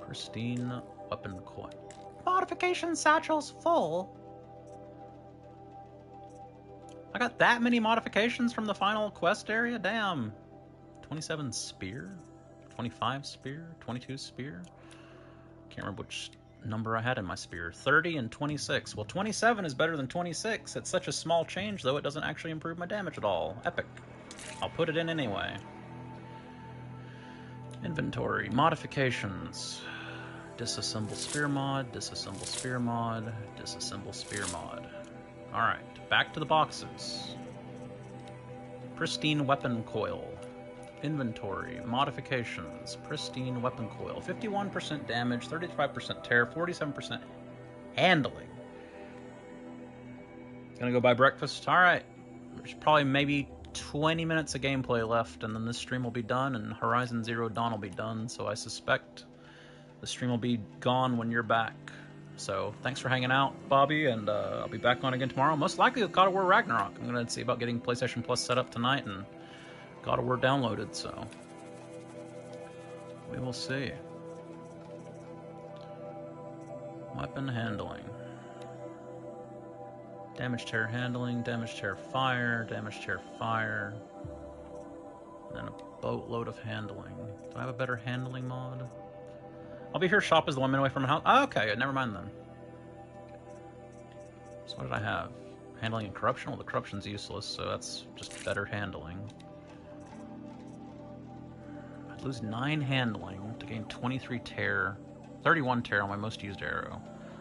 Pristine weapon coin. Modification satchel's full. I got that many modifications from the final quest area? Damn. 27 spear? 25 spear? 22 spear? Can't remember which number I had in my spear. 30 and 26. Well, 27 is better than 26. It's such a small change, though, it doesn't actually improve my damage at all. Epic. I'll put it in anyway. Inventory. Modifications. Disassemble spear mod, disassemble spear mod, disassemble spear mod. Alright, back to the boxes. Pristine weapon coil. Inventory. Modifications. Pristine weapon coil. 51% damage, 35% tear, 47% handling. Gonna go buy breakfast? Alright. There's probably maybe 20 minutes of gameplay left, and then this stream will be done, and Horizon Zero Dawn will be done, so I suspect the stream will be gone when you're back. So, thanks for hanging out, Bobby, and I'll be back on again tomorrow. Most likely with God of War Ragnarok. I'm going to see about getting PlayStation Plus set up tonight and God of War downloaded, so we will see. Weapon handling. Damage tear handling, damage tear fire, damage tear fire. And then a boatload of handling. Do I have a better handling mod? I'll be here, shop is the 1 minute away from my house. Oh, okay, never mind then. So what did I have? Handling and corruption? Well, the corruption's useless, so that's just better handling. I'd lose 9 handling to gain 23 tear, 31 tear on my most used arrow.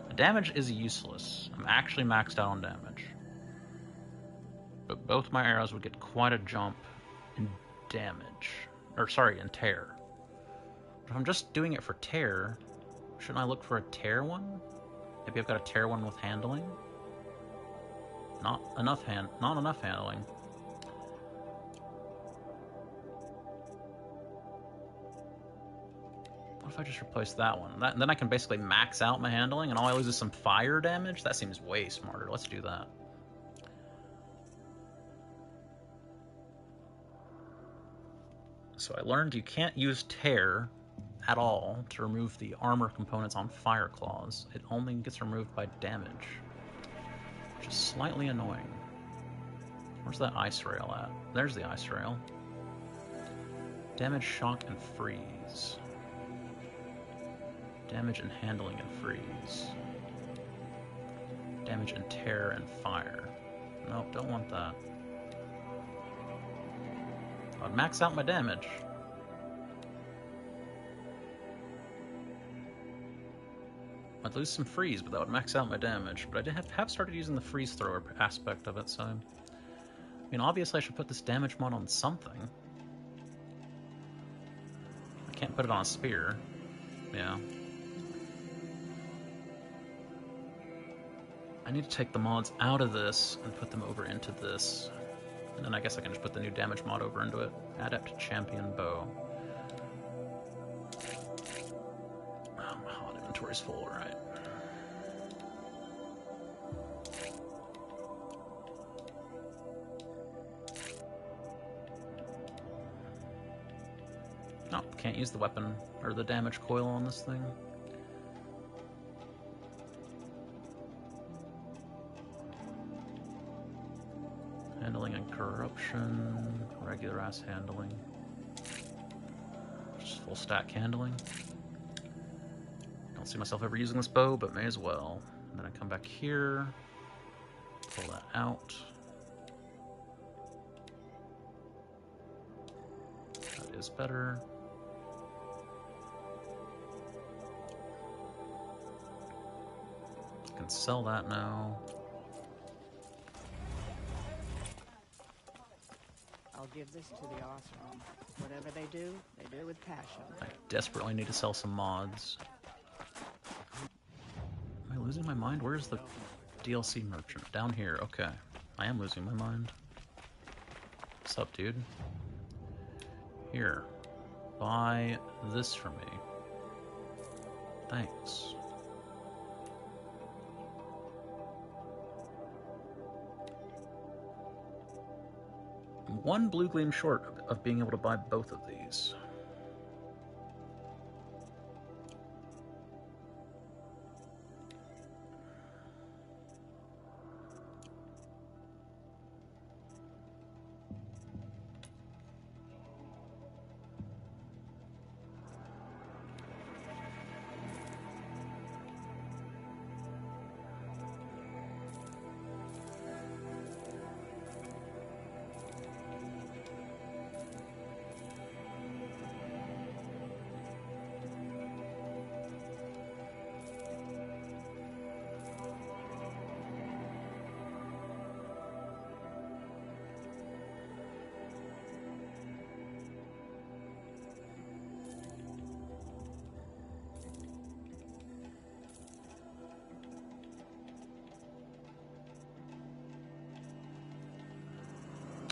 The damage is useless. I'm actually maxed out on damage. But both my arrows would get quite a jump in damage. Or, sorry, in tear. If I'm just doing it for tear, shouldn't I look for a tear one? Maybe I've got a tear one with handling? Not enough handling. if I just replace that one? Then I can basically max out my handling, and all I lose is some fire damage? That seems way smarter. Let's do that. So I learned you can't use tear at all to remove the armor components on fire claws. It only gets removed by damage, which is slightly annoying. Where's that ice rail at? There's the ice rail. Damage, shock, and freeze. Damage and handling and freeze. Damage and tear and fire. Nope, don't want that. I'd max out my damage. I'd lose some freeze, but that would max out my damage. But I did have started using the freeze thrower aspect of it, so... I mean, obviously I should put this damage mod on something. I can't put it on a spear. Yeah. I need to take the mods out of this and put them over into this. And then I guess I can just put the new damage mod over into it. Adept Champion Bow. Oh, my hot inventory's full, right? Oh, can't use the weapon or the damage coil on this thing. Handling and corruption, regular ass handling. Just full stack handling. Don't see myself ever using this bow, but may as well. And then I come back here, pull that out. That is better. I can sell that now. I'll give this to the Oseram. Whatever they do with passion. I desperately need to sell some mods. Am I losing my mind? Where's the DLC merchant? Down here. Okay. I am losing my mind. What's up, dude? Here. Buy this for me. Thanks. One blue gleam short of being able to buy both of these.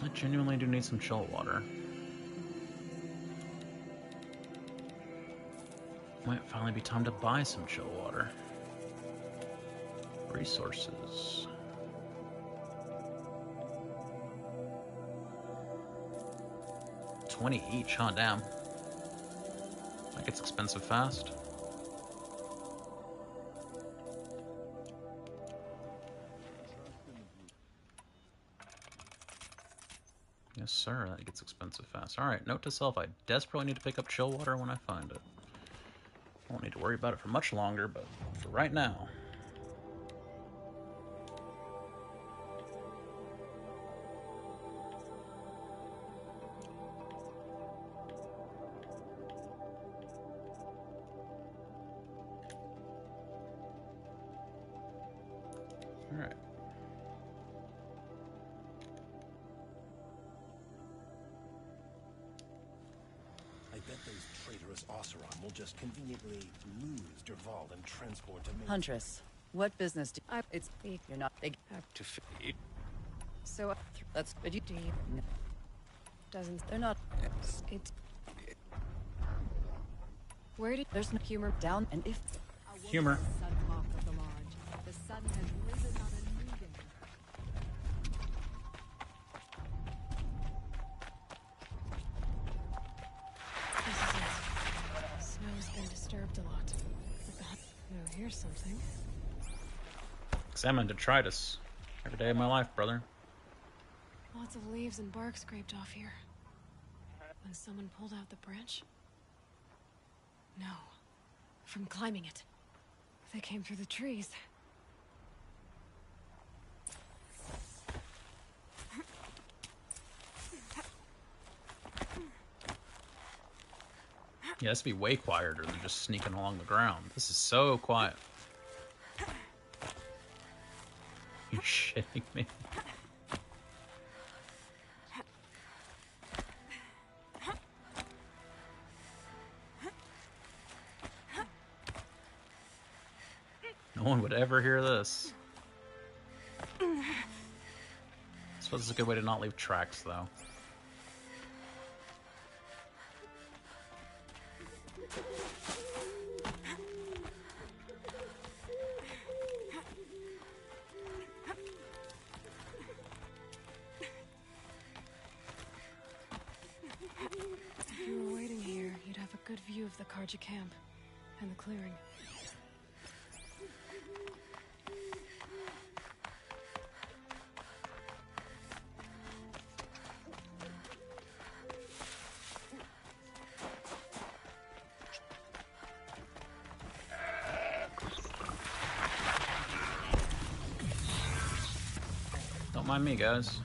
I genuinely do need some chill water. Might finally be time to buy some chill water. Resources. $20 each, huh? Damn. That gets expensive fast. Yes, sir, that gets expensive fast. Alright, note to self, I desperately need to pick up chill water when I find it. I won't need to worry about it for much longer, but for right now. Alright. I bet those traitorous Oseram will just conveniently lose Derval and transport to me. Huntress, what business do it's you're not big to feed. So that's but you Doesn't they're not it Where did there's no humor down and if Humor. Sun hawk of the lodge. The sun has risen on a new day. This is it. Snow's been disturbed a lot. Oh, here's something. Examine detritus. Every day of my life, brother. Lots of leaves and bark scraped off here. When someone pulled out the branch? No. From climbing it. They came through the trees. Yeah, this would be way quieter than just sneaking along the ground. This is so quiet. You shitting me? No one would ever hear this. I suppose it's a good way to not leave tracks, though. If you were waiting here, you'd have a good view of the Karja camp and the clearing. Don't mind me, guys.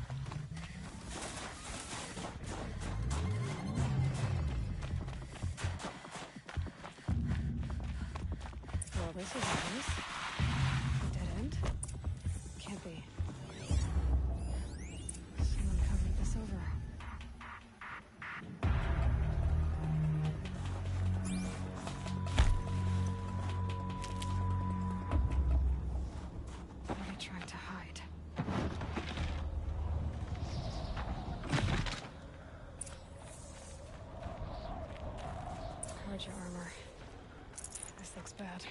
Well, this is nice. Dead end? Can't be. Someone covered this over. What are they trying to hide? Karja armor. This looks bad.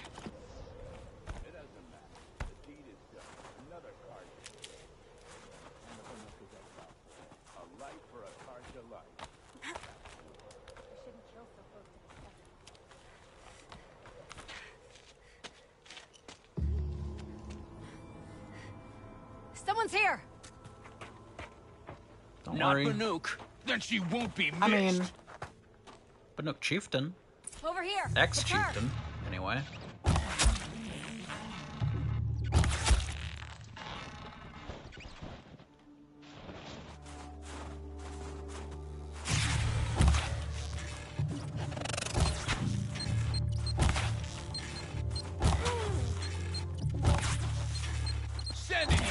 It doesn't matter. The deed is done. Another card. And the Banuk is exiled. A life for a Karja life. You shouldn't kill so close to the center. Someone's here! Don't Not worry. Banuk. Then she won't be missed. I mean... Banuk Chieftain. Over here! Ex-Chieftain, anyway. Sending you.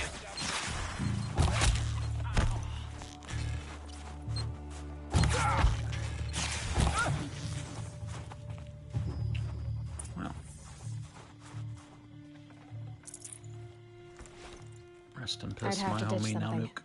Well. Rest in peace, have my to ditch homie something. Nanook.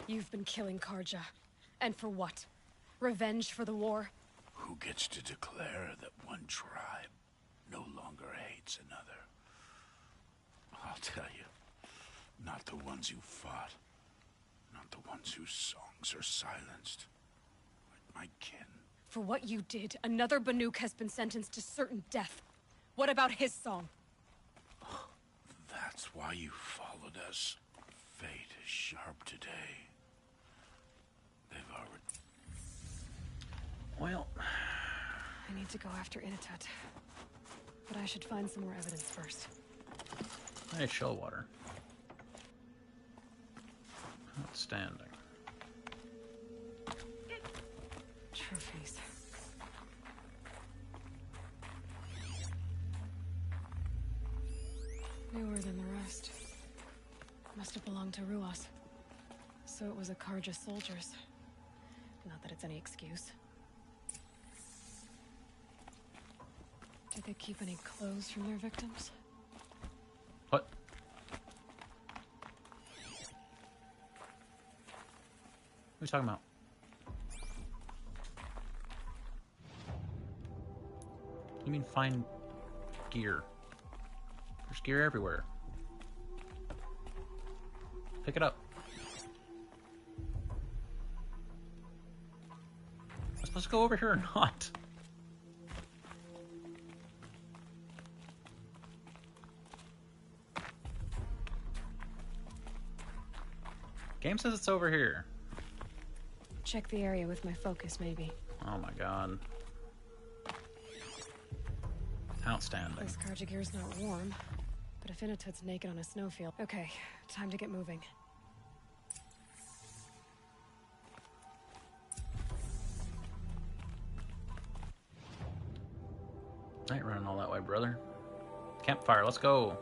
You've been killing Karja. And for what? Revenge for the war? Who gets to declare that one tribe no longer hates another? I'll tell you, not the ones who fought, not the ones whose songs are silenced. Like my kin. For what you did, another Banuk has been sentenced to certain death. What about his song? That's why you followed us. Fate is sharp today. They've already... Well... I need to go after Inatut. But I should find some more evidence first. Hey, Shellwater. Outstanding. Trophies. Newer than the rest. Must have belonged to Ruas. So it was a Karja soldier's. Not that it's any excuse. Did they keep any clothes from their victims? What? What are you talking about? You mean find gear? There's gear everywhere. Pick it up. Am I supposed to go over here or not? Game says it's over here. Check the area with my focus, maybe. Oh my god. Outstanding. This Karja gear's not warm, but if Inatut's naked on a snowfield. Okay, time to get moving. I ain't running all that way, brother. Campfire, let's go.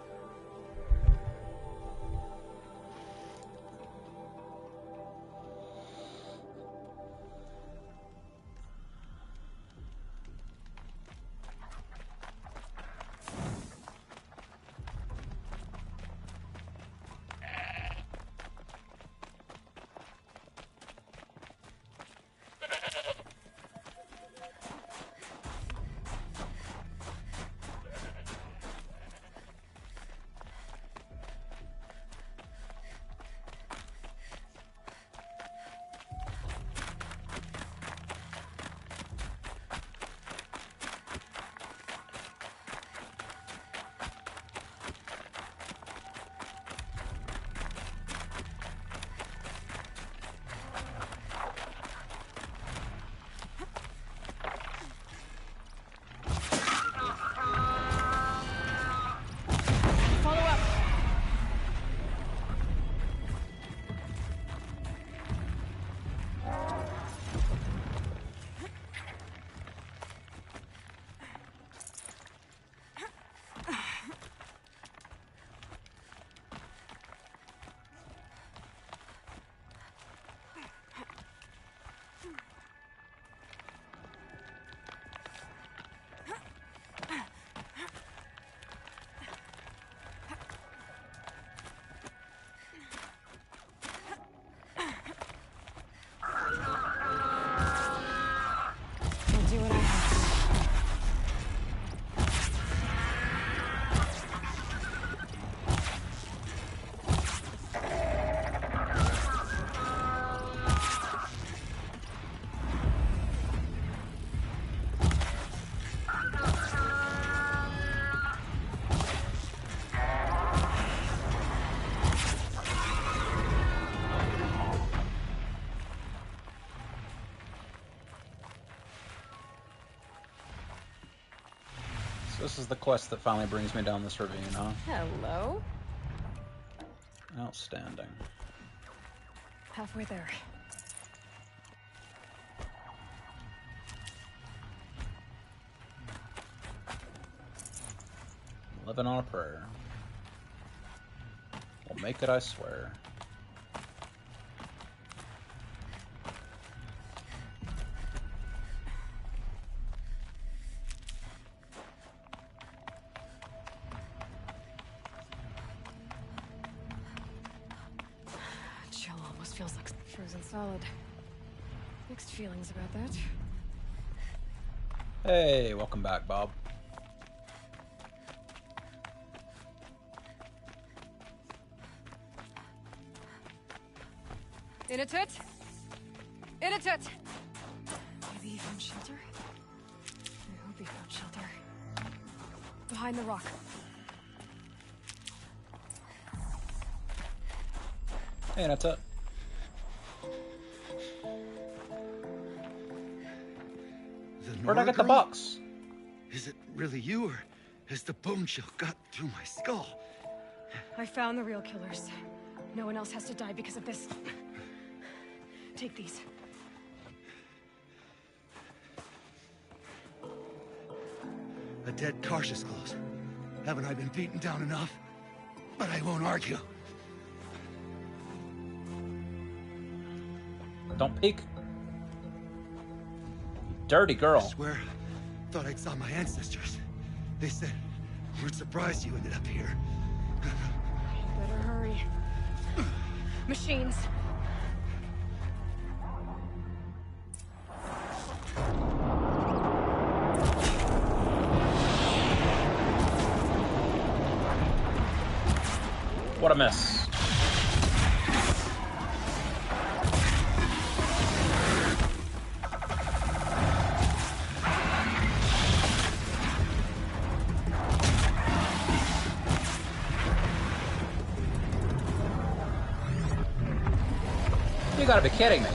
Do what I have to. This is the quest that finally brings me down this ravine, huh? Hello. Outstanding. Halfway there. Living on a prayer. We'll make it, I swear. Chill almost feels like frozen solid. Mixed feelings about that. Hey, welcome back, Bob. Inatut! Inatut! Maybe he found shelter? I hope he found shelter. Behind the rock. Hey, Inatut. Where'd I get the box? Is it really you, or has the bone chill got through my skull? I found the real killers. No one else has to die because of this. Take these. A dead Karja's clothes. Haven't I been beaten down enough? But I won't argue. Don't peek. Dirty girl. I swear, thought I saw my ancestors. They said we're surprised you ended up here. Better hurry. Machines. What a mess. You gotta be kidding me.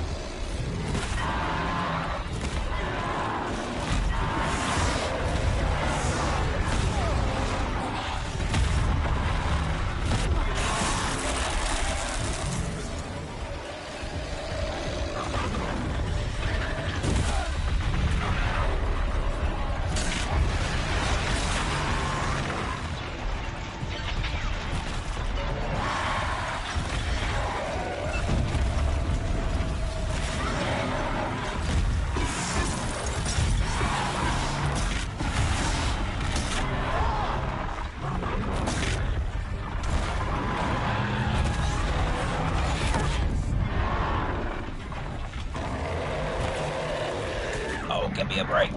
Give me a break.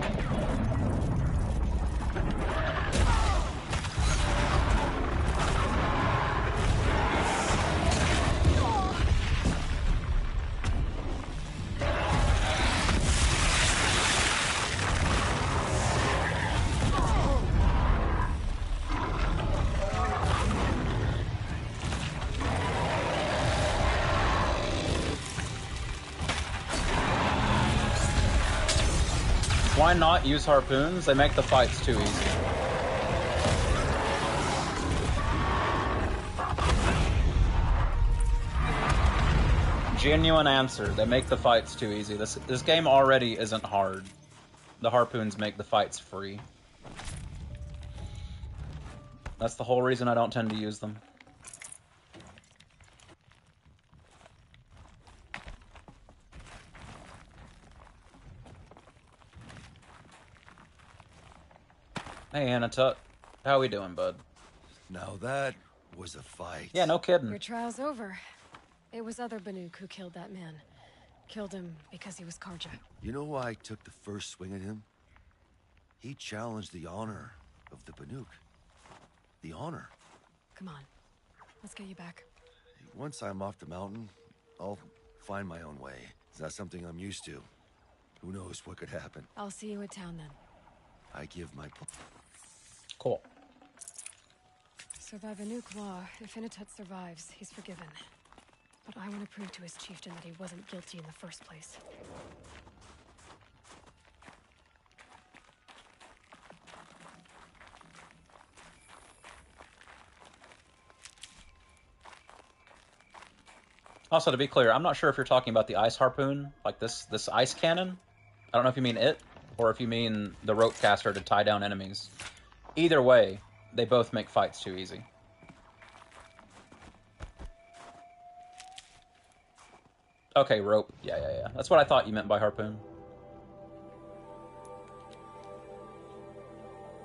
Why not use harpoons? They make the fights too easy. Genuine answer. They make the fights too easy. This game already isn't hard. The harpoons make the fights free. That's the whole reason I don't tend to use them. Hey, Anatut. How we doing, bud? Now that was a fight. Yeah, no kidding. Your trial's over. It was other Banuk who killed that man. Killed him because he was Karja. You know why I took the first swing at him? He challenged the honor of the Banuk. The honor. Come on. Let's get you back. Once I'm off the mountain, I'll find my own way. It's not something I'm used to. Who knows what could happen? I'll see you at town then. I give my... Cool. So by Banuk law, if Inatut survives, he's forgiven. But I want to prove to his chieftain that he wasn't guilty in the first place. Also, to be clear, I'm not sure if you're talking about the ice harpoon, like this ice cannon. I don't know if you mean it, or if you mean the rope caster to tie down enemies. Either way, they both make fights too easy. Okay, rope. Yeah. That's what I thought you meant by harpoon.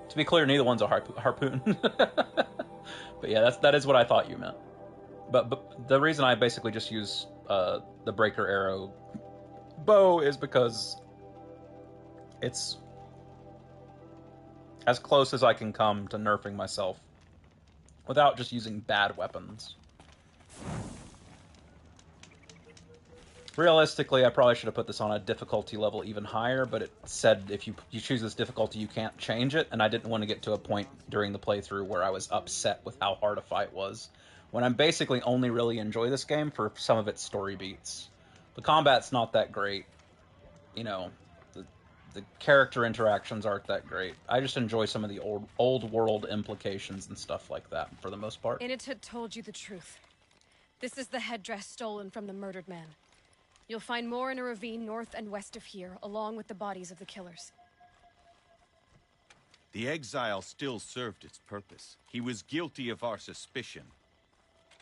To be clear, neither one's a harpoon. But yeah, that is what I thought you meant. But the reason I basically just use the breaker arrow bow is because it's as close as I can come to nerfing myself without just using bad weapons. Realistically, I probably should have put this on a difficulty level even higher, but it said if you choose this difficulty, you can't change it, and I didn't want to get to a point during the playthrough where I was upset with how hard a fight was, when I basically only really enjoy this game for some of its story beats. The combat's not that great. You know, the character interactions aren't that great. I just enjoy some of the old world implications and stuff like that, for the most part. Inatut told you the truth. This is the headdress stolen from the murdered man. You'll find more in a ravine north and west of here, along with the bodies of the killers. The exile still served its purpose. He was guilty of our suspicion.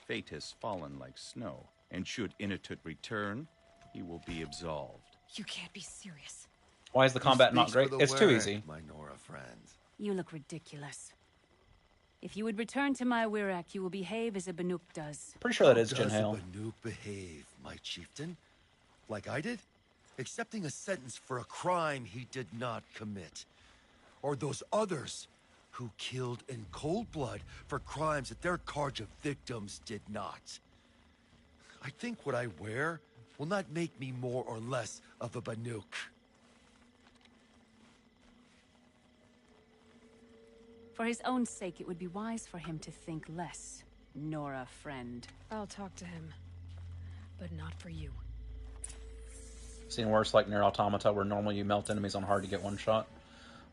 Fate has fallen like snow, and should Inatut return, he will be absolved. You can't be serious. Why is the combat not great? It's too easy. My Nora friend. You look ridiculous. If you would return to my Wirrak, you will behave as a Banuk does. Pretty sure that is How does a Jinhale. Banuk behave, my chieftain? Like I did? Accepting a sentence for a crime he did not commit. Or those others who killed in cold blood for crimes that their Karja victims did not. I think what I wear will not make me more or less of a Banuk. For his own sake, it would be wise for him to think less. Nora, friend. I'll talk to him. But not for you. Seen worse like Nier Automata, where normally you melt enemies on hard to get one shot.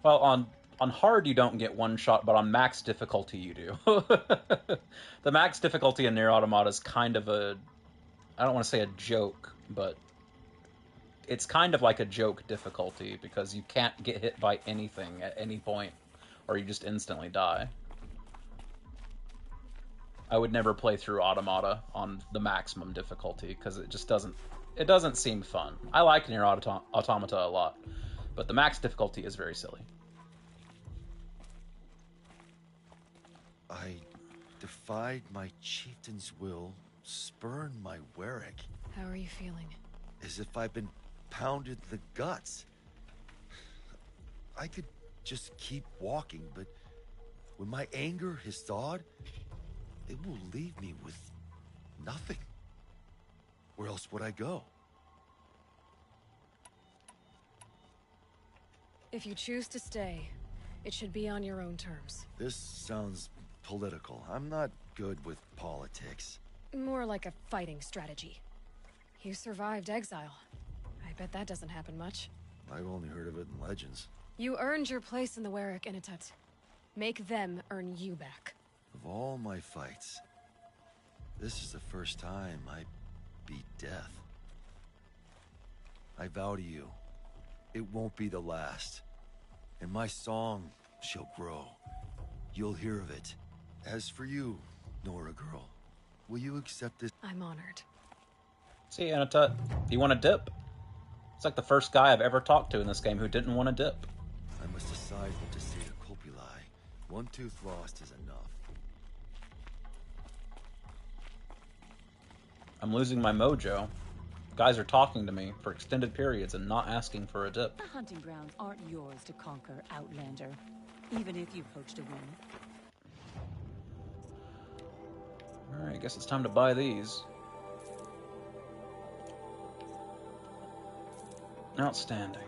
Well, on hard you don't get one shot, but on max difficulty you do. The max difficulty in Nier Automata is kind of a... I don't want to say a joke, but... it's kind of like a joke difficulty, because you can't get hit by anything at any point, or you just instantly die. I would never play through Automata on the maximum difficulty, because it just doesn't... it doesn't seem fun. I like Nier Automata a lot, but the max difficulty is very silly. I defied my chieftain's will, spurned my Wirrak. How are you feeling? As if I've been pounded in the guts. I could just keep walking, but when my anger has thawed, it will leave me with nothing. Where else would I go? If you choose to stay, it should be on your own terms. This sounds political. I'm not good with politics. More like a fighting strategy. You survived exile. I bet that doesn't happen much. I've only heard of it in legends. You earned your place in the Wirrak Initut. Make them earn you back. Of all my fights, this is the first time I beat death. I vow to you, it won't be the last. And my song shall grow. You'll hear of it. As for you, Nora girl, will you accept this? I'm honored. See, Initut, you want a dip? It's like the first guy I've ever talked to in this game who didn't want a dip. I must decide what to say to Copuli. One tooth lost is enough. I'm losing my mojo. Guys are talking to me for extended periods and not asking for a dip. The hunting grounds aren't yours to conquer, Outlander. Even if you poached a win. Alright, guess it's time to buy these. Outstanding.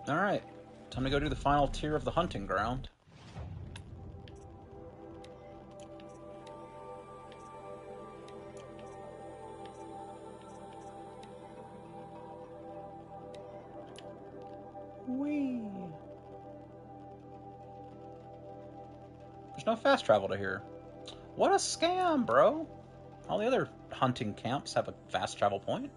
Alright, time to go do the final tier of the hunting ground. Whee! There's no fast travel to here. What a scam, bro! All the other hunting camps have a fast travel point.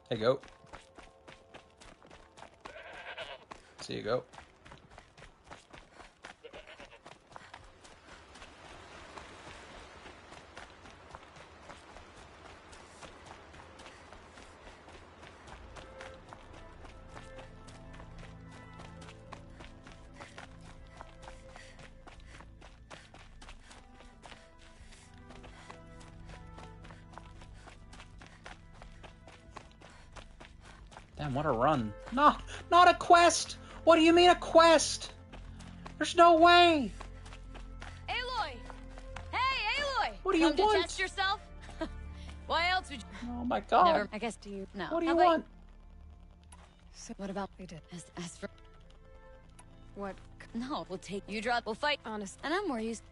Hey, goat. See you, goat. Damn, what a run. Not a quest! What do you mean a quest? There's no way! Aloy! Hey, Aloy! What do you Come to want? test yourself? Why else would you... Oh my god. Never, I guess, do you... No. What do How you about want? So what about we did? As for... What? No, we'll take... You drop, we'll fight. Honest. And I'm more used...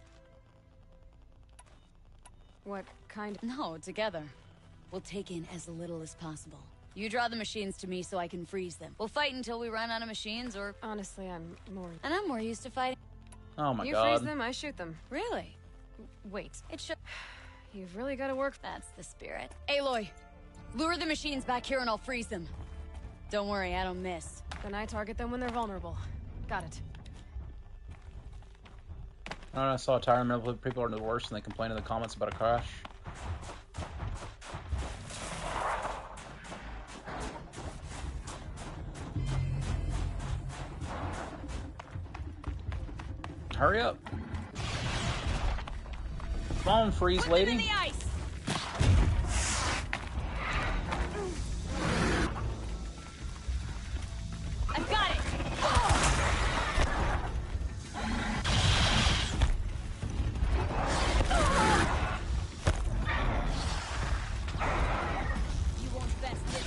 What kind of... No, together. We'll take in as little as possible. You draw the machines to me so I can freeze them. We'll fight until we run out of machines, or... Honestly, I'm more... And I'm more used to fighting. Oh my you god. You freeze them, I shoot them. Really? Wait. It should... You've really got to work... That's the spirit. Aloy, lure the machines back here and I'll freeze them. Don't worry, I don't miss. Then I target them when they're vulnerable. Got it. I saw a tire in the middle of people are the worst and they complain in the comments about a crash. Hurry up. Come on, freeze lady. Put them in the ice. I've got it. You won't best this.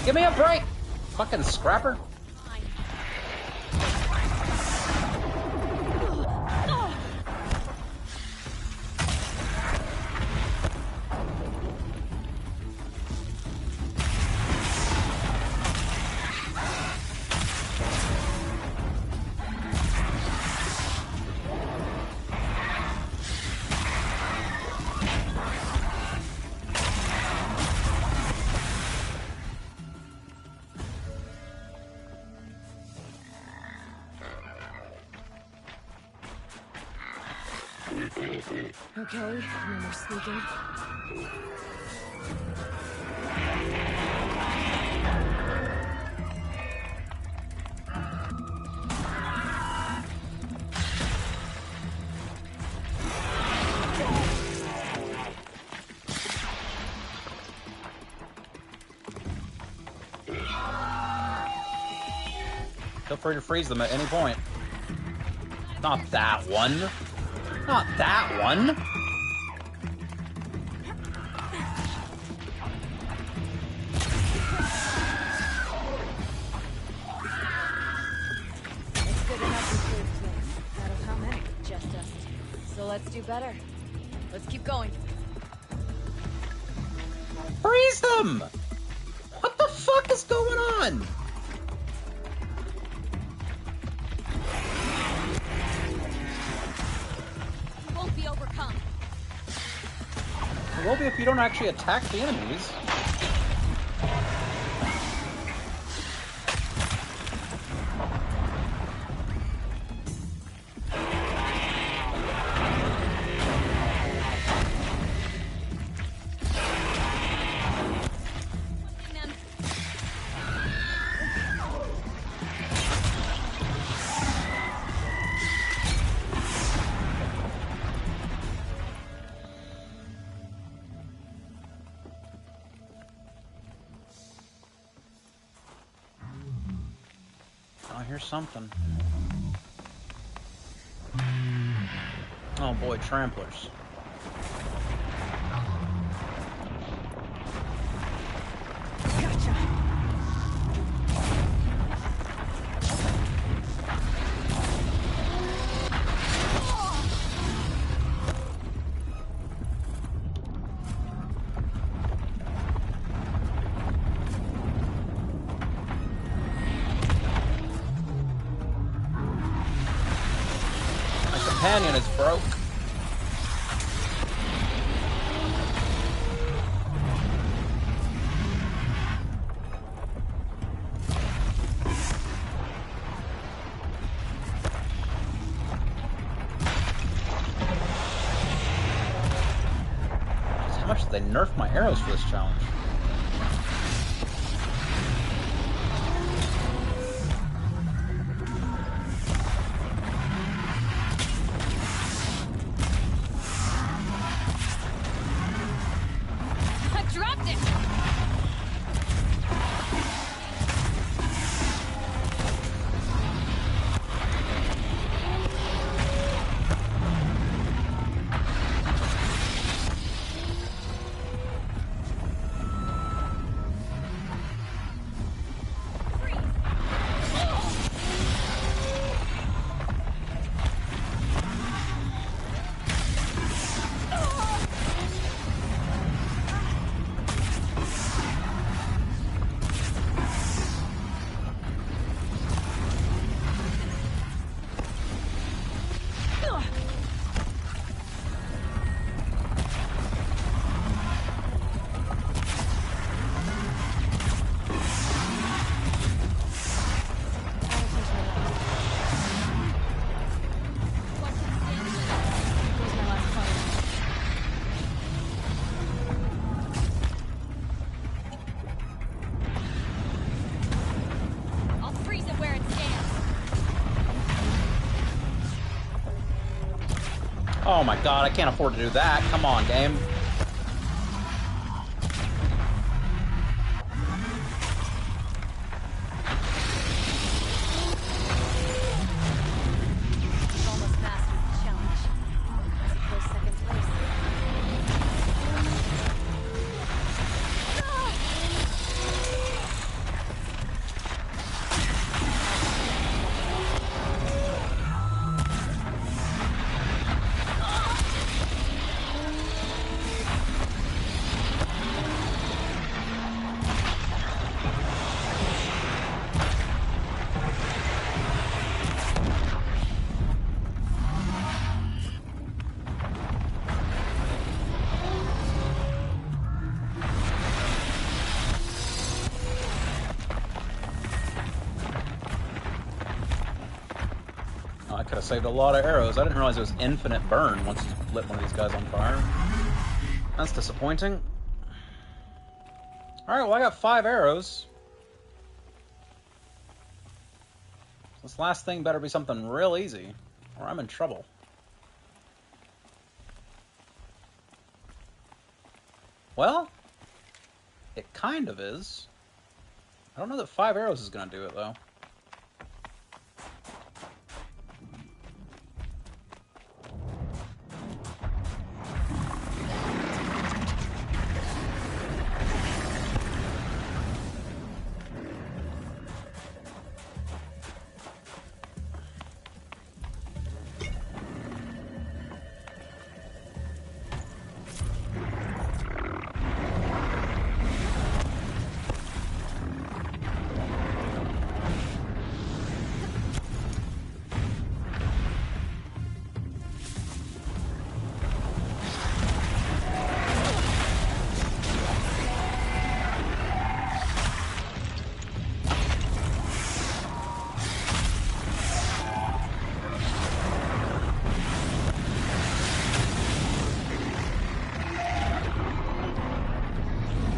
Give me a break! Fucking scrapper. Okay, no more sneaking. Feel free to freeze them at any point. Not that one. Not that one. It's good enough to save two. Out of how many? Just us. So let's do better. Let's keep going. Freeze them! What the fuck is going on? You won't be overcome. It will be if you don't actually attack the enemies. Oh, here's something. Oh boy, tramplers. Companion is broke. How much did they nerf my arrows for this challenge? Oh my god, I can't afford to do that. Come on, game. Almost mastered the challenge. That's a close second place. I could have saved a lot of arrows. I didn't realize it was infinite burn once you lit one of these guys on fire. That's disappointing. Alright, well I got 5 arrows. This last thing better be something real easy, or I'm in trouble. Well, it kind of is. I don't know that 5 arrows is going to do it, though.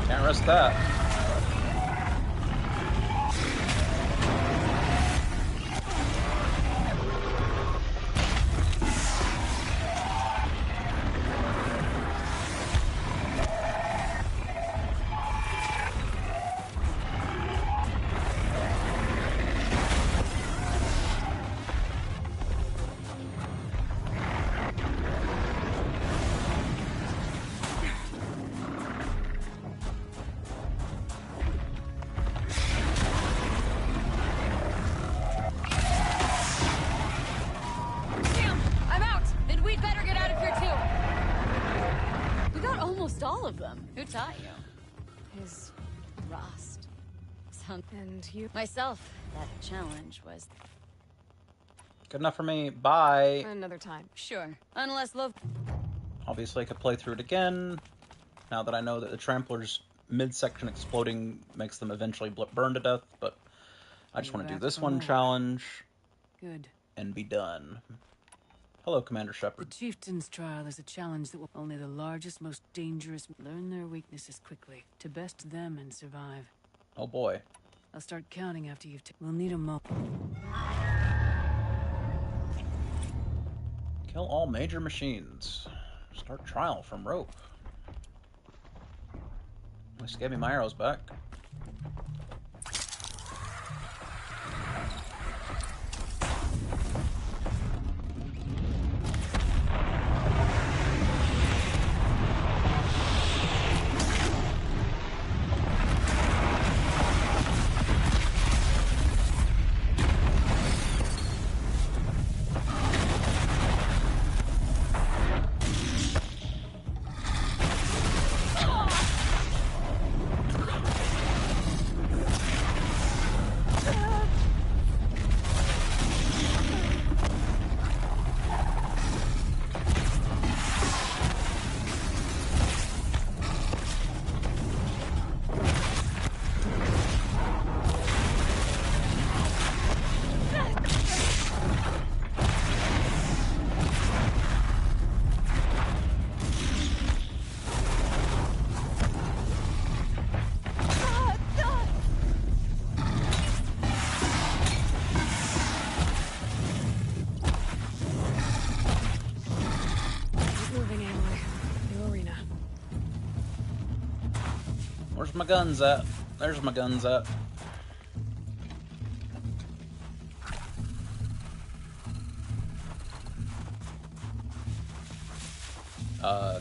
Can't risk that. All of them. Who taught you? His rust. And you? Myself. That challenge was... Good enough for me. Bye. Another time. Sure. Unless love... Obviously, I could play through it again. Now that I know that the Trampler's midsection exploding makes them eventually burn to death, but I just want to do this one challenge. Good. And be done. Hello, Commander Shepard. The Chieftain's trial is a challenge that will only the largest, most dangerous learn their weaknesses quickly to best them and survive. Oh boy. I'll start counting after you've we'll need a moment. Kill all major machines. Start trial from rope. At least gave me my arrows back. Where's my guns at? There's my guns at.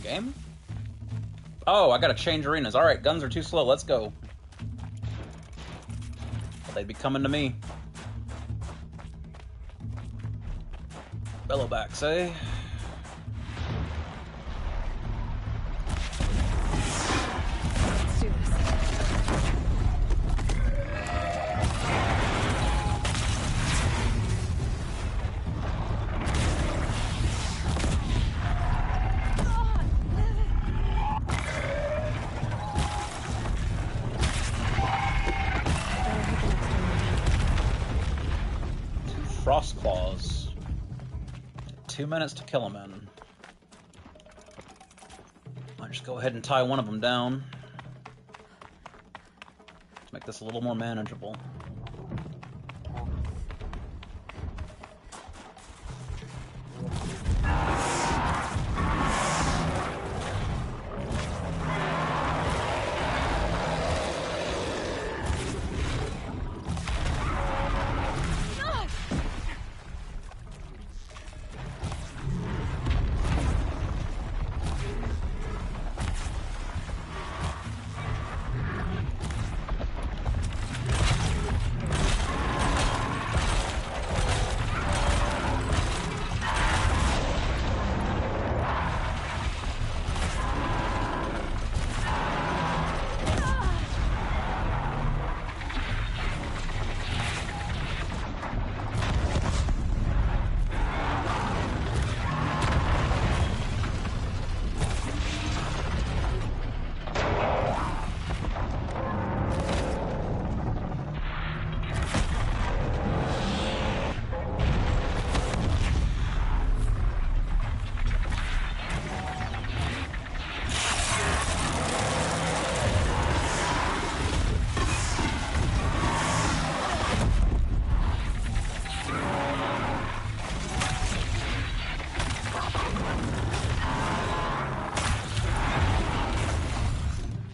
Game? Oh, I gotta change arenas. Alright, guns are too slow. Let's go. Well, they'd be coming to me. Bellowbacks, eh? Let's do this. Frost Claws. 2 minutes to kill them in. I'll just go ahead and tie one of them down. To make this a little more manageable.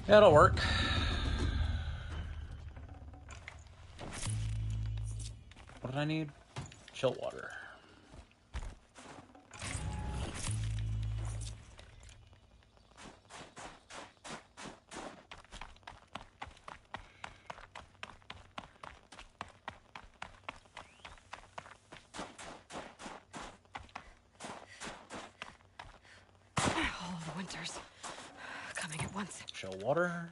Yeah, it'll work. What did I need? Chill water. All the winters coming at once. Chill water.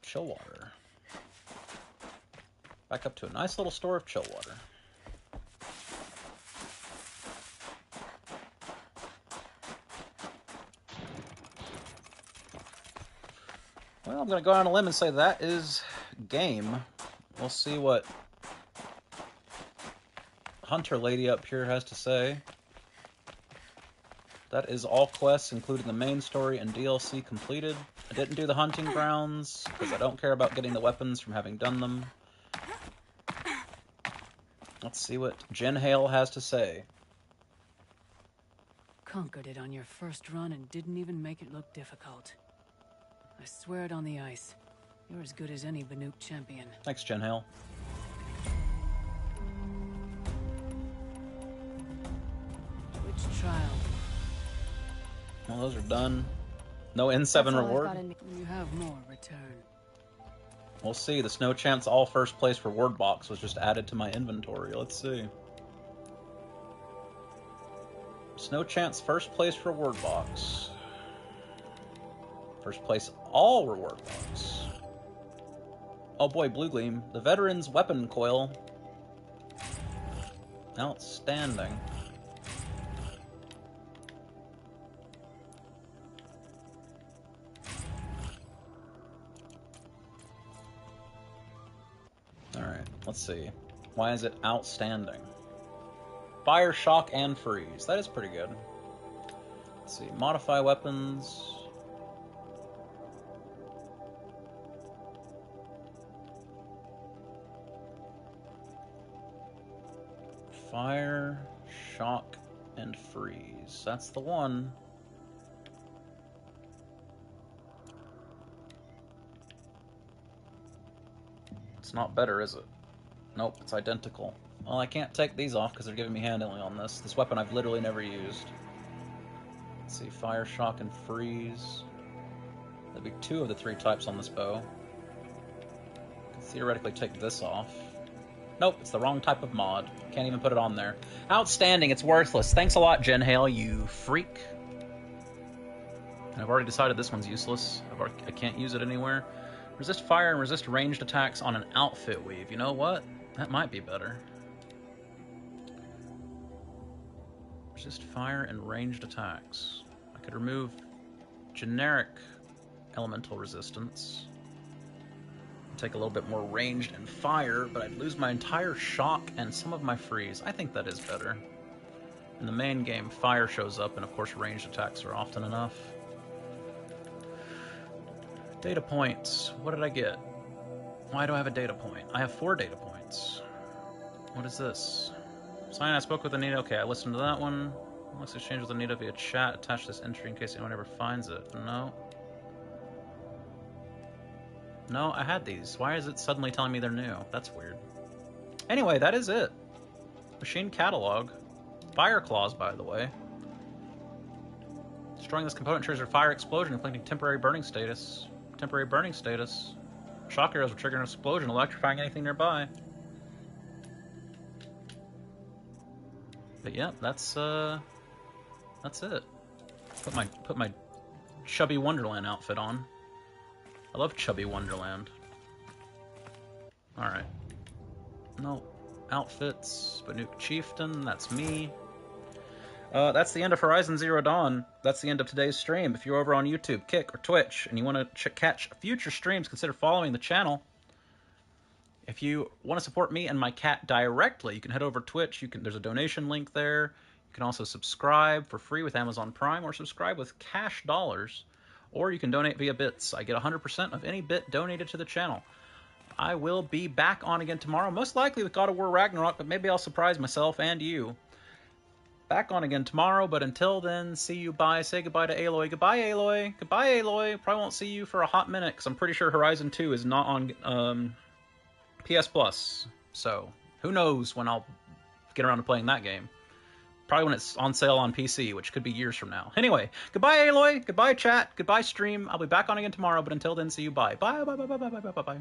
Chill water. Back up to a nice little store of chill water. Well, I'm going to go on a limb and say that is game. We'll see what Hunter Lady up here has to say. That is all quests, including the main story and DLC, completed. I didn't do the hunting grounds, because I don't care about getting the weapons from having done them. Let's see what Jen Hale has to say. Conquered it on your first run and didn't even make it look difficult. I swear it on the ice. You're as good as any Banuk champion. Thanks, Jen Hale. Which trial? Well, those are done. No N7 reward. You have more return. We'll see. The Snow Champ's all first place reward box was just added to my inventory. Let's see. Snow Champ's first place reward box. First place all reward box. Oh boy, Blue Gleam. The Veteran's Weapon Coil. Outstanding. Alright, let's see. Why is it outstanding? Fire, shock, and freeze. That is pretty good. Let's see. Modify weapons. Fire, shock, and freeze. That's the one. It's not better, is it? Nope, it's identical. Well, I can't take these off because they're giving me handling on this. This weapon I've literally never used. Let's see, fire, shock, and freeze. That'd be 2 of the 3 types on this bow. I could theoretically take this off. Nope, it's the wrong type of mod. Can't even put it on there. Outstanding, it's worthless. Thanks a lot, Jen Hale, you freak. And I've already decided this one's useless. I can't use it anywhere. Resist fire and resist ranged attacks on an outfit weave. You know what? That might be better. Resist fire and ranged attacks. I could remove generic elemental resistance. Take a little bit more ranged and fire, but I'd lose my entire shock and some of my freeze. I think that is better. In the main game, fire shows up, and of course ranged attacks are often enough. Data points. What did I get? Why do I have a data point? I have 4 data points. What is this? Sign, I spoke with Anita. Okay, I listened to that one. Let's exchange with Anita via chat. Attach this entry in case anyone ever finds it. No. No, I had these. Why is it suddenly telling me they're new? That's weird. Anyway, that is it. Machine catalog. Fire claws, by the way. Destroying this component triggers a fire explosion, inflicting temporary burning status. Temporary burning status. Shock arrows will trigger an explosion, electrifying anything nearby. But yeah, that's it. Put my Chubby Wonderland outfit on. I love Chubby Wonderland. Alright. No. Outfits. Banuk Chieftain, that's me. That's the end of Horizon Zero Dawn. That's the end of today's stream. If you're over on YouTube, Kick, or Twitch, and you want to catch future streams, consider following the channel. If you want to support me and my cat directly, you can head over to Twitch. There's a donation link there. You can also subscribe for free with Amazon Prime, or subscribe with cash dollars, or you can donate via bits. I get 100% of any bit donated to the channel. I will be back on again tomorrow, most likely with God of War Ragnarok, but maybe I'll surprise myself and you. Back on again tomorrow, but until then, see you, bye. Say goodbye to Aloy. Goodbye, Aloy. Goodbye, Aloy. Probably won't see you for a hot minute, because I'm pretty sure Horizon 2 is not on PS Plus. So, who knows when I'll get around to playing that game. Probably when it's on sale on PC, which could be years from now. Anyway, goodbye, Aloy. Goodbye, chat. Goodbye, stream. I'll be back on again tomorrow, but until then, see you, bye. Bye, bye, bye, bye, bye, bye, bye, bye.